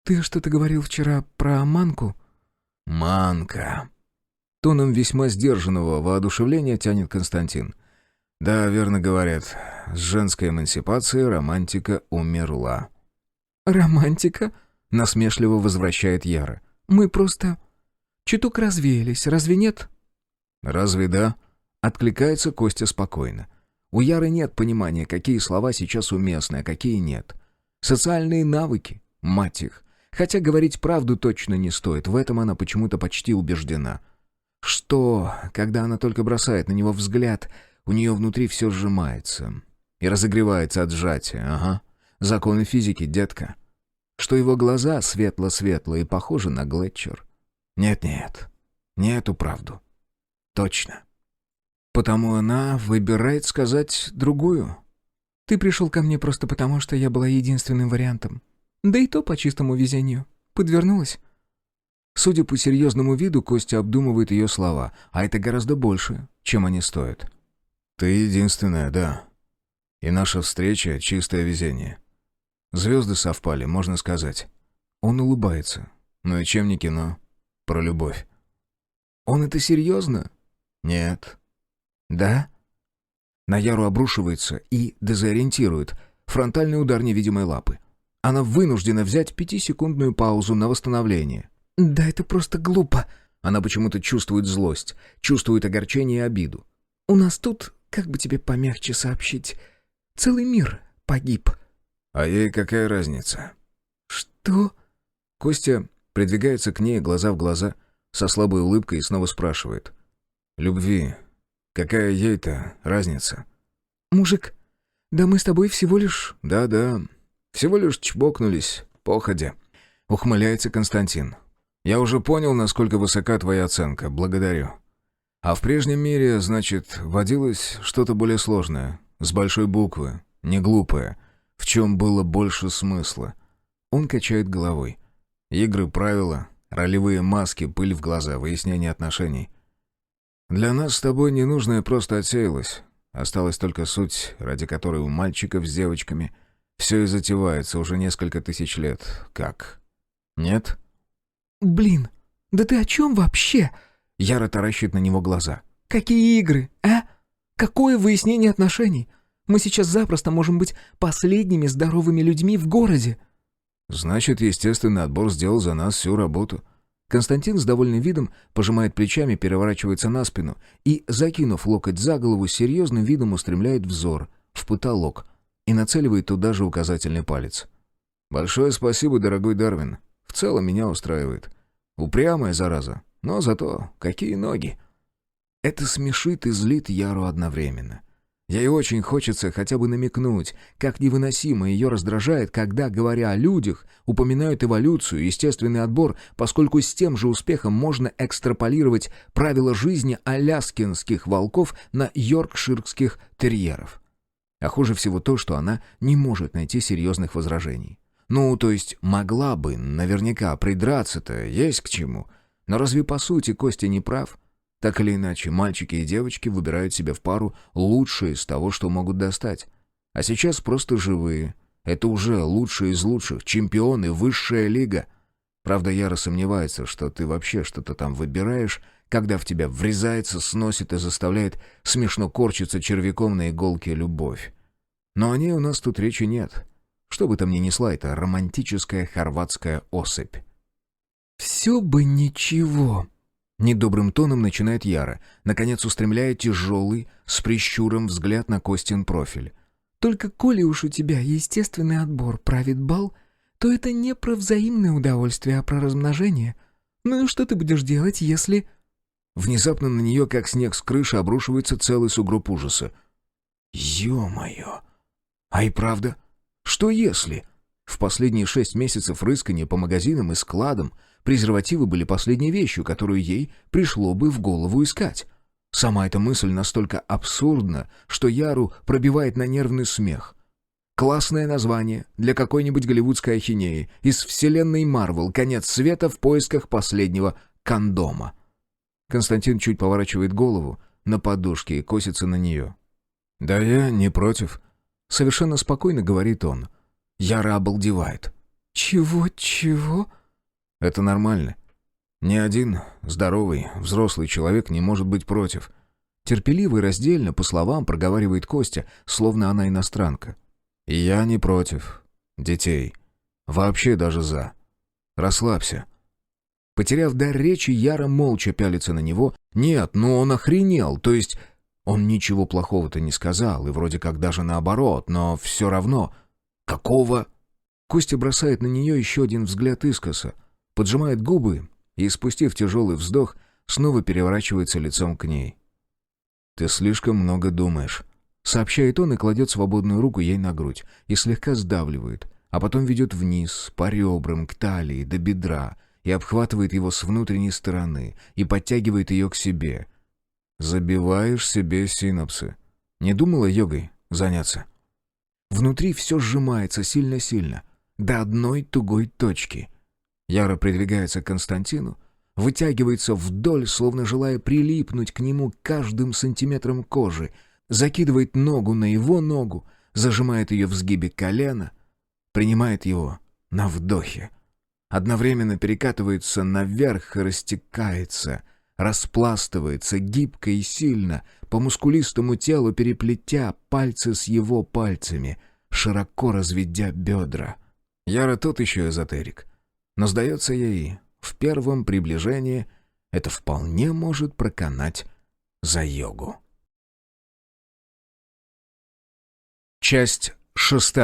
«Ты что-то говорил вчера про манку?» «Манка». Тоном весьма сдержанного воодушевления тянет Константин. «Да, верно говорят. С женской эмансипацией романтика умерла». «Романтика?» — насмешливо возвращает Яра. «Мы просто чуток развеялись, разве нет?» «Разве да?» — откликается Костя спокойно. У Яры нет понимания, какие слова сейчас уместны, а какие нет. Социальные навыки, мать их. Хотя говорить правду точно не стоит, в этом она почему-то почти убеждена. Что, когда она только бросает на него взгляд, у нее внутри все сжимается и разогревается от сжатия, ага. Законы физики, детка. Что его глаза светло-светлые и похожи на Глетчер. Нет-нет, не эту правду. Точно. Потому она выбирает сказать другую. «Ты пришел ко мне просто потому, что я была единственным вариантом. Да и то по чистому везению. Подвернулась». Судя по серьезному виду, Костя обдумывает ее слова, а это гораздо больше, чем они стоят. «Ты единственная, да. И наша встреча — чистое везение. Звезды совпали, можно сказать». Он улыбается. «Ну и чем не кино? Про любовь». «Он это серьезно?» «Нет». «Да?» На Яру обрушивается и дезориентирует. Фронтальный удар невидимой лапы. Она вынуждена взять 5-секундную паузу на восстановление. «Да это просто глупо». Она почему-то чувствует злость, чувствует огорчение и обиду. «У нас тут, как бы тебе помягче сообщить, целый мир погиб». «А ей какая разница?» «Что?» Костя придвигается к ней глаза в глаза, со слабой улыбкой и снова спрашивает. «Любви, какая ей-то разница?» «Мужик, да мы с тобой всего лишь...» «Да-да, всего лишь чпокнулись, походя», — ухмыляется Константин. «Я уже понял, насколько высока твоя оценка, благодарю. А в прежнем мире, значит, водилось что-то более сложное, с большой буквы, не глупое, в чем было больше смысла». Он качает головой. Игры, правила, Ролевые маски, пыль в глаза, выяснение отношений. Для нас с тобой ненужное просто отсеялось. Осталась только суть, ради которой у мальчиков с девочками все и затевается уже несколько тысяч лет. Как? Нет? Блин, да ты о чем вообще? Яра таращит на него глаза. Какие игры, а? Какое выяснение отношений? Мы сейчас запросто можем быть последними здоровыми людьми в городе. Значит, естественный отбор сделал за нас всю работу. Константин с довольным видом пожимает плечами, переворачивается на спину и, закинув локоть за голову, серьезным видом устремляет взор в потолок и нацеливает туда же указательный палец. «Большое спасибо, дорогой Дарвин. В целом меня устраивает. Упрямая зараза, но зато какие ноги!» Это смешит и злит Яру одновременно. Ей очень хочется хотя бы намекнуть, как невыносимо ее раздражает, когда, говоря о людях, упоминают эволюцию, естественный отбор, поскольку с тем же успехом можно экстраполировать правила жизни аляскинских волков на йоркширских терьеров. А хуже всего то, что она не может найти серьезных возражений. Ну, то есть могла бы, наверняка, придраться-то есть к чему. Но разве по сути Костя не прав? Так или иначе, мальчики и девочки выбирают себе в пару лучшее из того, что могут достать. А сейчас просто живые. Это уже лучшие из лучших, чемпионы, высшая лига. Правда, Яра сомневается, что ты вообще что-то там выбираешь, когда в тебя врезается, сносит и заставляет смешно корчиться червяком на иголке любовь. Но о ней у нас тут речи нет. Что бы там ни несла эта романтическая хорватская особь. «Все бы ничего», — недобрым тоном начинает Яра, наконец устремляя тяжелый, с прищуром взгляд на Костин профиль. «Только коли уж у тебя естественный отбор правит бал, то это не про взаимное удовольствие, а про размножение. Ну и что ты будешь делать, если...» Внезапно на нее, как снег с крыши, обрушивается целый сугроб ужаса. «Ё-моё! А и правда? Что если...» В последние 6 месяцев рыскания по магазинам и складам презервативы были последней вещью, которую ей пришло бы в голову искать. Сама эта мысль настолько абсурдна, что Яру пробивает на нервный смех. Классное название для какой-нибудь голливудской ахинеи из вселенной Марвел «Конец света в поисках последнего кондома». Константин чуть поворачивает голову на подушке и косится на нее. «Да я не против», — совершенно спокойно говорит он. Яра обалдевает. «Чего?» «Это нормально. Ни один здоровый, взрослый человек не может быть против». Терпеливо и раздельно, по словам, проговаривает Костя, словно она иностранка. «И я не против. Детей. Вообще даже за. Расслабься». Потеряв дар речи, Яра молча пялится на него. Нет, ну он охренел, то есть он ничего плохого-то не сказал, и вроде как даже наоборот, но все равно... «Какого?» Костя бросает на нее еще один взгляд искоса, поджимает губы и, спустив тяжелый вздох, снова переворачивается лицом к ней. «Ты слишком много думаешь», — сообщает он и кладет свободную руку ей на грудь и слегка сдавливает, а потом ведет вниз, по ребрам, к талии, до бедра и обхватывает его с внутренней стороны и подтягивает ее к себе. «Забиваешь себе синапсы. Не думала йогой заняться?» Внутри все сжимается сильно-сильно, до одной тугой точки. Яра придвигается к Константину, вытягивается вдоль, словно желая прилипнуть к нему каждым сантиметром кожи, закидывает ногу на его ногу, зажимает ее в сгибе колена, принимает его на вдохе. Одновременно перекатывается наверх и растекается, распластывается гибко и сильно, по мускулистому телу переплетя пальцы с его пальцами, широко разведя бедра. Яра тот еще эзотерик. Но, сдается ей, в первом приближении это вполне может проканать за йогу. Часть 6.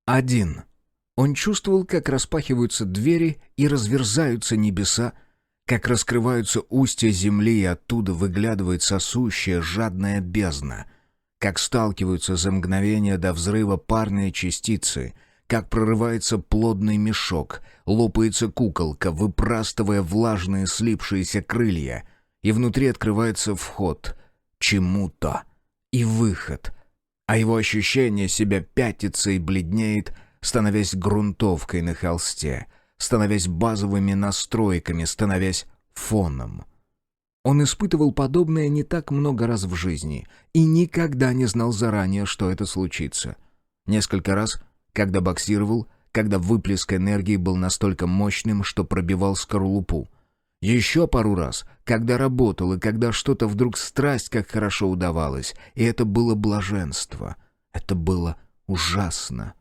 1. Он чувствовал, как распахиваются двери и разверзаются небеса, как раскрываются устья земли, и оттуда выглядывает сосущая, жадная бездна, как сталкиваются за мгновение до взрыва парные частицы, как прорывается плодный мешок, лопается куколка, выпрастывая влажные слипшиеся крылья, и внутри открывается вход чему-то и выход, а его ощущение себя пятится и бледнеет, становясь грунтовкой на холсте, становясь базовыми настройками, становясь фоном. Он испытывал подобное не так много раз в жизни и никогда не знал заранее, что это случится. Несколько раз, когда боксировал, когда выплеск энергии был настолько мощным, что пробивал скорлупу. Еще пару раз, когда работал и когда что-то вдруг страсть как хорошо удавалось, и это было блаженство. Это было ужасно.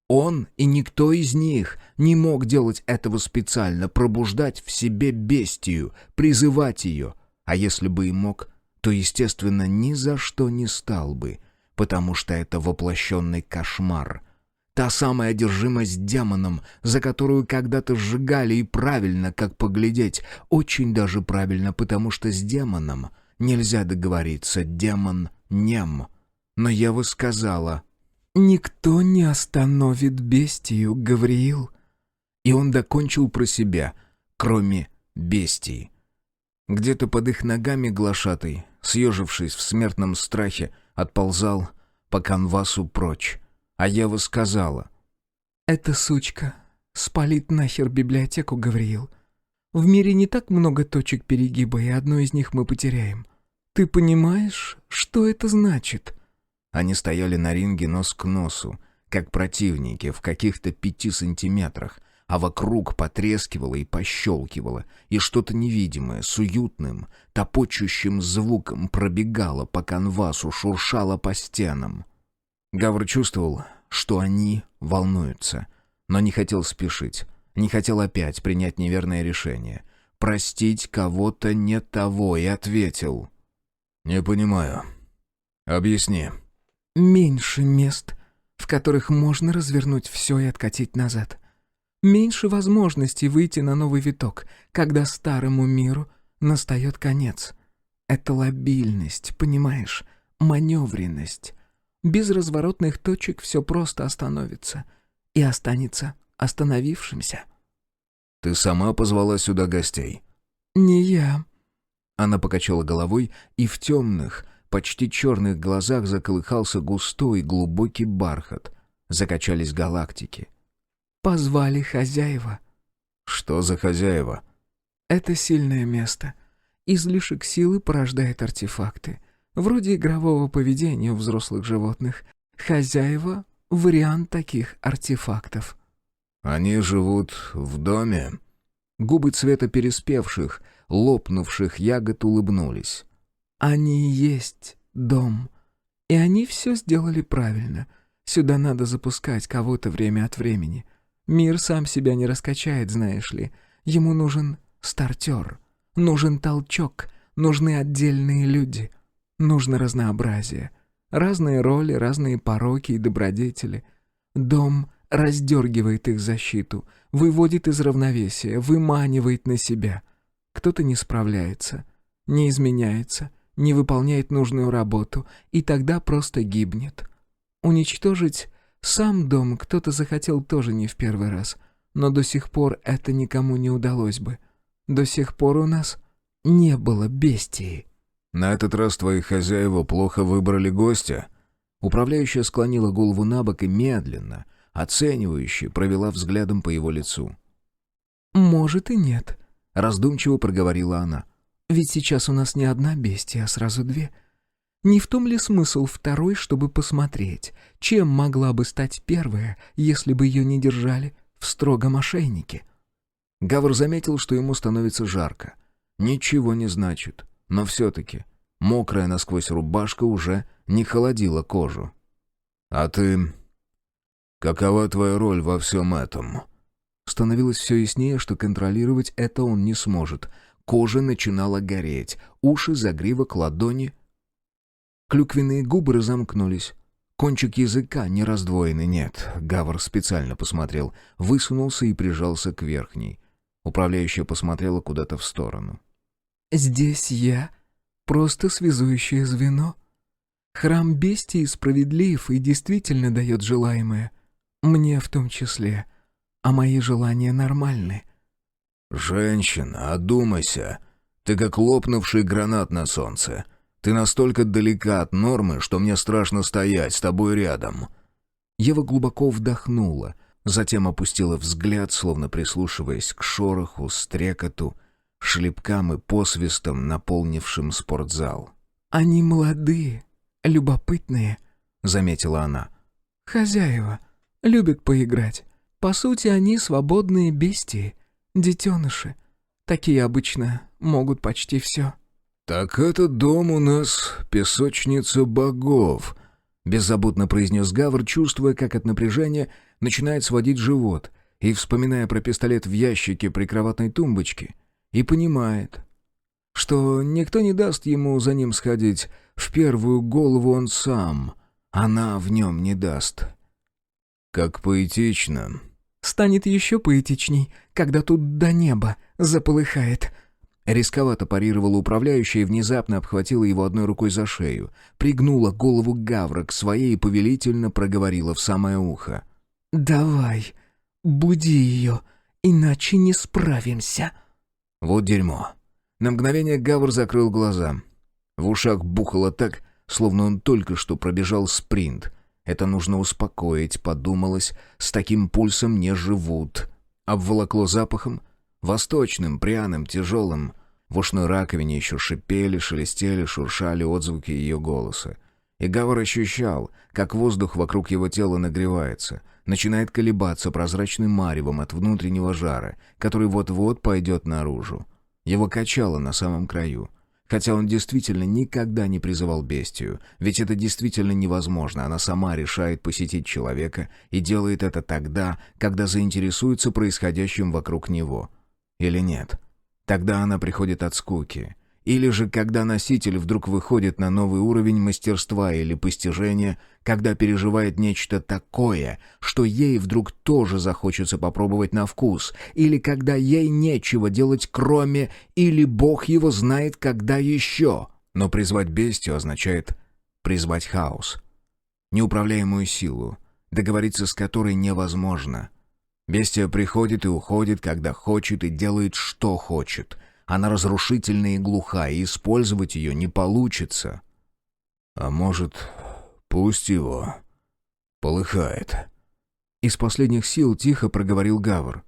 Он и никто из них не мог делать этого специально, пробуждать в себе бестию, призывать ее. А если бы и мог, то, естественно, ни за что не стал бы, потому что это воплощенный кошмар. Та самая одержимость демоном, за которую когда-то сжигали, и правильно, как поглядеть, очень даже правильно, потому что с демоном нельзя договориться, демон нем. Но Ева сказала: «Никто не остановит бестию, Гавриил». И он докончил про себя, кроме бестии. Где-то под их ногами глашатый, съежившись в смертном страхе, отползал по канвасу прочь. А Ева сказала: «Эта сучка спалит нахер библиотеку, Гавриил. В мире не так много точек перегиба, и одну из них мы потеряем. Ты понимаешь, что это значит?» Они стояли на ринге нос к носу, как противники в каких-то 5 сантиметрах, а вокруг потрескивало и пощелкивало, и что-то невидимое с уютным, топочущим звуком пробегало по канвасу, шуршало по стенам. Гавр чувствовал, что они волнуются, но не хотел спешить, не хотел опять принять неверное решение, простить кого-то не того, и ответил: «Не понимаю. Объясни». «Меньше мест, в которых можно развернуть все и откатить назад. Меньше возможностей выйти на новый виток, когда старому миру настает конец. Это лобильность, понимаешь, маневренность. Без разворотных точек все просто остановится и останется остановившимся». «Ты сама позвала сюда гостей?» «Не я». Она покачала головой, и в темных, почти черных глазах заколыхался густой глубокий бархат. Закачались галактики. «Позвали хозяева». «Что за хозяева?» «Это сильное место. Излишек силы порождает артефакты. Вроде игрового поведения у взрослых животных. Хозяева — вариант таких артефактов». «Они живут в доме?» Губы цвета переспевших, лопнувших ягод улыбнулись. «Они и есть дом. И они все сделали правильно. Сюда надо запускать кого-то время от времени. Мир сам себя не раскачает, знаешь ли. Ему нужен стартер, нужен толчок, нужны отдельные люди, нужно разнообразие. Разные роли, разные пороки и добродетели. Дом раздергивает их защиту, выводит из равновесия, выманивает на себя. Кто-то не справляется, не изменяется, не выполняет нужную работу, и тогда просто гибнет. Уничтожить сам дом кто-то захотел тоже не в первый раз, но до сих пор это никому не удалось бы. До сих пор у нас не было бестии». «На этот раз твои хозяева плохо выбрали гостя?» Управляющая склонила голову набок и медленно, оценивающе провела взглядом по его лицу. «Может и нет», — раздумчиво проговорила она. «Ведь сейчас у нас не одна бестия, а сразу две. Не в том ли смысл второй, чтобы посмотреть, чем могла бы стать первая, если бы ее не держали в строгом ошейнике?» Гавр заметил, что ему становится жарко. Ничего не значит, но все-таки мокрая насквозь рубашка уже не холодила кожу. «А ты... какова твоя роль во всем этом?» Становилось все яснее, что контролировать это он не сможет. Кожа начинала гореть, уши, загривок, ладони. Клюквенные губы разомкнулись. Кончик языка не раздвоенный, нет. Гавр специально посмотрел, высунулся и прижался к верхней. Управляющая посмотрела куда-то в сторону. «Здесь я просто связующее звено. Храм бестии справедлив и действительно дает желаемое. Мне в том числе. А мои желания нормальны». «Женщина, одумайся. Ты как лопнувший гранат на солнце. Ты настолько далека от нормы, что мне страшно стоять с тобой рядом». Ева глубоко вдохнула, Затем опустила взгляд, словно прислушиваясь к шороху, стрекоту, шлепкам и посвистам, наполнившим спортзал. «Они молодые, любопытные», — заметила она. «Хозяева любят поиграть. По сути, они свободные бестии, детеныши. Такие обычно могут почти все». «Так этот дом у нас песочница богов», — беззаботно произнес Гавр, чувствуя, как от напряжения начинает сводить живот, и вспоминая про пистолет в ящике прикроватной тумбочки, и понимает, что никто не даст ему за ним сходить. В первую голову он сам, она в нем не даст. «Как поэтично». «Станет еще поэтичней, когда тут до неба заполыхает». Рисковато парировала управляющая и внезапно обхватила его одной рукой за шею, пригнула голову Гавра к своей и повелительно проговорила в самое ухо. «Давай, буди ее, иначе не справимся». Вот дерьмо. На мгновение Гавр закрыл глаза. В ушах бухало так, словно он только что пробежал спринт. Это нужно успокоить, подумалось, с таким пульсом не живут. Обволокло запахом, восточным, пряным, тяжелым. В ушной раковине еще шипели, шелестели, шуршали отзвуки ее голоса. И Гавр ощущал, как воздух вокруг его тела нагревается, начинает колебаться прозрачным маревом от внутреннего жара, который вот-вот пойдет наружу. Его качало на самом краю. Хотя он действительно никогда не призывал бестию, ведь это действительно невозможно, она сама решает посетить человека и делает это тогда, когда заинтересуется происходящим вокруг него. Или нет? Тогда она приходит от скуки. Или же когда носитель вдруг выходит на новый уровень мастерства или постижения, когда переживает нечто такое, что ей вдруг тоже захочется попробовать на вкус, или когда ей нечего делать кроме, или Бог его знает когда еще. Но призвать бестию означает призвать хаос. Неуправляемую силу, договориться с которой невозможно. Бестия приходит и уходит, когда хочет, и делает, что хочет. Она разрушительна и глуха, и использовать ее не получится. А может, пусть его полыхает. Из последних сил тихо проговорил Гавр.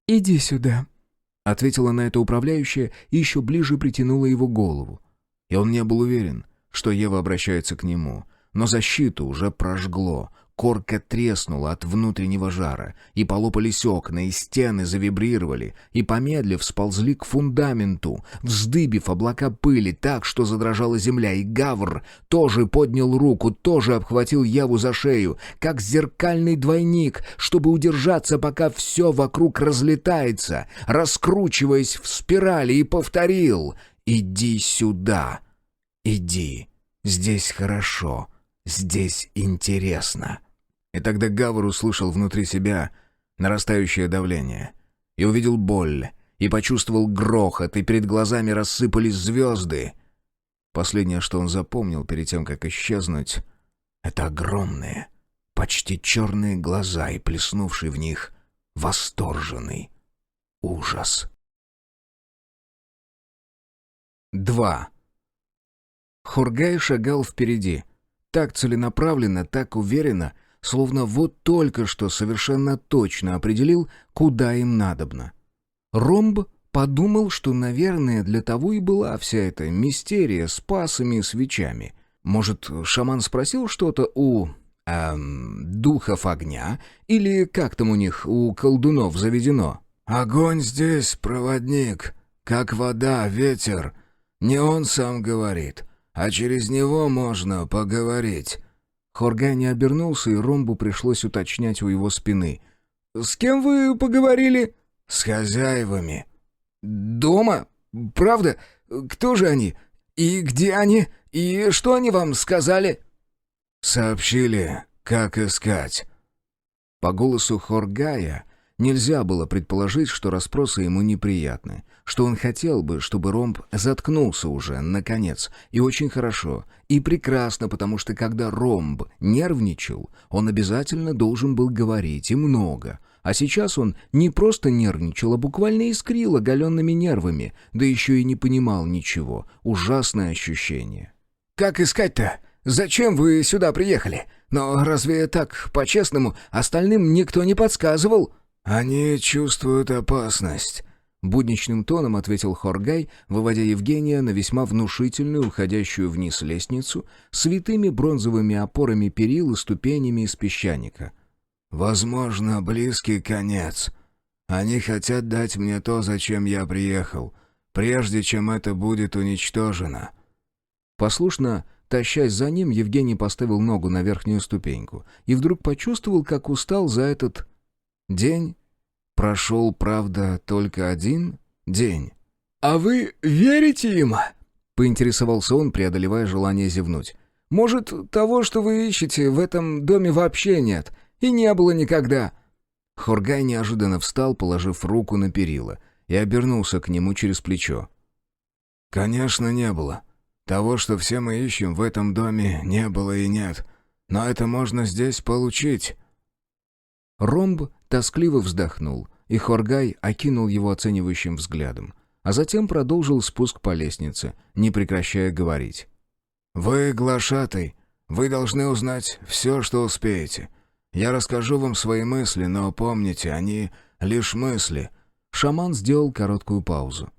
«Иди сюда», — ответила на это управляющая и еще ближе притянула его голову. И он не был уверен, что Ева обращается к нему, но защиту уже прожгло. Корка треснула от внутреннего жара, и полопались окна, и стены завибрировали, и, помедлив, сползли к фундаменту, вздыбив облака пыли так, что задрожала земля, и Гавр тоже поднял руку, тоже обхватил Еву за шею, как зеркальный двойник, чтобы удержаться, пока все вокруг разлетается, раскручиваясь в спирали, и повторил: «Иди сюда, иди, здесь хорошо, здесь интересно». И тогда Гавр услышал внутри себя нарастающее давление, и увидел боль, и почувствовал грохот, и перед глазами рассыпались звезды. Последнее, что он запомнил перед тем, как исчезнуть, это огромные, почти черные глаза и плеснувший в них восторженный ужас. 2. Хоргай шагал впереди, так целенаправленно, так уверенно, словно вот только что совершенно точно определил, куда им надобно. Ромб подумал, что, наверное, для того и была вся эта мистерия с пасами и свечами. Может, шаман спросил что-то у духов огня, или как там у них, у колдунов заведено? «Огонь здесь, проводник, как вода, ветер. Не он сам говорит, а через него можно поговорить». Хоргай не обернулся, и Ромбу пришлось уточнять у его спины. «С кем вы поговорили?» «С хозяевами». «Дома? Правда? Кто же они? И где они? И что они вам сказали?» «Сообщили, как искать». По голосу Хоргая нельзя было предположить, что расспросы ему неприятны, что он хотел бы, чтобы Ромб заткнулся уже, наконец, и очень хорошо, и прекрасно, потому что когда Ромб нервничал, он обязательно должен был говорить, и много. А сейчас он не просто нервничал, а буквально искрил оголенными нервами, да еще и не понимал ничего. Ужасное ощущение. «Как искать-то? Зачем вы сюда приехали? Но разве так, по-честному, остальным никто не подсказывал?» «Они чувствуют опасность», — будничным тоном ответил Хоргай, выводя Евгения на весьма внушительную, уходящую вниз лестницу с витыми бронзовыми опорами перил и ступенями из песчаника. «Возможно, близкий конец. Они хотят дать мне то, зачем я приехал, прежде чем это будет уничтожено». Послушно, тащась за ним, Евгений поставил ногу на верхнюю ступеньку и вдруг почувствовал, как устал за этот день. Прошел, правда, только один день. «А вы верите им?» — поинтересовался он, преодолевая желание зевнуть. «Может, того, что вы ищете, в этом доме вообще нет, и не было никогда?» Хоргай неожиданно встал, положив руку на перила, и обернулся к нему через плечо. «Конечно, не было. Того, что все мы ищем, в этом доме не было и нет. Но это можно здесь получить». Ромб тоскливо вздохнул, и Хоргай окинул его оценивающим взглядом, а затем продолжил спуск по лестнице, не прекращая говорить. «Вы глашатай, вы должны узнать все, что успеете. Я расскажу вам свои мысли, но помните, они лишь мысли». Шаман сделал короткую паузу.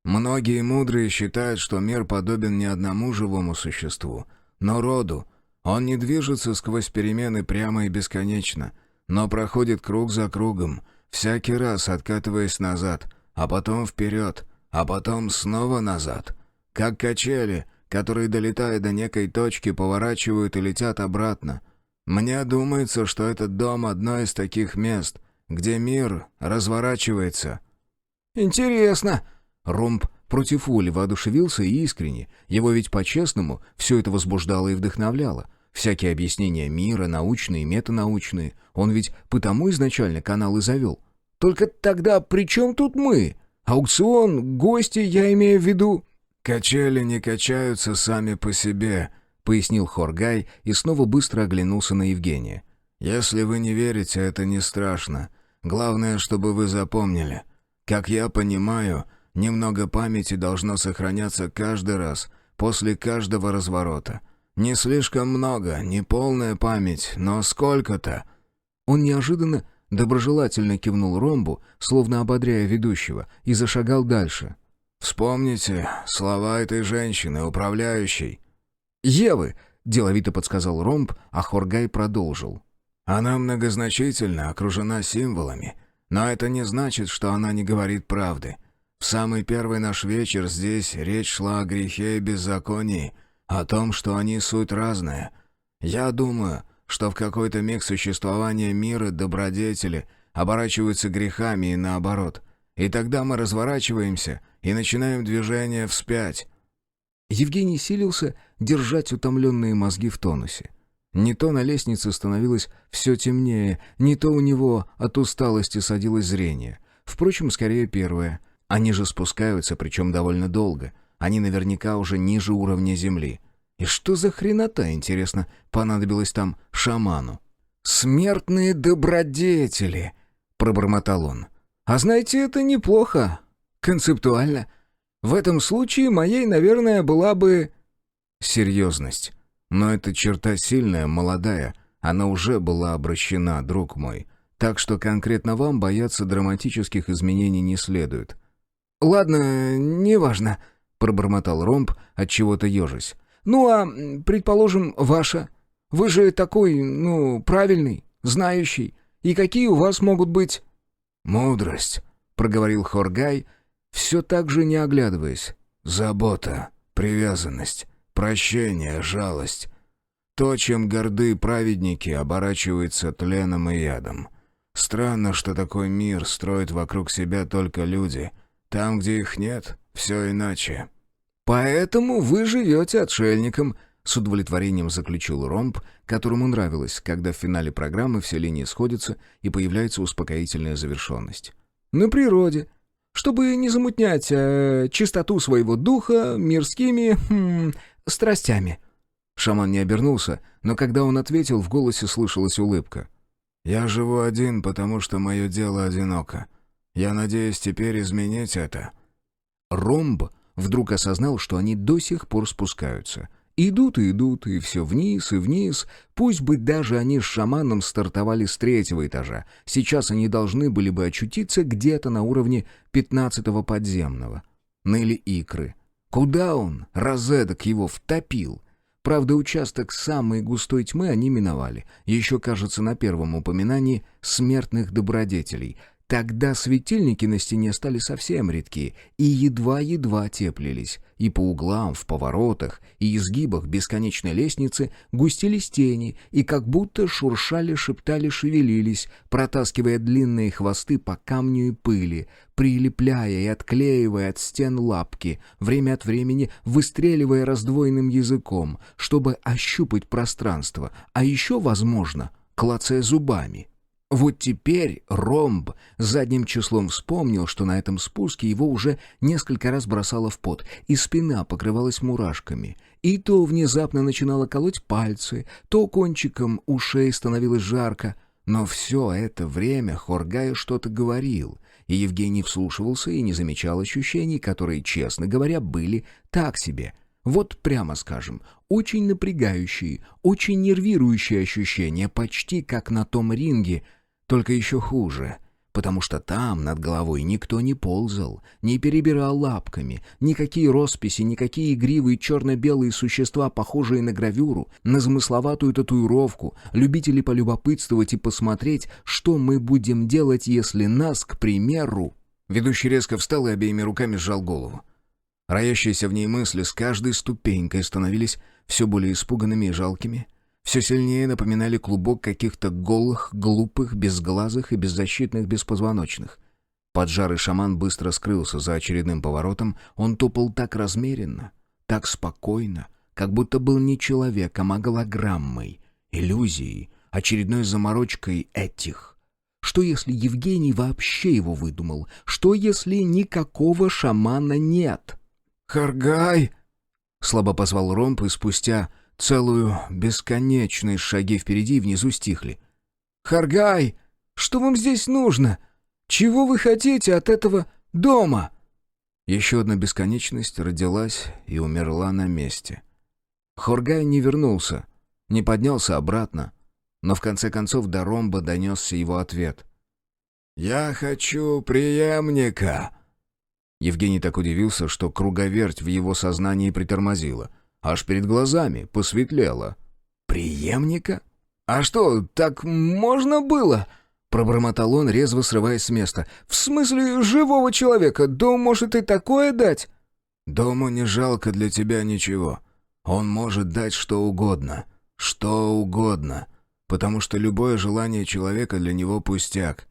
«Многие мудрые считают, что мир подобен не одному живому существу, но роду. Он не движется сквозь перемены прямо и бесконечно, но проходит круг за кругом, всякий раз откатываясь назад, а потом вперед, а потом снова назад. Как качели, которые, долетая до некой точки, поворачивают и летят обратно. Мне думается, что этот дом — одно из таких мест, где мир разворачивается». «Интересно!» Ромб против воли воодушевился и искренне. Его ведь по-честному все это возбуждало и вдохновляло. Всякие объяснения мира, научные и метанаучные. Он ведь потому изначально канал и завел. Только тогда при чем тут мы? Аукцион, гости, я имею в виду. «Качели не качаются сами по себе», — пояснил Хоргай и снова быстро оглянулся на Евгения. «Если вы не верите, это не страшно. Главное, чтобы вы запомнили. Как я понимаю, немного памяти должно сохраняться каждый раз, после каждого разворота. Не слишком много, не полная память, но сколько-то». Он неожиданно доброжелательно кивнул Ромбу, словно ободряя ведущего, и зашагал дальше. «Вспомните слова этой женщины, управляющей». «Евы», — деловито подсказал Ромб, а Хоргай продолжил. «Она многозначительно окружена символами, но это не значит, что она не говорит правды. В самый первый наш вечер здесь речь шла о грехе и беззаконии, о том, что они суть разная. Я думаю, что в какой-то миг существования мира добродетели оборачиваются грехами и наоборот. И тогда мы разворачиваемся и начинаем движение вспять». Евгений силился держать утомленные мозги в тонусе. Не то на лестнице становилось все темнее, не то у него от усталости садилось зрение. Впрочем, скорее первое. Они же спускаются, причем довольно долго. Они наверняка уже ниже уровня земли. И что за хренота, интересно, понадобилось там шаману? «Смертные добродетели», — пробормотал он. «А знаете, это неплохо. Концептуально. В этом случае моей, наверное, была бы...» Серьезность. Но эта черта сильная, молодая. Она уже была обращена, друг мой. Так что конкретно вам бояться драматических изменений не следует. «Ладно, неважно», — пробормотал Ромб, отчего-то ежась. «Ну а, предположим, ваша. Вы же такой, правильный, знающий. И какие у вас могут быть...» «Мудрость», — проговорил Хоргай, все так же не оглядываясь. «Забота, привязанность, прощение, жалость. То, чем горды праведники, оборачивается тленом и ядом. Странно, что такой мир строят вокруг себя только люди. Там, где их нет, все иначе». «Поэтому вы живете отшельником», — с удовлетворением заключил Ромб, которому нравилось, когда в финале программы все линии сходятся и появляется успокоительная завершенность. «На природе, чтобы не замутнять чистоту своего духа мирскими страстями». Шаман не обернулся, но когда он ответил, в голосе слышалась улыбка. «Я живу один, потому что мое дело одиноко. Я надеюсь теперь изменить это». Ромб вдруг осознал, что они до сих пор спускаются, Идут и идут, и все вниз и вниз. Пусть бы даже они с шаманом стартовали с 3-го этажа. Сейчас они должны были бы очутиться где-то на уровне 15-го подземного. Ныли икры. Куда он, розеток, его втопил? Правда, участок самой густой тьмы они миновали. Еще, кажется, на первом упоминании смертных добродетелей. Тогда светильники на стене стали совсем редкие и едва-едва теплились. И по углам, в поворотах и изгибах бесконечной лестницы густились тени и как будто шуршали, шептали, шевелились, протаскивая длинные хвосты по камню и пыли, прилепляя и отклеивая от стен лапки, время от времени выстреливая раздвоенным языком, чтобы ощупать пространство, а еще, возможно, клацая зубами. Вот теперь Ромб задним числом вспомнил, что на этом спуске его уже несколько раз бросало в пот, и спина покрывалась мурашками. И то внезапно начинало колоть пальцы, то кончиком ушей становилось жарко. Но все это время Хоргай что-то говорил, и Евгений вслушивался и не замечал ощущений, которые, честно говоря, были так себе. Вот прямо скажем, очень напрягающие, очень нервирующие ощущения, почти как на том ринге, только еще хуже, потому что там над головой никто не ползал, не перебирал лапками, никакие росписи, никакие игривые черно-белые существа, похожие на гравюру, на замысловатую татуировку, любители полюбопытствовать и посмотреть, что мы будем делать, если нас, к примеру... Ведущий резко встал и обеими руками сжал голову. Роящиеся в ней мысли с каждой ступенькой становились все более испуганными и жалкими, все сильнее напоминали клубок каких-то голых, глупых, безглазых и беззащитных беспозвоночных. Поджарый шаман быстро скрылся за очередным поворотом, он топал так размеренно, так спокойно, как будто был не человеком, а голограммой, иллюзией, очередной заморочкой этих. Что если Евгений вообще его выдумал? Что если никакого шамана нет? «Хоргай!» — слабо позвал Ромб, и спустя целую бесконечные шаги впереди и внизу стихли. «Хоргай! Что вам здесь нужно? Чего вы хотите от этого дома?» Еще одна бесконечность родилась и умерла на месте. Хоргай не вернулся, не поднялся обратно, но в конце концов до Ромба донесся его ответ. «Я хочу преемника!» Евгений так удивился, что круговерть в его сознании притормозила. Аж перед глазами посветлело. «Преемника? А что, так можно было?» Пробормотал он, резво срываясь с места. «В смысле живого человека? Дом может и такое дать?» «Дому не жалко для тебя ничего. Он может дать что угодно. Что угодно. Потому что любое желание человека для него пустяк.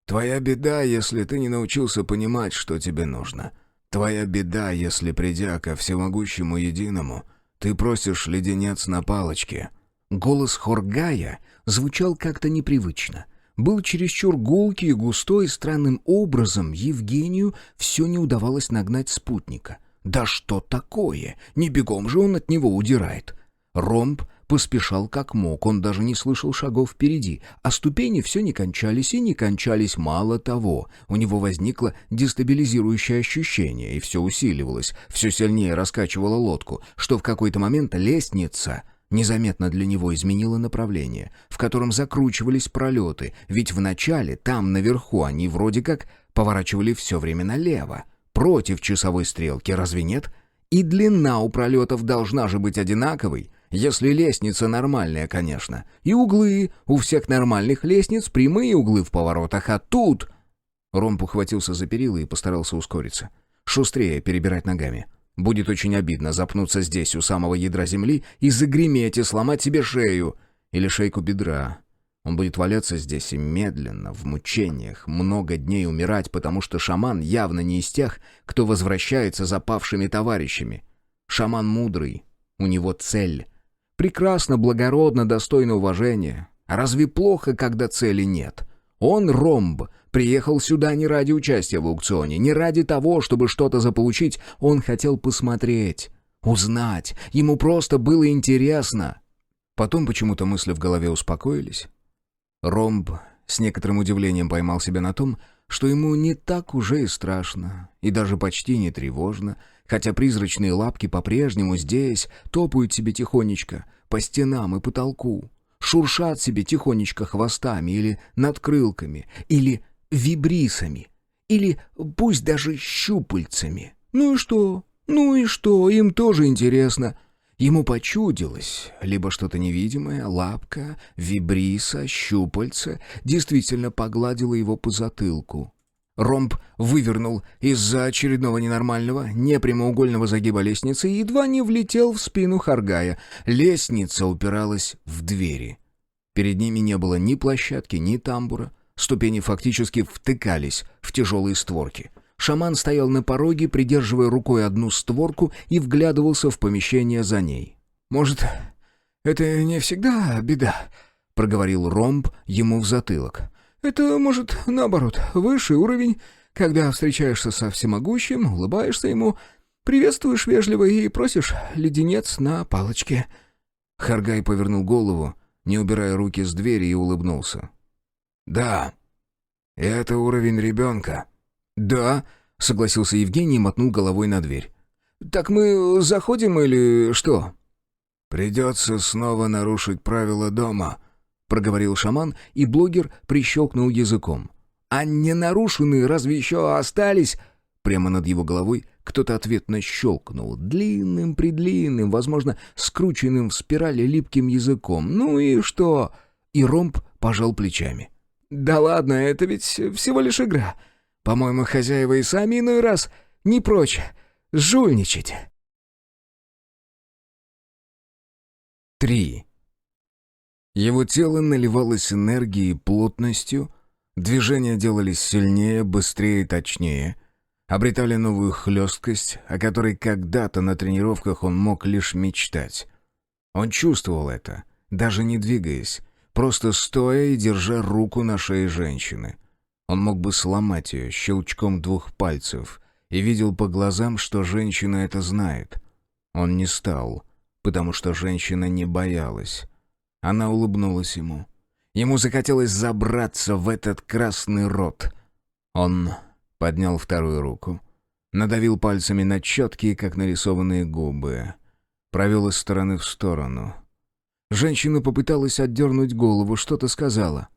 Твоя беда, если ты не научился понимать, что тебе нужно. Твоя беда, если, придя ко всемогущему единому, ты просишь леденец на палочке». Голос Хоргая звучал как-то непривычно. Был чересчур гулкий и густой, странным образом Евгению все не удавалось нагнать спутника. Да что такое? Не бегом же он от него удирает. Ромб поспешал как мог, он даже не слышал шагов впереди, а ступени все не кончались и не кончались. Мало того, у него возникло дестабилизирующее ощущение, и все усиливалось, все сильнее раскачивало лодку, что в какой-то момент лестница незаметно для него изменила направление, в котором закручивались пролеты, ведь вначале там наверху они вроде как поворачивали все время налево, против часовой стрелки, разве нет? И длина у пролетов должна же быть одинаковой, если лестница нормальная, конечно. И углы у всех нормальных лестниц, прямые углы в поворотах, а тут... Ромб ухватился за перила и постарался ускориться. Шустрее перебирать ногами. Будет очень обидно запнуться здесь, у самого ядра земли, и загреметь, и сломать себе шею. Или шейку бедра. Он будет валяться здесь и медленно, в мучениях, много дней умирать, потому что шаман явно не из тех, кто возвращается за павшими товарищами. Шаман мудрый, у него цель. Прекрасно, благородно, достойно уважения. А разве плохо, когда цели нет? Он, Ромб, приехал сюда не ради участия в аукционе, не ради того, чтобы что-то заполучить. Он хотел посмотреть, узнать. Ему просто было интересно. Потом почему-то мысли в голове успокоились. Ромб с некоторым удивлением поймал себя на том, что ему не так уже и страшно, и даже почти не тревожно, хотя призрачные лапки по-прежнему здесь топают себе тихонечко по стенам и потолку, шуршат себе тихонечко хвостами или надкрылками, или вибрисами, или пусть даже щупальцами. Ну и что? Ну и что? Им тоже интересно. Ему почудилось, либо что-то невидимое, лапка, вибриса, щупальце, действительно погладила его по затылку. Ромб вывернул из-за очередного ненормального, непрямоугольного загиба лестницы и едва не влетел в спину Харгая. Лестница упиралась в двери. Перед ними не было ни площадки, ни тамбура. Ступени фактически втыкались в тяжелые створки. Шаман стоял на пороге, придерживая рукой одну створку и вглядывался в помещение за ней. «Может, это не всегда беда?» — проговорил Ромб ему в затылок. «Это, может, наоборот, высший уровень, когда встречаешься со всемогущим, улыбаешься ему, приветствуешь вежливо и просишь леденец на палочке». Харгай повернул голову, не убирая руки с двери, и улыбнулся. «Да, это уровень ребенка». «Да», — согласился Евгений и мотнул головой на дверь. «Так мы заходим или что?» «Придется снова нарушить правила дома», — проговорил шаман, и блогер прищелкнул языком. «А не нарушенные разве еще остались?» Прямо над его головой кто-то ответно щелкнул, длинным-предлинным, возможно, скрученным в спирали липким языком. «Ну и что?» И Ромб пожал плечами. «Да ладно, это ведь всего лишь игра. По-моему, хозяева и сами иной раз не прочь жульничать». 3. Его тело наливалось энергией и плотностью, движения делались сильнее, быстрее и точнее, обретали новую хлесткость, о которой когда-то на тренировках он мог лишь мечтать. Он чувствовал это, даже не двигаясь, просто стоя и держа руку на шее женщины. Он мог бы сломать ее щелчком 2 пальцев и видел по глазам, что женщина это знает. Он не стал, потому что женщина не боялась. Она улыбнулась ему. Ему захотелось забраться в этот красный рот. Он поднял вторую руку, надавил пальцами на четкие, как нарисованные губы, провел из стороны в сторону. Женщина попыталась отдернуть голову, что-то сказала.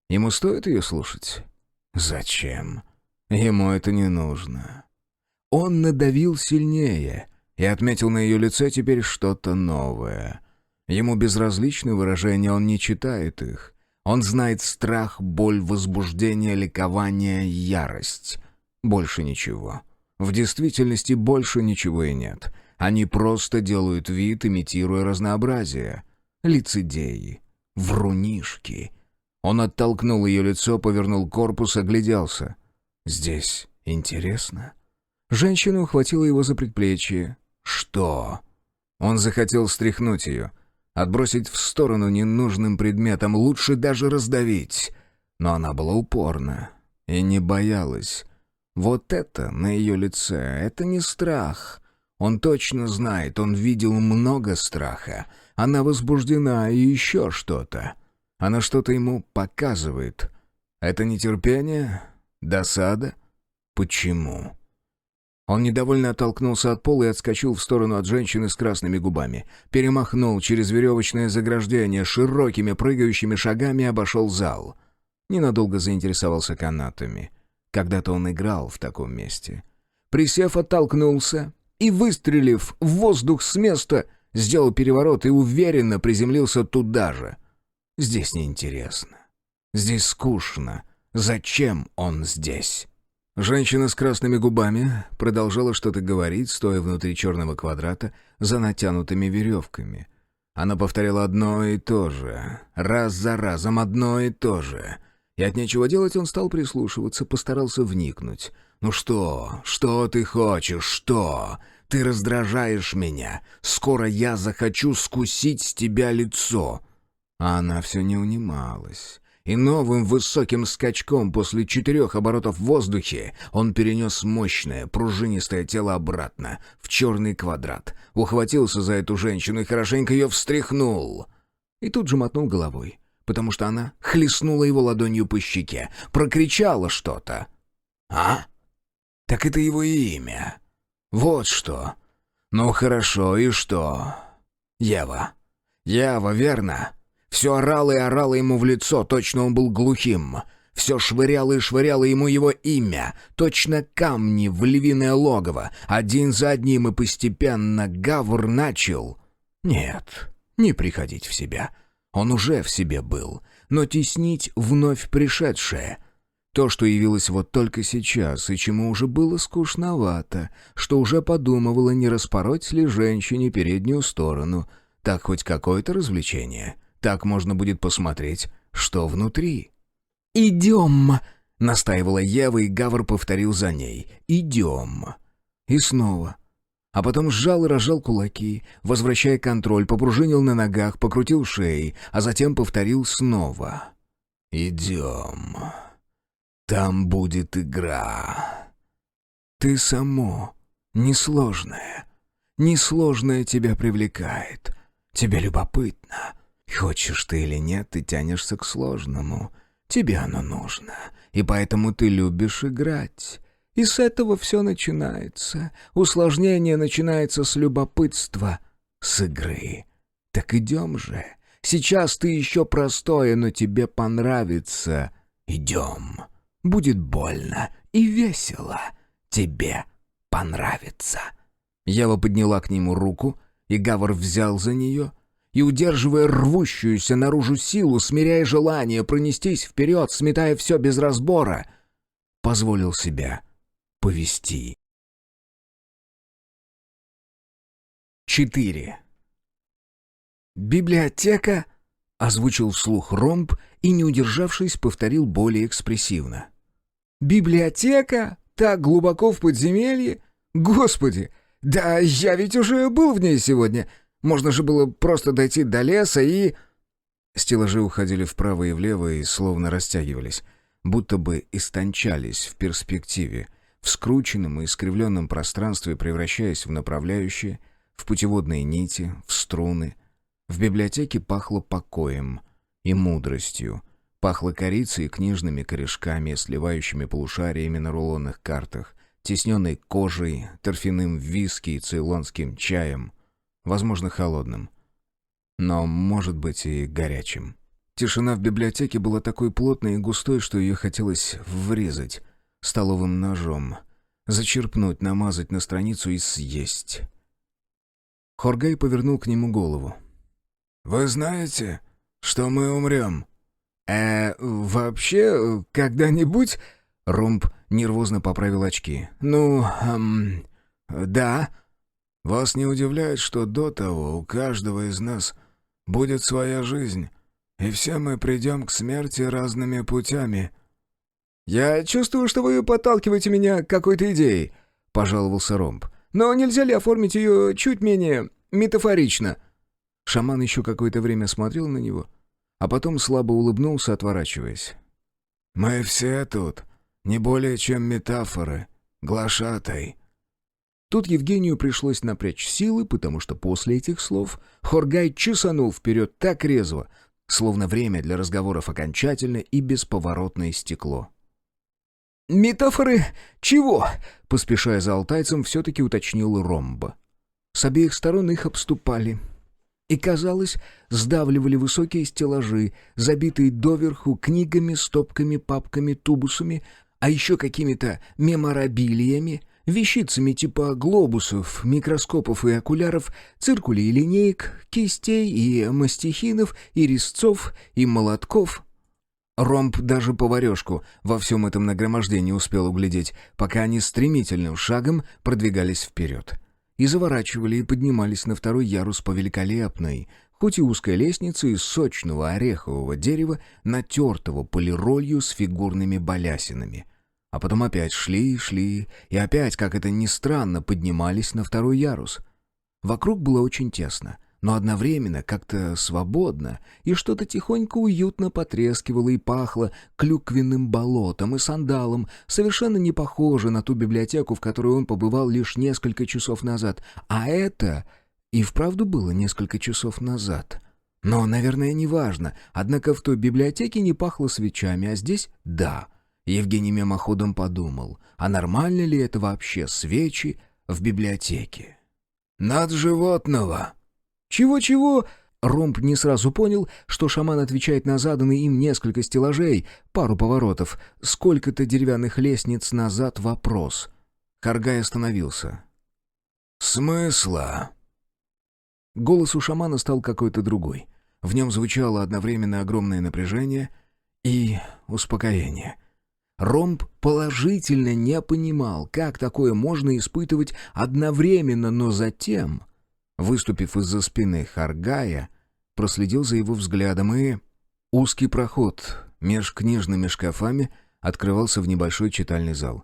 Ему стоит ее слушать? Зачем? Ему это не нужно. Он надавил сильнее и отметил на ее лице теперь что-то новое. Ему безразличны выражения, он не читает их. Он знает страх, боль, возбуждение, ликование, ярость. Больше ничего. В действительности больше ничего и нет. Они просто делают вид, имитируя разнообразие. Лицедеи, врунишки. Он оттолкнул ее лицо, повернул корпус, огляделся. Здесь интересно. Женщина ухватила его за предплечье. Что? Он захотел стряхнуть ее, отбросить в сторону ненужным предметом, лучше даже раздавить. Но она была упорна и не боялась. Вот это на ее лице, это не страх. Он точно знает, он видел много страха. Она возбуждена и еще что-то. Она что-то ему показывает. Это нетерпение? Досада? Почему? Он недовольно оттолкнулся от пола и отскочил в сторону от женщины с красными губами. Перемахнул через веревочное заграждение, широкими прыгающими шагами обошел зал. Ненадолго заинтересовался канатами. Когда-то он играл в таком месте. Присев, оттолкнулся и, выстрелив в воздух с места, сделал переворот и уверенно приземлился туда же. Здесь неинтересно. Здесь скучно. Зачем он здесь? Женщина с красными губами продолжала что-то говорить, стоя внутри черного квадрата за натянутыми веревками. Она повторяла одно и то же, раз за разом одно и то же. И от нечего делать он стал прислушиваться, постарался вникнуть. «Ну что? Что ты хочешь? Что? Ты раздражаешь меня. Скоро я захочу скусить с тебя лицо». А она все не унималась. И новым высоким скачком после 4 оборотов в воздухе он перенес мощное пружинистое тело обратно, в черный квадрат, ухватился за эту женщину и хорошенько ее встряхнул. И тут же мотнул головой, потому что она хлестнула его ладонью по щеке, прокричала что-то. А? Так это его имя. Вот что. Ну хорошо, и что? Ева. Ева, верно? Все орало и орало ему в лицо, точно он был глухим. Все швыряло и швыряло ему его имя, точно камни в львиное логово. Один за одним и постепенно Гавр начал... Нет, не приходить в себя. Он уже в себе был, но теснить вновь пришедшее. То, что явилось вот только сейчас, и чему уже было скучновато, что уже подумывало, не распороть ли женщине переднюю сторону. Так хоть какое-то развлечение. Так можно будет посмотреть, что внутри. «Идем!» — настаивала Ева, и Гавр повторил за ней. «Идем!» И снова. А потом сжал и разжал кулаки, возвращая контроль, попружинил на ногах, покрутил шеей, а затем повторил снова. «Идем. Там будет игра. Ты само несложное. Несложное тебя привлекает. Тебе любопытно. Хочешь ты или нет, ты тянешься к сложному. Тебе оно нужно, и поэтому ты любишь играть». И с этого все начинается. Усложнение начинается с любопытства, с игры. Так идем же. Сейчас ты еще простое, но тебе понравится. Идем. Будет больно и весело. Тебе понравится. Ева подняла к нему руку, и Гавр взял за нее, и, удерживая рвущуюся наружу силу, смиряя желание пронестись вперед, сметая все без разбора, позволил себя повести. 4. «Библиотека?» — озвучил вслух ромб и, не удержавшись, повторил более экспрессивно. «Библиотека? Так глубоко в подземелье? Господи! Да я ведь уже был в ней сегодня. Можно же было просто дойти до леса и...» Стеллажи уходили вправо и влево и словно растягивались, будто бы истончались в перспективе, в скрученном и искривленном пространстве превращаясь в направляющие, в путеводные нити, в струны. В библиотеке пахло покоем и мудростью, пахло корицей и книжными корешками, сливающими полушариями на рулонных картах, тесненной кожей, торфяным виски и цейлонским чаем, возможно, холодным, но, может быть, и горячим. Тишина в библиотеке была такой плотной и густой, что ее хотелось врезать столовым ножом, зачерпнуть, намазать на страницу и съесть. Хоргай повернул к нему голову. «Вы знаете, что мы умрем?» Вообще, когда-нибудь...» Ромб нервозно поправил очки. Да. Вас не удивляет, что до того у каждого из нас будет своя жизнь, и все мы придем к смерти разными путями?» «Я чувствую, что вы подталкиваете меня к какой-то идее», — пожаловался Ромб. «Но нельзя ли оформить ее чуть менее метафорично?» Шаман еще какое-то время смотрел на него, а потом слабо улыбнулся, отворачиваясь. «Мы все тут не более чем метафоры, глашатай». Тут Евгению пришлось напрячь силы, потому что после этих слов Хоргай чесанул вперед так резво, словно время для разговоров окончательно и бесповоротно истекло. «Метафоры чего?» — поспешая за алтайцем, все-таки уточнил Ромба. С обеих сторон их обступали и, казалось, сдавливали высокие стеллажи, забитые доверху книгами, стопками, папками, тубусами, а еще какими-то меморабилиями, вещицами типа глобусов, микроскопов и окуляров, циркулей и линеек, кистей и мастихинов, и резцов, и молотков. Ромб даже поварешку во всем этом нагромождении успел углядеть, пока они стремительным шагом продвигались вперед. И заворачивали, и поднимались на второй ярус по великолепной, хоть и узкой лестнице из сочного орехового дерева, натертого полиролью с фигурными балясинами. А потом опять шли, и опять, как это ни странно, поднимались на второй ярус. Вокруг было очень тесно, но одновременно как-то свободно, и что-то тихонько уютно потрескивало и пахло клюквенным болотом и сандалом, совершенно не похоже на ту библиотеку, в которой он побывал лишь несколько часов назад. А это и вправду было несколько часов назад. Но, наверное, неважно. Однако в той библиотеке не пахло свечами, а здесь — да. Евгений мимоходом подумал, а нормально ли это вообще свечи в библиотеке? «Над животного!» «Чего-чего?» Ромб не сразу понял, что шаман отвечает на заданный им несколько стеллажей, пару поворотов, сколько-то деревянных лестниц назад вопрос. Харгай остановился. «Смысла?» Голос у шамана стал какой-то другой. В нем звучало одновременно огромное напряжение и успокоение. Ромб положительно не понимал, как такое можно испытывать одновременно, но затем, выступив из-за спины Харгая, проследил за его взглядом, и узкий проход меж книжными шкафами открывался в небольшой читальный зал.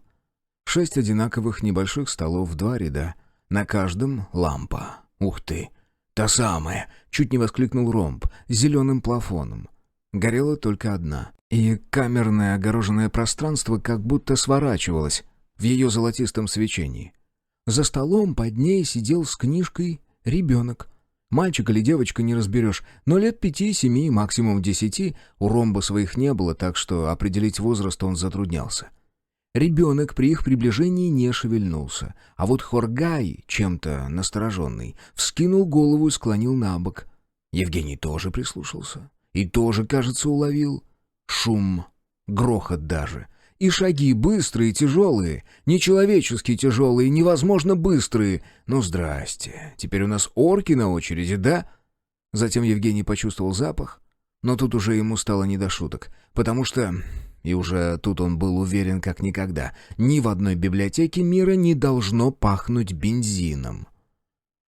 6 одинаковых небольших столов, 2 ряда, на каждом лампа. «Ух ты! Та самая!» — чуть не воскликнул Ромб, с зеленым плафоном. Горела только одна, и камерное огороженное пространство как будто сворачивалось в ее золотистом свечении. За столом под ней сидел с книжкой ребенок. Мальчик или девочка не разберешь, но лет 5-7, максимум 10, у Ромба своих не было, так что определить возраст он затруднялся. Ребенок при их приближении не шевельнулся, а вот Харгай, чем-то настороженный, вскинул голову и склонил на бок. Евгений тоже прислушался и тоже, кажется, уловил шум, грохот даже. И шаги быстрые, тяжелые, нечеловечески тяжелые, невозможно быстрые. Ну, здрасте, теперь у нас орки на очереди, да? Затем Евгений почувствовал запах, но тут уже ему стало не до шуток, потому что, и уже тут он был уверен как никогда, ни в одной библиотеке мира не должно пахнуть бензином.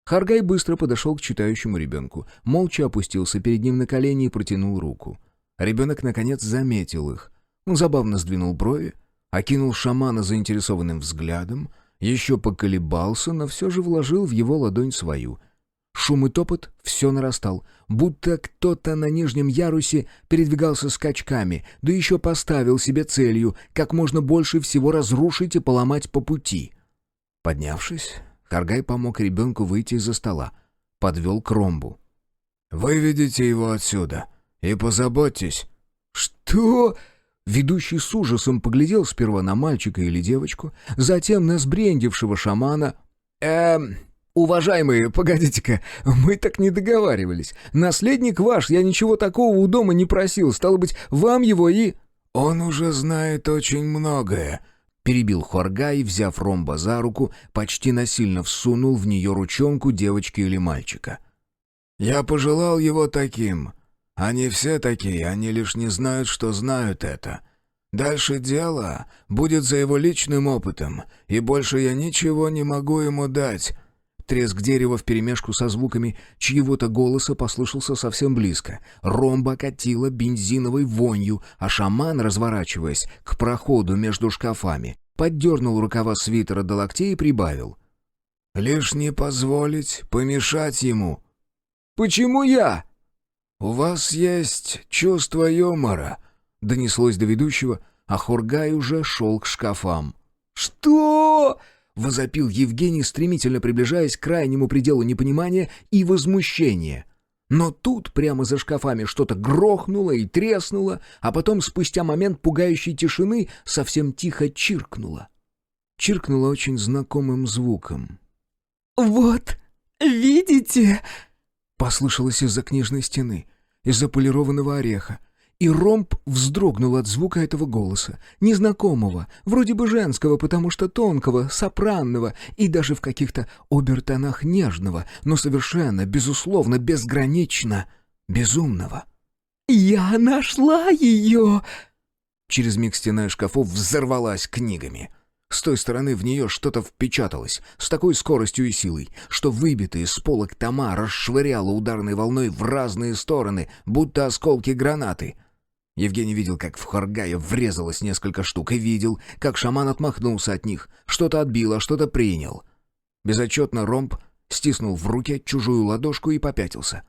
Харгай быстро подошел к читающему ребенку, молча опустился перед ним на колени и протянул руку. Ребенок, наконец, заметил их. Он забавно сдвинул брови, окинул шамана заинтересованным взглядом, еще поколебался, но все же вложил в его ладонь свою. Шум и топот все нарастал, будто кто-то на нижнем ярусе передвигался скачками, да еще поставил себе целью как можно больше всего разрушить и поломать по пути. Поднявшись, Харгай помог ребенку выйти из-за стола, подвел к Ромбу. «Выведите его отсюда и позаботьтесь». «Что?» Ведущий с ужасом поглядел сперва на мальчика или девочку, затем на сбрендившего шамана. Уважаемые, погодите-ка, мы так не договаривались. Наследник ваш, я ничего такого у дома не просил, стало быть, вам его и...» «Он уже знает очень многое», — перебил Харгай, взяв Ромба за руку, почти насильно всунул в нее ручонку девочки или мальчика. «Я пожелал его таким. Они все такие, они лишь не знают, что знают это. Дальше дело будет за его личным опытом, и больше я ничего не могу ему дать». Треск дерева вперемешку со звуками чьего-то голоса послышался совсем близко. Ромба окатило бензиновой вонью, а шаман, разворачиваясь к проходу между шкафами, поддернул рукава свитера до локтей и прибавил. «Лишь не позволить помешать ему». «Почему я?» «У вас есть чувство юмора», — донеслось до ведущего, а Харгай уже шел к шкафам. «Что?» — возопил Евгений, стремительно приближаясь к крайнему пределу непонимания и возмущения. Но тут прямо за шкафами что-то грохнуло и треснуло, а потом, спустя момент пугающей тишины, совсем тихо чиркнуло. Чиркнуло очень знакомым звуком. «Вот, видите?» — послышалось из-за книжной стены, из-за полированного ореха. И Ромб вздрогнул от звука этого голоса, незнакомого, вроде бы женского, потому что тонкого, сопранного и даже в каких-то обертонах нежного, но совершенно, безусловно, безгранично безумного. «Я нашла ее!» Через миг стена шкафов взорвалась книгами. С той стороны в нее что-то впечаталось с такой скоростью и силой, что выбитые с полок тома расшвыряло ударной волной в разные стороны, будто осколки гранаты. Евгений видел, как в Харгая врезалось несколько штук, и видел, как шаман отмахнулся от них, что-то отбил, а что-то принял. Безотчетно Ромб стиснул в руке чужую ладошку и попятился.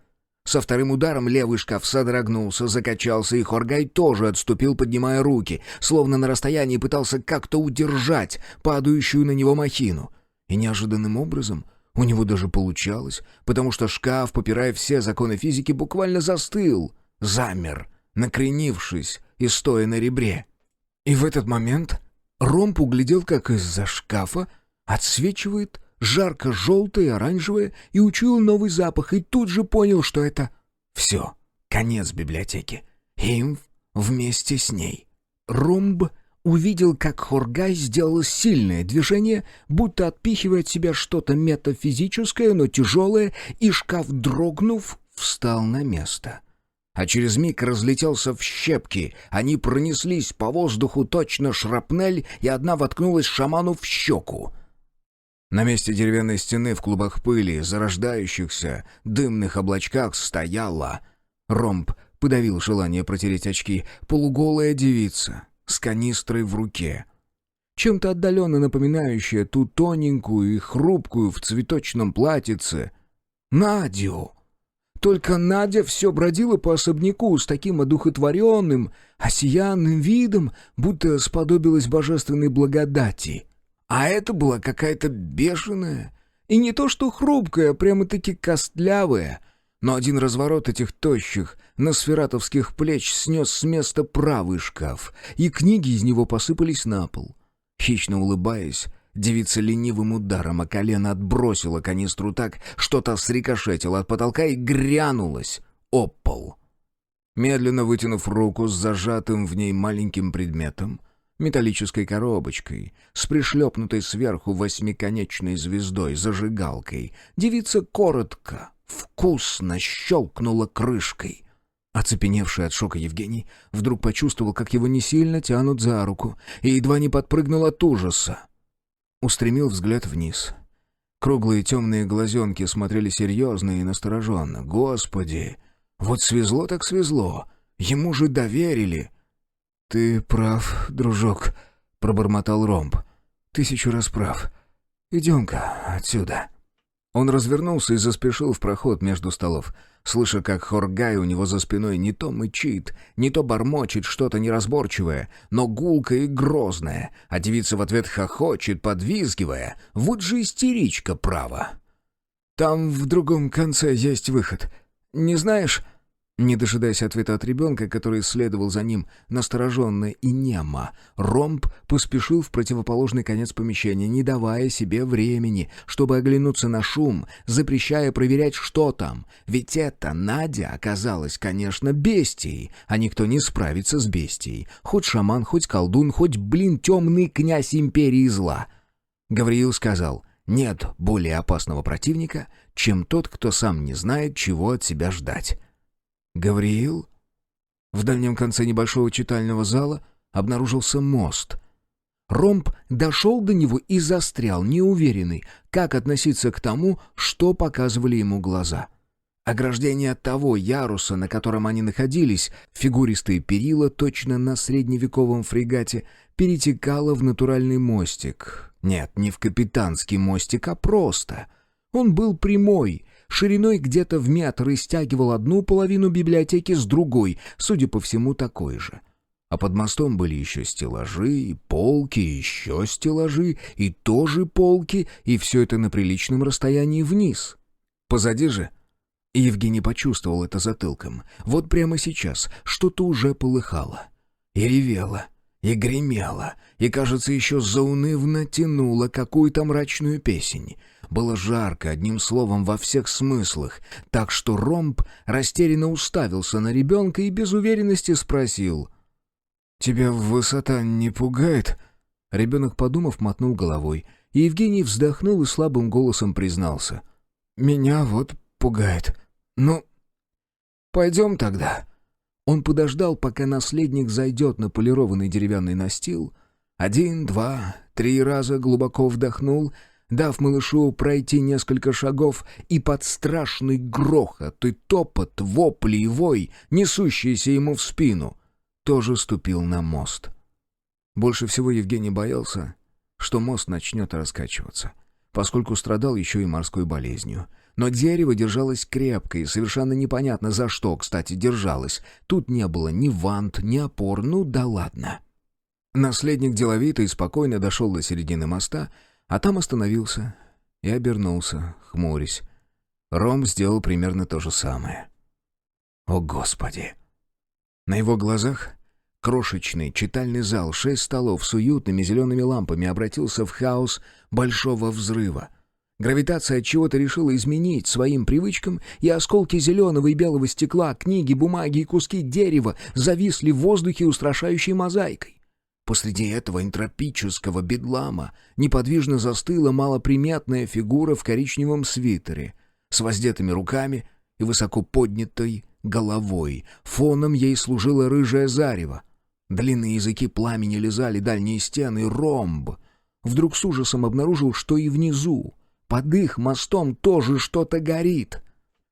Со вторым ударом левый шкаф содрогнулся, закачался, и Харгай тоже отступил, поднимая руки, словно на расстоянии пытался как-то удержать падающую на него махину. И неожиданным образом у него даже получалось, потому что шкаф, попирая все законы физики, буквально застыл, замер, накренившись и стоя на ребре. И в этот момент Ромб углядел, как из-за шкафа отсвечивает жарко-желтое, оранжевое, и учуял новый запах, и тут же понял, что это все, конец библиотеки. Им вместе с ней. Ромб увидел, как Хоргай сделал сильное движение, будто отпихивая от себя что-то метафизическое, но тяжелое, и шкаф, дрогнув, встал на место. А через миг разлетелся в щепки. Они пронеслись по воздуху точно шрапнель, и одна воткнулась шаману в щеку. На месте деревянной стены в клубах пыли, зарождающихся дымных облачках, стояла... Ромб подавил желание протереть очки. Полуголая девица с канистрой в руке. Чем-то отдаленно напоминающая ту тоненькую и хрупкую в цветочном платьице Надю. Только Надя все бродила по особняку с таким одухотворенным, осиянным видом, будто сподобилась божественной благодати. А это была какая-то бешеная, и не то что хрупкая, а прямо-таки костлявая. Но один разворот этих тощих, носфератовских плеч снес с места правый шкаф, и книги из него посыпались на пол. Хищно улыбаясь, девица ленивым ударом о колено отбросила канистру так, что та срикошетила от потолка и грянулась об пол. Медленно вытянув руку с зажатым в ней маленьким предметом, металлической коробочкой, с пришлепнутой сверху восьмиконечной звездой, зажигалкой, девица коротко, вкусно щелкнула крышкой. Оцепеневший от шока Евгений вдруг почувствовал, как его не сильно тянут за руку, и едва не подпрыгнул от ужаса. Устремил взгляд вниз. Круглые темные глазенки смотрели серьезно и настороженно. «Господи! Вот свезло так свезло! Ему же доверили!» «Ты прав, дружок», — пробормотал Ромб. «1000 раз прав. Идем-ка отсюда». Он развернулся и заспешил в проход между столов, слыша, как Хоргай у него за спиной не то мычит, не то бормочет что-то неразборчивое, но гулкое и грозное, а девица в ответ хохочет, подвизгивая. Вот же истеричка, право. «Там в другом конце есть выход. Не знаешь?» Не дожидаясь ответа от ребенка, который следовал за ним настороженно и немо, Ромб поспешил в противоположный конец помещения, не давая себе времени, чтобы оглянуться на шум, запрещая проверять, что там. Ведь эта Надя оказалась, конечно, бестией, а никто не справится с бестией. Хоть шаман, хоть колдун, хоть, темный князь империи зла. Гавриил сказал: «Нет более опасного противника, чем тот, кто сам не знает, чего от себя ждать». «Гавриил?» В дальнем конце небольшого читального зала обнаружился мост. Ромб дошел до него и застрял, неуверенный, как относиться к тому, что показывали ему глаза. Ограждение от того яруса, на котором они находились, фигуристые перила, точно на средневековом фрегате, перетекало в натуральный мостик. Нет, не в капитанский мостик, а просто. Он был прямой, шириной где-то в метр, и стягивал одну половину библиотеки с другой, судя по всему, такой же. А под мостом были еще стеллажи, и полки, и еще стеллажи, и тоже полки, и все это на приличном расстоянии вниз. Позади же... И Евгений почувствовал это затылком. Вот прямо сейчас что-то уже полыхало. И ревело, и гремело, и, кажется, еще заунывно тянуло какую-то мрачную песнь. Было жарко, одним словом, во всех смыслах, так что Ромб растерянно уставился на ребенка и без уверенности спросил: «Тебя высота не пугает?» Ребенок, подумав, мотнул головой, и Евгений вздохнул и слабым голосом признался: «Меня вот пугает. Ну, пойдем тогда». Он подождал, пока наследник зайдет на полированный деревянный настил, 1, 2, 3 раза глубоко вдохнул, дав малышу пройти несколько шагов, и под страшный грохот и топот, вопли и вой, несущиеся ему в спину, тоже ступил на мост. Больше всего Евгений боялся, что мост начнет раскачиваться, поскольку страдал еще и морской болезнью. Но дерево держалось крепко, и совершенно непонятно за что, кстати, держалось. Тут не было ни вант, ни опор, ну да ладно. Наследник деловито и спокойно дошел до середины моста, а там остановился и обернулся, хмурясь. Ромб сделал примерно то же самое. О, Господи! На его глазах Крошечный читальный зал, 6 столов с уютными зелеными лампами обратился в хаос большого взрыва. Гравитация отчего-то решила изменить своим привычкам, и осколки зеленого и белого стекла, книги, бумаги и куски дерева зависли в воздухе устрашающей мозаикой. Посреди этого энтропического бедлама неподвижно застыла малоприметная фигура в коричневом свитере с воздетыми руками и высоко поднятой головой. Фоном ей служило рыжее зарево. Длинные языки пламени лизали дальние стены, ромб. Вдруг с ужасом обнаружил, что и внизу, под их мостом, тоже что-то горит.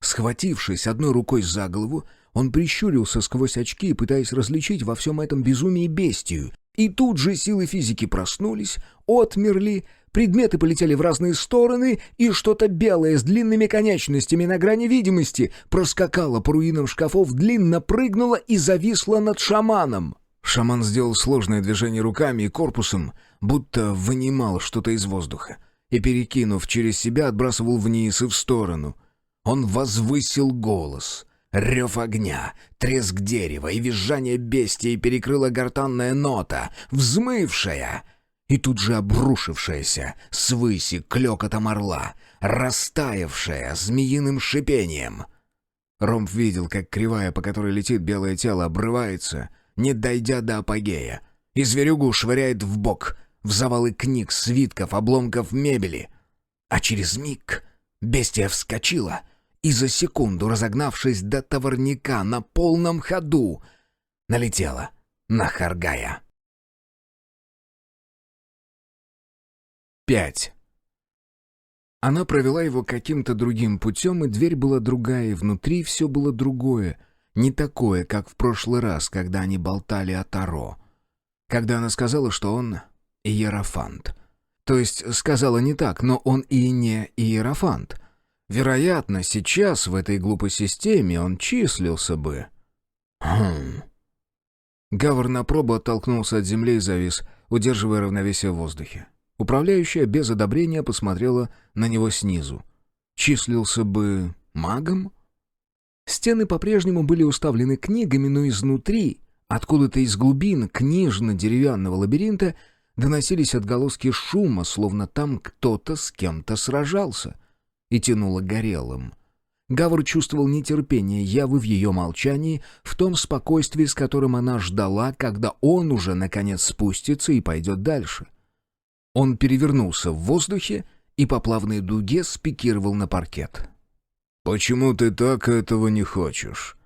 Схватившись одной рукой за голову, он прищурился сквозь очки, пытаясь различить во всем этом безумии бестию. И тут же силы физики проснулись, отмерли, предметы полетели в разные стороны, и что-то белое с длинными конечностями на грани видимости проскакало по руинам шкафов, длинно прыгнуло и зависло над шаманом. Шаман сделал сложное движение руками и корпусом, будто вынимал что-то из воздуха, и, перекинув через себя, отбрасывал вниз и в сторону. Он возвысил голос. Рев огня, треск дерева и визжание бестии перекрыла гортанная нота, взмывшая и тут же обрушившаяся свыси клёкотом орла, растаявшая змеиным шипением. Ромб видел, как кривая, по которой летит белое тело, обрывается, не дойдя до апогея, и зверюгу швыряет в бок, в завалы книг, свитков, обломков мебели. А через миг бестия вскочила и за секунду, разогнавшись до товарняка на полном ходу, налетела на Харгая. 5. Она провела его каким-то другим путем, и дверь была другая, и внутри все было другое, не такое, как в прошлый раз, когда они болтали о Таро. Когда она сказала, что он иерофант. То есть сказала не так, но он и не иерофант. Вероятно, сейчас в этой глупой системе он числился бы. Гавр на пробу оттолкнулся от земли и завис, удерживая равновесие в воздухе. Управляющая без одобрения посмотрела на него снизу. Числился бы магом? Стены по-прежнему были уставлены книгами, но изнутри, откуда-то из глубин книжно-деревянного лабиринта, доносились отголоски шума, словно там кто-то с кем-то сражался, и тянуло горелым. Гавр чувствовал нетерпение Явы в ее молчании, в том спокойствии, с которым она ждала, когда он уже, наконец, спустится и пойдет дальше. Он перевернулся в воздухе и по плавной дуге спикировал на паркет. «Почему ты так этого не хочешь?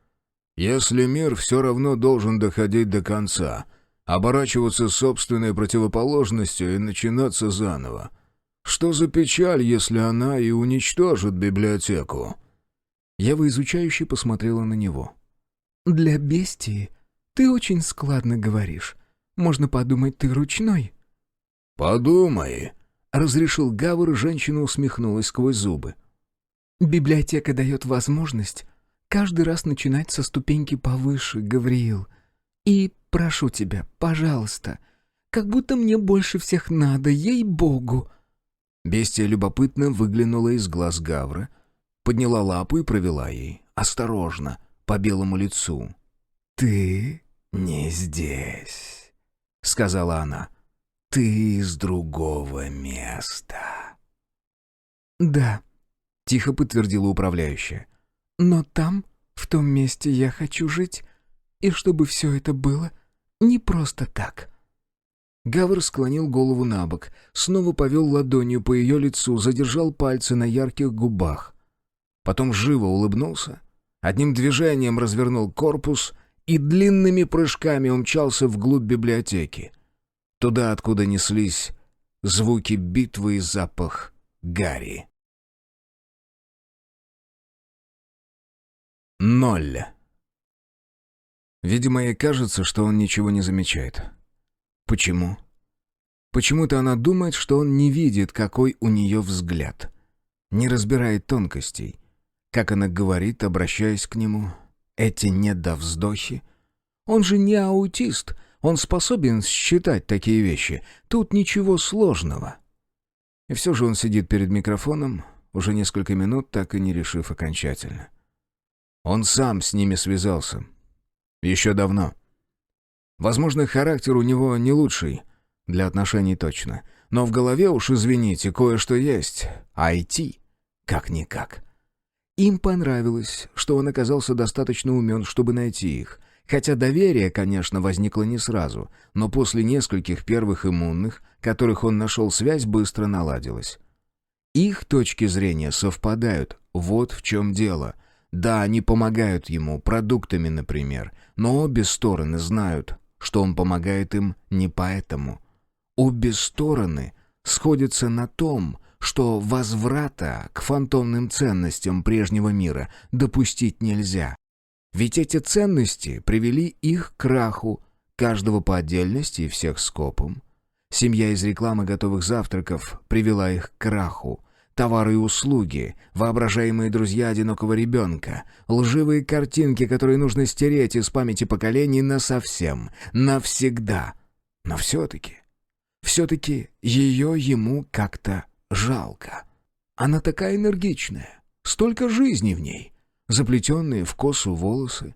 Если мир все равно должен доходить до конца, оборачиваться собственной противоположностью и начинаться заново, что за печаль, если она и уничтожит библиотеку?» Ева изучающе посмотрела на него. «Для бестии ты очень складно говоришь. Можно подумать, ты ручной». «Подумай», — разрешил Гавр, женщина усмехнулась сквозь зубы. «Библиотека дает возможность каждый раз начинать со ступеньки повыше, Гавриил. И прошу тебя, пожалуйста, как будто мне больше всех надо, ей-богу». Бестия любопытно выглянула из глаз Гавра, подняла лапу и провела ей, осторожно, по белому лицу. «Ты не здесь», — сказала она. «Ты из другого места». «Да», — тихо подтвердила управляющая. «но там, в том месте я хочу жить, и чтобы все это было не просто так». Гавр склонил голову на бок, снова повел ладонью по ее лицу, задержал пальцы на ярких губах. Потом живо улыбнулся, одним движением развернул корпус и длинными прыжками умчался вглубь библиотеки. Туда, откуда неслись звуки битвы и запах гари. 0. Видимо, ей кажется, что он ничего не замечает. Почему? Почему-то она думает, что он не видит, какой у нее взгляд. Не разбирает тонкостей. Как она говорит, обращаясь к нему, эти недовздохи. Он же не аутист, он способен считать такие вещи. Тут ничего сложного. И все же он сидит перед микрофоном, уже несколько минут, так и не решив окончательно. Он сам с ними связался. Еще давно. Возможно, характер у него не лучший. Для отношений точно. Но в голове уж, извините, кое-что есть. IT. Как-никак. Им понравилось, что он оказался достаточно умен, чтобы найти их. Хотя доверие, конечно, возникло не сразу, но после нескольких первых иммунных, которых он нашел, связь быстро наладилась. Их точки зрения совпадают, вот в чем дело. Да, они помогают ему, продуктами, например, но обе стороны знают, что он помогает им не поэтому. Обе стороны сходятся на том, что возврата к фантомным ценностям прежнего мира допустить нельзя. Ведь эти ценности привели их к краху, каждого по отдельности и всех скопом. Семья из рекламы готовых завтраков привела их к краху. Товары и услуги, воображаемые друзья одинокого ребенка, лживые картинки, которые нужно стереть из памяти поколений насовсем, навсегда. Но все-таки ее ему как-то жалко. Она такая энергичная, столько жизни в ней. Заплетенные в косу волосы,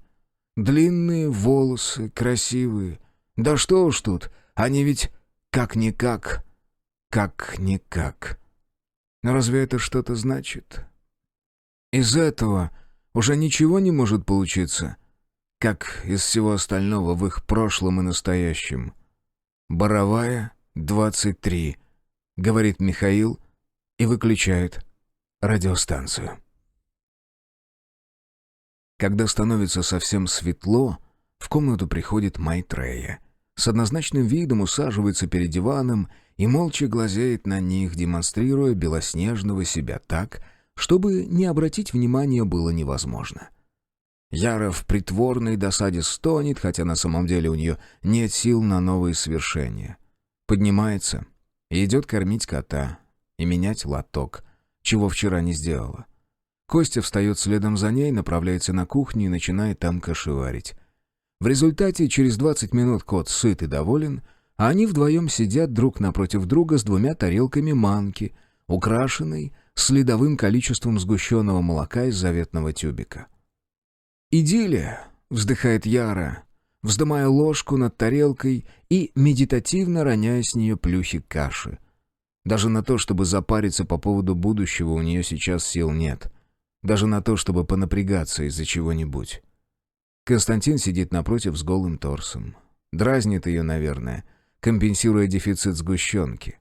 длинные волосы, красивые. Да что уж тут, они ведь как-никак. Но разве это что-то значит? Из этого уже ничего не может получиться, как из всего остального в их прошлом и настоящем. «Боровая, 23», — говорит Михаил и выключает радиостанцию. Когда становится совсем светло, в комнату приходит Майтрея. С однозначным видом усаживается перед диваном и молча глазеет на них, демонстрируя белоснежного себя так, чтобы не обратить внимания было невозможно. Яра в притворной досаде стонет, хотя на самом деле у нее нет сил на новые свершения. Поднимается и идет кормить кота и менять лоток, чего вчера не сделала. Костя встает следом за ней, направляется на кухню и начинает там кашеварить. В результате через 20 минут кот сыт и доволен, а они вдвоем сидят друг напротив друга с 2 тарелками манки, украшенной следовым количеством сгущенного молока из заветного тюбика. «Идиллия», — вздыхает Яра, вздымая ложку над тарелкой и медитативно роняя с нее плюхи каши. Даже на то, чтобы запариться по поводу будущего, у нее сейчас сил нет. Даже на то, чтобы понапрягаться из-за чего-нибудь. Константин сидит напротив с голым торсом. Дразнит ее, наверное, компенсируя дефицит сгущенки.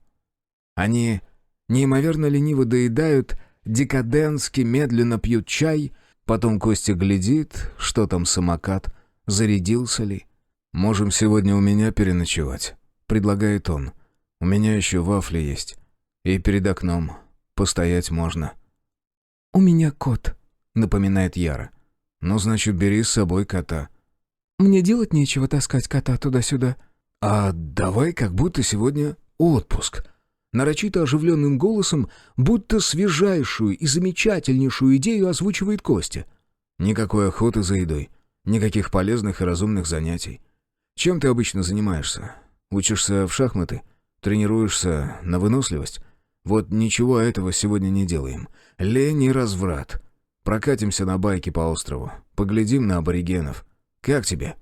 Они неимоверно лениво доедают, декадентски медленно пьют чай, потом Костя глядит, что там самокат, зарядился ли. «Можем сегодня у меня переночевать», — предлагает он. «У меня еще вафли есть. И перед окном постоять можно». «У меня кот», — напоминает Яра. «Ну, значит, бери с собой кота». «Мне делать нечего таскать кота туда-сюда». «А давай как будто сегодня отпуск». Нарочито оживленным голосом, будто свежайшую и замечательнейшую идею озвучивает Костя. «Никакой охоты за едой, никаких полезных и разумных занятий. Чем ты обычно занимаешься? Учишься в шахматы? Тренируешься на выносливость? Вот ничего этого сегодня не делаем. Лень и разврат. Прокатимся на байке по острову. Поглядим на аборигенов. Как тебе?»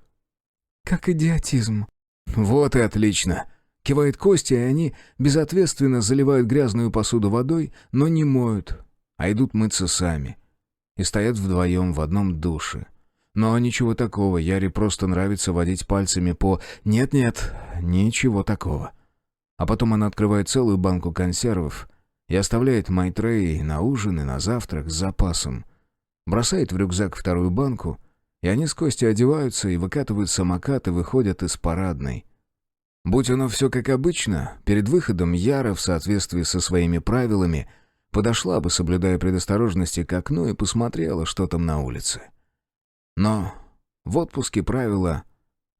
«Как идиотизм». «Вот и отлично!» Кивает Костя, и они безответственно заливают грязную посуду водой, но не моют, а идут мыться сами. И стоят вдвоем в одном душе. Но ничего такого, Яре просто нравится водить пальцами по... Нет-нет, ничего такого. А потом она открывает целую банку консервов и оставляет Майтреи на ужин и на завтрак с запасом. Бросает в рюкзак 2-ю банку, и они с Костей одеваются и выкатывают самокат и выходят из парадной. Будь оно все как обычно, перед выходом Яра, в соответствии со своими правилами, подошла бы, соблюдая предосторожности, к окну и посмотрела, что там на улице. Но в отпуске правила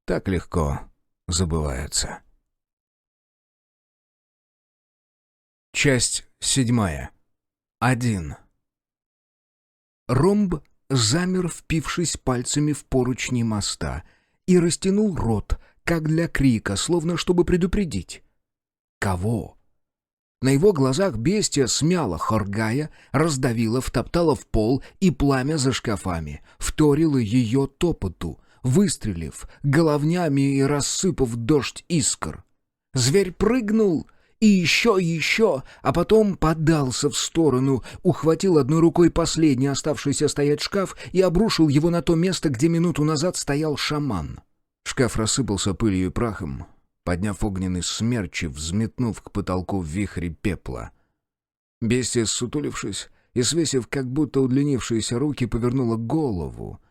так легко забываются. Часть 7. 1. Ромб замер, впившись пальцами в поручни моста, и растянул рот, как для крика, словно чтобы предупредить. Кого? На его глазах бестия смяла Хоргая, раздавила, втоптала в пол, и пламя за шкафами вторило ее топоту. выстрелив головнями и рассыпав дождь искр. Зверь прыгнул и еще, а потом подался в сторону, ухватил одной рукой последний оставшийся стоять шкаф и обрушил его на то место, где минуту назад стоял шаман. Шкаф рассыпался пылью и прахом, подняв огненный смерч и взметнув к потолку в вихре пепла. Бестия, ссутулившись и свесив как будто удлинившиеся руки, повернула голову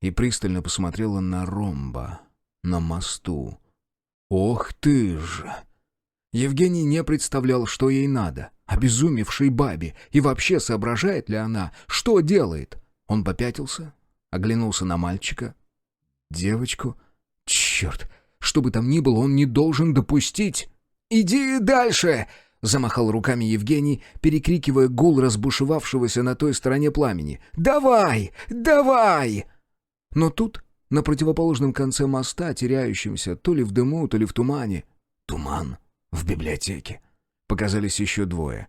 и пристально посмотрела на ромба на мосту. «Ох ты ж!» Евгений не представлял, что ей надо, обезумевшей бабе, и вообще соображает ли она, что делает. Он попятился, оглянулся на мальчика, девочку. Черт, что бы там ни было, он не должен допустить. «Иди дальше!» — замахал руками Евгений, перекрикивая гул разбушевавшегося на той стороне пламени. «Давай! Давай!» Но тут, на противоположном конце моста, теряющемся то ли в дыму, то ли в тумане, туман в библиотеке, показались еще двое.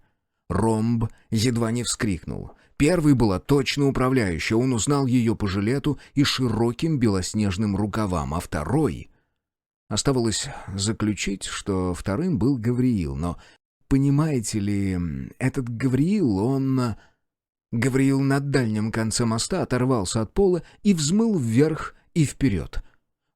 Ромб едва не вскрикнул. Первый была точно управляющая, он узнал ее по жилету и широким белоснежным рукавам, а второй... Оставалось заключить, что вторым был Гавриил, но, понимаете ли, этот Гавриил, он... Гавриил на дальнем конце моста оторвался от пола и взмыл вверх и вперед.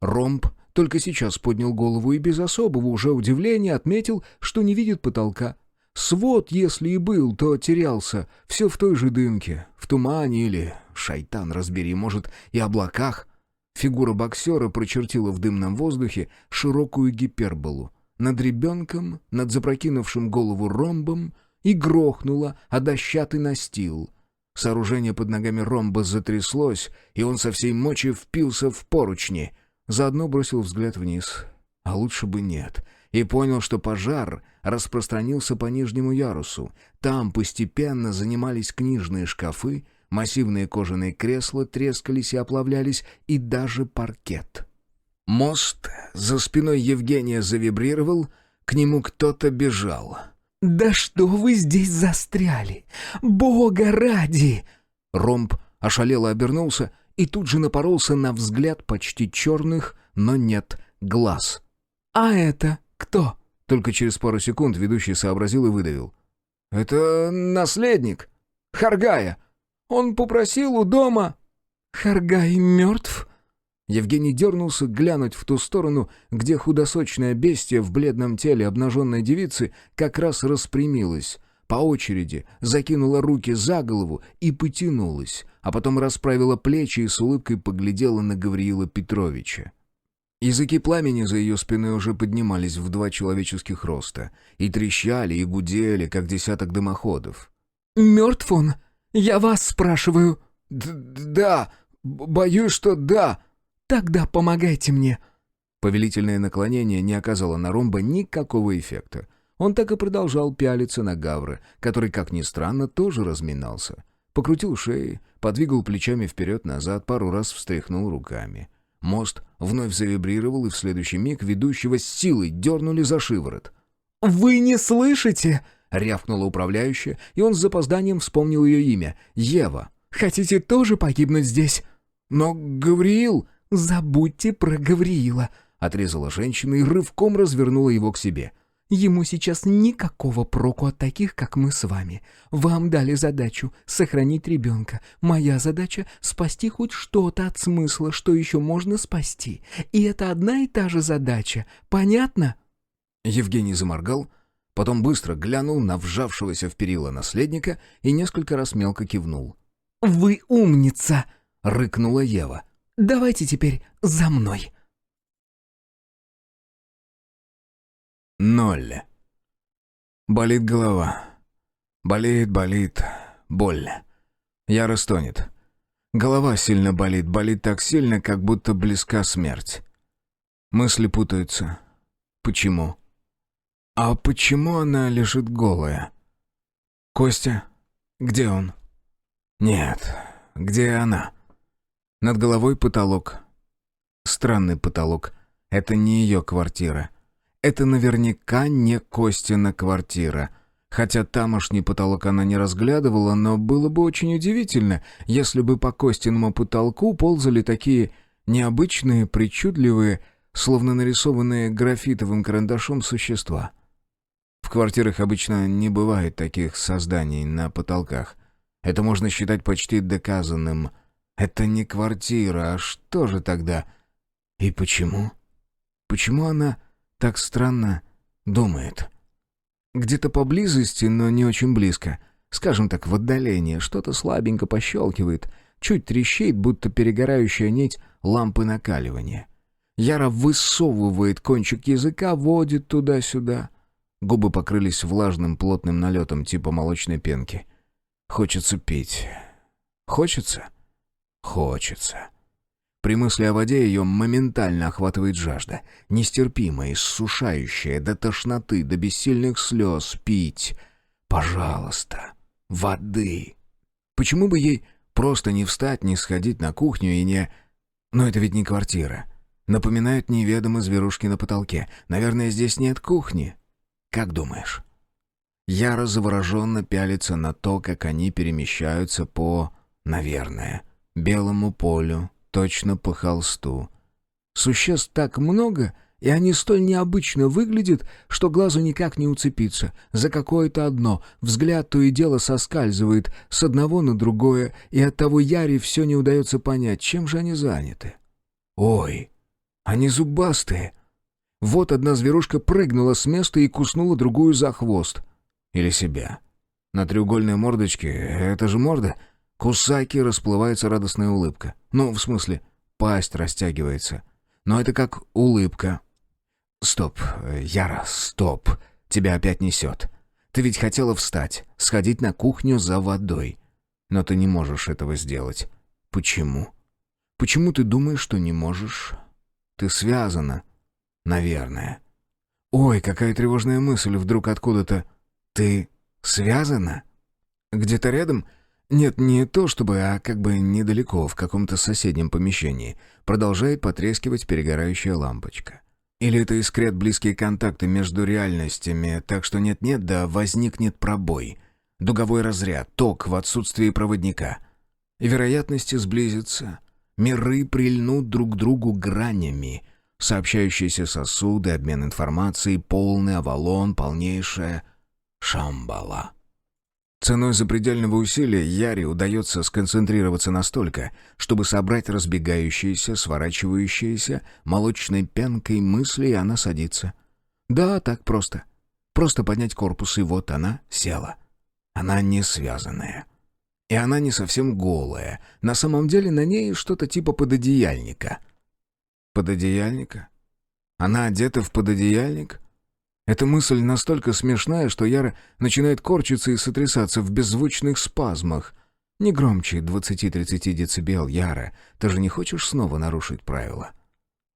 Ромб только сейчас поднял голову и без особого уже удивления отметил, что не видит потолка. Свод, если и был, то терялся, все в той же дымке, в тумане или, шайтан разбери, может, и облаках. Фигура боксера прочертила в дымном воздухе широкую гиперболу над ребенком, над запрокинувшим голову ромбом и грохнула о дощатый настил. Сооружение под ногами ромба затряслось, и он со всей мочи впился в поручни. Заодно бросил взгляд вниз, а лучше бы нет, и понял, что пожар распространился по нижнему ярусу. Там постепенно занимались книжные шкафы, массивные кожаные кресла трескались и оплавлялись, и даже паркет. Мост за спиной Евгения завибрировал, к нему кто-то бежал. «Да что вы здесь застряли? Бога ради!» Ромб ошалело обернулся и тут же напоролся на взгляд почти черных, но нет, глаз. «А это кто?» Только через пару секунд ведущий сообразил и выдавил. «Это наследник Харгая. Он попросил у дома...» «Харгай мертв?» Евгений дернулся глянуть в ту сторону, где худосочное бестия в бледном теле обнаженной девицы как раз распрямилась, по очереди закинула руки за голову и потянулась, а потом расправила плечи и с улыбкой поглядела на Гавриила Петровича. Языки пламени за ее спиной уже поднимались в 2 человеческих роста и трещали, и гудели, как десяток дымоходов. «Мертв он? Я вас спрашиваю». «Да, боюсь, что да». «Тогда помогайте мне». Повелительное наклонение не оказало на ромба никакого эффекта. Он так и продолжал пялиться на Гавра, который, как ни странно, тоже разминался. Покрутил шеей, подвигал плечами вперед-назад, пару раз встряхнул руками. Мост вновь завибрировал, и в следующий миг ведущего с силой дернули за шиворот. «Вы не слышите?» — рявкнула управляющая, и он с запозданием вспомнил ее имя — Ева. «Хотите тоже погибнуть здесь?» «Но Гавриил...» «Забудьте про Гавриила», — отрезала женщина и рывком развернула его к себе. «Ему сейчас никакого проку от таких, как мы с вами. Вам дали задачу сохранить ребенка. Моя задача — спасти хоть что-то от смысла, что еще можно спасти. И это одна и та же задача. Понятно?» Евгений заморгал, потом быстро глянул на вжавшегося в перила наследника и несколько раз мелко кивнул. «Вы умница!» — рыкнула Ева. «Давайте теперь за мной». 0. Болит голова. Болит, боль. Яра стонет. Голова сильно болит, болит так сильно, как будто близка смерть. Мысли путаются. Почему? А почему она лежит голая? Костя? Где он? Нет, где она? Над головой потолок. Странный потолок. Это не ее квартира. Это наверняка не Костина квартира. Хотя тамошний потолок она не разглядывала, но было бы очень удивительно, если бы по Костиному потолку ползали такие необычные, причудливые, словно нарисованные графитовым карандашом существа. В квартирах обычно не бывает таких созданий на потолках. Это можно считать почти доказанным. Это не квартира, а что же тогда? И почему? Почему она так странно думает? Где-то поблизости, но не очень близко, скажем так, в отдалении, что-то слабенько пощелкивает, чуть трещит, будто перегорающая нить лампы накаливания. Яра высовывает кончик языка, водит туда-сюда. Губы покрылись влажным плотным налетом типа молочной пенки. Хочется пить. Хочется? Хочется. При мысли о воде ее моментально охватывает жажда. Нестерпимая, иссушающая, до тошноты, до бессильных слез. Пить. Пожалуйста. Воды. Почему бы ей просто не встать, не сходить на кухню и не... Но это ведь не квартира. Напоминают неведомые зверушки на потолке. Наверное, здесь нет кухни. Как думаешь? Яра завороженно пялится на то, как они перемещаются по, наверное, белому полю, точно по холсту. Существ так много, и они столь необычно выглядят, что глазу никак не уцепиться за какое-то одно. Взгляд то и дело соскальзывает с одного на другое, и оттого Яре все не удается понять, чем же они заняты. Ой, они зубастые. Вот одна зверушка прыгнула с места и куснула другую за хвост. Или себя. На треугольной мордочке, это же морда, кусаки расплывается радостная улыбка. Ну, в смысле, пасть растягивается. Но это как улыбка. Стоп, Яра, стоп. Тебя опять несет. Ты ведь хотела встать, сходить на кухню за водой. Но ты не можешь этого сделать. Почему? Почему ты думаешь, что не можешь? Ты связана. Наверное. Ой, какая тревожная мысль вдруг откуда-то. Ты связана? Где-то рядом? Нет, не то чтобы, а как бы недалеко, в каком-то соседнем помещении. Продолжает потрескивать перегорающая лампочка. Или это искрят близкие контакты между реальностями, так что нет-нет, да возникнет пробой. Дуговой разряд, ток в отсутствии проводника. И вероятности сблизятся. Миры прильнут друг к другу гранями. Сообщающиеся сосуды, обмен информацией, полный авалон, полнейшая шамбала. Ценой запредельного усилия Яре удается сконцентрироваться настолько, чтобы собрать разбегающиеся, сворачивающиеся молочной пенкой мысли, и она садится. Да, так просто. Просто поднять корпус, и вот она села. Она не связанная. И она не совсем голая. На самом деле на ней что-то типа пододеяльника. Пододеяльника? Она одета в пододеяльник? Эта мысль настолько смешная, что Яра начинает корчиться и сотрясаться в беззвучных спазмах. Не громче 20-30 децибел, Яра. Ты же не хочешь снова нарушить правила?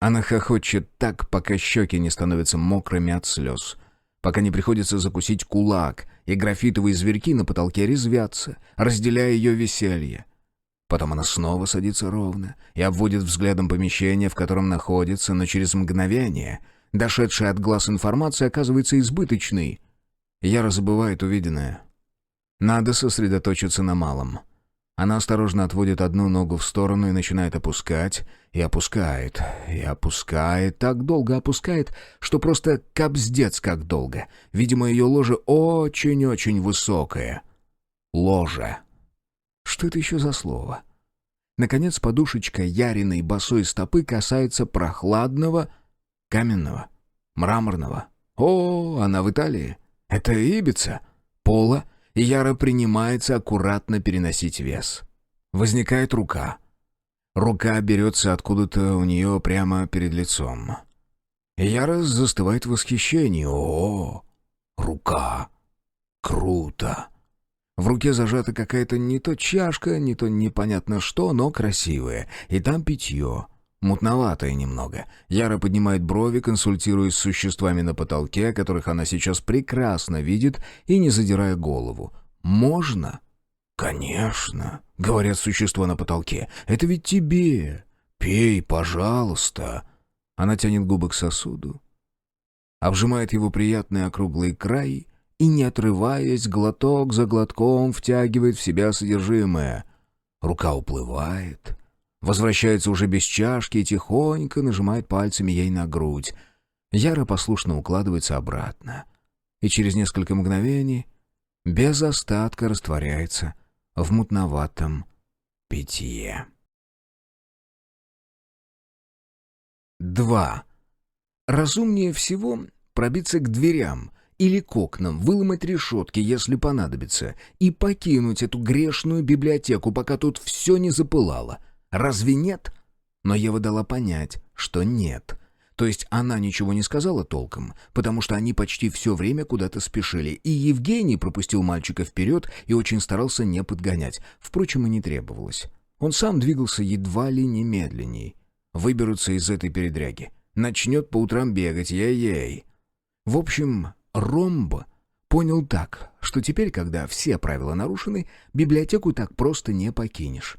Она хохочет так, пока щеки не становятся мокрыми от слез. Пока не приходится закусить кулак, и графитовые зверьки на потолке резвятся, разделяя ее веселье. Потом она снова садится ровно и обводит взглядом помещение, в котором находится, но через мгновение дошедшая от глаз информация оказывается избыточной. Яра забывает увиденное. Надо сосредоточиться на малом. Она осторожно отводит одну ногу в сторону и начинает опускать, и опускает, и опускает, так долго опускает, что просто капздец как долго. Видимо, ее ложе очень-очень высокое. Ложе. Что это еще за слово? Наконец подушечка Яриной босой стопы касается прохладного, каменного, мраморного. О, она в Италии. Это Ибица. Пола, и Яра принимается аккуратно переносить вес. Возникает рука. Рука берется откуда-то у нее прямо перед лицом. И Яра застывает в восхищении. О, рука. Круто. В руке зажата какая-то не то чашка, не то непонятно что, но красивая. И там питье. Мутноватое немного. Яра поднимает брови, консультируясь с существами на потолке, которых она сейчас прекрасно видит, и не задирая голову. «Можно?» «Конечно», — говорят существа на потолке. «Это ведь тебе. Пей, пожалуйста». Она тянет губы к сосуду, обжимает его приятный округлый край и, не отрываясь, глоток за глотком втягивает в себя содержимое. Рука уплывает, Возвращается уже без чашки и тихонько нажимает пальцами ей на грудь. Яра послушно укладывается обратно. И через несколько мгновений без остатка растворяется в мутноватом питье. 2. Разумнее всего пробиться к дверям или к окнам, выломать решетки, если понадобится, и покинуть эту грешную библиотеку, пока тут все не запылало. Разве нет? Но Ева дала понять, что нет. То есть она ничего не сказала толком, потому что они почти все время куда-то спешили, и Евгений пропустил мальчика вперед и очень старался не подгонять. Впрочем, и не требовалось. Он сам двигался едва ли не медленней. Выберутся из этой передряги. Начнет по утрам бегать, ей-ей. В общем, Ромб понял так, что теперь, когда все правила нарушены, библиотеку так просто не покинешь.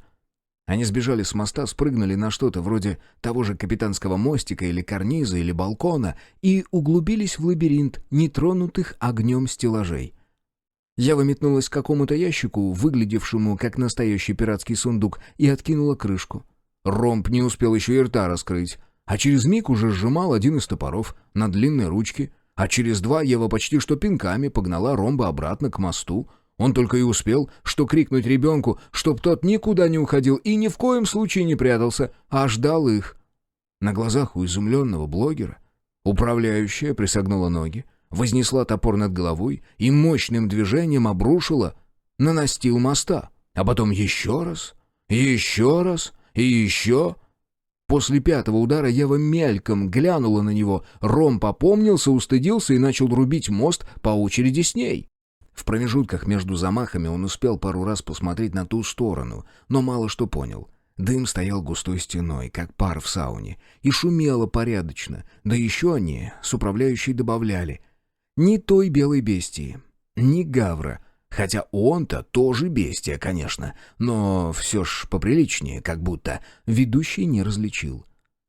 Они сбежали с моста, спрыгнули на что-то вроде того же капитанского мостика или карниза или балкона и углубились в лабиринт нетронутых огнем стеллажей. Ява метнулась к какому-то ящику, выглядевшему как настоящий пиратский сундук, и откинула крышку. Ромб не успел еще и рта раскрыть, а через миг уже сжимал один из топоров на длинной ручке, а через 2 Ева почти что пинками погнала Ромба обратно к мосту. Он только и успел, что крикнуть ребенку, чтоб тот никуда не уходил и ни в коем случае не прятался, а ждал их. На глазах у изумленного блогера управляющая присогнула ноги, вознесла топор над головой и мощным движением обрушила на настил моста. А потом еще раз, и еще. После 5-го удара Ева мельком глянула на него. Ромб опомнился, устыдился и начал рубить мост по очереди с ней. В промежутках между замахами он успел пару раз посмотреть на ту сторону, но мало что понял. Дым стоял густой стеной, как пар в сауне, и шумело порядочно, да еще они с управляющей добавляли. Ни той белой бестии, ни гавра, хотя он-то тоже бестия, конечно, но все ж поприличнее, как будто ведущий не различил.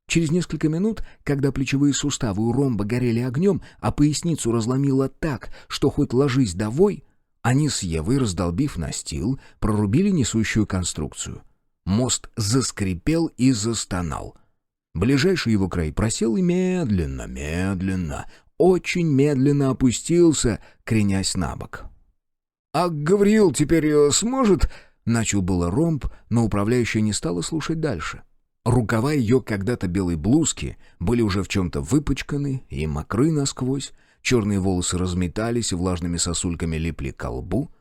Через несколько минут, когда плечевые суставы у Ромба горели огнем, а поясницу разломило так, что хоть ложись да вой, они с Евой, раздолбив настил, прорубили несущую конструкцию. Мост заскрипел и застонал. Ближайший его край просел и медленно, очень медленно опустился, кренясь на бок. «А Гавриил теперь сможет?» — начал было Ромб, но управляющая не стала слушать дальше. Рукава ее когда-то белой блузки были уже в чем-то выпачканы и мокры насквозь, черные волосы разметались и влажными сосульками липли к лбу.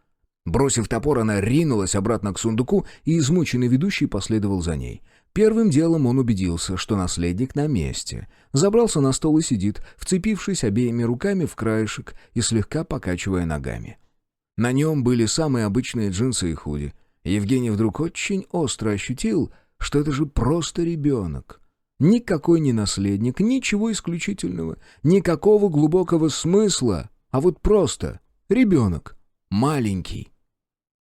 Бросив топор, она ринулась обратно к сундуку, и измученный ведущий последовал за ней. Первым делом он убедился, что наследник на месте. Забрался на стол и сидит, вцепившись обеими руками в краешек и слегка покачивая ногами. На нем были самые обычные джинсы и худи. Евгений вдруг очень остро ощутил, что это же просто ребенок. Никакой не наследник, ничего исключительного, никакого глубокого смысла, а вот просто ребенок, маленький.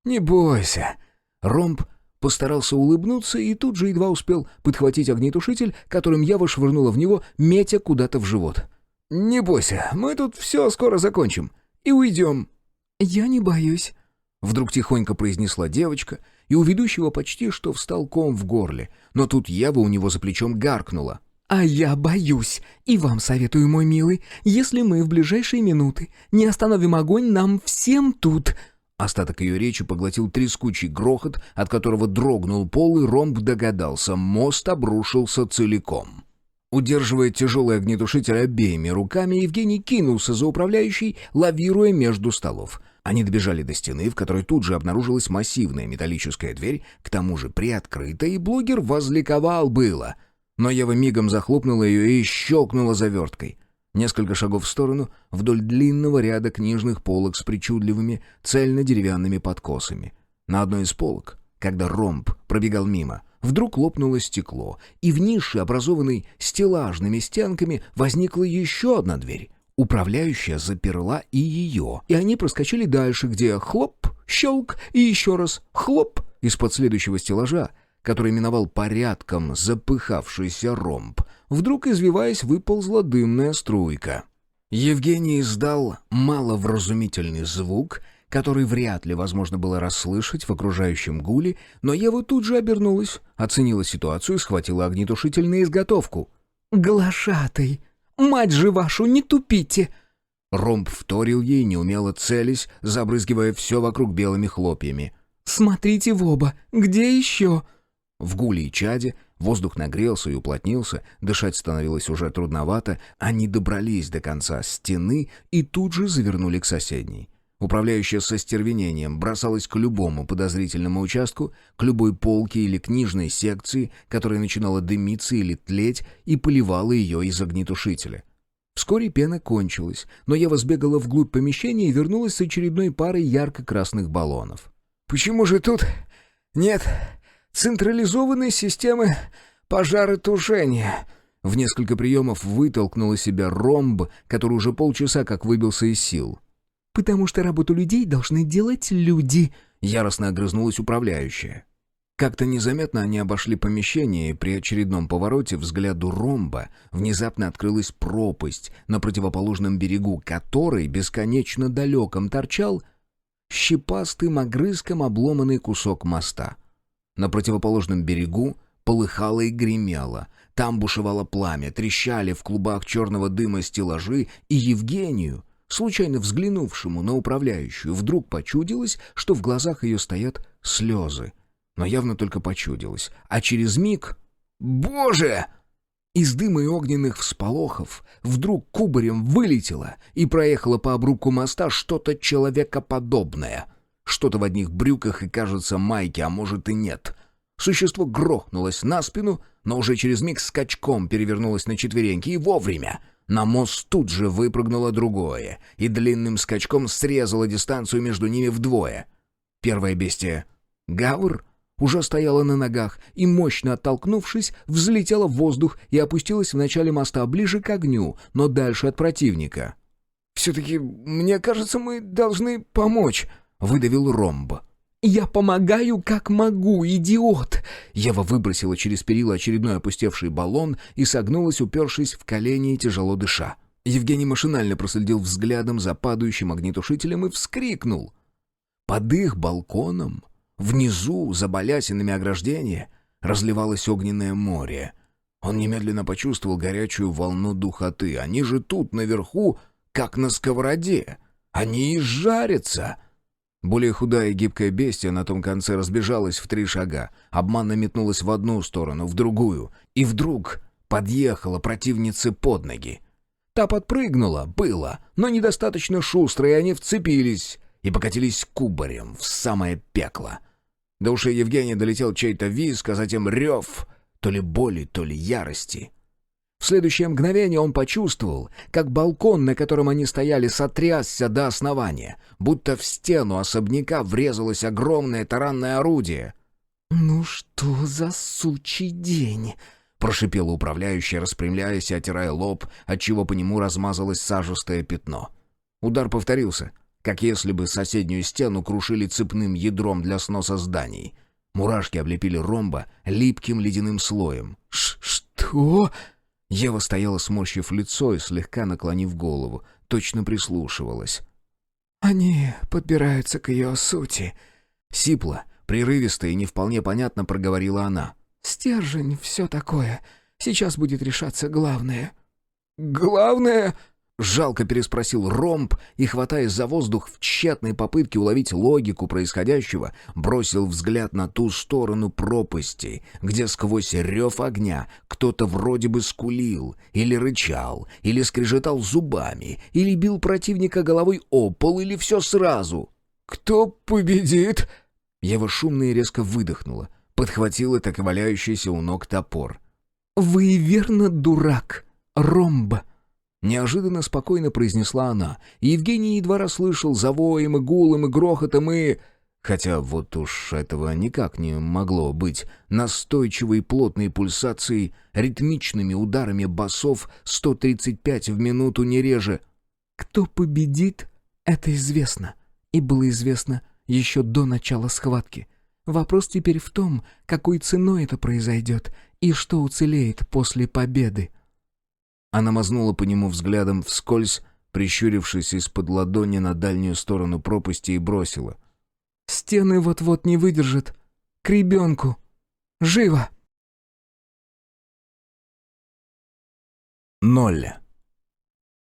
«Не бойся». Ромб постарался улыбнуться и тут же едва успел подхватить огнетушитель, которым Ева швырнула в него, метя куда-то в живот. «Не бойся, мы тут все скоро закончим и уйдем». «Я не боюсь», — вдруг тихонько произнесла девочка, и у ведущего почти что встал ком в горле, но тут Ева у него за плечом гаркнула. «А я боюсь. И вам советую, мой милый, если мы в ближайшие минуты не остановим огонь, нам всем тут...» Остаток ее речи поглотил трескучий грохот, от которого дрогнул пол, и Ромб догадался, мост обрушился целиком. Удерживая тяжелый огнетушитель обеими руками, Евгений кинулся за управляющей, лавируя между столов. Они добежали до стены, в которой тут же обнаружилась массивная металлическая дверь, к тому же приоткрытая, и блогер возликовал было. Но Ева мигом захлопнула ее и щелкнула заверткой. Несколько шагов в сторону, вдоль длинного ряда книжных полок с причудливыми цельно-деревянными подкосами. На одной из полок, когда Ромб пробегал мимо, вдруг лопнуло стекло, и в нише, образованной стеллажными стенками, возникла еще одна дверь. Управляющая заперла и ее, и они проскочили дальше, где хлоп, щелк и еще раз хлоп. Из-под следующего стеллажа, который миновал порядком запыхавшийся Ромб, вдруг, извиваясь, выползла дымная струйка. Евгений издал маловразумительный звук, который вряд ли возможно было расслышать в окружающем гуле, но Ева тут же обернулась, оценила ситуацию и схватила огнетушитель на изготовку. «Глашатай! Мать же вашу, не тупите!» Ромб вторил ей, неумело целясь, забрызгивая все вокруг белыми хлопьями. «Смотрите в оба! Где еще?» В гуле и чаде воздух нагрелся и уплотнился, дышать становилось уже трудновато, они добрались до конца стены и тут же завернули к соседней. Управляющая со стервенением бросалась к любому подозрительному участку, к любой полке или книжной секции, которая начинала дымиться или тлеть, и поливала ее из огнетушителя. Вскоре пена кончилась, но Ева сбегала вглубь помещения и вернулась с очередной парой ярко-красных баллонов. «Почему же тут нет централизованной системы пожаротушения?» В несколько приемов вытолкнул из себя Ромб, который уже полчаса как выбился из сил. «Потому что работу людей должны делать люди», — яростно огрызнулась управляющая. Как-то незаметно они обошли помещение, и при очередном повороте взгляду Ромба внезапно открылась пропасть на противоположном берегу, которой бесконечно далеком торчал щепастым огрызком обломанный кусок моста. На противоположном берегу полыхало и гремело. Там бушевало пламя, трещали в клубах черного дыма стеллажи, и Евгению, случайно взглянувшему на управляющую, вдруг почудилось, что в глазах ее стоят слезы. Но явно только почудилось. А через миг... «Боже!» Из дыма и огненных всполохов вдруг кубарем вылетело и проехало по обрубку моста что-то человекоподобное. Что-то в одних брюках и, кажется, майке, а может и нет. Существо грохнулось на спину, но уже через миг скачком перевернулось на четвереньки, и вовремя. На мост тут же выпрыгнуло другое, и длинным скачком срезало дистанцию между ними вдвое. Первое бестие — гавр — уже стояла на ногах и, мощно оттолкнувшись, взлетела в воздух и опустилась в начале моста ближе к огню, но дальше от противника. «Все-таки, мне кажется, мы должны помочь», — выдавил Ромб. «Я помогаю, как могу, идиот!» Ева выбросила через перила очередной опустевший баллон и согнулась, упершись в колени и тяжело дыша. Евгений машинально проследил взглядом за падающим огнетушителем и вскрикнул. Под их балконом... Внизу, за балясинами ограждения, разливалось огненное море. Он немедленно почувствовал горячую волну духоты. Они же тут, наверху, как на сковороде. Они и жарятся. Более худая и гибкая бестия на том конце разбежалась в 3 шага, обманно метнулась в одну сторону, в другую, и вдруг подъехала противнице под ноги. Та подпрыгнула, было, но недостаточно шустро, и они вцепились и покатились кубарем в самое пекло. До ушей Евгения долетел чей-то визг, а затем рев, то ли боли, то ли ярости. В следующее мгновение он почувствовал, как балкон, на котором они стояли, сотрясся до основания, будто в стену особняка врезалось огромное таранное орудие. «Ну что за сучий день?» — прошипела управляющая, распрямляясь и отирая лоб, отчего по нему размазалось сажистое пятно. Удар повторился, как если бы соседнюю стену крушили цепным ядром для сноса зданий. Мурашки облепили Ромба липким ледяным слоем. «Что?» Ева стояла, сморщив лицо и слегка наклонив голову, точно прислушивалась. «Они подбираются к ее сути», — сипло, прерывисто и не вполне понятно проговорила она. «Стержень, все такое. Сейчас будет решаться главное». «Главное?» — жалко переспросил Ромб и, хватаясь за воздух в тщетной попытке уловить логику происходящего, бросил взгляд на ту сторону пропасти, где сквозь рев огня кто-то вроде бы скулил, или рычал, или скрежетал зубами, или бил противника головой о пол, или все сразу. «Кто победит?» Ева шумно и резко выдохнула, подхватила так и валяющийся у ног топор. «Вы верно дурак, Ромб», — неожиданно спокойно произнесла она, и Евгений едва расслышал за воем и гулом и грохотом и... Хотя вот уж этого никак не могло быть, настойчивой плотной пульсацией, ритмичными ударами басов 135 в минуту не реже. «Кто победит, это известно, и было известно еще до начала схватки. Вопрос теперь в том, какой ценой это произойдет и что уцелеет после победы». Она мазнула по нему взглядом вскользь, прищурившись из-под ладони на дальнюю сторону пропасти, и бросила. «Стены вот-вот не выдержат. К ребенку. Живо!» 0.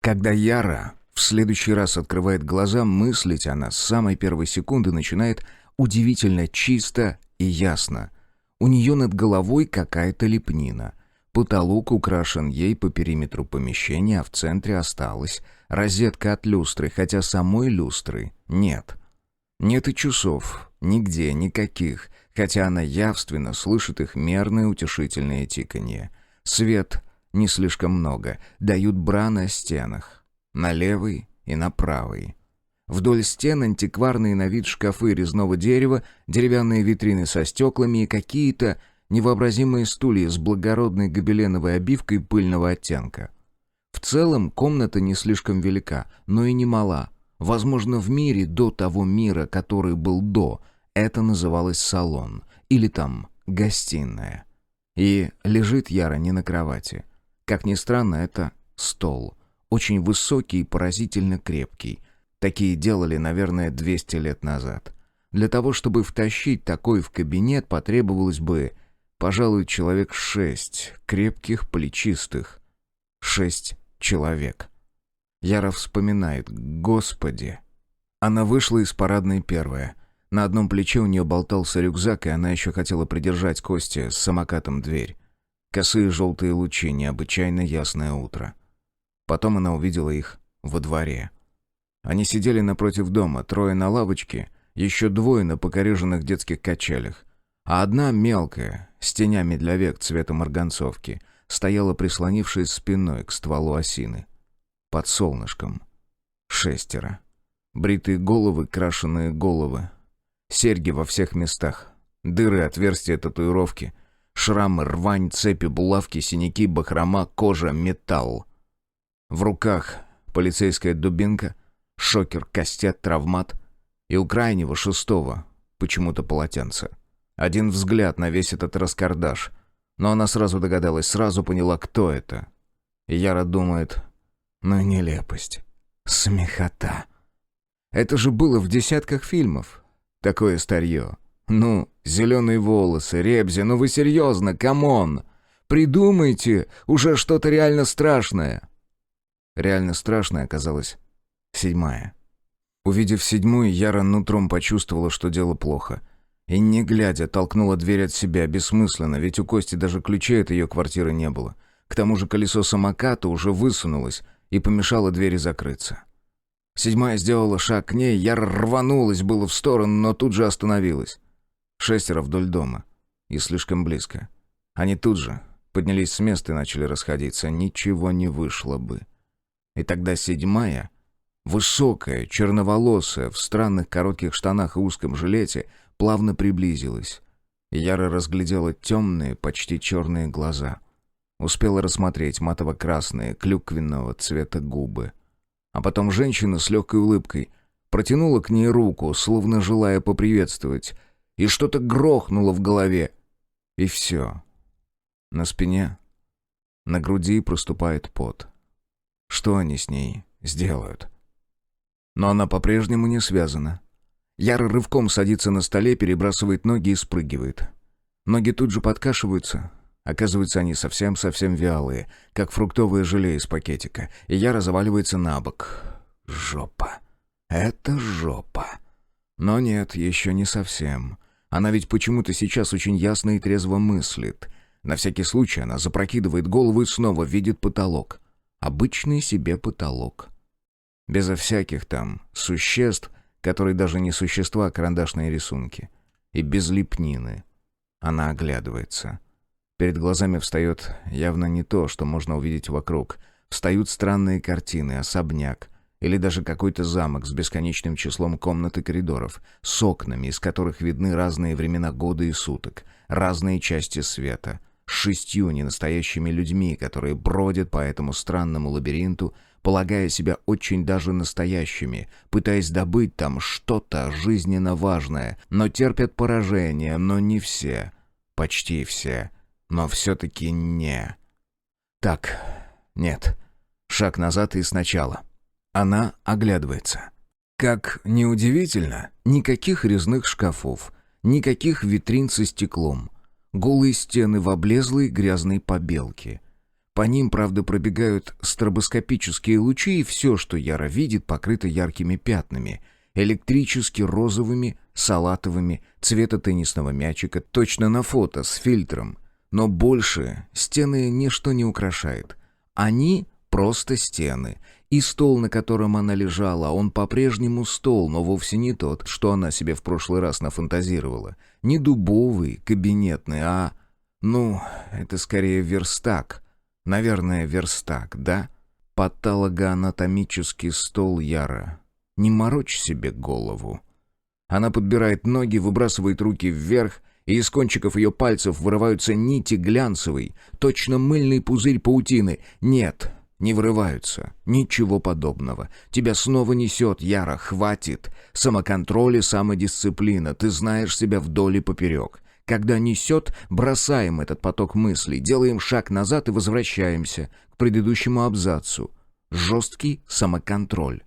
Когда Яра в следующий раз открывает глаза, мыслить она с самой первой секунды начинает удивительно чисто и ясно. У нее над головой какая-то лепнина. Потолок украшен ей по периметру помещения, а в центре осталась розетка от люстры, хотя самой люстры нет. Нет и часов, нигде, никаких, хотя она явственно слышит их мерное утешительное тиканье. Свет не слишком много, дают бра на стенах, на левой и на правой. Вдоль стен антикварные на вид шкафы резного дерева, деревянные витрины со стеклами и какие-то невообразимые стулья с благородной гобеленовой обивкой пыльного оттенка. В целом комната не слишком велика, но и не мала. Возможно, в мире до того мира, который был до, это называлось салон или там гостиная. И лежит Яра не на кровати. Как ни странно, это стол. Очень высокий и поразительно крепкий. Такие делали, наверное, 200 лет назад. Для того, чтобы втащить такой в кабинет, потребовалось бы, пожалуй, человек 6, крепких, плечистых. 6 человек. Яра вспоминает: «Господи!» Она вышла из парадной первая. На одном плече у нее болтался рюкзак, и она еще хотела придержать Косте с самокатом дверь. Косые желтые лучи, необычайно ясное утро. Потом она увидела их во дворе. Они сидели напротив дома, 3 на лавочке, еще 2 на покореженных детских качелях, а одна мелкая, с тенями для век цвета марганцовки, стояла, прислонившись спиной к стволу осины. Под солнышком. 6. Бритые головы, крашеные головы. Серьги во всех местах. Дыры, отверстия, татуировки. Шрамы, рвань, цепи, булавки, синяки, бахрома, кожа, металл. В руках полицейская дубинка, шокер, кастет, травмат. И у крайнего, 6-го, почему-то полотенце. Один взгляд на весь этот раскардаш. Но она сразу догадалась, сразу поняла, кто это. И Яра думает: ну нелепость, смехота. Это же было в десятках фильмов. Такое старье. Ну, зеленые волосы, ребзи, ну вы серьезно, камон. Придумайте уже что-то реально страшное. Реально страшное оказалось 7. Увидев 7-ю, Яра нутром почувствовала, что дело плохо. И, не глядя, толкнула дверь от себя, бессмысленно, ведь у Кости даже ключей от ее квартиры не было. К тому же колесо самоката уже высунулось и помешало двери закрыться. 7-я сделала шаг к ней, Яра рванулась было в сторону, но тут же остановилась. 6 вдоль дома. И слишком близко. Они тут же поднялись с места и начали расходиться. Ничего не вышло бы. И тогда 7-я, высокая, черноволосая, в странных коротких штанах и узком жилете, плавно приблизилась. И Яра разглядела темные, почти черные глаза. Успела рассмотреть матово-красные, клюквенного цвета губы. А потом женщина с легкой улыбкой протянула к ней руку, словно желая поприветствовать, и что-то грохнуло в голове. И все. На спине, на груди проступает пот. Что они с ней сделают? Но она по-прежнему не связана. Яра рывком садится на столе, перебрасывает ноги и спрыгивает. Ноги тут же подкашиваются. Оказывается, они совсем-совсем вялые, как фруктовое желе из пакетика, и Яра заваливается на бок. Жопа. Это жопа. Но нет, еще не совсем. Она ведь почему-то сейчас очень ясно и трезво мыслит. На всякий случай она запрокидывает голову и снова видит потолок. Обычный себе потолок. Безо всяких там существ, которые даже не существа, а карандашные рисунки. И без лепнины. Она оглядывается. Перед глазами встает явно не то, что можно увидеть вокруг. Встают странные картины, особняк. Или даже какой-то замок с бесконечным числом комнат и коридоров, с окнами, из которых видны разные времена года и суток, разные части света, с 6 ненастоящими людьми, которые бродят по этому странному лабиринту, полагая себя очень даже настоящими, пытаясь добыть там что-то жизненно важное, но терпят поражение, но не все, почти все, но все-таки не. Так, нет, шаг назад и сначала. Она оглядывается. Как неудивительно, никаких резных шкафов, никаких витрин со стеклом. Голые стены в облезлой грязной побелке. По ним, правда, пробегают стробоскопические лучи, и все, что Яра видит, покрыто яркими пятнами. Электрически розовыми, салатовыми, цвета теннисного мячика, точно на фото, с фильтром. Но больше стены ничто не украшает. Они просто стены. И стол, на котором она лежала, он по-прежнему стол, но вовсе не тот, что она себе в прошлый раз нафантазировала. Не дубовый, кабинетный, а... это скорее верстак. Наверное, верстак, да? Патологоанатомический стол, Яра. Не морочь себе голову. Она подбирает ноги, выбрасывает руки вверх, и из кончиков ее пальцев вырываются нити глянцевой, точно мыльный пузырь паутины. Нет, не вырываются. Ничего подобного. Тебя снова несет, Яра, хватит. Самоконтроль и самодисциплина. Ты знаешь себя вдоль и поперек. Когда несет, бросаем этот поток мыслей, делаем шаг назад и возвращаемся к предыдущему абзацу. Жесткий самоконтроль.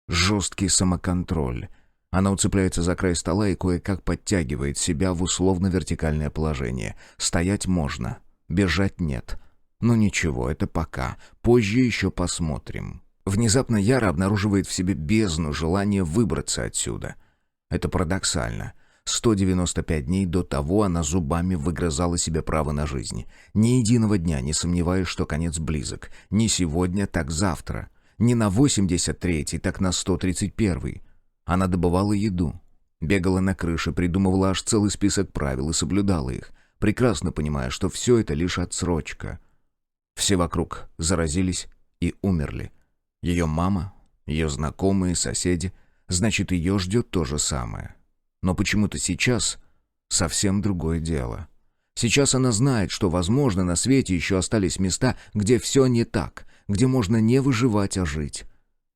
Жесткий самоконтроль. Она уцепляется за край стола и кое-как подтягивает себя в условно-вертикальное положение. Стоять можно, бежать нет. Но ничего, это пока. Позже еще посмотрим. Внезапно Яра обнаруживает в себе бездну желания выбраться отсюда. Это парадоксально. 195 дней до того она зубами выгрызала себе право на жизнь. Ни единого дня не сомневаясь, что конец близок. Не сегодня, так завтра. Не на 83-й, так на 131-й. Она добывала еду. Бегала на крыше, придумывала аж целый список правил и соблюдала их, прекрасно понимая, что все это лишь отсрочка. Все вокруг заразились и умерли. Ее мама, ее знакомые, соседи. Значит, ее ждет то же самое. Но почему-то сейчас совсем другое дело. Сейчас она знает, что, возможно, на свете еще остались места, где все не так, где можно не выживать, а жить.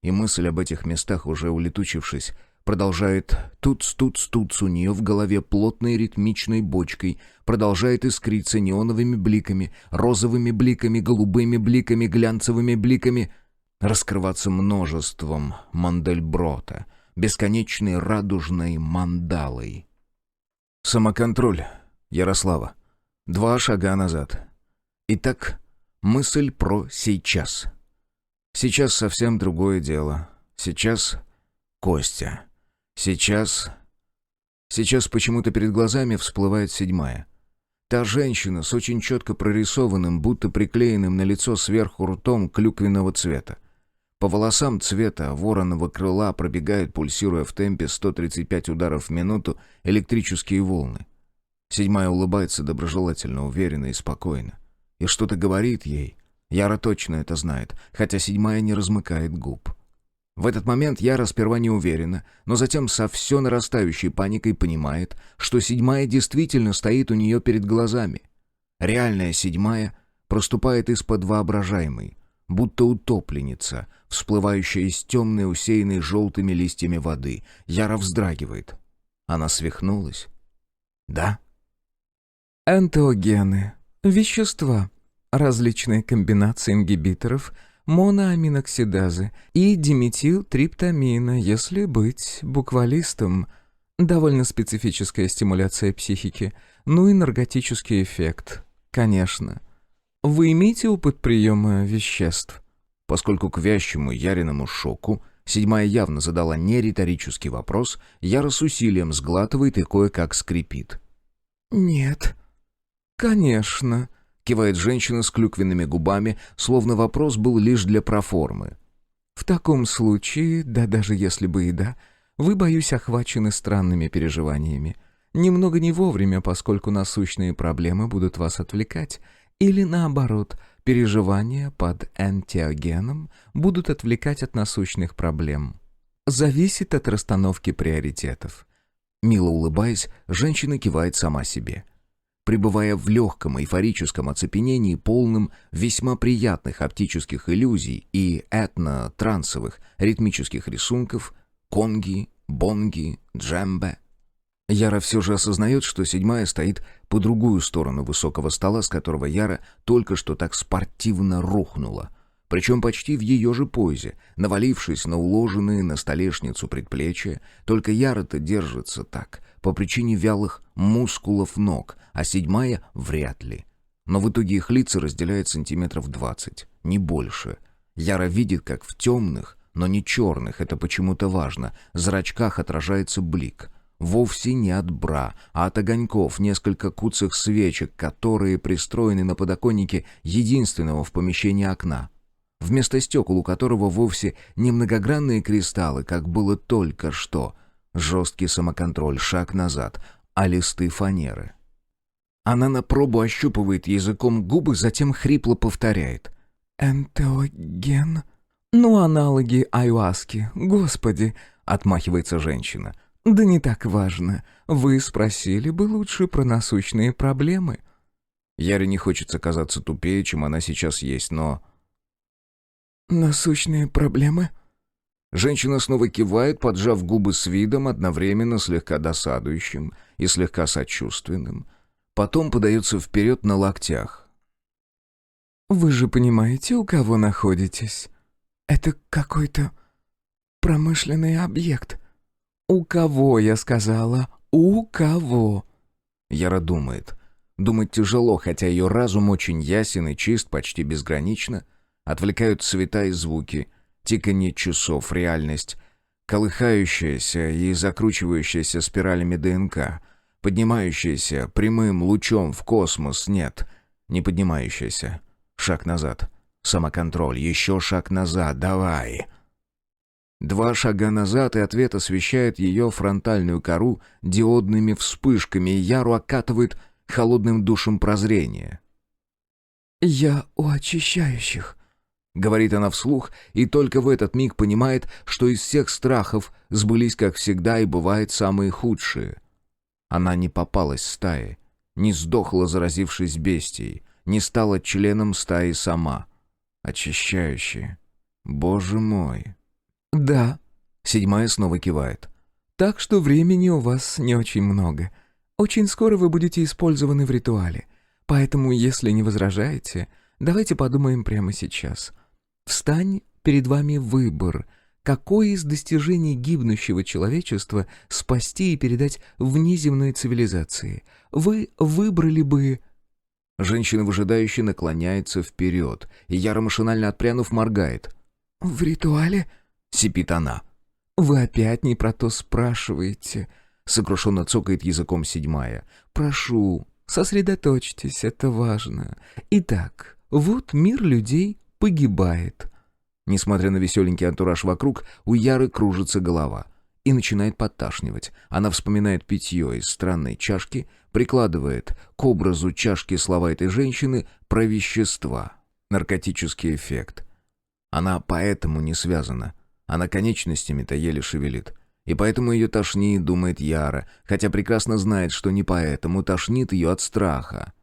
И мысль об этих местах, уже улетучившись, продолжает туц-туц-туц у нее в голове плотной ритмичной бочкой, продолжает искриться неоновыми бликами, розовыми бликами, голубыми бликами, глянцевыми бликами, раскрываться множеством Мандельброта, бесконечной радужной мандалой. Самоконтроль, Ярослава. 2 шага назад. Итак, мысль про сейчас. Сейчас совсем другое дело. Сейчас Костя. Сейчас почему-то перед глазами всплывает 7-я. Та женщина с очень четко прорисованным, будто приклеенным на лицо сверху ртом клюквенного цвета. По волосам цвета вороного крыла пробегают, пульсируя в темпе 135 ударов в минуту, электрические волны. 7-я улыбается доброжелательно, уверенно и спокойно. И что-то говорит ей. Яра точно это знает, хотя 7-я не размыкает губ. В этот момент Яра сперва не уверена, но затем со все нарастающей паникой понимает, что 7-я действительно стоит у нее перед глазами. Реальная 7-я проступает из-под воображаемой, будто утопленница, всплывающая из темной, усеянной желтыми листьями воды. Яра вздрагивает. Она свихнулась? Да? Энтеогены. Вещества. Различные комбинации ингибиторов моноаминоксидазы и диметилтриптамина, если быть буквалистом. Довольно специфическая стимуляция психики. Ну и наркотический эффект. Конечно. Вы имеете опыт приема веществ? Поскольку к вящему Яриному шоку 7-я явно задала не риторический вопрос, Яра с усилием сглатывает и кое-как скрипит. «Нет». «Конечно», — кивает женщина с клюквенными губами, словно вопрос был лишь для проформы. «В таком случае, да даже если бы и да, вы, боюсь, охвачены странными переживаниями. Немного не вовремя, поскольку насущные проблемы будут вас отвлекать. Или наоборот, переживания под энтеогеном будут отвлекать от насущных проблем. Зависит от расстановки приоритетов». Мило улыбаясь, женщина кивает сама себе. Пребывая в легком эйфорическом оцепенении, полным весьма приятных оптических иллюзий и этно-трансовых ритмических рисунков, конги, бонги, джембе, Яра все же осознает, что 7-я стоит по другую сторону высокого стола, с которого Яра только что так спортивно рухнула. причем почти в ее же позе, навалившись на уложенные на столешницу предплечья, только Яра-то держится так, по причине вялых мускулов ног, а седьмая — вряд ли. Но в итоге их лица разделяют сантиметров 20, не больше. Яра видит, как в темных, но не черных, это почему-то важно, зрачках отражается блик. Вовсе не от бра, а от огоньков несколько куцых свечек, которые пристроены на подоконнике единственного в помещении окна. Вместо стекол, у которого вовсе не многогранные кристаллы, как было только что. Жесткий самоконтроль, шаг назад, а листы фанеры. Она на пробу ощупывает языком губы, затем хрипло повторяет. «Энтеоген?» «Ну, аналоги аюаски, господи!» — отмахивается женщина. «Да не так важно. Вы спросили бы лучше про насущные проблемы». Яре не хочется казаться тупее, чем она сейчас есть, но... «Насущные проблемы?» Женщина снова кивает, поджав губы с видом, одновременно слегка досадующим и слегка сочувственным. Потом подается вперед на локтях. «Вы же понимаете, у кого находитесь?» «Это какой-то промышленный объект». «У кого, я сказала? У кого?» Яра думает. Думать тяжело, хотя ее разум очень ясен и чист, почти безгранично. Отвлекают цвета и звуки, тиканье часов, реальность, колыхающаяся и закручивающаяся спиралями ДНК, поднимающаяся прямым лучом в космос, нет, не поднимающаяся. Шаг назад. Самоконтроль. Еще шаг назад. Давай. 2 шага назад, и ответ освещает ее фронтальную кору диодными вспышками, и Яру окатывает холодным душем прозрения. «Я у очищающих», — говорит она вслух, и только в этот миг понимает, что из всех страхов сбылись, как всегда, и бывают самые худшие. Она не попалась стае, не сдохла, заразившись бестией, не стала членом стаи сама. Очищающие. Боже мой. «Да». 7 снова кивает. «Так что времени у вас не очень много. Очень скоро вы будете использованы в ритуале. Поэтому, если не возражаете, давайте подумаем прямо сейчас. Встань, перед вами выбор. Какое из достижений гибнущего человечества спасти и передать внеземной цивилизации? Вы выбрали бы...» Женщина выжидающе наклоняется вперед, и Яра, машинально отпрянув, моргает. «В ритуале?» — сипит она. «Вы опять не про то спрашиваете», — сокрушенно цокает языком 7. «Прошу, сосредоточьтесь, это важно. Итак, вот мир людей погибает». Несмотря на веселенький антураж вокруг, у Яры кружится голова и начинает подташнивать. Она вспоминает питье из странной чашки, прикладывает к образу чашки слова этой женщины про вещества, наркотический эффект. Она поэтому не связана. Она конечностями-то еле шевелит. И поэтому ее тошнит, думает Яра, хотя прекрасно знает, что не поэтому, тошнит ее от страха.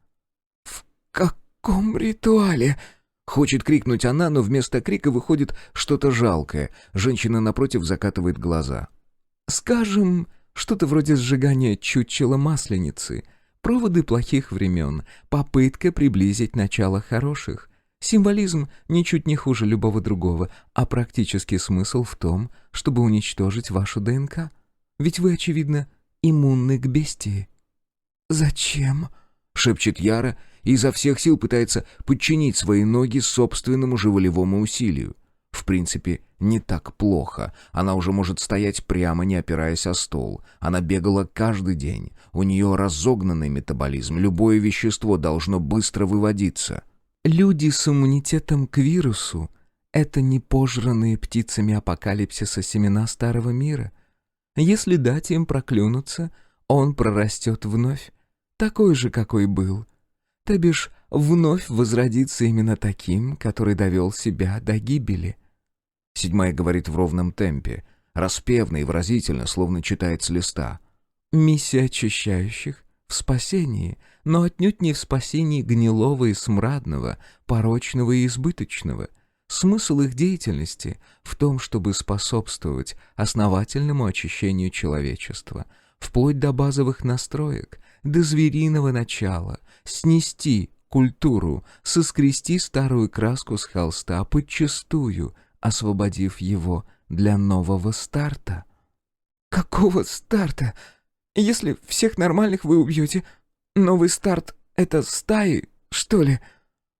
«В каком ритуале?» Хочет крикнуть она, но вместо крика выходит что-то жалкое. Женщина напротив закатывает глаза. «Скажем, что-то вроде сжигания чучела масленицы, проводы плохих времен, попытка приблизить начало хороших. Символизм ничуть не хуже любого другого, а практический смысл в том, чтобы уничтожить вашу ДНК. Ведь вы, очевидно, иммунны к бестии». «Зачем?» — шепчет Яра и изо всех сил пытается подчинить свои ноги собственному же волевому усилию. В принципе, не так плохо. Она уже может стоять прямо, не опираясь о стол. Она бегала каждый день. У нее разогнанный метаболизм. Любое вещество должно быстро выводиться. Люди с иммунитетом к вирусу — это не пожранные птицами апокалипсиса семена старого мира. Если дать им проклюнуться, он прорастет вновь, такой же, какой был. То бишь, вновь возродится именно таким, который довел себя до гибели. 7 говорит в ровном темпе, распевно и выразительно, словно читает с листа. Миссия очищающих в спасении, но отнюдь не в спасении гнилого и смрадного, порочного и избыточного. Смысл их деятельности в том, чтобы способствовать основательному очищению человечества, вплоть до базовых настроек, до звериного начала, снести культуру, соскрести старую краску с холста подчистую, освободив его для нового старта. Какого старта? Если всех нормальных вы убьете, новый старт — это стаи, что ли?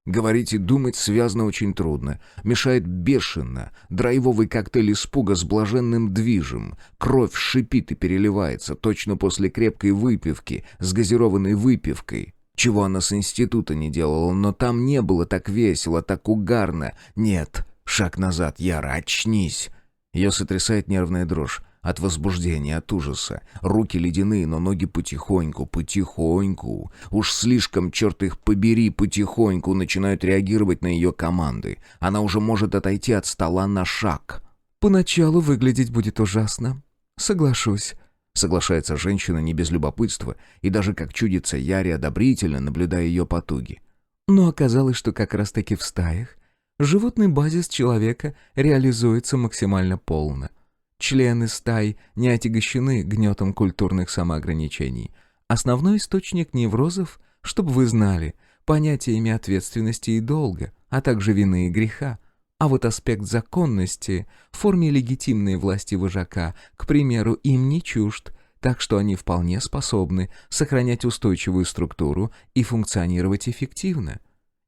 Говорить и думать связно очень трудно. Мешает бешено. Драйвовый коктейль испуга с блаженным движем. Кровь шипит и переливается, точно после крепкой выпивки, с газированной выпивкой. Чего она с института не делала, но там не было так весело, так угарно. Нет, шаг назад, Яра, очнись. Ее сотрясает нервная дрожь. От возбуждения, от ужаса. Руки ледяные, но ноги потихоньку, потихоньку. Уж слишком, черт их побери, потихоньку начинают реагировать на ее команды. Она уже может отойти от стола на шаг. «Поначалу выглядеть будет ужасно. Соглашусь». Соглашается женщина не без любопытства, и даже, как чудится, Яре одобрительно, наблюдая ее потуги. Но оказалось, что как раз-таки в стаях животный базис человека реализуется максимально полно. Члены стай не отягощены гнетом культурных самоограничений. Основной источник неврозов, чтобы вы знали, понятиями ответственности и долга, а также вины и греха. А вот аспект законности в форме легитимной власти вожака, к примеру, им не чужд, так что они вполне способны сохранять устойчивую структуру и функционировать эффективно.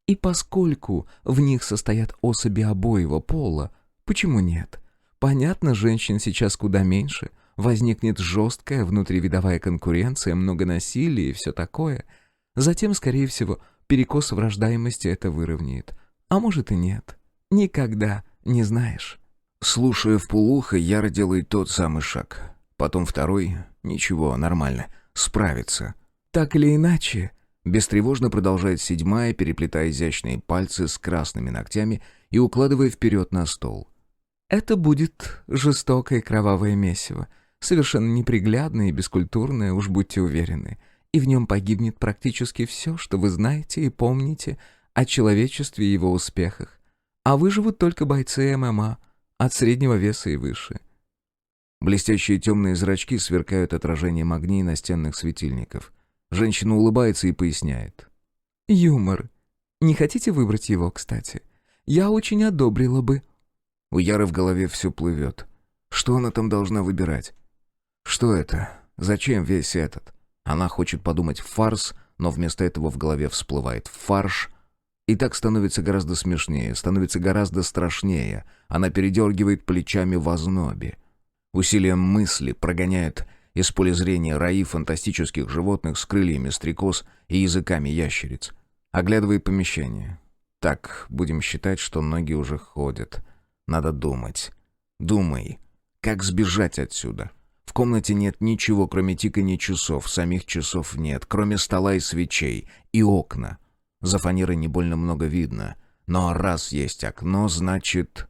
И поскольку в них состоят особи обоего пола, почему нет? Понятно, женщин сейчас куда меньше, возникнет жесткая внутривидовая конкуренция, много насилия и все такое. Затем, скорее всего, перекос в рождаемости это выровняет. А может и нет. Никогда не знаешь. Слушая вполуха, Яра делает тот самый шаг. Потом второй. Ничего, нормально. Справится. Так или иначе, Бестревожно продолжает седьмая, переплетая изящные пальцы с красными ногтями и укладывая вперед на стол. это будет жестокое и кровавое месиво, совершенно неприглядное и бескультурное, уж будьте уверены. И в нем погибнет практически все, что вы знаете и помните о человечестве и его успехах. А выживут только бойцы ММА, от среднего веса и выше. Блестящие темные зрачки сверкают отражением огней настенных светильников. Женщина улыбается и поясняет. Юмор. Не хотите выбрать его, кстати? Я очень одобрила бы. У Яры в голове все плывет. Что она там должна выбирать? Что это? Зачем весь этот? Она хочет подумать фарс, но вместо этого в голове всплывает фарш. И так становится гораздо смешнее, становится гораздо страшнее. Она передергивает плечами в ознобе. Усилием мысли прогоняет из поля зрения раи фантастических животных с крыльями стрекоз и языками ящериц. Оглядывает помещение. Так, будем считать, что ноги уже ходят. Надо думать. Думай. Как сбежать отсюда? В комнате нет ничего, кроме тиканья часов. Самих часов нет, кроме стола и свечей. И окна. За фанерой не больно много видно. Но раз есть окно, значит...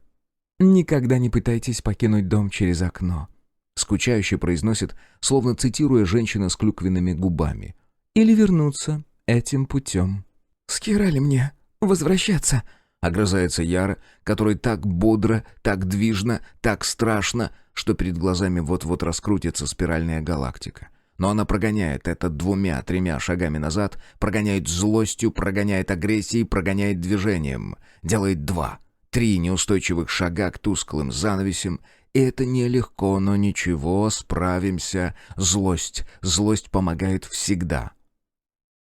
«Никогда не пытайтесь покинуть дом через окно», — скучающе произносит, словно цитируя женщина с клюквенными губами. «Или вернуться этим путем». «С хера ли мне возвращаться?» — огрызается Яра, которой так бодро, так движно, так страшно, что перед глазами вот-вот раскрутится спиральная галактика. Но она прогоняет это 2-3 шагами назад, прогоняет злостью, прогоняет агрессией, прогоняет движением. Делает 2-3 неустойчивых шага к тусклым занавесям. И это нелегко, но ничего, справимся. Злость помогает всегда.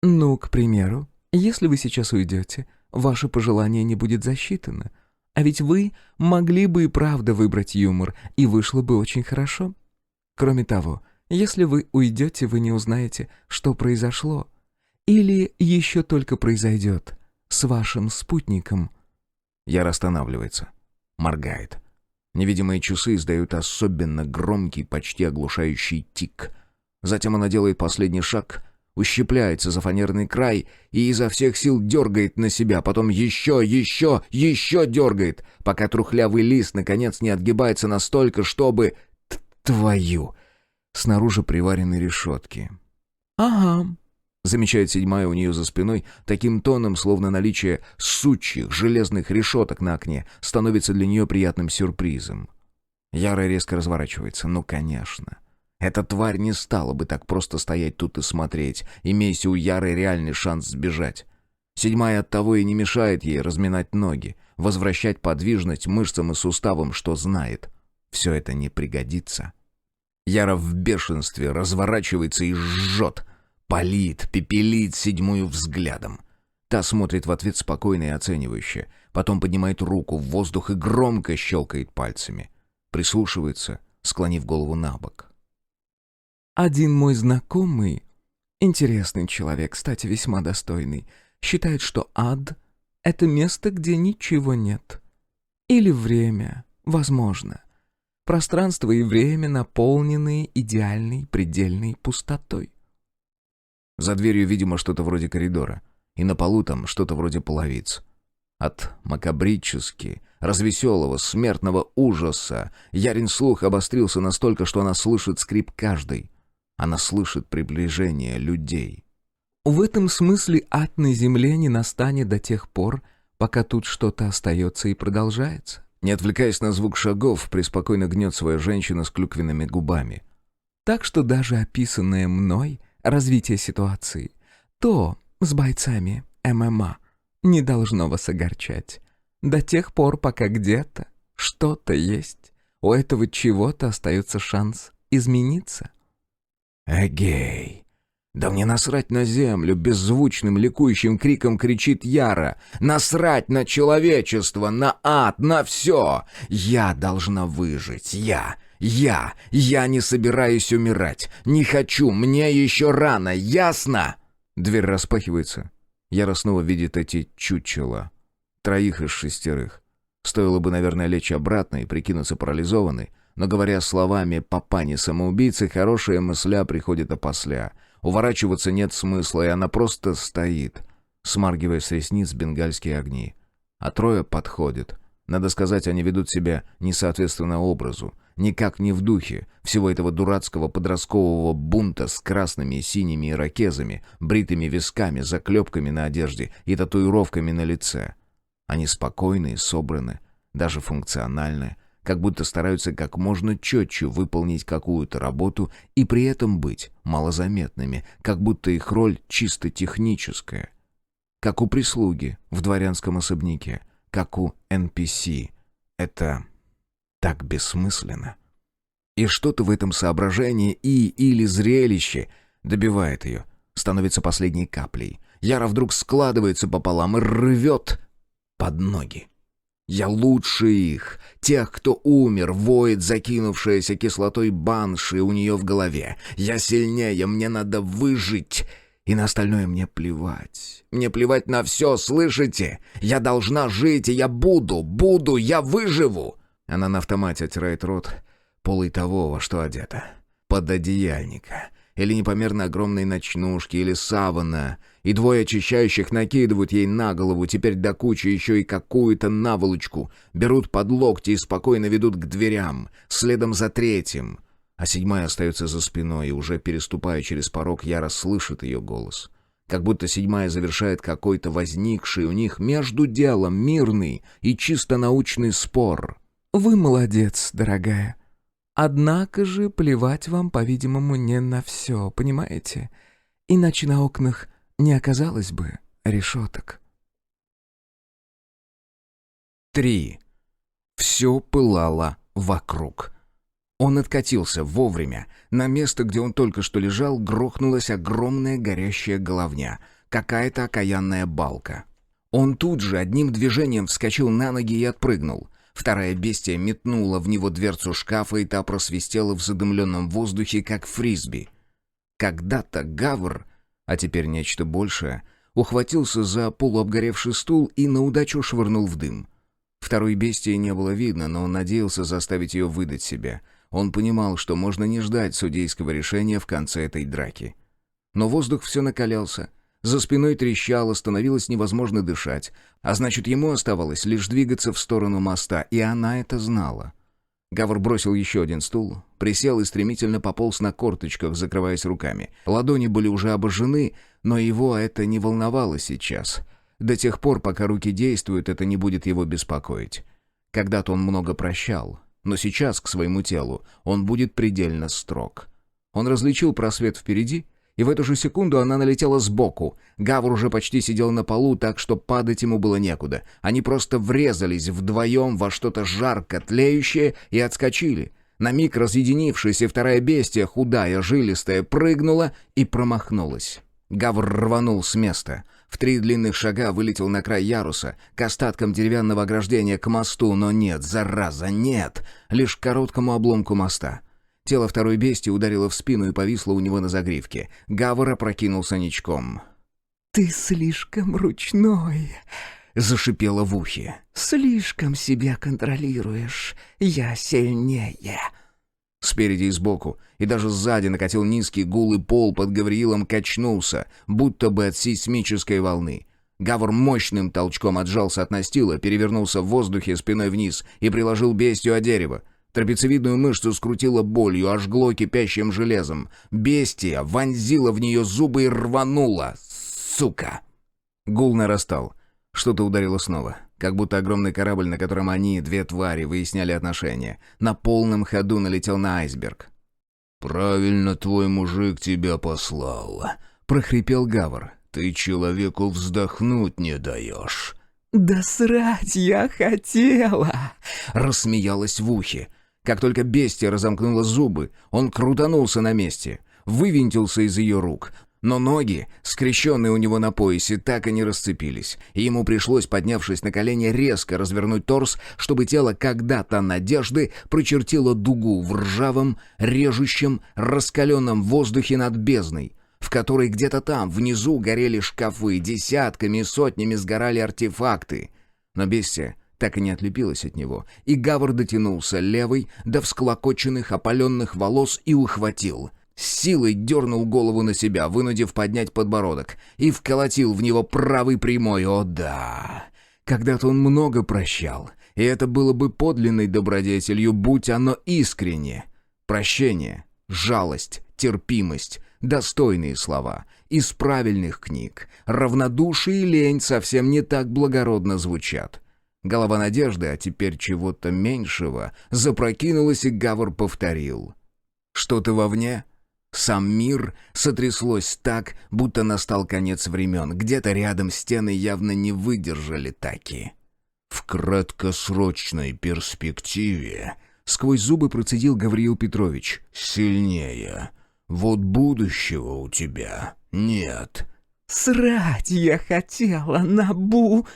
«Ну, к примеру, если вы сейчас уйдете, ваше пожелание не будет засчитано. А ведь вы могли бы и правда выбрать юмор, и вышло бы очень хорошо. Кроме того, если вы уйдете, вы не узнаете, что произошло. Или еще только произойдет с вашим спутником». Яра останавливается. Моргает. Невидимые часы издают особенно громкий, почти оглушающий тик. Затем она делает последний шаг, ущипляется за фанерный край и изо всех сил дергает на себя, потом еще дергает, пока трухлявый лист наконец не отгибается настолько, чтобы... Твою! Снаружи приварены решетки. «Ага», — замечает седьмая у нее за спиной, таким тоном, словно наличие сучьих железных решеток на окне становится для нее приятным сюрпризом. Яра резко разворачивается. Ну, конечно. Эта тварь не стала бы так просто стоять тут и смотреть, имея у Яры реальный шанс сбежать. 7-я оттого и не мешает ей разминать ноги, возвращать подвижность мышцам и суставам, что знает. Все это не пригодится. Яра в бешенстве разворачивается и жжет, палит, пепелит 7-ю взглядом. Та смотрит в ответ спокойно и оценивающе, потом поднимает руку в воздух и громко щелкает пальцами. Прислушивается, склонив голову на бок. Один мой знакомый, интересный человек, кстати, весьма достойный, считает, что ад — это место, где ничего нет. Или время, возможно. Пространство и время, наполненные идеальной предельной пустотой. За дверью, видимо, что-то вроде коридора, и на полу там что-то вроде половиц. От макабрически развеселого смертного ужаса Ярин слух обострился настолько, что она слышит скрип каждой. Она слышит приближение людей. В этом смысле ад на земле не настанет до тех пор, пока тут что-то остается и продолжается. Не отвлекаясь на звук шагов, преспокойно гнет своя женщина с клюквенными губами. Так что даже описанное мной развитие ситуации, то с бойцами ММА, не должно вас огорчать. До тех пор, пока где-то что-то есть, у этого чего-то остается шанс измениться. «Эгей! Да мне насрать на землю!» — беззвучным ликующим криком кричит Яра. «Насрать на человечество, на ад, на все! Я должна выжить! Я не собираюсь умирать! Не хочу, мне еще рано, ясно?» Дверь распахивается. Яра снова видит эти чучела. 3 из 6. Стоило бы, наверное, лечь обратно и прикинуться парализованной, но, говоря словами папани-самоубийцы, хорошая мысля приходит опосля. Уворачиваться нет смысла, и она просто стоит, смаргивая с ресниц бенгальские огни. А 3 подходят. Надо сказать, они ведут себя несоответственно образу, никак не в духе всего этого дурацкого подросткового бунта с красными и синими ирокезами, бритыми висками, заклепками на одежде и татуировками на лице. Они спокойны и собраны, даже функциональны, как будто стараются как можно четче выполнить какую-то работу и при этом быть малозаметными, как будто их роль чисто техническая. Как у прислуги в дворянском особняке, как у NPC. Это так бессмысленно. И что-то в этом соображении или зрелище добивает ее, становится последней каплей. Яра вдруг складывается пополам и рвет под ноги. Я лучше их, тех, кто умер, воет закинувшаяся кислотой банши у нее в голове. Я сильнее, мне надо выжить, и на остальное мне плевать. Мне плевать на все, слышите? Я должна жить, и я буду, я выживу. Она на автомате оттирает рот, полой того, во что одета. Пододеяльника. Или непомерно огромной ночнушки, или савана. И 2 очищающих накидывают ей на голову, теперь до кучи еще и какую-то наволочку. Берут под локти и спокойно ведут к дверям, следом за 3. А 7-я остается за спиной, и уже переступая через порог, Яра слышит ее голос. Как будто 7-я завершает какой-то возникший у них между делом мирный и чисто научный спор. Вы молодец, дорогая. Однако же плевать вам, по-видимому, не на все, понимаете? Иначе на окнах не оказалось бы решеток. 3. Все пылало вокруг. Он откатился вовремя. На место, где он только что лежал, грохнулась огромная горящая головня. Какая-то окаянная балка. Он тут же одним движением вскочил на ноги и отпрыгнул. 2-я бестия метнула в него дверцу шкафа, и та просвистела в задымленном воздухе, как фрисби. Когда-то Гавр, а теперь нечто большее, ухватился за полуобгоревший стул и на удачу швырнул в дым. 2-й бестии не было видно, но он надеялся заставить ее выдать себя. Он понимал, что можно не ждать судейского решения в конце этой драки. Но воздух все накалялся. За спиной трещало, становилось невозможно дышать. А значит, ему оставалось лишь двигаться в сторону моста, и она это знала. Гавр бросил еще один стул, присел и стремительно пополз на корточках, закрываясь руками. Ладони были уже обожжены, но его это не волновало сейчас. До тех пор, пока руки действуют, это не будет его беспокоить. Когда-то он много прощал, но сейчас к своему телу он будет предельно строг. Он различил просвет впереди И в эту же секунду она налетела сбоку. Гавр уже почти сидел на полу, так что падать ему было некуда. Они просто врезались вдвоем во что-то жарко тлеющее и отскочили. На миг разъединившись, и вторая бестия, худая, жилистая, прыгнула и промахнулась. Гавр рванул с места. В 3 длинных шага вылетел на край яруса, к остаткам деревянного ограждения, к мосту, но нет, зараза, нет, лишь к короткому обломку моста. Тело второй бестии ударило в спину и повисло у него на загривке. Гавр опрокинулся ничком. «Ты слишком ручной», — зашипело в ухе. «Слишком себя контролируешь. Я сильнее». Спереди и сбоку, и даже сзади накатил низкий гул, и пол под Гавриилом качнулся, будто бы от сейсмической волны. Гавр мощным толчком отжался от настила, перевернулся в воздухе спиной вниз и приложил бестию о дерево. Трапециевидную мышцу скрутило болью, ожгло кипящим железом. Бестия вонзила в нее зубы и рванула. Сука! Гул нарастал. Что-то ударило снова. Как будто огромный корабль, на котором они, 2 твари, выясняли отношения, на полном ходу налетел на айсберг. «Правильно твой мужик тебя послал», — прохрипел Гавр. «Ты человеку вздохнуть не даешь». «Да срать я хотела!» — рассмеялась в ухе. Как только бестия разомкнула зубы, он крутанулся на месте, вывинтился из ее рук. Но ноги, скрещенные у него на поясе, так и не расцепились, и ему пришлось, поднявшись на колени, резко развернуть торс, чтобы тело когда-то надежды прочертило дугу в ржавом, режущем, раскаленном воздухе над бездной, в которой где-то там, внизу, горели шкафы, десятками и сотнями сгорали артефакты. Но бестия так и не отлепилась от него, и Гавр дотянулся левой до всклокоченных, опаленных волос и ухватил. С силой дернул голову на себя, вынудив поднять подбородок, и вколотил в него правый прямой. О да! Когда-то он много прощал, и это было бы подлинной добродетелью, будь оно искренне. Прощение, жалость, терпимость — достойные слова. Из правильных книг. Равнодушие и лень совсем не так благородно звучат. Голова надежды, а теперь чего-то меньшего, запрокинулась, и Гавр повторил. Что-то вовне? Сам мир сотряслось так, будто настал конец времен. Где-то рядом стены явно не выдержали таки. В краткосрочной перспективе, сквозь зубы процедил Гавриил Петрович, сильнее. Вот будущего у тебя нет. «Срать я хотела, Набу!»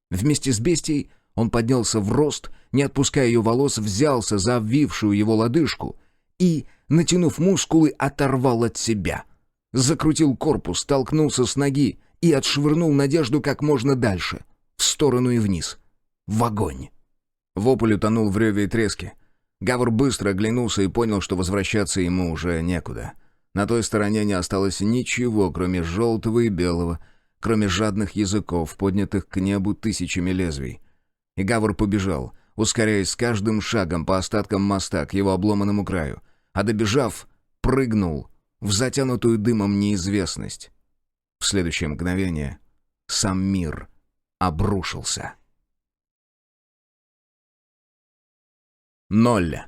Вместе с бестией он поднялся в рост, не отпуская ее волос, взялся за обвившую его лодыжку и, натянув мускулы, оторвал от себя. Закрутил корпус, толкнулся с ноги и отшвырнул Надежду как можно дальше, в сторону и вниз, в огонь. Вопль утонул в реве и треске. Гавр быстро оглянулся и понял, что возвращаться ему уже некуда. На той стороне не осталось ничего, кроме желтого и белого, кроме жадных языков, поднятых к небу тысячами лезвий. И Гавр побежал, ускоряясь с каждым шагом по остаткам моста к его обломанному краю, а добежав, прыгнул в затянутую дымом неизвестность. В следующее мгновение сам мир обрушился. 0.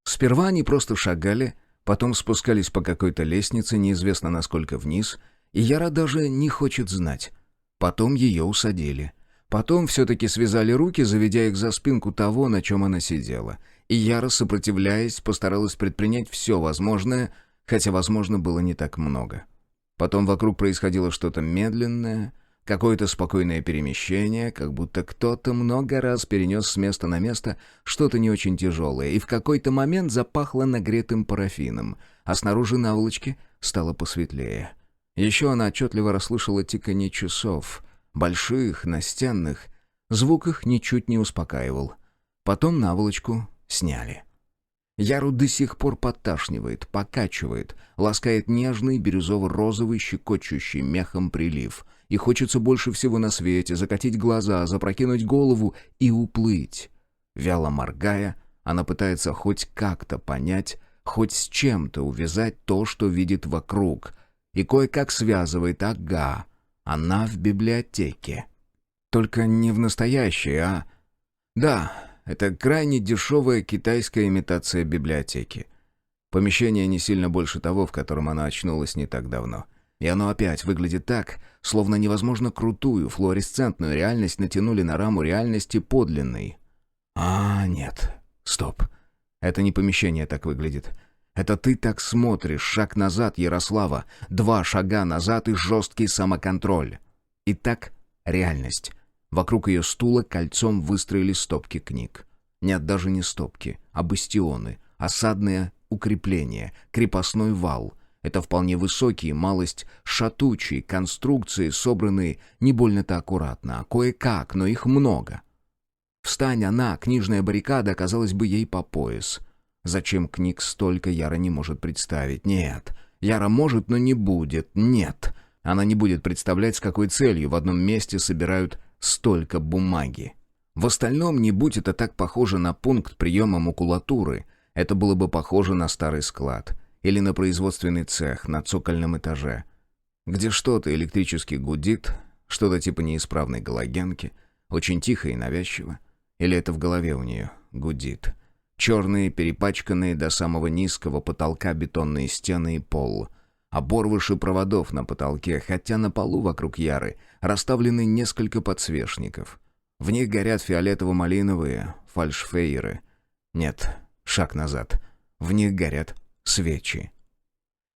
Сперва они просто шагали, потом спускались по какой-то лестнице, неизвестно насколько вниз, и Яра даже не хочет знать. Потом ее усадили. Потом все-таки связали руки, заведя их за спинку того, на чем она сидела. И Яра, сопротивляясь, постаралась предпринять все возможное, хотя, возможно, было не так много. Потом вокруг происходило что-то медленное, какое-то спокойное перемещение, как будто кто-то много раз перенес с места на место что-то не очень тяжелое, и в какой-то момент запахло нагретым парафином, а снаружи наволочки стало посветлее. Еще она отчетливо расслышала тиканье часов, больших, настенных. Звук их ничуть не успокаивал. Потом наволочку сняли. Яру до сих пор подташнивает, покачивает, ласкает нежный бирюзово-розовый щекочущий мехом прилив. И хочется больше всего на свете закатить глаза, запрокинуть голову и уплыть. Вяло моргая, она пытается хоть как-то понять, хоть с чем-то увязать то, что видит вокруг. И кое-как связывает, ага, она в библиотеке. Только не в настоящей, а... Да, это крайне дешевая китайская имитация библиотеки. Помещение не сильно больше того, в котором она очнулась не так давно. И оно опять выглядит так, словно невозможно крутую, флуоресцентную реальность натянули на раму реальности подлинной. Нет. Стоп. Это не помещение так выглядит. Это ты так смотришь. Шаг назад, Ярослава. 2 шага назад и жесткий самоконтроль. Итак, реальность. Вокруг ее стула кольцом выстроились стопки книг. Нет, даже не стопки, а бастионы, осадные укрепления, крепостной вал. Это вполне высокие, малость шатучие конструкции, собранные не больно-то аккуратно, а кое-как, но их много. Встань она, книжная баррикада, оказалась бы ей по пояс. Зачем книг столько, Яра не может представить. Нет. Яра может, но не будет. Нет. Она не будет представлять, с какой целью в одном месте собирают столько бумаги. В остальном, не будь это так похоже на пункт приема макулатуры, это было бы похоже на старый склад или на производственный цех на цокольном этаже, где что-то электрически гудит, что-то типа неисправной галогенки, очень тихо и навязчиво. Или это в голове у нее гудит. Черные, перепачканные до самого низкого потолка бетонные стены и пол. Оборвыши проводов на потолке, хотя на полу вокруг Яры расставлены несколько подсвечников. В них горят фиолетово-малиновые фальшфейеры. Нет, шаг назад. В них горят свечи.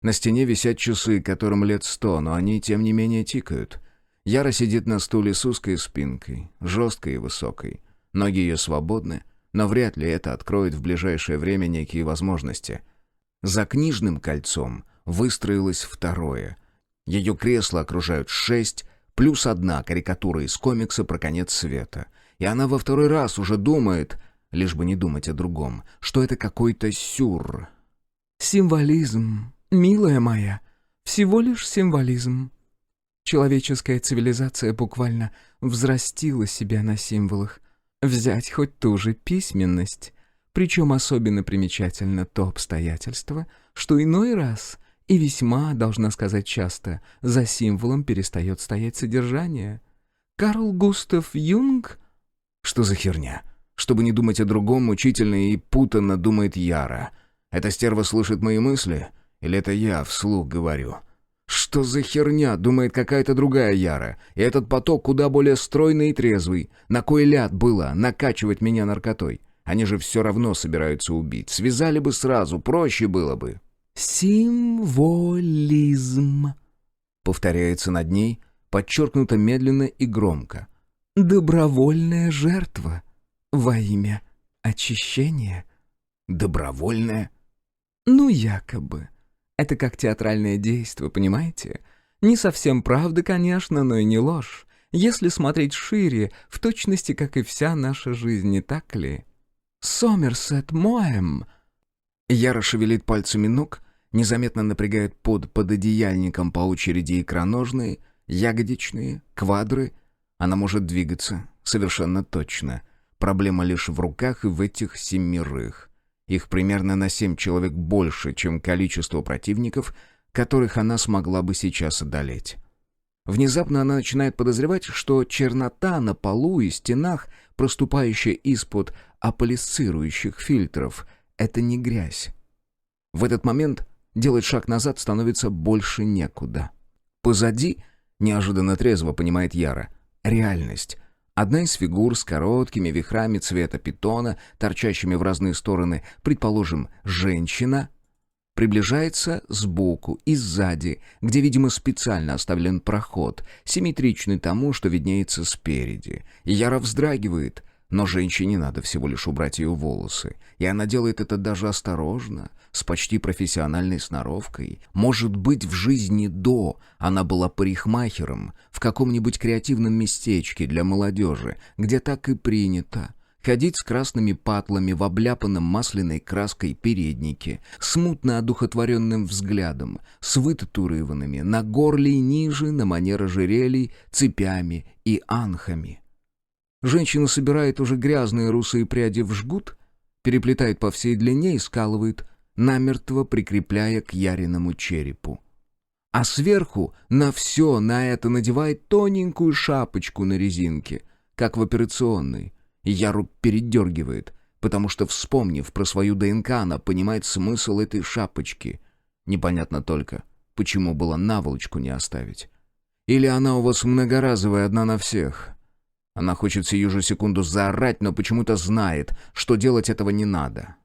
На стене висят часы, которым лет 100, но они, тем не менее, тикают. Яра сидит на стуле с узкой спинкой, жесткой и высокой. Ноги ее свободны, но вряд ли это откроет в ближайшее время некие возможности. За книжным кольцом выстроилось второе. Ее кресло окружают 6, плюс 1 карикатура из комикса про конец света. И она во второй раз уже думает, лишь бы не думать о другом, что это какой-то сюр. Символизм, милая моя, всего лишь символизм. Человеческая цивилизация буквально взрастила себя на символах. Взять хоть ту же письменность. Причем особенно примечательно то обстоятельство, что иной раз, и весьма, должна сказать часто, за символом перестает стоять содержание. Карл Густав Юнг... Что за херня? Чтобы не думать о другом, мучительно и путанно думает Яра. Эта стерва слышит мои мысли? Или это я вслух говорю? Что за херня, думает какая-то другая Яра. И этот поток куда более стройный и трезвый. На кой ляд было накачивать меня наркотой? Они же все равно собираются убить. Связали бы сразу, проще было бы. Символизм. Повторяется над ней, подчеркнуто медленно и громко. Добровольная жертва во имя очищения. Добровольная? Ну, якобы. Это как театральное действо, понимаете? Не совсем правда, конечно, но и не ложь. Если смотреть шире, в точности, как и вся наша жизнь, не так ли? Сомерсет Моэм. Яра шевелит пальцами ног, незаметно напрягает под пододеяльником по очереди икроножные, ягодичные, квадры. Она может двигаться, совершенно точно. Проблема лишь в руках и в этих 7. Их примерно на 7 человек больше, чем количество противников, которых она смогла бы сейчас одолеть. Внезапно она начинает подозревать, что чернота на полу и стенах, проступающая из-под аполисцирующих фильтров, это не грязь. В этот момент делать шаг назад становится больше некуда. Позади, неожиданно трезво понимает Яра, реальность. Одна из фигур с короткими вихрами цвета питона, торчащими в разные стороны, предположим, женщина, приближается сбоку и сзади, где, видимо, специально оставлен проход, симметричный тому, что виднеется спереди. Яра вздрагивает, но женщине надо всего лишь убрать ее волосы, и она делает это даже осторожно, с почти профессиональной сноровкой. Может быть, в жизни до она была парикмахером в каком-нибудь креативном местечке для молодежи, где так и принято. Ходить с красными патлами в обляпанном масляной краской переднике, смутно одухотворенным взглядом, с вытатуированными на горле и ниже на манер ожерелий цепями и анхами. Женщина собирает уже грязные русые пряди в жгут, переплетает по всей длине и скалывает, намертво прикрепляя к Яриному черепу. А сверху на все на это надевает тоненькую шапочку на резинке, как в операционной. Яру передергивает. потому что, вспомнив про свою ДНК, она понимает смысл этой шапочки. Непонятно только, почему было наволочку не оставить. Или она у вас многоразовая, одна на всех? Она хочет сию же секунду заорать, но почему-то знает, что делать этого не надо.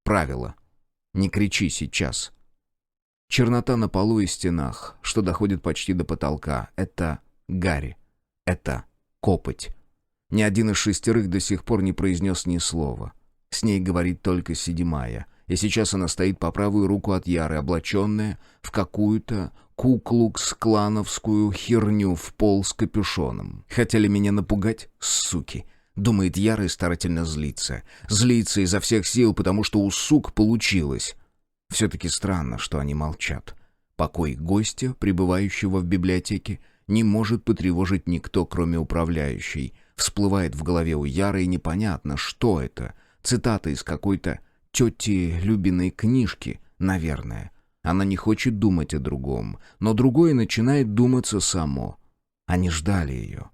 Правило. Не кричи сейчас. Чернота на полу и стенах, что доходит почти до потолка. Это гарь. Это копоть. Ни один из 6 до сих пор не произнес ни слова. С ней говорит только седьмая. И сейчас она стоит по правую руку от Яры, облаченная в какую-то куклукс-клановскую херню в пол с капюшоном. Хотели меня напугать, суки? Думает Яра и старательно злится. Злится изо всех сил, потому что у сук получилось. Все-таки странно, что они молчат. Покой гостя, пребывающего в библиотеке, не может потревожить никто, кроме управляющей. Всплывает в голове у Яры, и непонятно, что это. Цитата из какой-то тети Любиной книжки, наверное. Она не хочет думать о другом, но другое начинает думаться само. Они ждали ее.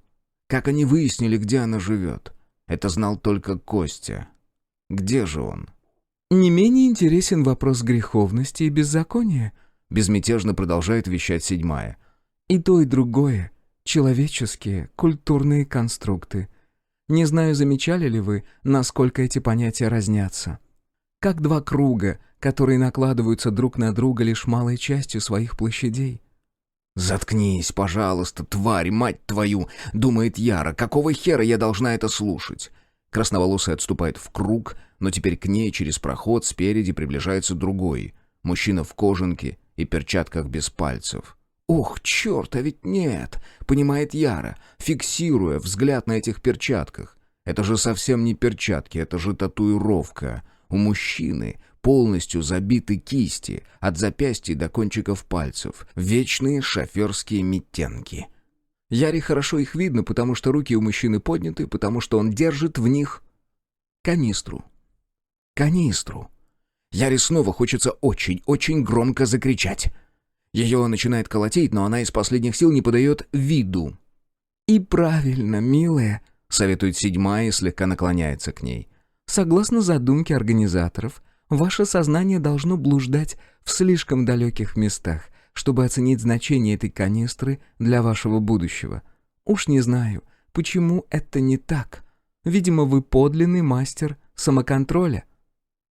Как они выяснили, где она живет? Это знал только Костя. Где же он? Не менее интересен вопрос греховности и беззакония, Безмятежно продолжает вещать седьмая. и то, и другое — человеческие, культурные конструкты. Не знаю, замечали ли вы, насколько эти понятия разнятся. Как два круга, которые накладываются друг на друга лишь малой частью своих площадей. «Заткнись, пожалуйста, тварь, мать твою!» — думает Яра. «Какого хера я должна это слушать?» Красноволосый отступает в круг, но теперь к ней через проход спереди приближается другой. Мужчина в кожанке и перчатках без пальцев. «Ох, черт, а ведь нет!» — понимает Яра, фиксируя взгляд на этих перчатках. «Это же совсем не перчатки, это же татуировка. У мужчины полностью забиты кисти, от запястья до кончиков пальцев. Вечные шоферские митенки». Яре хорошо их видно, потому что руки у мужчины подняты, потому что он держит в них канистру. Канистру. Яре снова хочется очень громко закричать. Ее начинает колотить, но она из последних сил не подает виду. «И правильно, милая», — советует седьмая и слегка наклоняется к ней. «согласно задумке организаторов, ваше сознание должно блуждать в слишком далеких местах, чтобы оценить значение этой канистры для вашего будущего. Уж не знаю, почему это не так. Видимо, вы подлинный мастер самоконтроля».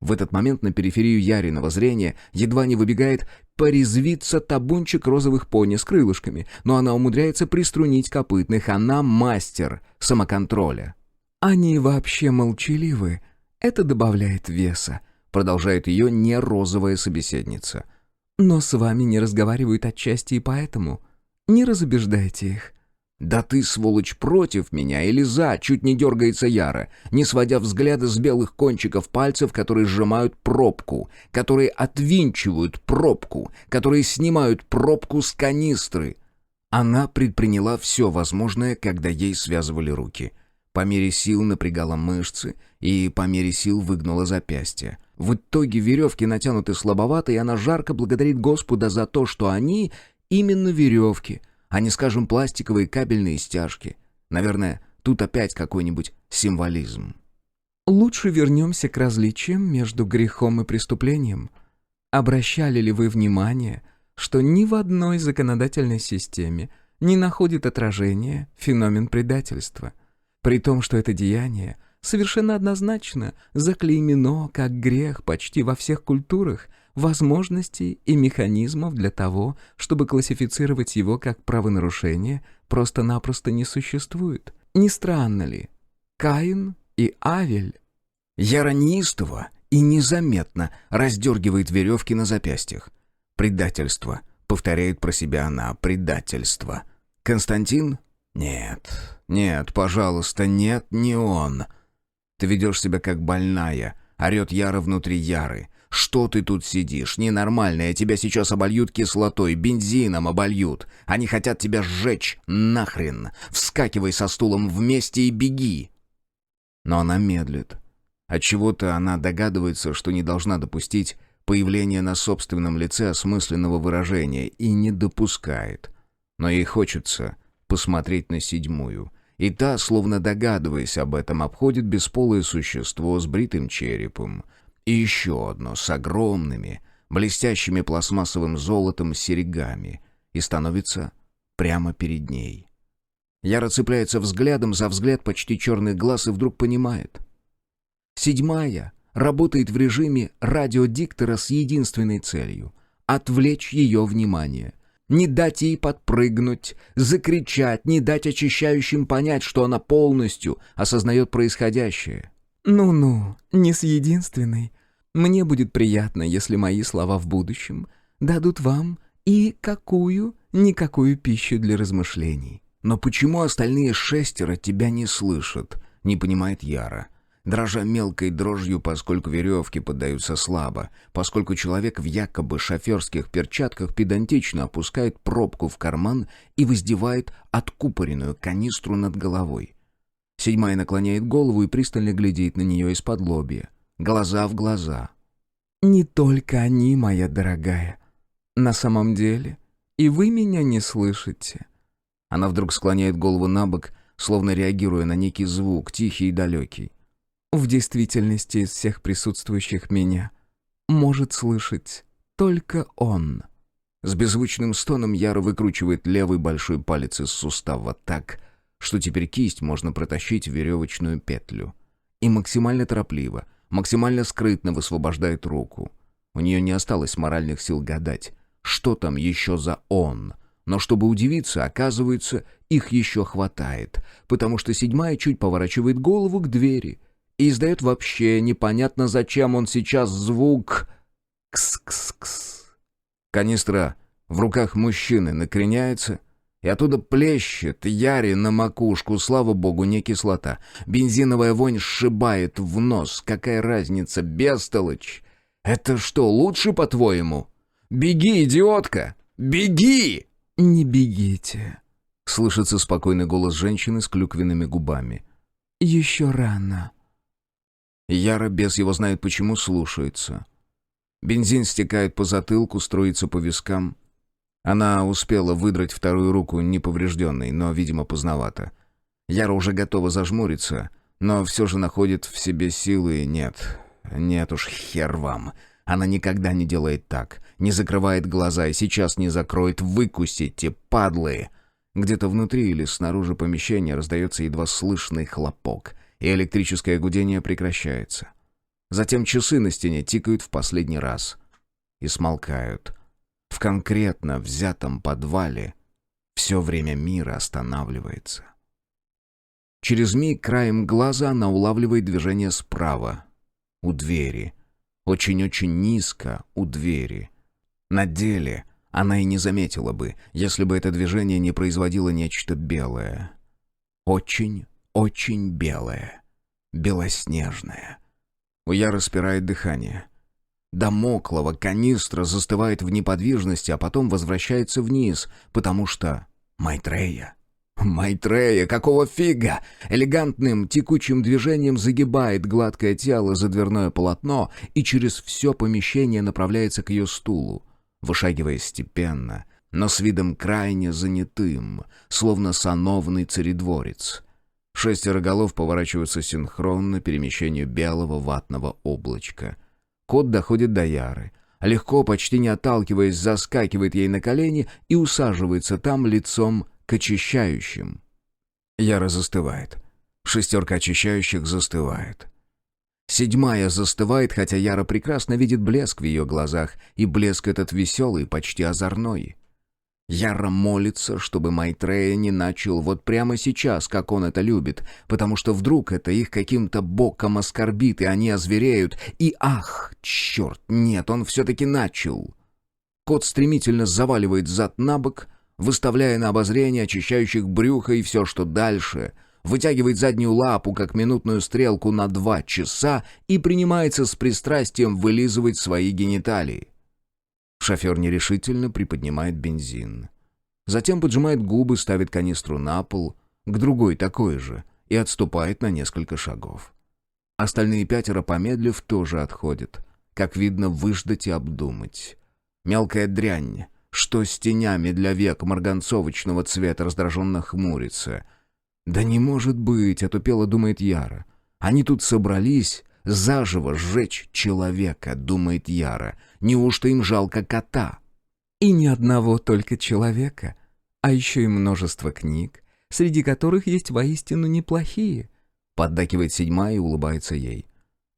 В этот момент на периферию Яриного зрения едва не выбегает порезвиться табунчик розовых пони с крылышками, но она умудряется приструнить копытных, она мастер самоконтроля. «Они вообще молчаливы. Это добавляет веса», — продолжает ее не розовая собеседница. «Но с вами не разговаривают отчасти и поэтому. Не разубеждайте их». «Да ты, сволочь, против меня или за?» — чуть не дергается Яра, не сводя взгляда с белых кончиков пальцев, которые сжимают пробку, которые отвинчивают пробку, которые снимают пробку с канистры. Она предприняла все возможное, когда ей связывали руки. По мере сил напрягала мышцы и по мере сил выгнула запястья. В итоге веревки натянуты слабовато, и она жарко благодарит Господа за то, что они именно веревки, а не, скажем, пластиковые кабельные стяжки. Наверное, тут опять какой-нибудь символизм. Лучше вернемся к различиям между грехом и преступлением. Обращали ли вы внимание, что ни в одной законодательной системе не находит отражения феномен предательства, при том, что это деяние совершенно однозначно заклеймено как грех почти во всех культурах, возможностей и механизмов для того, чтобы классифицировать его как правонарушение, просто-напросто не существует. Не странно ли? Каин и Авель. Яра неистово и незаметно раздергивает веревки на запястьях. «Предательство», — повторяет про себя она, — «предательство». «Константин? Нет, пожалуйста, нет, не он». «Ты ведешь себя как больная», — орет Яра внутри Яры. «Что ты тут сидишь? Ненормальная, тебя сейчас обольют кислотой, бензином обольют. Они хотят тебя сжечь, нахрен. Вскакивай со стулом вместе и беги». Но она медлит. Отчего-то она догадывается, что не должна допустить появления на собственном лице осмысленного выражения, и не допускает. Но ей хочется посмотреть на седьмую. И та, словно догадываясь об этом, обходит бесполое существо с бритым черепом. И еще одно с огромными, блестящими пластмассовым золотом серьгами. И становится прямо перед ней. Яра цепляется взглядом за взгляд почти черных глаз и вдруг понимает. 7-я работает в режиме радиодиктора с единственной целью — отвлечь ее внимание. Не дать ей подпрыгнуть, закричать, не дать очищающим понять, что она полностью осознает происходящее. «Ну-ну, не с единственной. Мне будет приятно, если мои слова в будущем дадут вам и какую-никакую пищу для размышлений». «Но почему остальные 6 тебя не слышат?» — не понимает Яра. Дрожа мелкой дрожью, поскольку веревки поддаются слабо, поскольку человек в якобы шоферских перчатках педантично опускает пробку в карман и воздевает откупоренную канистру над головой. 7-я наклоняет голову и пристально глядит на нее из-под лобья. Глаза в глаза. «Не только они, моя дорогая. На самом деле и вы меня не слышите». Она вдруг склоняет голову набок, словно реагируя на некий звук, тихий и далекий. В действительности из всех присутствующих меня может слышать только он. С беззвучным стоном Яра выкручивает левый большой палец из сустава так, что теперь кисть можно протащить в веревочную петлю. И максимально торопливо, максимально скрытно высвобождает руку. У нее не осталось моральных сил гадать, что там еще за «он». Но чтобы удивиться, оказывается, их еще хватает, потому что 7-я чуть поворачивает голову к двери и издает вообще непонятно зачем он сейчас звук «кс-кс-кс». Канистра в руках мужчины накреняется, и оттуда плещет Яре на макушку, слава богу, не кислота. Бензиновая вонь сшибает в нос. Какая разница, бестолочь? Это что, лучше, по-твоему? Беги, идиотка! Беги! «Не бегите», — слышится спокойный голос женщины с клюквенными губами. «Еще рано». Яра, без его знает почему, слушается. Бензин стекает по затылку, струится по вискам. Она успела выдрать вторую руку неповрежденной, но, видимо, поздновато. Яра уже готова зажмуриться, но все же находит в себе силы и нет уж, хер вам. Она никогда не делает так, не закрывает глаза и сейчас не закроет. Выкусите, падлы! Где-то внутри или снаружи помещения раздается едва слышный хлопок, и электрическое гудение прекращается. Затем часы на стене тикают в последний раз и смолкают. В конкретно взятом подвале все время мира останавливается. Через миг краем глаза она улавливает движение справа, у двери. Очень-очень низко у двери. На деле она и не заметила бы, если бы это движение не производило нечто белое. Очень белое. Белоснежное. У Яры спирает дыхание. Дамоклова канистра застывает в неподвижности, а потом возвращается вниз, потому что... Майтрея. Майтрея, какого фига? Элегантным текучим движением загибает гладкое тело за дверное полотно и через все помещение направляется к ее стулу, вышагивая степенно, но с видом крайне занятым, словно сановный царедворец. 6 голов поворачиваются синхронно перемещению белого ватного облачка. Кот доходит до Яры. Легко, почти не отталкиваясь, заскакивает ей на колени и усаживается там лицом к очищающим. Яра застывает. 6 очищающих застывает. 7 застывает, хотя Яра прекрасно видит блеск в ее глазах, и блеск этот веселый, почти озорной. Яра молится, чтобы Майтрея не начал вот прямо сейчас, как он это любит, потому что вдруг это их каким-то боком оскорбит, и они озвереют, и ах, черт, нет, он все-таки начал. Кот стремительно заваливает зад на бок, выставляя на обозрение очищающих брюхо и все, что дальше, вытягивает заднюю лапу, как минутную стрелку на 2 часа и принимается с пристрастием вылизывать свои гениталии. Шофер нерешительно приподнимает бензин. Затем поджимает губы, ставит канистру на пол, к другой такой же, и отступает на несколько шагов. Остальные 5, помедлив, тоже отходят. Как видно, выждать и обдумать. Мелкая дрянь, что с тенями для век марганцовочного цвета раздраженно хмурится. «Да не может быть», — отупело думает Яра. «Они тут собрались заживо сжечь человека», — думает Яра. «Неужто им жалко кота?» И ни одного только человека, а еще и множество книг, среди которых есть воистину неплохие. Поддакивает 7-я и улыбается ей.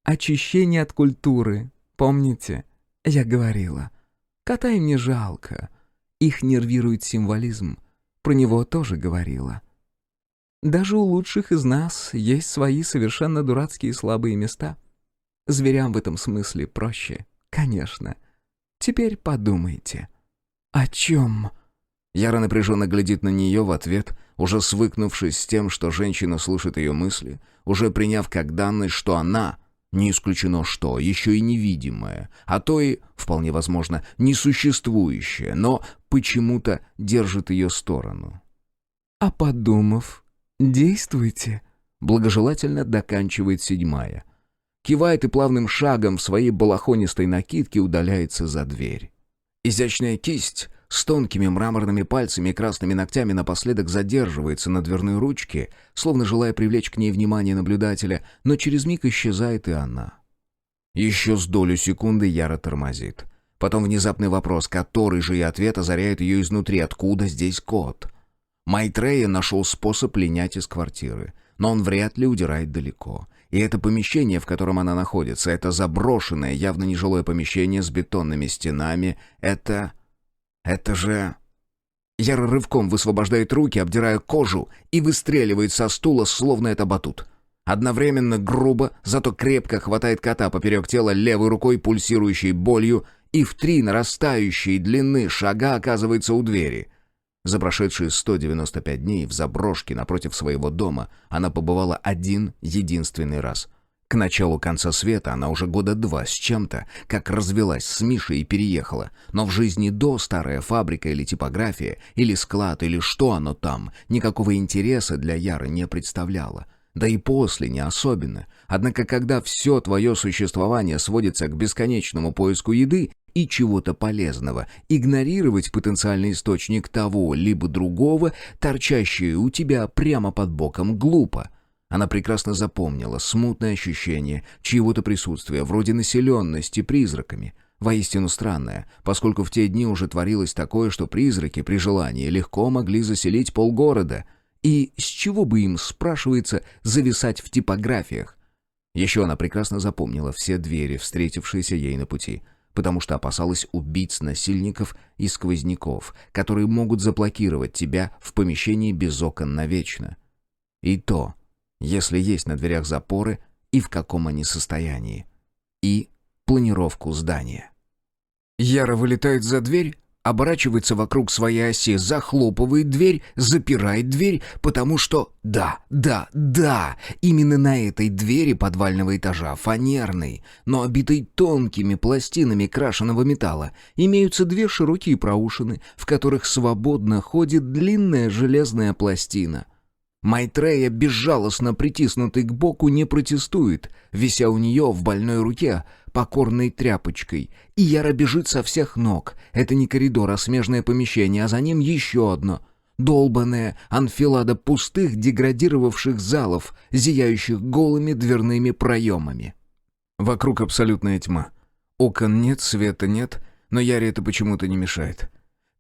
Очищение от культуры. Помните? Я говорила. Кота им не жалко. Их нервирует символизм. Про него тоже говорила. Даже у лучших из нас есть свои совершенно дурацкие слабые места. Зверям в этом смысле проще, конечно. Теперь подумайте. О чем? Яра напряженно глядит на нее в ответ, уже свыкнувшись с тем, что женщина слышит ее мысли, уже приняв как данность, что она, не исключено что, еще и невидимая, а то и, вполне возможно, несуществующая, но почему-то держит ее сторону. А подумав, действуйте. Благожелательно доканчивает 7-я. Кивает и плавным шагом в своей балахонистой накидке удаляется за дверь. Изящная кисть с тонкими мраморными пальцами и красными ногтями напоследок задерживается на дверной ручке, словно желая привлечь к ней внимание наблюдателя, но через миг исчезает и она. Еще с долю секунды Яра тормозит. Потом внезапный вопрос, который же и ответ озаряет ее изнутри. Откуда здесь кот? Майтрея нашел способ линять из квартиры, но он вряд ли удирает далеко. И это помещение, в котором она находится, это заброшенное, явно нежилое помещение с бетонными стенами, это же... Яра рывком высвобождает руки, обдирая кожу, и выстреливает со стула, словно это батут. Одновременно грубо, зато крепко хватает кота поперек тела левой рукой, пульсирующей болью, и в 3 нарастающие длины шага оказывается у двери. За прошедшие 195 дней в заброшке напротив своего дома она побывала один единственный раз. К началу конца света она уже 2 года с чем-то, как развелась с Мишей и переехала, но в жизни до старая фабрика или типография, или склад, или что оно там, никакого интереса для Яры не представляло. Да и после не особенно. Однако когда все твое существование сводится к бесконечному поиску еды и чего-то полезного, игнорировать потенциальный источник того либо другого, торчащее у тебя прямо под боком, глупо. Она прекрасно запомнила смутное ощущение чьего-то присутствия, вроде населенности призраками. Воистину странное, поскольку в те дни уже творилось такое, что призраки при желании легко могли заселить полгорода. И с чего бы им, спрашивается, зависать в типографиях? Еще она прекрасно запомнила все двери, встретившиеся ей на пути, потому что опасалась убийц, насильников и сквозняков, которые могут заблокировать тебя в помещении без окон навечно. И то, если есть на дверях запоры и в каком они состоянии. И планировку здания. Яра вылетает за дверь, оборачивается вокруг своей оси, захлопывает дверь, запирает дверь, потому что... Да, именно на этой двери подвального этажа, фанерной, но обитой тонкими пластинами крашеного металла, имеются 2 широкие проушины, в которых свободно ходит длинная железная пластина. Майтрея, безжалостно притиснутый к боку, не протестует, вися у нее в больной руке покорной тряпочкой. И Яра бежит со всех ног. Это не коридор, а смежное помещение, а за ним еще одно. Долбаная анфилада пустых, деградировавших залов, зияющих голыми дверными проемами. Вокруг абсолютная тьма. Окон нет, света нет, но Яре это почему-то не мешает.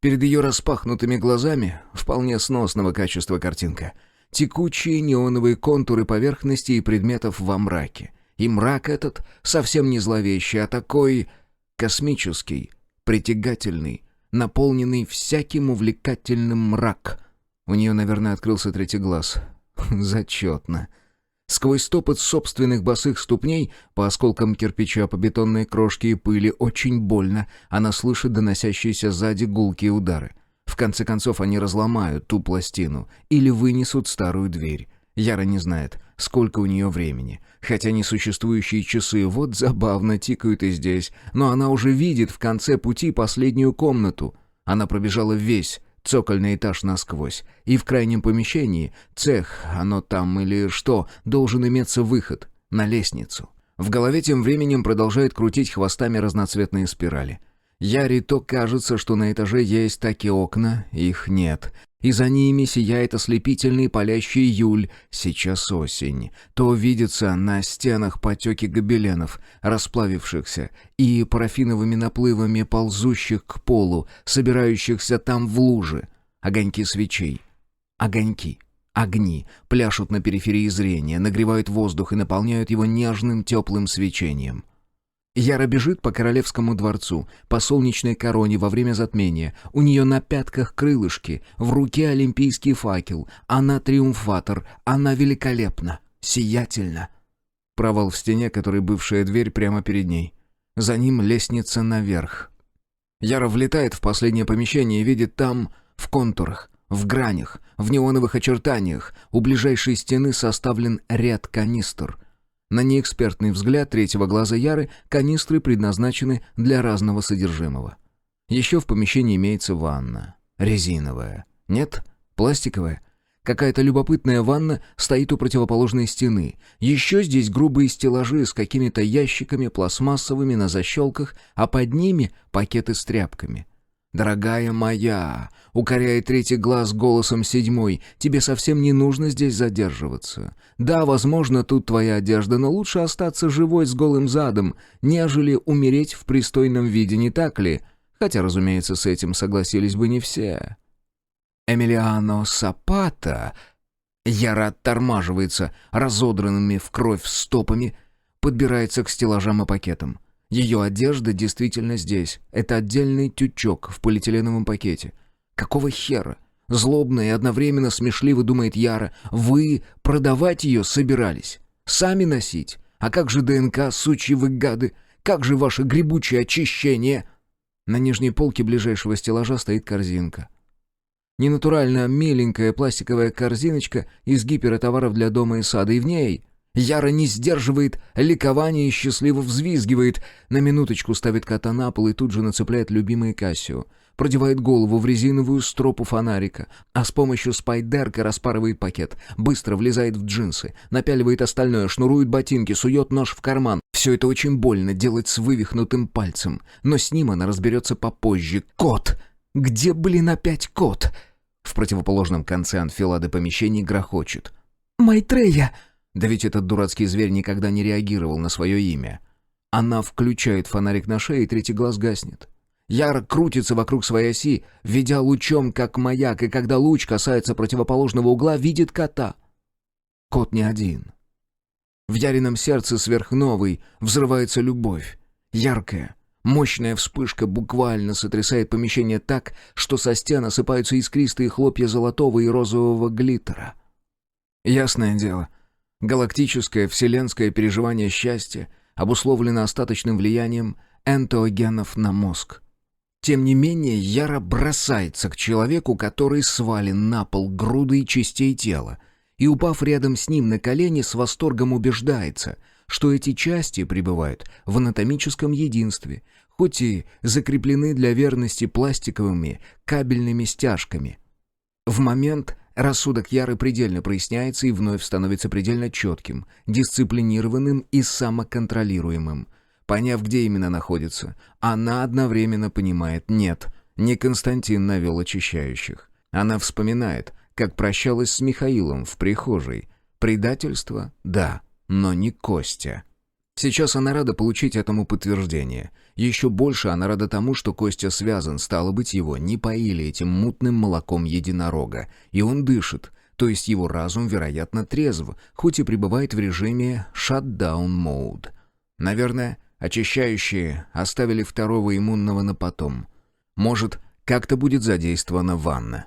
Перед ее распахнутыми глазами вполне сносного качества картинка. Текучие неоновые контуры поверхностей и предметов во мраке. И мрак этот совсем не зловещий, а такой космический, притягательный, наполненный всяким увлекательным мрак. У нее, наверное, открылся 3-й глаз. Зачетно. Сквозь стопот собственных босых ступней, по осколкам кирпича, по бетонной крошке и пыли, очень больно, она слышит доносящиеся сзади гулкие удары. В конце концов, они разломают ту пластину или вынесут старую дверь. Яра не знает, сколько у нее времени. Хотя несуществующие часы вот забавно тикают и здесь, но она уже видит в конце пути последнюю комнату. Она пробежала весь цокольный этаж насквозь, и в крайнем помещении, цех, оно там или что, должен иметься выход на лестницу. В голове тем временем продолжает крутить хвостами разноцветные спирали. Яре то кажется, что на этаже есть такие окна, их нет. И за ними сияет ослепительный палящий июль, сейчас осень. То видится на стенах потеки гобеленов, расплавившихся, и парафиновыми наплывами ползущих к полу, собирающихся там в луже. Огоньки свечей. Огоньки. Огни пляшут на периферии зрения, нагревают воздух и наполняют его нежным теплым свечением. Яра бежит по королевскому дворцу, по солнечной короне во время затмения. У нее на пятках крылышки, в руке олимпийский факел. Она триумфатор, она великолепна, сиятельна. Провал в стене, который бывшая дверь прямо перед ней. За ним лестница наверх. Яра влетает в последнее помещение и видит там, в контурах, в гранях, в неоновых очертаниях, у ближайшей стены составлен ряд канистр. На неэкспертный взгляд третьего глаза Яры канистры предназначены для разного содержимого. Еще в помещении имеется ванна. Резиновая. Нет, пластиковая. Какая-то любопытная ванна стоит у противоположной стены. Еще здесь грубые стеллажи с какими-то ящиками пластмассовыми на защелках, а под ними пакеты с тряпками. «Дорогая моя», — укоряет третий глаз голосом седьмой, — «тебе совсем не нужно здесь задерживаться. Да, возможно, тут твоя одежда, но лучше остаться живой с голым задом, нежели умереть в пристойном виде, не так ли? Хотя, разумеется, с этим согласились бы не все». Эмилиано Сапата... Яра оттормаживается разодранными в кровь стопами, подбирается к стеллажам и пакетам. Ее одежда действительно здесь. Это отдельный тючок в полиэтиленовом пакете. Какого хера? Злобно и одновременно смешливо думает Яра. Вы продавать ее собирались? Сами носить? А как же ДНК, сучьи вы гады? Как же ваше гребучее очищение? На нижней полке ближайшего стеллажа стоит корзинка. Ненатурально миленькая пластиковая корзиночка из гиперотоваров для дома и сада, и в ней... Яра не сдерживает ликование и счастливо взвизгивает. На минуточку ставит кота на пол и тут же нацепляет любимый Кассио. Продевает голову в резиновую стропу фонарика, а с помощью спайдерка распарывает пакет. Быстро влезает в джинсы, напяливает остальное, шнурует ботинки, сует нож в карман. Все это очень больно делать с вывихнутым пальцем. Но с ним она разберется попозже. Кот! Где, блин, опять кот? В противоположном конце анфилады помещений грохочет. «Майтрея!» Да ведь этот дурацкий зверь никогда не реагировал на свое имя. Она включает фонарик на шее, и третий глаз гаснет. Яра крутится вокруг своей оси, ведя лучом как маяк, и когда луч касается противоположного угла, видит кота. Кот не один. В Ярином сердце сверхновой взрывается любовь. Яркая, мощная вспышка буквально сотрясает помещение так, что со стен осыпаются искристые хлопья золотого и розового глиттера. Ясное дело, галактическое вселенское переживание счастья обусловлено остаточным влиянием энтеогенов на мозг. Тем не менее, Яра бросается к человеку, который свален на пол грудой частей тела, и, упав рядом с ним на колени, с восторгом убеждается, что эти части пребывают в анатомическом единстве, хоть и закреплены для верности пластиковыми кабельными стяжками. В момент рассудок Яры предельно проясняется и вновь становится предельно четким, дисциплинированным и самоконтролируемым. Поняв, где именно находится, она одновременно понимает: нет, не Константин навел очищающих. Она вспоминает, как прощалась с Михаилом в прихожей. Предательство? Да, но не Костя. Сейчас она рада получить этому подтверждение. Еще больше она рада тому, что Костя связан, стало быть, его не поили этим мутным молоком единорога, и он дышит, то есть его разум, вероятно, трезв, хоть и пребывает в режиме shutdown mode. Наверное, очищающие оставили второго иммунного на потом. Может, как-то будет задействована ванна.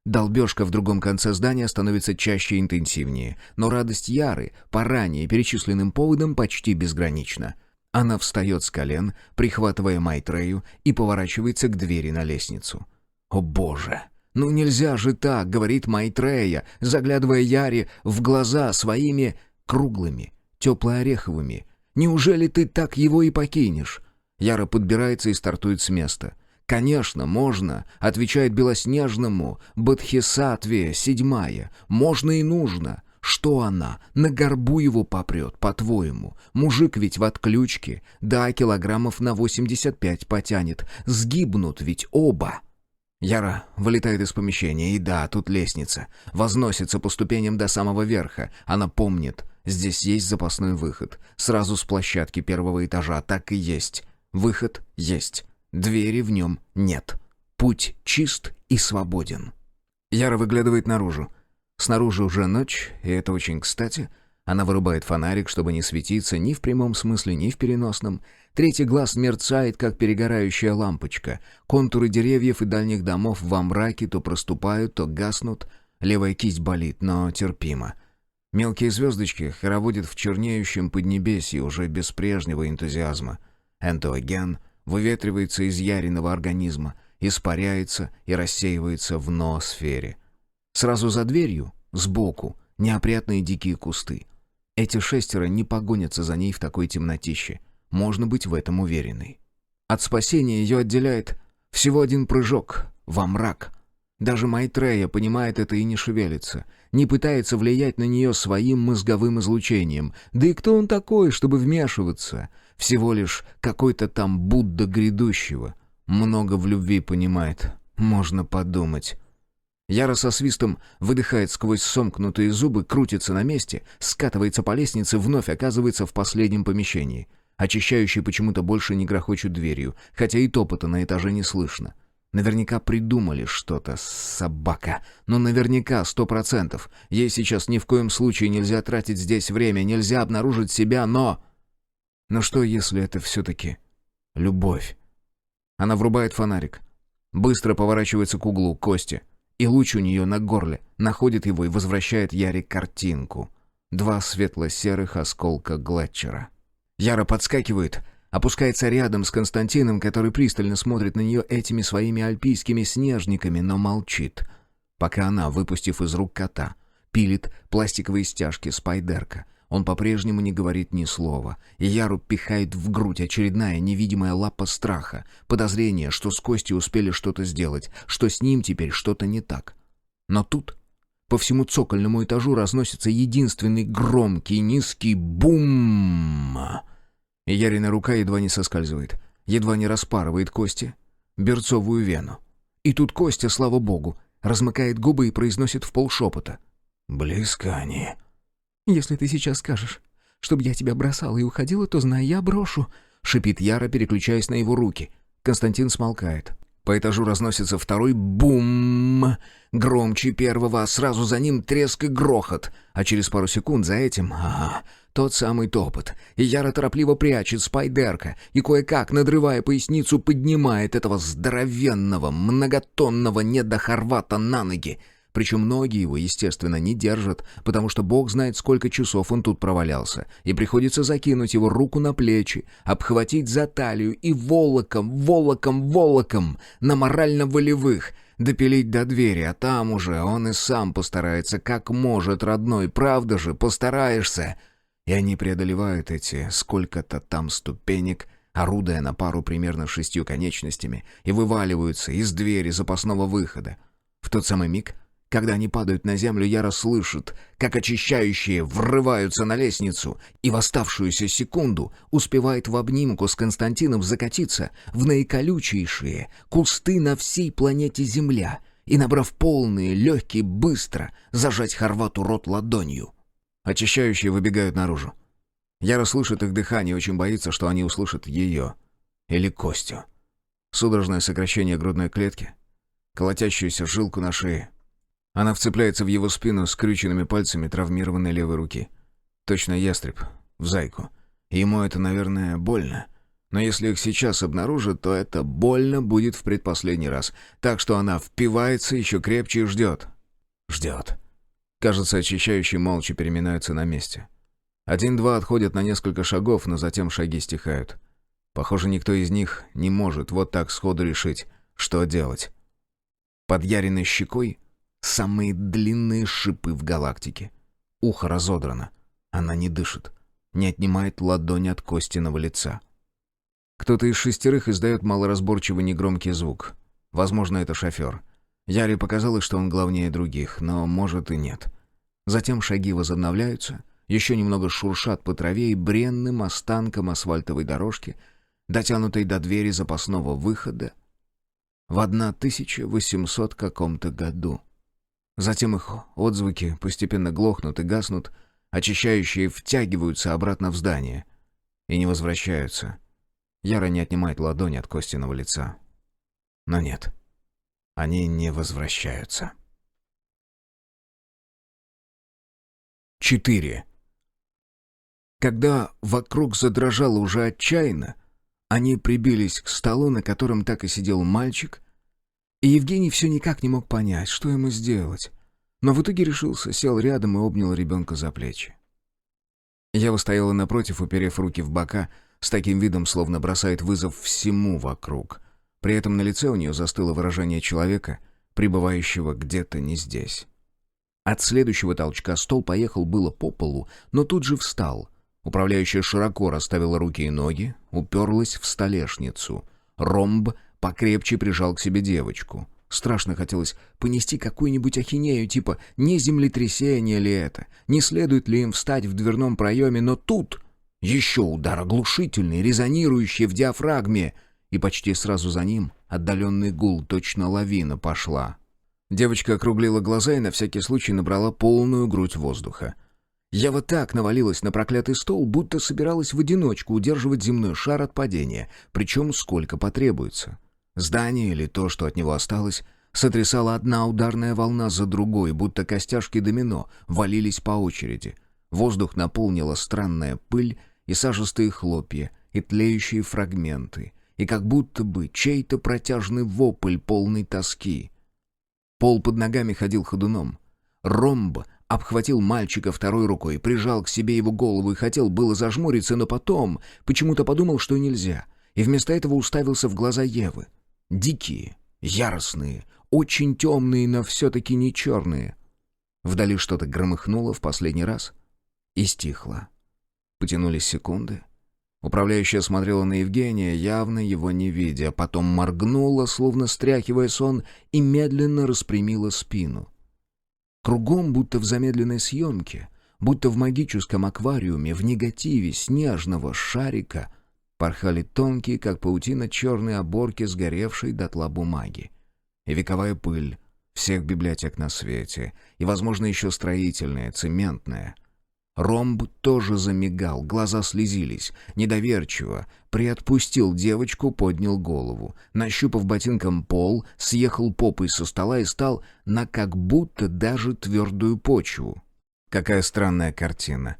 Долбежка в другом конце здания становится чаще и интенсивнее, но радость Яры по ранее перечисленным поводам почти безгранична. Она встает с колен, прихватывая Майтрею, и поворачивается к двери на лестницу. «О боже! Ну нельзя же так!» — говорит Майтрея, заглядывая Яре в глаза своими круглыми, тепло-ореховыми. «Неужели ты так его и покинешь?» Яра подбирается и стартует с места. «Конечно, можно», — отвечает белоснежному Бодхисаттве седьмая. «Можно и нужно. Что она на горбу его попрет, по-твоему? Мужик ведь в отключке, да, килограммов на 85 потянет. Сгибнут ведь оба. Яра вылетает из помещения, и да, тут лестница. Возносится по ступеням до самого верха. Она помнит, здесь есть запасной выход. Сразу с площадки первого этажа, так и есть. Выход есть. Двери в нем нет. Путь чист и свободен. Яра выглядывает наружу. Снаружи уже ночь, и это очень кстати. Она вырубает фонарик, чтобы не светиться ни в прямом смысле, ни в переносном. Третий глаз мерцает, как перегорающая лампочка. Контуры деревьев и дальних домов во мраке то проступают, то гаснут. Левая кисть болит, но терпимо. Мелкие звездочки хороводят в чернеющем поднебесье уже без прежнего энтузиазма. Энтоген выветривается из Яриного организма, испаряется и рассеивается в ноосфере. Сразу за дверью, сбоку, неопрятные дикие кусты. Эти 6 не погонятся за ней в такой темнотище. Можно быть в этом уверенной. От спасения ее отделяет всего один прыжок во мрак. Даже Майтрея понимает это и не шевелится. Не пытается влиять на нее своим мозговым излучением. Да и кто он такой, чтобы вмешиваться? Всего лишь какой-то там Будда грядущего. Много в любви понимает, можно подумать. Яра со свистом выдыхает сквозь сомкнутые зубы, крутится на месте, скатывается по лестнице, вновь оказывается в последнем помещении. Очищающие почему-то больше не грохочут дверью, хотя и топота на этаже не слышно. Наверняка придумали что-то, собака. Но наверняка, 100%. Ей сейчас ни в коем случае нельзя тратить здесь время, нельзя обнаружить себя, но... Но что, если это все-таки любовь? Она врубает фонарик. Быстро поворачивается к углу, к Косте. И луч у нее на горле. Находит его и возвращает Яре картинку. 2 светло-серых осколка Глетчера. Яра подскакивает, опускается рядом с Константином, который пристально смотрит на нее этими своими альпийскими снежниками, но молчит. Пока она, выпустив из рук кота, пилит пластиковые стяжки спайдерка. Он по-прежнему не говорит ни слова, и Яру пихает в грудь очередная невидимая лапа страха, подозрение, что с Костей успели что-то сделать, что с ним теперь что-то не так. Но тут по всему цокольному этажу разносится единственный громкий низкий бум. И Ярина рука едва не соскальзывает, едва не распарывает Косте берцовую вену. И тут Костя, слава богу, размыкает губы и произносит вполшепота: «Близко они». «Если ты сейчас скажешь, чтобы я тебя бросала и уходила, то, знай, я брошу», — шипит Яра, переключаясь на его руки. Константин смолкает. По этажу разносится второй бум, громче первого, а сразу за ним треск и грохот. А через пару секунд за этим тот самый топот. И Яра торопливо прячет спайдерка и кое-как, надрывая поясницу, поднимает этого здоровенного, многотонного недохорвата на ноги. Причем ноги его, естественно, не держат, потому что бог знает, сколько часов он тут провалялся, и приходится закинуть его руку на плечи, обхватить за талию и волоком на морально-волевых допилить до двери, а там уже он и сам постарается, как может, родной, правда же, постараешься. И они преодолевают эти сколько-то там ступенек, орудуя на пару примерно 6 конечностями, и вываливаются из двери запасного выхода. В тот самый миг, когда они падают на землю, Яра слышит, как очищающие врываются на лестницу, и в оставшуюся секунду успевает в обнимку с Константином закатиться в наиколючейшие кусты на всей планете Земля и, набрав полные легкие, быстро зажать Хорвату рот ладонью. Очищающие выбегают наружу. Яра слышит их дыхание и очень боится, что они услышат ее или Костю. Судорожное сокращение грудной клетки, колотящуюся жилку на шее. Она вцепляется в его спину скрюченными пальцами травмированной левой руки. Точно ястреб, в зайку. И ему это, наверное, больно. Но если их сейчас обнаружат, то это больно будет в предпоследний раз. Так что она впивается еще крепче и ждет. Ждет. Кажется, очищающие молча переминаются на месте. 1-2 отходят на несколько шагов, но затем шаги стихают. Похоже, никто из них не может вот так сходу решить, что делать. Под Яриной щекой самые длинные шипы в галактике. Ухо разодрано. Она не дышит. Не отнимает ладонь от Костиного лица. Кто-то из 6 издает малоразборчивый негромкий звук. Возможно, это шофер. Яре показалось, что он главнее других, но может и нет. Затем шаги возобновляются, еще немного шуршат по траве и бренным останкам асфальтовой дорожки, дотянутой до двери запасного выхода в 1800 каком-то году. Затем их отзвуки постепенно глохнут и гаснут, очищающие втягиваются обратно в здание и не возвращаются. Яра не отнимает ладони от Костиного лица. Но нет, они не возвращаются. 4. Когда вокруг задрожало уже отчаянно, они прибились к столу, на котором так и сидел мальчик, и Евгений все никак не мог понять, что ему сделать. Но в итоге решился, сел рядом и обнял ребенка за плечи. Ева стояла напротив, уперев руки в бока, с таким видом, словно бросает вызов всему вокруг. При этом на лице у нее застыло выражение человека, пребывающего где-то не здесь. От следующего толчка стол поехал было по полу, но тут же встал. Управляющая широко расставила руки и ноги, уперлась в столешницу. Ромб покрепче прижал к себе девочку. Страшно хотелось понести какую-нибудь ахинею, типа «не землетрясение ли это? Не следует ли им встать в дверном проеме?» Но тут еще удар оглушительный, резонирующий в диафрагме, и почти сразу за ним отдаленный гул, точно лавина пошла. Девочка округлила глаза и на всякий случай набрала полную грудь воздуха. Ева так навалилась на проклятый стол, будто собиралась в одиночку удерживать земной шар от падения, причем сколько потребуется. Здание, или то, что от него осталось, сотрясала одна ударная волна за другой, будто костяшки домино валились по очереди. Воздух наполнила странная пыль и сажистые хлопья, и тлеющие фрагменты, и как будто бы чей-то протяжный вопль полной тоски. Пол под ногами ходил ходуном. Ромб обхватил мальчика второй рукой, прижал к себе его голову и хотел было зажмуриться, но потом почему-то подумал, что нельзя, и вместо этого уставился в глаза Евы. Дикие, яростные, очень темные, но все-таки не черные. Вдали что-то громыхнуло в последний раз и стихло. Потянулись секунды. Управляющая смотрела на Евгения, явно его не видя, потом моргнула, словно стряхивая сон, и медленно распрямила спину. Кругом, будто в замедленной съемке, будто в магическом аквариуме, в негативе снежного шарика, порхали тонкие, как паутина, черные оборки сгоревшей дотла бумаги. И вековая пыль всех библиотек на свете, и, возможно, еще строительная, цементная. Ромб тоже замигал, глаза слезились, недоверчиво, приотпустил девочку, поднял голову. Нащупав ботинком пол, съехал попой со стола и стал на как будто даже твердую почву. Какая странная картина.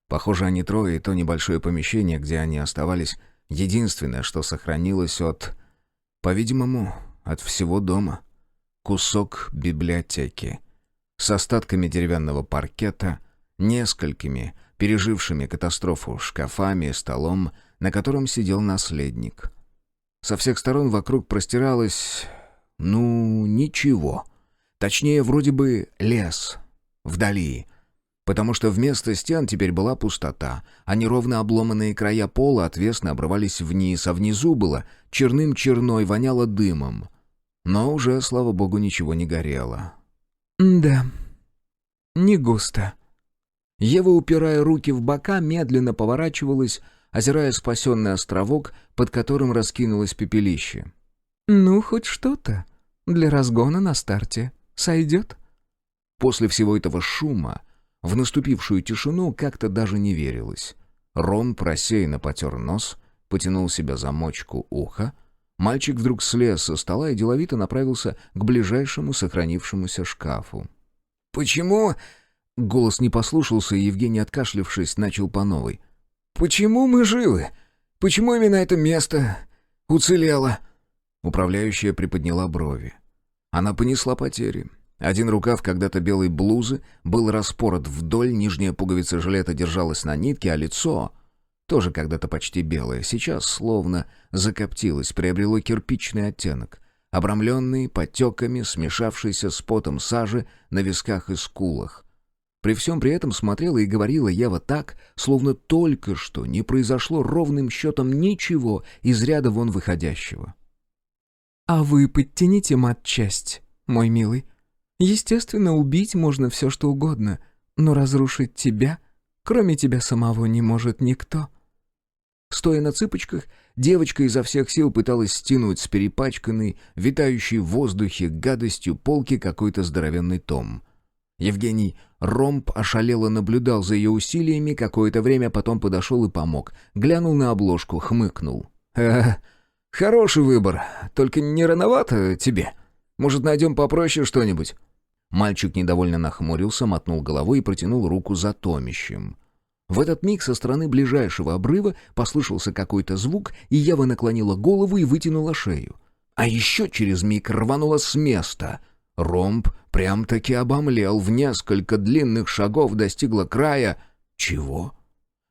Похоже, они трое, и то небольшое помещение, где они оставались, единственное, что сохранилось от... По-видимому, от всего дома. Кусок библиотеки. С остатками деревянного паркета, несколькими пережившими катастрофу шкафами и столом, на котором сидел наследник. Со всех сторон вокруг простиралось... ничего. Точнее, вроде бы лес. Вдали. Потому что вместо стен теперь была пустота, а неровно обломанные края пола отвесно обрывались вниз, а внизу было черным-черной, воняло дымом. Но уже, слава богу, ничего не горело. «Да, не густо». Ева, упирая руки в бока, медленно поворачивалась, озирая спасенный островок, под которым раскинулось пепелище. «Ну, хоть что-то. Для разгона на старте. Сойдет?» После всего этого шума в наступившую тишину как-то даже не верилось. Рон рассеянно потер нос, потянул себя за мочку уха. Мальчик вдруг слез со стола и деловито направился к ближайшему сохранившемуся шкафу. «Почему...» Голос не послушался, и Евгений, откашлявшись, начал по новой. «Почему мы живы? Почему именно это место уцелело?» Управляющая приподняла брови. Она понесла потери. Один рукав когда-то белой блузы был распорот вдоль, нижняя пуговица жилета держалась на нитке, а лицо, тоже когда-то почти белое, сейчас словно закоптилось, приобрело кирпичный оттенок, обрамленный потеками, смешавшийся с потом сажи на висках и скулах. При всем при этом смотрела и говорила Ева так, словно только что не произошло ровным счетом ничего из ряда вон выходящего. «А вы подтяните матчасть, мой милый. Естественно, убить можно все что угодно. Но разрушить тебя, кроме тебя самого, не может никто». Стоя на цыпочках, девочка изо всех сил пыталась стянуть с перепачканной, витающей в воздухе гадостью полки какой-то здоровенный том. Евгений Ромб ошалело наблюдал за ее усилиями, какое-то время потом подошел и помог. Глянул на обложку, хмыкнул. Хороший выбор, только не рановато тебе? Может, найдем попроще что-нибудь?» Мальчик недовольно нахмурился, мотнул головой и протянул руку за томищем. В этот миг со стороны ближайшего обрыва послышался какой-то звук, и Ева наклонила голову и вытянула шею. А еще через миг рванула с места. Ромб прям-таки обомлел, в несколько длинных шагов достигла края. Чего?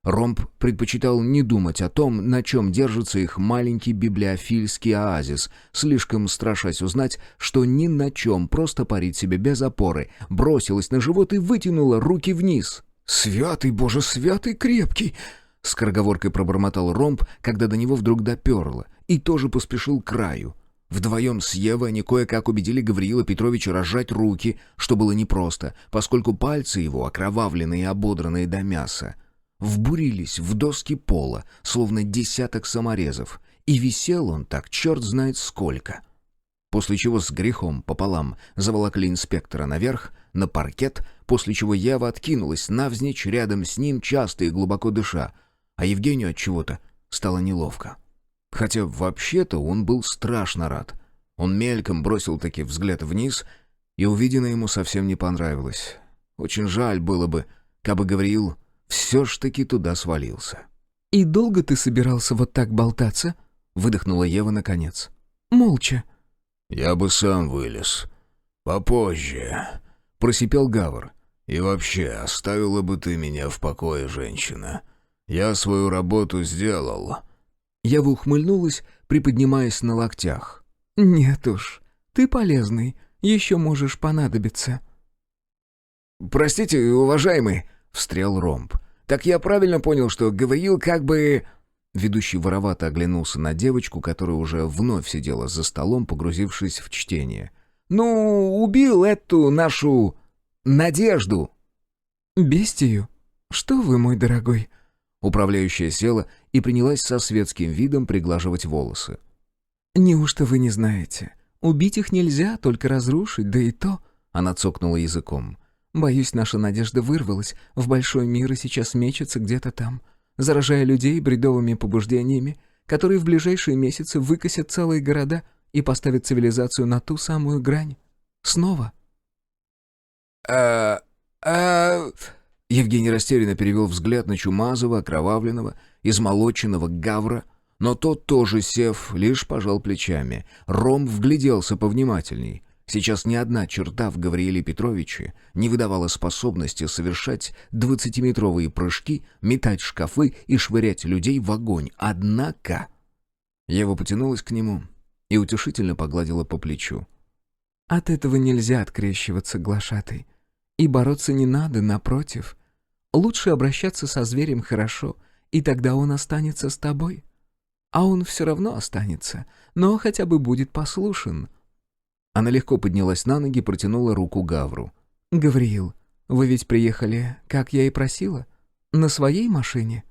Ромб предпочитал не думать о том, на чем держится их маленький библиофильский оазис, слишком страшась узнать, что ни на чем, просто парит себе без опоры, бросилась на живот и вытянула руки вниз. «Святый, Боже, святый, крепкий!» — скороговоркой пробормотал Ромб, когда до него вдруг доперло, и тоже поспешил к краю. Вдвоем с Евой они кое-как убедили Гавриила Петровича разжать руки, что было непросто, поскольку пальцы его, окровавленные и ободранные до мяса, вбурились в доски пола, словно десяток саморезов, и висел он так черт знает сколько. После чего с грехом пополам заволокли инспектора наверх, на паркет, после чего Ева откинулась навзничь рядом с ним, часто и глубоко дыша, а Евгению от чего-то стало неловко. Хотя вообще-то он был страшно рад. Он мельком бросил таки взгляд вниз, и увиденное ему совсем не понравилось. Очень жаль было бы, кабы Гавриил все ж таки туда свалился. «И долго ты собирался вот так болтаться?» — выдохнула Ева наконец. «Молча». «Я бы сам вылез. Попозже», — просипел Гавр. «И вообще, оставила бы ты меня в покое, женщина. Я свою работу сделал». Ева ухмыльнулась, приподнимаясь на локтях. «Нет уж, ты полезный, еще можешь понадобиться». «Простите, уважаемый», — встрял Ромб. «Так я правильно понял, что Гавриил как бы...» Ведущий воровато оглянулся на девочку, которая уже вновь сидела за столом, погрузившись в чтение. «Ну, убил эту нашу... Надежду!» «Бестию? Что вы, мой дорогой?» Управляющая села и принялась со светским видом приглаживать волосы. «Неужто вы не знаете? Убить их нельзя, только разрушить, да и то...» Она цокнула языком. «Боюсь, наша надежда вырвалась в большой мир и сейчас мечется где-то там, заражая людей бредовыми побуждениями, которые в ближайшие месяцы выкосят целые города и поставят цивилизацию на ту самую грань. Снова». Евгений растерянно перевел взгляд на чумазого, окровавленного, измолоченного Гавра, но тот тоже, сев, лишь пожал плечами. Ром вгляделся повнимательней. Сейчас ни одна черта в Гаврииле Петровиче не выдавала способности совершать 20-метровые прыжки, метать шкафы и швырять людей в огонь. Однако... Ева потянулась к нему и утешительно погладила по плечу. «От этого нельзя открещиваться, глашатай. И бороться не надо, напротив. Лучше обращаться со зверем хорошо, и тогда он останется с тобой. А он все равно останется, но хотя бы будет послушен». Она легко поднялась на ноги и протянула руку Гавру. «Гавриил, вы ведь приехали, как я и просила, на своей машине?»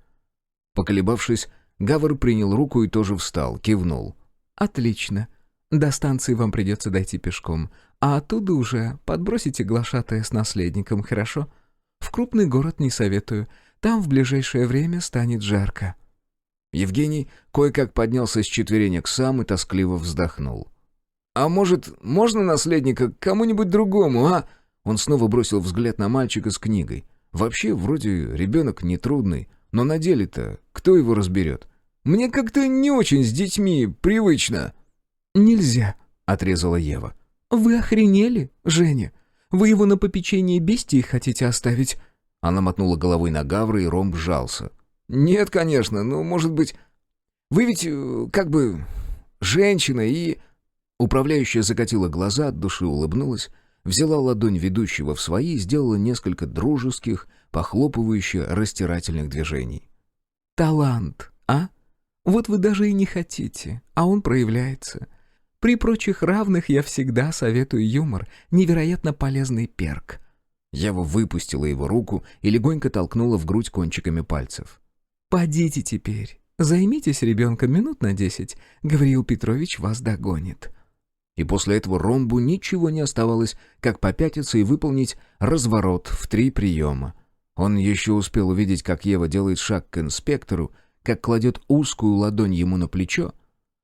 Поколебавшись, Гавр принял руку и тоже встал, кивнул. «Отлично. До станции вам придется дойти пешком, а оттуда уже подбросите глашатая с наследником, хорошо? В крупный город не советую, там в ближайшее время станет жарко». Евгений кое-как поднялся с четверенек сам и тоскливо вздохнул. «А может, можно наследника кому-нибудь другому, а?» Он снова бросил взгляд на мальчика с книгой. Вообще, вроде ребенок нетрудный, но на деле-то кто его разберет? Мне как-то не очень с детьми привычно. «Нельзя», — отрезала Ева. «Вы охренели, Женя? Вы его на попечение бестии хотите оставить?» Она мотнула головой на Гавра, и Ром сжался. «Нет, конечно, но, может быть... Вы ведь как бы женщина и...» Управляющая закатила глаза, от души улыбнулась, взяла ладонь ведущего в свои и сделала несколько дружеских, похлопывающих, растирательных движений. «Талант, а? Вот вы даже и не хотите, а он проявляется. При прочих равных я всегда советую юмор, невероятно полезный перк. Ева выпустила его руку и легонько толкнула в грудь кончиками пальцев. «Подите теперь, займитесь ребенком минут на 10. Гавриил Петрович вас догонит». И после этого ромбу ничего не оставалось, как попятиться и выполнить разворот в 3 приема. Он еще успел увидеть, как Ева делает шаг к инспектору, как кладет узкую ладонь ему на плечо,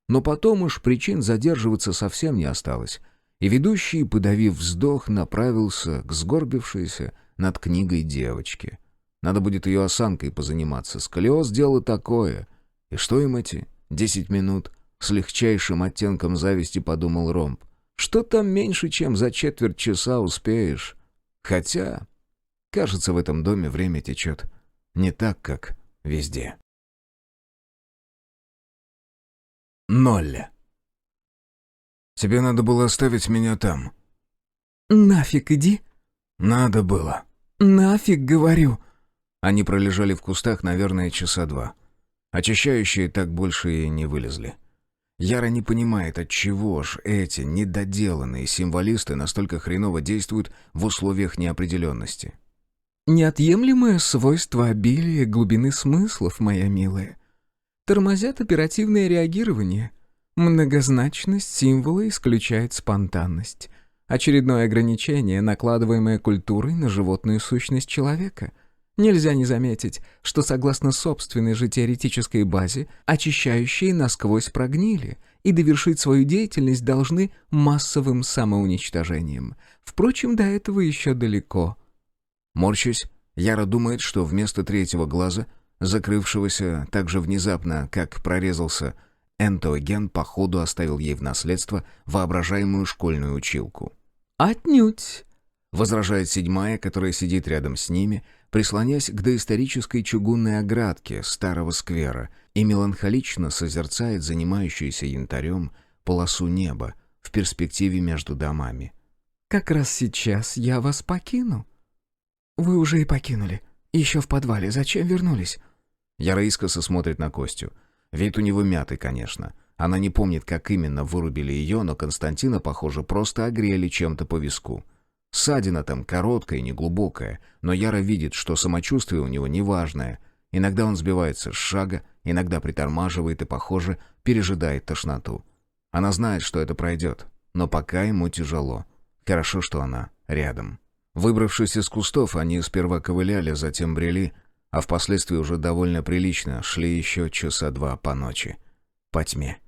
но потом уж причин задерживаться совсем не осталось, и ведущий, подавив вздох, направился к сгорбившейся над книгой девочке. Надо будет ее осанкой позаниматься, сколиоз — дело такое. И что им эти 10 минут? С легчайшим оттенком зависти подумал ромб. Что там меньше, чем за четверть часа успеешь? Хотя, кажется, в этом доме время течет не так, как везде. 0. Тебе надо было оставить меня там. «Нафиг иди!» Надо было. «Нафиг, говорю!» Они пролежали в кустах, наверное, часа 2. Очищающие так больше и не вылезли. Яра не понимает, отчего ж эти недоделанные символисты настолько хреново действуют в условиях неопределенности. «Неотъемлемое свойство обилия глубины смыслов, моя милая. Тормозят оперативное реагирование. Многозначность символа исключает спонтанность. Очередное ограничение, накладываемое культурой на животную сущность человека. Нельзя не заметить, что согласно собственной же теоретической базе, очищающие насквозь прогнили и довершить свою деятельность должны массовым самоуничтожением. Впрочем, до этого еще далеко». Морщась, Яра думает, что вместо 3-го глаза, закрывшегося так же внезапно, как прорезался, энтоген походу оставил ей в наследство воображаемую школьную училку. «Отнюдь!» — возражает 7-я, которая сидит рядом с ними, прислонясь к доисторической чугунной оградке старого сквера и меланхолично созерцает занимающуюся янтарем полосу неба в перспективе между домами. «Как раз сейчас я вас покину». «Вы уже и покинули. Еще в подвале. Зачем вернулись?» Яра искоса смотрит на Костю. Вид у него мятый, конечно. Она не помнит, как именно вырубили ее, но Константина, похоже, просто огрели чем-то по виску. Ссадина там короткая и неглубокая, но Яра видит, что самочувствие у него неважное. Иногда он сбивается с шага, иногда притормаживает и, похоже, пережидает тошноту. Она знает, что это пройдет, но пока ему тяжело. Хорошо, что она рядом. Выбравшись из кустов, они сперва ковыляли, затем брели, а впоследствии уже довольно прилично шли еще часа 2 по ночи. По тьме.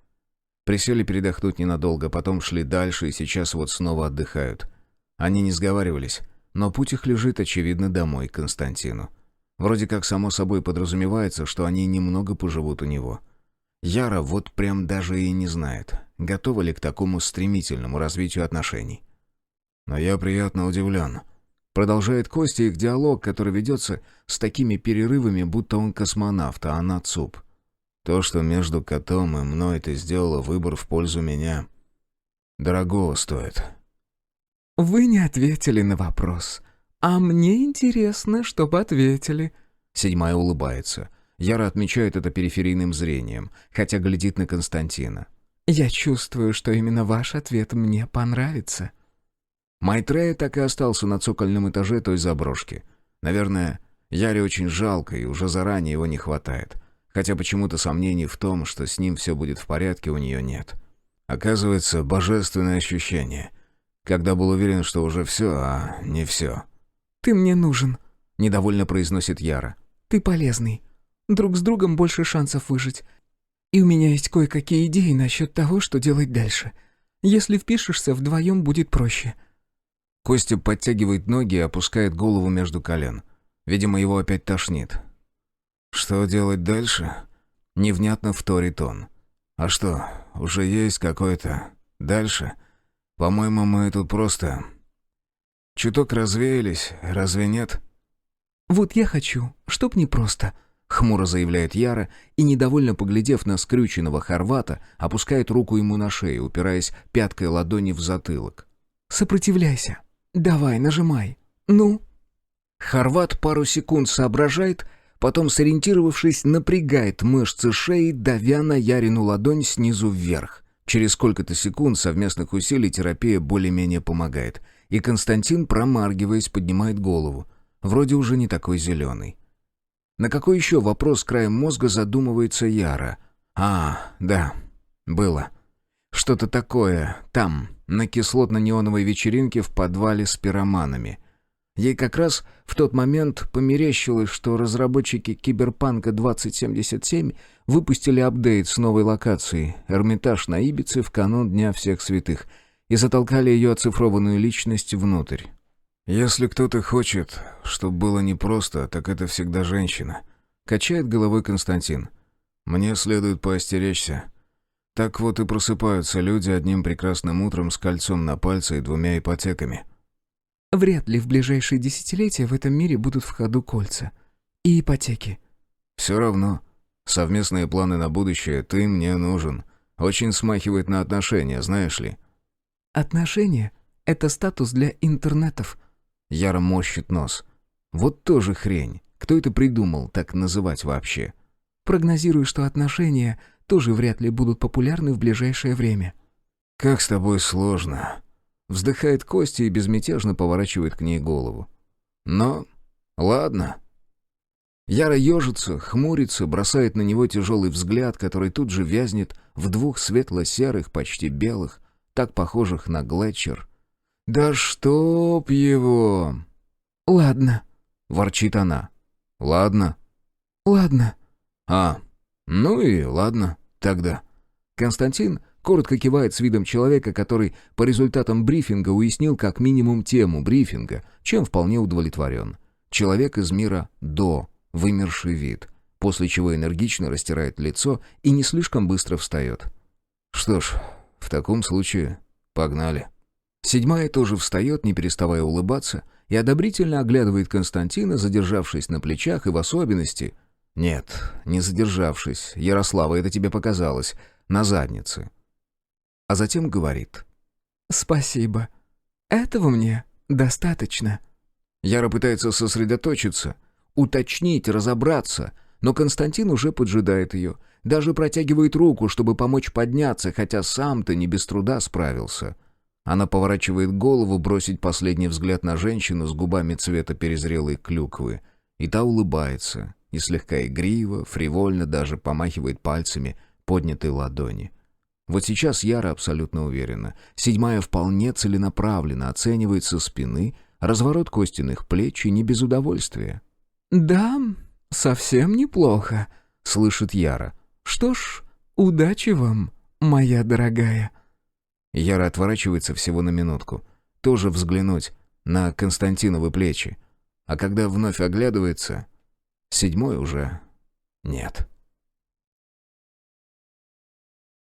Присели передохнуть ненадолго, потом шли дальше и сейчас вот снова отдыхают. Они не сговаривались, но путь их лежит, очевидно, домой к Константину. Вроде как само собой подразумевается, что они немного поживут у него. Яра вот прям даже и не знает, готова ли к такому стремительному развитию отношений. Но я приятно удивлен. Продолжает Костя их диалог, который ведется с такими перерывами, будто он космонавт, а она ЦУП. То, что между котом и мной ты сделала выбор в пользу меня, дорогого стоит. «Вы не ответили на вопрос. А мне интересно, чтобы ответили». 7-я улыбается. Яра отмечает это периферийным зрением, хотя глядит на Константина. «Я чувствую, что именно ваш ответ мне понравится». Майтрея так и остался на цокольном этаже той заброшки. Наверное, Яре очень жалко, и уже заранее его не хватает. Хотя почему-то сомнений в том, что с ним все будет в порядке, у нее нет. Оказывается, божественное ощущение. Когда был уверен, что уже все, а не все. «Ты мне нужен», — недовольно произносит Яра. «Ты полезный. Друг с другом больше шансов выжить. И у меня есть кое-какие идеи насчет того, что делать дальше. Если впишешься, вдвоем будет проще». Костя подтягивает ноги и опускает голову между колен. Видимо, его опять тошнит. «Что делать дальше?» Невнятно вторит он. «А что, уже есть какое-то дальше? По-моему, мы тут просто чуток развеялись, разве нет?» «Вот я хочу, чтоб не просто», — хмуро заявляет Яра и, недовольно поглядев на скрюченного хорвата, опускает руку ему на шею, упираясь пяткой ладони в затылок. «Сопротивляйся. Давай, нажимай. Ну?» Хорват пару секунд соображает, потом, сориентировавшись, напрягает мышцы шеи, давя на Ярину ладонь снизу вверх. Через сколько-то секунд совместных усилий терапия более-менее помогает. и Константин, промаргиваясь, поднимает голову. Вроде уже не такой зеленый. На какой еще вопрос краем мозга задумывается Яра? Да, было. Что-то такое там, на кислотно-неоновой вечеринке в подвале с пироманами. Ей как раз в тот момент померещилось, что разработчики Киберпанка 2077 выпустили апдейт с новой локацией «Эрмитаж на Ибице» в канун Дня Всех Святых и затолкали ее оцифрованную личность внутрь. «Если кто-то хочет, чтобы было непросто, так это всегда женщина», — качает головой Константин. «Мне следует поостеречься. Так вот и просыпаются люди одним прекрасным утром с кольцом на пальце и 2 ипотеками». Вряд ли в ближайшие десятилетия в этом мире будут в ходу кольца. И ипотеки. «Все равно. Совместные планы на будущее, ты мне нужен. Очень смахивает на отношения, знаешь ли». Отношения — это статус для интернетов. Яра морщит нос. Вот тоже хрень. Кто это придумал так называть вообще? Прогнозирую, что отношения тоже вряд ли будут популярны в ближайшее время. «Как с тобой сложно». Вздыхает Костя и безмятежно поворачивает к ней голову. «Но, ладно». Яра ежится, хмурится, бросает на него тяжелый взгляд, который тут же вязнет в 2 светло-серых, почти белых, так похожих на Глетчер. «Да чтоб его!» «Ладно». — ворчит она. «Ладно». «Ладно». Ну и ладно тогда». Константин коротко кивает с видом человека, который по результатам брифинга уяснил как минимум тему брифинга, чем вполне удовлетворен. Человек из мира «до», вымерший вид, после чего энергично растирает лицо и не слишком быстро встает. «Что ж, в таком случае погнали». 7 тоже встает, не переставая улыбаться, и одобрительно оглядывает Константина, задержавшись на плечах и в особенности... Нет, не задержавшись, Ярослава, это тебе показалось, на заднице. А затем говорит. «Спасибо. Этого мне достаточно». Яра пытается сосредоточиться, уточнить, разобраться, но Константин уже поджидает ее, даже протягивает руку, чтобы помочь подняться, хотя сам-то не без труда справился. Она поворачивает голову, бросить последний взгляд на женщину с губами цвета перезрелой клюквы, и та улыбается, и слегка игриво, фривольно даже помахивает пальцами поднятой ладони. Вот сейчас Яра абсолютно уверена. 7 вполне целенаправленно оценивает со спины разворот Костиных плеч и не без удовольствия. «Да, совсем неплохо», — слышит Яра. «Что ж, удачи вам, моя дорогая». Яра отворачивается всего на минутку. Тоже взглянуть на Константиновы плечи. А когда вновь оглядывается, 7 уже нет.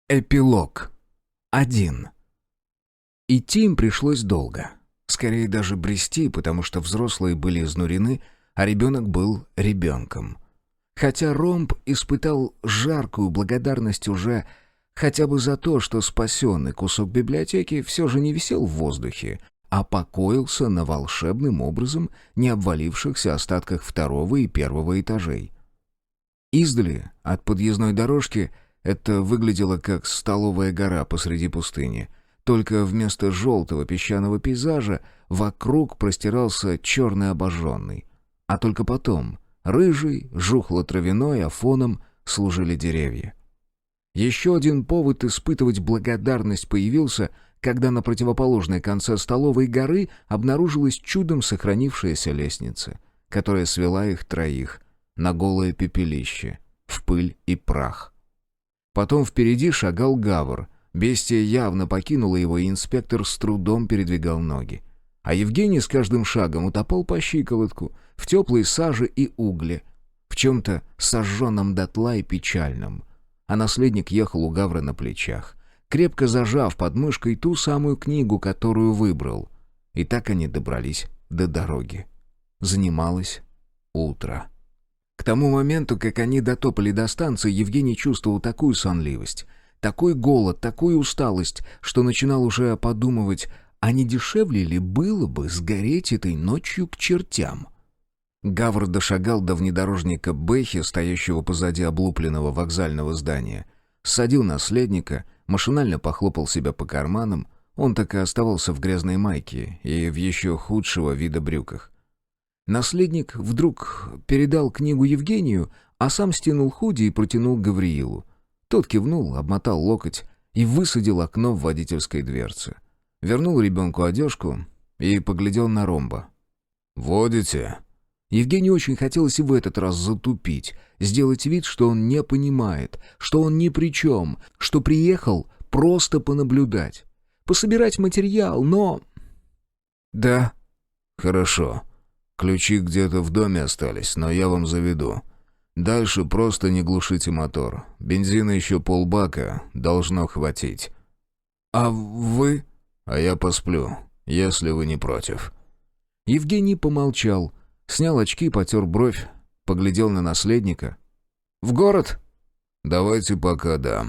Эпилог 1. Идти им пришлось долго. Скорее даже брести, потому что взрослые были изнурены, а ребенок был ребенком. Хотя Ромб испытал жаркую благодарность уже хотя бы за то, что спасенный кусок библиотеки все же не висел в воздухе, а покоился на волшебным образом не обвалившихся остатках 2 и 1 этажей. Издали, от подъездной дорожки, это выглядело как столовая гора посреди пустыни, только вместо желтого песчаного пейзажа вокруг простирался черный обожженный, а только потом рыжий, жухло-травяной, а фоном служили деревья. Еще один повод испытывать благодарность появился, когда на противоположной конце столовой горы обнаружилась чудом сохранившаяся лестница, которая свела их 3 на голое пепелище, в пыль и прах. Потом впереди шагал Гавр. Бестия явно покинула его, и инспектор с трудом передвигал ноги. А Евгений с каждым шагом утопал по щиколотку в теплой саже и угле, в чем-то сожженном дотла и печальном. А наследник ехал у Гавра на плечах, крепко зажав под мышкой ту самую книгу, которую выбрал. И так они добрались до дороги. Занималось утро. К тому моменту, как они дотопали до станции, Евгений чувствовал такую сонливость, такой голод, такую усталость, что начинал уже подумывать, а не дешевле ли было бы сгореть этой ночью к чертям. Гавр дошагал до внедорожника Бэхи, стоящего позади облупленного вокзального здания, ссадил наследника, машинально похлопал себя по карманам. Он так и оставался в грязной майке и в еще худшего вида брюках. Наследник вдруг передал книгу Евгению, а сам стянул худи и протянул Гавриилу. Тот кивнул, обмотал локоть и высадил окно в водительской дверце. Вернул ребенку одежку и поглядел на Ромба. «Водите?» Евгению очень хотелось и в этот раз затупить, сделать вид, что он не понимает, что он ни при чем, что приехал просто понаблюдать, пособирать материал, но... «Да». «Хорошо. Ключи где-то в доме остались, но я вам заведу. Дальше просто не глушите мотор. Бензина еще полбака, должно хватить». «А вы?» «А я посплю, если вы не против». Евгений помолчал, снял очки, потер бровь, поглядел на наследника. «В город?» «Давайте пока да».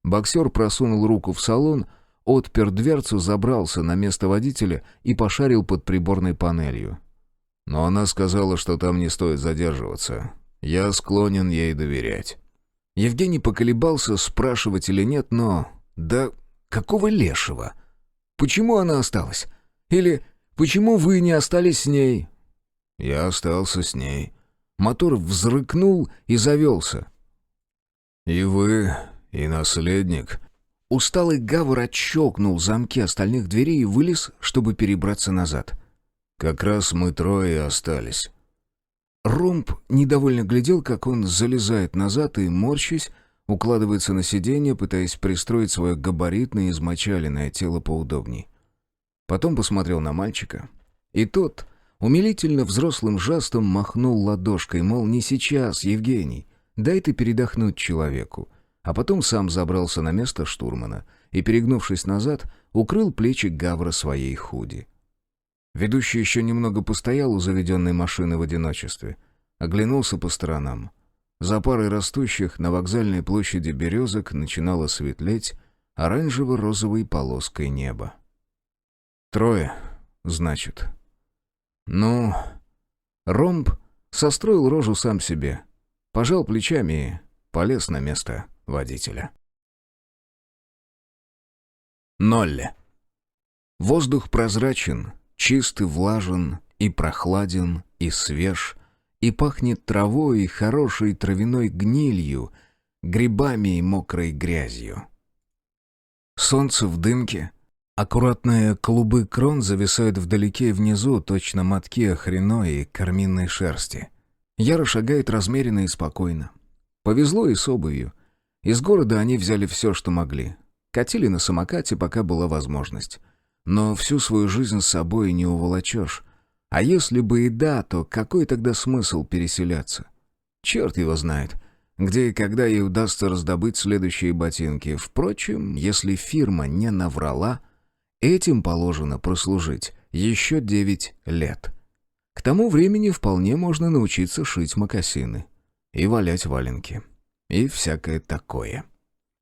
Боксер просунул руку в салон, отпер дверцу, забрался на место водителя и пошарил под приборной панелью. «Но она сказала, что там не стоит задерживаться. Я склонен ей доверять». Евгений поколебался, спрашивать или нет, но... Да какого лешего? Почему она осталась? Или почему вы не остались с ней?» «Я остался с ней». Мотор взрыкнул и завелся. «И вы, и наследник». Усталый Гавр отщелкнул замки остальных дверей и вылез, чтобы перебраться назад. «Как раз мы трое и остались». Ромб недовольно глядел, как он залезает назад и, морщась, укладывается на сиденье, пытаясь пристроить свое габаритное измочаленное тело поудобней. Потом посмотрел на мальчика, и тот умилительно взрослым жестом махнул ладошкой, мол, не сейчас, Евгений, дай ты передохнуть человеку, а потом сам забрался на место штурмана и, перегнувшись назад, укрыл плечи Гавра своей худи. Ведущий еще немного постоял у заведенной машины в одиночестве, оглянулся по сторонам. За парой растущих на вокзальной площади березок начинало светлеть оранжево-розовой полоской неба. «Трое, значит». «Ну...» Ромб состроил рожу сам себе, пожал плечами и полез на место водителя. 0. Воздух прозрачен, чист и влажен, и прохладен, и свеж, и пахнет травой и хорошей травяной гнилью, грибами и мокрой грязью. Солнце в дымке, аккуратные клубы крон зависают вдалеке и внизу, точно мотки охреной и карминной шерсти. Яра шагает размеренно и спокойно. Повезло и с обувью. Из города они взяли все, что могли. Катили на самокате, пока была возможность. Но всю свою жизнь с собой не уволочешь. А если бы и да, то какой тогда смысл переселяться? Черт его знает, где и когда ей удастся раздобыть следующие ботинки. Впрочем, если фирма не наврала, этим положено прослужить еще 9 лет. К тому времени вполне можно научиться шить мокасины и валять валенки. И всякое такое.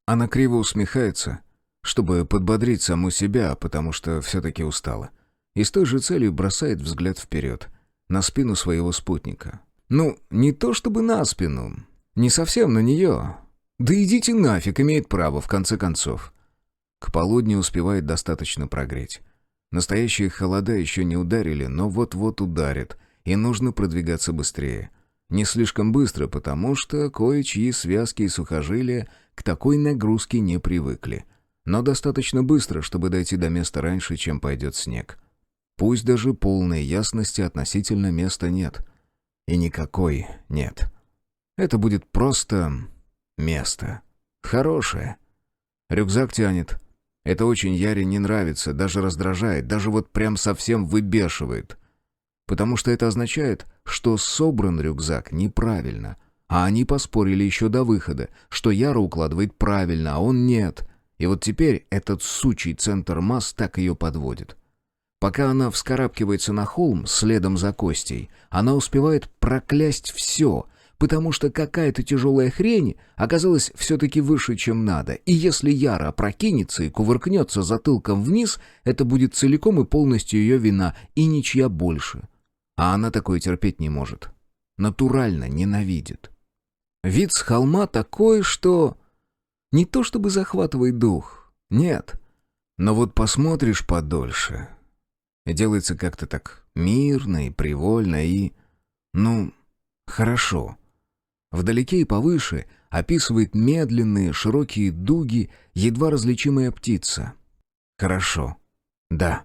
Она криво усмехается, чтобы подбодрить саму себя, потому что все-таки устала. И с той же целью бросает взгляд вперед, на спину своего спутника. Ну, не то чтобы на спину, не совсем на нее. Да идите нафиг, имеет право, в конце концов. К полудню успевает достаточно прогреть. Настоящие холода еще не ударили, но вот-вот ударят, и нужно продвигаться быстрее. Не слишком быстро, потому что кое-чьи связки и сухожилия к такой нагрузке не привыкли. Но достаточно быстро, чтобы дойти до места раньше, чем пойдет снег. Пусть даже полной ясности относительно места нет. И никакой нет. Это будет просто место. Хорошее. Рюкзак тянет. Это очень Яре не нравится, даже раздражает, даже вот прям совсем выбешивает. Потому что это означает, что собран рюкзак неправильно. А они поспорили еще до выхода, что Яра укладывает правильно, а он нет. И вот теперь этот сучий центр масс так ее подводит. Пока она вскарабкивается на холм следом за Костей, она успевает проклясть все, потому что какая-то тяжелая хрень оказалась все-таки выше, чем надо. И если Яра опрокинется и кувыркнется затылком вниз, это будет целиком и полностью ее вина, и ничья больше. А она такое терпеть не может. Натурально ненавидит. Вид с холма такой, что... Не то чтобы захватывает дух. Нет. Но вот посмотришь подольше, и делается как-то так мирно и привольно, и... ну, хорошо. Вдалеке и повыше описывает медленные широкие дуги едва различимая птица. Хорошо. Да.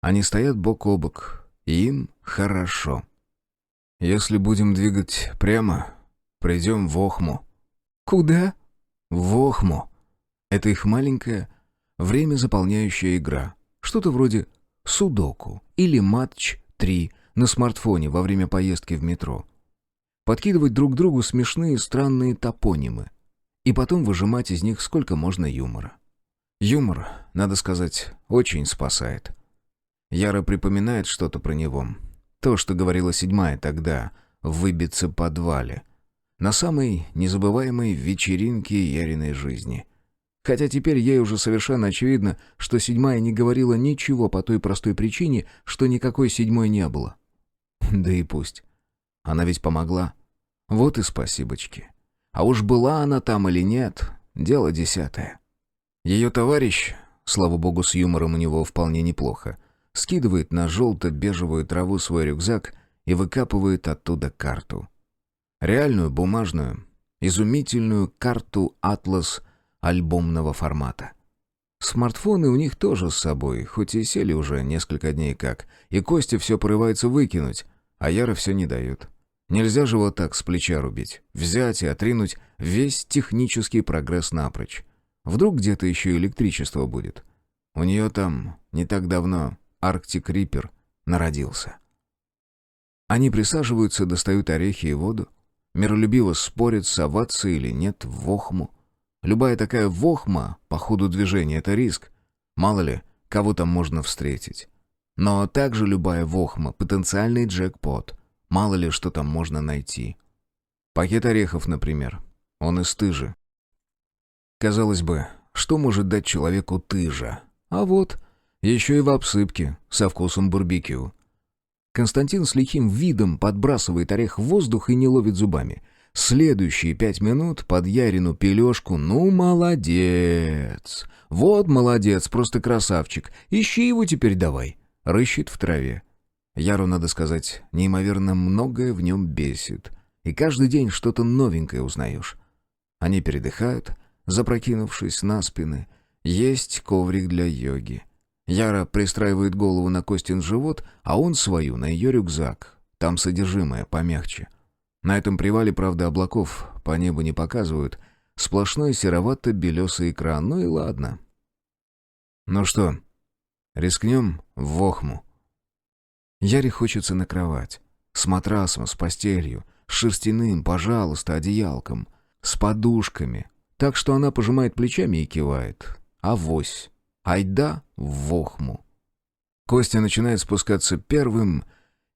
Они стоят бок о бок, и им хорошо. Если будем двигать прямо, придем в Охму. Куда? В Охму. Это их маленькая, время заполняющая игра. Что-то вроде судоку или матч 3 на смартфоне во время поездки в метро. Подкидывать друг другу смешные странные топонимы. И потом выжимать из них сколько можно юмора. Юмор, надо сказать, очень спасает. Яра припоминает что-то про него. То, что говорила седьмая тогда, в выбиться подвале. На самой незабываемой вечеринке Яриной жизни. Хотя теперь ей уже совершенно очевидно, что седьмая не говорила ничего по той простой причине, что никакой седьмой не было. Да и пусть. Она ведь помогла. Вот и спасибочки. А уж была она там или нет, дело десятое. Ее товарищ, слава богу, с юмором у него вполне неплохо, скидывает на желто-бежевую траву свой рюкзак и выкапывает оттуда карту. Реальную, бумажную, изумительную карту «Атлас» альбомного формата. Смартфоны у них тоже с собой, хоть и сели уже несколько дней как, и Костя все порывается выкинуть, а Яра все не дает. Нельзя же вот так с плеча рубить, взять и отринуть весь технический прогресс напрочь. Вдруг где-то еще электричество будет. У нее там не так давно Арктик Риппер народился. Они присаживаются, достают орехи и воду, миролюбиво спорят, соваться или нет в Охму. Любая такая вохма по ходу движения — это риск. Мало ли, кого там можно встретить. Но также любая вохма — потенциальный джекпот. Мало ли, что там можно найти. Пакет орехов, например. Он из тыжи. Казалось бы, что может дать человеку тыжа? А вот, еще и в обсыпке, со вкусом барбекю. Константин с лихим видом подбрасывает орех в воздух и не ловит зубами. Следующие 5 минут под Ярину пележку. Ну, молодец. Вот молодец, просто красавчик. Ищи его теперь давай. Рыщет в траве. Яру, надо сказать, неимоверно многое в нем бесит. И каждый день что-то новенькое узнаешь. Они передыхают, запрокинувшись на спины. Есть коврик для йоги. Яра пристраивает голову на Костин живот, а он свою на ее рюкзак. Там содержимое помягче. На этом привале, правда, облаков по небу не показывают. Сплошной серовато-белесый экран. Ну и ладно. Ну что, рискнем в Охму? Яре хочется на кровать. С матрасом, с постелью, с шерстяным, пожалуйста, одеялком. С подушками. Так что она пожимает плечами и кивает. Авось. Айда в Охму. Костя начинает спускаться первым,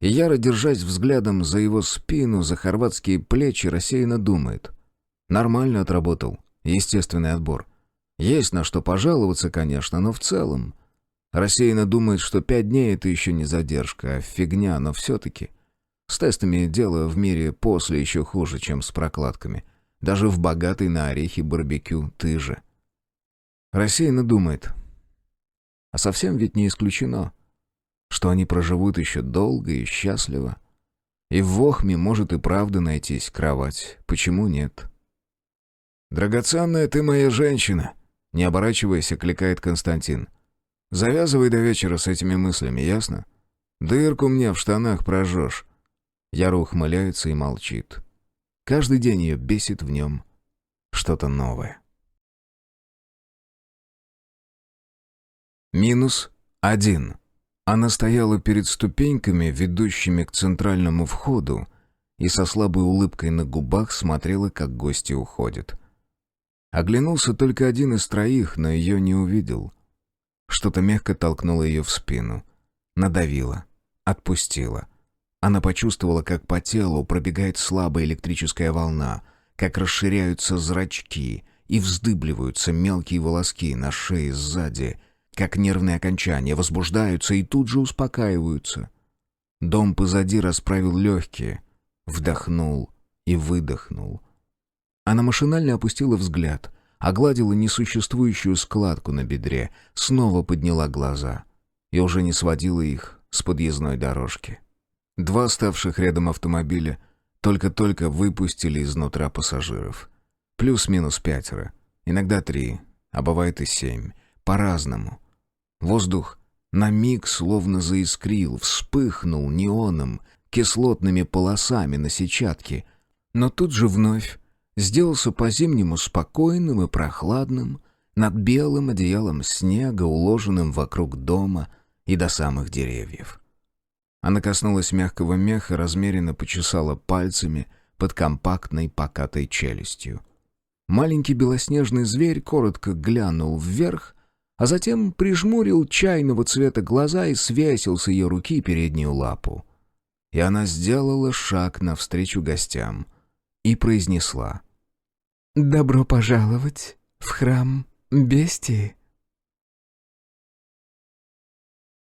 и Яра, держась взглядом за его спину, за хорватские плечи, рассеянно думает. Нормально отработал. Естественный отбор. Есть на что пожаловаться, конечно, но в целом. Рассеянно думает, что 5 дней — это еще не задержка, а фигня, но все-таки. С тестами дело в мире после еще хуже, чем с прокладками. Даже в богатой на орехи барбекю тыже. Рассеянно думает. А совсем ведь не исключено, что они проживут еще долго и счастливо. И в Охме может и правда найтись кровать. Почему нет? «Драгоценная ты моя женщина!» Не оборачиваясь, окликает Константин. «Завязывай до вечера с этими мыслями, ясно? Дырку мне в штанах прожжешь». Яра ухмыляется и молчит. Каждый день ее бесит в нем что-то новое. -1. Она стояла перед ступеньками, ведущими к центральному входу, и со слабой улыбкой на губах смотрела, как гости уходят. Оглянулся только один из троих, но ее не увидел. Что-то мягко толкнуло ее в спину. Надавило. Отпустило. Она почувствовала, как по телу пробегает слабая электрическая волна, как расширяются зрачки и вздыбливаются мелкие волоски на шее сзади, как нервные окончания возбуждаются и тут же успокаиваются. Дом позади расправил легкие, вдохнул и выдохнул. Она машинально опустила взгляд. огладила несуществующую складку на бедре, снова подняла глаза и уже не сводила их с подъездной дорожки. 2 ставших рядом автомобиля только-только выпустили изнутра пассажиров. Плюс-минус 5, иногда 3, а бывает и 7. По-разному. Воздух на миг словно заискрил, вспыхнул неоном, кислотными полосами на сетчатке, но тут же вновь сделался по-зимнему спокойным и прохладным над белым одеялом снега, уложенным вокруг дома и до самых деревьев. Она коснулась мягкого меха, размеренно почесала пальцами под компактной покатой челюстью. Маленький белоснежный зверь коротко глянул вверх, а затем прижмурил чайного цвета глаза и свесил с ее руки переднюю лапу. И она сделала шаг навстречу гостям и произнесла: «Добро пожаловать в храм Бестии».